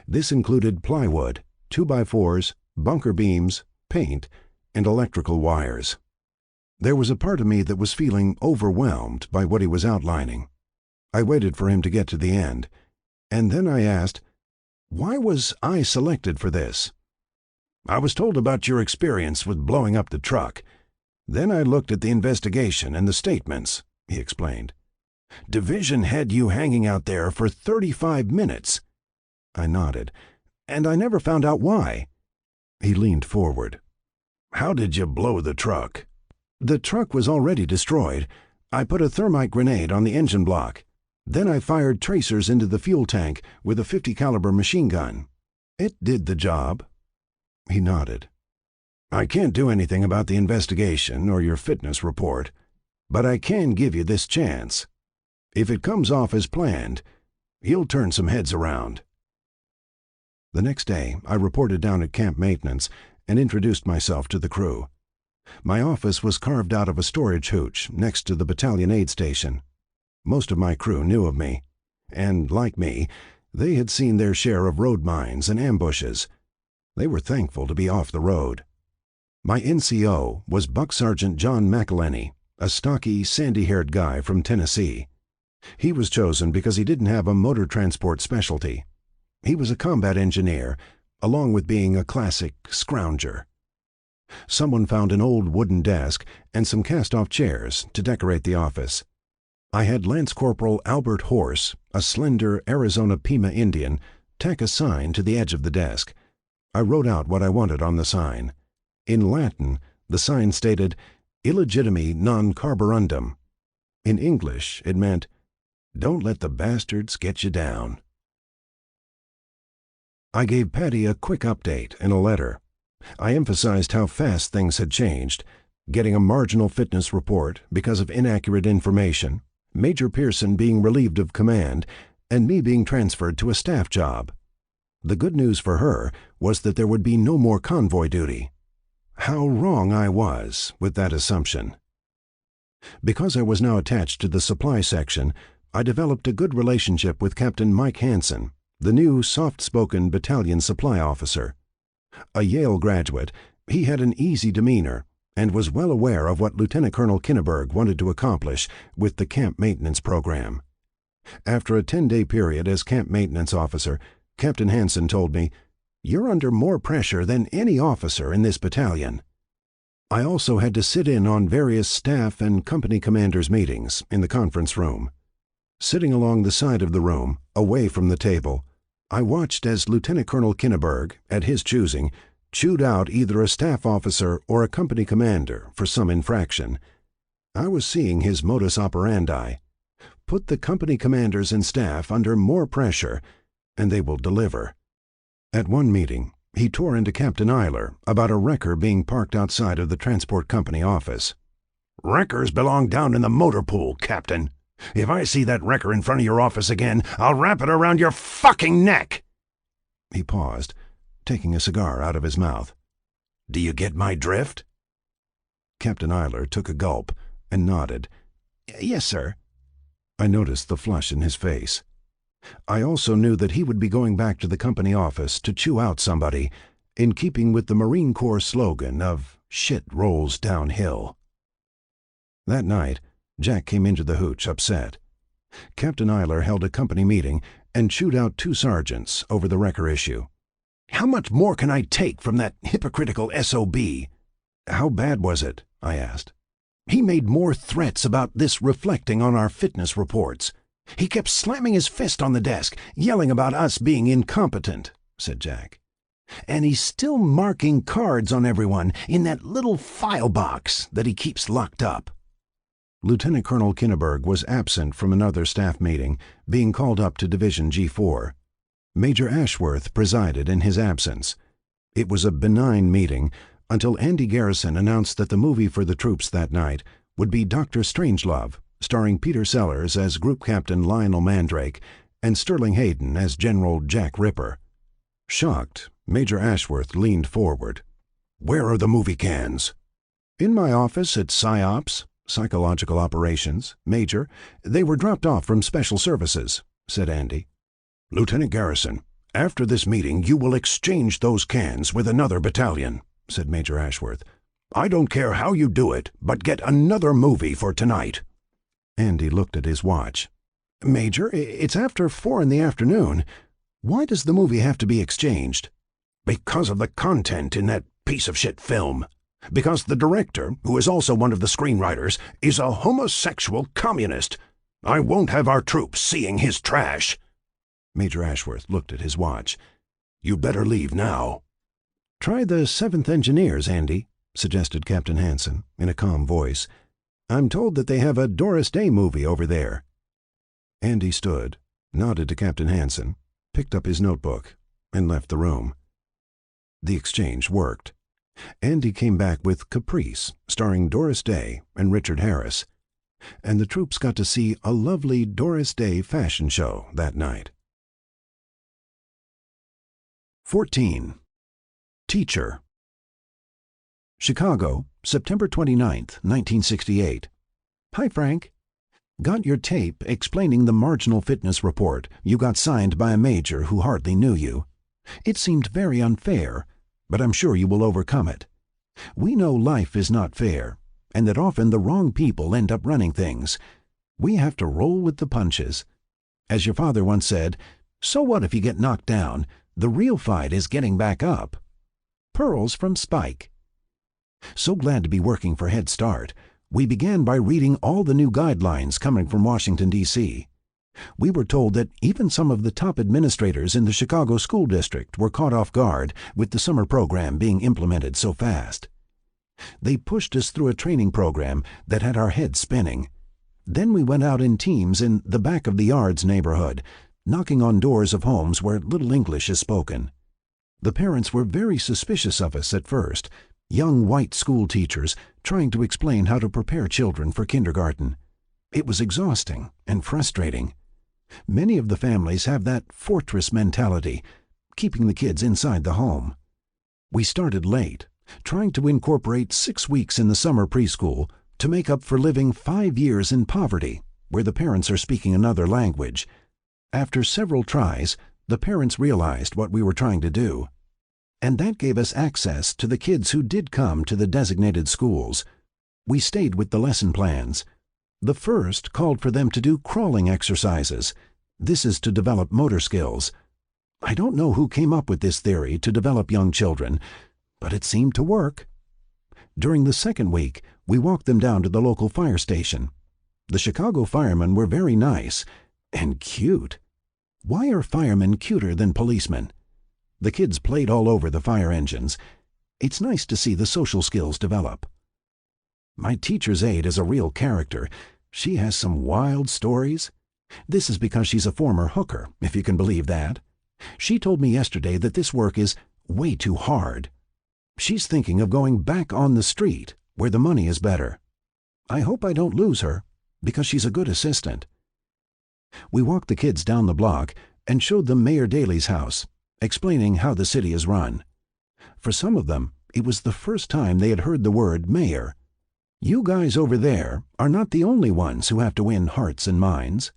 This included plywood, 2x4s, bunker beams, paint, and electrical wires. There was a part of me that was feeling overwhelmed by what he was outlining. I waited for him to get to the end, and then I asked, why was I selected for this? I was told about your experience with blowing up the truck. Then I looked at the investigation and the statements, he explained. Division had you hanging out there for 35 minutes. I nodded, and I never found out why. He leaned forward. How did you blow the truck? The truck was already destroyed. I put a thermite grenade on the engine block. Then I fired tracers into the fuel tank with a .50 caliber machine gun. It did the job. He nodded. I can't do anything about the investigation or your fitness report, but I can give you this chance. If it comes off as planned, you'll turn some heads around. The next day, I reported down at Camp Maintenance and introduced myself to the crew. My office was carved out of a storage hooch next to the battalion aid station. Most of my crew knew of me, and, like me, they had seen their share of road mines and ambushes. They were thankful to be off the road. My NCO was Buck Sergeant John McElhenney, a stocky, sandy-haired guy from Tennessee. He was chosen because he didn't have a motor transport specialty. He was a combat engineer, along with being a classic scrounger. Someone found an old wooden desk and some cast-off chairs to decorate the office. I had Lance Corporal Albert Horse, a slender Arizona Pima Indian, tack a sign to the edge of the desk. I wrote out what I wanted on the sign. In Latin, the sign stated, Illegitimi non carborundum. In English, it meant, Don't let the bastards get you down. I gave Patty a quick update in a letter. I emphasized how fast things had changed, getting a marginal fitness report because of inaccurate information, Major Pearson being relieved of command, and me being transferred to a staff job. The good news for her was that there would be no more convoy duty. How wrong I was with that assumption. Because I was now attached to the supply section, I developed a good relationship with Captain Mike Hansen, the new soft-spoken battalion supply officer. A Yale graduate, he had an easy demeanor and was well aware of what Lieutenant Colonel Kinneberg wanted to accomplish with the camp maintenance program. After a 10-day period as camp maintenance officer, Captain Hansen told me, "You're under more pressure than any officer in this battalion." I also had to sit in on various staff and company commanders' meetings in the conference room. Sitting along the side of the room, away from the table, I watched as Lieutenant Colonel Kinneberg, at his choosing, chewed out either a staff officer or a company commander for some infraction. I was seeing his modus operandi. Put the company commanders and staff under more pressure, and they will deliver. At one meeting, he tore into Captain Eiler about a wrecker being parked outside of the transport company office. "Wreckers belong down in the motor pool, Captain. If I see that wrecker in front of your office again, I'll wrap it around your fucking neck." He paused, taking a cigar out of his mouth. "Do you get my drift?" Captain Eiler took a gulp and nodded. "Yes, sir." I noticed the flush in his face. I also knew that he would be going back to the company office to chew out somebody, in keeping with the Marine Corps slogan of "shit rolls downhill." That night, Jack came into the hooch upset. Captain Eiler held a company meeting and chewed out 2 sergeants over the wrecker issue.
"How much more can I take from that hypocritical SOB?"
"How bad was it?" I asked.
"He made more threats about this reflecting on our fitness reports. He kept slamming his fist on the desk, yelling about us being incompetent," said Jack. "And he's still marking cards on everyone in that little file box that he keeps locked up."
Lieutenant Colonel Kinneberg was absent from another staff meeting, being called up to Division G4. Major Ashworth presided in his absence. It was a benign meeting until Andy Garrison announced that the movie for the troops that night would be Dr. Strangelove, starring Peter Sellers as Group Captain Lionel Mandrake and Sterling Hayden as General Jack Ripper. Shocked, Major Ashworth leaned forward.
"Where are the movie cans?"
"In my office at PsyOps, Psychological Operations, Major. They were dropped off from Special Services," said Andy.
"Lieutenant Garrison, after this meeting you will exchange those cans with another battalion," said Major Ashworth. "I don't care how you do it, but get another movie for tonight."
Andy looked at his watch. "Major, it's after 4 in the afternoon. Why does the movie have to be exchanged?"
"Because of the content in that piece of shit film. Because the director, who is also one of the screenwriters, is a homosexual communist. I won't have our troops seeing his trash."
Major Ashworth looked at his watch.
"You'd better leave now."
"Try the 7th Engineers, Andy," suggested Captain Hansen in a calm voice. "I'm told that they have a Doris Day movie over there." Andy stood, nodded to Captain Hansen, picked up his notebook, and left the room. The exchange worked. Andy came back with Caprice, starring Doris Day and Richard Harris, and the troops got to see a lovely Doris Day fashion show that night. 14. Teacher. Chicago, September 29th, 1968. Hi, Frank. Got your tape explaining the marginal fitness report you got signed by a major who hardly knew you. It seemed very unfair, but I'm sure you will overcome it. We know life is not fair, and that often the wrong people end up running things. We have to roll with the punches. As your father once said, so what if you get knocked down? The real fight is getting back up. Pearls from Spike. So glad to be working for Head Start. We began by reading all the new guidelines coming from Washington, D.C. We were told that even some of the top administrators in the Chicago School District were caught off guard with the summer program being implemented so fast. They pushed us through a training program that had our heads spinning. Then we went out in teams in the back of the yards neighborhood, knocking on doors of homes where little English is spoken. The parents were very suspicious of us at first, young white school teachers trying to explain how to prepare children for kindergarten. It was exhausting and frustrating. Many of the families have that fortress mentality, keeping the kids inside the home. We started late, trying to incorporate 6 weeks in the summer preschool to make up for living 5 years in poverty, where the parents are speaking another language. After several tries, the parents realized what we were trying to do, and that gave us access to the kids who did come to the designated schools. We stayed with the lesson plans. The first called for them to do crawling exercises. This is to develop motor skills. I don't know who came up with this theory to develop young children, but it seemed to work. During the second week, we walked them down to the local fire station. The Chicago firemen were very nice and cute. Why are firemen cuter than policemen? The kids played all over the fire engines. It's nice to see the social skills develop. My teacher's aide is a real character. She has some wild stories. This is because she's a former hooker, if you can believe that. She told me yesterday that this work is way too hard. She's thinking of going back on the street, where the money is better. I hope I don't lose her, because she's a good assistant. We walked the kids down the block and showed them Mayor Daley's house, explaining how the city is run. For some of them, it was the first time they had heard the word mayor. You guys over there are not the only ones who have to win hearts and minds.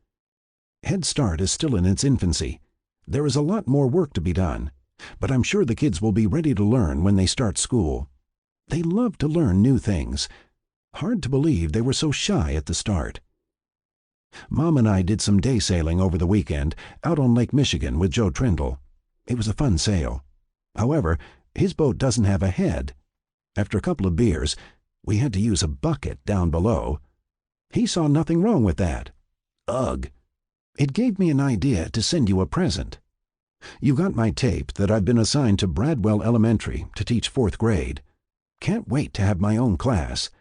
Head Start is still in its infancy. There is a lot more work to be done, but I'm sure the kids will be ready to learn when they start school. They love to learn new things. Hard to believe they were so shy at the start. Mom and I did some day sailing over the weekend out on Lake Michigan with Joe Trindle. It was a fun sail. However, his boat doesn't have a head. After a couple of beers, we had to use a bucket down below. He saw nothing wrong with that. Ugh. It gave me an idea to send you a present. You got my tape that I've been assigned to Bradwell Elementary to teach 4th grade. Can't wait to have my own class.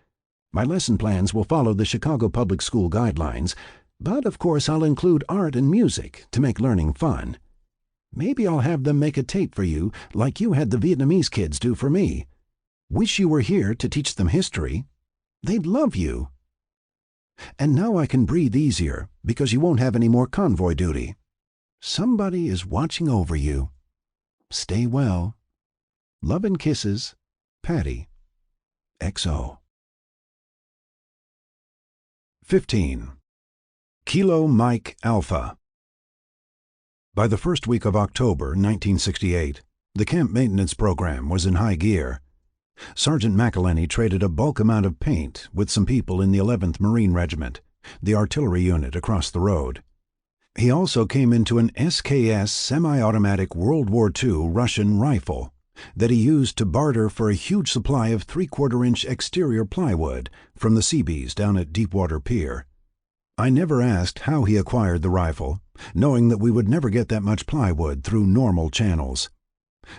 My lesson plans will follow the Chicago Public School guidelines, but of course I'll include art and music to make learning fun. Maybe I'll have them make a tape for you like you had the Vietnamese kids do for me. Wish you were here to teach them history. They'd love you. And now I can breathe easier because you won't have any more convoy duty. Somebody is watching over you. Stay well. Love and kisses, Patty. XO.
15. Kilo Mike Alpha. By the first week of October 1968, the camp maintenance program was in high gear. Sergeant McElhenney traded a bulk amount of paint with some people in the 11th Marine Regiment, the artillery unit across the road. He also came into an SKS semi-automatic World War II Russian rifle that he used to barter for a huge supply of 3/4-inch exterior plywood from the Seabees down at Deepwater Pier. I never asked how he acquired the rifle, knowing that we would never get that much plywood through normal channels.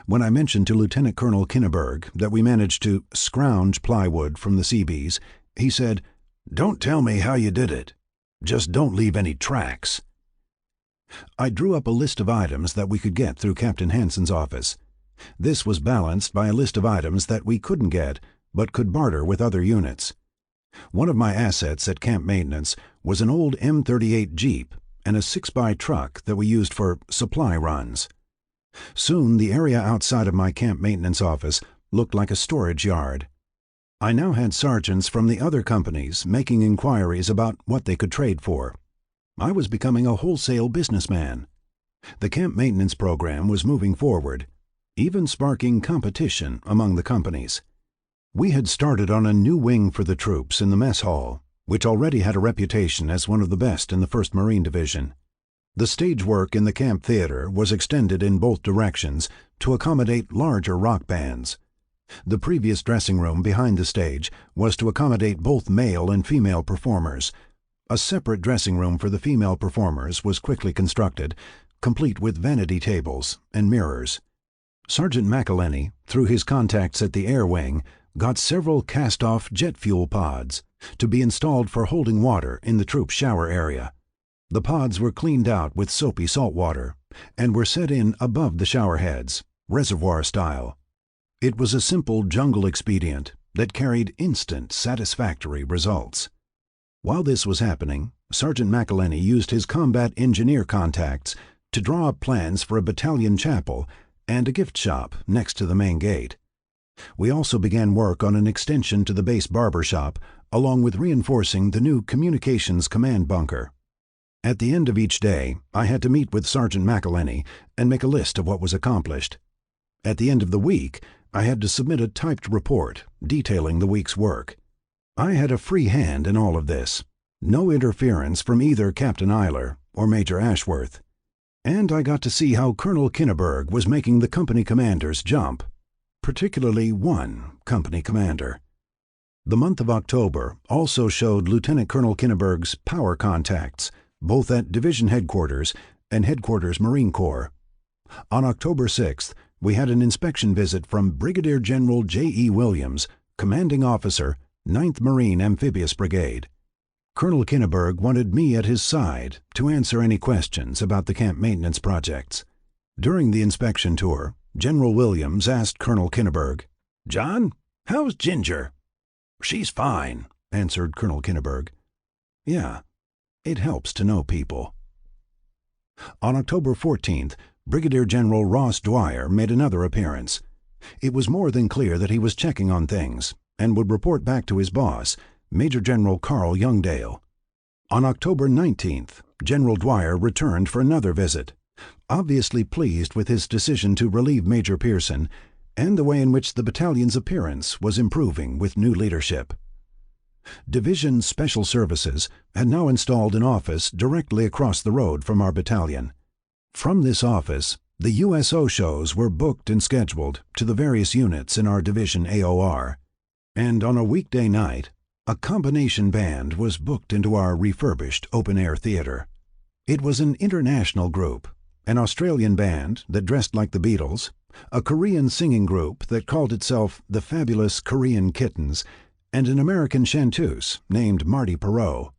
When I mentioned to Lieutenant Colonel Kinneberg that we managed to scrounge plywood from the Seabees, he said, "Don't tell me how you did it. Just don't leave any tracks." I drew up a list of items that we could get through Captain Hanson's office. This was balanced by a list of items that we couldn't get but could barter with other units. One of my assets at camp maintenance was an old M38 Jeep and a 6x truck that we used for supply runs. Soon the area outside of my camp maintenance office looked like a storage yard. I now had sergeants from the other companies making inquiries about what they could trade for. I was becoming a wholesale businessman. The camp maintenance program was moving forward, even sparking competition among the companies. We had started on a new wing for the troops in the mess hall, which already had a reputation as one of the best in the 1st Marine Division. The stage work in the camp theater was extended in both directions to accommodate larger rock bands. The previous dressing room behind the stage was to accommodate both male and female performers. A separate dressing room for the female performers was quickly constructed, complete with vanity tables and mirrors. Sergeant McElhenney, through his contacts at the air wing, got several cast-off jet fuel pods to be installed for holding water in the troop shower area. The pods were cleaned out with soapy salt water and were set in above the shower heads, reservoir style. It was a simple jungle expedient that carried instant, satisfactory results. While this was happening, Sergeant McElhenney used his combat engineer contacts to draw up plans for a battalion chapel and a gift shop next to the main gate. We also began work on an extension to the base barber shop, along with reinforcing the new communications command bunker. At the end of each day, I had to meet with Sergeant McElhenney and make a list of what was accomplished. At the end of the week, I had to submit a typed report detailing the week's work. I had a free hand in all of this, no interference from either Captain Eiler or Major Ashworth. And I got to see how Colonel Kinneberg was making the company commanders jump, particularly one company commander. The month of October also showed Lieutenant Colonel Kinneberg's power contacts, both at Division Headquarters and Headquarters Marine Corps. On October 6th, we had an inspection visit from Brigadier General J.E. Williams, Commanding Officer, 9th Marine Amphibious Brigade. Colonel Kinneberg wanted me at his side to answer any questions about the camp maintenance projects. During the inspection tour, General Williams asked Colonel Kinneberg, "John, how's Ginger?" "She's fine," answered Colonel Kinneberg. "Yeah, it helps to know people." On October 14th, Brigadier General Ross Dwyer made another appearance. It was more than clear that he was checking on things and would report back to his boss, Major General Carl Youngdale. On October 19th, General Dwyer returned for another visit, obviously pleased with his decision to relieve Major Pearson and the way in which the battalion's appearance was improving with new leadership. Division Special Services had now installed an office directly across the road from our battalion. From this office, the USO shows were booked and scheduled to the various units in our division AOR, and on a weekday night, a combination band was booked into our refurbished open-air theater. It was an international group, an Australian band that dressed like the Beatles, a Korean singing group that called itself the Fabulous Korean Kittens, and an American chanteuse named Marty Perot.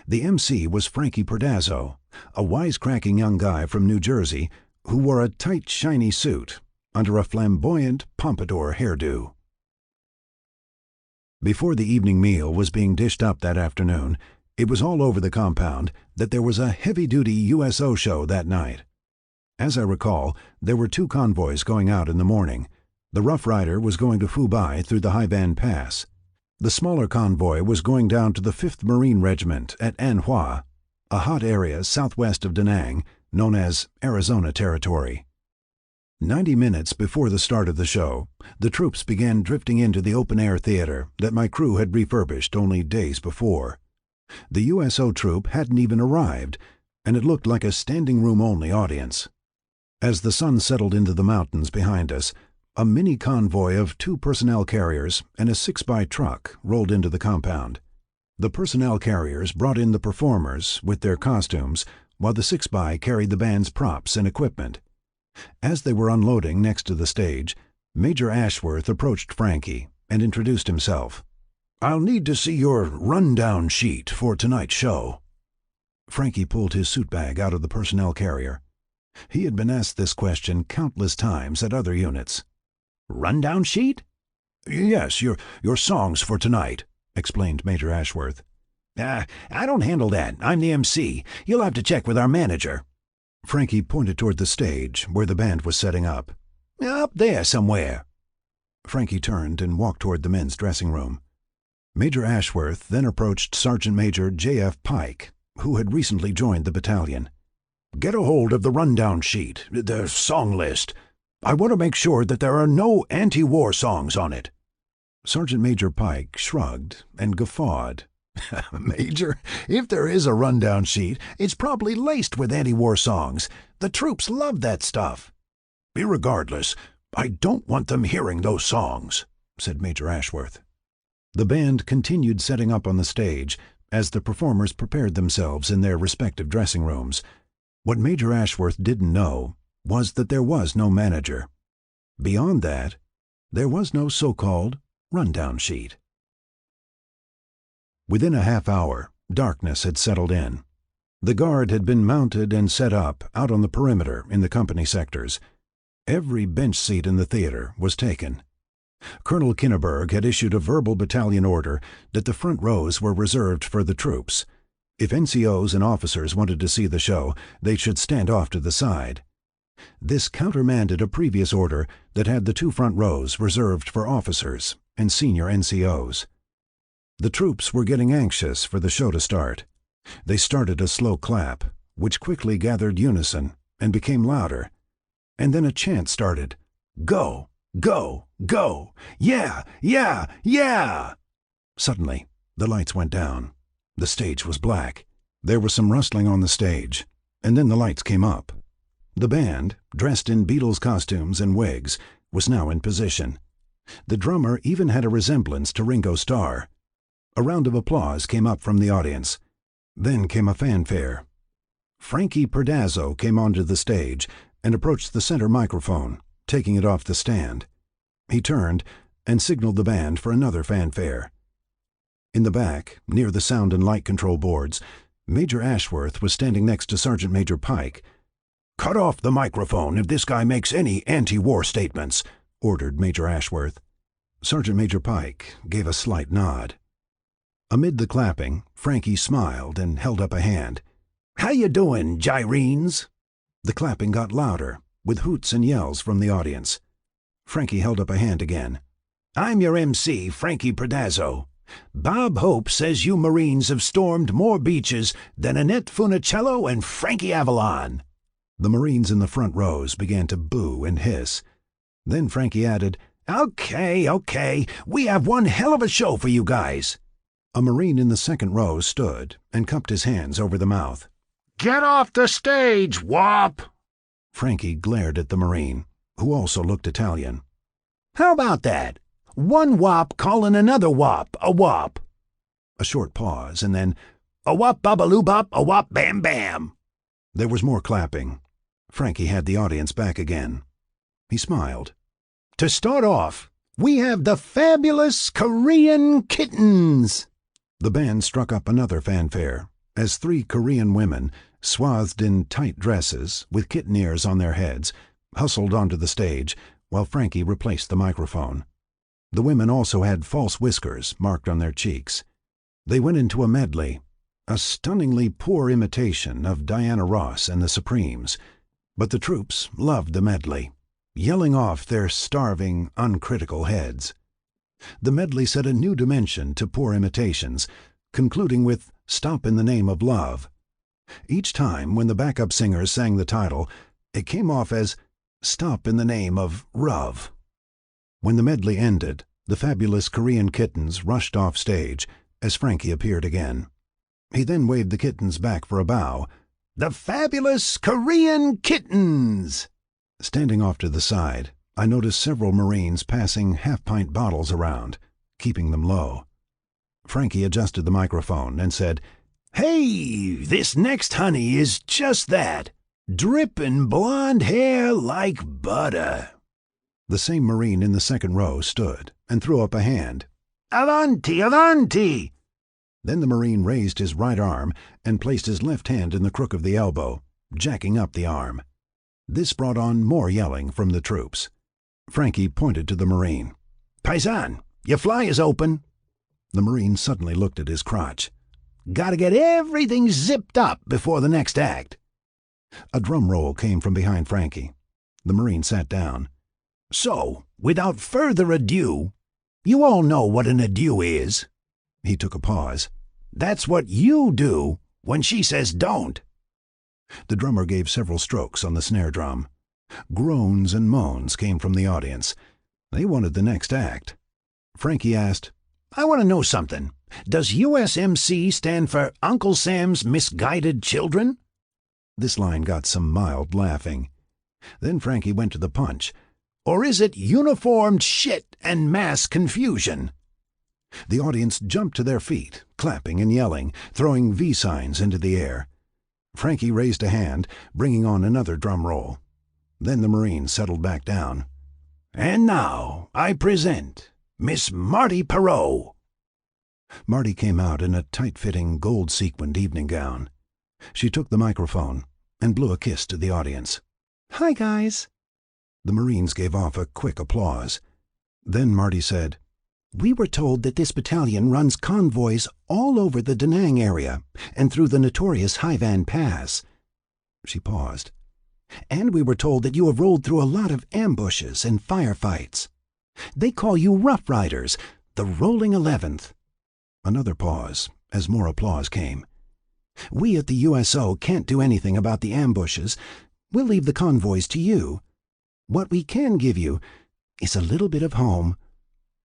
The MC was Frankie Perdazzo, a wisecracking young guy from New Jersey who wore a tight, shiny suit under a flamboyant pompadour hairdo. Before the evening meal was being dished up that afternoon, it was all over the compound that there was a heavy-duty USO show that night. As I recall, there were 2 convoys going out in the morning. The Rough Rider was going to Phu through the Haivan Pass. The smaller convoy was going down to the 5th Marine Regiment at An Hoa, a hot area southwest of Da Nang, known as Arizona Territory. 90 minutes before the start of the show, the troops began drifting into the open-air theater that my crew had refurbished only days before. The USO troop hadn't even arrived, and it looked like a standing-room-only audience. As the sun settled into the mountains behind us, a mini convoy of 2 personnel carriers and a 6x truck rolled into the compound. The personnel carriers brought in the performers with their costumes, while the 6x carried the band's props and equipment. As they were unloading next to the stage, Major Ashworth approached Frankie and introduced himself. "I'll need to see your rundown sheet for tonight's show." Frankie pulled his suit bag out of the personnel carrier. He had been asked this question countless times at other units. "Rundown sheet?" "Yes, your songs for tonight," explained Major Ashworth. I don't handle that. I'm the MC. You'll have to check with our manager." Frankie pointed toward the stage where the band was setting up. "Up there somewhere." Frankie turned and walked toward the men's dressing room. Major Ashworth then approached Sergeant Major J.F. Pike, who had recently joined the battalion. "Get a hold of the rundown sheet, the song list. I want to make sure that there are no anti-war songs on it." Sergeant Major Pike shrugged and guffawed. "Major, if there is a rundown sheet, it's probably laced with anti-war songs. The troops love that stuff." "Irregardless, I don't want them hearing those songs," said Major Ashworth. The band continued setting up on the stage as the performers prepared themselves in their respective dressing rooms. What Major Ashworth didn't know was that there was no manager. Beyond that, there was no so-called rundown sheet. Within a half hour, darkness had settled in. The guard had been mounted and set up out on the perimeter in the company sectors. Every bench seat in the theater was taken. Colonel Kinneberg had issued a verbal battalion order that the front rows were reserved for the troops. If NCOs and officers wanted to see the show, they should stand off to the side. This countermanded a previous order that had the 2 front rows reserved for officers and senior NCOs. The troops were getting anxious for the show to start. They started a slow clap, which quickly gathered unison and became louder. And then a chant started. "Go! Go! Go! Yeah! Yeah! Yeah!" Suddenly, the lights went down. The stage was black. There was some rustling on the stage, and then the lights came up. The band, dressed in Beatles costumes and wigs, was now in position. The drummer even had a resemblance to Ringo Starr. A round of applause came up from the audience. Then came a fanfare. Frankie Perdazzo came onto the stage and approached the center microphone, taking it off the stand. He turned and signaled the band for another fanfare. In the back, near the sound and light control boards, Major Ashworth was standing next to Sergeant Major Pike. "Cut off the microphone if this guy makes any anti-war statements," ordered Major Ashworth. Sergeant Major Pike gave a slight nod. Amid the clapping, Frankie smiled and held up a hand. "How you doing, Gyrenes?" The clapping got louder, with hoots and yells from the audience. Frankie held up a hand again. "I'm your MC, Frankie Perdazzo.
Bob Hope says you Marines have stormed more beaches than Annette Funicello and Frankie Avalon."
The Marines in the front rows began to boo and hiss. Then Frankie added,
Okay, we have one hell of a show for you guys."
A Marine in the second row stood and cupped his hands over the mouth.
"Get off the stage, wop!"
Frankie glared at the Marine, who also looked Italian.
"How about that? One wop calling another wop a wop."
A short pause, and then,
"A wop babaloo bop, a wop bam bam."
There was more clapping. Frankie had the audience back again. He smiled.
"To start off, we have the fabulous Korean Kittens."
The band struck up another fanfare as 3 Korean women, swathed in tight dresses with kitten ears on their heads, hustled onto the stage while Frankie replaced the microphone. The women also had false whiskers marked on their cheeks. They went into a medley, a stunningly poor imitation of Diana Ross and the Supremes, but the troops loved the medley, yelling off their starving, uncritical heads. The medley set a new dimension to poor imitations, concluding with "Stop in the Name of Love." Each time when the backup singers sang the title, it came off as "Stop in the Name of Rov." When the medley ended, the fabulous Korean Kittens rushed off stage as Frankie appeared again. He then waved the kittens back for a bow.
"The fabulous Korean Kittens!"
Standing off to the side, I noticed several Marines passing half-pint bottles around, keeping them low. Frankie adjusted the microphone and said,
"Hey, this next honey is just that. Drippin' blonde hair like butter."
The same Marine in the second row stood and threw up a hand.
"Avanti, avanti!"
Then the Marine raised his right arm and placed his left hand in the crook of the elbow, jacking up the arm. This brought on more yelling from the troops. Frankie pointed to the Marine.
"Paisan, your fly is open."
The Marine suddenly looked at his crotch.
"Gotta get everything zipped up before the next act."
A drum roll came from behind Frankie. The Marine sat down.
"So, without further ado, you all know what an adieu is."
He took a pause.
"That's what you do when she says don't."
The drummer gave several strokes on the snare drum. Groans and moans came from the audience. They wanted the next act. Frankie asked,
"I want to know something. Does USMC stand for Uncle Sam's Misguided Children?"
This line got some mild laughing. Then Frankie went to the punch.
"Or is it Uniformed Shit and Mass Confusion?"
The audience jumped to their feet, clapping and yelling, throwing V signs into the air. Frankie raised a hand, bringing on another drum roll. Then the Marine settled back down.
"And now I present Miss Marty Perot."
Marty came out in a tight-fitting, gold-sequined evening gown. She took the microphone and blew a kiss to the audience.
"Hi, guys."
The Marines gave off a quick applause. Then Marty said,
"We were told that this battalion runs convoys all over the Da Nang area and through the notorious Haivan Pass."
She paused.
"And we were told that you have rolled through a lot of ambushes and firefights. They call you Rough Riders, the Rolling 11th.
Another pause, as more applause came.
"We at the USO can't do anything about the ambushes. We'll leave the convoys to you. What we can give you is a little bit of home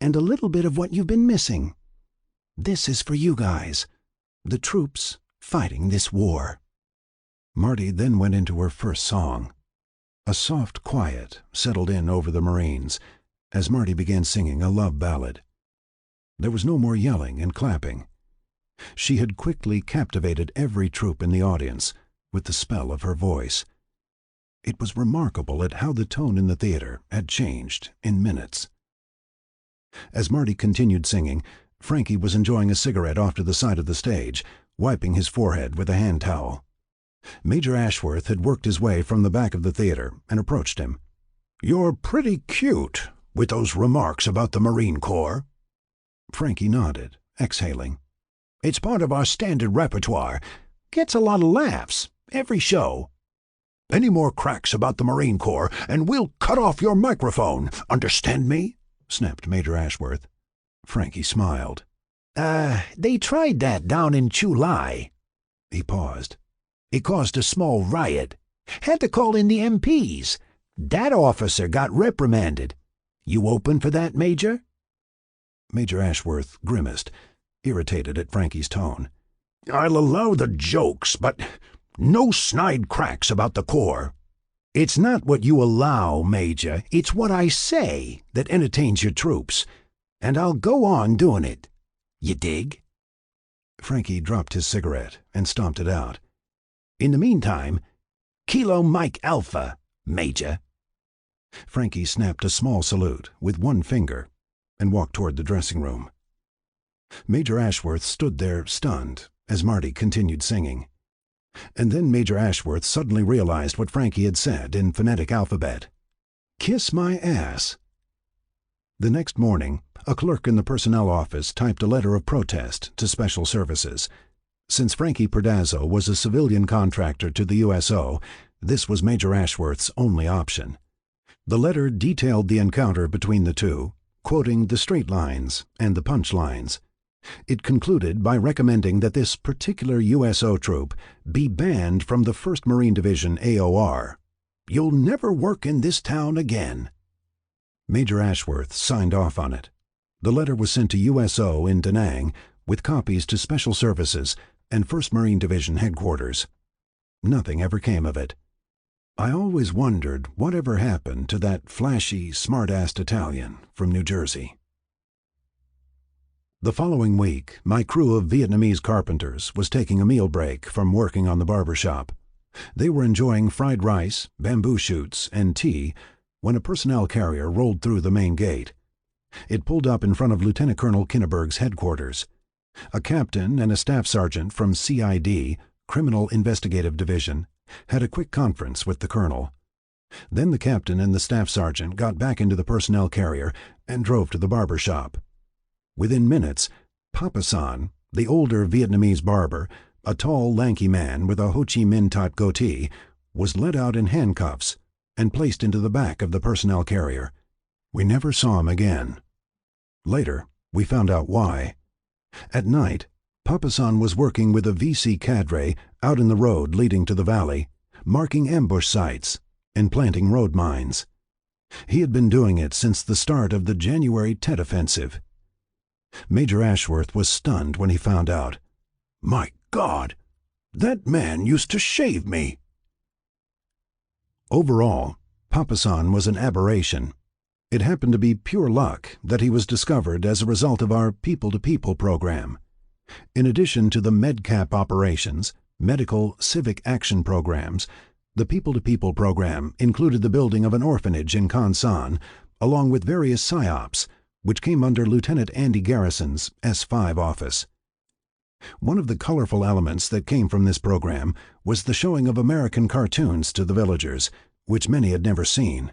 and a little bit of what you've been missing. This is for you guys, the troops fighting this war."
Marty then went into her first song. A soft quiet settled in over the Marines as Marty began singing a love ballad. There was no more yelling and clapping. She had quickly captivated every troop in the audience with the spell of her voice. It was remarkable at how the tone in the theater had changed in minutes. As Marty continued singing, Frankie was enjoying a cigarette off to the side of the stage, wiping his forehead with a hand towel. Major Ashworth had worked his way from the back of the theater and approached him.
"You're pretty cute with those remarks about the Marine Corps."
Frankie nodded, exhaling.
"It's part of our standard repertoire. Gets a lot of laughs, every show. Any more cracks about the Marine Corps, and we'll cut off your microphone. Understand me?"
snapped Major Ashworth. Frankie smiled.
They tried that down in Chulai." He paused. "It caused a small riot. Had to call in the MPs. That officer got reprimanded. You open for that, Major?"
Major Ashworth grimaced, irritated at Frankie's tone.
"I'll allow the jokes, but no snide cracks about the Corps. It's not what you allow, Major, it's what I say that entertains your troops, and I'll go on doing it. You dig?"
Frankie dropped his cigarette and stomped it out.
"In the meantime, Kilo Mike Alpha, Major."
Frankie snapped a small salute with one finger and walked toward the dressing room. Major Ashworth stood there stunned as Marty continued singing. And then Major Ashworth suddenly realized what Frankie had said in phonetic alphabet. "Kiss my ass." The next morning, a clerk in the personnel office typed a letter of protest to Special Services. Since Frankie Perdazzo was a civilian contractor to the USO, this was Major Ashworth's only option. The letter detailed the encounter between the two, quoting the straight lines and the punch lines. It concluded by recommending that this particular USO troop be banned from the 1st Marine Division AOR. "You'll never work in this town again." Major Ashworth signed off on it. The letter was sent to USO in Da Nang with copies to Special Services and 1st Marine Division headquarters. Nothing ever came of it. I always wondered whatever happened to that flashy, smart-assed Italian from New Jersey. The following week, my crew of Vietnamese carpenters was taking a meal break from working on the barber shop. They were enjoying fried rice, bamboo shoots, and tea when a personnel carrier rolled through the main gate. It pulled up in front of Lieutenant Colonel Kinneberg's headquarters. A captain and a staff sergeant from CID, Criminal Investigative Division, had a quick conference with the colonel. Then the captain and the staff sergeant got back into the personnel carrier and drove to the barber shop. Within minutes, Papa-san, the older Vietnamese barber, a tall, lanky man with a Ho Chi Minh-type goatee, was led out in handcuffs and placed into the back of the personnel carrier. We never saw him again. Later, we found out why. At night, Papa-san was working with a VC cadre out in the road leading to the valley, marking ambush sites and planting road mines. He had been doing it since the start of the January Tet Offensive. Major Ashworth was stunned when he found out. "My God, that man used to shave me." Overall, Papa-san was an aberration. It happened to be pure luck that he was discovered as a result of our people-to-people program. In addition to the MedCap operations, medical civic action programs, the people-to-people program included the building of an orphanage in Kon San, along with various PSYOPs, which came under Lieutenant Andy Garrison's S5 office. One of the colorful elements that came from this program was the showing of American cartoons to the villagers, which many had never seen.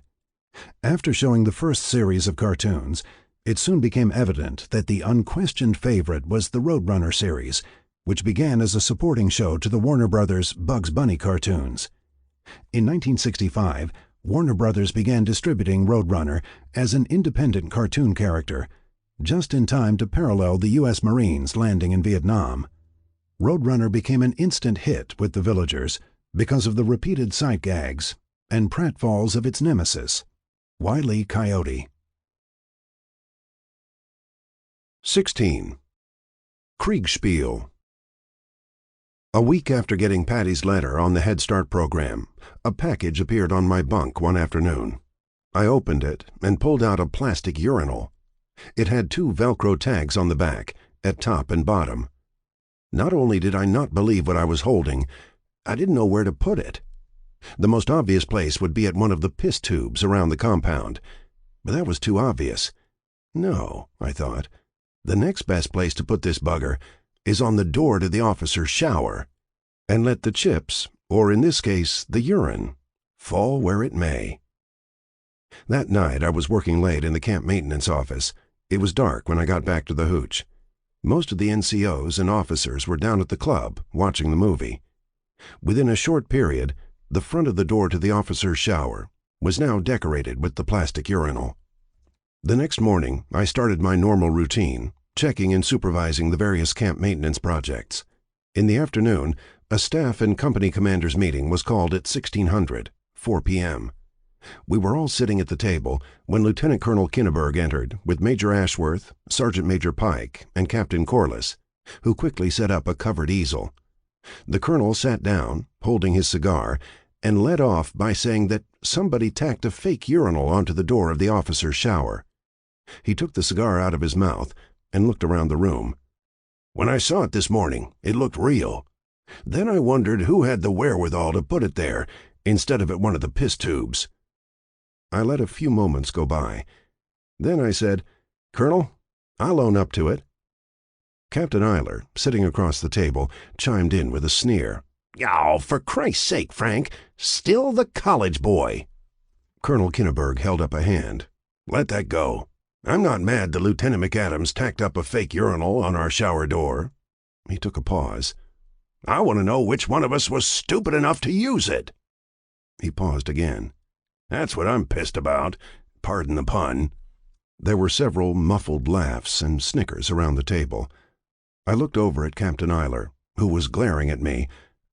After showing the first series of cartoons, it soon became evident that the unquestioned favorite was the Roadrunner series, which began as a supporting show to the Warner Brothers Bugs Bunny cartoons. In 1965, Warner Brothers began distributing Roadrunner as an independent cartoon character, just in time to parallel the U.S. Marines landing in Vietnam. Roadrunner became an instant hit with the villagers because of the repeated sight gags and pratfalls of its nemesis, Wile E. Coyote.
16. Kriegspiel. A week after getting Patty's letter on the Head Start program, a package appeared on my bunk one afternoon. I opened it and pulled out a plastic urinal. It had 2 Velcro tags on the back, at top and bottom. Not only did I not believe what I was holding, I didn't know where to put it. The most obvious place would be at one of the piss tubes around the compound, but that was too obvious. No, I thought. The next best place to put this bugger is on the door to the officer's shower, and let the chips, or in this case the urine, fall where it may. That night I was working late in the camp maintenance office. It was dark when I got back to the hooch. Most of the NCOs and officers were down at the club watching the movie. Within a short period, the front of the door to the officer's shower was now decorated with the plastic urinal. The next morning I started my normal routine, checking and supervising the various camp maintenance projects. In the afternoon, a staff and company commanders meeting was called at 1600, 4 p.m. We were all sitting at the table when Lieutenant Colonel Kinneberg entered with Major Ashworth, Sergeant Major Pike, and Captain Corliss, who quickly set up a covered easel. The colonel sat down, holding his cigar, and led off by saying that somebody tacked a fake urinal onto the door of the officer's shower. He took the cigar out of his mouth and looked around the room. "When I saw it this morning, it looked real. Then I wondered who had the wherewithal to put it there instead of at one of the piss tubes." I let a few moments go by. Then I said, "Colonel, I'll own up to it." Captain Eiler, sitting across the table, chimed in with a sneer. "Oh, for Christ's sake, Frank, still the college boy." Colonel Kinneberg held up a hand. "Let that go. I'm not mad that Lieutenant McAdams tacked up a fake urinal on our shower door." He took a pause. "I want to know which one of us was stupid enough to use it." He paused again. "That's what I'm pissed about. Pardon the pun." There were several muffled laughs and snickers around the table. I looked over at Captain Eiler, who was glaring at me,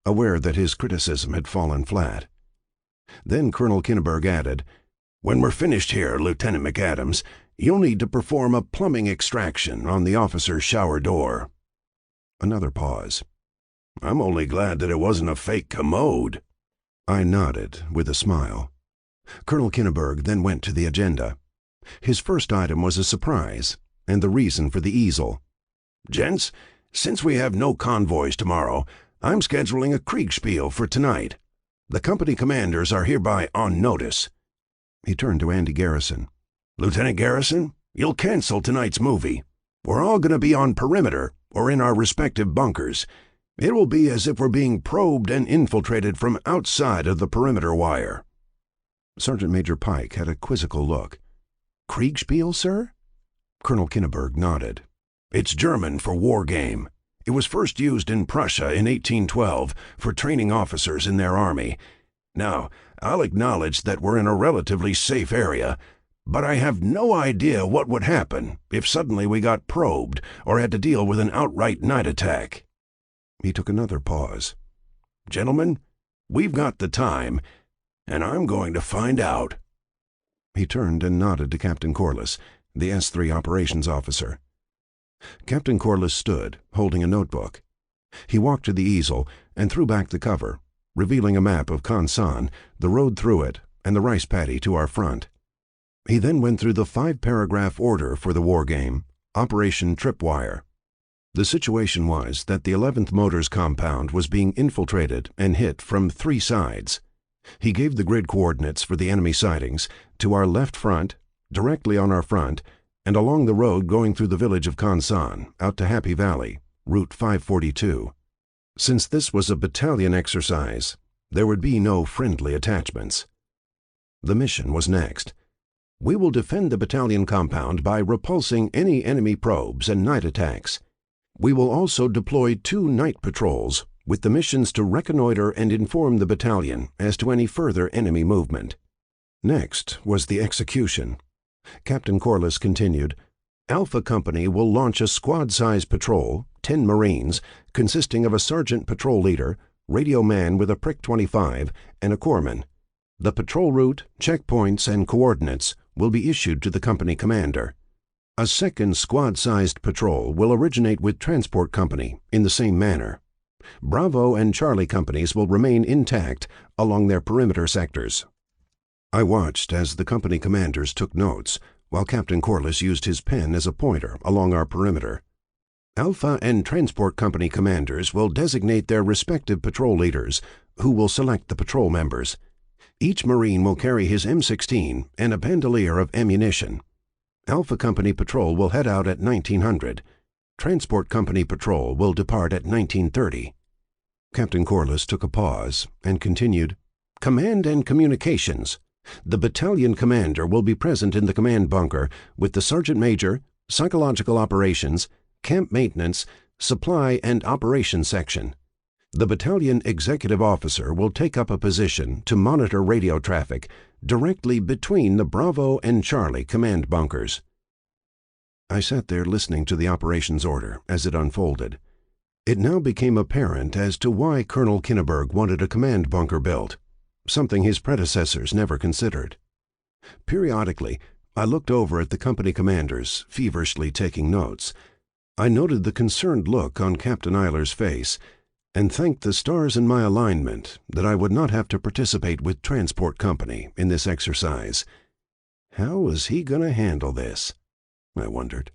aware that his criticism had fallen flat. Then Colonel Kinneberg added, "When we're finished here, Lieutenant McAdams, you'll need to perform a plumbing extraction on the officer's shower door." Another pause. "I'm only glad that it wasn't a fake commode." I nodded with a smile. Colonel Kinneberg then went to the agenda. His first item was a surprise, and the reason for the easel. "Gents, since we have no convoys tomorrow, I'm scheduling a Kriegspiel for tonight. The company commanders are hereby on notice." He turned to Andy Garrison. "Lieutenant Garrison, you'll cancel tonight's movie. We're all going to be on perimeter or in our respective bunkers. It will be as if we're being probed and infiltrated from outside of the perimeter wire." Sergeant Major Pike had a quizzical look. "Kriegspiel, sir?" Colonel Kinneberg nodded. "It's German for war game. It was first used in Prussia in 1812 for training officers in their army. Now, I'll acknowledge that we're in a relatively safe area, but I have no idea what would happen if suddenly we got probed or had to deal with an outright night attack." He took another pause. "Gentlemen, we've got the time, and I'm going to find out." He turned and nodded to Captain Corliss, the S3 operations officer. Captain Corliss stood, holding a notebook. He walked to the easel and threw back the cover, revealing a map of Kansan, the road through it, and the rice paddy to our front. He then went through the 5-paragraph order for the war game, Operation Tripwire. The situation was that the 11th Motors compound was being infiltrated and hit from 3 sides. He gave the grid coordinates for the enemy sightings to our left front, directly on our front, and along the road going through the village of Kansan, out to Happy Valley, Route 542. Since this was a battalion exercise, there would be no friendly attachments. The mission was next. We will defend the battalion compound by repulsing any enemy probes and night attacks. We will also deploy 2 night patrols with the missions to reconnoiter and inform the battalion as to any further enemy movement. Next was the execution. Captain Corliss continued, "Alpha Company will launch a squad-sized patrol, 10 Marines, consisting of a sergeant patrol leader, radio man with a Prick 25, and a corpsman. The patrol route, checkpoints, and coordinates will be issued to the company commander. A second squad-sized patrol will originate with Transport Company in the same manner. Bravo and Charlie companies will remain intact along their perimeter sectors." I watched as the company commanders took notes, while Captain Corliss used his pen as a pointer along our perimeter. Alpha and Transport Company commanders will designate their respective patrol leaders, who will select the patrol members. Each Marine will carry his M16 and a bandolier of ammunition. Alpha Company patrol will head out at 1900. Transport Company patrol will depart at 1930. Captain Corliss took a pause and continued, "Command and communications. The battalion commander will be present in the command bunker with the sergeant major, psychological operations, camp maintenance, supply and operations section. The battalion executive officer will take up a position to monitor radio traffic directly between the Bravo and Charlie command bunkers." I sat there listening to the operations order as it unfolded. It now became apparent as to why Colonel Kinneberg wanted a command bunker built, something his predecessors never considered. Periodically, I looked over at the company commanders, feverishly taking notes. I noted the concerned look on Captain Eiler's face, and thanked the stars in my alignment that I would not have to participate with Transport Company in this exercise. How was he going to handle this? I wondered.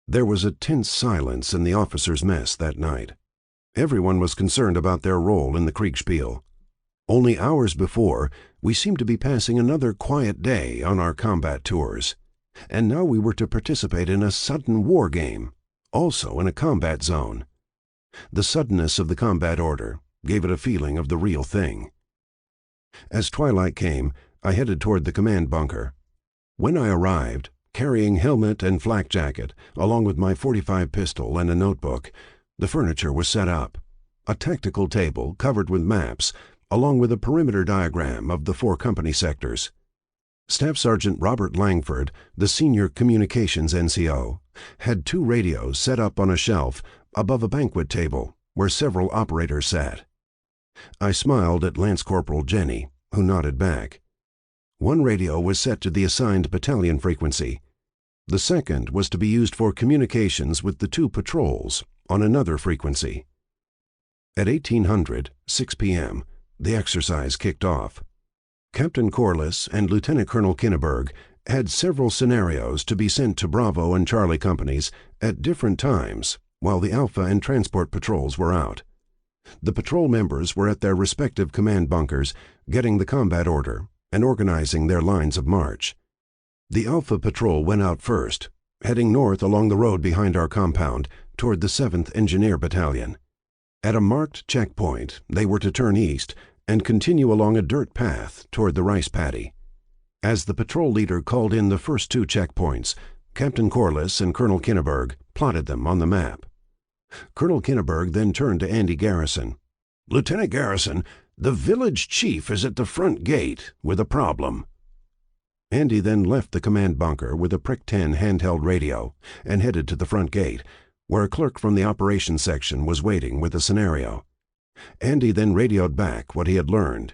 There was a tense silence in the officers' mess that night. Everyone was concerned about their role in the Kriegspiel. Only hours before, we seemed to be passing another quiet day on our combat tours, and now we were to participate in a sudden war game, also in a combat zone. The suddenness of the combat order gave it a feeling of the real thing. As twilight came, I headed toward the command bunker. When I arrived, carrying helmet and flak jacket, along with my .45 pistol and a notebook, the furniture was set up. A tactical table covered with maps, along with a perimeter diagram of the 4 company sectors. Staff Sergeant Robert Langford, the senior communications NCO, had 2 radios set up on a shelf above a banquet table where several operators sat. I smiled at Lance Corporal Jenny, who nodded back. One radio was set to the assigned battalion frequency. The second was to be used for communications with the 2 patrols on another frequency. At 1800, 6 p.m., the exercise kicked off. Captain Corliss and Lieutenant Colonel Kinneberg had several scenarios to be sent to Bravo and Charlie companies at different times while the Alpha and Transport patrols were out. The patrol members were at their respective command bunkers getting the combat order and organizing their lines of march. The Alpha patrol went out first, heading north along the road behind our compound toward the 7th Engineer Battalion. At a marked checkpoint, they were to turn east and continue along a dirt path toward the rice paddy. As the patrol leader called in the first 2 checkpoints, Captain Corliss and Colonel Kinneberg plotted them on the map. Colonel Kinneberg then turned to Andy Garrison. "Lieutenant Garrison, the village chief is at the front gate with a problem." Andy then left the command bunker with a Prick 10 handheld radio and headed to the front gate, where a clerk from the operations section was waiting with a scenario. Andy then radioed back what he had learned.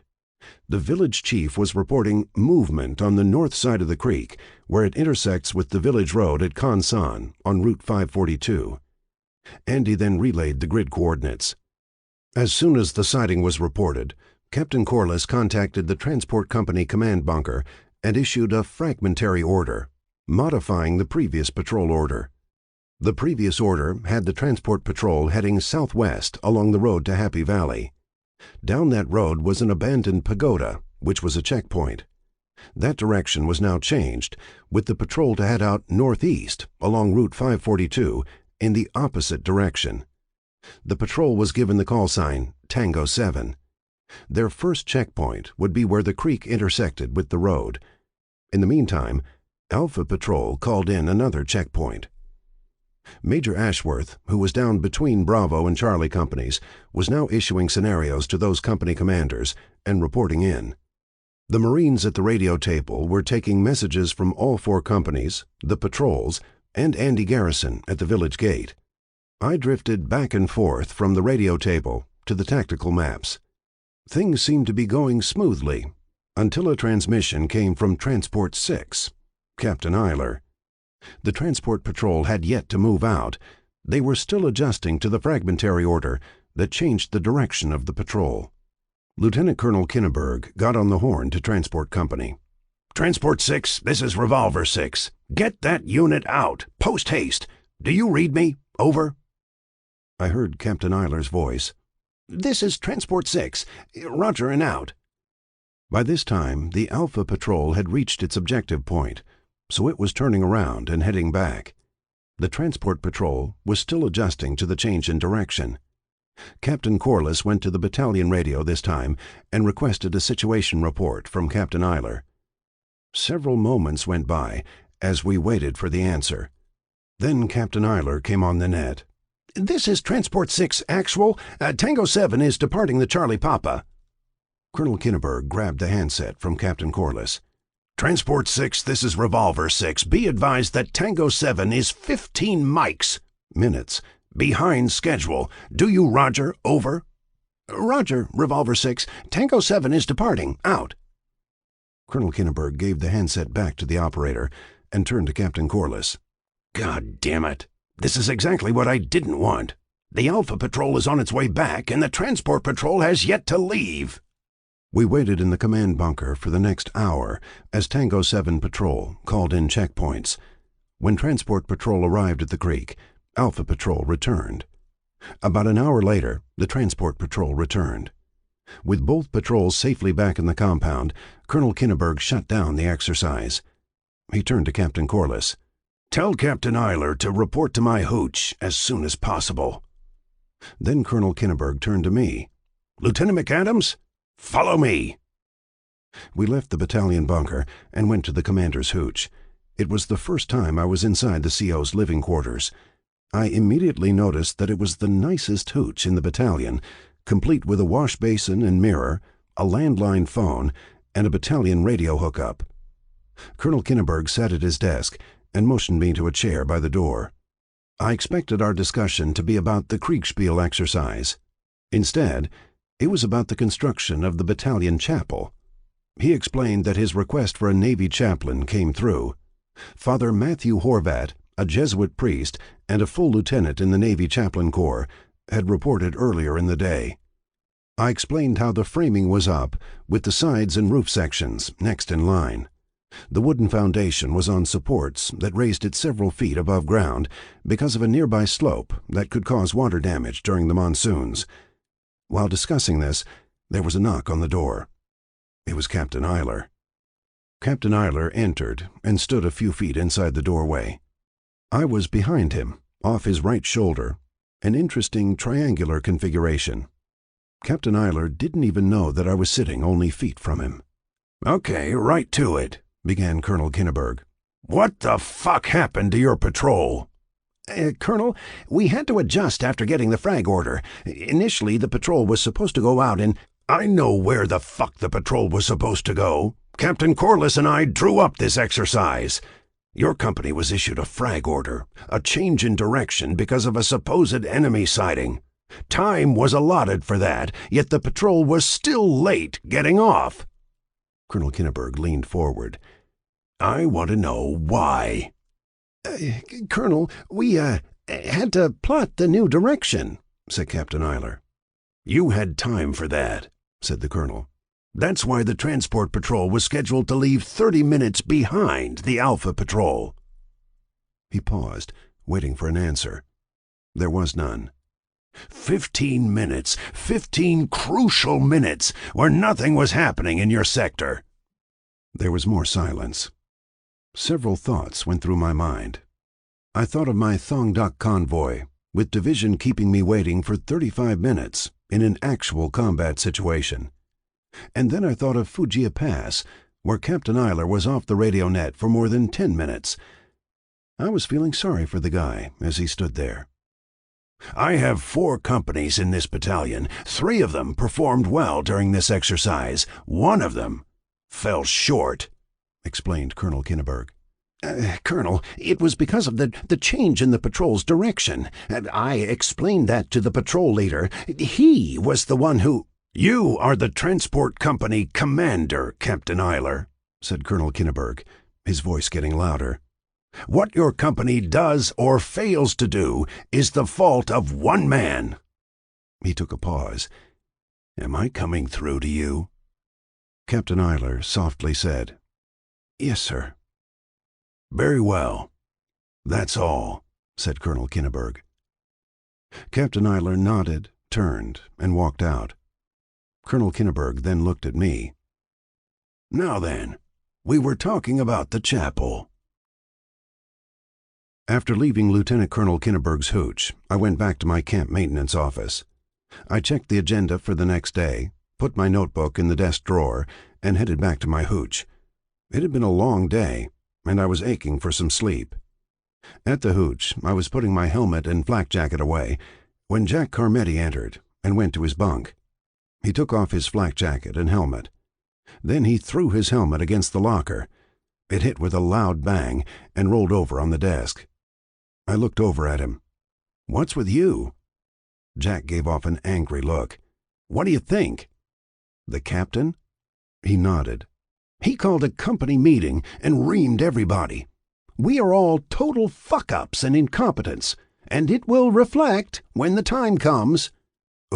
The village chief was reporting movement on the north side of the creek, where it intersects with the village road at Consan on Route 542. Andy then relayed the grid coordinates. As soon as the sighting was reported, Captain Corliss contacted the Transport Company command bunker and issued a fragmentary order, modifying the previous patrol order. The previous order had the transport patrol heading southwest along the road to Happy Valley. Down that road was an abandoned pagoda, which was a checkpoint. That direction was now changed, with the patrol to head out northeast along Route 542 in the opposite direction. The patrol was given the call sign Tango 7. Their first checkpoint would be where the creek intersected with the road. In the meantime, Alpha Patrol called in another checkpoint. Major Ashworth, who was down between Bravo and Charlie companies, was now issuing scenarios to those company commanders and reporting in. The Marines at the radio table were taking messages from all 4 companies, the patrols, and Andy Garrison at the village gate. I drifted back and forth from the radio table to the tactical maps. Things seemed to be going smoothly until a transmission came from Transport 6, Captain Eiler. The transport patrol had yet to move out. They were still adjusting to the fragmentary order that changed the direction of the patrol. Lieutenant Colonel Kinneberg got on the horn to Transport Company. "Transport 6, this is Revolver 6. Get that unit out, post-haste. Do you read me? Over." I heard Captain Eiler's voice. "This is Transport 6. Roger and out." By this time, the Alpha Patrol had reached its objective point, so it was turning around and heading back. The Transport Patrol was still adjusting to the change in direction. Captain Corliss went to the battalion radio this time and requested a situation report from Captain Eiler. Several moments went by as we waited for the answer. Then Captain Eiler came on the net. "This is Transport 6 actual. Tango 7 is departing the Charlie Papa." Colonel Kinneberg grabbed the handset from Captain Corliss. Transport 6, this is Revolver 6. Be advised that Tango 7 is 15 mics, minutes, behind schedule. Do you roger? Over.
Roger, Revolver 6. Tango 7 is departing. Out.
Colonel Kinneberg gave the handset back to the operator and turned to Captain Corliss. God damn it. This is exactly what I didn't want. The Alpha Patrol is on its way back, and the Transport Patrol has yet to leave. We waited in the command bunker for the next hour as Tango 7 Patrol called in checkpoints. When Transport Patrol arrived at the creek, Alpha Patrol returned. About an hour later, the Transport Patrol returned. With both patrols safely back in the compound, Colonel Kinneberg shut down the exercise. He turned to Captain Corliss. Tell Captain Eiler to report to my hooch as soon as possible. Then Colonel Kinneberg turned to me. Lieutenant McAdams, follow me. We left the battalion bunker and went to the commander's hooch. It was the first time I was inside the CO's living quarters. I immediately noticed that it was the nicest hooch in the battalion, complete with a wash basin and mirror, a landline phone, and a battalion radio hookup. Colonel Kinneberg sat at his desk and motioned me to a chair by the door. I expected our discussion to be about the Kriegspiel exercise. Instead, it was about the construction of the battalion chapel. He explained that his request for a Navy chaplain came through. Father Matthew Horvat, a Jesuit priest and a full lieutenant in the Navy Chaplain Corps, had reported earlier in the day. I explained how the framing was up, with the sides and roof sections next in line. The wooden foundation was on supports that raised it several feet above ground because of a nearby slope that could cause water damage during the monsoons. While discussing this, there was a knock on the door. It was Captain Eiler. Captain Eiler entered and stood a few feet inside the doorway. I was behind him, off his right shoulder, an interesting triangular configuration. Captain Eiler didn't even know that I was sitting only feet from him. Okay, right to it, began Colonel Kinneberg. What the fuck happened to your patrol?
Colonel, we had to adjust after getting the frag order. Initially, the patrol was supposed to go out in...
I know where the fuck the patrol was supposed to go. Captain Corliss and I drew up this exercise. Your company was issued a frag order, a change in direction because of a supposed enemy sighting. Time was allotted for that, yet the patrol was still late getting off. Colonel Kinneberg leaned forward. I want to know why.
Colonel, we, had to plot the new direction, said Captain Eiler.
You had time for that, said the colonel. That's why the transport patrol was scheduled to leave 30 minutes behind the Alpha Patrol. He paused, waiting for an answer. There was none. 15 minutes, 15 crucial minutes, where nothing was happening in your sector. There was more silence. Several thoughts went through my mind. I thought of my Thong Duc convoy, with division keeping me waiting for 35 minutes in an actual combat situation. And then I thought of Fujia Pass, where Captain Eiler was off the radio net for more than 10 minutes. I was feeling sorry for the guy as he stood there. I have 4 companies in this battalion. 3 of them performed well during this exercise. 1 of them fell short, explained Colonel Kinneberg.
Colonel, it was because of the change in the patrol's direction. I explained that to the patrol leader. He was the one who...
You are the transport company commander, Captain Eiler, said Colonel Kinneberg, his voice getting louder. What your company does or fails to do is the fault of one man. He took a pause. Am I coming through to you? Captain Eiler softly said, Yes, sir. Very well. That's all, said Colonel Kinneberg. Captain Eiler nodded, turned, and walked out. Colonel Kinneberg then looked at me. Now then, we were talking about the chapel. After leaving Lieutenant Colonel Kinneberg's hooch, I went back to my camp maintenance office. I checked the agenda for the next day, put my notebook in the desk drawer, and headed back to my hooch. It had been a long day, and I was aching for some sleep. At the hooch, I was putting my helmet and flak jacket away when Jack Carmetti entered and went to his bunk. He took off his flak jacket and helmet. Then he threw his helmet against the locker It hit with a loud bang and rolled over on the desk. I looked over at him. "What's with you?" Jack gave off an angry look. "What do you think?" "The captain?" He nodded. "He called a company meeting and reamed everybody. We are all total fuck-ups and incompetents, and it will reflect when the time comes."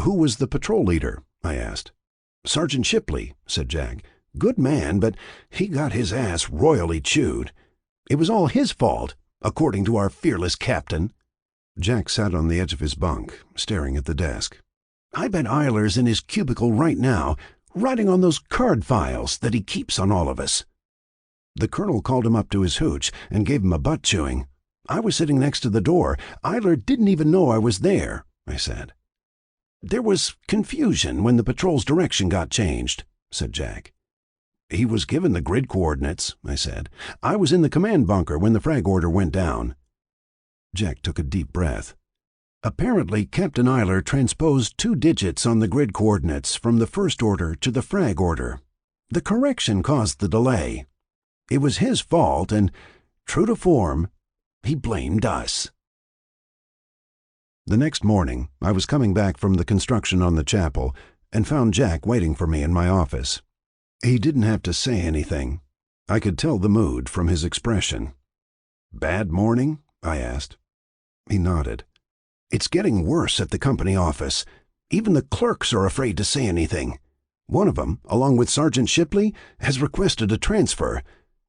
"Who was the patrol leader?" I asked. "Sergeant Shipley," said Jack. "Good man, but he got his ass royally chewed. It was all his fault, according to our fearless captain." Jack sat on the edge of his bunk, staring at the desk. "I bet Eiler's in his cubicle right now, writing on those card files that he keeps on all of us." "The colonel called him up to his hooch and gave him a butt chewing. I was sitting next to the door. Eiler didn't even know I was there," I said. "There was confusion when the patrol's direction got changed," said Jack. "He was given the grid coordinates," I said. "I was in the command bunker when the frag order went down." Jack took a deep breath. "Apparently, Captain Eiler transposed 2 digits on the grid coordinates from the first order to the frag order. The correction caused the delay. It was his fault, and, true to form, he blamed us." The next morning, I was coming back from the construction on the chapel and found Jack waiting for me in my office. He didn't have to say anything. I could tell the mood from his expression. "Bad morning?" I asked. He nodded. "It's getting worse at the company office. Even the clerks are afraid to say anything. One of them, along with Sergeant Shipley, has requested a transfer.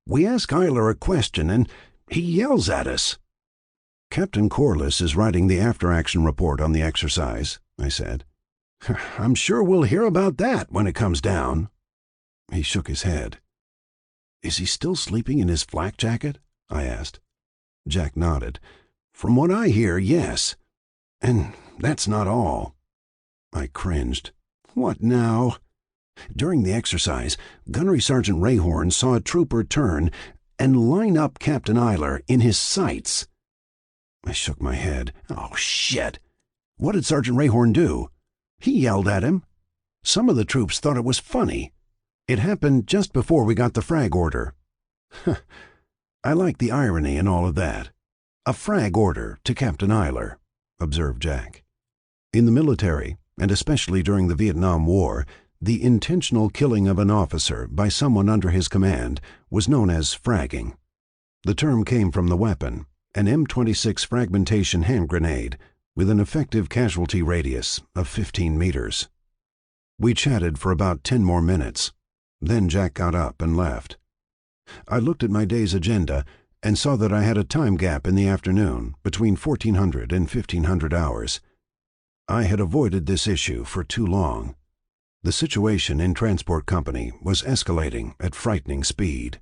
We ask Eiler a question, and he yells at us." "Captain Corliss is writing the after-action report on the exercise," I said. "I'm sure we'll hear about that when it comes down." He shook his head. "Is he still sleeping in his flak jacket?" I asked. Jack nodded. "From what I hear, yes. And that's not all." I cringed. "What now?" "During the exercise, Gunnery Sergeant Rayhorn saw a trooper turn and line up Captain Eiler in his sights." I shook my head. "Oh, shit! What did Sergeant Rayhorn do?" "He yelled at him. Some of the troops thought it was funny. It happened just before we got the frag order." "I like the irony in all of that. A frag order to Captain Eiler," observed Jack. "In the military, and especially during the Vietnam War, the intentional killing of an officer by someone under his command was known as fragging. The term came from the weapon, an M26 fragmentation hand grenade with an effective casualty radius of 15 meters. We chatted for about 10 more minutes. Then Jack got up and left. I looked at my day's agenda and saw that I had a time gap in the afternoon between 1400 and 1500 hours. I had avoided this issue for too long. The situation in Transport Company was escalating at frightening speed.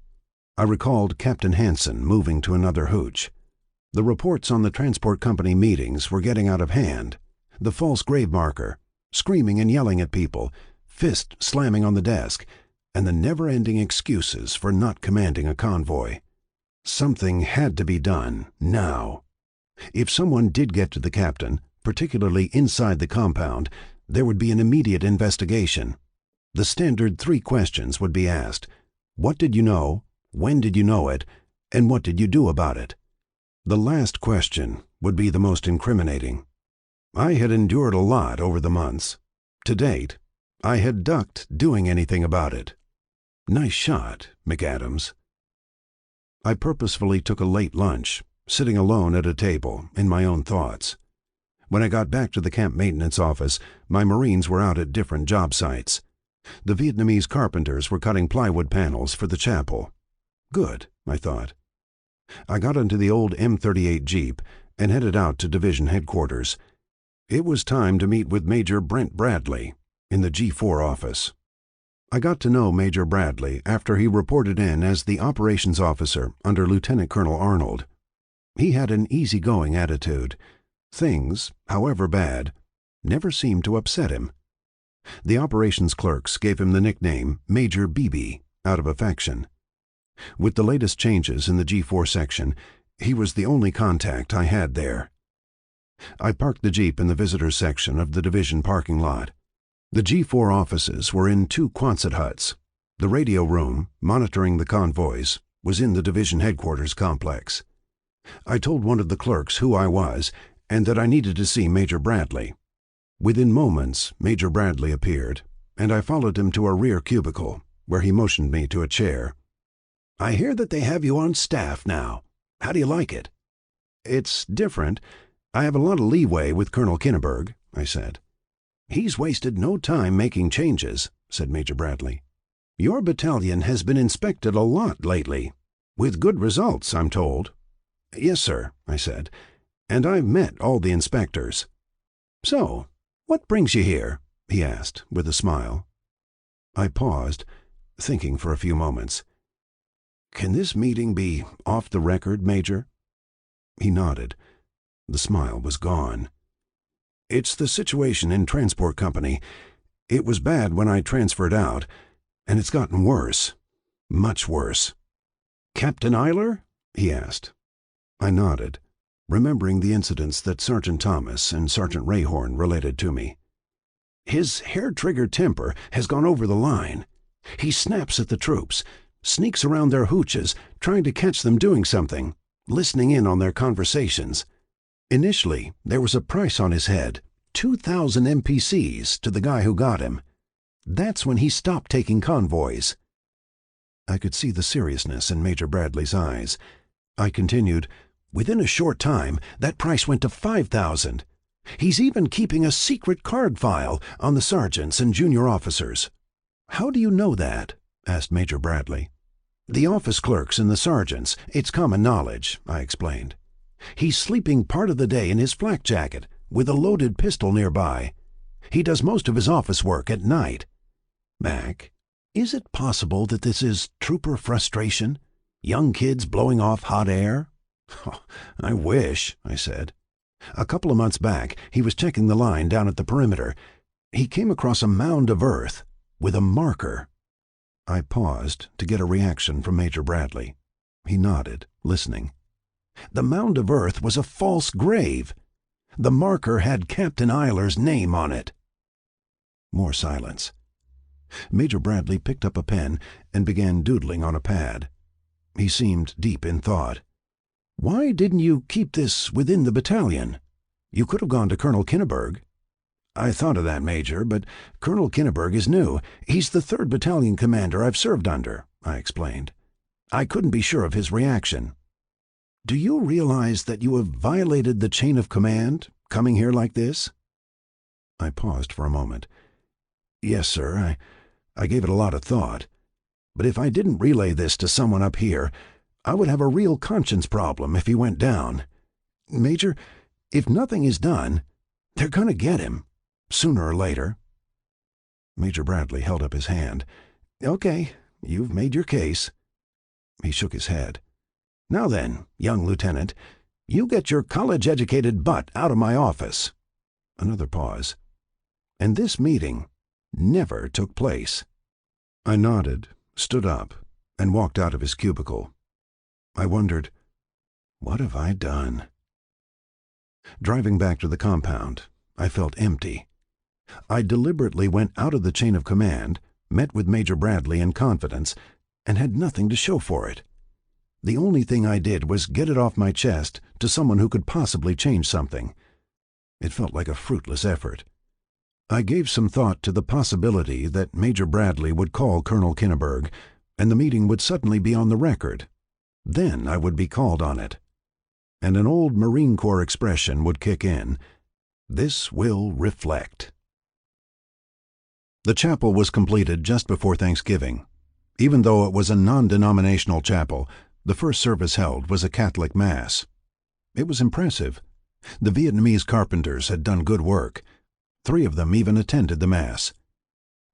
I recalled Captain Hansen moving to another hooch. The reports on the Transport Company meetings were getting out of hand. The false grave marker, screaming and yelling at people, fist slamming on the desk, and the never-ending excuses for not commanding a convoy. Something had to be done, now. If someone did get to the captain, particularly inside the compound, there would be an immediate investigation. The standard 3 questions would be asked. What did you know? When did you know it? And what did you do about it? The last question would be the most incriminating. I had endured a lot over the months. To date, I had ducked doing anything about it. Nice shot, McAdams. I purposefully took a late lunch, sitting alone at a table in my own thoughts. When I got back to the camp maintenance office, my Marines were out at different job sites. The Vietnamese carpenters were cutting plywood panels for the chapel. Good, I thought. I got into the old M38 Jeep and headed out to division headquarters. It was time to meet with Major Brent Bradley in the G4 office. I got to know Major Bradley after he reported in as the operations officer under Lieutenant Colonel Arnold. He had an easygoing attitude. Things, however bad, never seemed to upset him. The operations clerks gave him the nickname Major BB out of affection. With the latest changes in the G4 section, he was the only contact I had there. I parked the Jeep in the visitors section of the division parking lot. The G4 offices were in 2 Quonset huts. The radio room, monitoring the convoys, was in the division headquarters complex. I told one of the clerks who I was and that I needed to see Major Bradley. Within moments, Major Bradley appeared, and I followed him to a rear cubicle, where he motioned me to a chair.
"I hear that they have you on staff now. How do you like it?"
"It's different. I have a lot of leeway with Colonel Kinneberg," I said.
"He's wasted no time making changes," said Major Bradley. "Your battalion has been inspected a lot lately, with good results, I'm told."
"Yes, sir," I said, "and I've met all the inspectors."
"So, what brings you here?" he asked, with a smile.
I paused, thinking for a few moments. "Can this meeting be off the record, Major?" He nodded. The smile was gone. "It's the situation in Transport Company. It was bad when I transferred out, and it's gotten worse. Much worse."
"Captain Eiler?"
he asked. I nodded, remembering the incidents that Sergeant Thomas and Sergeant Rayhorn related to me.
"His hair-trigger temper has gone over the line. He snaps at the troops, sneaks around their hooches, trying to catch them doing something, listening in on their conversations. Initially, there was a price on his head, 2,000 MPCs to the guy who got him. That's when he stopped taking convoys."
I could see the seriousness in Major Bradley's eyes. I continued,
"Within a short time, that price went to 5,000. He's even keeping a secret card file on the sergeants and junior officers."
"How do you know that?" asked Major Bradley.
"The office clerks and the sergeants, it's common knowledge," I explained. "He's sleeping part of the day in his flak jacket, with a loaded pistol nearby. He does most of his office work at night."
"Mac,
is it possible that this is trooper frustration? Young kids blowing off hot air?"
"Oh, I wish," I said.
"A couple of months back, he was checking the line down at the perimeter. He came across a mound of earth with a marker."
I paused to get a reaction from Major Bradley. He nodded, listening.
"The mound of earth was a false grave. The marker had Captain Eiler's name on it."
More silence. Major Bradley picked up a pen and began doodling on a pad. He seemed deep in thought.
"Why didn't you keep this within the battalion? You could have gone to Colonel Kinneberg."
"I thought of that, Major, but
Colonel Kinneberg is new. He's the 3rd Battalion commander I've served under," I explained. "I couldn't be sure of his reaction." "Do you realize that you have violated the chain of command, coming here like this?"
I paused for a moment. "Yes, sir, I gave it a lot of thought.
But if I didn't relay this to someone up here, I would have a real conscience problem if he went down. Major, if nothing is done, they're going to get him, sooner or later."
Major Bradley held up his hand.
"Okay, you've made your case."
He shook his head.
"Now then, young lieutenant, you get your college-educated butt out of my office."
Another pause.
"And this meeting never took place."
I nodded, stood up, and walked out of his cubicle. I wondered, what have I done? Driving back to the compound, I felt empty. I deliberately went out of the chain of command, met with Major Bradley in confidence, and had nothing to show for it. The only thing I did was get it off my chest to someone who could possibly change something. It felt like a fruitless effort. I gave some thought to the possibility that Major Bradley would call Colonel Kinneberg, and the meeting would suddenly be on the record. Then I would be called on it. And an old Marine Corps expression would kick in. This will reflect. The chapel was completed just before Thanksgiving. Even though it was a non-denominational chapel, the first service held was a Catholic Mass. It was impressive. The Vietnamese carpenters had done good work. 3 of them even attended the Mass.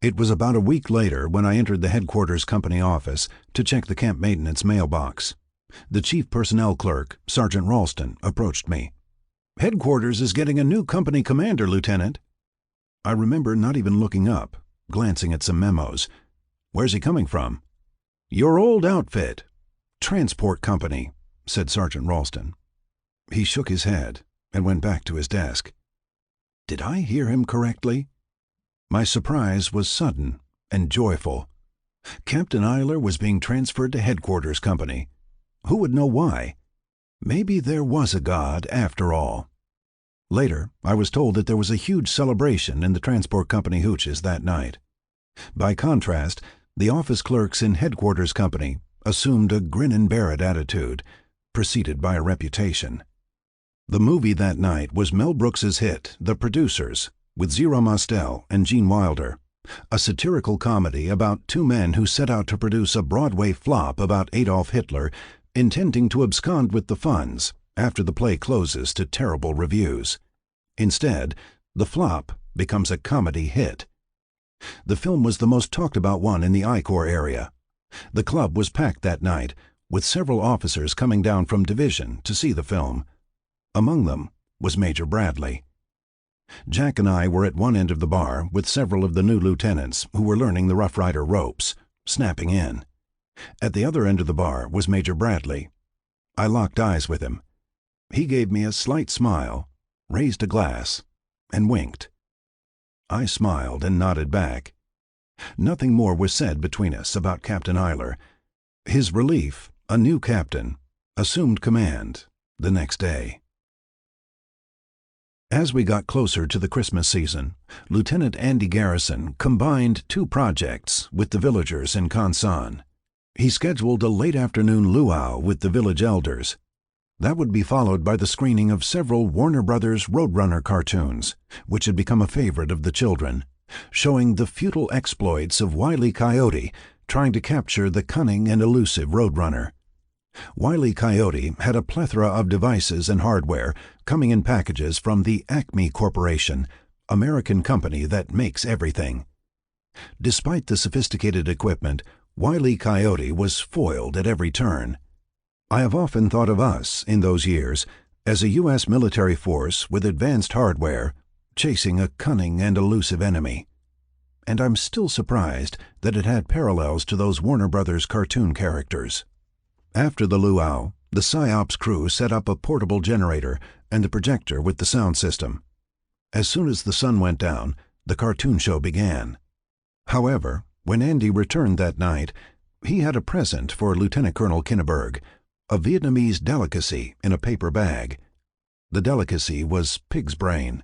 It was about a week later when I entered the headquarters company office to check the camp maintenance mailbox. The chief personnel clerk, Sergeant Ralston, approached me.
"Headquarters is getting a new company commander, Lieutenant."
I remember not even looking up, glancing at some memos. "Where's he coming from?"
"Your old outfit. Transport Company," said Sergeant Ralston.
He shook his head and went back to his desk. Did I hear him correctly? My surprise was sudden and joyful.
Captain Eiler was being transferred to Headquarters Company. Who would know why? Maybe there was a God after all. Later, I was told that there was a huge celebration in the Transport Company hooches that night. By contrast, the office clerks in Headquarters Company assumed a grin-and-bear-it attitude, preceded by a reputation. The movie that night was Mel Brooks's hit, The Producers, with Zero Mostel and Gene Wilder, a satirical comedy about two men who set out to produce a Broadway flop about Adolf Hitler, intending to abscond with the funds after the play closes to terrible reviews. Instead, the flop becomes a comedy hit. The film was the most talked-about one in the I-Corps area. The club was packed that night, with several officers coming down from division to see the film. Among them was Major Bradley. Jack and I were at one end of the bar with several of the new lieutenants who were learning the Rough Rider ropes, snapping in. At the other end of the bar was Major Bradley. I locked eyes with him. He gave me a slight smile, raised a glass, and winked. I smiled and nodded back. Nothing more was said between us about Captain Eiler. His relief, a new captain, assumed command the next day. As we got closer to the Christmas season, Lieutenant Andy Garrison combined two projects with the villagers in Consan. He scheduled a late-afternoon luau with the village elders. That would be followed by the screening of several Warner Brothers Roadrunner cartoons, which had become a favorite of the children, showing the futile exploits of Wile E. Coyote trying to capture the cunning and elusive Roadrunner. Wile E. Coyote had a plethora of devices and hardware coming in packages from the Acme Corporation, American company that makes everything. Despite the sophisticated equipment, Wile E. Coyote was foiled at every turn. I have often thought of us, in those years, as a U.S. military force with advanced hardware, chasing a cunning and elusive enemy. And I'm still surprised that it had parallels to those Warner Brothers cartoon characters. After the luau, the PSYOPs crew set up a portable generator and a projector with the sound system. As soon as the sun went down, the cartoon show began. However, when Andy returned that night, he had a present for Lieutenant Colonel Kinneberg, a Vietnamese delicacy in a paper bag. The delicacy was pig's brain.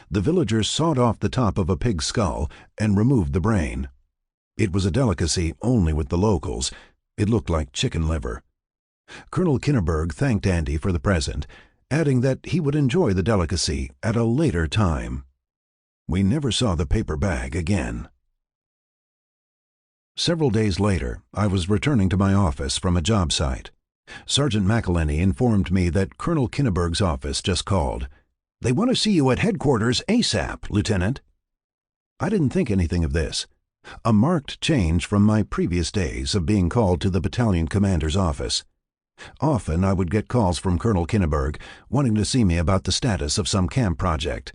The villagers sawed off the top of a pig's skull and removed the brain. It was a delicacy only with the locals. It looked like chicken liver. Colonel Kinneberg thanked Andy for the present, adding that he would enjoy the delicacy at a later time. We never saw the paper bag again. Several days later, I was returning to my office from a job site. Sergeant McElhenney informed me that Colonel Kinneberg's office just called. "They want to see you at headquarters ASAP, Lieutenant." I didn't think anything of this. A marked change from my previous days of being called to the battalion commander's office. Often I would get calls from Colonel Kinneberg wanting to see me about the status of some camp project,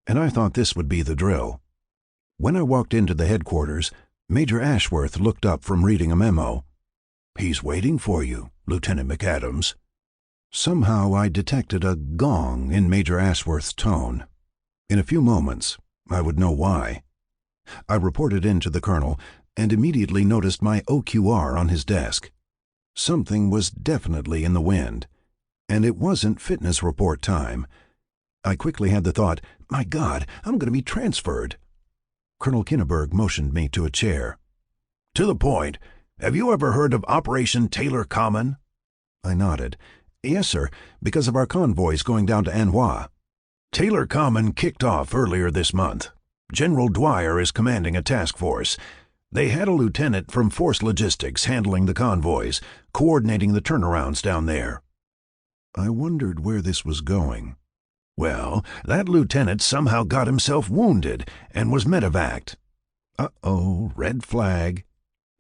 and I thought this would be the drill. When I walked into the headquarters, Major Ashworth looked up from reading a memo. "He's waiting for you, Lieutenant McAdams." Somehow I detected a gong in Major Ashworth's tone. In a few moments, I would know why. I reported in to the colonel and immediately noticed my OQR on his desk. Something was definitely in the wind, and it wasn't fitness report time. I quickly had the thought, my God, I'm going to be transferred. Colonel Kinneberg motioned me to a chair. "To the point, have you ever heard of Operation Taylor Common?" I nodded. "Yes, sir, because of our convoys going down to Anhui." "Taylor Common kicked off earlier this month. General Dwyer is commanding a task force. They had a lieutenant from Force Logistics handling the convoys, coordinating the turnarounds down there." I wondered where this was going. "Well, that lieutenant somehow got himself wounded and was medevaced." Uh-oh, red flag.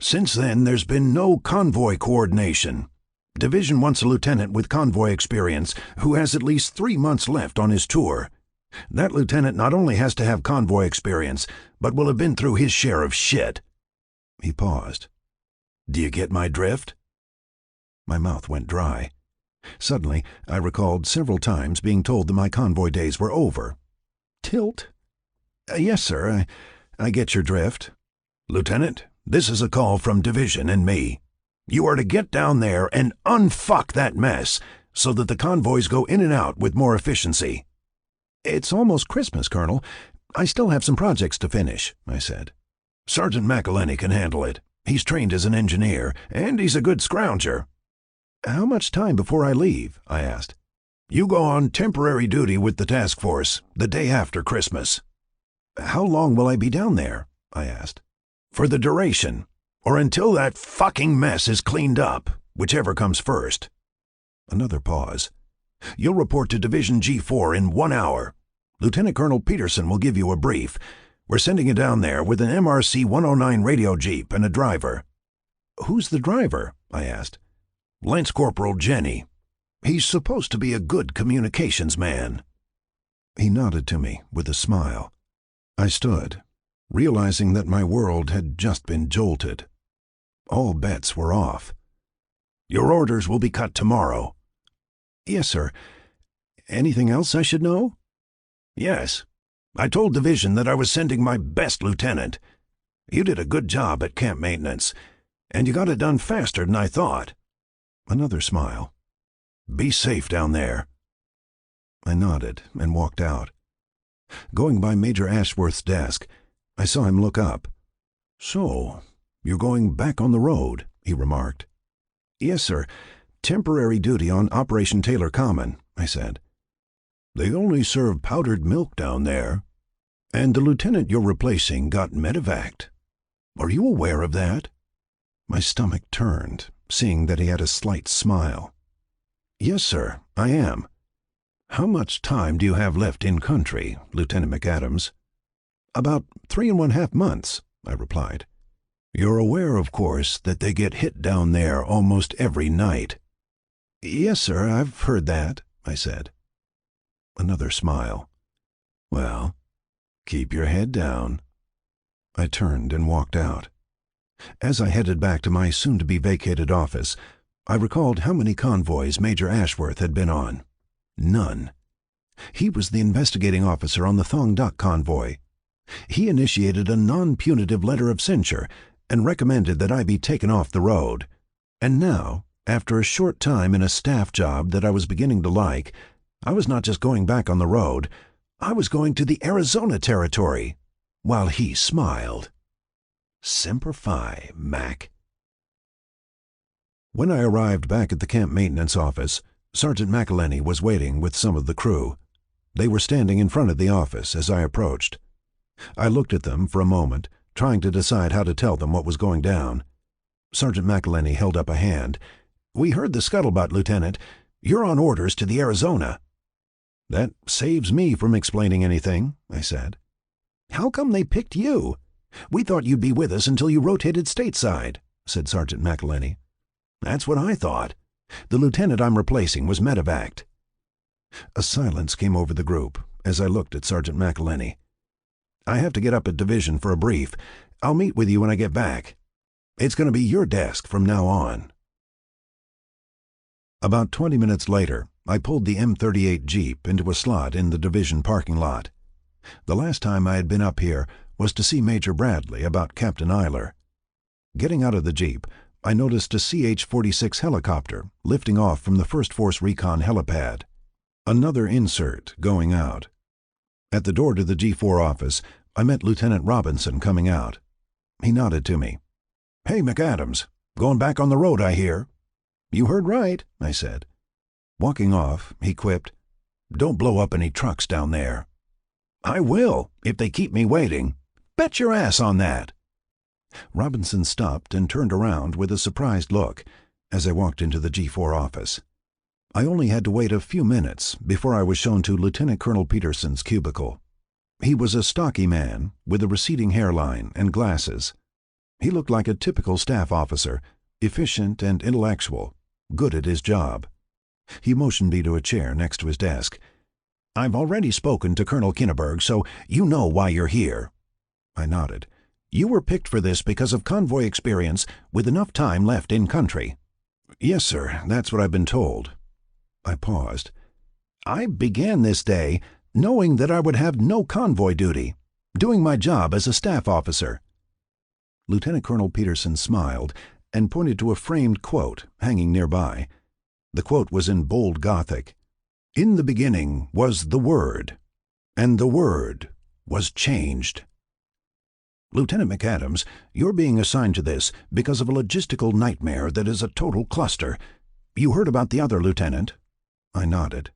"Since then, there's been no convoy coordination. Division wants a lieutenant with convoy experience who has at least 3 months left on his tour. That lieutenant not only has to have convoy experience, but will have been through his share of shit." He paused. "Do you get my drift?" My mouth went dry. Suddenly, I recalled several times being told that my convoy days were over. "Tilt?" "Yes, sir, I get your drift." "Lieutenant,
this is a call from Division and me. You are to get down there and unfuck that mess so that the convoys go in and out with more efficiency."
"It's almost Christmas, Colonel. I still have some projects to finish," I said.
"Sergeant McElhenney can handle it. He's trained as an engineer, and he's a good scrounger."
"How much time before I leave?" I asked.
"You go on temporary duty with the task force the day after Christmas."
"How long will I be down there?" I asked.
"For the duration, or until that fucking mess is cleaned up, whichever comes first."
Another pause.
"You'll report to Division G4 in 1 hour. Lieutenant Colonel Peterson will give you a brief. We're sending you down there with an MRC 109 radio jeep and a driver."
"Who's the driver?" I asked.
"Lance Corporal Jenny. He's supposed to be a good communications man."
He nodded to me with a smile. I stood, realizing that my world had just been jolted. All bets were off.
"Your orders will be cut tomorrow."
"Yes, sir. Anything else I should know?"
"Yes. I told Division that I was sending my best lieutenant. You did a good job at camp maintenance, and you got it done faster than I thought."
Another smile.
"Be safe down there."
I nodded and walked out. Going by Major Ashworth's desk, I saw him look up.
"So, you're going back on the road," he remarked.
"Yes, sir. Temporary duty on Operation Taylor Common," I said.
"They only serve powdered milk down there. And the lieutenant you're replacing got medevaced. Are you aware of that?"
My stomach turned, seeing that he had a slight smile.
"Yes, sir, I am. How much time do you have left in country, Lieutenant McAdams?"
"About 3½ months," I replied.
"You're aware, of course, that they get hit down there almost every night."
"Yes, sir, I've heard that," I said.
Another smile. "Well, keep your head down."
I turned and walked out. As I headed back to my soon-to-be vacated office, I recalled how many convoys Major Ashworth had been on. None. He was the investigating officer on the Thong Duck convoy. He initiated a non-punitive letter of censure and recommended that I be taken off the road. And now, after a short time in a staff job that I was beginning to like, I was not just going back on the road, I was going to the Arizona Territory, while he smiled. Semper Fi, Mac. When I arrived back at the camp maintenance office, Sergeant McElhenney was waiting with some of the crew. They were standing in front of the office as I approached. I looked at them for a moment, trying to decide how to tell them what was going down. Sergeant McElhenney held up a hand. "We heard the scuttlebutt, Lieutenant. You're on orders to the Arizona." "That saves me from explaining anything," I said. "How come they picked you? We thought you'd be with us until you rotated stateside," said Sergeant McElhenney. "That's what I thought. The lieutenant I'm replacing was medevaced." A silence came over the group as I looked at Sergeant McElhenney. "I have to get up at Division for a brief. I'll meet with you when I get back. It's going to be your desk from now on." About 20 minutes later, I pulled the M38 Jeep into a slot in the Division parking lot. The last time I had been up here was to see Major Bradley about Captain Eiler. Getting out of the Jeep, I noticed a CH-46 helicopter lifting off from the 1st Force Recon helipad. Another insert going out. At the door to the G4 office, I met Lieutenant Robinson coming out. He nodded to me. "Hey, McAdams, going back on the road, I hear." "You heard right," I said. Walking off, he quipped, "Don't blow up any trucks down there." "I will, if they keep me waiting. Bet your ass on that." Robinson stopped and turned around with a surprised look as I walked into the G4 office. I only had to wait a few minutes before I was shown to Lieutenant Colonel Peterson's cubicle. He was a stocky man with a receding hairline and glasses. He looked like a typical staff officer, efficient and intellectual, good at his job. He motioned me to a chair next to his desk. "I've already spoken to Colonel Kinneberg, so you know why you're here." I nodded. "You were picked for this because of convoy experience with enough time left in country." "Yes, sir, that's what I've been told." I paused. "I began this day knowing that I would have no convoy duty, doing my job as a staff officer." Lieutenant Colonel Peterson smiled and pointed to a framed quote hanging nearby. The quote was in bold Gothic. "In the beginning was the Word, and the Word was changed." "Lieutenant McAdams, you're being assigned to this because of a logistical nightmare that is a total cluster. You heard about the other lieutenant?" I nodded.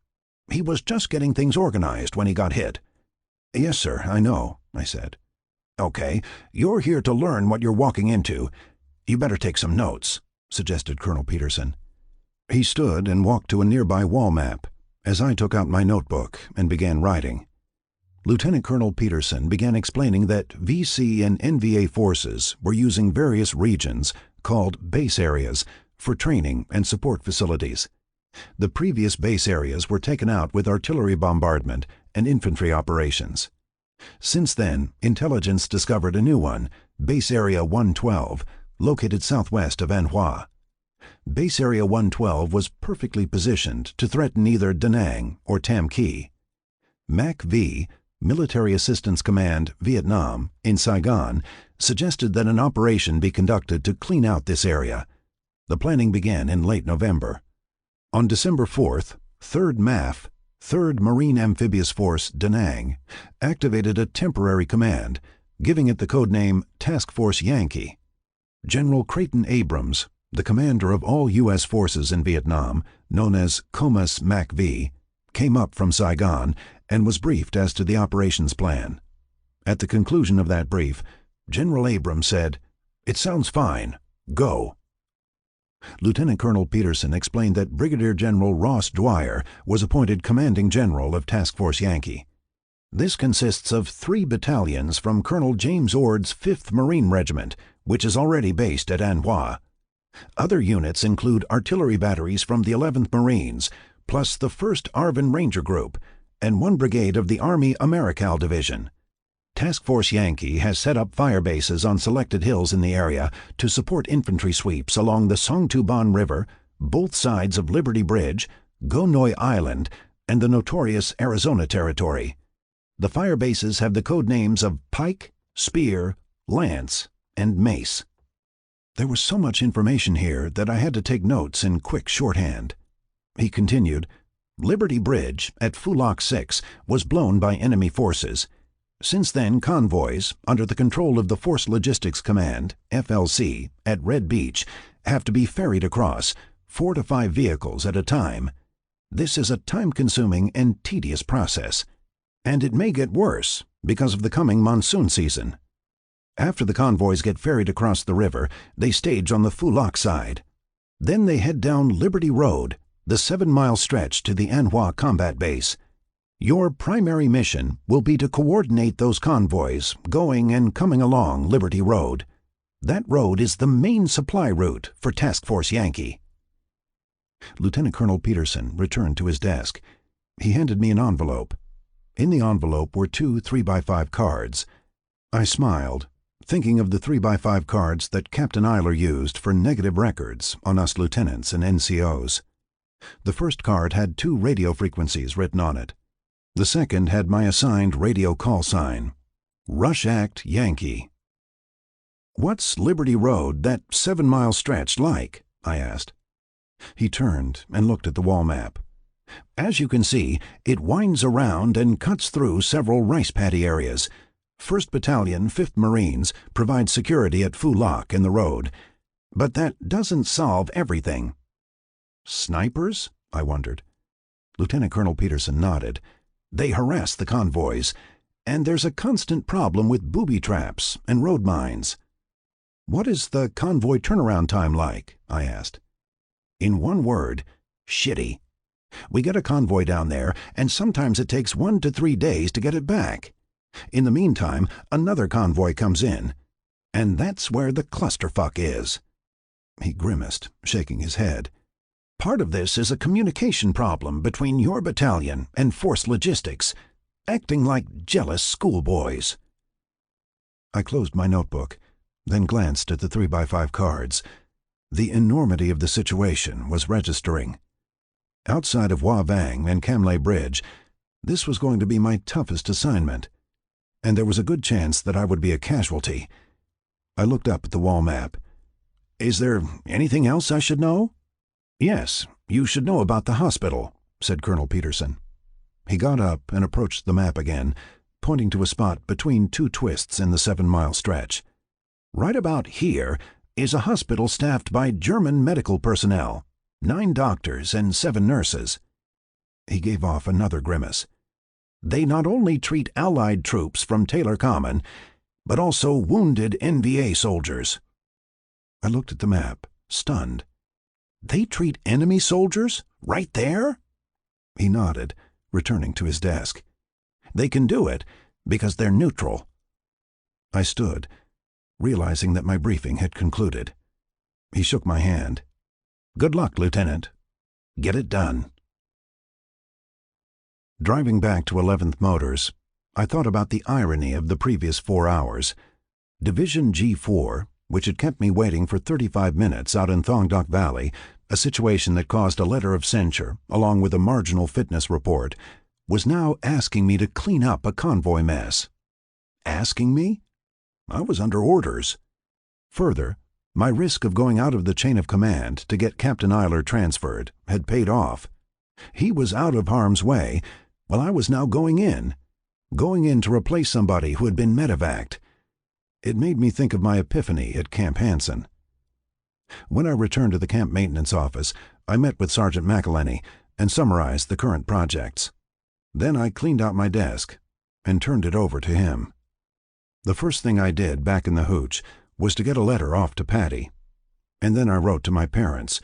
"He was just getting things organized when he got hit." "Yes, sir, I know," I said. "Okay, you're here to learn what you're walking into. You better take some notes," suggested Colonel Peterson. He stood and walked to a nearby wall map, as I took out my notebook and began writing. Lieutenant Colonel Peterson began explaining that VC and NVA forces were using various regions, called base areas, for training and support facilities. The previous base areas were taken out with artillery bombardment and infantry operations. Since then, intelligence discovered a new one, Base Area 112, located southwest of Anhua. Base Area 112 was perfectly positioned to threaten either Da Nang or Tam Kỳ. MAC-V, Military Assistance Command, Vietnam, in Saigon, suggested that an operation be conducted to clean out this area. The planning began in late November. On December 4th, 3rd MAF, 3rd Marine Amphibious Force Da Nang, activated a temporary command, giving it the code name Task Force Yankee. General Creighton Abrams, the commander of all U.S. forces in Vietnam, known as COMAS MAC-V, came up from Saigon and was briefed as to the operations plan. At the conclusion of that brief, General Abrams said, "It sounds fine. Go." Lieutenant Colonel Peterson explained that Brigadier General Ross Dwyer was appointed Commanding General of Task Force Yankee. This consists of 3 battalions from Colonel James Ord's 5th Marine Regiment, which is already based at Anhua. Other units include artillery batteries from the 11th Marines, plus the 1st Arvin Ranger Group, and 1 brigade of the Army Americal Division. Task Force Yankee has set up fire bases on selected hills in the area to support infantry sweeps along the Song Tu Ban River, both sides of Liberty Bridge, Go Noi Island, and the notorious Arizona Territory. The fire bases have the code names of Pike, Spear, Lance, and Mace. There was so much information here that I had to take notes in quick shorthand. He continued, "Liberty Bridge at Phu Loc 6 was blown by enemy forces. Since then, convoys, under the control of the Force Logistics Command, FLC, at Red Beach, have to be ferried across, 4 to 5 vehicles at a time. This is a time-consuming and tedious process, and it may get worse because of the coming monsoon season. After the convoys get ferried across the river, they stage on the Phu Loc side. Then they head down Liberty Road, the 7-mile stretch to the Anhua Combat Base. Your primary mission will be to coordinate those convoys going and coming along Liberty Road. That road is the main supply route for Task Force Yankee." Lieutenant Colonel Peterson returned to his desk. He handed me an envelope. In the envelope were 2 3x5 cards. I smiled, thinking of the 3x5 cards that Captain Eiler used for negative records on us lieutenants and NCOs. The first card had 2 radio frequencies written on it. The second had my assigned radio call sign, Rush Act Yankee. "What's Liberty Road, that 7-mile stretch, like?" I asked. He turned and looked at the wall map. "As you can see, it winds around and cuts through several rice paddy areas. 1st Battalion, 5th Marines, provides security at Phu Loc and the road. But that doesn't solve everything." "Snipers?" I wondered. Lieutenant Colonel Peterson nodded. "They harass the convoys, and there's a constant problem with booby traps and road mines." "What is the convoy turnaround time like?" I asked. "In one word, shitty. We get a convoy down there, and sometimes it takes 1 to 3 days to get it back. In the meantime, another convoy comes in, and that's where the clusterfuck is." He grimaced, shaking his head. "Part of this is a communication problem between your battalion and Force Logistics, acting like jealous schoolboys." I closed my notebook, then glanced at the 3x5 cards. The enormity of the situation was registering. Outside of Hoa Vang and Cam Le Bridge, this was going to be my toughest assignment, and there was a good chance that I would be a casualty. I looked up at the wall map. "Is there anything else I should know?" "Yes, you should know about the hospital," said Colonel Peterson. He got up and approached the map again, pointing to a spot between two twists in the 7-mile stretch. "Right about here is a hospital staffed by German medical personnel, 9 doctors and 7 nurses." He gave off another grimace. "They not only treat Allied troops from Taylor Common, but also wounded NVA soldiers." I looked at the map, stunned. "They treat enemy soldiers? Right there?" He nodded, returning to his desk. "They can do it because they're neutral." I stood, realizing that my briefing had concluded. He shook my hand. "Good luck, Lieutenant. Get it done." Driving back to 11th Motors, I thought about the irony of the previous 4 hours. Division G4, which had kept me waiting for 35 minutes out in Thongdok Valley, a situation that caused a letter of censure along with a marginal fitness report, was now asking me to clean up a convoy mess. Asking me? I was under orders. Further, my risk of going out of the chain of command to get Captain Eiler transferred had paid off. He was out of harm's way, while I was now going in to replace somebody who had been medevaced. It made me think of my epiphany at Camp Hansen. When I returned to the camp maintenance office, I met with Sergeant McElhenney and summarized the current projects. Then I cleaned out my desk and turned it over to him. The first thing I did back in the hooch was to get a letter off to Patty, and then I wrote to my parents.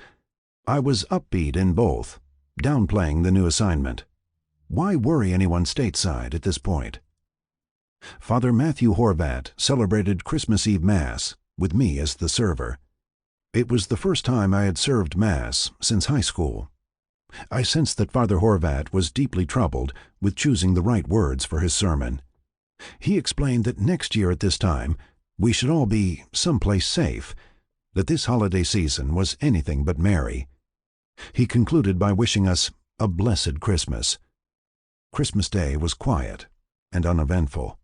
I was upbeat in both, downplaying the new assignment. Why worry anyone stateside at this point? Father Matthew Horvat celebrated Christmas Eve Mass, with me as the server. It was the first time I had served Mass since high school. I sensed that Father Horvat was deeply troubled with choosing the right words for his sermon. He explained that next year at this time we should all be someplace safe, that this holiday season was anything but merry. He concluded by wishing us a blessed Christmas. Christmas Day was quiet and uneventful.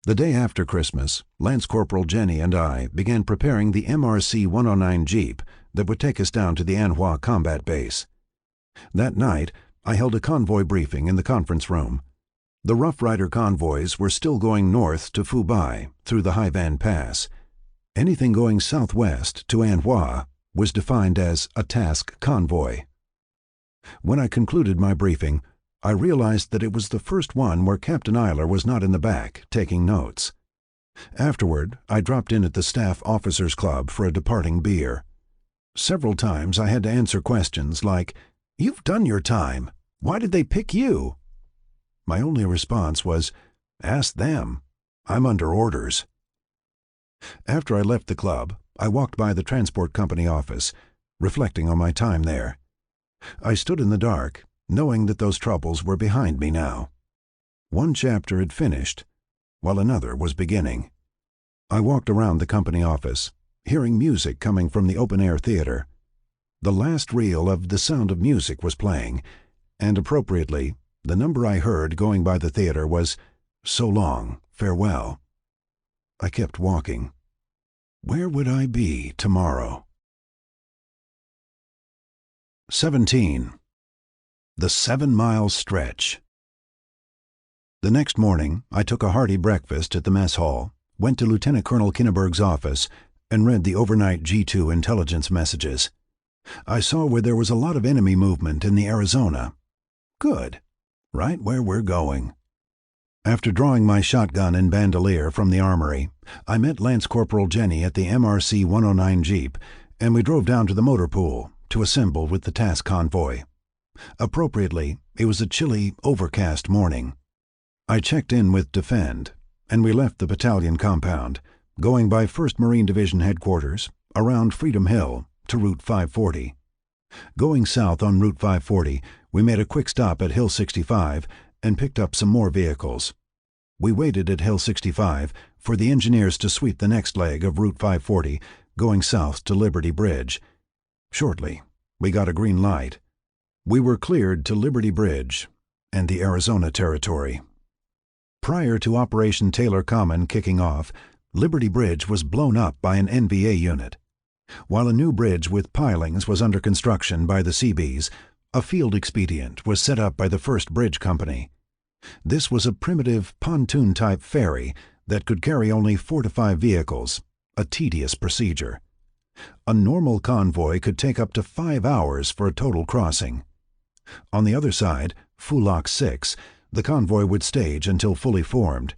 The day after Christmas, Lance Corporal Jenny and I began preparing the MRC 109 Jeep that would take us down to the Anhua combat base. That night, I held a convoy briefing in the conference room. The Rough Rider convoys were still going north to Fubai through the Haivan Pass. Anything going southwest to Anhua was defined as a task convoy. When I concluded my briefing, I realized that it was the first one where Captain Eiler was not in the back, taking notes. Afterward, I dropped in at the Staff Officers Club for a departing beer. Several times I had to answer questions like, "You've done your time. Why did they pick you?" My only response was, "Ask them. I'm under orders." After I left the club, I walked by the transport company office, reflecting on my time there. I stood in the dark, knowing that those troubles were behind me now. One chapter had finished, while another was beginning. I walked around the company office, hearing music coming from the open-air theater. The last reel of The Sound of Music was playing, and appropriately, the number I heard going by the theater was "So Long, Farewell." I kept walking. Where would I be tomorrow? 17. The 7-mile stretch. The next morning, I took a hearty breakfast at the mess hall, went to Lieutenant Colonel Kinneberg's office, and read the overnight G2 intelligence messages. I saw where there was a lot of enemy movement in the Arizona. Good. Right where we're going. After drawing my shotgun and bandolier from the armory, I met Lance Corporal Jenny at the MRC 109 Jeep, and we drove down to the motor pool to assemble with the task convoy. Appropriately, it was a chilly, overcast morning. I checked in with Defend, and we left the battalion compound, going by 1st Marine Division headquarters, around Freedom Hill, to Route 540. Going south on Route 540, we made a quick stop at Hill 65 and picked up some more vehicles. We waited at Hill 65 for the engineers to sweep the next leg of Route 540, going south to Liberty Bridge. Shortly, we got a green light. We were cleared to Liberty Bridge and the Arizona Territory. Prior to Operation Taylor Common kicking off, Liberty Bridge was blown up by an NVA unit. While a new bridge with pilings was under construction by the Seabees, a field expedient was set up by the First Bridge Company. This was a primitive pontoon-type ferry that could carry only 4 to 5 vehicles, a tedious procedure. A normal convoy could take up to 5 hours for a total crossing. On the other side, Fulak 6, the convoy would stage until fully formed,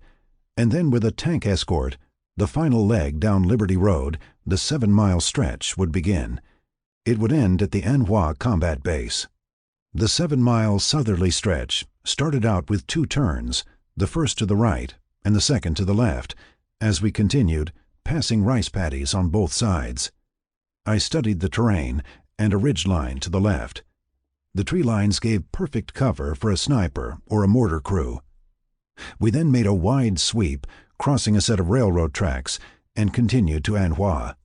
and then with a tank escort, the final leg down Liberty Road, the 7-mile stretch, would begin. It would end at the Anhui Combat Base. The 7-mile southerly stretch started out with 2 turns, the first to the right and the second to the left, as we continued, passing rice paddies on both sides. I studied the terrain and a ridge line to the left. The tree lines gave perfect cover for a sniper or a mortar crew. We then made a wide sweep, crossing a set of railroad tracks, and continued to Anhui.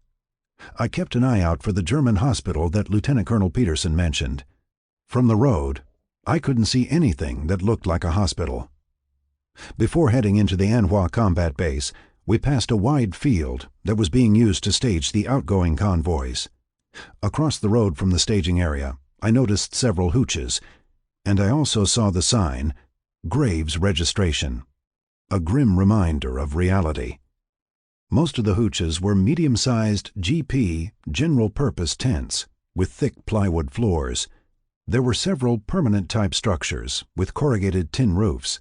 I kept an eye out for the German hospital that Lieutenant Colonel Peterson mentioned. From the road, I couldn't see anything that looked like a hospital. Before heading into the Anhui Combat Base, we passed a wide field that was being used to stage the outgoing convoys. Across the road from the staging area, I noticed several hooches, and I also saw the sign, Graves Registration, a grim reminder of reality. Most of the hooches were medium-sized GP general-purpose tents with thick plywood floors. There were several permanent-type structures with corrugated tin roofs.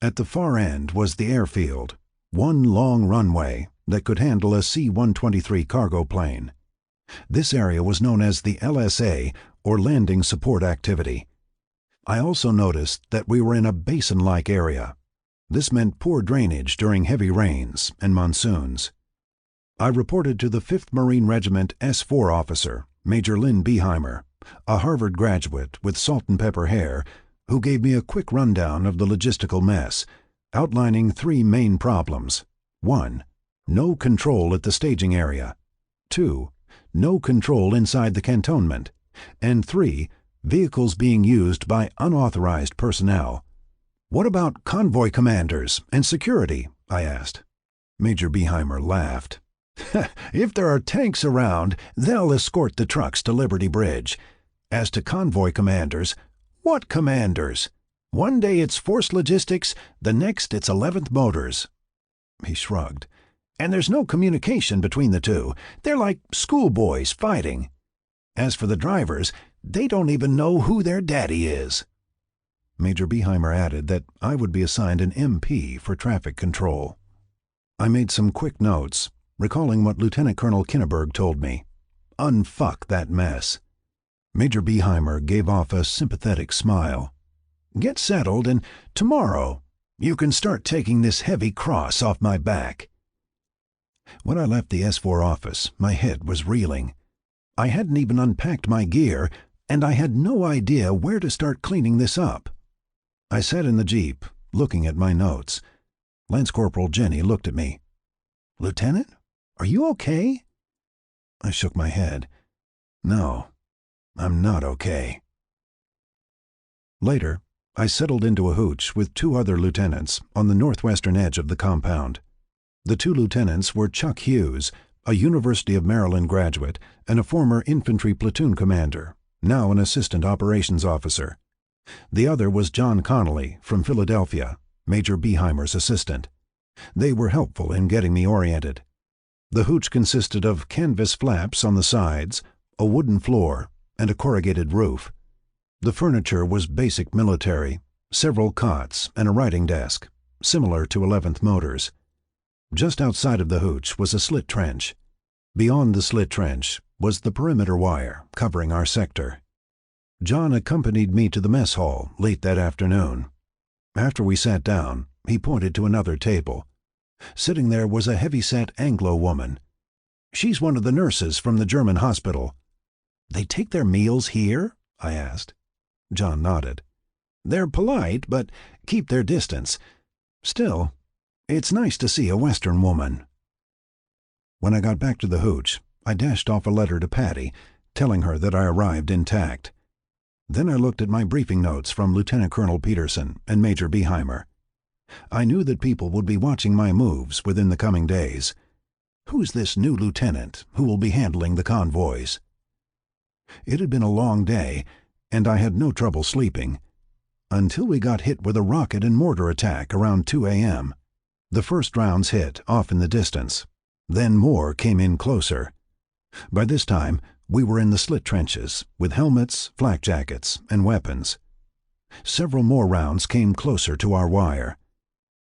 At the far end was the airfield, one long runway that could handle a C-123 cargo plane. This area was known as the LSA, or Landing Support Activity. I also noticed that we were in a basin-like area. This meant poor drainage during heavy rains and monsoons. I reported to the 5th Marine Regiment S-4 officer, Major Lynn Beheimer, a Harvard graduate with salt and pepper hair, who gave me a quick rundown of the logistical mess, outlining 3 main problems. 1. No control at the staging area. 2. No control inside the cantonment. And 3. Vehicles being used by unauthorized personnel. "What about convoy commanders and security?" I asked. Major Beheimer laughed. "If there are tanks around, they'll escort the trucks to Liberty Bridge. As to convoy commanders, what commanders? One day it's Force Logistics, the next it's 11th Motors." He shrugged. "And there's no communication between the two. They're like schoolboys fighting. As for the drivers, they don't even know who their daddy is." Major Beheimer added that I would be assigned an MP for traffic control. I made some quick notes, recalling what Lieutenant Colonel Kinneberg told me. Unfuck that mess. Major Beheimer gave off a sympathetic smile. "Get settled, and tomorrow you can start taking this heavy cross off my back." When I left the S-4 office, my head was reeling. I hadn't even unpacked my gear, and I had no idea where to start cleaning this up. I sat in the Jeep, looking at my notes. Lance Corporal Jenny looked at me. "Lieutenant, are you okay?" I shook my head. "No, I'm not okay." Later, I settled into a hooch with 2 other lieutenants on the northwestern edge of the compound. The 2 lieutenants were Chuck Hughes, a University of Maryland graduate and a former infantry platoon commander, now an assistant operations officer. The other was John Connolly from Philadelphia, Major Beheimer's assistant. They were helpful in getting me oriented. The hooch consisted of canvas flaps on the sides, a wooden floor, and a corrugated roof. The furniture was basic military, several cots and a writing desk, similar to 11th Motors. Just outside of the hooch was a slit trench. Beyond the slit trench was the perimeter wire covering our sector. John accompanied me to the mess hall late that afternoon. After we sat down, he pointed to another table. Sitting there was a heavy-set Anglo woman. "She's one of the nurses from the German hospital." "They take their meals here?" I asked. John nodded. "They're polite, but keep their distance. Still, it's nice to see a Western woman." When I got back to the hooch, I dashed off a letter to Patty, telling her that I arrived intact. Then I looked at my briefing notes from Lieutenant Colonel Peterson and Major Beheimer. I knew that people would be watching my moves within the coming days. Who's this new lieutenant who will be handling the convoys? It had been a long day, and I had no trouble sleeping, until we got hit with a rocket and mortar attack around 2 a.m. The first rounds hit off in the distance. Then more came in closer. By this time, we were in the slit trenches, with helmets, flak jackets, and weapons. Several more rounds came closer to our wire.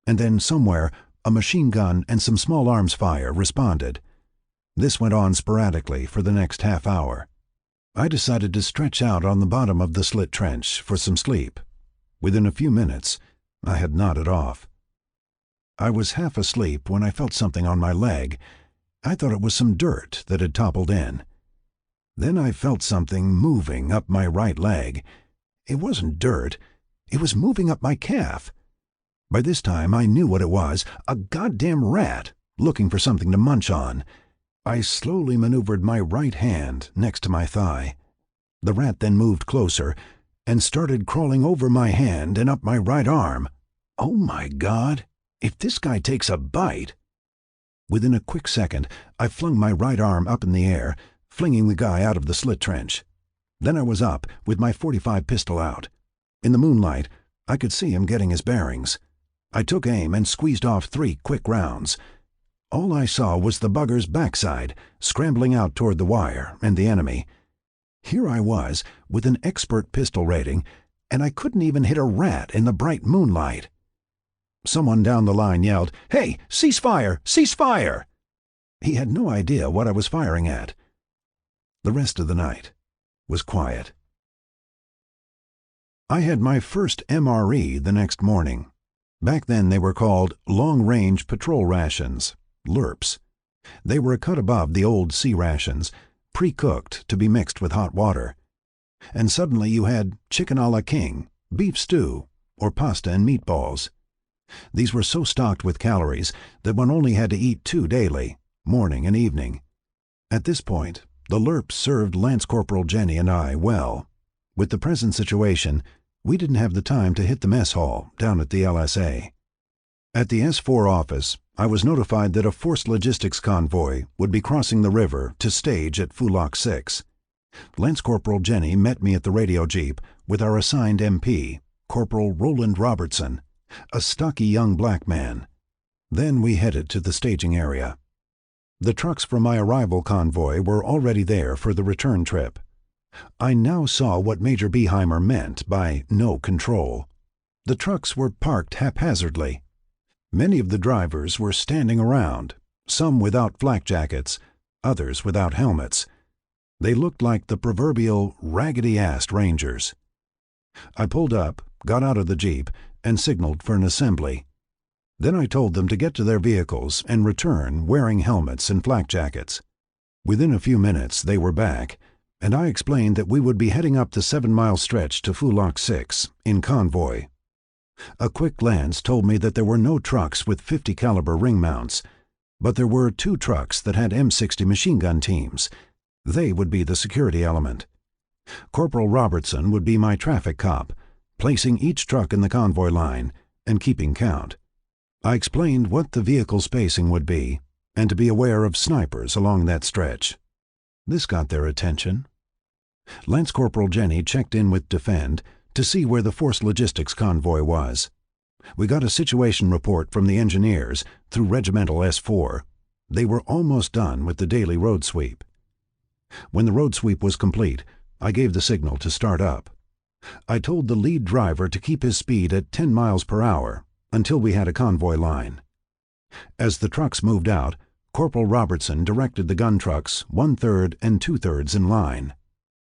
And then somewhere, a machine gun and some small arms fire responded. This went on sporadically for the next half hour. I decided to stretch out on the bottom of the slit trench for some sleep. Within a few minutes, I had nodded off. I was half asleep when I felt something on my leg. I thought it was some dirt that had toppled in. Then I felt something moving up my right leg. It wasn't dirt. It was moving up my calf. By this time I knew what it was, a goddamn rat, looking for something to munch on. I slowly maneuvered my right hand next to my thigh. The rat then moved closer and started crawling over my hand and up my right arm. Oh my God, if this guy takes a bite! Within a quick second, I flung my right arm up in the air, flinging the guy out of the slit trench. Then I was up, with my .45 pistol out. In the moonlight, I could see him getting his bearings. I took aim and squeezed off 3 quick rounds. All I saw was the bugger's backside, scrambling out toward the wire and the enemy. Here I was, with an expert pistol rating, and I couldn't even hit a rat in the bright moonlight. Someone down the line yelled, "Hey, cease fire! Cease fire!" He had no idea what I was firing at. The rest of the night was quiet. I had my first MRE the next morning. Back then they were called Long-Range Patrol Rations, LRPs. They were a cut above the old C rations, pre-cooked to be mixed with hot water. And suddenly you had chicken a la king, beef stew, or pasta and meatballs. These were so stocked with calories that one only had to eat 2 daily, morning and evening. At this point, the LRPs served Lance Corporal Jenny and I well. With the present situation, we didn't have the time to hit the mess hall down at the LSA. At the S4 office, I was notified that a forced logistics convoy would be crossing the river to stage at Fulak 6. Lance Corporal Jenny met me at the radio jeep with our assigned MP, Corporal Roland Robertson, a stocky young black man. Then we headed to the staging area. The trucks from my arrival convoy were already there for the return trip. I now saw what Major Beheimer meant by no control. The trucks were parked haphazardly. Many of the drivers were standing around, some without flak jackets, others without helmets. They looked like the proverbial raggedy-assed rangers. I pulled up, got out of the jeep, and signaled for an assembly. Then I told them to get to their vehicles and return wearing helmets and flak jackets. Within a few minutes they were back, and I explained that we would be heading up the 7-mile stretch to Fulak 6 in convoy. A quick glance told me that there were no trucks with .50 caliber ring mounts, but there were 2 trucks that had M60 machine gun teams. They would be the security element. Corporal Robertson would be my traffic cop, placing each truck in the convoy line and keeping count. I explained what the vehicle spacing would be, and to be aware of snipers along that stretch. This got their attention. Lance Corporal Jenny checked in with Defend to see where the forced logistics convoy was. We got a situation report from the engineers through Regimental S4. They were almost done with the daily road sweep. When the road sweep was complete, I gave the signal to start up. I told the lead driver to keep his speed at 10 miles per hour until we had a convoy line. As the trucks moved out, Corporal Robertson directed the gun trucks 1/3 and 2/3 in line.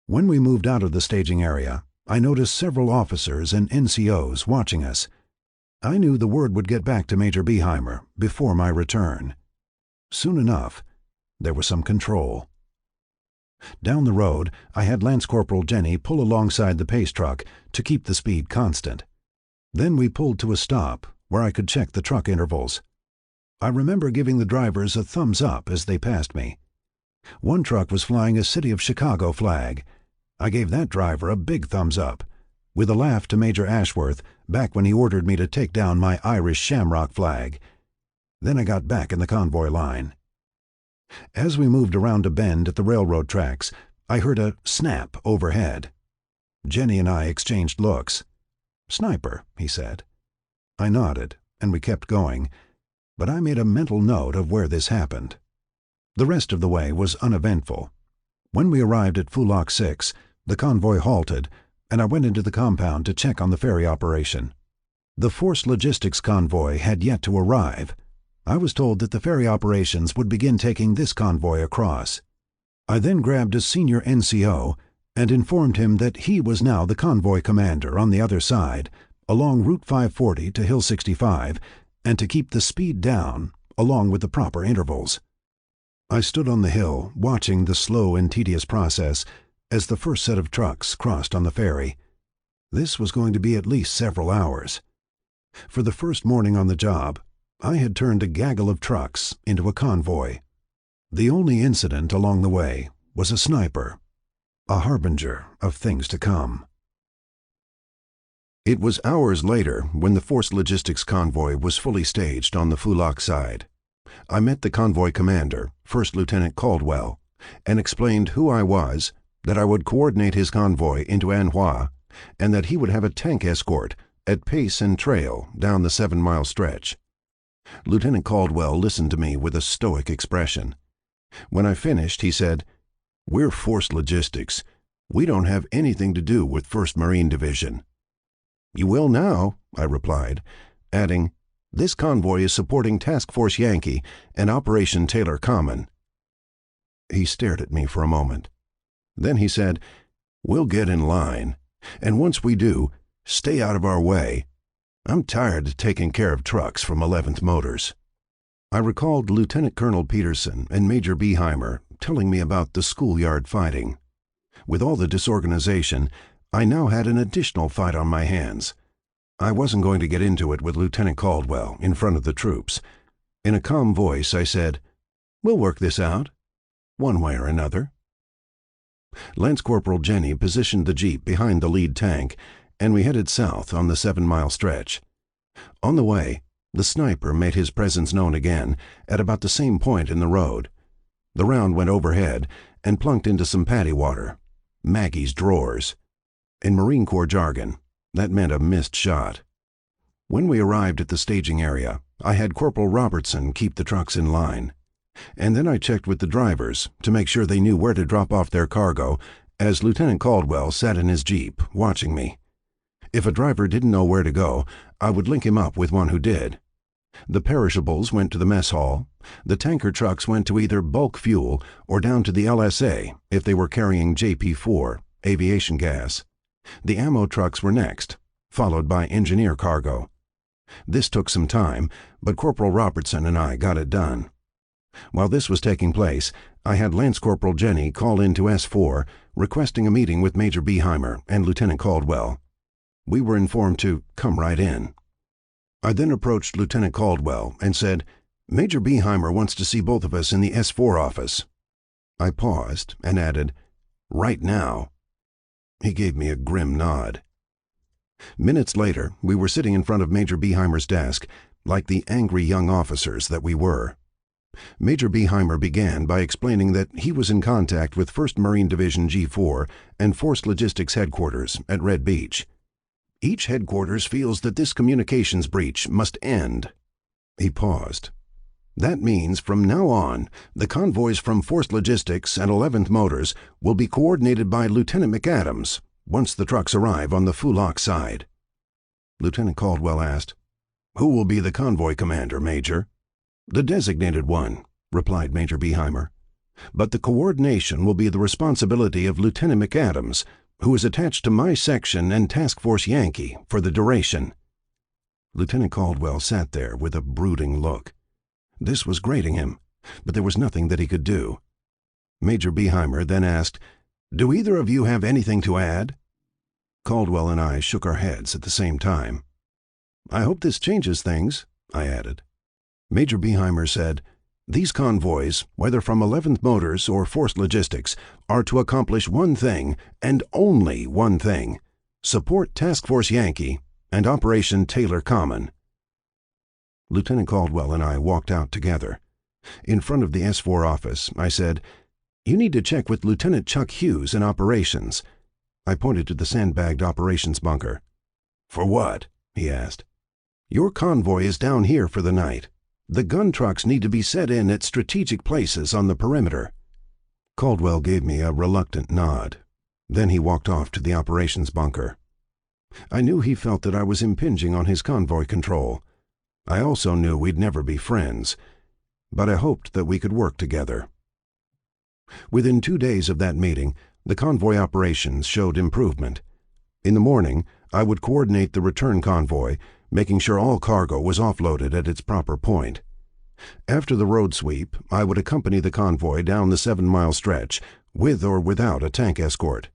When we moved out of the staging area, I noticed several officers and NCOs watching us. I knew the word would get back to Major Beheimer before my return. Soon enough, there was some control. Down the road, I had Lance Corporal Jenny pull alongside the pace truck to keep the speed constant. Then we pulled to a stop where I could check the truck intervals. I remember giving the drivers a thumbs up as they passed me. One truck was flying a City of Chicago flag. I gave that driver a big thumbs up. with a laugh to Major Ashworth back when he ordered me to take down my Irish shamrock flag. Then I got back in the convoy line. As we moved around a bend at the railroad tracks, I heard a snap overhead. Jenny and I exchanged looks. "Sniper," he said. I nodded, and we kept going, but I made a mental note of where this happened. The rest of the way was uneventful. When we arrived at Foulok 6, the convoy halted, and I went into the compound to check on the ferry operation. The Force Logistics convoy had yet to arrive. I was told that the ferry operations would begin taking this convoy across. I then grabbed a senior NCO and informed him that he was now the convoy commander on the other side, along Route 540 to Hill 65, and to keep the speed down, along with the proper intervals. I stood on the hill, watching the slow and tedious process as the first set of trucks crossed on the ferry. This was going to be at least several hours. For the first morning on the job, I had turned a gaggle of trucks into a convoy. The only incident along the way was a sniper, a harbinger of things to come.
It was hours later when the Force Logistics convoy was fully staged on the Foulok side. I met the convoy commander, First Lieutenant Caldwell, and explained who I was, that I would coordinate his convoy into Anhoi, and that he would have a tank escort at pace and trail down the 7-mile stretch. Lieutenant Caldwell listened to me with a stoic expression. When I finished, he said, "We're Force Logistics. We don't have anything to do with 1st Marine Division." "You will now," I replied, adding, "This convoy is supporting Task Force Yankee and Operation Taylor Common." He stared at me for a moment. Then he said, "We'll get in line, and once we do, stay out of our way. I'm tired of taking care of trucks from 11th Motors." I recalled Lieutenant Colonel Peterson and Major Beheimer telling me about the schoolyard fighting. With all the disorganization, I now had an additional fight on my hands. I wasn't going to get into it with Lieutenant Caldwell in front of the troops. In a calm voice, I said, "We'll work this out, one way or another." Lance Corporal Jenny positioned the Jeep behind the lead tank, and we headed south on the 7-mile stretch. On the way, the sniper made his presence known again at about the same point in the road. The round went overhead and plunked into some paddy water, Maggie's drawers. In Marine Corps jargon, that meant a missed shot. When we arrived at the staging area, I had Corporal Robertson keep the trucks in line. And then I checked with the drivers to make sure they knew where to drop off their cargo, as Lieutenant Caldwell sat in his Jeep, watching me. If a driver didn't know where to go, I would link him up with one who did. The perishables went to the mess hall. The tanker trucks went to either bulk fuel or down to the LSA if they were carrying JP4, aviation gas. The ammo trucks were next, followed by engineer cargo. This took some time, but Corporal Robertson and I got it done. While this was taking place, I had Lance Corporal Jenny call in to S4, requesting a meeting with Major Beheimer and Lieutenant Caldwell. We were informed to come right in. I then approached Lieutenant Caldwell and said, "Major Beheimer wants to see both of us in the S4 office." I paused and added, "Right now." He gave me a grim nod. Minutes later, we were sitting in front of Major Beheimer's desk, like the angry young officers that we were. Major Beheimer began by explaining that he was in contact with 1st Marine Division G4 and Force Logistics Headquarters at Red Beach. Each headquarters feels that this communications breach must end. He paused. That means from now on, the convoys from Force Logistics and 11th Motors will be coordinated by Lieutenant McAdams once the trucks arrive on the Foulok side. Lieutenant Caldwell asked, "Who will be the convoy commander, Major?" "The designated one," replied Major Beheimer. "But the coordination will be the responsibility of Lieutenant McAdams, who is attached to my section and Task Force Yankee for the duration." Lieutenant Caldwell sat there with a brooding look. This was grating him, but there was nothing that he could do. Major Beheimer then asked, "Do either of you have anything to add?" Caldwell and I shook our heads at the same time. "I hope this changes things," I added. Major Beheimer said, "These convoys, whether from 11th Motors or Force Logistics, are to accomplish one thing, and only one thing: Support Task Force Yankee and Operation Taylor Common. Lieutenant Caldwell and I walked out together. In front of the S4 office, I said, "You need to check with Lieutenant Chuck Hughes in operations." I pointed to the sandbagged operations bunker. "For what?" he asked. "Your convoy is down here for the night. The gun trucks need to be set in at strategic places on the perimeter." Caldwell gave me a reluctant nod. Then he walked off to the operations bunker. I knew he felt that I was impinging on his convoy control. I also knew we'd never be friends, but I hoped that we could work together. Within 2 days of that meeting, the convoy operations showed improvement. In the morning, I would coordinate the return convoy, making sure all cargo was offloaded at its proper point. After the road sweep, I would accompany the convoy down the 7-mile stretch, with or without a tank escort.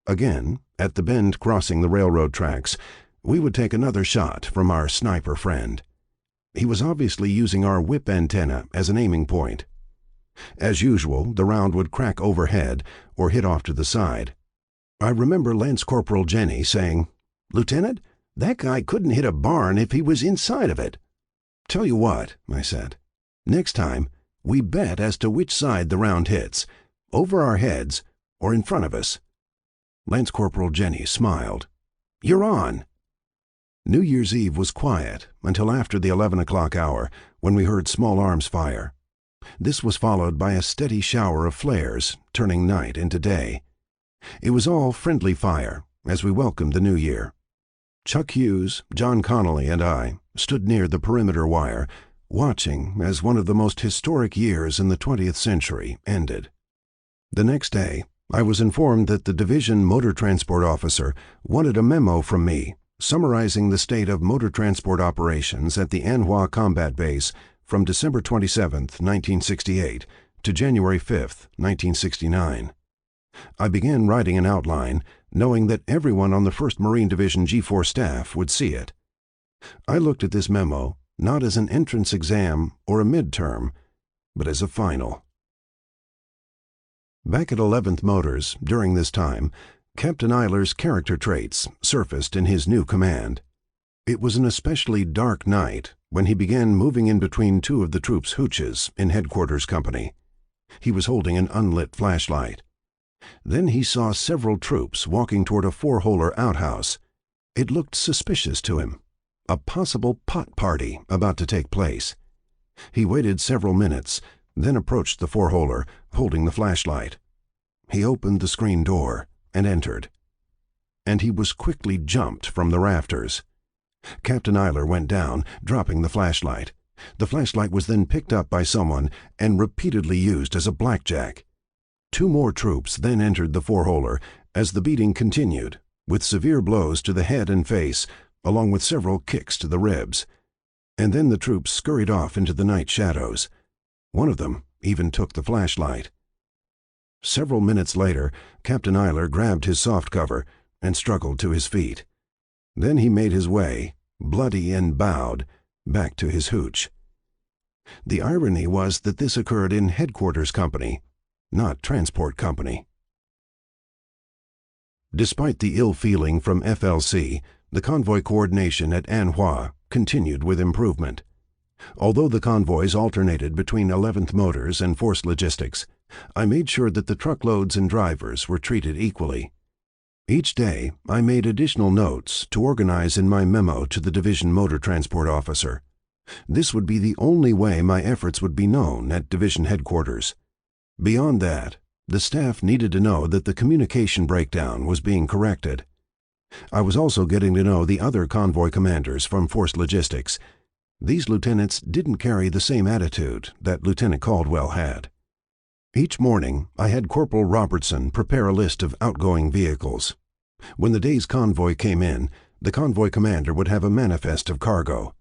Again, at the bend crossing the railroad tracks, we would take another shot from our sniper friend. He was obviously using our whip antenna as an aiming point. As usual, the round would crack overhead or hit off to the side. I remember Lance Corporal Jenny saying, "Lieutenant, that guy couldn't hit a barn if he was inside of it." "Tell you what," I said, "next time, we bet as to which side the round hits, over our heads or in front of us." Lance Corporal Jenny smiled. "You're on." New Year's Eve was quiet until after the 11 o'clock hour, when we heard small arms fire. This was followed by a steady shower of flares, turning night into day. It was all friendly fire as we welcomed the new year. Chuck Hughes, John Connolly, and I stood near the perimeter wire, watching as one of the most historic years in the 20th century ended. The next day, I was informed that the Division Motor Transport Officer wanted a memo from me summarizing the state of motor transport operations at the Anhua Combat Base from December 27, 1968 to January 5, 1969. I began writing an outline, knowing that everyone on the 1st Marine Division G4 staff would see it. I looked at this memo not as an entrance exam or a midterm, but as a final. Back at 11th Motors, during this time, Captain Eiler's character traits surfaced in his new command. It was an especially dark night when he began moving in between two of the troops' hooches in Headquarters Company. He was holding an unlit flashlight. Then he saw several troops walking toward a 4-holer outhouse. It looked suspicious to him. A possible pot party about to take place. He waited several minutes, then approached the 4-holer, holding the flashlight. He opened the screen door and entered. And he was quickly jumped from the rafters. Captain Eiler went down, dropping the flashlight. The flashlight was then picked up by someone and repeatedly used as a blackjack. 2 more troops then entered the 4-holer as the beating continued, with severe blows to the head and face, along with several kicks to the ribs. And then the troops scurried off into the night shadows. One of them even took the flashlight. Several minutes later, Captain Eiler grabbed his softcover and struggled to his feet. Then he made his way, bloody and bowed, back to his hooch. The irony was that this occurred in Headquarters Company, not Transport Company. Despite the ill feeling from FLC, the convoy coordination at Anhua continued with improvement. Although the convoys alternated between 11th Motors and Force Logistics, I made sure that the truckloads and drivers were treated equally. Each day, I made additional notes to organize in my memo to the Division Motor Transport Officer. This would be the only way my efforts would be known at Division Headquarters. Beyond that, the staff needed to know that the communication breakdown was being corrected. I was also getting to know the other convoy commanders from Force Logistics. These lieutenants didn't carry the same attitude that Lieutenant Caldwell had. Each morning, I had Corporal Robertson prepare a list of outgoing vehicles. When the day's convoy came in, the convoy commander would have a manifest of cargo.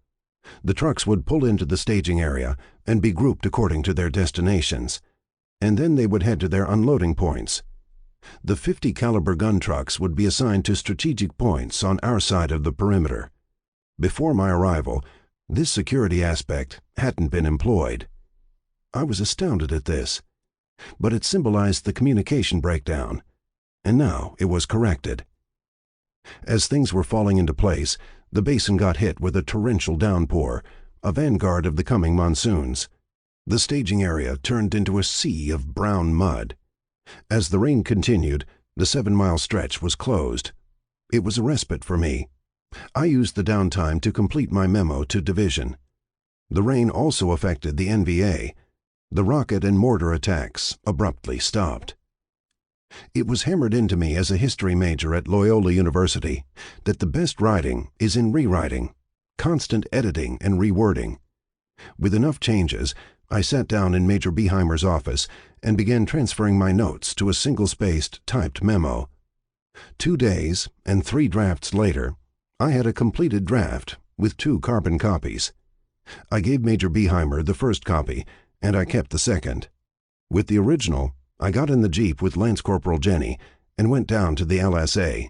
The trucks would pull into the staging area and be grouped according to their destinations, and then they would head to their unloading points. The 50 caliber gun trucks would be assigned to strategic points on our side of the perimeter. Before my arrival, this security aspect hadn't been employed. I was astounded at this, but it symbolized the communication breakdown, and now it was corrected. As things were falling into place, the basin got hit with a torrential downpour, a vanguard of the coming monsoons. The staging area turned into a sea of brown mud. As the rain continued, the 7-mile stretch was closed. It was a respite for me. I used the downtime to complete my memo to Division. The rain also affected the NVA. The rocket and mortar attacks abruptly stopped. It was hammered into me as a history major at Loyola University that the best writing is in rewriting, constant editing and rewording. With enough changes, I sat down in Major Beheimer's office and began transferring my notes to a single-spaced, typed memo. 2 days and 3 drafts later, I had a completed draft with 2 carbon copies. I gave Major Beheimer the first copy, and I kept the second. With the original, I got in the Jeep with Lance Corporal Jenny and went down to the LSA.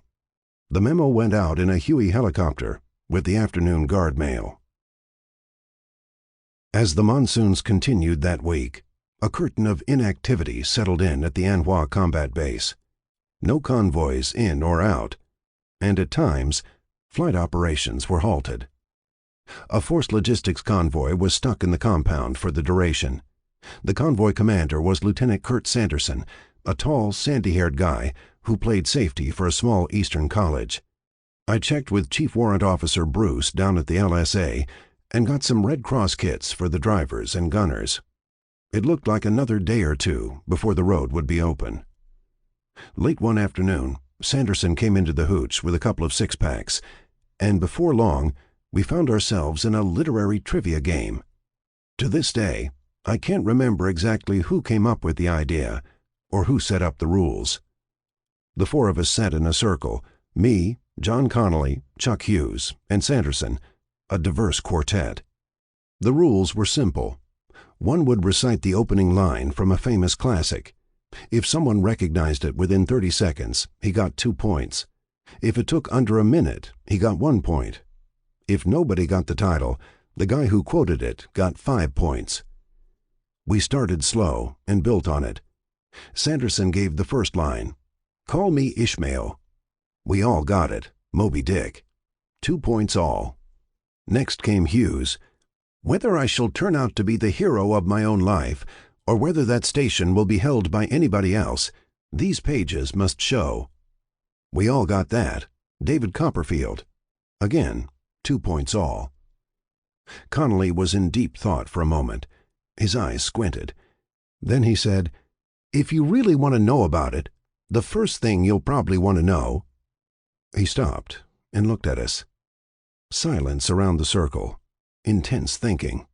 The memo went out in a Huey helicopter with the afternoon guard mail. As the monsoons continued that week, a curtain of inactivity settled in at the Anhua Combat Base. No convoys in or out, and at times, flight operations were halted. A force logistics convoy was stuck in the compound for the duration. The convoy commander was Lieutenant Kurt Sanderson, a tall, sandy-haired guy who played safety for a small eastern college. I checked with Chief Warrant Officer Bruce down at the LSA and got some Red Cross kits for the drivers and gunners. It looked like another day or two before the road would be open. Late one afternoon, Sanderson came into the hooch with a couple of 6-packs, and before long, we found ourselves in a literary trivia game. To this day, I can't remember exactly who came up with the idea or who set up the rules. The 4 of us sat in a circle, me, John Connolly, Chuck Hughes, and Sanderson, a diverse quartet. The rules were simple. One would recite the opening line from a famous classic. If someone recognized it within 30 seconds, he got 2 points. If it took under a minute, he got 1 point. If nobody got the title, the guy who quoted it got 5 points. We started slow and built on it. Sanderson gave the first line, "Call me Ishmael." We all got it, Moby Dick. 2 points all. Next came Hughes. "Whether I shall turn out to be the hero of my own life, or whether that station will be held by anybody else, these pages must show." We all got that, David Copperfield. Again, 2 points all. Connolly was in deep thought for a moment. His eyes squinted. Then he said, "If you really want to know about it, the first thing you'll probably want to know—" He stopped and looked at us. Silence around the circle. Intense thinking.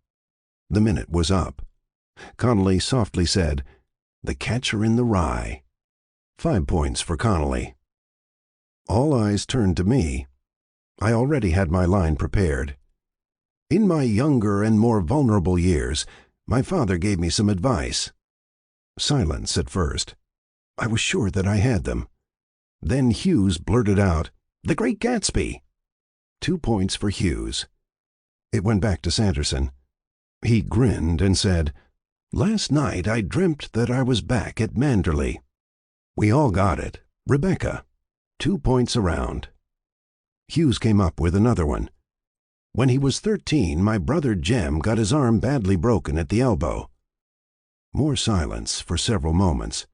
The minute was up. Connolly softly said, "The Catcher in the Rye." 5 points for Connolly. All eyes turned to me. I already had my line prepared. "In my younger and more vulnerable years, my father gave me some advice." Silence at first. I was sure that I had them. Then Hughes blurted out, "The Great Gatsby." 2 points for Hughes. It went back to Sanderson. He grinned and said, "Last night I dreamt that I was back at Manderley." We all got it. Rebecca. 2 points around. Hughes came up with another one. "When he was 13, my brother Jem got his arm badly broken at the elbow." More silence for several moments.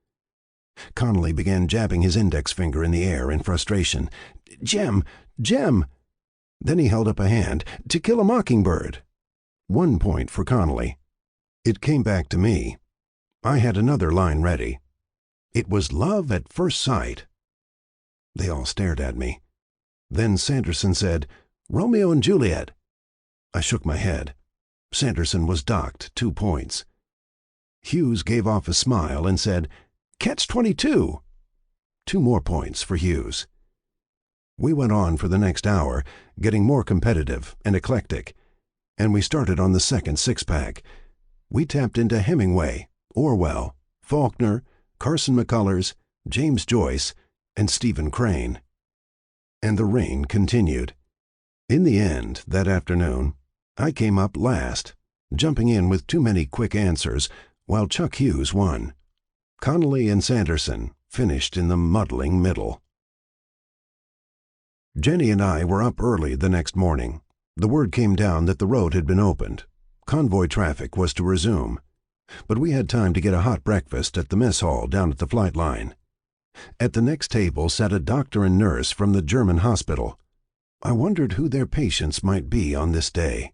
Connolly began jabbing his index finger in the air in frustration. "Jem! Jem!" Then he held up a hand. "To Kill a Mockingbird." 1 point for Connolly. It came back to me. I had another line ready. It was Love at First Sight. They all stared at me. Then Sanderson said, "Romeo and Juliet." I shook my head. Sanderson was docked 2 points. Hughes gave off a smile and said, "Catch-22." 2 more points for Hughes. We went on for the next hour, getting more competitive and eclectic, and we started on the second 6-pack. We tapped into Hemingway, Orwell, Faulkner, Carson McCullers, James Joyce, and Stephen Crane. And the rain continued. In the end, that afternoon, I came up last, jumping in with too many quick answers, while Chuck Hughes won. Connolly and Sanderson finished in the muddling middle. Jenny and I were up early the next morning. The word came down that the road had been opened. Convoy traffic was to resume. But we had time to get a hot breakfast at the mess hall down at the flight line. At the next table sat a doctor and nurse from the German hospital. I wondered who their patients might be on this day.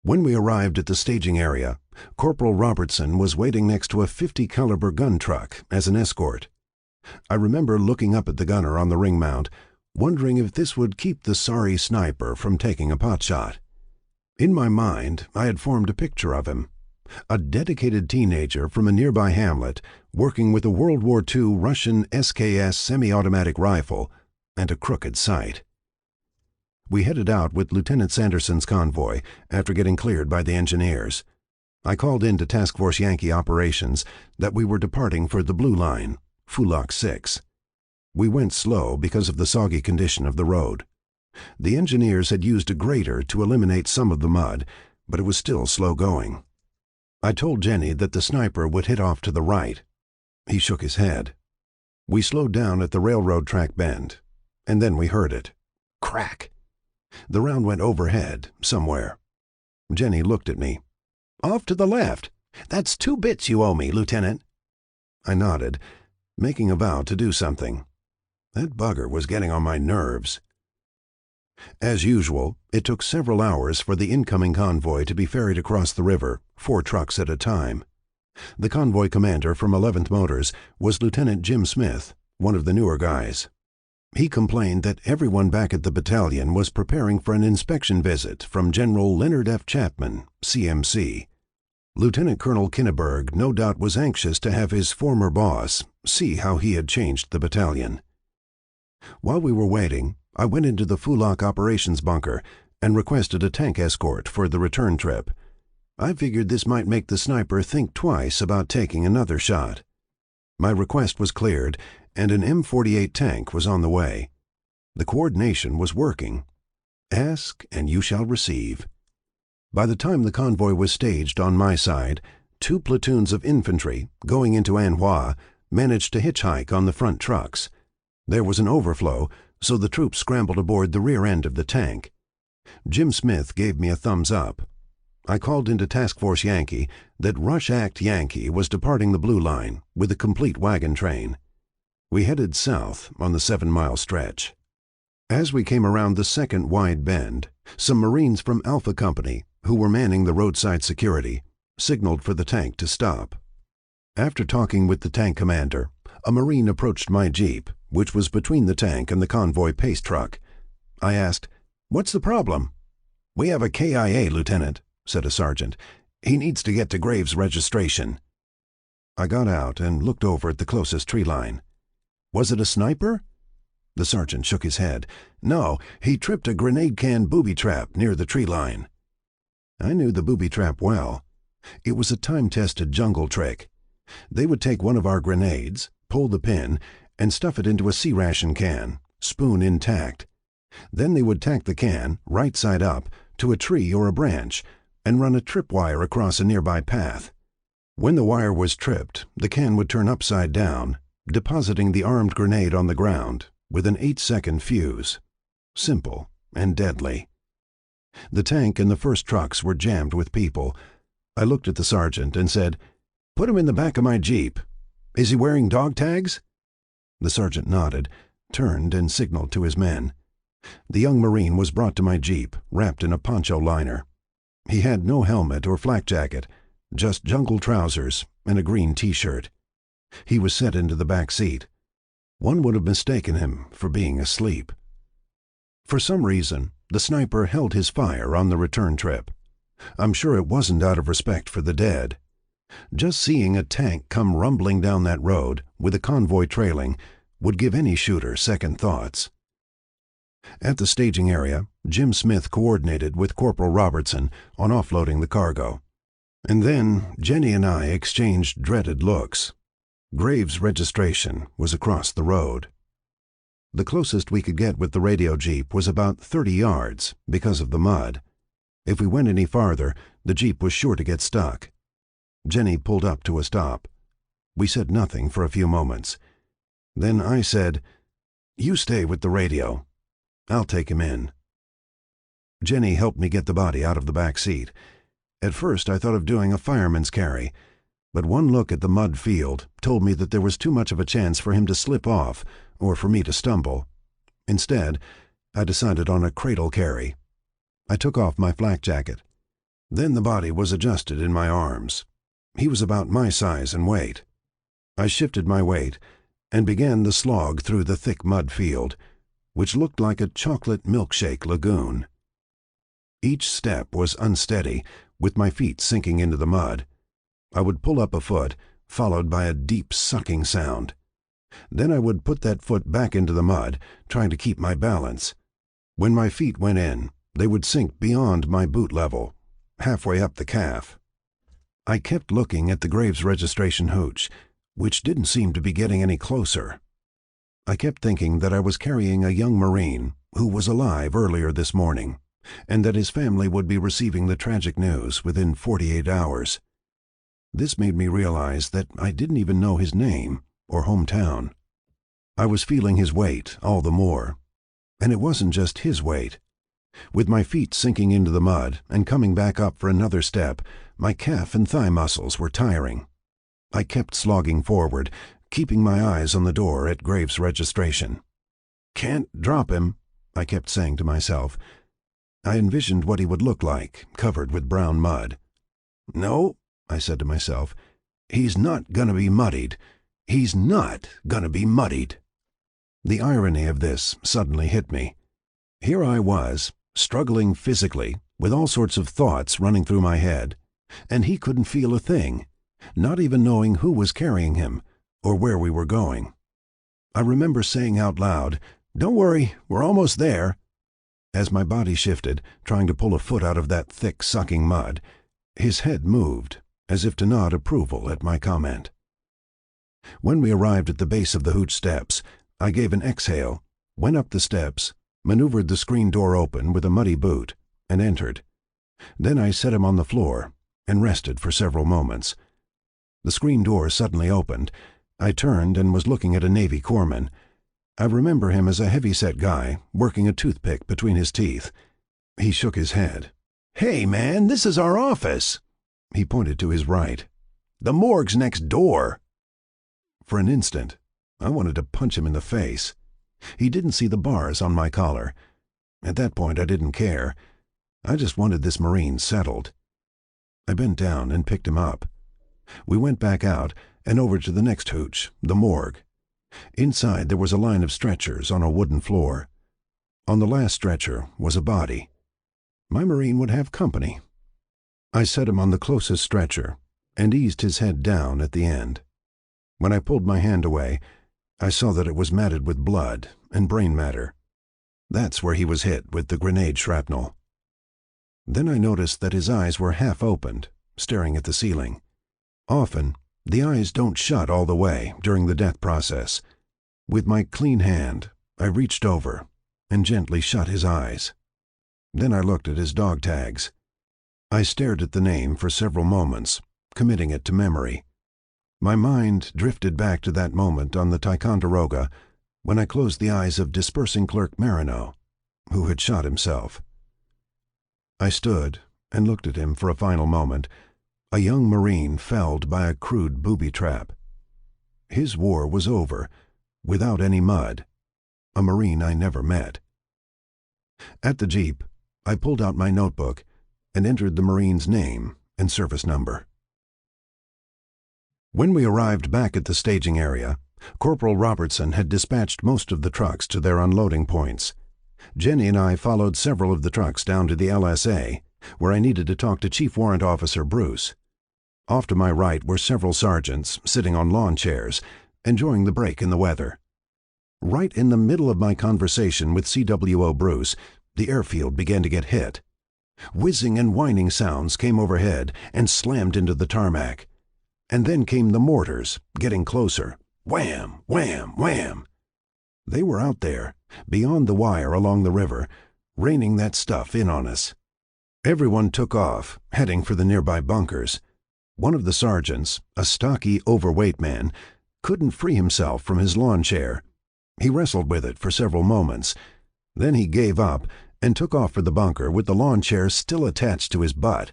When we arrived at the staging area, Corporal Robertson was waiting next to a .50 caliber gun truck as an escort. I remember looking up at the gunner on the ring mount, wondering if this would keep the sorry sniper from taking a potshot. In my mind, I had formed a picture of him. A dedicated teenager from a nearby hamlet, working with a World War II Russian SKS semi-automatic rifle and a crooked sight. We headed out with Lieutenant Sanderson's convoy after getting cleared by the engineers. I called in to Task Force Yankee Operations that we were departing for the Blue Line, Fulak 6. We went slow because of the soggy condition of the road. The engineers had used a grader to eliminate some of the mud, but it was still slow going. I told Jenny that the sniper would hit off to the right. He shook his head. We slowed down at the railroad track bend, and then we heard it. Crack! The round went overhead, somewhere. Jenny looked at me. "Off to the left. That's 2 bits you owe me, Lieutenant." I nodded, making a vow to do something. That bugger was getting on my nerves. As usual, it took several hours for the incoming convoy to be ferried across the river, 4 trucks at a time. The convoy commander from 11th Motors was Lieutenant Jim Smith, one of the newer guys. He complained that everyone back at the battalion was preparing for an inspection visit from General Leonard F. Chapman, CMC. Lieutenant Colonel Kinneberg no doubt was anxious to have his former boss see how he had changed the battalion. While we were waiting, I went into the Fulak operations bunker and requested a tank escort for the return trip. I figured this might make the sniper think twice about taking another shot. My request was cleared, and an M48 tank was on the way. The coordination was working. Ask and you shall receive. By the time the convoy was staged on my side, 2 platoons of infantry, going into Anhua, managed to hitchhike on the front trucks. There was an overflow, so the troops scrambled aboard the rear end of the tank. Jim Smith gave me a thumbs up. I called into Task Force Yankee that Rush Act Yankee was departing the Blue Line with a complete wagon train. We headed south on the 7-mile stretch. As we came around the second wide bend, some Marines from Alpha Company, who were manning the roadside security, signaled for the tank to stop. After talking with the tank commander, a Marine approached my Jeep, which was between the tank and the convoy pace truck. I asked, "What's the problem?" "We have a KIA, Lieutenant," said a sergeant. "He needs to get to Graves registration." I got out and looked over at the closest tree line. "Was it a sniper?" The sergeant shook his head. "No, he tripped a grenade can booby trap near the tree line." I knew the booby trap well. It was a time-tested jungle trick. They would take one of our grenades, pull the pin, and stuff it into a C-ration can, spoon intact. Then they would tack the can, right side up, to a tree or a branch, and run a tripwire across a nearby path. When the wire was tripped, the can would turn upside down, depositing the armed grenade on the ground with an 8-second fuse. Simple and deadly. The tank and the first trucks were jammed with people. I looked at the sergeant and said, "Put him in the back of my Jeep. Is he wearing dog tags?" The sergeant nodded, turned and signaled to his men. The young Marine was brought to my Jeep, wrapped in a poncho liner. He had no helmet or flak jacket, just jungle trousers and a green T-shirt. He was set into the back seat. One would have mistaken him for being asleep. For some reason, the sniper held his fire on the return trip. I'm sure it wasn't out of respect for the dead. Just seeing a tank come rumbling down that road, with a convoy trailing, would give any shooter second thoughts. At the staging area, Jim Smith coordinated with Corporal Robertson on offloading the cargo. And then Jenny and I exchanged dreaded looks. Graves' registration was across the road. The closest we could get with the radio Jeep was about 30 yards because of the mud. If we went any farther, the Jeep was sure to get stuck. Jenny pulled up to a stop. We said nothing for a few moments. Then I said, "You stay with the radio." I'll take him in." Jenny helped me get the body out of the back seat. At first I thought of doing a fireman's carry, but one look at the mud field told me that there was too much of a chance for him to slip off or for me to stumble. Instead, I decided on a cradle carry. I took off my flak jacket. Then the body was adjusted in my arms. He was about my size and weight. I shifted my weight and began the slog through the thick mud field, which looked like a chocolate milkshake lagoon. Each step was unsteady, with my feet sinking into the mud. I would pull up a foot, followed by a deep sucking sound. Then I would put that foot back into the mud, trying to keep my balance. When my feet went in, they would sink beyond my boot level, halfway up the calf. I kept looking at the Graves registration hooch, which didn't seem to be getting any closer. I kept thinking that I was carrying a young Marine who was alive earlier this morning, and that his family would be receiving the tragic news within 48 hours. This made me realize that I didn't even know his name or hometown. I was feeling his weight all the more, and it wasn't just his weight. With my feet sinking into the mud and coming back up for another step, my calf and thigh muscles were tiring. I kept slogging forward, keeping my eyes on the door at Graves registration. "Can't drop him," I kept saying to myself. I envisioned what he would look like, covered with brown mud. "No," I said to myself, "he's not gonna be muddied. He's not gonna be muddied." The irony of this suddenly hit me. Here I was, struggling physically, with all sorts of thoughts running through my head, and he couldn't feel a thing, not even knowing who was carrying him or where we were going. I remember saying out loud, "Don't worry, we're almost there." As my body shifted, trying to pull a foot out of that thick, sucking mud, his head moved, as if to nod approval at my comment. When we arrived at the base of the hooch steps, I gave an exhale, went up the steps, maneuvered the screen door open with a muddy boot, and entered. Then I set him on the floor and rested for several moments. The screen door suddenly opened. I turned and was looking at a Navy corpsman. I remember him as a heavy-set guy, working a toothpick between his teeth. He shook his head. "Hey, man, this is our office." He pointed to his right. "The morgue's next door." For an instant, I wanted to punch him in the face. He didn't see the bars on my collar. At that point, I didn't care. I just wanted this Marine settled. I bent down and picked him up. We went back out and over to the next hooch, the morgue. Inside there was a line of stretchers on a wooden floor. On the last stretcher was a body. My Marine would have company. I set him on the closest stretcher and eased his head down at the end. When I pulled my hand away, I saw that it was matted with blood and brain matter. That's where he was hit with the grenade shrapnel. Then I noticed that his eyes were half opened, staring at the ceiling. Often, the eyes don't shut all the way during the death process. With my clean hand, I reached over and gently shut his eyes. Then I looked at his dog tags. I stared at the name for several moments, committing it to memory. My mind drifted back to that moment on the Ticonderoga when I closed the eyes of dispersing clerk Marino, who had shot himself. I stood and looked at him for a final moment, a young Marine felled by a crude booby trap. His war was over, without any mud, a Marine I never met. At the Jeep, I pulled out my notebook and entered the Marine's name and service number. When we arrived back at the staging area, Corporal Robertson had dispatched most of the trucks to their unloading points. Jenny and I followed several of the trucks down to the LSA, where I needed to talk to Chief Warrant Officer Bruce. Off to my right were several sergeants sitting on lawn chairs, enjoying the break in the weather. Right in the middle of my conversation with CWO Bruce, the airfield began to get hit. Whizzing and whining sounds came overhead and slammed into the tarmac. And then came the mortars, getting closer. Wham! Wham! Wham! They were out there, beyond the wire along the river, raining that stuff in on us. Everyone took off, heading for the nearby bunkers. One of the sergeants, a stocky, overweight man, couldn't free himself from his lawn chair. He wrestled with it for several moments. Then he gave up and took off for the bunker with the lawn chair still attached to his butt.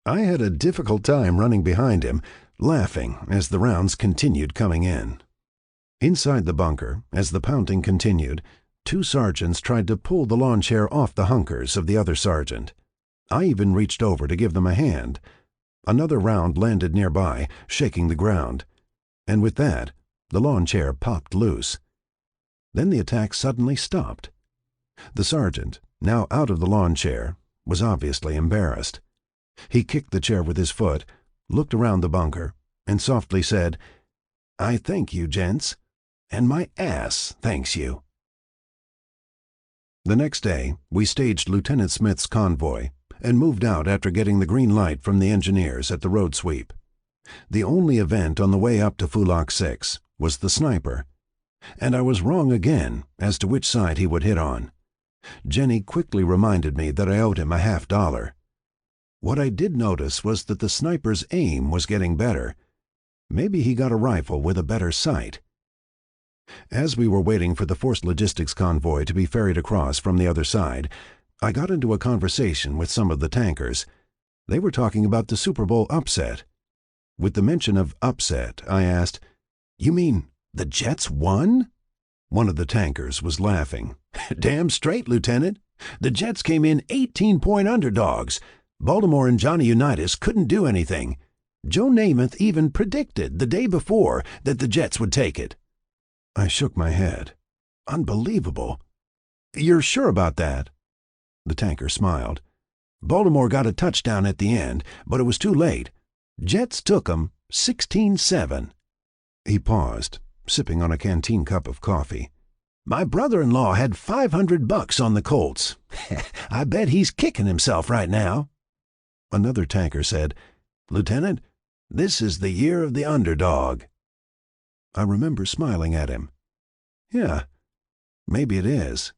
I had a difficult time running behind him, laughing as the rounds continued coming in. Inside the bunker, as the pounding continued, 2 sergeants tried to pull the lawn chair off the hunkers of the other sergeant. I even reached over to give them a hand. Another round landed nearby, shaking the ground, and with that, the lawn chair popped loose. Then the attack suddenly stopped. The sergeant, now out of the lawn chair, was obviously embarrassed. He kicked the chair with his foot, looked around the bunker, and softly said, "I thank you, gents, and my ass thanks you." The next day, we staged Lieutenant Smith's convoy and moved out after getting the green light from the engineers at the road sweep. The only event on the way up to Fulak 6 was the sniper, and I was wrong again as to which side he would hit on. Jenny quickly reminded me that I owed him a $50. What I did notice was that the sniper's aim was getting better. Maybe he got a rifle with a better sight. As we were waiting for the forced logistics convoy to be ferried across from the other side, I got into a conversation with some of the tankers. They were talking about the Super Bowl upset. With the mention of upset, I asked, "You mean the Jets won?" One of the tankers was laughing. "Damn straight, Lieutenant. The Jets came in 18-point underdogs. Baltimore and Johnny Unitas couldn't do anything. Joe Namath even predicted the day before that the Jets would take it." I shook my head. "Unbelievable." "You're sure about that?" The tanker smiled. "Baltimore got a touchdown at the end, but it was too late. Jets took 'em 16-7. He paused, sipping on a canteen cup of coffee. "My brother-in-law had $500 on the Colts. I bet he's kicking himself right now." Another tanker said, "Lieutenant, this is the year of the underdog." I remember smiling at him. "Yeah, maybe it is."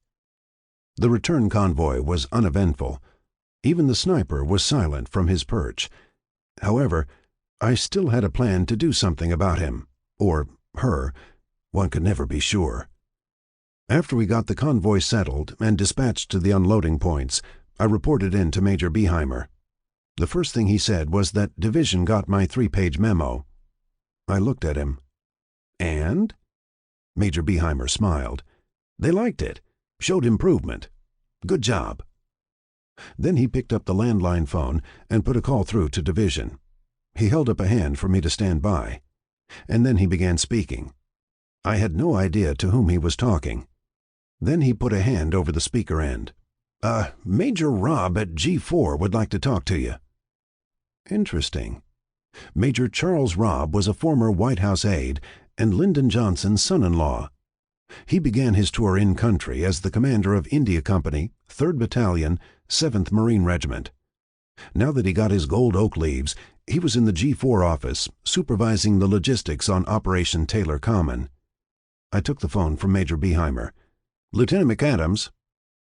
The return convoy was uneventful. Even the sniper was silent from his perch. However, I still had a plan to do something about him, or her. One could never be sure. After we got the convoy settled and dispatched to the unloading points, I reported in to Major Beheimer. The first thing he said was that Division got my 3-page memo. I looked at him. "And?" Major Beheimer smiled. "They liked it. Showed improvement. Good job." Then he picked up the landline phone and put a call through to Division. He held up a hand for me to stand by. And then he began speaking. I had no idea to whom he was talking. Then he put a hand over the speaker end. Major Robb at G4 would like to talk to you." Interesting. Major Charles Robb was a former White House aide and Lyndon Johnson's son-in-law. He began his tour in-country as the commander of India Company, 3rd Battalion, 7th Marine Regiment. Now that he got his gold oak leaves, he was in the G4 office, supervising the logistics on Operation Taylor Common. I took the phone from Major Beheimer. "Lieutenant McAdams."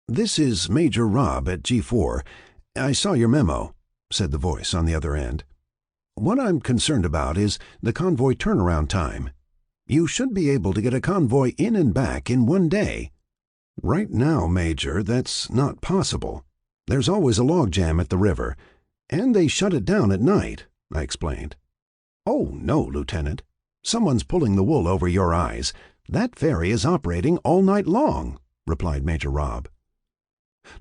"This is Major Robb at G4. I saw your memo," said the voice on the other end. "What I'm concerned about is the convoy turnaround time. You should be able to get a convoy in and back in one day." "Right now, Major, that's not possible. There's always a logjam at the river, and they shut it down at night," I explained. "Oh, no, Lieutenant. Someone's pulling the wool over your eyes. That ferry is operating all night long," replied Major Robb.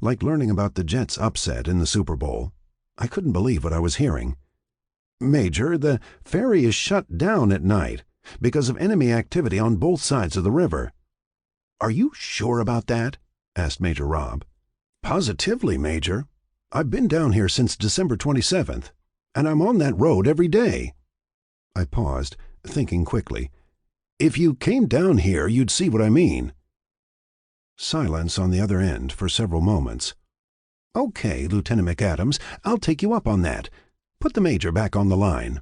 Like learning about the Jets' upset in the Super Bowl, I couldn't believe what I was hearing. "Major, the ferry is shut down at night because of enemy activity on both sides of the river." "Are you sure about that?" asked Major Robb. "Positively, Major. I've been down here since December 27th, and I'm on that road every day." I paused, thinking quickly. "If you came down here, you'd see what I mean." Silence on the other end for several moments. "Okay, Lieutenant McAdams, I'll take you up on that. Put the Major back on the line."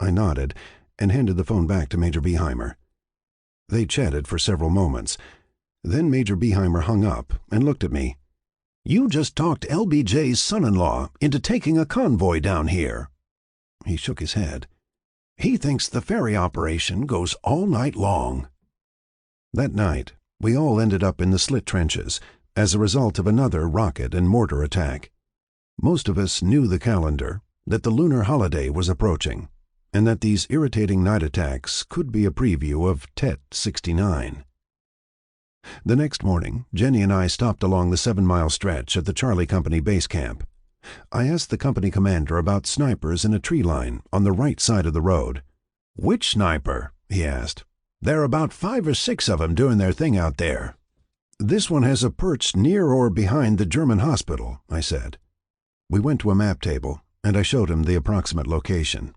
I nodded and handed the phone back to Major Beheimer. They chatted for several moments. Then Major Beheimer hung up and looked at me. "You just talked LBJ's son-in-law into taking a convoy down here." He shook his head. "He thinks the ferry operation goes all night long." That night, we all ended up in the slit trenches, as a result of another rocket and mortar attack. Most of us knew the calendar, that the lunar holiday was approaching, and that these irritating night attacks could be a preview of Tet 69. The next morning, Jenny and I stopped along the 7-mile stretch at the Charlie Company base camp. I asked the company commander about snipers in a tree line on the right side of the road. "Which sniper?" he asked. "There are about 5 or 6 of them doing their thing out there." "This one has a perch near or behind the German hospital," I said. We went to a map table, and I showed him the approximate location.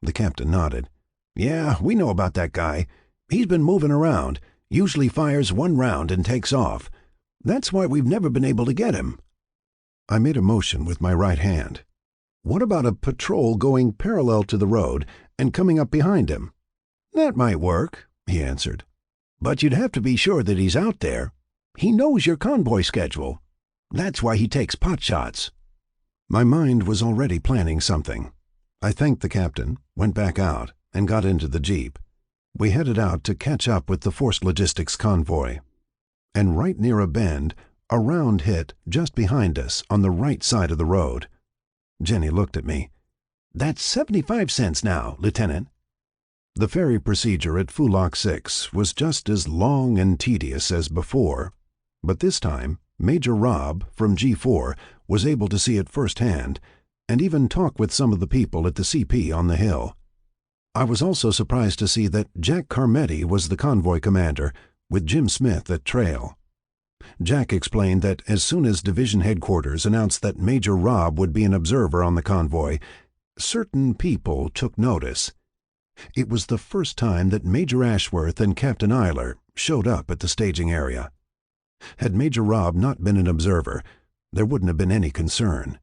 The captain nodded. "Yeah, we know about that guy. He's been moving around, usually fires 1 round and takes off. That's why we've never been able to get him." I made a motion with my right hand. "What about a patrol going parallel to the road and coming up behind him?" "That might work," he answered. "But you'd have to be sure that he's out there. He knows your convoy schedule. That's why he takes pot shots." My mind was already planning something. I thanked the captain, went back out, and got into the jeep. We headed out to catch up with the Force Logistics convoy. And right near a bend, a round hit just behind us on the right side of the road. Jenny looked at me. "That's 75 cents now, Lieutenant." The ferry procedure at Fulok 6 was just as long and tedious as before, but this time Major Robb from G4 was able to see it firsthand and even talk with some of the people at the CP on the hill. I was also surprised to see that Jack Carmetti was the convoy commander, with Jim Smith at trail. Jack explained that as soon as division headquarters announced that Major Robb would be an observer on the convoy, certain people took notice. It was the first time that Major Ashworth and Captain Eiler showed up at the staging area. Had Major Robb not been an observer, there wouldn't have been any concern.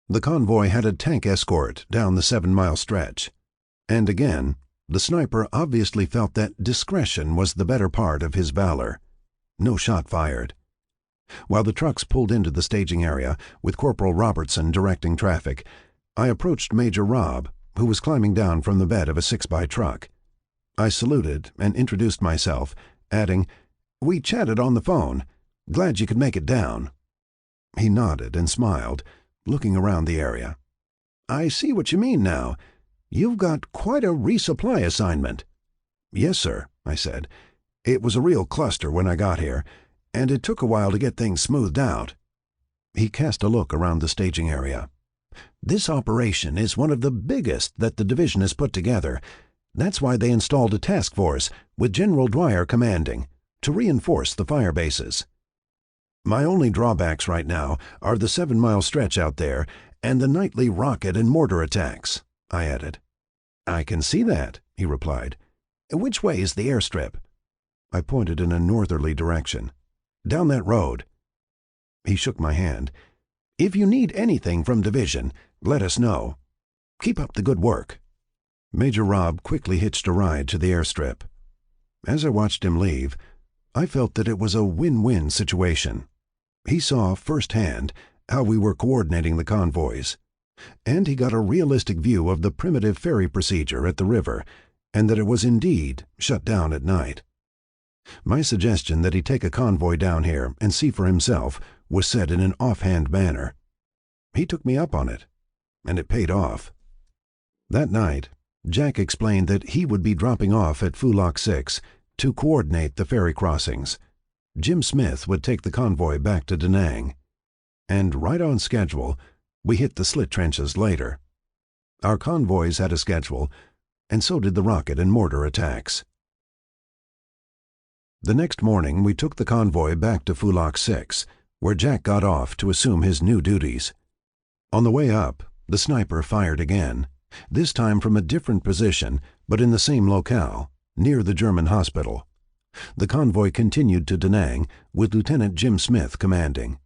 The convoy had a tank escort down the 7-mile stretch. And again, the sniper obviously felt that discretion was the better part of his valor. No shot fired. While the trucks pulled into the staging area, with Corporal Robertson directing traffic, I approached Major Robb, who was climbing down from the bed of a 6x truck. I saluted and introduced myself, adding, "We chatted on the phone. Glad you could make it down." He nodded and smiled, looking around the area. "I see what you mean now. You've got quite a resupply assignment." "Yes, sir," I said. "It was a real cluster when I got here, and it took a while to get things smoothed out." He cast a look around the staging area. "This operation is one of the biggest that the division has put together. That's why they installed a task force, with General Dwyer commanding, to reinforce the fire bases. My only drawbacks right now are the 7-mile stretch out there and the nightly rocket and mortar attacks," I added. "I can see that," he replied. "Which way is the airstrip?" I pointed in a northerly direction. "Down that road." He shook my hand. "If you need anything from division, let us know. Keep up the good work." Major Robb quickly hitched a ride to the airstrip. As I watched him leave, I felt that it was a win-win situation. He saw firsthand how we were coordinating the convoys, and he got a realistic view of the primitive ferry procedure at the river, and that it was indeed shut down at night. My suggestion that he take a convoy down here and see for himself was said in an offhand manner. He took me up on it, and it paid off. That night, Jack explained that he would be dropping off at Fulok 6 to coordinate the ferry crossings. Jim Smith would take the convoy back to Da Nang. And right on schedule, we hit the slit trenches later. Our convoys had a schedule, and so did the rocket and mortar attacks. The next morning we took the convoy back to Fulok 6, where Jack got off to assume his new duties. On the way up, the sniper fired again, this time from a different position, but in the same locale, near the German hospital. The convoy continued to Da Nang, with Lieutenant Jim Smith commanding.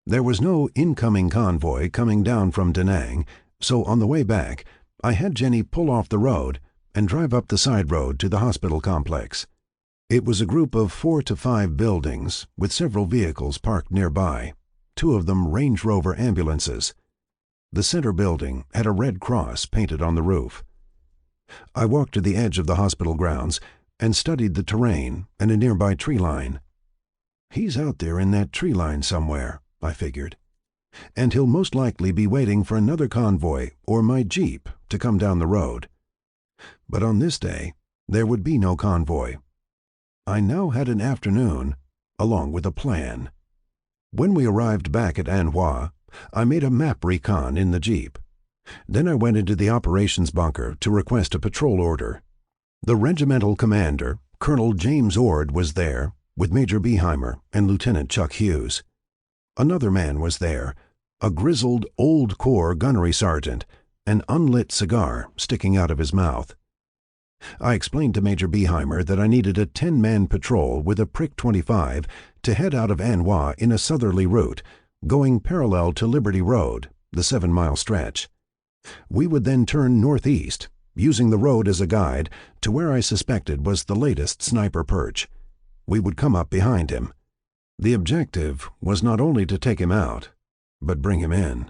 There was no incoming convoy coming down from Da Nang, so on the way back, I had Jenny pull off the road and drive up the side road to the hospital complex. It was a group of 4 to 5 buildings, with several vehicles parked nearby, 2 of them Range Rover ambulances. The center building had a red cross painted on the roof. I walked to the edge of the hospital grounds and studied the terrain and a nearby tree line. He's out there in that tree line somewhere, I figured. And he'll most likely be waiting for another convoy or my jeep to come down the road. But on this day, there would be no convoy. I now had an afternoon, along with a plan. When we arrived back at Anhoi, I made a map recon in the jeep. Then I went into the operations bunker to request a patrol order. The regimental commander, Colonel James Ord, was there, with Major Beheimer and Lieutenant Chuck Hughes. Another man was there, a grizzled old corps gunnery sergeant, an unlit cigar sticking out of his mouth. I explained to Major Beheimer that I needed a 10-man patrol with a Prick 25 to head out of Anhoi in a southerly route, going parallel to Liberty Road, the 7-mile stretch. We would then turn northeast, using the road as a guide, to where I suspected was the latest sniper perch. We would come up behind him. The objective was not only to take him out, but bring him in.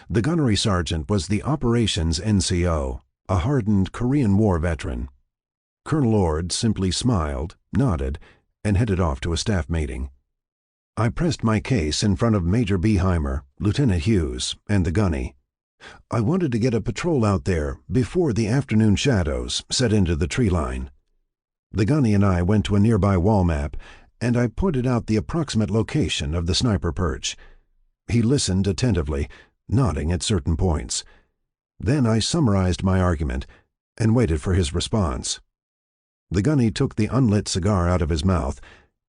The gunnery sergeant was the operations NCO, a hardened Korean War veteran. Colonel Ord simply smiled, nodded, and headed off to a staff meeting. I pressed my case in front of Major Beheimer, Lieutenant Hughes, and the gunny. I wanted to get a patrol out there before the afternoon shadows set into the tree line. The gunny and I went to a nearby wall map, and I pointed out the approximate location of the sniper perch. He listened attentively, nodding at certain points. Then I summarized my argument and waited for his response. The gunny took the unlit cigar out of his mouth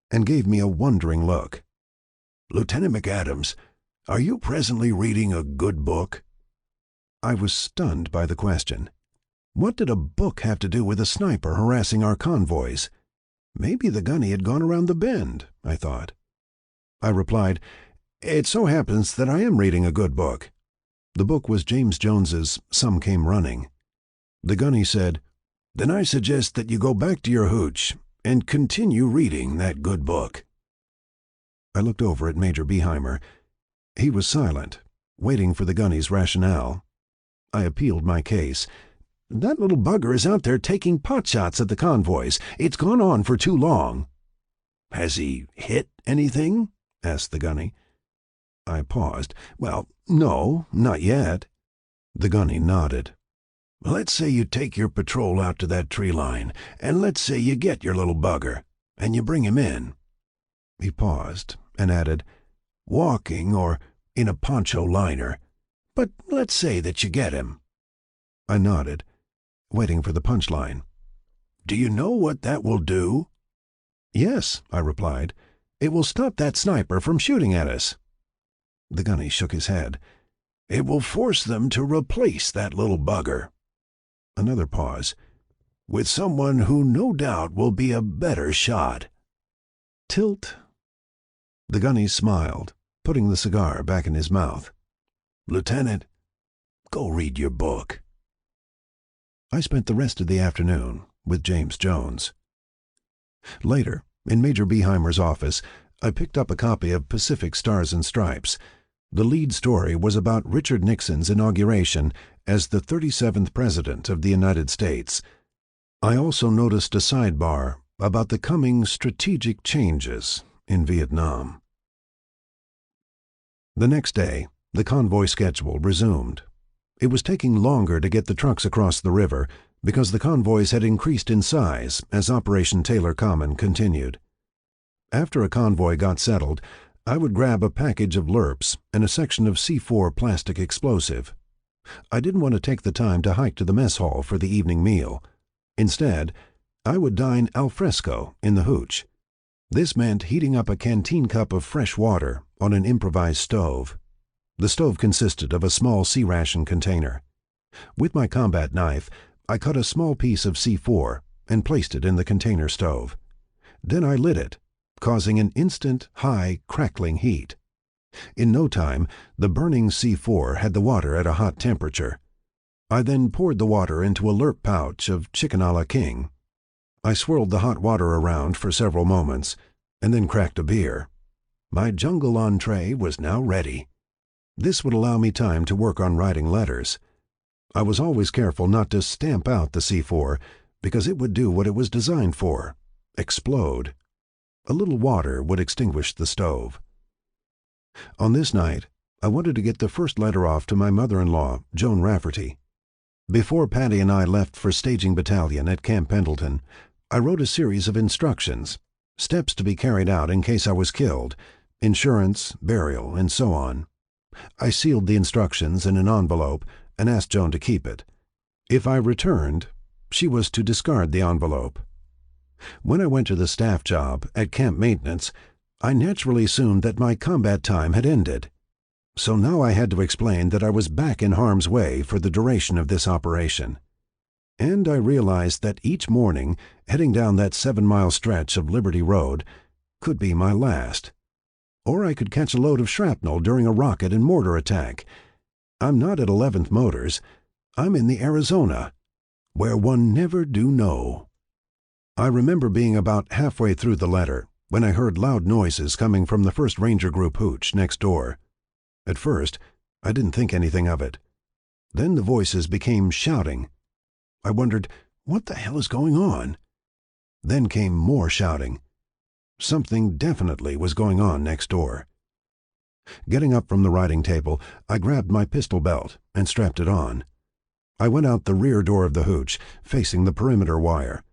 and gave me a wondering look. "Lieutenant McAdams, are you presently reading a good book?" I was stunned by the question. What did a book have to do with a sniper harassing our convoys? Maybe the gunny had gone around the bend, I thought. I replied, "It so happens that I am reading a good book." The book was James Jones's Some Came Running. The gunny said, "Then I suggest that you go back to your hooch and continue reading that good book." I looked over at Major Beheimer. He was silent, waiting for the gunny's rationale. I appealed my case. "That little bugger is out there taking potshots at the convoys. It's gone on for too long." "Has he hit anything?" asked the gunny. I paused. "Well, no, not yet." The gunny nodded. "Let's say you take your patrol out to that tree line, and let's say you get your little bugger, and you bring him in." He paused and added, "Walking or in a poncho liner. But let's say that you get him." I nodded, waiting for the punchline. "Do you know what that will do?" "Yes," I replied. "It will stop that sniper from shooting at us." The gunny shook his head. "It will force them to replace that little bugger." Another pause. "With someone who no doubt will be a better shot." Tilt. The gunny smiled, putting the cigar back in his mouth. "Lieutenant, go read your book." I spent the rest of the afternoon with James Jones. Later, in Major Beheimer's office, I picked up a copy of Pacific Stars and Stripes. The lead story was about Richard Nixon's inauguration as the 37th President of the United States. I also noticed a sidebar about the coming strategic changes in Vietnam. The next day, the convoy schedule resumed. It was taking longer to get the trucks across the river because the convoys had increased in size as Operation Taylor Common continued. After a convoy got settled, I would grab a package of lerps and a section of C4 plastic explosive. I didn't want to take the time to hike to the mess hall for the evening meal. Instead, I would dine al fresco in the hooch. This meant heating up a canteen cup of fresh water on an improvised stove. The stove consisted of a small C-ration container. With my combat knife, I cut a small piece of C4 and placed it in the container stove. Then I lit it, causing an instant, high, crackling heat. In no time, the burning C4 had the water at a hot temperature. I then poured the water into a lerp pouch of chicken a la king. I swirled the hot water around for several moments, and then cracked a beer. My jungle entree was now ready. This would allow me time to work on writing letters. I was always careful not to stamp out the C4, because it would do what it was designed for: explode. A little water would extinguish the stove. On this night, I wanted to get the first letter off to my mother-in-law, Joan Rafferty. Before Patty and I left for staging battalion at Camp Pendleton, I wrote a series of instructions, steps to be carried out in case I was killed, insurance, burial, and so on. I sealed the instructions in an envelope and asked Joan to keep it. If I returned, she was to discard the envelope. When I went to the staff job at Camp Maintenance, I naturally assumed that my combat time had ended. So now I had to explain that I was back in harm's way for the duration of this operation. And I realized that each morning, heading down that 7-mile stretch of Liberty Road, could be my last. Or I could catch a load of shrapnel during a rocket and mortar attack. I'm not at 11th Motors. I'm in the Arizona, where one never do know. I remember being about halfway through the letter when I heard loud noises coming from the 1st Ranger Group hooch next door. At first, I didn't think anything of it. Then the voices became shouting. I wondered, what the hell is going on? Then came more shouting. Something definitely was going on next door. Getting up from the writing table, I grabbed my pistol belt and strapped it on. I went out the rear door of the hooch, facing the perimeter wire.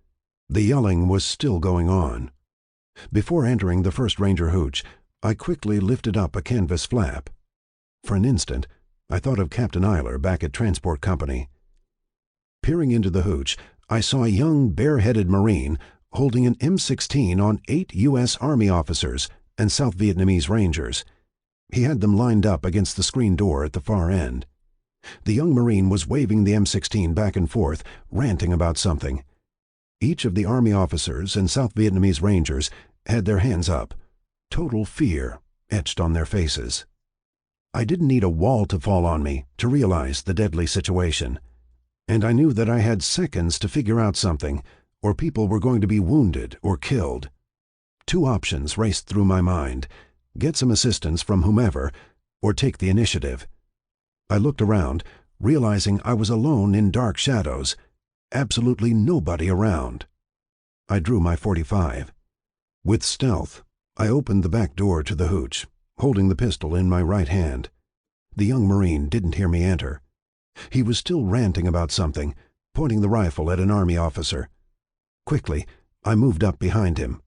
The yelling was still going on. Before entering the 1st Ranger hooch, I quickly lifted up a canvas flap. For an instant, I thought of Captain Eiler back at Transport Company. Peering into the hooch, I saw a young, bare-headed Marine holding an M16 on 8 U.S. Army officers and South Vietnamese Rangers. He had them lined up against the screen door at the far end. The young Marine was waving the M16 back and forth, ranting about something. Each of the Army officers and South Vietnamese Rangers had their hands up, total fear etched on their faces. I didn't need a wall to fall on me to realize the deadly situation, and I knew that I had seconds to figure out something, or people were going to be wounded or killed. 2 options raced through my mind: get some assistance from whomever, or take the initiative. I looked around, realizing I was alone in dark shadows, absolutely nobody around. I drew my .45. With stealth, I opened the back door to the hooch, holding the pistol in my right hand. The young Marine didn't hear me enter. He was still ranting about something, pointing the rifle at an Army officer. Quickly, I moved up behind him.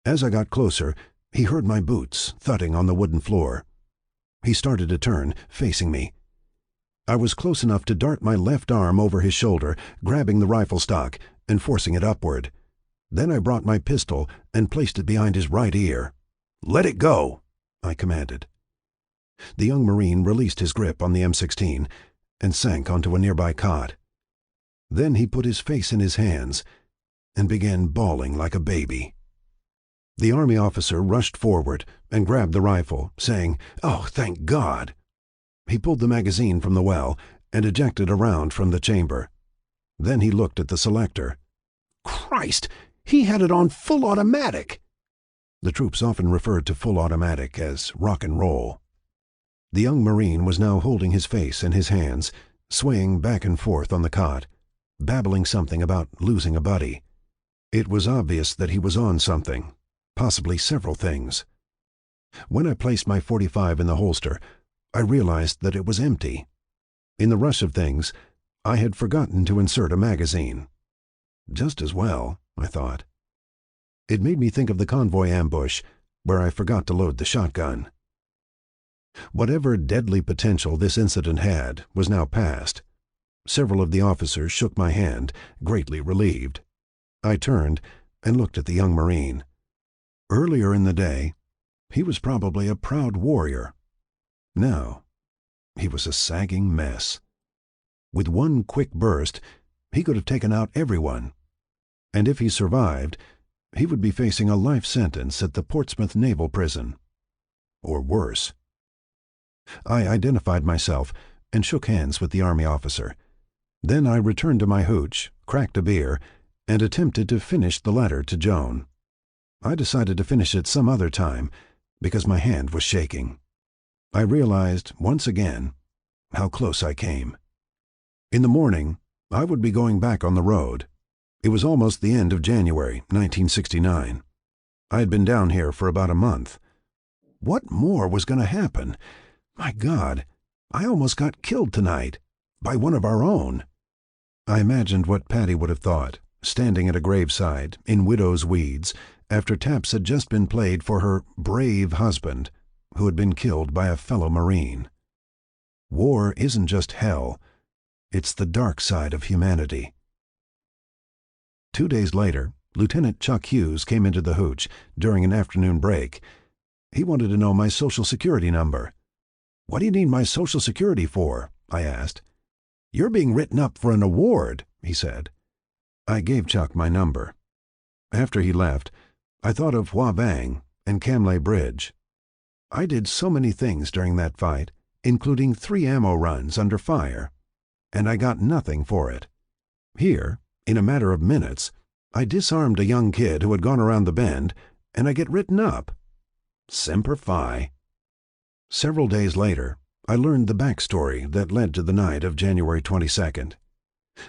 As I got closer, he heard my boots thudding on the wooden floor. He started to turn, facing me. I was close enough to dart my left arm over his shoulder, grabbing the rifle stock and forcing it upward. Then I brought my pistol and placed it behind his right ear. "Let it go," I commanded. The young Marine released his grip on the M16 and sank onto a nearby cot. Then he put his face in his hands and began bawling like a baby. The Army officer rushed forward and grabbed the rifle, saying, "Oh, thank God!" He pulled the magazine from the well and ejected a round from the chamber. Then he looked at the selector. Christ! He had it on full automatic! The troops often referred to full automatic as rock and roll. The young Marine was now holding his face in his hands, swaying back and forth on the cot, babbling something about losing a buddy. It was obvious that he was on something, possibly several things. When I placed my .45 in the holster, I realized that it was empty. In the rush of things, I had forgotten to insert a magazine. Just as well, I thought. It made me think of the Convoy ambush, where I forgot to load the shotgun. Whatever deadly potential this incident had was now past. Several of the officers shook my hand, greatly relieved. I turned and looked at the young Marine. Earlier in the day, he was probably a proud warrior. Now, he was a sagging mess. With one quick burst, he could have taken out everyone. And if he survived, he would be facing a life sentence at the Portsmouth Naval Prison. Or worse. I identified myself and shook hands with the Army officer. Then I returned to my hooch, cracked a beer, and attempted to finish the letter to Joan. I decided to finish it some other time because my hand was shaking. I realized, once again, how close I came. In the morning, I would be going back on the road. It was almost the end of January, 1969. I had been down here for about a month. What more was going to happen? My God, I almost got killed tonight. By one of our own. I imagined what Patty would have thought, standing at a graveside, in widow's weeds, after taps had just been played for her brave husband, who had been killed by a fellow Marine. War isn't just hell. It's the dark side of humanity. 2 days later, Lieutenant Chuck Hughes came into the hooch during an afternoon break. He wanted to know my Social Security number. "What do you need my Social Security for?" I asked. "You're being written up for an award," he said. I gave Chuck my number. After he left, I thought of Hua Bang and Camley Bridge. I did so many things during that fight, including 3 ammo runs under fire, and I got nothing for it. Here, in a matter of minutes, I disarmed a young kid who had gone around the bend, and I get written up. Semper Fi. Several days later, I learned the backstory that led to the night of January 22nd.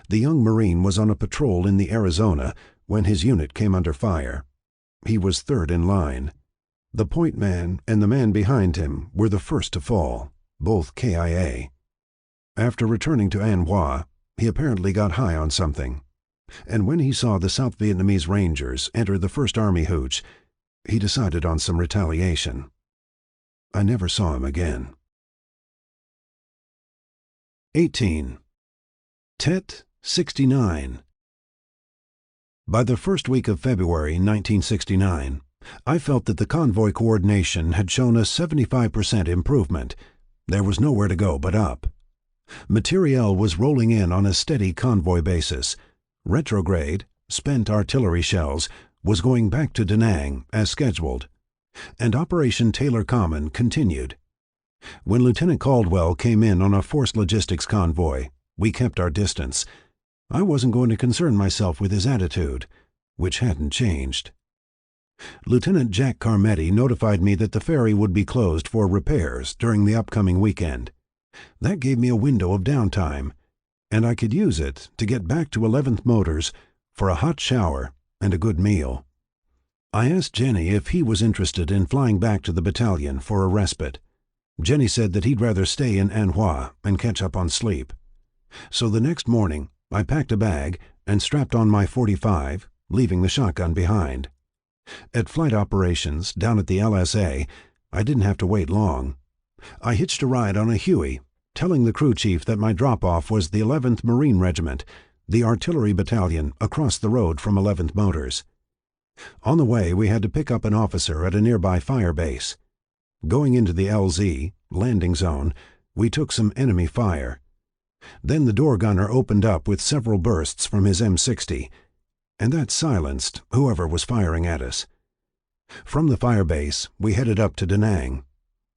The young Marine was on a patrol in the Arizona when his unit came under fire. He was third in line. The point man and the man behind him were the first to fall, both KIA. After returning to An Hoa, he apparently got high on something, and when he saw the South Vietnamese Rangers enter the 1st Army hooch, he decided on some retaliation. I never saw him again. 18. Tet 69. By the first week of February 1969, I felt that the convoy coordination had shown a 75% improvement. There was nowhere to go but up. Materiel was rolling in on a steady convoy basis. Retrograde, spent artillery shells, was going back to Da Nang as scheduled, and Operation Taylor Common continued. When Lieutenant Caldwell came in on a forced logistics convoy, we kept our distance. I wasn't going to concern myself with his attitude, which hadn't changed. Lieutenant Jack Carmetti notified me that the ferry would be closed for repairs during the upcoming weekend. That gave me a window of downtime, and I could use it to get back to 11th Motors for a hot shower and a good meal. I asked Jenny if he was interested in flying back to the battalion for a respite. Jenny said that he'd rather stay in An Hoa and catch up on sleep. So the next morning, I packed a bag and strapped on my .45, leaving the shotgun behind. At flight operations down at the LSA, I didn't have to wait long. I hitched a ride on a Huey, telling the crew chief that my drop-off was the 11th Marine Regiment, the artillery battalion across the road from 11th Motors. On the way, we had to pick up an officer at a nearby fire base. Going into the LZ, landing zone, we took some enemy fire. Then the door gunner opened up with several bursts from his M60, and that silenced whoever was firing at us. From the fire base, we headed up to Da Nang,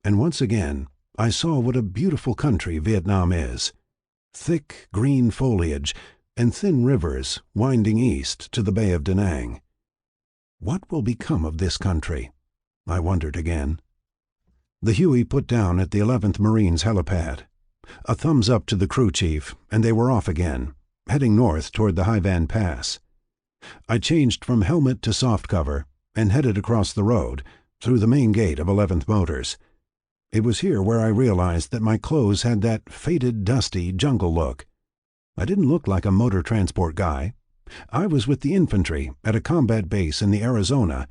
and once again I saw what a beautiful country Vietnam is. Thick green foliage and thin rivers winding east to the Bay of Da Nang. What will become of this country? I wondered again. The Huey put down at the 11th Marines helipad. A thumbs up to the crew chief, and they were off again, heading north toward the Hai Van Pass. I changed from helmet to soft cover and headed across the road, through the main gate of 11th Motors. It was here where I realized that my clothes had that faded, dusty jungle look. I didn't look like a motor transport guy. I was with the infantry at a combat base in the Arizona,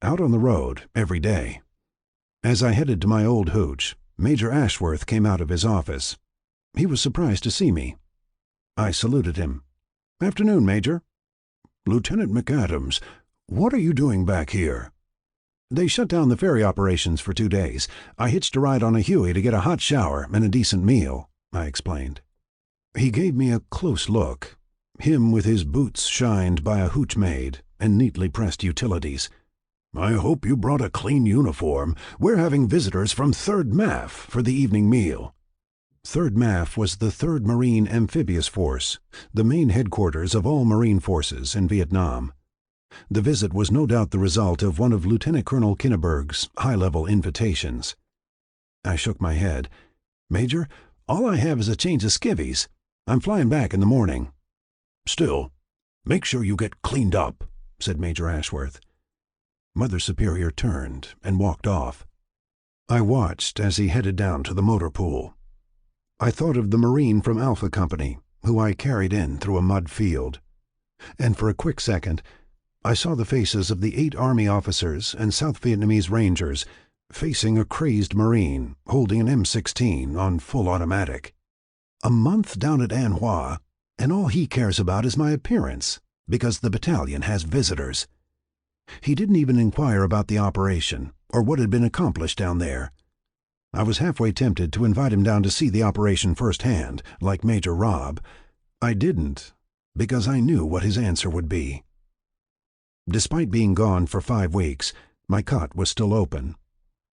out on the road every day. As I headed to my old hooch, Major Ashworth came out of his office. He was surprised to see me. I saluted him. "Afternoon, Major." "Lieutenant McAdams, what are you doing back here?" "They shut down the ferry operations for 2 days. I hitched a ride on a Huey to get a hot shower and a decent meal," I explained. He gave me a close look, him with his boots shined by a hooch maid and neatly pressed utilities. "I hope you brought a clean uniform. We're having visitors from 3rd MAF for the evening meal." 3rd MAF was the 3rd Marine Amphibious Force, the main headquarters of all Marine forces in Vietnam. The visit was no doubt the result of one of Lieutenant Colonel Kinneberg's high-level invitations. I shook my head. "Major, all I have is a change of skivvies. I'm flying back in the morning." "Still, make sure you get cleaned up," said Major Ashworth.
Mother Superior turned and walked off. I watched as he headed down to the motor pool. I thought of the Marine from Alpha Company, who I carried in through a mud field. And for a quick second, I saw the faces of the 8 Army officers and South Vietnamese Rangers facing a crazed Marine holding an M16 on full automatic. A month down at An Hoa, and all he cares about is my appearance, because the battalion has visitors. He didn't even inquire about the operation or what had been accomplished down there. I was halfway tempted to invite him down to see the operation firsthand, like Major Robb. I didn't, because I knew what his answer would be. Despite being gone for 5 weeks, my cot was still open.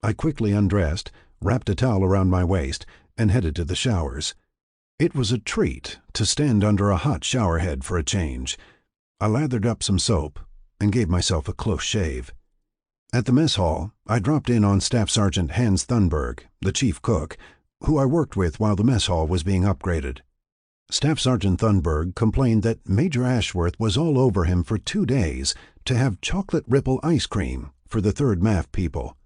I quickly undressed, wrapped a towel around my waist, and headed to the showers. It was a treat to stand under a hot shower head for a change. I lathered up some soap and gave myself a close shave. At the mess hall, I dropped in on Staff Sergeant Hans Thunberg, the chief cook, who I worked with while the mess hall was being upgraded. Staff Sergeant Thunberg complained that Major Ashworth was all over him for 2 days to have chocolate ripple ice cream for the 3rd MAF people.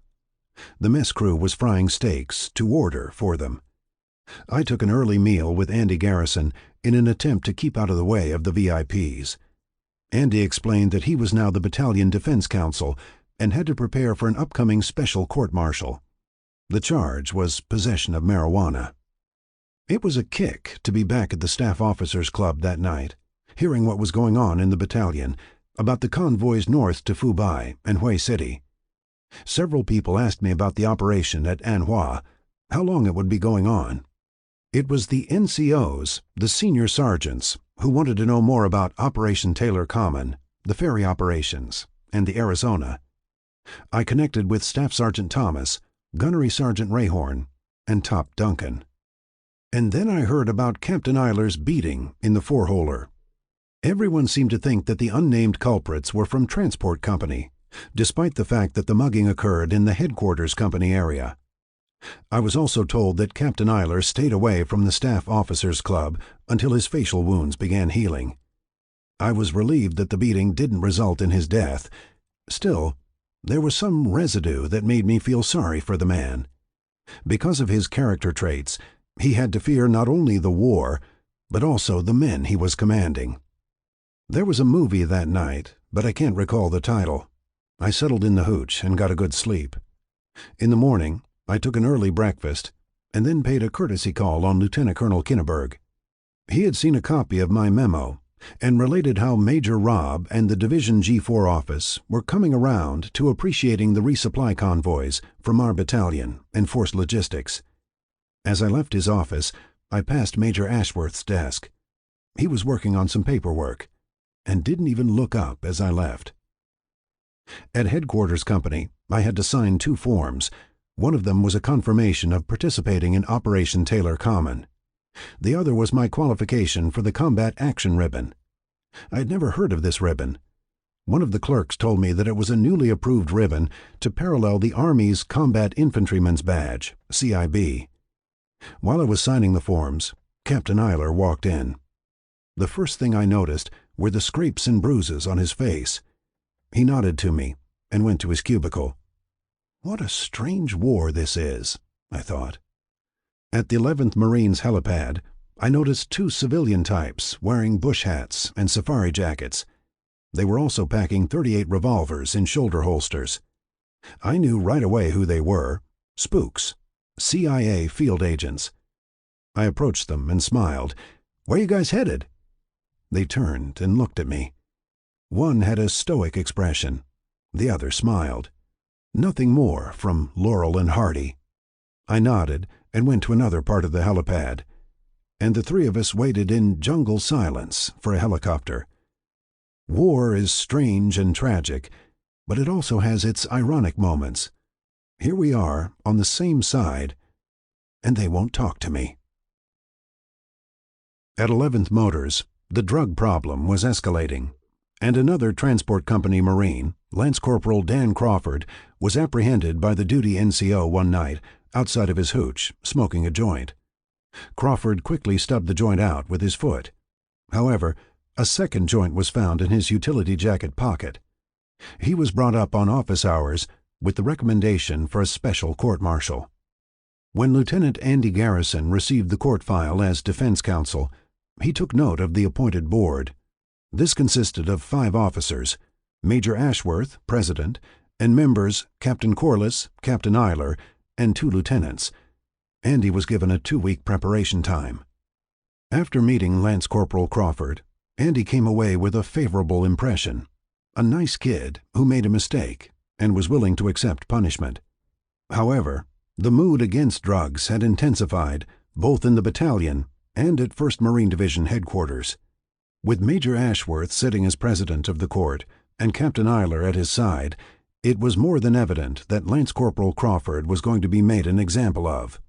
The mess crew was frying steaks to order for them. I took an early meal with Andy Garrison in an attempt to keep out of the way of the VIPs. Andy explained that he was now the battalion defense counsel and had to prepare for an upcoming special court-martial. The charge was possession of marijuana. It was a kick to be back at the Staff Officers Club that night, hearing what was going on in the battalion, about the convoys north to Phu Bai and Hue City. Several people asked me about the operation at An Hoa, how long it would be going on. It was the NCOs, the senior sergeants, who wanted to know more about Operation Taylor Common, the ferry operations, and the Arizona. I connected with Staff Sergeant Thomas, Gunnery Sergeant Rayhorn, and Top Duncan. And then I heard about Captain Eiler's beating in the four-holer. Everyone seemed to think that the unnamed culprits were from Transport Company, despite the fact that the mugging occurred in the Headquarters Company area. I was also told that Captain Eiler stayed away from the Staff Officers Club until his facial wounds began healing. I was relieved that the beating didn't result in his death. Still, there was some residue that made me feel sorry for the man. Because of his character traits, he had to fear not only the war, but also the men he was commanding. There was a movie that night, but I can't recall the title. I settled in the hooch and got a good sleep. In the morning, I took an early breakfast, and then paid a courtesy call on Lieutenant Colonel Kinneberg. He had seen a copy of my memo, and related how Major Robb and the Division G4 office were coming around to appreciating the resupply convoys from our battalion and force logistics. As I left his office, I passed Major Ashworth's desk. He was working on some paperwork, and didn't even look up as I left. At Headquarters Company, I had to sign 2 forms. One of them was a confirmation of participating in Operation Taylor Common. The other was my qualification for the Combat Action Ribbon. I had never heard of this ribbon. One of the clerks told me that it was a newly approved ribbon to parallel the Army's Combat Infantryman's Badge, CIB. While I was signing the forms, Captain Eiler walked in. The first thing I noticed were the scrapes and bruises on his face. He nodded to me and went to his cubicle. What a strange war this is, I thought. At the 11th Marines helipad, I noticed 2 civilian types wearing bush hats and safari jackets. They were also packing .38 revolvers in shoulder holsters. I knew right away who they were: spooks, CIA field agents. I approached them and smiled. "Where you guys headed?" They turned and looked at me. One had a stoic expression. The other smiled. Nothing more from Laurel and Hardy. I nodded and went to another part of the helipad, and the 3 of us waited in jungle silence for a helicopter. War is strange and tragic, but it also has its ironic moments. Here we are on the same side, and they won't talk to me. At 11th Motors, the drug problem was escalating, and another Transport Company Marine, Lance Corporal Dan Crawford, was apprehended by the duty NCO one night outside of his hooch, smoking a joint. Crawford quickly stubbed the joint out with his foot. However, a second joint was found in his utility jacket pocket. He was brought up on office hours with the recommendation for a special court-martial. When Lieutenant Andy Garrison received the court file as defense counsel, he took note of the appointed board. This consisted of 5 officers, Major Ashworth, president, and members Captain Corliss, Captain Eiler, and 2 lieutenants. Andy was given a 2-week preparation time. After meeting Lance Corporal Crawford, Andy came away with a favorable impression. A nice kid who made a mistake and was willing to accept punishment. However, the mood against drugs had intensified both in the battalion and at 1st Marine Division headquarters. With Major Ashworth sitting as president of the court and Captain Eiler at his side, it was more than evident that Lance Corporal Crawford was going to be made an example of.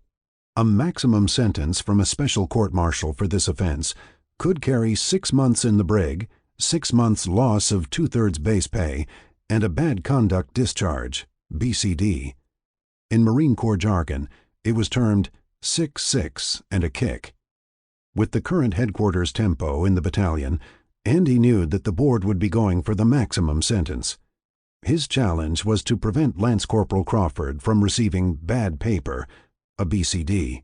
A maximum sentence from a special court-martial for this offense could carry 6 months in the brig, 6 months loss of 2/3 base pay, and a bad conduct discharge, BCD. In Marine Corps jargon, it was termed 6-6 and a kick. With the current headquarters tempo in the battalion, Andy knew that the board would be going for the maximum sentence. His challenge was to prevent Lance Corporal Crawford from receiving bad paper, a BCD.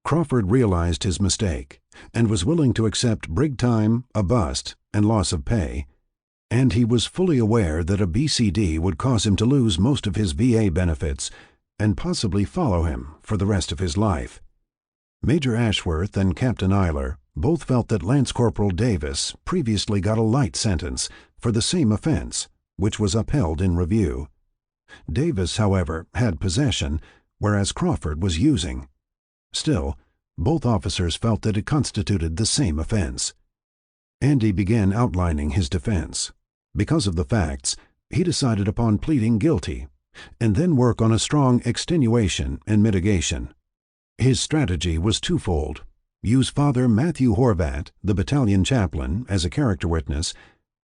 Crawford realized his mistake and was willing to accept brig time, a bust, and loss of pay, and he was fully aware that a BCD would cause him to lose most of his VA benefits and possibly follow him for the rest of his life. Major Ashworth and Captain Eiler both felt that Lance Corporal Davis previously got a light sentence for the same offense, which was upheld in review. Davis, however, had possession, whereas Crawford was using. Still, both officers felt that it constituted the same offense. Andy began outlining his defense. Because of the facts, he decided upon pleading guilty, and then work on a strong extenuation and mitigation. His strategy was twofold: use Father Matthew Horvat, the battalion chaplain, as a character witness,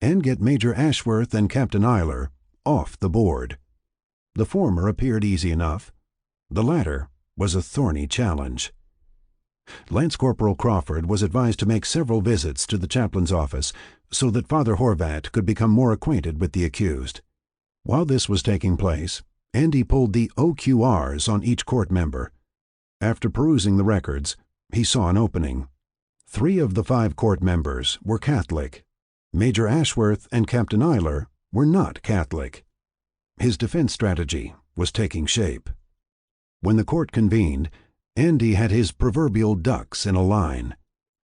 and get Major Ashworth and Captain Eiler off the board. The former appeared easy enough. The latter was a thorny challenge. Lance Corporal Crawford was advised to make several visits to the chaplain's office so that Father Horvat could become more acquainted with the accused. While this was taking place, Andy pulled the OQRs on each court member. After perusing the records, he saw an opening. 3 of the 5 court members were Catholic. Major Ashworth and Captain Eiler were not Catholic. His defense strategy was taking shape. When the court convened, Andy had his proverbial ducks in a line.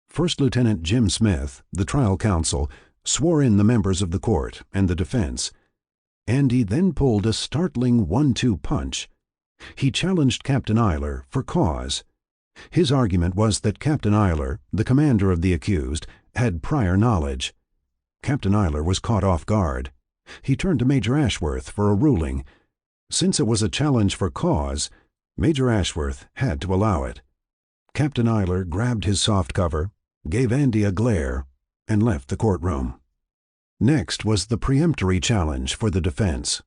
First Lieutenant Jim Smith, the trial counsel, swore in the members of the court and the defense. Andy then pulled a startling 1-2 punch. He challenged Captain Eiler for cause. His argument was that Captain Eiler, the commander of the accused, had prior knowledge. Captain Eiler was caught off guard. He turned to Major Ashworth for a ruling. Since it was a challenge for cause, Major Ashworth had to allow it. Captain Eiler grabbed his softcover, gave Andy a glare, and left the courtroom. Next was the peremptory challenge for the defense.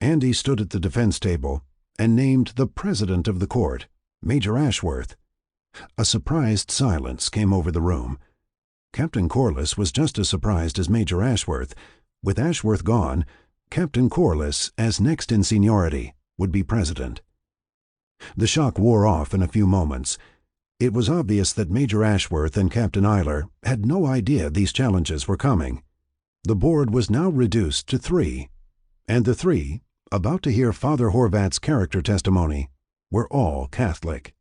Andy stood at the defense table and named the president of the court, Major Ashworth. A surprised silence came over the room. Captain Corliss was just as surprised as Major Ashworth. With Ashworth gone, Captain Corliss, as next in seniority, would be president. The shock wore off in a few moments. It was obvious that Major Ashworth and Captain Eiler had no idea these challenges were coming. The board was now reduced to 3, and the 3, about to hear Father Horvat's character testimony, were all Catholic.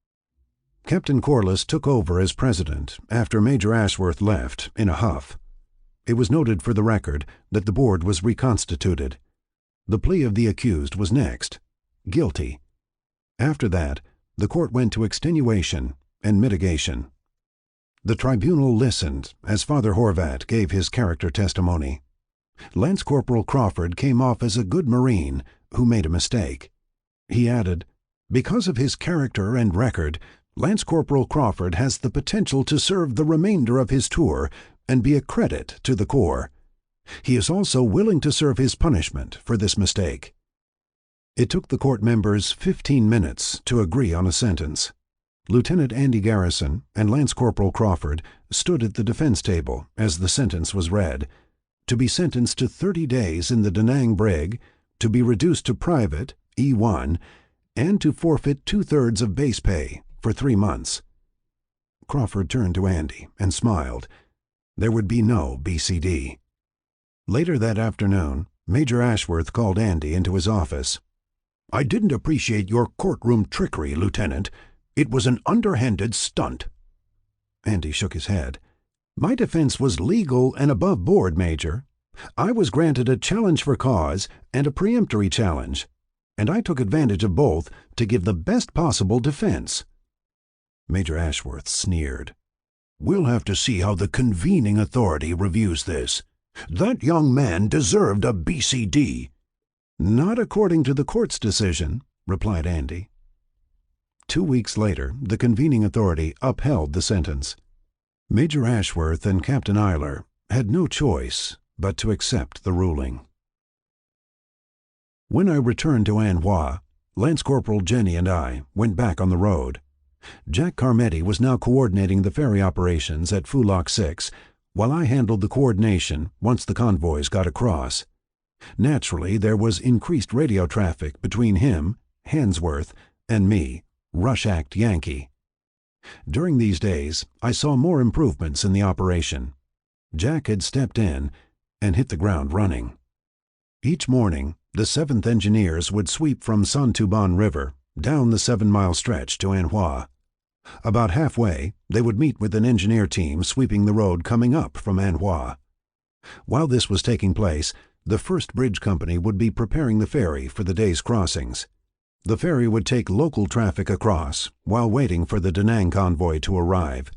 Captain Corliss took over as president after Major Ashworth left in a huff. It was noted for the record that the board was reconstituted. The plea of the accused was next: guilty. After that, the court went to extenuation and mitigation. The tribunal listened as Father Horvat gave his character testimony. Lance Corporal Crawford came off as a good Marine who made a mistake. He added, "Because of his character and record, Lance Corporal Crawford has the potential to serve the remainder of his tour and be a credit to the Corps. He is also willing to serve his punishment for this mistake." It took the court members 15 minutes to agree on a sentence. Lieutenant Andy Garrison and Lance Corporal Crawford stood at the defense table as the sentence was read. to be sentenced to 30 days in the Da Nang brig, to be reduced to private, E1, and to forfeit 2/3 of base pay for 3 months. Crawford turned to Andy and smiled. There would be no BCD. Later that afternoon, Major Ashworth called Andy into his office. "I didn't appreciate your courtroom trickery, Lieutenant. It was an underhanded stunt." Andy shook his head. "My defense was legal and above board, Major. I was granted a challenge for cause and a preemptory challenge, and I took advantage of both to give the best possible defense." Major Ashworth sneered. "We'll have to see how the convening authority reviews this. That young man deserved a BCD." "Not according to the court's decision," replied Andy. 2 weeks later, the convening authority upheld the sentence. Major Ashworth and Captain Eiler had no choice but to accept the ruling. When I returned to Anhoi, Lance Corporal Jenny and I went back on the road. Jack Carmetti was now coordinating the ferry operations at Phuloc 6, while I handled the coordination once the convoys got across. Naturally, there was increased radio traffic between him, Hansworth, and me, Rush Act Yankee. During these days, I saw more improvements in the operation. Jack had stepped in and hit the ground running. Each morning, the 7th Engineers would sweep from Santuban River down the 7-mile stretch to Anhoi. About halfway, they would meet with an engineer team sweeping the road coming up from Anhoi. While this was taking place, the 1st Bridge Company would be preparing the ferry for the day's crossings. The ferry would take local traffic across while waiting for the Da Nang convoy to arrive.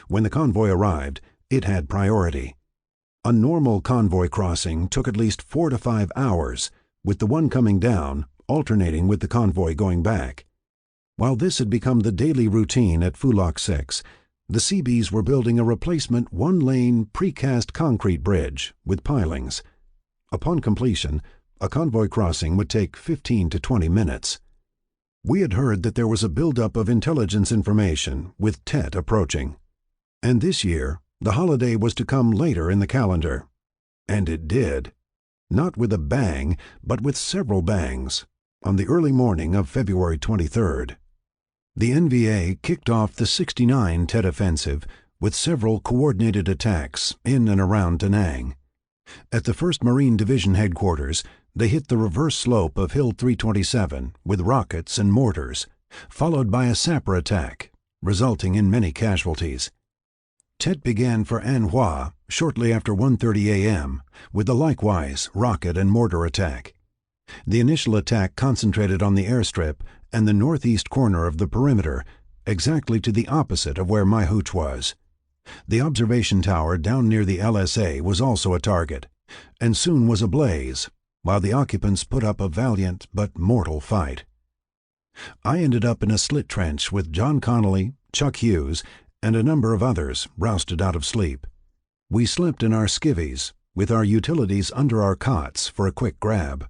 When the convoy arrived, it had priority. A normal convoy crossing took at least 4 to 5 hours, with the one coming down alternating with the convoy going back. While this had become the daily routine at Phuloc 6, the Seabees were building a replacement 1-lane precast concrete bridge with pilings. Upon completion, a convoy crossing would take 15 to 20 minutes. We had heard that there was a buildup of intelligence information with Tet approaching. And this year, the holiday was to come later in the calendar. And it did. Not with a bang, but with several bangs, on the early morning of February 23rd. The NVA kicked off the 69 Tet offensive with several coordinated attacks in and around Da Nang. At the 1st Marine Division headquarters, they hit the reverse slope of Hill 327 with rockets and mortars, followed by a sapper attack, resulting in many casualties. Tet began for Anhoi shortly after 1:30 a.m. with a likewise rocket and mortar attack. The initial attack concentrated on the airstrip and the northeast corner of the perimeter, exactly to the opposite of where my hooch was. The observation tower down near the LSA was also a target, and soon was ablaze, while the occupants put up a valiant but mortal fight. I ended up in a slit trench with John Connolly, Chuck Hughes, and a number of others rousted out of sleep. We slept in our skivvies, with our utilities under our cots for a quick grab.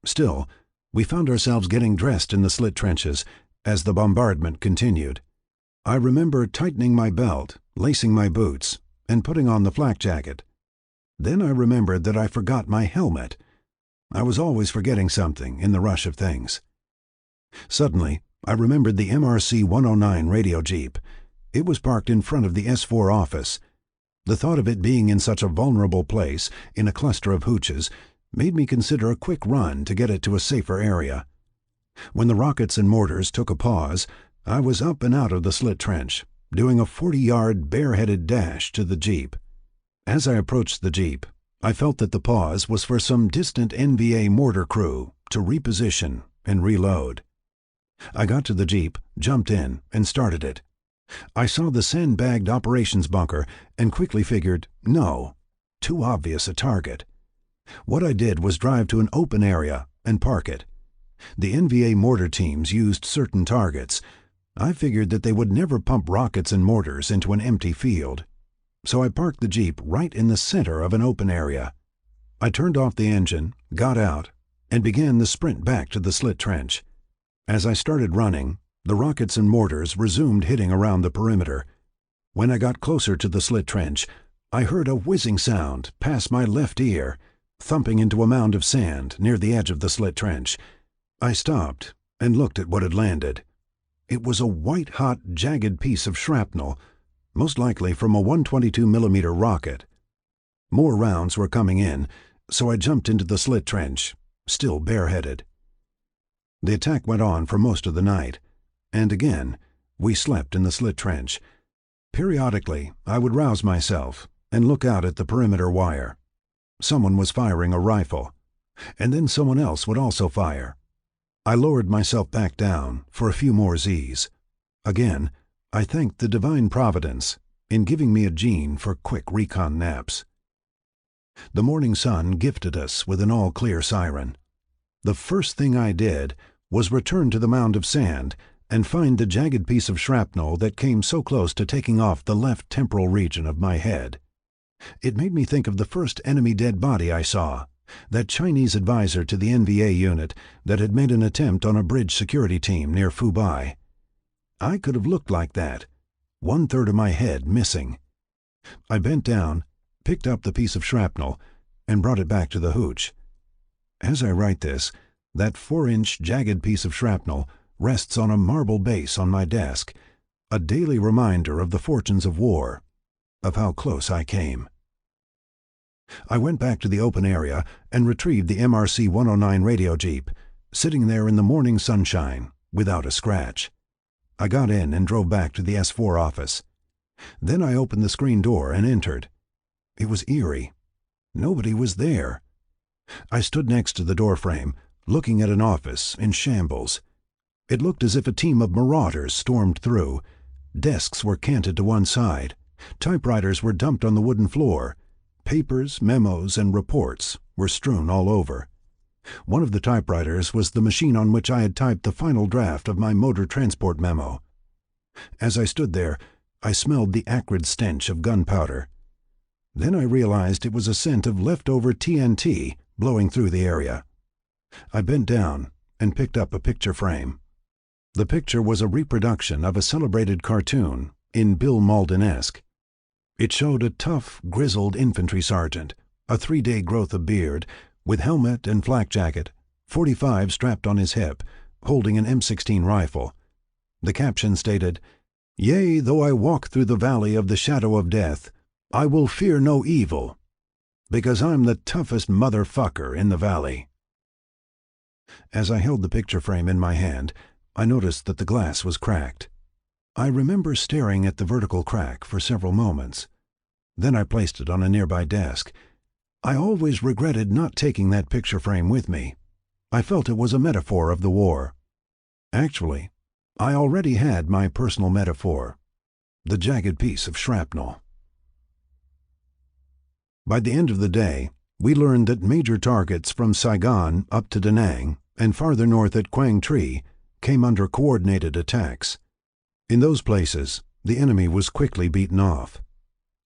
Still, we found ourselves getting dressed in the slit trenches as the bombardment continued. I remember tightening my belt, lacing my boots, and putting on the flak jacket. Then I remembered that I forgot my helmet. I was always forgetting something in the rush of things. Suddenly, I remembered the MRC 109 radio jeep. It was parked in front of the S4 office. The thought of it being in such a vulnerable place, in a cluster of hooches, made me consider a quick run to get it to a safer area. When the rockets and mortars took a pause, I was up and out of the slit trench, doing a 40-yard bareheaded dash to the jeep. As I approached the jeep, I felt that the pause was for some distant NVA mortar crew to reposition and reload. I got to the jeep, jumped in, and started it. I saw the sandbagged operations bunker and quickly figured, no, too obvious a target. What I did was drive to an open area and park it. The NVA mortar teams used certain targets. I figured that they would never pump rockets and mortars into an empty field. So I parked the jeep right in the center of an open area. I turned off the engine, got out, and began the sprint back to the slit trench. As I started running, the rockets and mortars resumed hitting around the perimeter. When I got closer to the slit trench,
I heard a whizzing sound pass my left ear, thumping into a mound of sand near the edge of the slit trench. I stopped and looked at what had landed. It was a white-hot, jagged piece of shrapnel, most likely from a 122mm rocket. More rounds were coming in, so I jumped into the slit trench, still bareheaded. The attack went on for most of the night, and again we slept in the slit trench. Periodically, I would rouse myself and look out at the perimeter wire. Someone was firing a rifle, and then someone else would also fire. I lowered myself back down for a few more Z's. Again, I thanked the divine providence in giving me a gene for quick recon naps. The morning sun gifted us with an all-clear siren. The first thing I did was return to the mound of sand and find the jagged piece of shrapnel that came so close to taking off the left temporal region of my head. It made me think of the first enemy dead body I saw, that Chinese advisor to the NVA unit that had made an attempt on a bridge security team near Fubai. I could have looked like that, 1/3 of my head missing. I bent down, picked up the piece of shrapnel, and brought it back to the hooch. As I write this, that 4-inch jagged piece of shrapnel rests on a marble base on my desk, a daily reminder of the fortunes of war, of how close I came. I went back to the open area and retrieved the MRC 109 radio jeep, sitting there in the morning sunshine, without a scratch. I got in and drove back to the S4 office. Then I opened the screen door and entered. It was eerie. Nobody was there. I stood next to the doorframe, looking at an office in shambles. It looked as if a team of marauders stormed through. Desks were canted to one side. Typewriters were dumped on the wooden floor. Papers, memos, and reports were strewn all over. One of the typewriters was the machine on which I had typed the final draft of my motor transport memo. As I stood there, I smelled the acrid stench of gunpowder. Then I realized it was a scent of leftover TNT blowing through the area. I bent down and picked up a picture frame. The picture was a reproduction of a celebrated cartoon in Bill Malden-esque. It showed a tough, grizzled infantry sergeant, a 3-day growth of beard, with helmet and flak jacket, .45 strapped on his hip, holding an M16 rifle. The caption stated, "Yea, though I walk through the valley of the shadow of death, I will fear no evil, because I'm the toughest motherfucker in the valley." As I held the picture frame in my hand, I noticed that the glass was cracked. I remember staring at the vertical crack for several moments. Then I placed it on a nearby desk. I always regretted not taking that picture frame with me. I felt it was a metaphor of the war. Actually, I already had my personal metaphor, the jagged piece of shrapnel. By the end of the day, we learned that major targets from Saigon up to Da Nang and farther north at Quang Tri came under coordinated attacks. In those places, the enemy was quickly beaten off.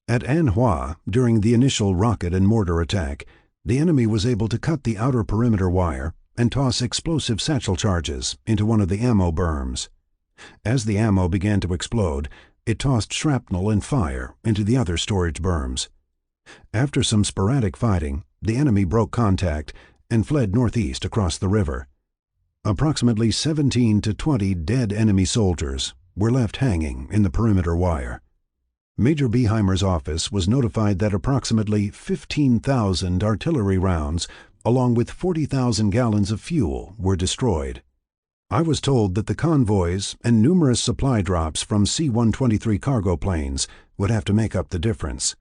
At An Hua, during the initial rocket and mortar attack, the enemy was able to cut the outer perimeter wire and toss explosive satchel charges into one of the ammo berms. As the ammo began to explode, it tossed shrapnel and fire into the other storage berms. After some sporadic fighting, the enemy broke contact and fled northeast across the river. Approximately 17 to 20 dead enemy soldiers were left hanging in the perimeter wire. Major Beheimer's office was notified that approximately 15,000 artillery rounds, along with 40,000 gallons of fuel, were destroyed. I was told that the convoys and numerous supply drops from C-123 cargo planes would have to make up the difference,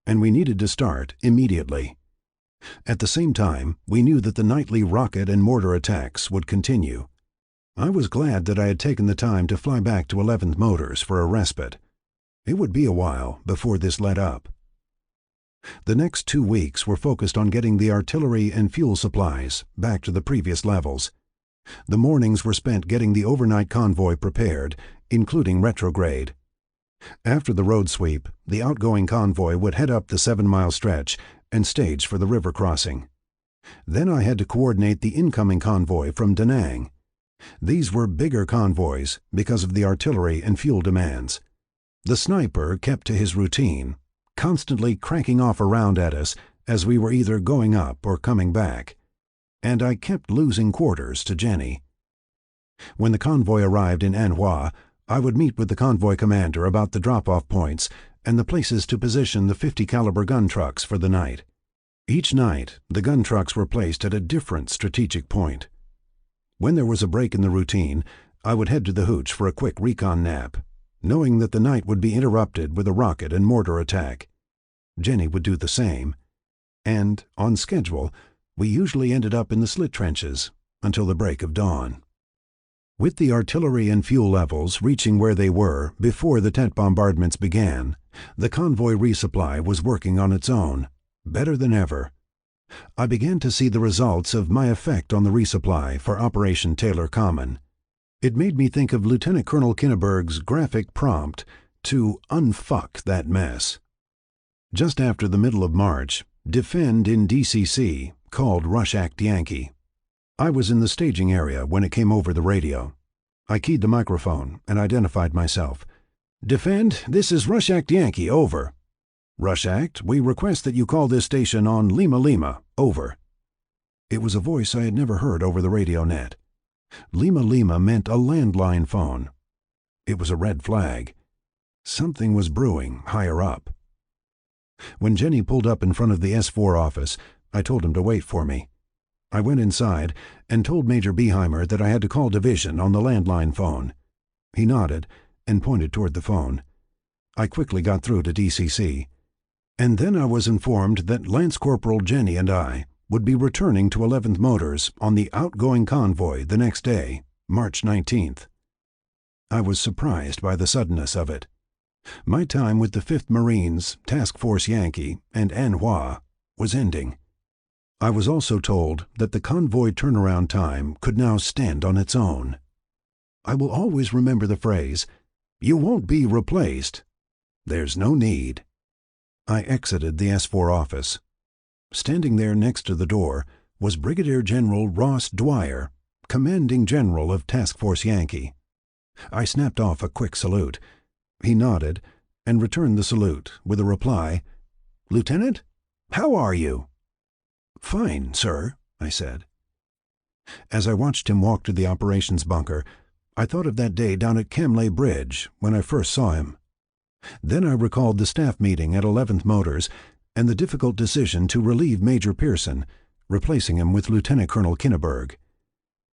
and we needed to start immediately. At the same time, we knew that the nightly rocket and mortar attacks would continue. I was glad that I had taken the time to fly back to 11th Motors for a respite. It would be a while before this let up. The next 2 weeks were focused on getting the artillery and fuel supplies back to the previous levels. The mornings were spent getting the overnight convoy prepared, including retrograde. After the road sweep, the outgoing convoy would head up the 7-mile stretch and stage for the river crossing. Then I had to coordinate the incoming convoy from Da Nang. These were bigger convoys because of the artillery and fuel demands. The sniper kept to his routine,
constantly cranking off around at us as we were either going up or coming back, and I kept losing quarters to Jenny. When the convoy arrived in Anhoi, I would meet with the convoy commander about the drop-off points and the places to position the 50 caliber gun trucks for the night. Each night, the gun trucks were placed at a different strategic point. When there was a break in the routine, I would head to the hooch for a quick recon nap, knowing that the night would be interrupted with a rocket and mortar attack. Jenny would do the same, and, on schedule, we usually ended up in the slit trenches until the break of dawn. With the artillery and fuel levels reaching where they were before the tent bombardments began, the convoy resupply was working on its own, better than ever. I began to see the results of my effect on the resupply for Operation Taylor Common. It made me think of Lieutenant Colonel Kinneberg's graphic prompt to unfuck that mess. Just after the middle of March, Defend in DCC called Rush Act Yankee. I was in the staging area when it came over the radio. I keyed the microphone and identified myself. "Defend, this is Rush Act Yankee, over." "Rush Act, we request that you call this station on Lima Lima, over." It was a voice I had never heard over the radio net. Lima Lima meant a landline phone. It was a red flag. Something was brewing higher up. When Jenny pulled up in front of the S4 office, I told him to wait for me. I went inside and told Major Beheimer that I had to call division on the landline phone. He nodded and pointed toward the phone. I quickly got through to DCC. And then I was informed that Lance Corporal Jenny and I would be returning to 11th Motors on the outgoing convoy the next day, March 19th. I was surprised by the suddenness of it. My time with the 5th Marines, Task Force Yankee, and Anhoi was ending. I was also told that the convoy turnaround time could now stand on its own. I will always remember the phrase, "You won't be replaced. There's no need." I exited the S4 office. Standing there next to the door was Brigadier General Ross Dwyer, Commanding General of Task Force Yankee. I snapped off a quick salute. He nodded and returned the salute with a reply, "Lieutenant, how are you?" "Fine, sir," I said. As I watched him walk to the operations bunker, I thought of that day down at Camley Bridge when I first saw him. Then I recalled the staff meeting at 11th Motors and the difficult decision to relieve Major Pearson, replacing him with Lieutenant Colonel Kinneberg.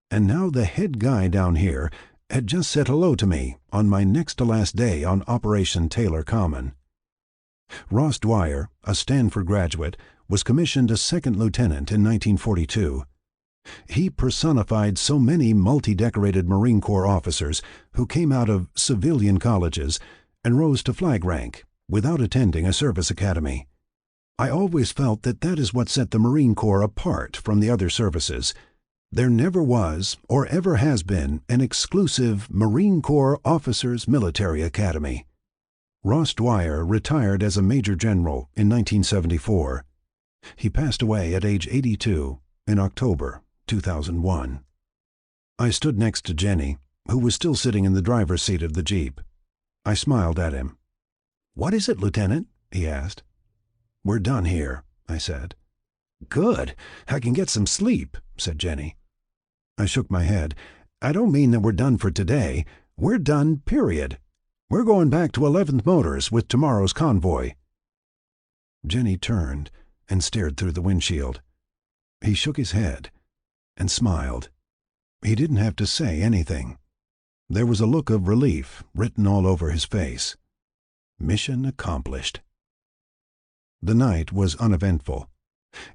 And now the head guy down here had just said hello to me on my next-to-last day on Operation Taylor Common. Ross Dwyer, a Stanford graduate, was commissioned a second lieutenant in 1942. He personified so many multi-decorated Marine Corps officers who came out of civilian colleges and rose to flag rank without attending a service academy. I always felt that that is what set the Marine Corps apart from the other services. There never was or ever has been an exclusive Marine Corps Officers Military Academy. Ross Dwyer retired as a Major General in 1974. He passed away at age 82 in October 2001. I stood next to Jenny, who was still sitting in the driver's seat of the Jeep. I smiled at him. "What is it, Lieutenant?" he asked. "We're done here," I said. "Good. I can get some sleep," said Jenny. I shook my head. "I don't mean that we're done for today. We're done, period. We're going back to 11th Motors with tomorrow's convoy." Jenny turned and stared through the windshield. He shook his head and smiled. He didn't have to say anything. There was a look of relief written all over his face. Mission accomplished. The night was uneventful.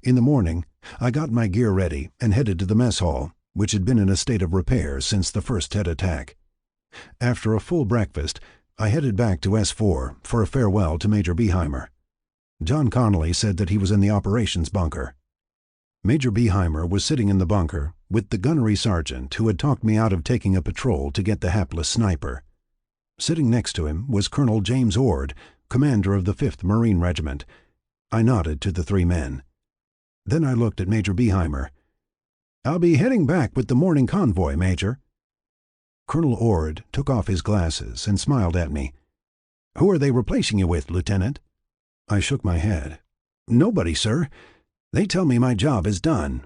In the morning, I got my gear ready and headed to the mess hall, which had been in a state of repair since the first Tet attack. After a full breakfast, I headed back to S4 for a farewell to Major Beheimer. John Connolly said that he was in the operations bunker. Major Beheimer was sitting in the bunker with the gunnery sergeant who had talked me out of taking a patrol to get the hapless sniper. Sitting next to him was Colonel James Ord, commander of the 5th Marine Regiment. I nodded to the three men. Then I looked at Major Beheimer. "I'll be heading back with the morning convoy, Major." Colonel Ord took off his glasses and smiled at me. "Who are they replacing you with, Lieutenant?" I shook my head. "Nobody, sir. They tell me my job is done."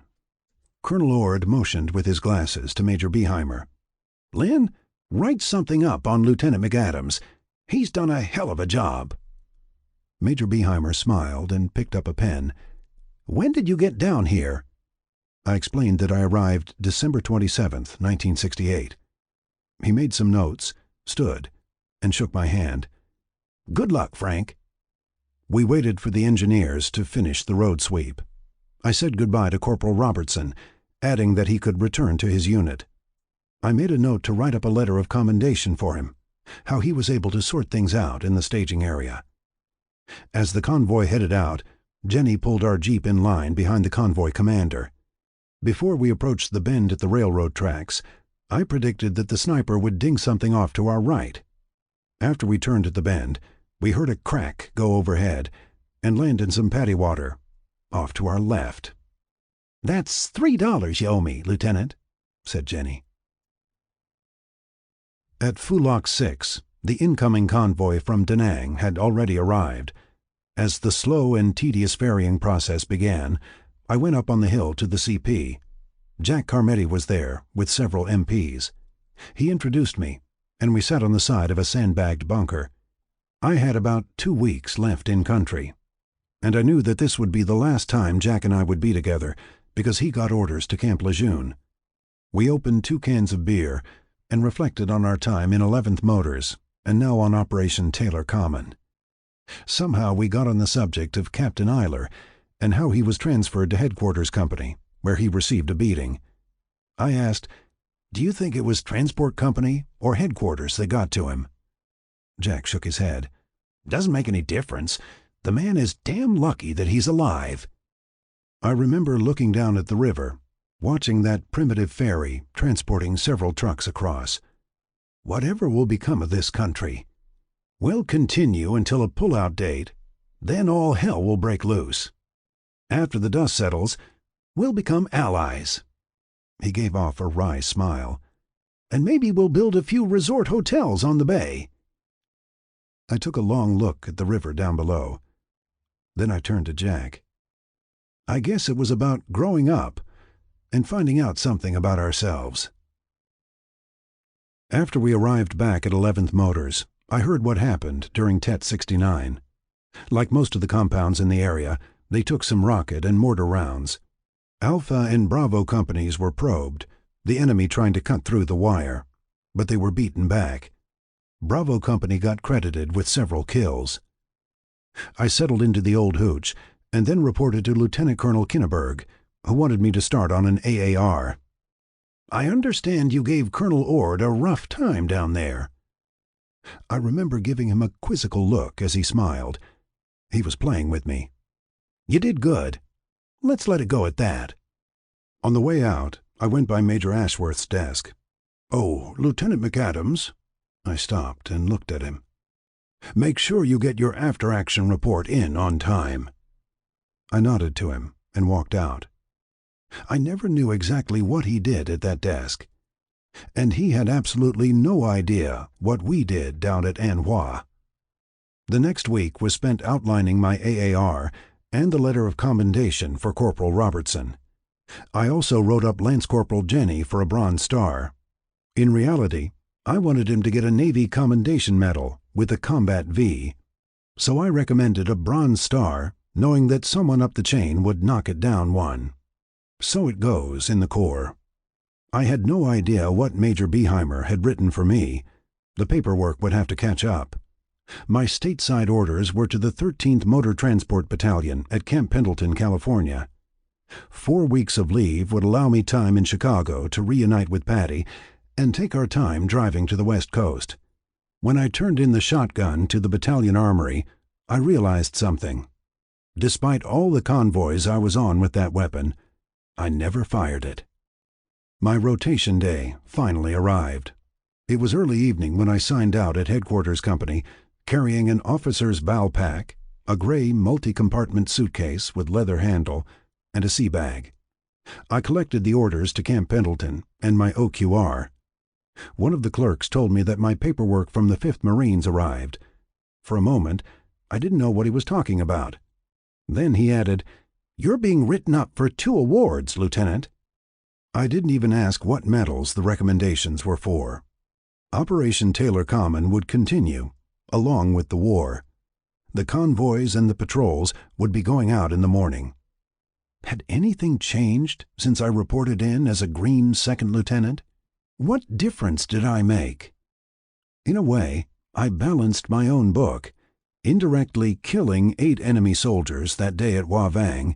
Colonel Ord motioned with his glasses to Major Beheimer. "Lynn, write something up on Lieutenant McAdams. He's done a hell of a job." Major Beheimer smiled and picked up a pen. "When did you get down here?" I explained that I arrived December 27th, 1968. He made some notes, stood, and shook my hand. "Good luck, Frank." We waited for the engineers to finish the road sweep. I said goodbye to Corporal Robertson, adding that he could return to his unit. I made a note to write up a letter of commendation for him, how he was able to sort things out in the staging area. As the convoy headed out, Jenny pulled our jeep in line behind the convoy commander. Before we approached the bend at the railroad tracks, I predicted that the sniper would ding something off to our right. After we turned at the bend, we heard a crack go overhead and land in some paddy water off to our left. "That's $3 you owe me, Lieutenant," said Jenny. At Fulok 6, the incoming convoy from Da Nang had already arrived. As the slow and tedious ferrying process began, I went up on the hill to the CP. Jack Carmetti was there, with several MPs. He introduced me, and we sat on the side of a sandbagged bunker. I had about 2 weeks left in country, and I knew that this would be the last time Jack and I would be together, because he got orders to Camp Lejeune. We opened 2 cans of beer and reflected on our time in 11th Motors and now on Operation Taylor Common. Somehow we got on the subject of Captain Eiler and how he was transferred to Headquarters Company, where he received a beating. I asked, "Do you think it was Transport Company or Headquarters that got to him?" Jack shook his head. "Doesn't make any difference. The man is damn lucky that he's alive." I remember looking down at the river, watching that primitive ferry transporting several trucks across. Whatever will become of this country? We'll continue until a pullout date, then all hell will break loose. After the dust settles, we'll become allies. He gave off a wry smile. And maybe we'll build a few resort hotels on the bay. I took a long look at the river down below. Then I turned to Jack. I guess it was about growing up and finding out something about ourselves. After we arrived back at 11th Motors, I heard what happened during Tet 69. Like most of the compounds in the area, they took some rocket and mortar rounds. Alpha and Bravo companies were probed, the enemy trying to cut through the wire, but they were beaten back. Bravo Company got credited with several kills. I settled into the old hooch and then reported to Lieutenant Colonel Kinneberg, who wanted me to start on an AAR. I understand you gave Colonel Ord a rough time down there. I remember giving him a quizzical look as he smiled. He was playing with me. You did good. Let's let it go at that. On the way out, I went by Major Ashworth's desk. Oh, Lieutenant McAdams. I stopped and looked at him. Make sure you get your after-action report in on time. I nodded to him and walked out. I never knew exactly what he did at that desk, and he had absolutely no idea what we did down at Anhua. The next week was spent outlining my AAR and the letter of commendation for Corporal Robertson. I also wrote up Lance Corporal Jenny for a Bronze Star. In reality, I wanted him to get a Navy Commendation Medal with a Combat V, so I recommended a Bronze Star, knowing that someone up the chain would knock it down one. So it goes in the Corps. I had no idea what Major Beheimer had written for me. The paperwork would have to catch up. My stateside orders were to the 13th Motor Transport Battalion at Camp Pendleton, California. 4 weeks of leave would allow me time in Chicago to reunite with Patty and take our time driving to the West Coast. When I turned in the shotgun to the battalion armory, I realized something. Despite all the convoys I was on with that weapon, I never fired it. My rotation day finally arrived. It was early evening when I signed out at Headquarters Company, carrying an officer's bowel pack, a gray multi-compartment suitcase with leather handle, and a sea bag. I collected the orders to Camp Pendleton and my OQR. One of the clerks told me that my paperwork from the 5th Marines arrived. For a moment, I didn't know what he was talking about. Then he added, "You're being written up for 2 awards, Lieutenant." I didn't even ask what medals the recommendations were for. Operation Taylor Common would continue, along with the war. The convoys and the patrols would be going out in the morning. Had anything changed since I reported in as a green second lieutenant? What difference did I make? In a way, I balanced my own book, indirectly killing 8 enemy soldiers that day at Hoa Vang.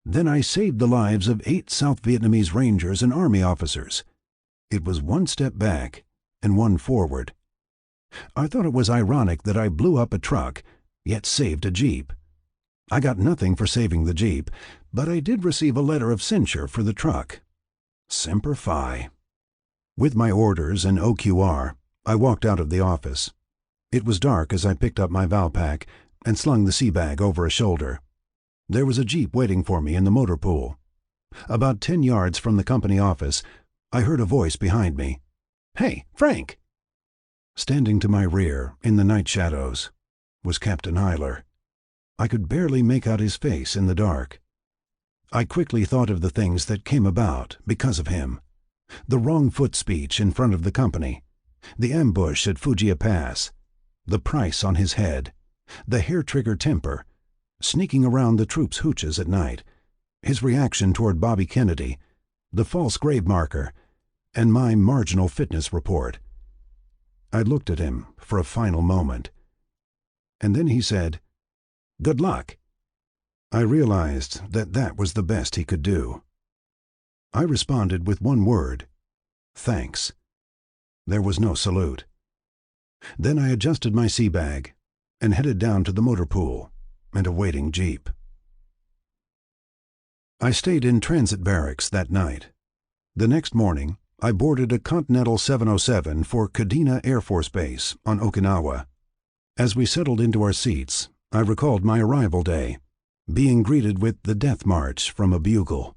Then I saved the lives of 8 South Vietnamese Rangers and Army officers. It was 1 step back and 1 forward. I thought it was ironic that I blew up a truck, yet saved a Jeep. I got nothing for saving the Jeep, but I did receive a letter of censure for the truck. Semper Fi. With my orders and OQR, I walked out of the office. It was dark as I picked up my Valpak and slung the sea bag over a shoulder. There was a Jeep waiting for me in the motor pool. About 10 yards from the company office, I heard a voice behind me. "Hey, Frank!" Standing to my rear, in the night shadows, was Captain Hyler. I could barely make out his face in the dark. I quickly thought of the things that came about because of him. The wrong foot speech in front of the company, the ambush at Fujia Pass, the price on his head, the hair-trigger temper, sneaking around the troops' hooches at night, his reaction toward Bobby Kennedy, the false grave marker, and my marginal fitness report. I looked at him for a final moment. And then he said, "Good luck." I realized that that was the best he could do. I responded with 1 word, "Thanks." There was no salute. Then I adjusted my sea bag and headed down to the motor pool and a waiting Jeep. I stayed in transit barracks that night. The next morning, I boarded a Continental 707 for Kadena Air Force Base on Okinawa. As we settled into our seats, I recalled my arrival day, being greeted with the death march from a bugle.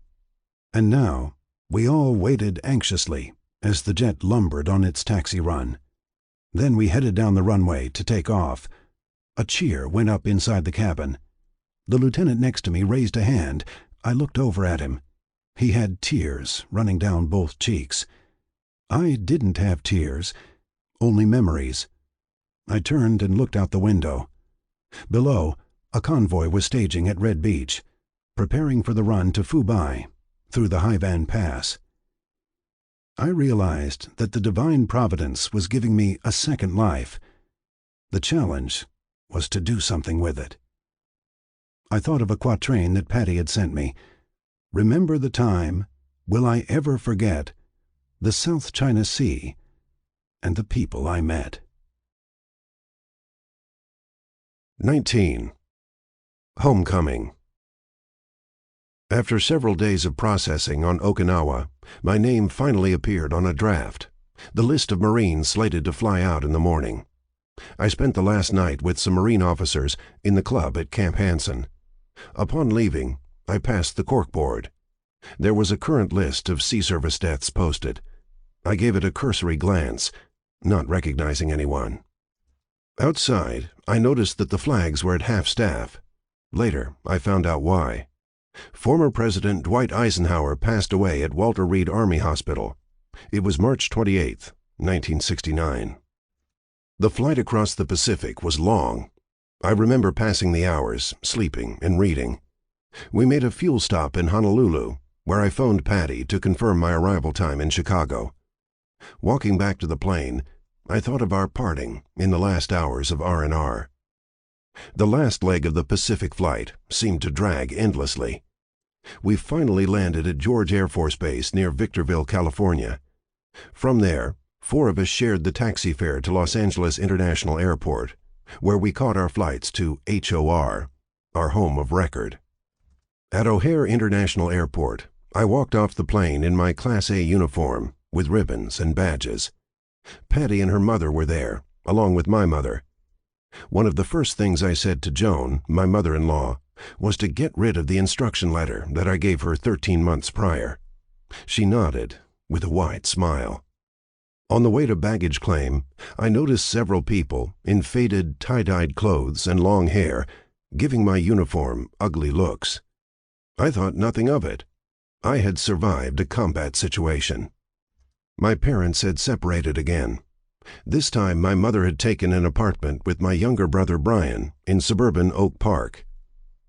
And now, we all waited anxiously as the jet lumbered on its taxi run. Then we headed down the runway to take off. A cheer went up inside the cabin. The lieutenant next to me raised a hand. I looked over at him. He had tears running down both cheeks. I didn't have tears, only memories. I turned and looked out the window. Below, a convoy was staging at Red Beach, preparing for the run to Phu Bai, through the Haivan Pass. I realized that the divine providence was giving me a second life. The challenge was to do something with it. I thought of a quatrain that Patty had sent me. "Remember the time, will I ever forget, the South China Sea and the people I met."
19. Homecoming. After several days of processing on Okinawa, my name finally appeared on a draft, the list of Marines slated to fly out in the morning. I spent the last night with some Marine officers in the club at Camp Hansen. Upon leaving, I passed the corkboard. There was a current list of Sea Service deaths posted. I gave it a cursory glance, not recognizing anyone. Outside, I noticed that the flags were at half-staff. Later, I found out why. Former President Dwight Eisenhower passed away at Walter Reed Army Hospital. It was March 28, 1969. The flight across the Pacific was long. I remember passing the hours, sleeping and reading. We made a fuel stop in Honolulu, where I phoned Patty to confirm my arrival time in Chicago. Walking back to the plane, I thought of our parting in the last hours of R&R. The last leg of the Pacific flight seemed to drag endlessly. We finally landed at George Air Force Base near Victorville, California. From there, 4 of us shared the taxi fare to Los Angeles International Airport, where we caught our flights to HOR, our home of record. At O'Hare International Airport, I walked off the plane in my Class A uniform with ribbons and badges. Patty and her mother were there, along with my mother. One of the first things I said to Joan, my mother-in-law, was to get rid of the instruction letter that I gave her 13 months prior. She nodded with a wide smile. On the way to baggage claim, I noticed several people in faded, tie-dyed clothes and long hair, giving my uniform ugly looks. I thought nothing of it. I had survived a combat situation. My parents had separated again. This time my mother had taken an apartment with my younger brother Brian in suburban Oak Park.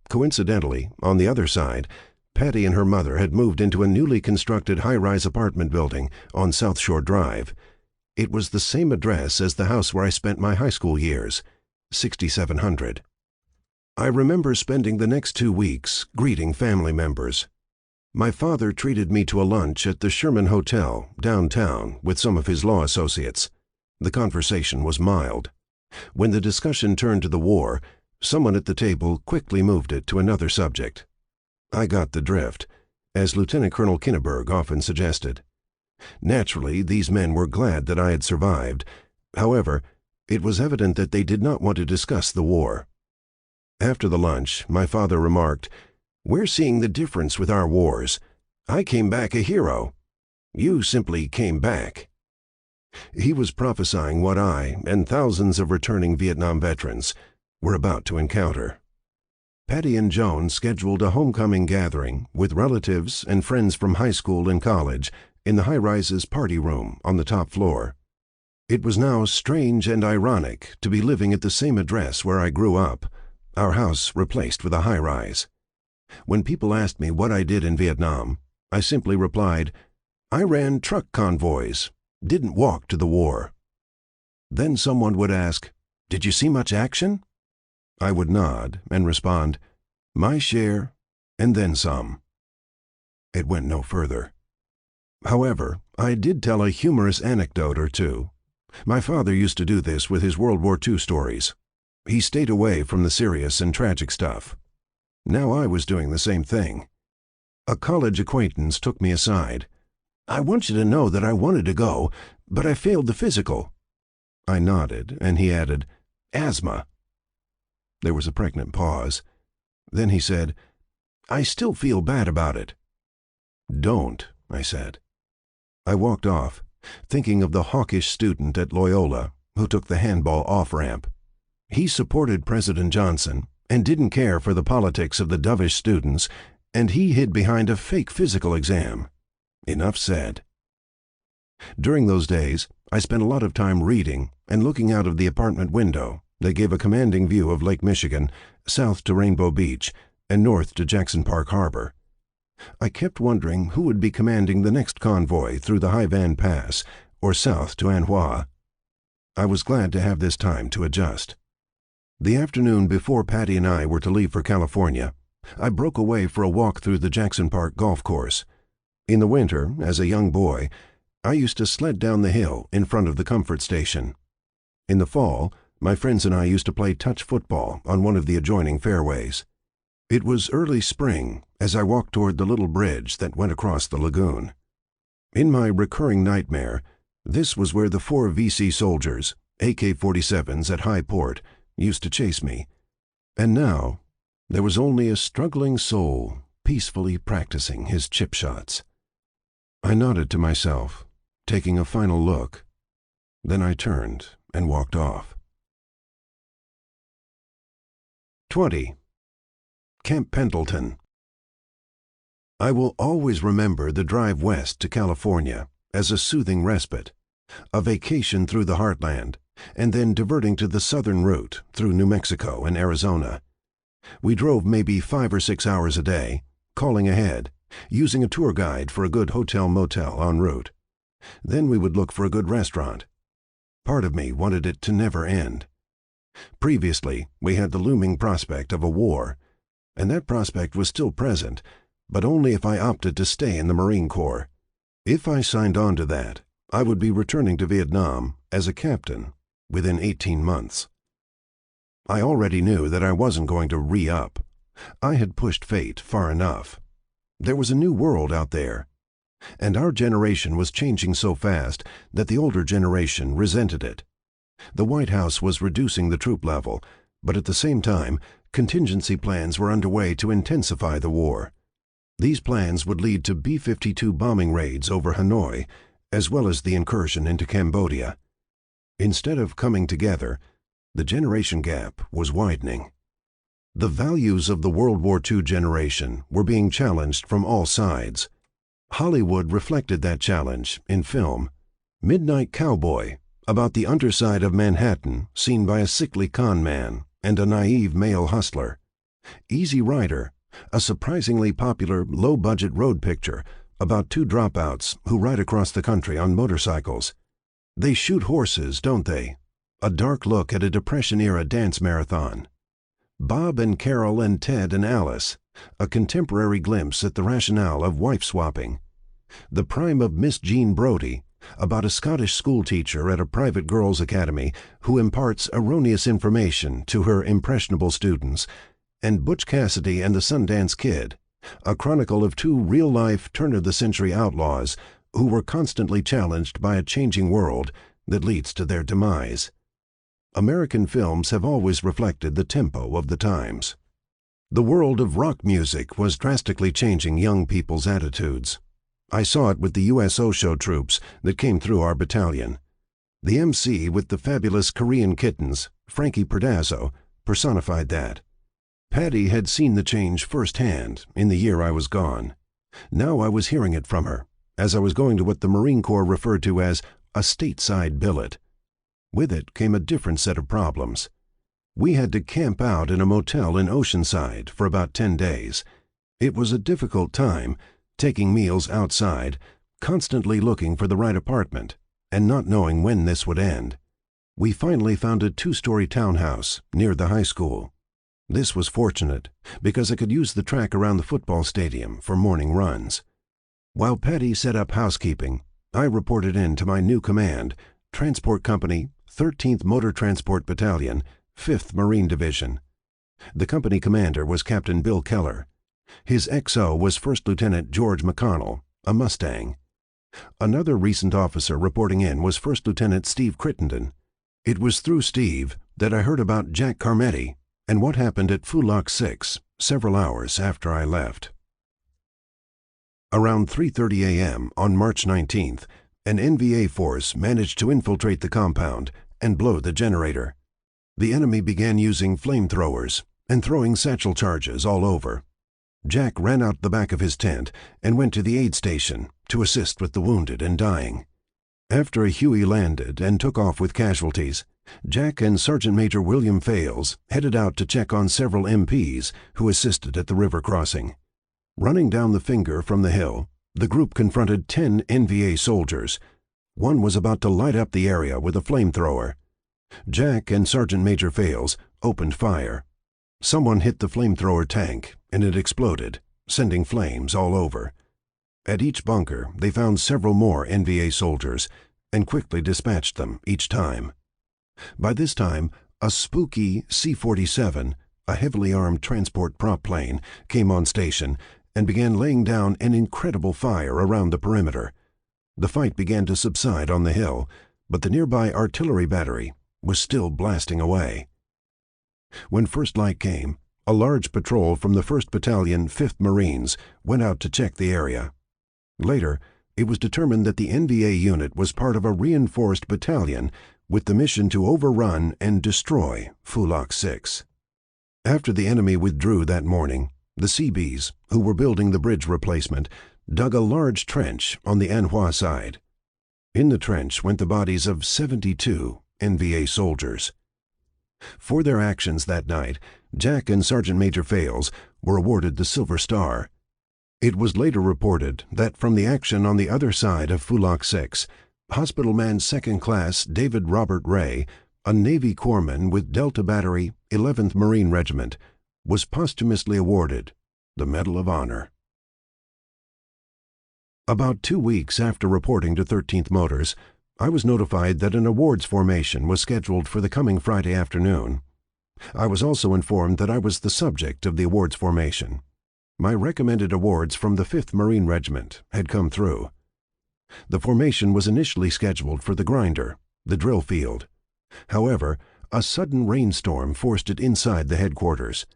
Coincidentally, on the other side, Patty and her mother had moved into a newly constructed high-rise apartment building on South Shore Drive. It was the same address as the house where I spent my high school years, 6700. I remember spending the next 2 weeks greeting family members. My father treated me to a lunch at the Sherman Hotel downtown with some of his law associates. The conversation was mild. When the discussion turned to the war, someone at the table quickly moved it to another subject. I got the drift, as Lieutenant Colonel Kinneberg often suggested. Naturally, these men were glad that I had survived. However, it was evident that they did not want to discuss the war. After the lunch, my father remarked, "We're seeing the difference with our wars. I came back a hero. You simply came back." He was prophesying what I, and thousands of returning Vietnam veterans, were about to encounter. Patty and Joan scheduled a homecoming gathering with relatives and friends from high school and college in the high-rise's party room on the top floor. It was now strange and ironic to be living at the same address where I grew up, our house replaced with a high-rise. When people asked me what I did in Vietnam, I simply replied, "I ran truck convoys, didn't walk to the war." Then someone would ask, "Did you see much action?" I would nod and respond, "My share, and then some." It went no further. However, I did tell a humorous anecdote or two. My father used to do this with his World War II stories. He stayed away from the serious and tragic stuff. Now I was doing the same thing. A college acquaintance took me aside. "I want you to know that I wanted to go, but I failed the physical." I nodded, and he added, "Asthma." There was a pregnant pause. Then he said, "I still feel bad about it." "Don't," I said. I walked off, thinking of the hawkish student at Loyola who took the handball off-ramp. He supported President Johnson and didn't care for the politics of the dovish students, and he hid behind a fake physical exam. Enough said. During those days, I spent a lot of time reading and looking out of the apartment window that gave a commanding view of Lake Michigan, south to Rainbow Beach, and north to Jackson Park Harbor. I kept wondering who would be commanding the next convoy through the High Van Pass or south to An Hoa. I was glad to have this time to adjust. The afternoon before Patty and I were to leave for California, I broke away for a walk through the Jackson Park golf course. In the winter, as a young boy, I used to sled down the hill in front of the comfort station. In the fall, my friends and I used to play touch football on one of the adjoining fairways. It was early spring as I walked toward the little bridge that went across the lagoon. In my recurring nightmare, this was where the 4 VC soldiers, AK-47s at high port, used to chase me. And now, there was only a struggling soul peacefully practicing his chip shots. I nodded to myself, taking a final look. Then I turned and walked off. 20. Camp Pendleton. I will always remember the drive west to California as a soothing respite, a vacation through the heartland, and then diverting to the southern route through New Mexico and Arizona. We drove maybe 5 or 6 hours a day, calling ahead, using a tour guide for a good hotel-motel en route. Then we would look for a good restaurant. Part of me wanted it to never end. Previously, we had the looming prospect of a war, and that prospect was still present, but only if I opted to stay in the Marine Corps. If I signed on to that, I would be returning to Vietnam as a captain within 18 months. I already knew that I wasn't going to re-up. I had pushed fate far enough. There was a new world out there, and our generation was changing so fast that the older generation resented it. The White House was reducing the troop level, but at the same time, contingency plans were underway to intensify the war. These plans would lead to B-52 bombing raids over Hanoi as well as the incursion into Cambodia. Instead of coming together, the generation gap was widening. The values of the World War II generation were being challenged from all sides. Hollywood reflected that challenge in film. Midnight Cowboy, about the underside of Manhattan seen by a sickly con man and a naive male hustler. Easy Rider, a surprisingly popular low-budget road picture about two dropouts who ride across the country on motorcycles. They shoot horses, don't they? A dark look at a Depression-era dance marathon. Bob and Carol and Ted and Alice, a contemporary glimpse at the rationale of wife-swapping. The Prime of Miss Jean Brodie, about a Scottish schoolteacher at a private girls' academy who imparts erroneous information to her impressionable students, and Butch Cassidy and the Sundance Kid, a chronicle of two real-life turn-of-the-century outlaws who were constantly challenged by a changing world that leads to their demise. American films have always reflected the tempo of the times. The world of rock music was drastically changing young people's attitudes. I saw it with the USO show troops that came through our battalion. The MC with the fabulous Korean kittens, Frankie Perdazzo, personified that. Patty had seen the change firsthand in the year I was gone. Now I was hearing it from her, as I was going to what the Marine Corps referred to as a stateside billet. With it came a different set of problems. We had to camp out in a motel in Oceanside for about 10 days. It was a difficult time, taking meals outside, constantly looking for the right apartment, and not knowing when this would end. We finally found a 2-story townhouse near the high school. This was fortunate, because I could use the track around the football stadium for morning runs. While Patty set up housekeeping, I reported in to my new command, Transport Company, 13th Motor Transport Battalion, 5th Marine Division. The company commander was Captain Bill Keller. His XO was First Lieutenant George McConnell, a Mustang. Another recent officer reporting in was First Lieutenant Steve Crittenden. It was through Steve that I heard about Jack Carmetti and what happened at Fulak 6 several hours after I left. Around 3:30 a.m. on March 19th, an NVA force managed to infiltrate the compound and blow the generator. The enemy began using flamethrowers and throwing satchel charges all over. Jack ran out the back of his tent and went to the aid station to assist with the wounded and dying. After a Huey landed and took off with casualties, Jack and Sergeant Major William Fales headed out to check on several MPs who assisted at the river crossing. Running down the finger from the hill, the group confronted 10 NVA soldiers. One was about to light up the area with a flamethrower. Jack and Sergeant Major Fales opened fire. Someone hit the flamethrower tank, and it exploded, sending flames all over. At each bunker, they found several more NVA soldiers and quickly dispatched them each time. By this time, a spooky C-47, a heavily armed transport prop plane, came on station and began laying down an incredible fire around the perimeter. The fight began to subside on the hill, but the nearby artillery battery was still blasting away. When first light came, a large patrol from the 1st Battalion, 5th Marines went out to check the area. Later, it was determined that the NVA unit was part of a reinforced battalion with the mission to overrun and destroy Fulak 6. After the enemy withdrew that morning, the Seabees, who were building the bridge replacement, dug a large trench on the Anhua side. In the trench went the bodies of 72 NVA soldiers. For their actions that night, Jack and Sergeant Major Fales were awarded the Silver Star. It was later reported that from the action on the other side of Fulak 6, Hospitalman 2nd Class David Robert Ray, a Navy corpsman with Delta Battery, 11th Marine Regiment, was posthumously awarded the Medal of Honor. About 2 weeks after reporting to 13th Motors, I was notified that an awards formation was scheduled for the coming Friday afternoon. I was also informed that I was the subject of the awards formation. My recommended awards from the 5th Marine Regiment had come through. The formation was initially scheduled for the grinder, the drill field. However, a sudden rainstorm forced it inside the headquarters.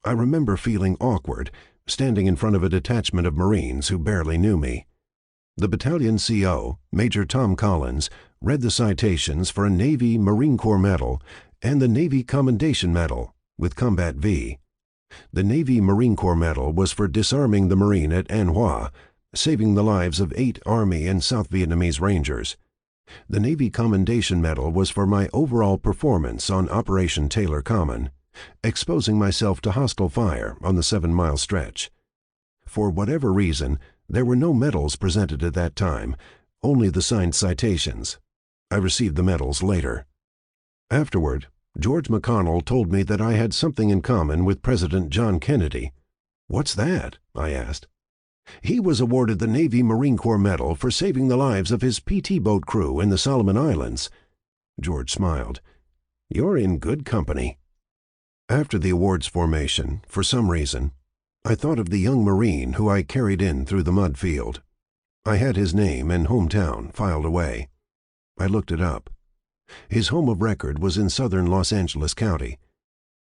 I remember feeling awkward, standing in front of a detachment of Marines who barely knew me. The battalion CO, Major Tom Collins, read the citations for a Navy Marine Corps Medal and the Navy Commendation Medal with Combat V. The Navy Marine Corps Medal was for disarming the Marine at An Hoa, saving the lives of 8 Army and South Vietnamese Rangers. The Navy Commendation Medal was for my overall performance on Operation Taylor Common, exposing myself to hostile fire on the 7-mile stretch. For whatever reason, there were no medals presented at that time, only the signed citations. I received the medals later. Afterward, George McConnell told me that I had something in common with President John Kennedy. "What's that?" I asked. "He was awarded the Navy Marine Corps Medal for saving the lives of his PT boat crew in the Solomon Islands." George smiled. "You're in good company." After the awards formation, for some reason, I thought of the young Marine who I carried in through the mud field. I had his name and hometown filed away. I looked it up. His home of record was in southern Los Angeles County.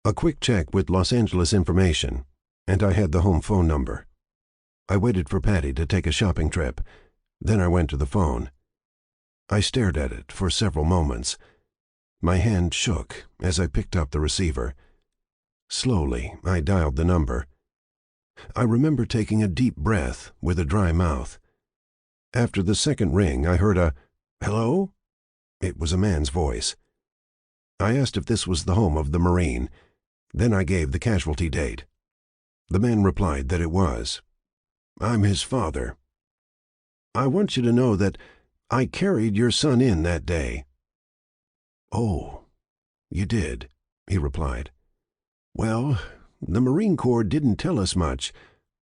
A quick check with Los Angeles information, and I had the home phone number. I waited for Patty to take a shopping trip. Then I went to the phone. I stared at it for several moments. My hand shook as I picked up the receiver. Slowly, I dialed the number. I remember taking a deep breath with a dry mouth. After the second ring, I heard a, "Hello?" It was a man's voice. I asked if this was the home of the Marine. Then I gave the casualty date. The man replied that it was. "I'm his father. I want you to know that I carried your son in that day." "Oh, you did," he replied. "Well, the Marine Corps didn't tell us much,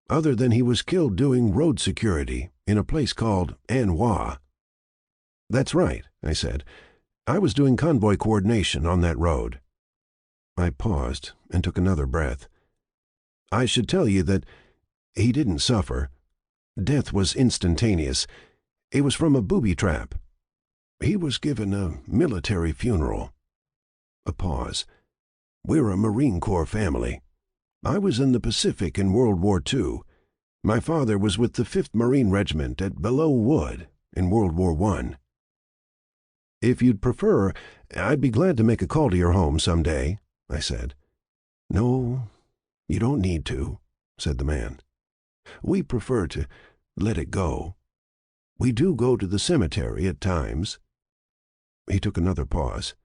other than he was killed doing road security in a place called An Hoa." "That's right," I said. "I was doing convoy coordination on that road." I paused and took another breath. "I should tell you that he didn't suffer. Death was instantaneous. It was from a booby trap. He was given a military funeral." A pause. "We're a Marine Corps family. I was in the Pacific in World War II. My father was with the 5th Marine Regiment at Belleau Wood in World War I. "If you'd prefer, I'd be glad to make a call to your home someday," I said. "No, you don't need to," said the man. "We prefer to let it go. We do go to the cemetery at times." He took another pause.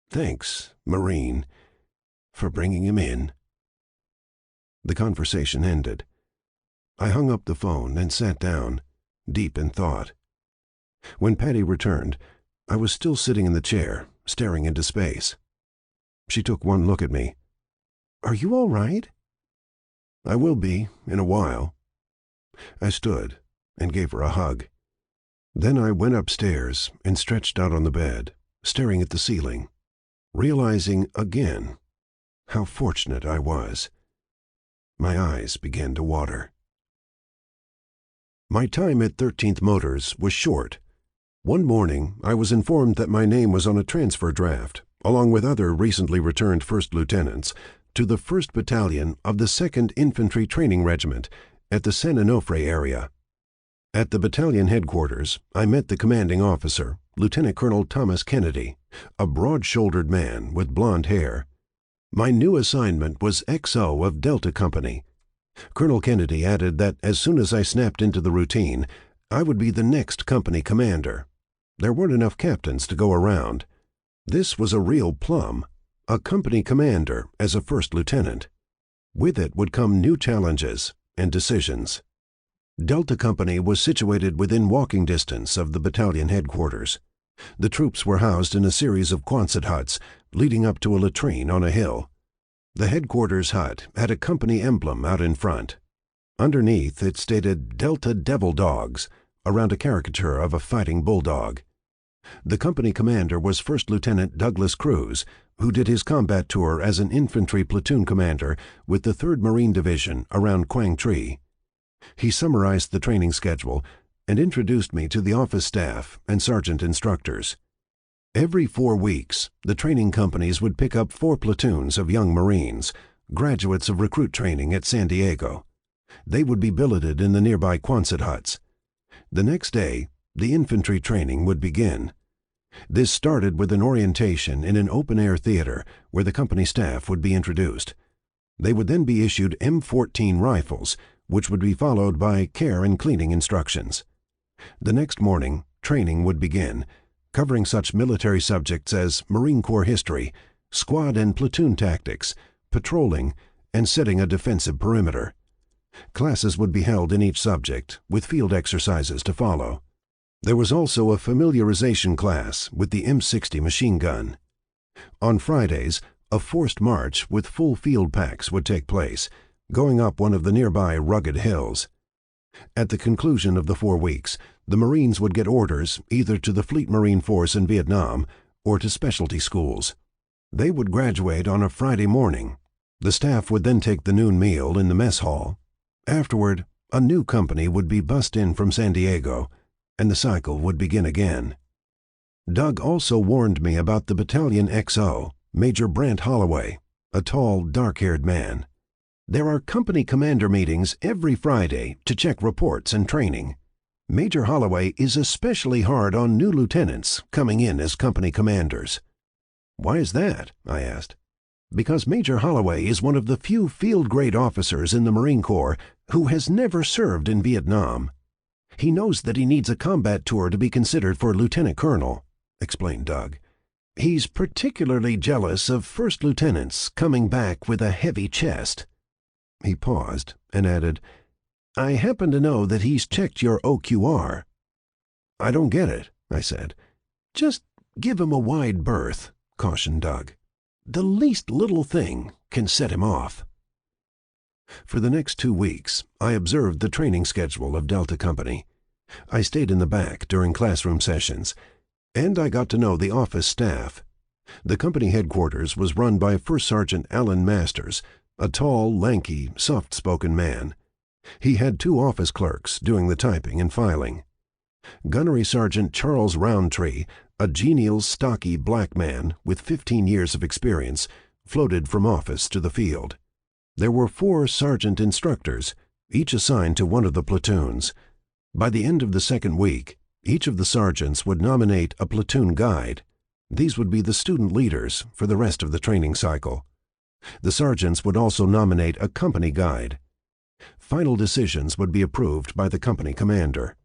"Thanks, Marine, for bringing him in." The conversation ended. I hung up the phone and sat down, deep in thought. When Patty returned, I was still sitting in the chair, staring into space. She took one look at me. "Are you all right?" "I will be, in a while." I stood and gave her a hug. Then I went upstairs and stretched out on the bed, staring at the ceiling, realizing again how fortunate I was. My eyes began to water. My time at 13th Motors was short. One morning, I was informed that my name was on a transfer draft, along with other recently returned first lieutenants, to the 1st Battalion of the 2nd Infantry Training Regiment at the San Onofre area. At the battalion headquarters, I met the commanding officer, Lieutenant Colonel Thomas Kennedy, a broad-shouldered man with blond hair. My new assignment was XO of Delta Company. Colonel Kennedy added that as soon as I snapped into the routine, I would be the next company commander. There weren't enough captains to go around. This was a real plum, a company commander as a first lieutenant. With it would come new challenges and decisions. Delta Company was situated within walking distance of the battalion headquarters. The troops were housed in a series of Quonset huts leading up to a latrine on a hill. The headquarters hut had a company emblem out in front. Underneath it stated Delta Devil Dogs, around a caricature of a fighting bulldog. The company commander was First Lieutenant Douglas Cruz, who did his combat tour as an infantry platoon commander with the 3rd Marine Division around Quang Tri. He summarized the training schedule and introduced me to the office staff and sergeant instructors. Every 4 weeks, the training companies would pick up 4 platoons of young Marines, graduates of recruit training at San Diego. They would be billeted in the nearby Quonset huts. The next day, the infantry training would begin. This started with an orientation in an open-air theater where the company staff would be introduced. They would then be issued M14 rifles, which would be followed by care and cleaning instructions. The next morning, training would begin, covering such military subjects as Marine Corps history, squad and platoon tactics, patrolling, and setting a defensive perimeter. Classes would be held in each subject, with field exercises to follow. There was also a familiarization class with the M60 machine gun. On Fridays, a forced march with full field packs would take place, going up one of the nearby rugged hills. At the conclusion of the 4 weeks, the Marines would get orders either to the Fleet Marine Force in Vietnam or to specialty schools. They would graduate on a Friday morning. The staff would then take the noon meal in the mess hall. Afterward, a new company would be bussed in from San Diego, and the cycle would begin again. Doug also warned me about the battalion XO, Major Brant Holloway, a tall, dark-haired man. There are company commander meetings every Friday to check reports and training. Major Holloway is especially hard on new lieutenants coming in as company commanders. Why is that? I asked. Because Major Holloway is one of the few field-grade officers in the Marine Corps who has never served in Vietnam. He knows that he needs a combat tour to be considered for lieutenant colonel, explained Doug. He's particularly jealous of first lieutenants coming back with a heavy chest. He paused and added, I happen to know that he's checked your OQR. I don't get it, I said. Just give him a wide berth, cautioned Doug. The least little thing can set him off. For the next 2 weeks, I observed the training schedule of Delta Company. I stayed in the back during classroom sessions, and I got to know the office staff. The company headquarters was run by First Sergeant Alan Masters, a tall, lanky, soft-spoken man. He had 2 office clerks doing the typing and filing. Gunnery Sergeant Charles Roundtree, a genial, stocky black man with 15 years of experience, floated from office to the field. There were 4 sergeant instructors, each assigned to one of the platoons. By the end of the 2nd week, each of the sergeants would nominate a platoon guide. These would be the student leaders for the rest of the training cycle. The sergeants would also nominate a company guide. Final decisions would be approved by the company commander.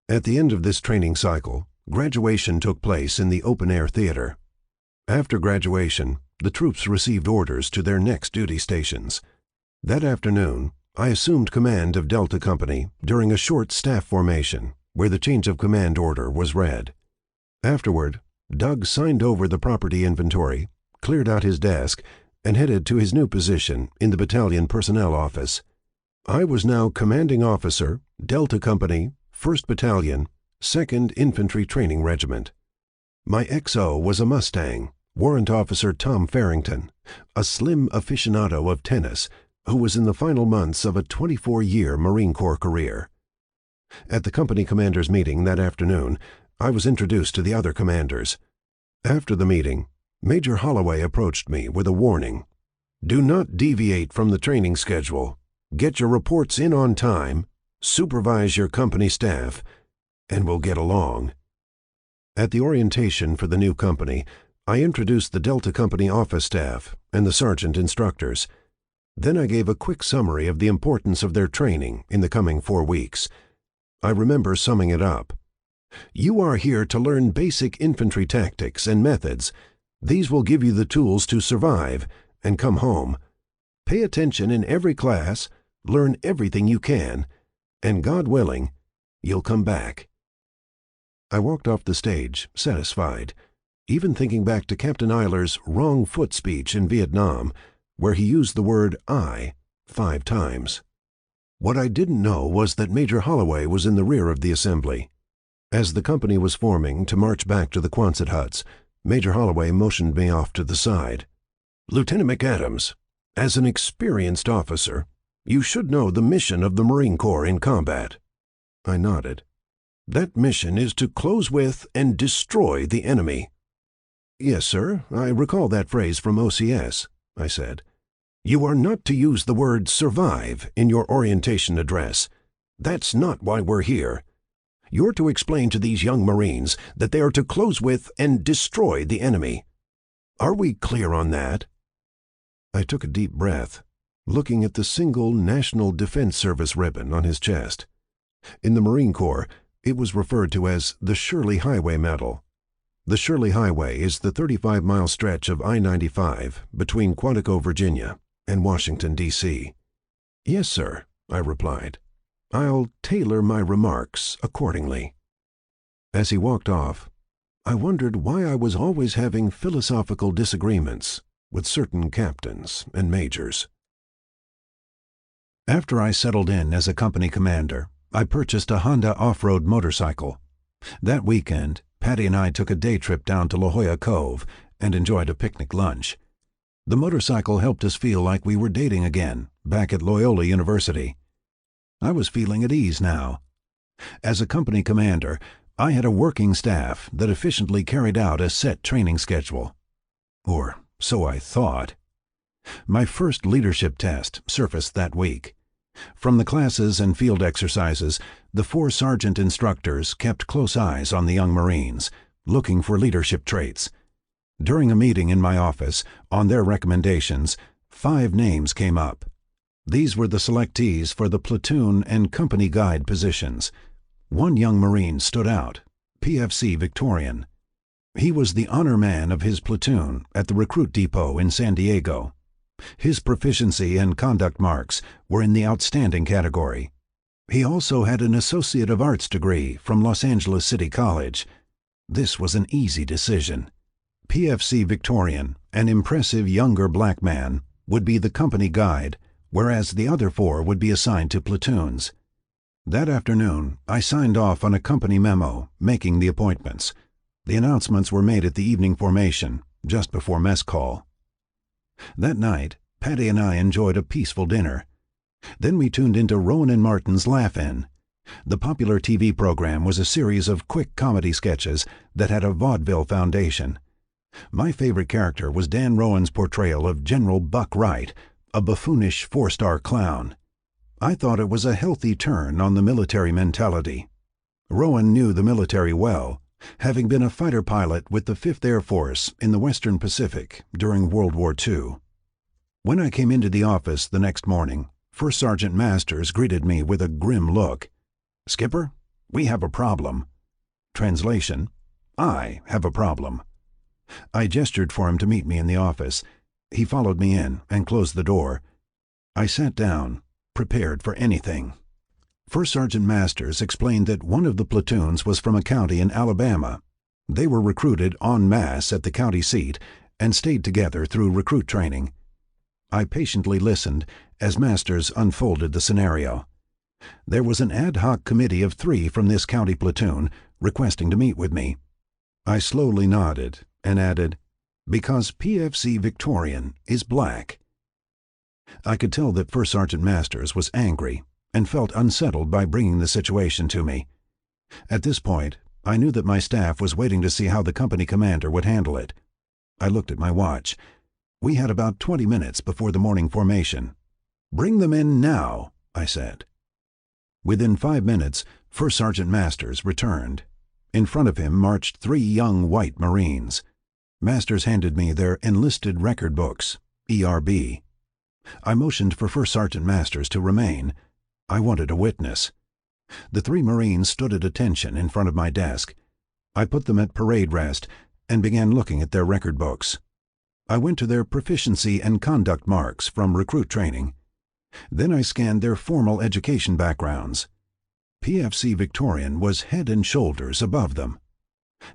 At the end of this training cycle, graduation took place in the open-air theater. After graduation, the troops received orders to their next duty stations. That afternoon, I assumed command of Delta Company during a short staff formation where the change of command order was read. Afterward, Doug signed over the property inventory, cleared out his desk, and headed to his new position in the battalion personnel office. I was now commanding officer, Delta Company, 1st Battalion, 2nd Infantry Training Regiment. My XO was a Mustang, Warrant Officer Tom Farrington, a slim aficionado of tennis who was in the final months of a 24-year Marine Corps career. At the company commanders' meeting that afternoon, I was introduced to the other commanders. After the meeting, Major Holloway approached me with a warning. Do not deviate from the training schedule. Get your reports in on time, supervise your company staff, and we'll get along. At the orientation for the new company, I introduced the Delta Company office staff and the sergeant instructors. Then I gave a quick summary of the importance of their training in the coming 4 weeks. I remember summing it up. You are here to learn basic infantry tactics and methods. These will give you the tools to survive and come home. Pay attention in every class, learn everything you can, and God willing, you'll come back. I walked off the stage, satisfied, even thinking back to Captain Eiler's wrong foot speech in Vietnam, where he used the word I 5 times. What I didn't know was that Major Holloway was in the rear of the assembly. As the company was forming to march back to the Quonset huts, Major Holloway motioned me off to the side. Lieutenant McAdams, as an experienced officer, you should know the mission of the Marine Corps in combat. I nodded. That mission is to close with and destroy the enemy. Yes, sir, I recall that phrase from OCS, I said. You are not to use the word survive in your orientation address. That's not why we're here. You're to explain to these young Marines that they are to close with and destroy the enemy. Are we clear on that?" I took a deep breath, looking at the single National Defense Service ribbon on his chest. In the Marine Corps, it was referred to as the Shirley Highway Medal. The Shirley Highway is the 35-mile stretch of I-95 between Quantico, Virginia, and Washington, D.C. "Yes, sir," I replied. "I'll tailor my remarks accordingly." As he walked off, I wondered why I was always having philosophical disagreements with certain captains and majors.
After I settled in as a company commander, I purchased a Honda off-road motorcycle. That weekend, Patty and I took a day trip down to La Jolla Cove and enjoyed a picnic lunch. The motorcycle helped us feel like we were dating again, back at Loyola University. I was feeling at ease now. As a company commander, I had a working staff that efficiently carried out a set training schedule. Or so I thought. My first leadership test surfaced that week. From the classes and field exercises, the 4 sergeant instructors kept close eyes on the young Marines, looking for leadership traits. During a meeting in my office, on their recommendations, 5 names came up. These were the selectees for the platoon and company guide positions. One young Marine stood out, PFC Victorian. He was the honor man of his platoon at the recruit depot in San Diego. His proficiency and conduct marks were in the outstanding category. He also had an Associate of Arts degree from Los Angeles City College. This was an easy decision. PFC Victorian, an impressive younger black man, would be the company guide, whereas the other 4 would be assigned to platoons. That afternoon, I signed off on a company memo making the appointments. The announcements were made at the evening formation, just before mess call. That night, Patty and I enjoyed a peaceful dinner. Then we tuned into Rowan and Martin's Laugh-In. The popular TV program was a series of quick comedy sketches that had a vaudeville foundation. My favorite character was Dan Rowan's portrayal of General Buck Wright, a buffoonish 4-star clown. I thought it was a healthy turn on the military mentality. Rowan knew the military well, having been a fighter pilot with the 5th Air Force in the Western Pacific during World War II. When I came into the office the next morning, First Sergeant Masters greeted me with a grim look. "Skipper, we have a problem." Translation: I have a problem. I gestured for him to meet me in the office. He followed me in and closed the door. I sat down, prepared for anything. First Sergeant Masters explained that one of the platoons was from a county in Alabama. They were recruited en masse at the county seat and stayed together through recruit training. I patiently listened as Masters unfolded the scenario. There was an ad hoc committee of 3 from this county platoon requesting to meet with me. I slowly nodded and added, "Because PFC Victorian is black." I could tell that First Sergeant Masters was angry and felt unsettled by bringing the situation to me. At this point, I knew that my staff was waiting to see how the company commander would handle it. I looked at my watch. We had about 20 minutes before the morning formation. "Bring them in now," I said. Within 5 minutes, First Sergeant Masters returned. In front of him marched 3 young white Marines. Masters handed me their enlisted record books, ERB. I motioned for First Sergeant Masters to remain. I wanted a witness. The 3 Marines stood at attention in front of my desk. I put them at parade rest and began looking at their record books. I went to their proficiency and conduct marks from recruit training. Then I scanned their formal education backgrounds. PFC Victorian was head and shoulders above them.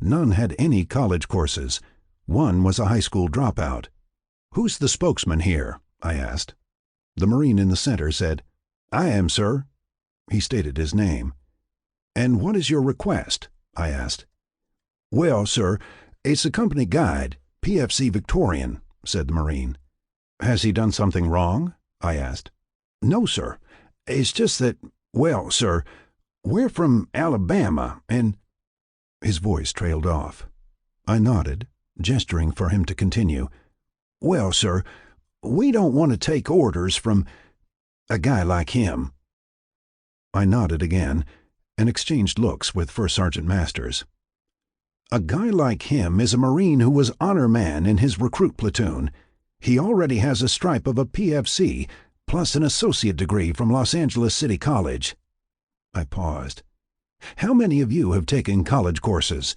None had any college courses. One was a high school dropout. "Who's the spokesman here?" I asked. The Marine in the center said, "I am, sir." He stated his name. "And what is your request?" I asked. "Well, sir, it's a company guide, PFC Victorian," said the Marine. "Has he done something wrong?" I asked. "No, sir. It's just that, well, sir, we're from Alabama, and—" His voice trailed off. I nodded, gesturing for him to continue. "Well, sir, we don't want to take orders from a guy like him." I nodded again, and exchanged looks with First Sergeant Masters. A guy like him is a Marine who was honor man in his recruit platoon. He already has a stripe of a PFC, plus an associate degree from Los Angeles City College. I paused. How many of you have taken college courses?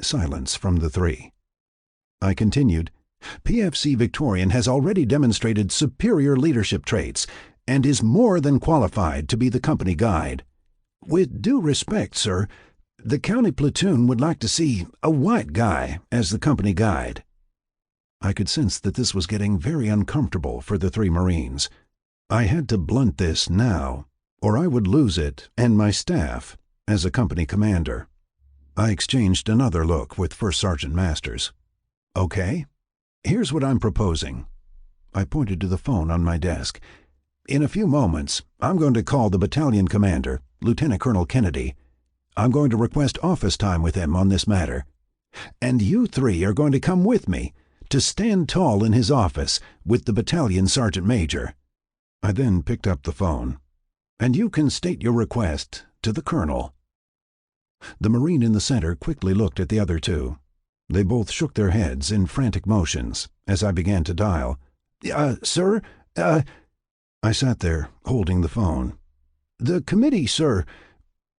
Silence from the three. I continued. PFC Victorian has already demonstrated superior leadership traits and is more than qualified to be the company guide. With due respect, sir, the county platoon would like to see a white guy as the company guide. I could sense that this was getting very uncomfortable for the three Marines. I had to blunt this now, or I would lose it and my staff as a company commander. I exchanged another look with First Sergeant Masters. Okay, here's what I'm proposing. I pointed to the phone on my desk. In a few moments, I'm going to call the battalion commander, Lieutenant Colonel Kennedy. I'm going to request office time with him on this matter. And you three are going to come with me to stand tall in his office with the battalion sergeant major. I then picked up the phone. And you can state your request to the colonel. The Marine in the center quickly looked at the other two. They both shook their heads in frantic motions as I began to dial. Sir, I sat there, holding the phone. The committee, sir,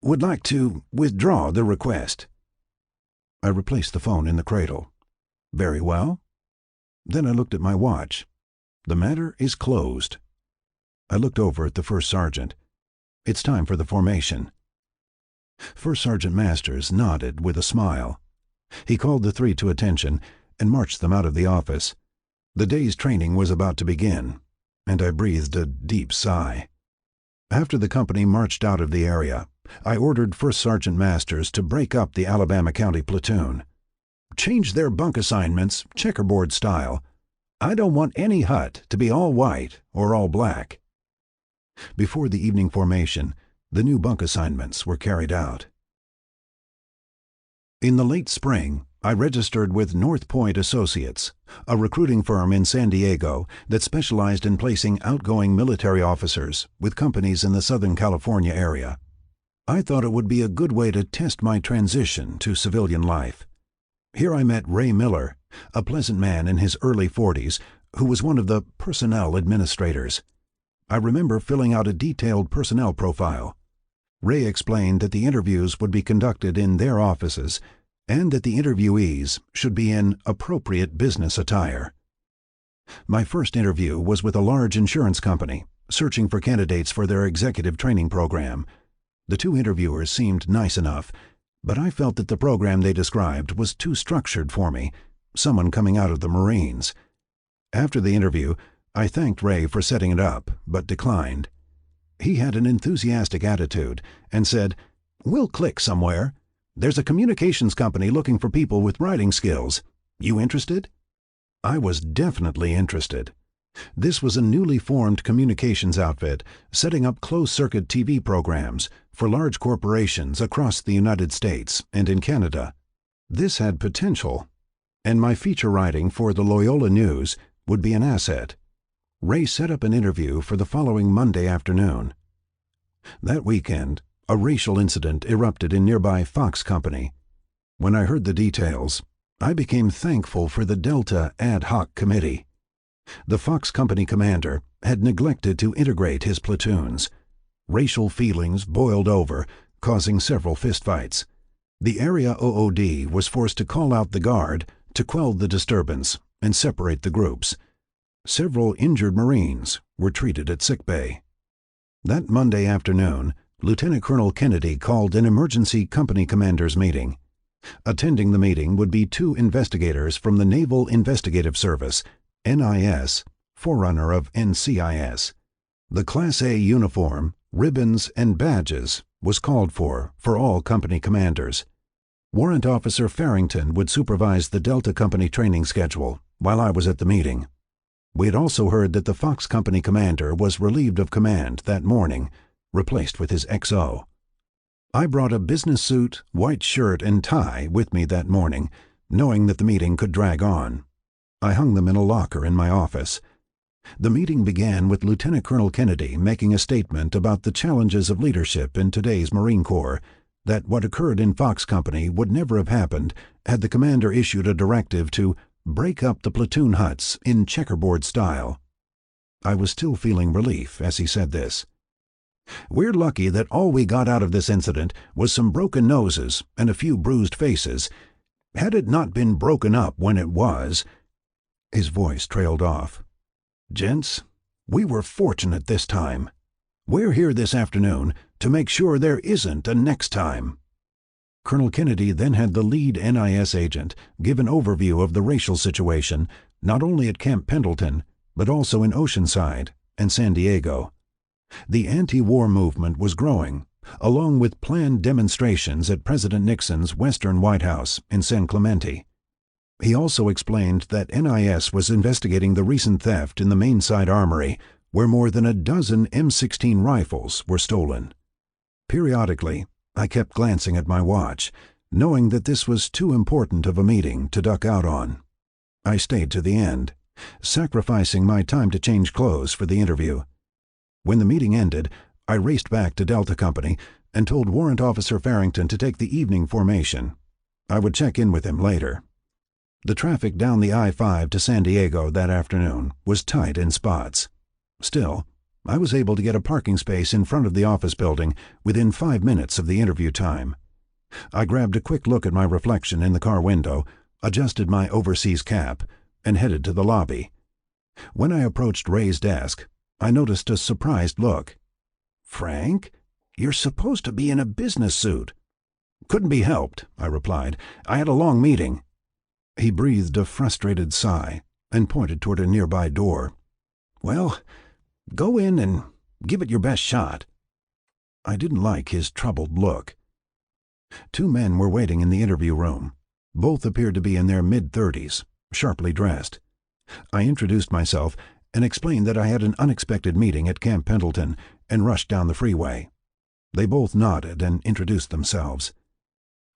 would like to withdraw the request. I replaced the phone in the cradle. Very well. Then I looked at my watch. The matter is closed. I looked over at the First Sergeant. It's time for the formation. First Sergeant Masters nodded with a smile. He called the three to attention and marched them out of the office. The day's training was about to begin, and I breathed a deep sigh. After the company marched out of the area, I ordered First Sergeant Masters to break up the Alabama County platoon. Change their bunk assignments checkerboard style. I don't want any hut to be all white or all black. Before the evening formation, the new bunk assignments were carried out. In the late spring, I registered with North Point Associates, a recruiting firm in San Diego that specialized in placing outgoing military officers with companies in the Southern California area. I thought it would be a good way to test my transition to civilian life. Here I met Ray Miller, a pleasant man in his early 40s who was one of the personnel administrators. I remember filling out a detailed personnel profile. Ray explained that the interviews would be conducted in their offices and that the interviewees should be in appropriate business attire. My first interview was with a large insurance company, searching for candidates for their executive training program. The two interviewers seemed nice enough, but I felt that the program they described was too structured for me, someone coming out of the Marines. After the interview, I thanked Ray for setting it up, but declined. He had an enthusiastic attitude and said, "We'll click somewhere. There's a communications company looking for people with writing skills. You interested?" I was definitely interested. This was a newly formed communications outfit setting up closed-circuit TV programs for large corporations across the United States and in Canada. This had potential, and my feature writing for the Loyola News would be an asset. Ray set up an interview for the following Monday afternoon. That weekend, a racial incident erupted in nearby Fox Company. When I heard the details, I became thankful for the Delta Ad Hoc Committee. The Fox Company commander had neglected to integrate his platoons. Racial feelings boiled over, causing several fistfights. The area OOD was forced to call out the guard to quell the disturbance and separate the groups. Several injured Marines were treated at sickbay. That Monday afternoon, Lieutenant Colonel Kennedy called an emergency company commanders meeting. Attending the meeting would be two investigators from the Naval Investigative Service, NIS, forerunner of NCIS. The Class A uniform, ribbons, and badges was called for all company commanders. Warrant Officer Farrington would supervise the Delta Company training schedule while I was at the meeting. We had also heard that the Fox Company commander was relieved of command that morning, replaced with his XO. I brought a business suit, white shirt, and tie with me that morning, knowing that the meeting could drag on. I hung them in a locker in my office. The meeting began with Lieutenant Colonel Kennedy making a statement about the challenges of leadership in today's Marine Corps, that what occurred in Fox Company would never have happened had the commander issued a directive to break up the platoon huts in checkerboard style. I was still feeling relief as he said this. "We're lucky that all we got out of this incident was some broken noses and a few bruised faces. Had it not been broken up when it was—" His voice trailed off. "Gents, we were fortunate this time. We're here this afternoon to make sure there isn't a next time." Colonel Kennedy then had the lead NIS agent give an overview of the racial situation, not only at Camp Pendleton, but also in Oceanside and San Diego. The anti-war movement was growing, along with planned demonstrations at President Nixon's Western White House in San Clemente. He also explained that NIS was investigating the recent theft in the Mainside Armory, where more than a dozen M16 rifles were stolen. Periodically, I kept glancing at my watch, knowing that this was too important of a meeting to duck out on. I stayed to the end, sacrificing my time to change clothes for the interview. When the meeting ended, I raced back to Delta Company and told Warrant Officer Farrington to take the evening formation. I would check in with him later. The traffic down the I-5 to San Diego that afternoon was tight in spots. Still, I was able to get a parking space in front of the office building within 5 minutes of the interview time. I grabbed a quick look at my reflection in the car window, adjusted my overseas cap, and headed to the lobby. When I approached Ray's desk, I noticed a surprised look. "Frank, you're supposed to be in a business suit." "Couldn't be helped," I replied. "I had a long meeting." He breathed a frustrated sigh and pointed toward a nearby door. "Well, go in and give it your best shot." I didn't like his troubled look. 2 men were waiting in the interview room. Both appeared to be in their mid-30s, sharply dressed. I introduced myself and explained that I had an unexpected meeting at Camp Pendleton and rushed down the freeway. They both nodded and introduced themselves.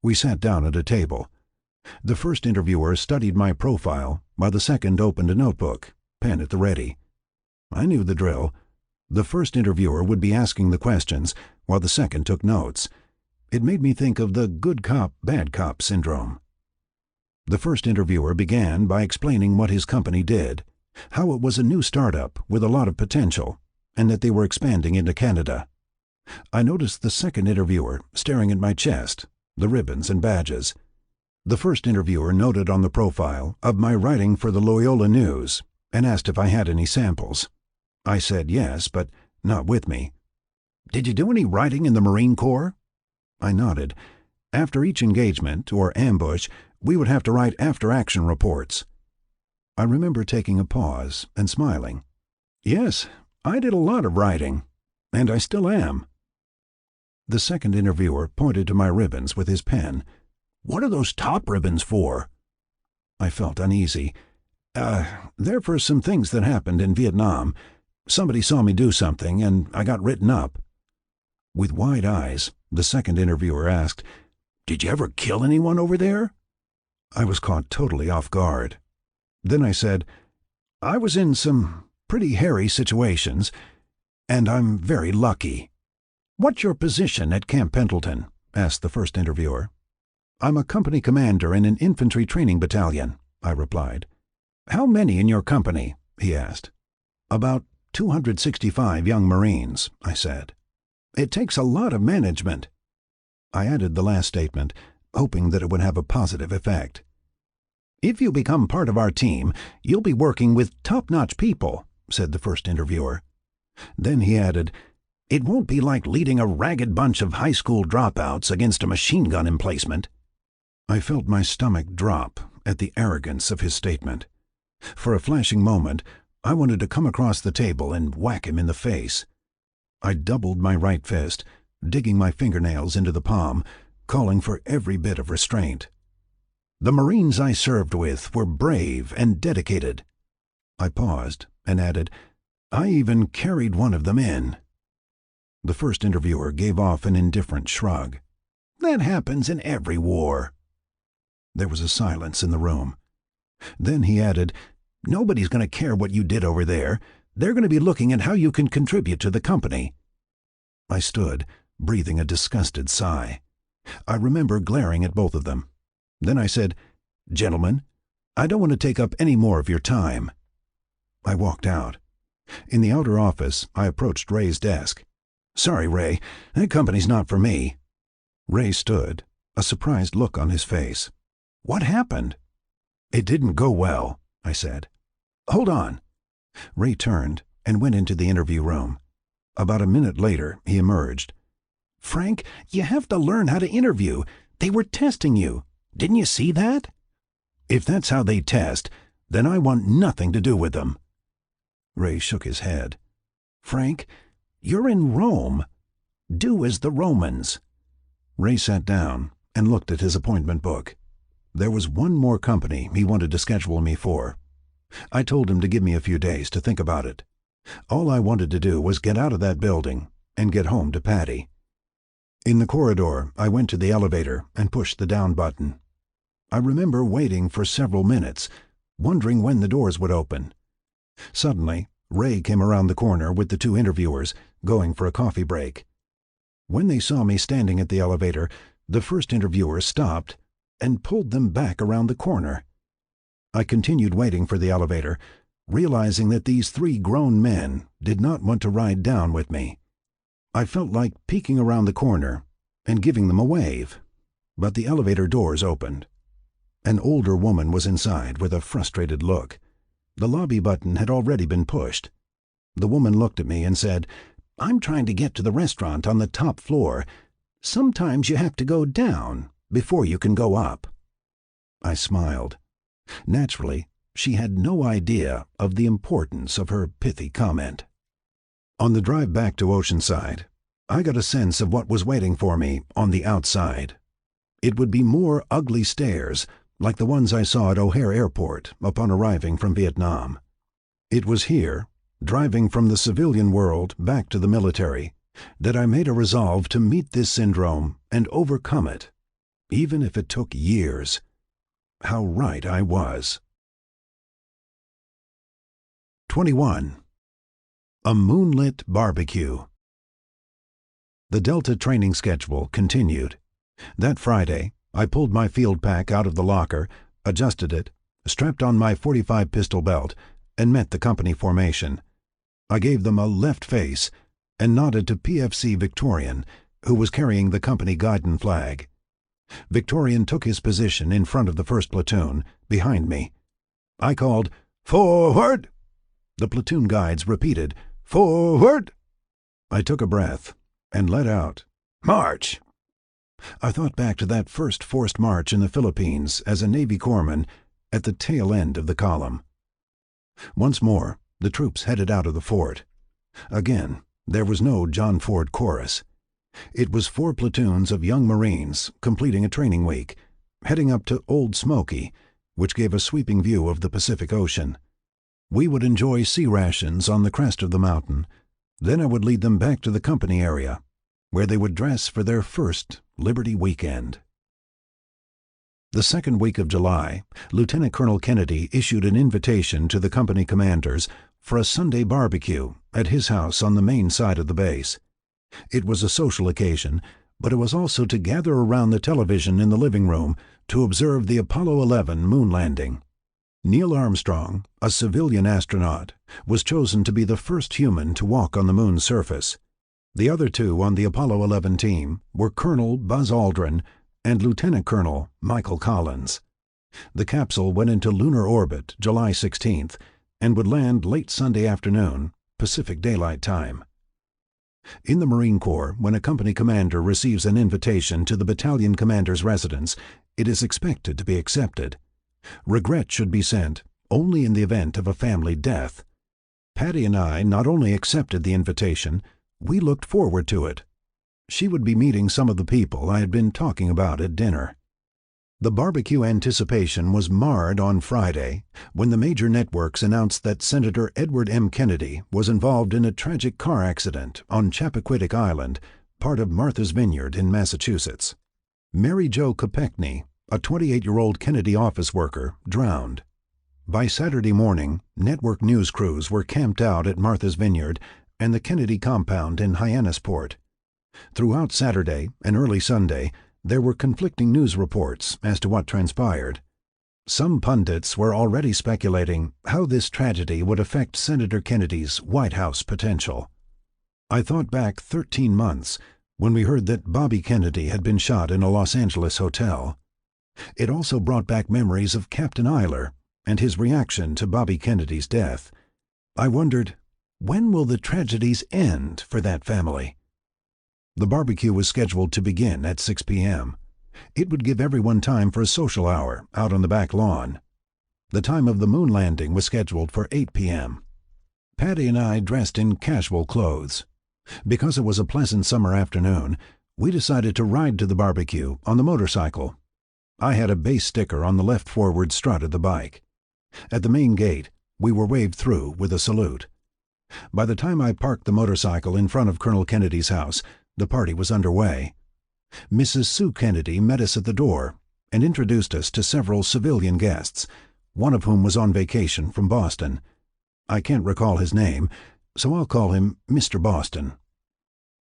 We sat down at a table. The first interviewer studied my profile while the second opened a notebook, pen at the ready. I knew the drill. The first interviewer would be asking the questions while the second took notes. It made me think of the good cop, bad cop syndrome. The first interviewer began by explaining what his company did, how it was a new startup with a lot of potential, and that they were expanding into Canada. I noticed the second interviewer staring at my chest, the ribbons and badges. The first interviewer noted on the profile of my writing for the Loyola News and asked if I had any samples. I said yes, but not with me. "Did you do any writing in the Marine Corps?" I nodded. After each engagement, or ambush, we would have to write after-action reports. I remember taking a pause and smiling. "Yes, I did a lot of writing, and I still am." The second interviewer pointed to my ribbons with his pen. "What are those top ribbons for?" I felt uneasy. They're for some things that happened in Vietnam. Somebody saw me do something, and I got written up." With wide eyes, the second interviewer asked, "Did you ever kill anyone over there?" I was caught totally off guard. Then I said, "I was in some pretty hairy situations, and I'm very lucky." "What's your position at Camp Pendleton?" asked the first interviewer. "I'm a company commander in an infantry training battalion," I replied. "How many in your company?" he asked. "About 265 young Marines," I said. "It takes a lot of management." I added the last statement, hoping that it would have a positive effect. "If you become part of our team, you'll be working with top-notch people," said the first interviewer. Then he added, "It won't be like leading a ragged bunch of high school dropouts against a machine gun emplacement." I felt my stomach drop at the arrogance of his statement. For a flashing moment, I wanted to come across the table and whack him in the face. I doubled my right fist, digging my fingernails into the palm, calling for every bit of restraint. "The Marines I served with were brave and dedicated." I paused and added, "I even carried one of them in." The first interviewer gave off an indifferent shrug. "That happens in every war." There was a silence in the room. Then he added,
Nobody's going to care what you did over there. They're going to be looking at how you can contribute to the company." I stood, breathing a disgusted sigh. I remember glaring at both of them. Then I said, "Gentlemen, I don't want to take up any more of your time." I walked out. In the outer office, I approached Ray's desk. "Sorry, Ray, that company's not for me." Ray stood, a surprised look on his face. "What happened?" "It didn't go well," I said. "Hold on." Ray turned and went into the interview room. About a minute later, he emerged. "Frank, you have to learn how to interview. They were testing you. Didn't you see that?" "If that's how they test, then I want nothing to do with them." Ray shook his head. "Frank, you're in Rome. Do as the Romans." Ray sat down and looked at his appointment book. There was one more company he wanted to schedule me for. I told him to give me a few days to think about it. All I wanted to do was get out of that building and get home to Patty. In the corridor, I went to the elevator and pushed the down button. I remember waiting for several minutes, wondering when the doors would open. Suddenly, Ray came around the corner with the two interviewers, going for a coffee break. When they saw me standing at the elevator, the first interviewer stopped and pulled them back around the corner. I continued waiting for the elevator, realizing that these three grown men did not want to ride down with me. I felt like peeking around the corner and giving them a wave. But the elevator doors opened. An older woman was inside with a frustrated look. The lobby button had already been pushed. The woman looked at me and said, "I'm trying to get to the restaurant on the top floor. Sometimes you have to go down before you can go up." I smiled. Naturally, she had no idea of the importance of her pithy comment. On the drive back to Oceanside, I got a sense of what was waiting for me on the outside. It would be more ugly stairs, like the ones I saw at O'Hare Airport upon arriving from Vietnam. It was here, driving from the civilian world back to the military, that I made a resolve to meet this syndrome and overcome it, even if it took years. How right I was. 21. A Moonlit Barbecue. The Delta training schedule continued. That Friday, I pulled my field pack out of the locker, adjusted it, strapped on my .45 pistol belt, and met the company formation. I gave them a left face and nodded to PFC Victorian, who was carrying the company guidon flag. Victorian took his position in front of the first platoon, behind me. I called, "Forward!" The platoon guides repeated, "Forward!" I took a breath and let out, "March!" I thought back to that first forced march in the Philippines as a Navy corpsman at the tail end of the column. Once more, the troops headed out of the fort. Again, there was no John Ford chorus. It was 4 platoons of young Marines completing a training week, heading up to Old Smoky, which gave a sweeping view of the Pacific Ocean. We would enjoy sea rations on the crest of the mountain. Then I would lead them back to the company area, where they would dress for their first Liberty Weekend. The second week of July, Lieutenant Colonel Kennedy issued an invitation to the company commanders for a Sunday barbecue at his house on the main side of the base. It was a social occasion, but it was also to gather around the television in the living room to observe the Apollo 11 moon landing. Neil Armstrong, a civilian astronaut, was chosen to be the first human to walk on the moon's surface. The other two on the Apollo 11 team were Colonel Buzz Aldrin and Lieutenant Colonel Michael Collins. The capsule went into lunar orbit July 16th and would land late Sunday afternoon, Pacific Daylight Time. In the Marine Corps, when a company commander receives an invitation to the battalion commander's residence, it is expected to be accepted. Regret should be sent only in the event of a family death. Patty and I not only accepted the invitation, we looked forward to it. She would be meeting some of the people I had been talking about at dinner. The barbecue anticipation was marred on Friday when the major networks announced that Senator Edward M. Kennedy was involved in a tragic car accident on Chappaquiddick Island, part of Martha's Vineyard in Massachusetts. Mary Jo Kopechne, a 28-year-old Kennedy office worker, drowned.
By Saturday morning, network news crews were camped out at Martha's Vineyard and the Kennedy compound in Hyannisport. Throughout Saturday and early Sunday, there were conflicting news reports as to what transpired. Some pundits were already speculating how this tragedy would affect Senator Kennedy's White House potential. I thought back 13 months when we heard that Bobby Kennedy had been shot in a Los Angeles hotel. It also brought back memories of Captain Eyler and his reaction to Bobby Kennedy's death. I wondered, when will the tragedies end for that family? The barbecue was scheduled to begin at 6 p.m. It would give everyone time for a social hour out on the back lawn. The time of the moon landing was scheduled for 8 p.m. Patty and I dressed in casual clothes. Because it was a pleasant summer afternoon, we decided to ride to the barbecue on the motorcycle. I had a base sticker on the left forward strut of the bike. At the main gate, we were waved through with a salute. By the time I parked the motorcycle in front of Colonel Kennedy's house, the party was underway. Mrs. Sue Kennedy met us at the door and introduced us to several civilian guests, one of whom was on vacation from Boston. I can't recall his name, so I'll call him Mr. Boston.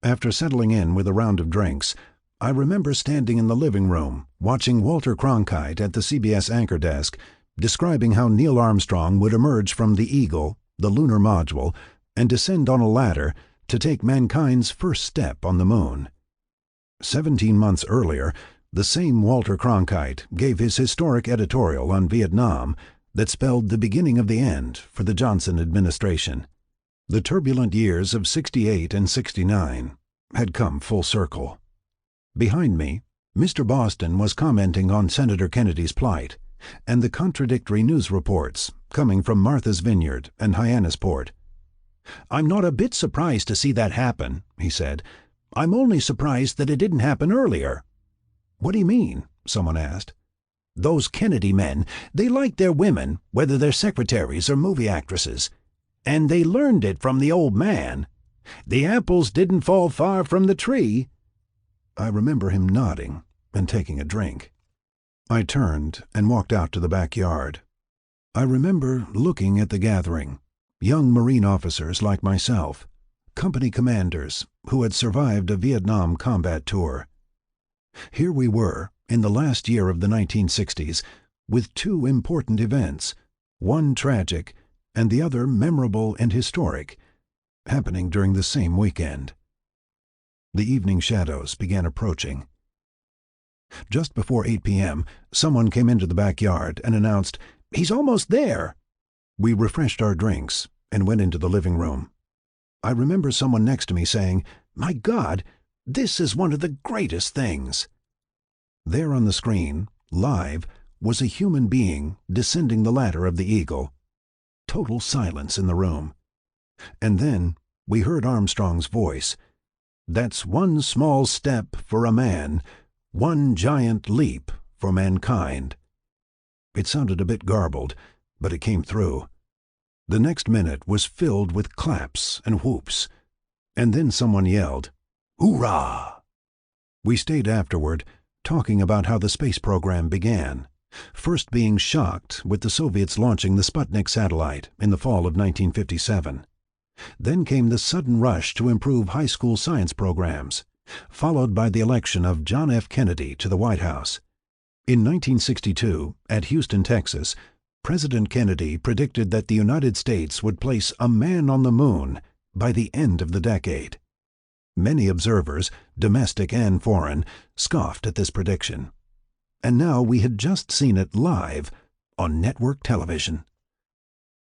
After settling in with a round of drinks, I remember standing in the living room watching Walter Cronkite at the CBS anchor desk describing how Neil Armstrong would emerge from the Eagle, the lunar module, and descend on a ladder to take mankind's first step on the moon. 17 months earlier, the same Walter Cronkite gave his historic editorial on Vietnam that spelled the beginning of the end for the Johnson administration. The turbulent years of 68 and 69 had come full circle. Behind me, Mr. Boston was commenting on Senator Kennedy's plight and the contradictory news reports coming from Martha's Vineyard and Hyannisport. "I'm not a bit surprised to see that happen," he said. "I'm only surprised that it didn't happen earlier." "What do you mean?" someone asked. "Those Kennedy men, they like their women, whether they're secretaries or movie actresses. And they learned it from the old man. The apples didn't fall far from the tree." I remember him nodding and taking a drink. I turned and walked out to the backyard. I remember looking at the gathering, young Marine officers like myself, company commanders who had survived a Vietnam combat tour. Here we were, in the last year of the 1960s, with two important events, one tragic and the other memorable and historic, happening during the same weekend. The evening shadows began approaching. Just before 8 p.m., someone came into the backyard and announced, "He's almost there." We refreshed our drinks and went into the living room. I remember someone next to me saying, "My God, this is one of the greatest things." There on the screen, live, was a human being descending the ladder of the Eagle. Total silence in the room. And then we heard Armstrong's voice. "That's one small step for a man, one giant leap for mankind." It sounded a bit garbled, but it came through. The next minute was filled with claps and whoops. And then someone yelled, "Hoorah!" We stayed afterward, talking about how the space program began, first being shocked with the Soviets launching the Sputnik satellite in the fall of 1957. Then came the sudden rush to improve high school science programs, followed by the election of John F. Kennedy to the White House. In 1962, at Houston, Texas, President Kennedy predicted that the United States would place a man on the moon by the end of the decade. Many observers, domestic and foreign, scoffed at this prediction. And now we had just seen it live on network television.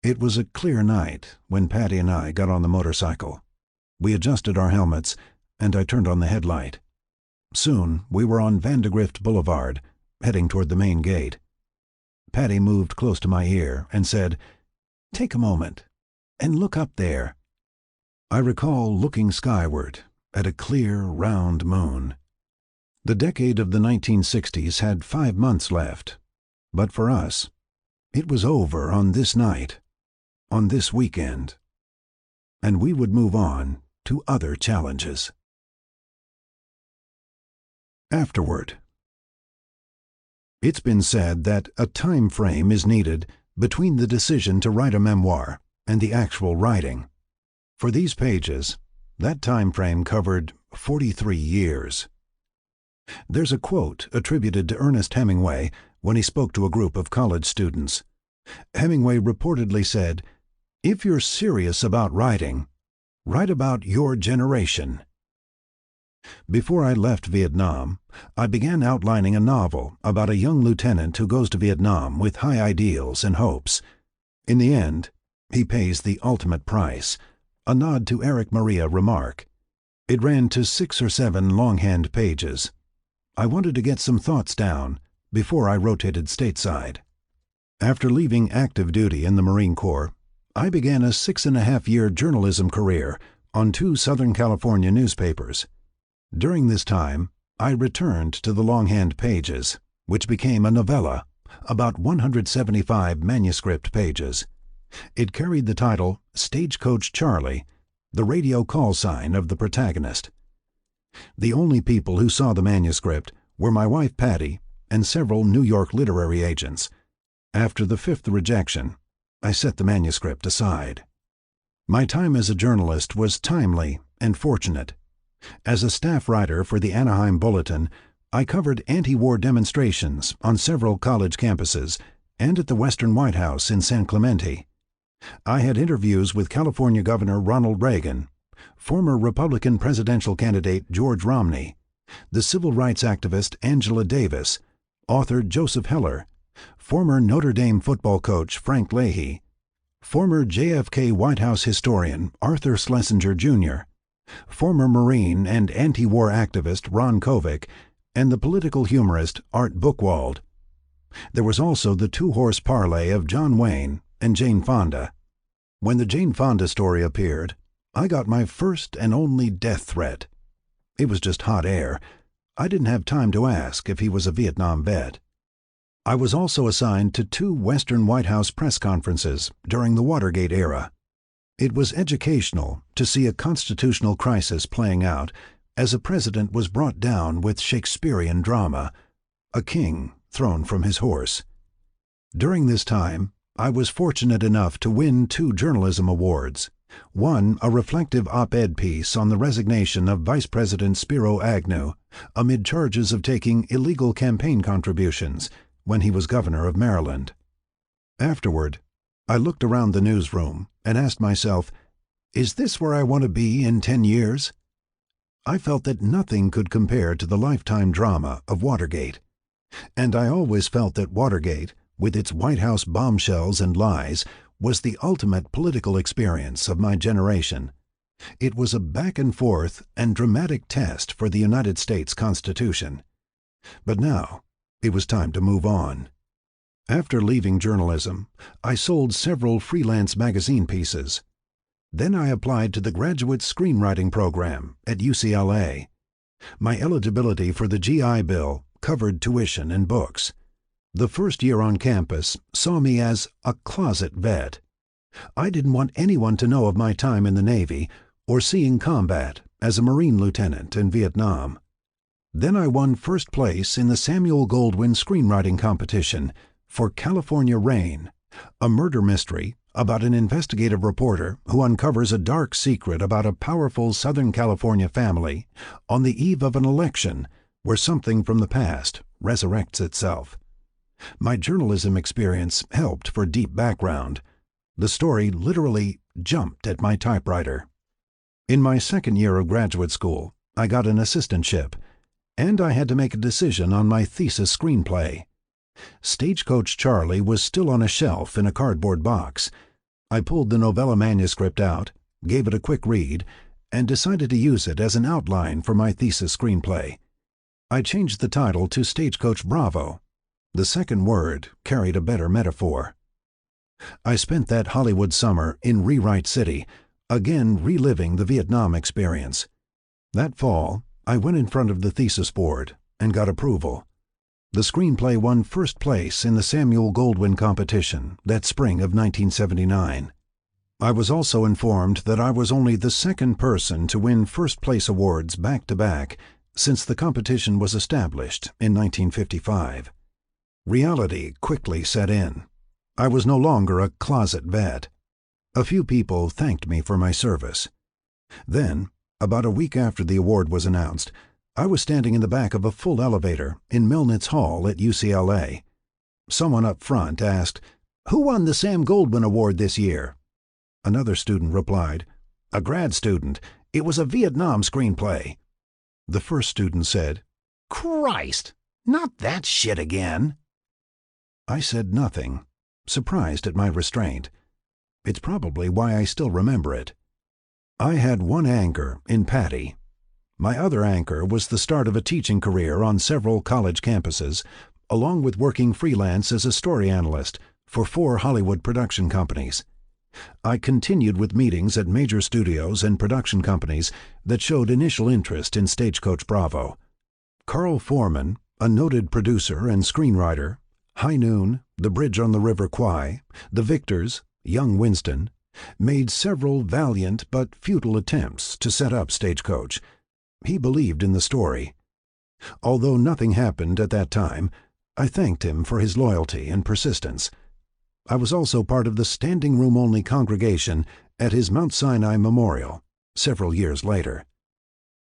It was a clear night when Patty and I got on the motorcycle. We adjusted our helmets, and I turned on the headlight. Soon we were on Vandegrift Boulevard, heading toward the main gate. Patty moved close to my ear and said, "Take a moment and look up there." I recall looking skyward at a clear, round moon. The decade of the 1960s had 5 months left, but for us, it was over on this night, on this weekend, and we would move on to other challenges. Afterward. It's been said that a time frame is needed between the decision to write a memoir and the actual writing. For these pages, that time frame covered 43 years. There's a quote attributed to Ernest Hemingway when he spoke to a group of college students. Hemingway reportedly said, "If you're serious about writing, write about your generation." Before I left Vietnam, I began outlining a novel about a young lieutenant who goes to Vietnam with high ideals and hopes. In the end, he pays the ultimate price, a nod to Eric Maria Remarque. It ran to 6 or 7 longhand pages. I wanted to get some thoughts down before I rotated stateside. After leaving active duty in the Marine Corps, I began a 6.5-year journalism career on 2 Southern California newspapers. During this time, I returned to the longhand pages, which became a novella, about 175 manuscript pages. It carried the title Stagecoach Charlie, the radio call sign of the protagonist. The only people who saw the manuscript were my wife Patty and several New York literary agents. After the 5th rejection, I set the manuscript aside. My time as a journalist was timely and fortunate. As a staff writer for the Anaheim Bulletin, I covered anti-war demonstrations on several college campuses and at the Western White House in San Clemente. I had interviews with California Governor Ronald Reagan, former Republican presidential candidate George Romney, the civil rights activist Angela Davis, author Joseph Heller, former Notre Dame football coach Frank Leahy, former JFK White House historian Arthur Schlesinger Jr., former Marine and anti-war activist Ron Kovic, and the political humorist Art Buchwald. There was also the 2-horse parlay of John Wayne and Jane Fonda. When the Jane Fonda story appeared, I got my first and only death threat. It was just hot air. I didn't have time to ask if he was a Vietnam vet. I was also assigned to 2 Western White House press conferences during the Watergate era. It was educational to see a constitutional crisis playing out as a president was brought down with Shakespearean drama, a king thrown from his horse. During this time, I was fortunate enough to win 2 journalism awards. One, a reflective op-ed piece on the resignation of Vice President Spiro Agnew amid charges of taking illegal campaign contributions when he was governor of Maryland. Afterward, I looked around the newsroom and asked myself, is this where I want to be in 10 years? I felt that nothing could compare to the lifetime drama of Watergate. And I always felt that Watergate, with its White House bombshells and lies, was the ultimate political experience of my generation. It was a back-and-forth and dramatic test for the United States Constitution. But now, it was time to move on. After leaving journalism, I sold several freelance magazine pieces. Then I applied to the graduate screenwriting program at UCLA. My eligibility for the GI Bill covered tuition and books. The first year on campus saw me as a closet vet. I didn't want anyone to know of my time in the Navy or seeing combat as a Marine lieutenant in Vietnam. Then I won first place in the Samuel Goldwyn screenwriting competition for California Rain, a murder mystery about an investigative reporter who uncovers a dark secret about a powerful Southern California family on the eve of an election where something from the past resurrects itself. My journalism experience helped for deep background. The story literally jumped at my typewriter. In my second year of graduate school, I got an assistantship, and I had to make a decision on my thesis screenplay. Stagecoach Charlie was still on a shelf in a cardboard box. I pulled the novella manuscript out, gave it a quick read, and decided to use it as an outline for my thesis screenplay. I changed the title to Stagecoach Bravo. The second word carried a better metaphor. I spent that Hollywood summer in Rewrite City, again reliving the Vietnam experience. That fall, I went in front of the thesis board and got approval. The screenplay won first place in the Samuel Goldwyn competition that spring of 1979. I was also informed that I was only the second person to win first place awards back-to-back since the competition was established in 1955. Reality quickly set in. I was no longer a closet vet. A few people thanked me for my service. Then, about a week after the award was announced, I was standing in the back of a full elevator in Milnitz Hall at UCLA. Someone up front asked, "Who won the Sam Goldwyn Award this year?" Another student replied, "A grad student. It was a Vietnam screenplay." The first student said, "Christ, not that shit again." I said nothing, surprised at my restraint. It's probably why I still remember it. I had one anchor in Patty. My other anchor was the start of a teaching career on several college campuses, along with working freelance as a story analyst for 4 Hollywood production companies. I continued with meetings at major studios and production companies that showed initial interest in Stagecoach Bravo. Carl Foreman, a noted producer and screenwriter, High Noon, The Bridge on the River Kwai, The Victors, Young Winston, made several valiant but futile attempts to set up Stagecoach. He believed in the story. Although nothing happened at that time, I thanked him for his loyalty and persistence. I was also part of the standing room only congregation at his Mount Sinai Memorial several years later.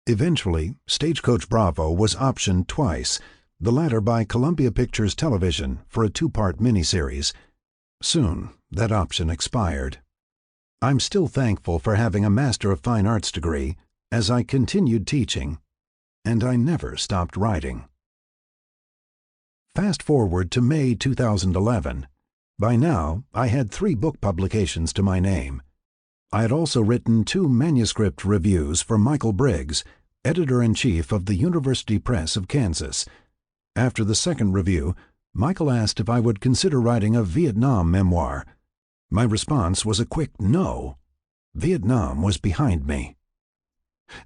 Eventually, Stagecoach Bravo was optioned twice, the latter by Columbia Pictures Television for a 2-part miniseries. Soon, that option expired. I'm still thankful for having a Master of Fine Arts degree as I continued teaching, and I never stopped writing. Fast forward to May 2011. By now, I had 3 book publications to my name. I had also written 2 manuscript reviews for Michael Briggs, editor-in-chief of the University Press of Kansas. After the second review, Michael asked if I would consider writing a Vietnam memoir. My response was a quick no. Vietnam was behind me.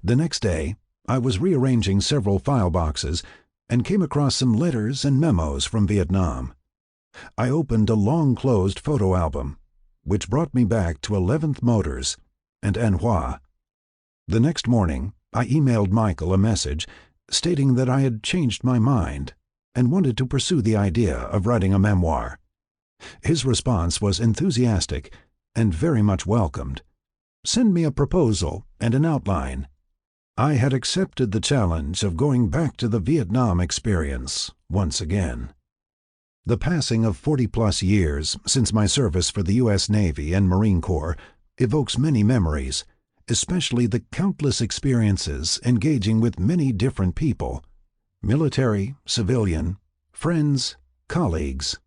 The next day, I was rearranging several file boxes and came across some letters and memos from Vietnam. I opened a long-closed photo album, which brought me back to 11th Motors and An Hoa. The next morning, I emailed Michael a message stating that I had changed my mind and wanted to pursue the idea of writing a memoir. His response was enthusiastic and very much welcomed. "Send me a proposal and an outline." I had accepted the challenge of going back to the Vietnam experience once again. The passing of 40-plus years since my service for the U.S. Navy and Marine Corps evokes many memories, especially the countless experiences engaging with many different people: military, civilian, friends, colleagues,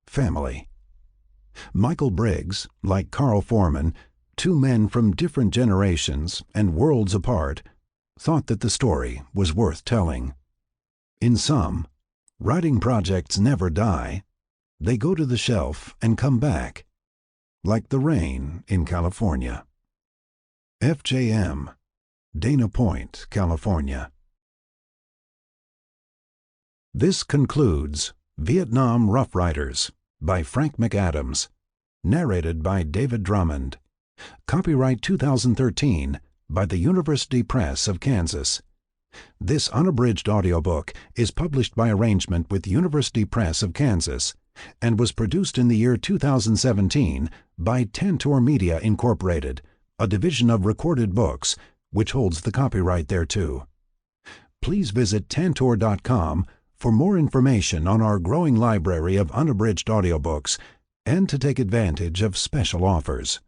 family. Michael Briggs, like Carl Foreman, 2 men from different generations and worlds apart, thought that the story was worth telling. In sum, writing projects never die. They go to the shelf and come back, like the rain in California. FJM, Dana Point, California. This concludes Vietnam Rough Riders by Frank McAdams, narrated by David Drummond. Copyright 2013 by the University Press of Kansas. This unabridged audiobook is published by arrangement with University Press of Kansas and was produced in the year 2017 by Tantor Media Incorporated, a division of Recorded Books, which holds the copyright thereto. Please visit tantor.com for more information on our growing library of unabridged audiobooks and to take advantage of special offers.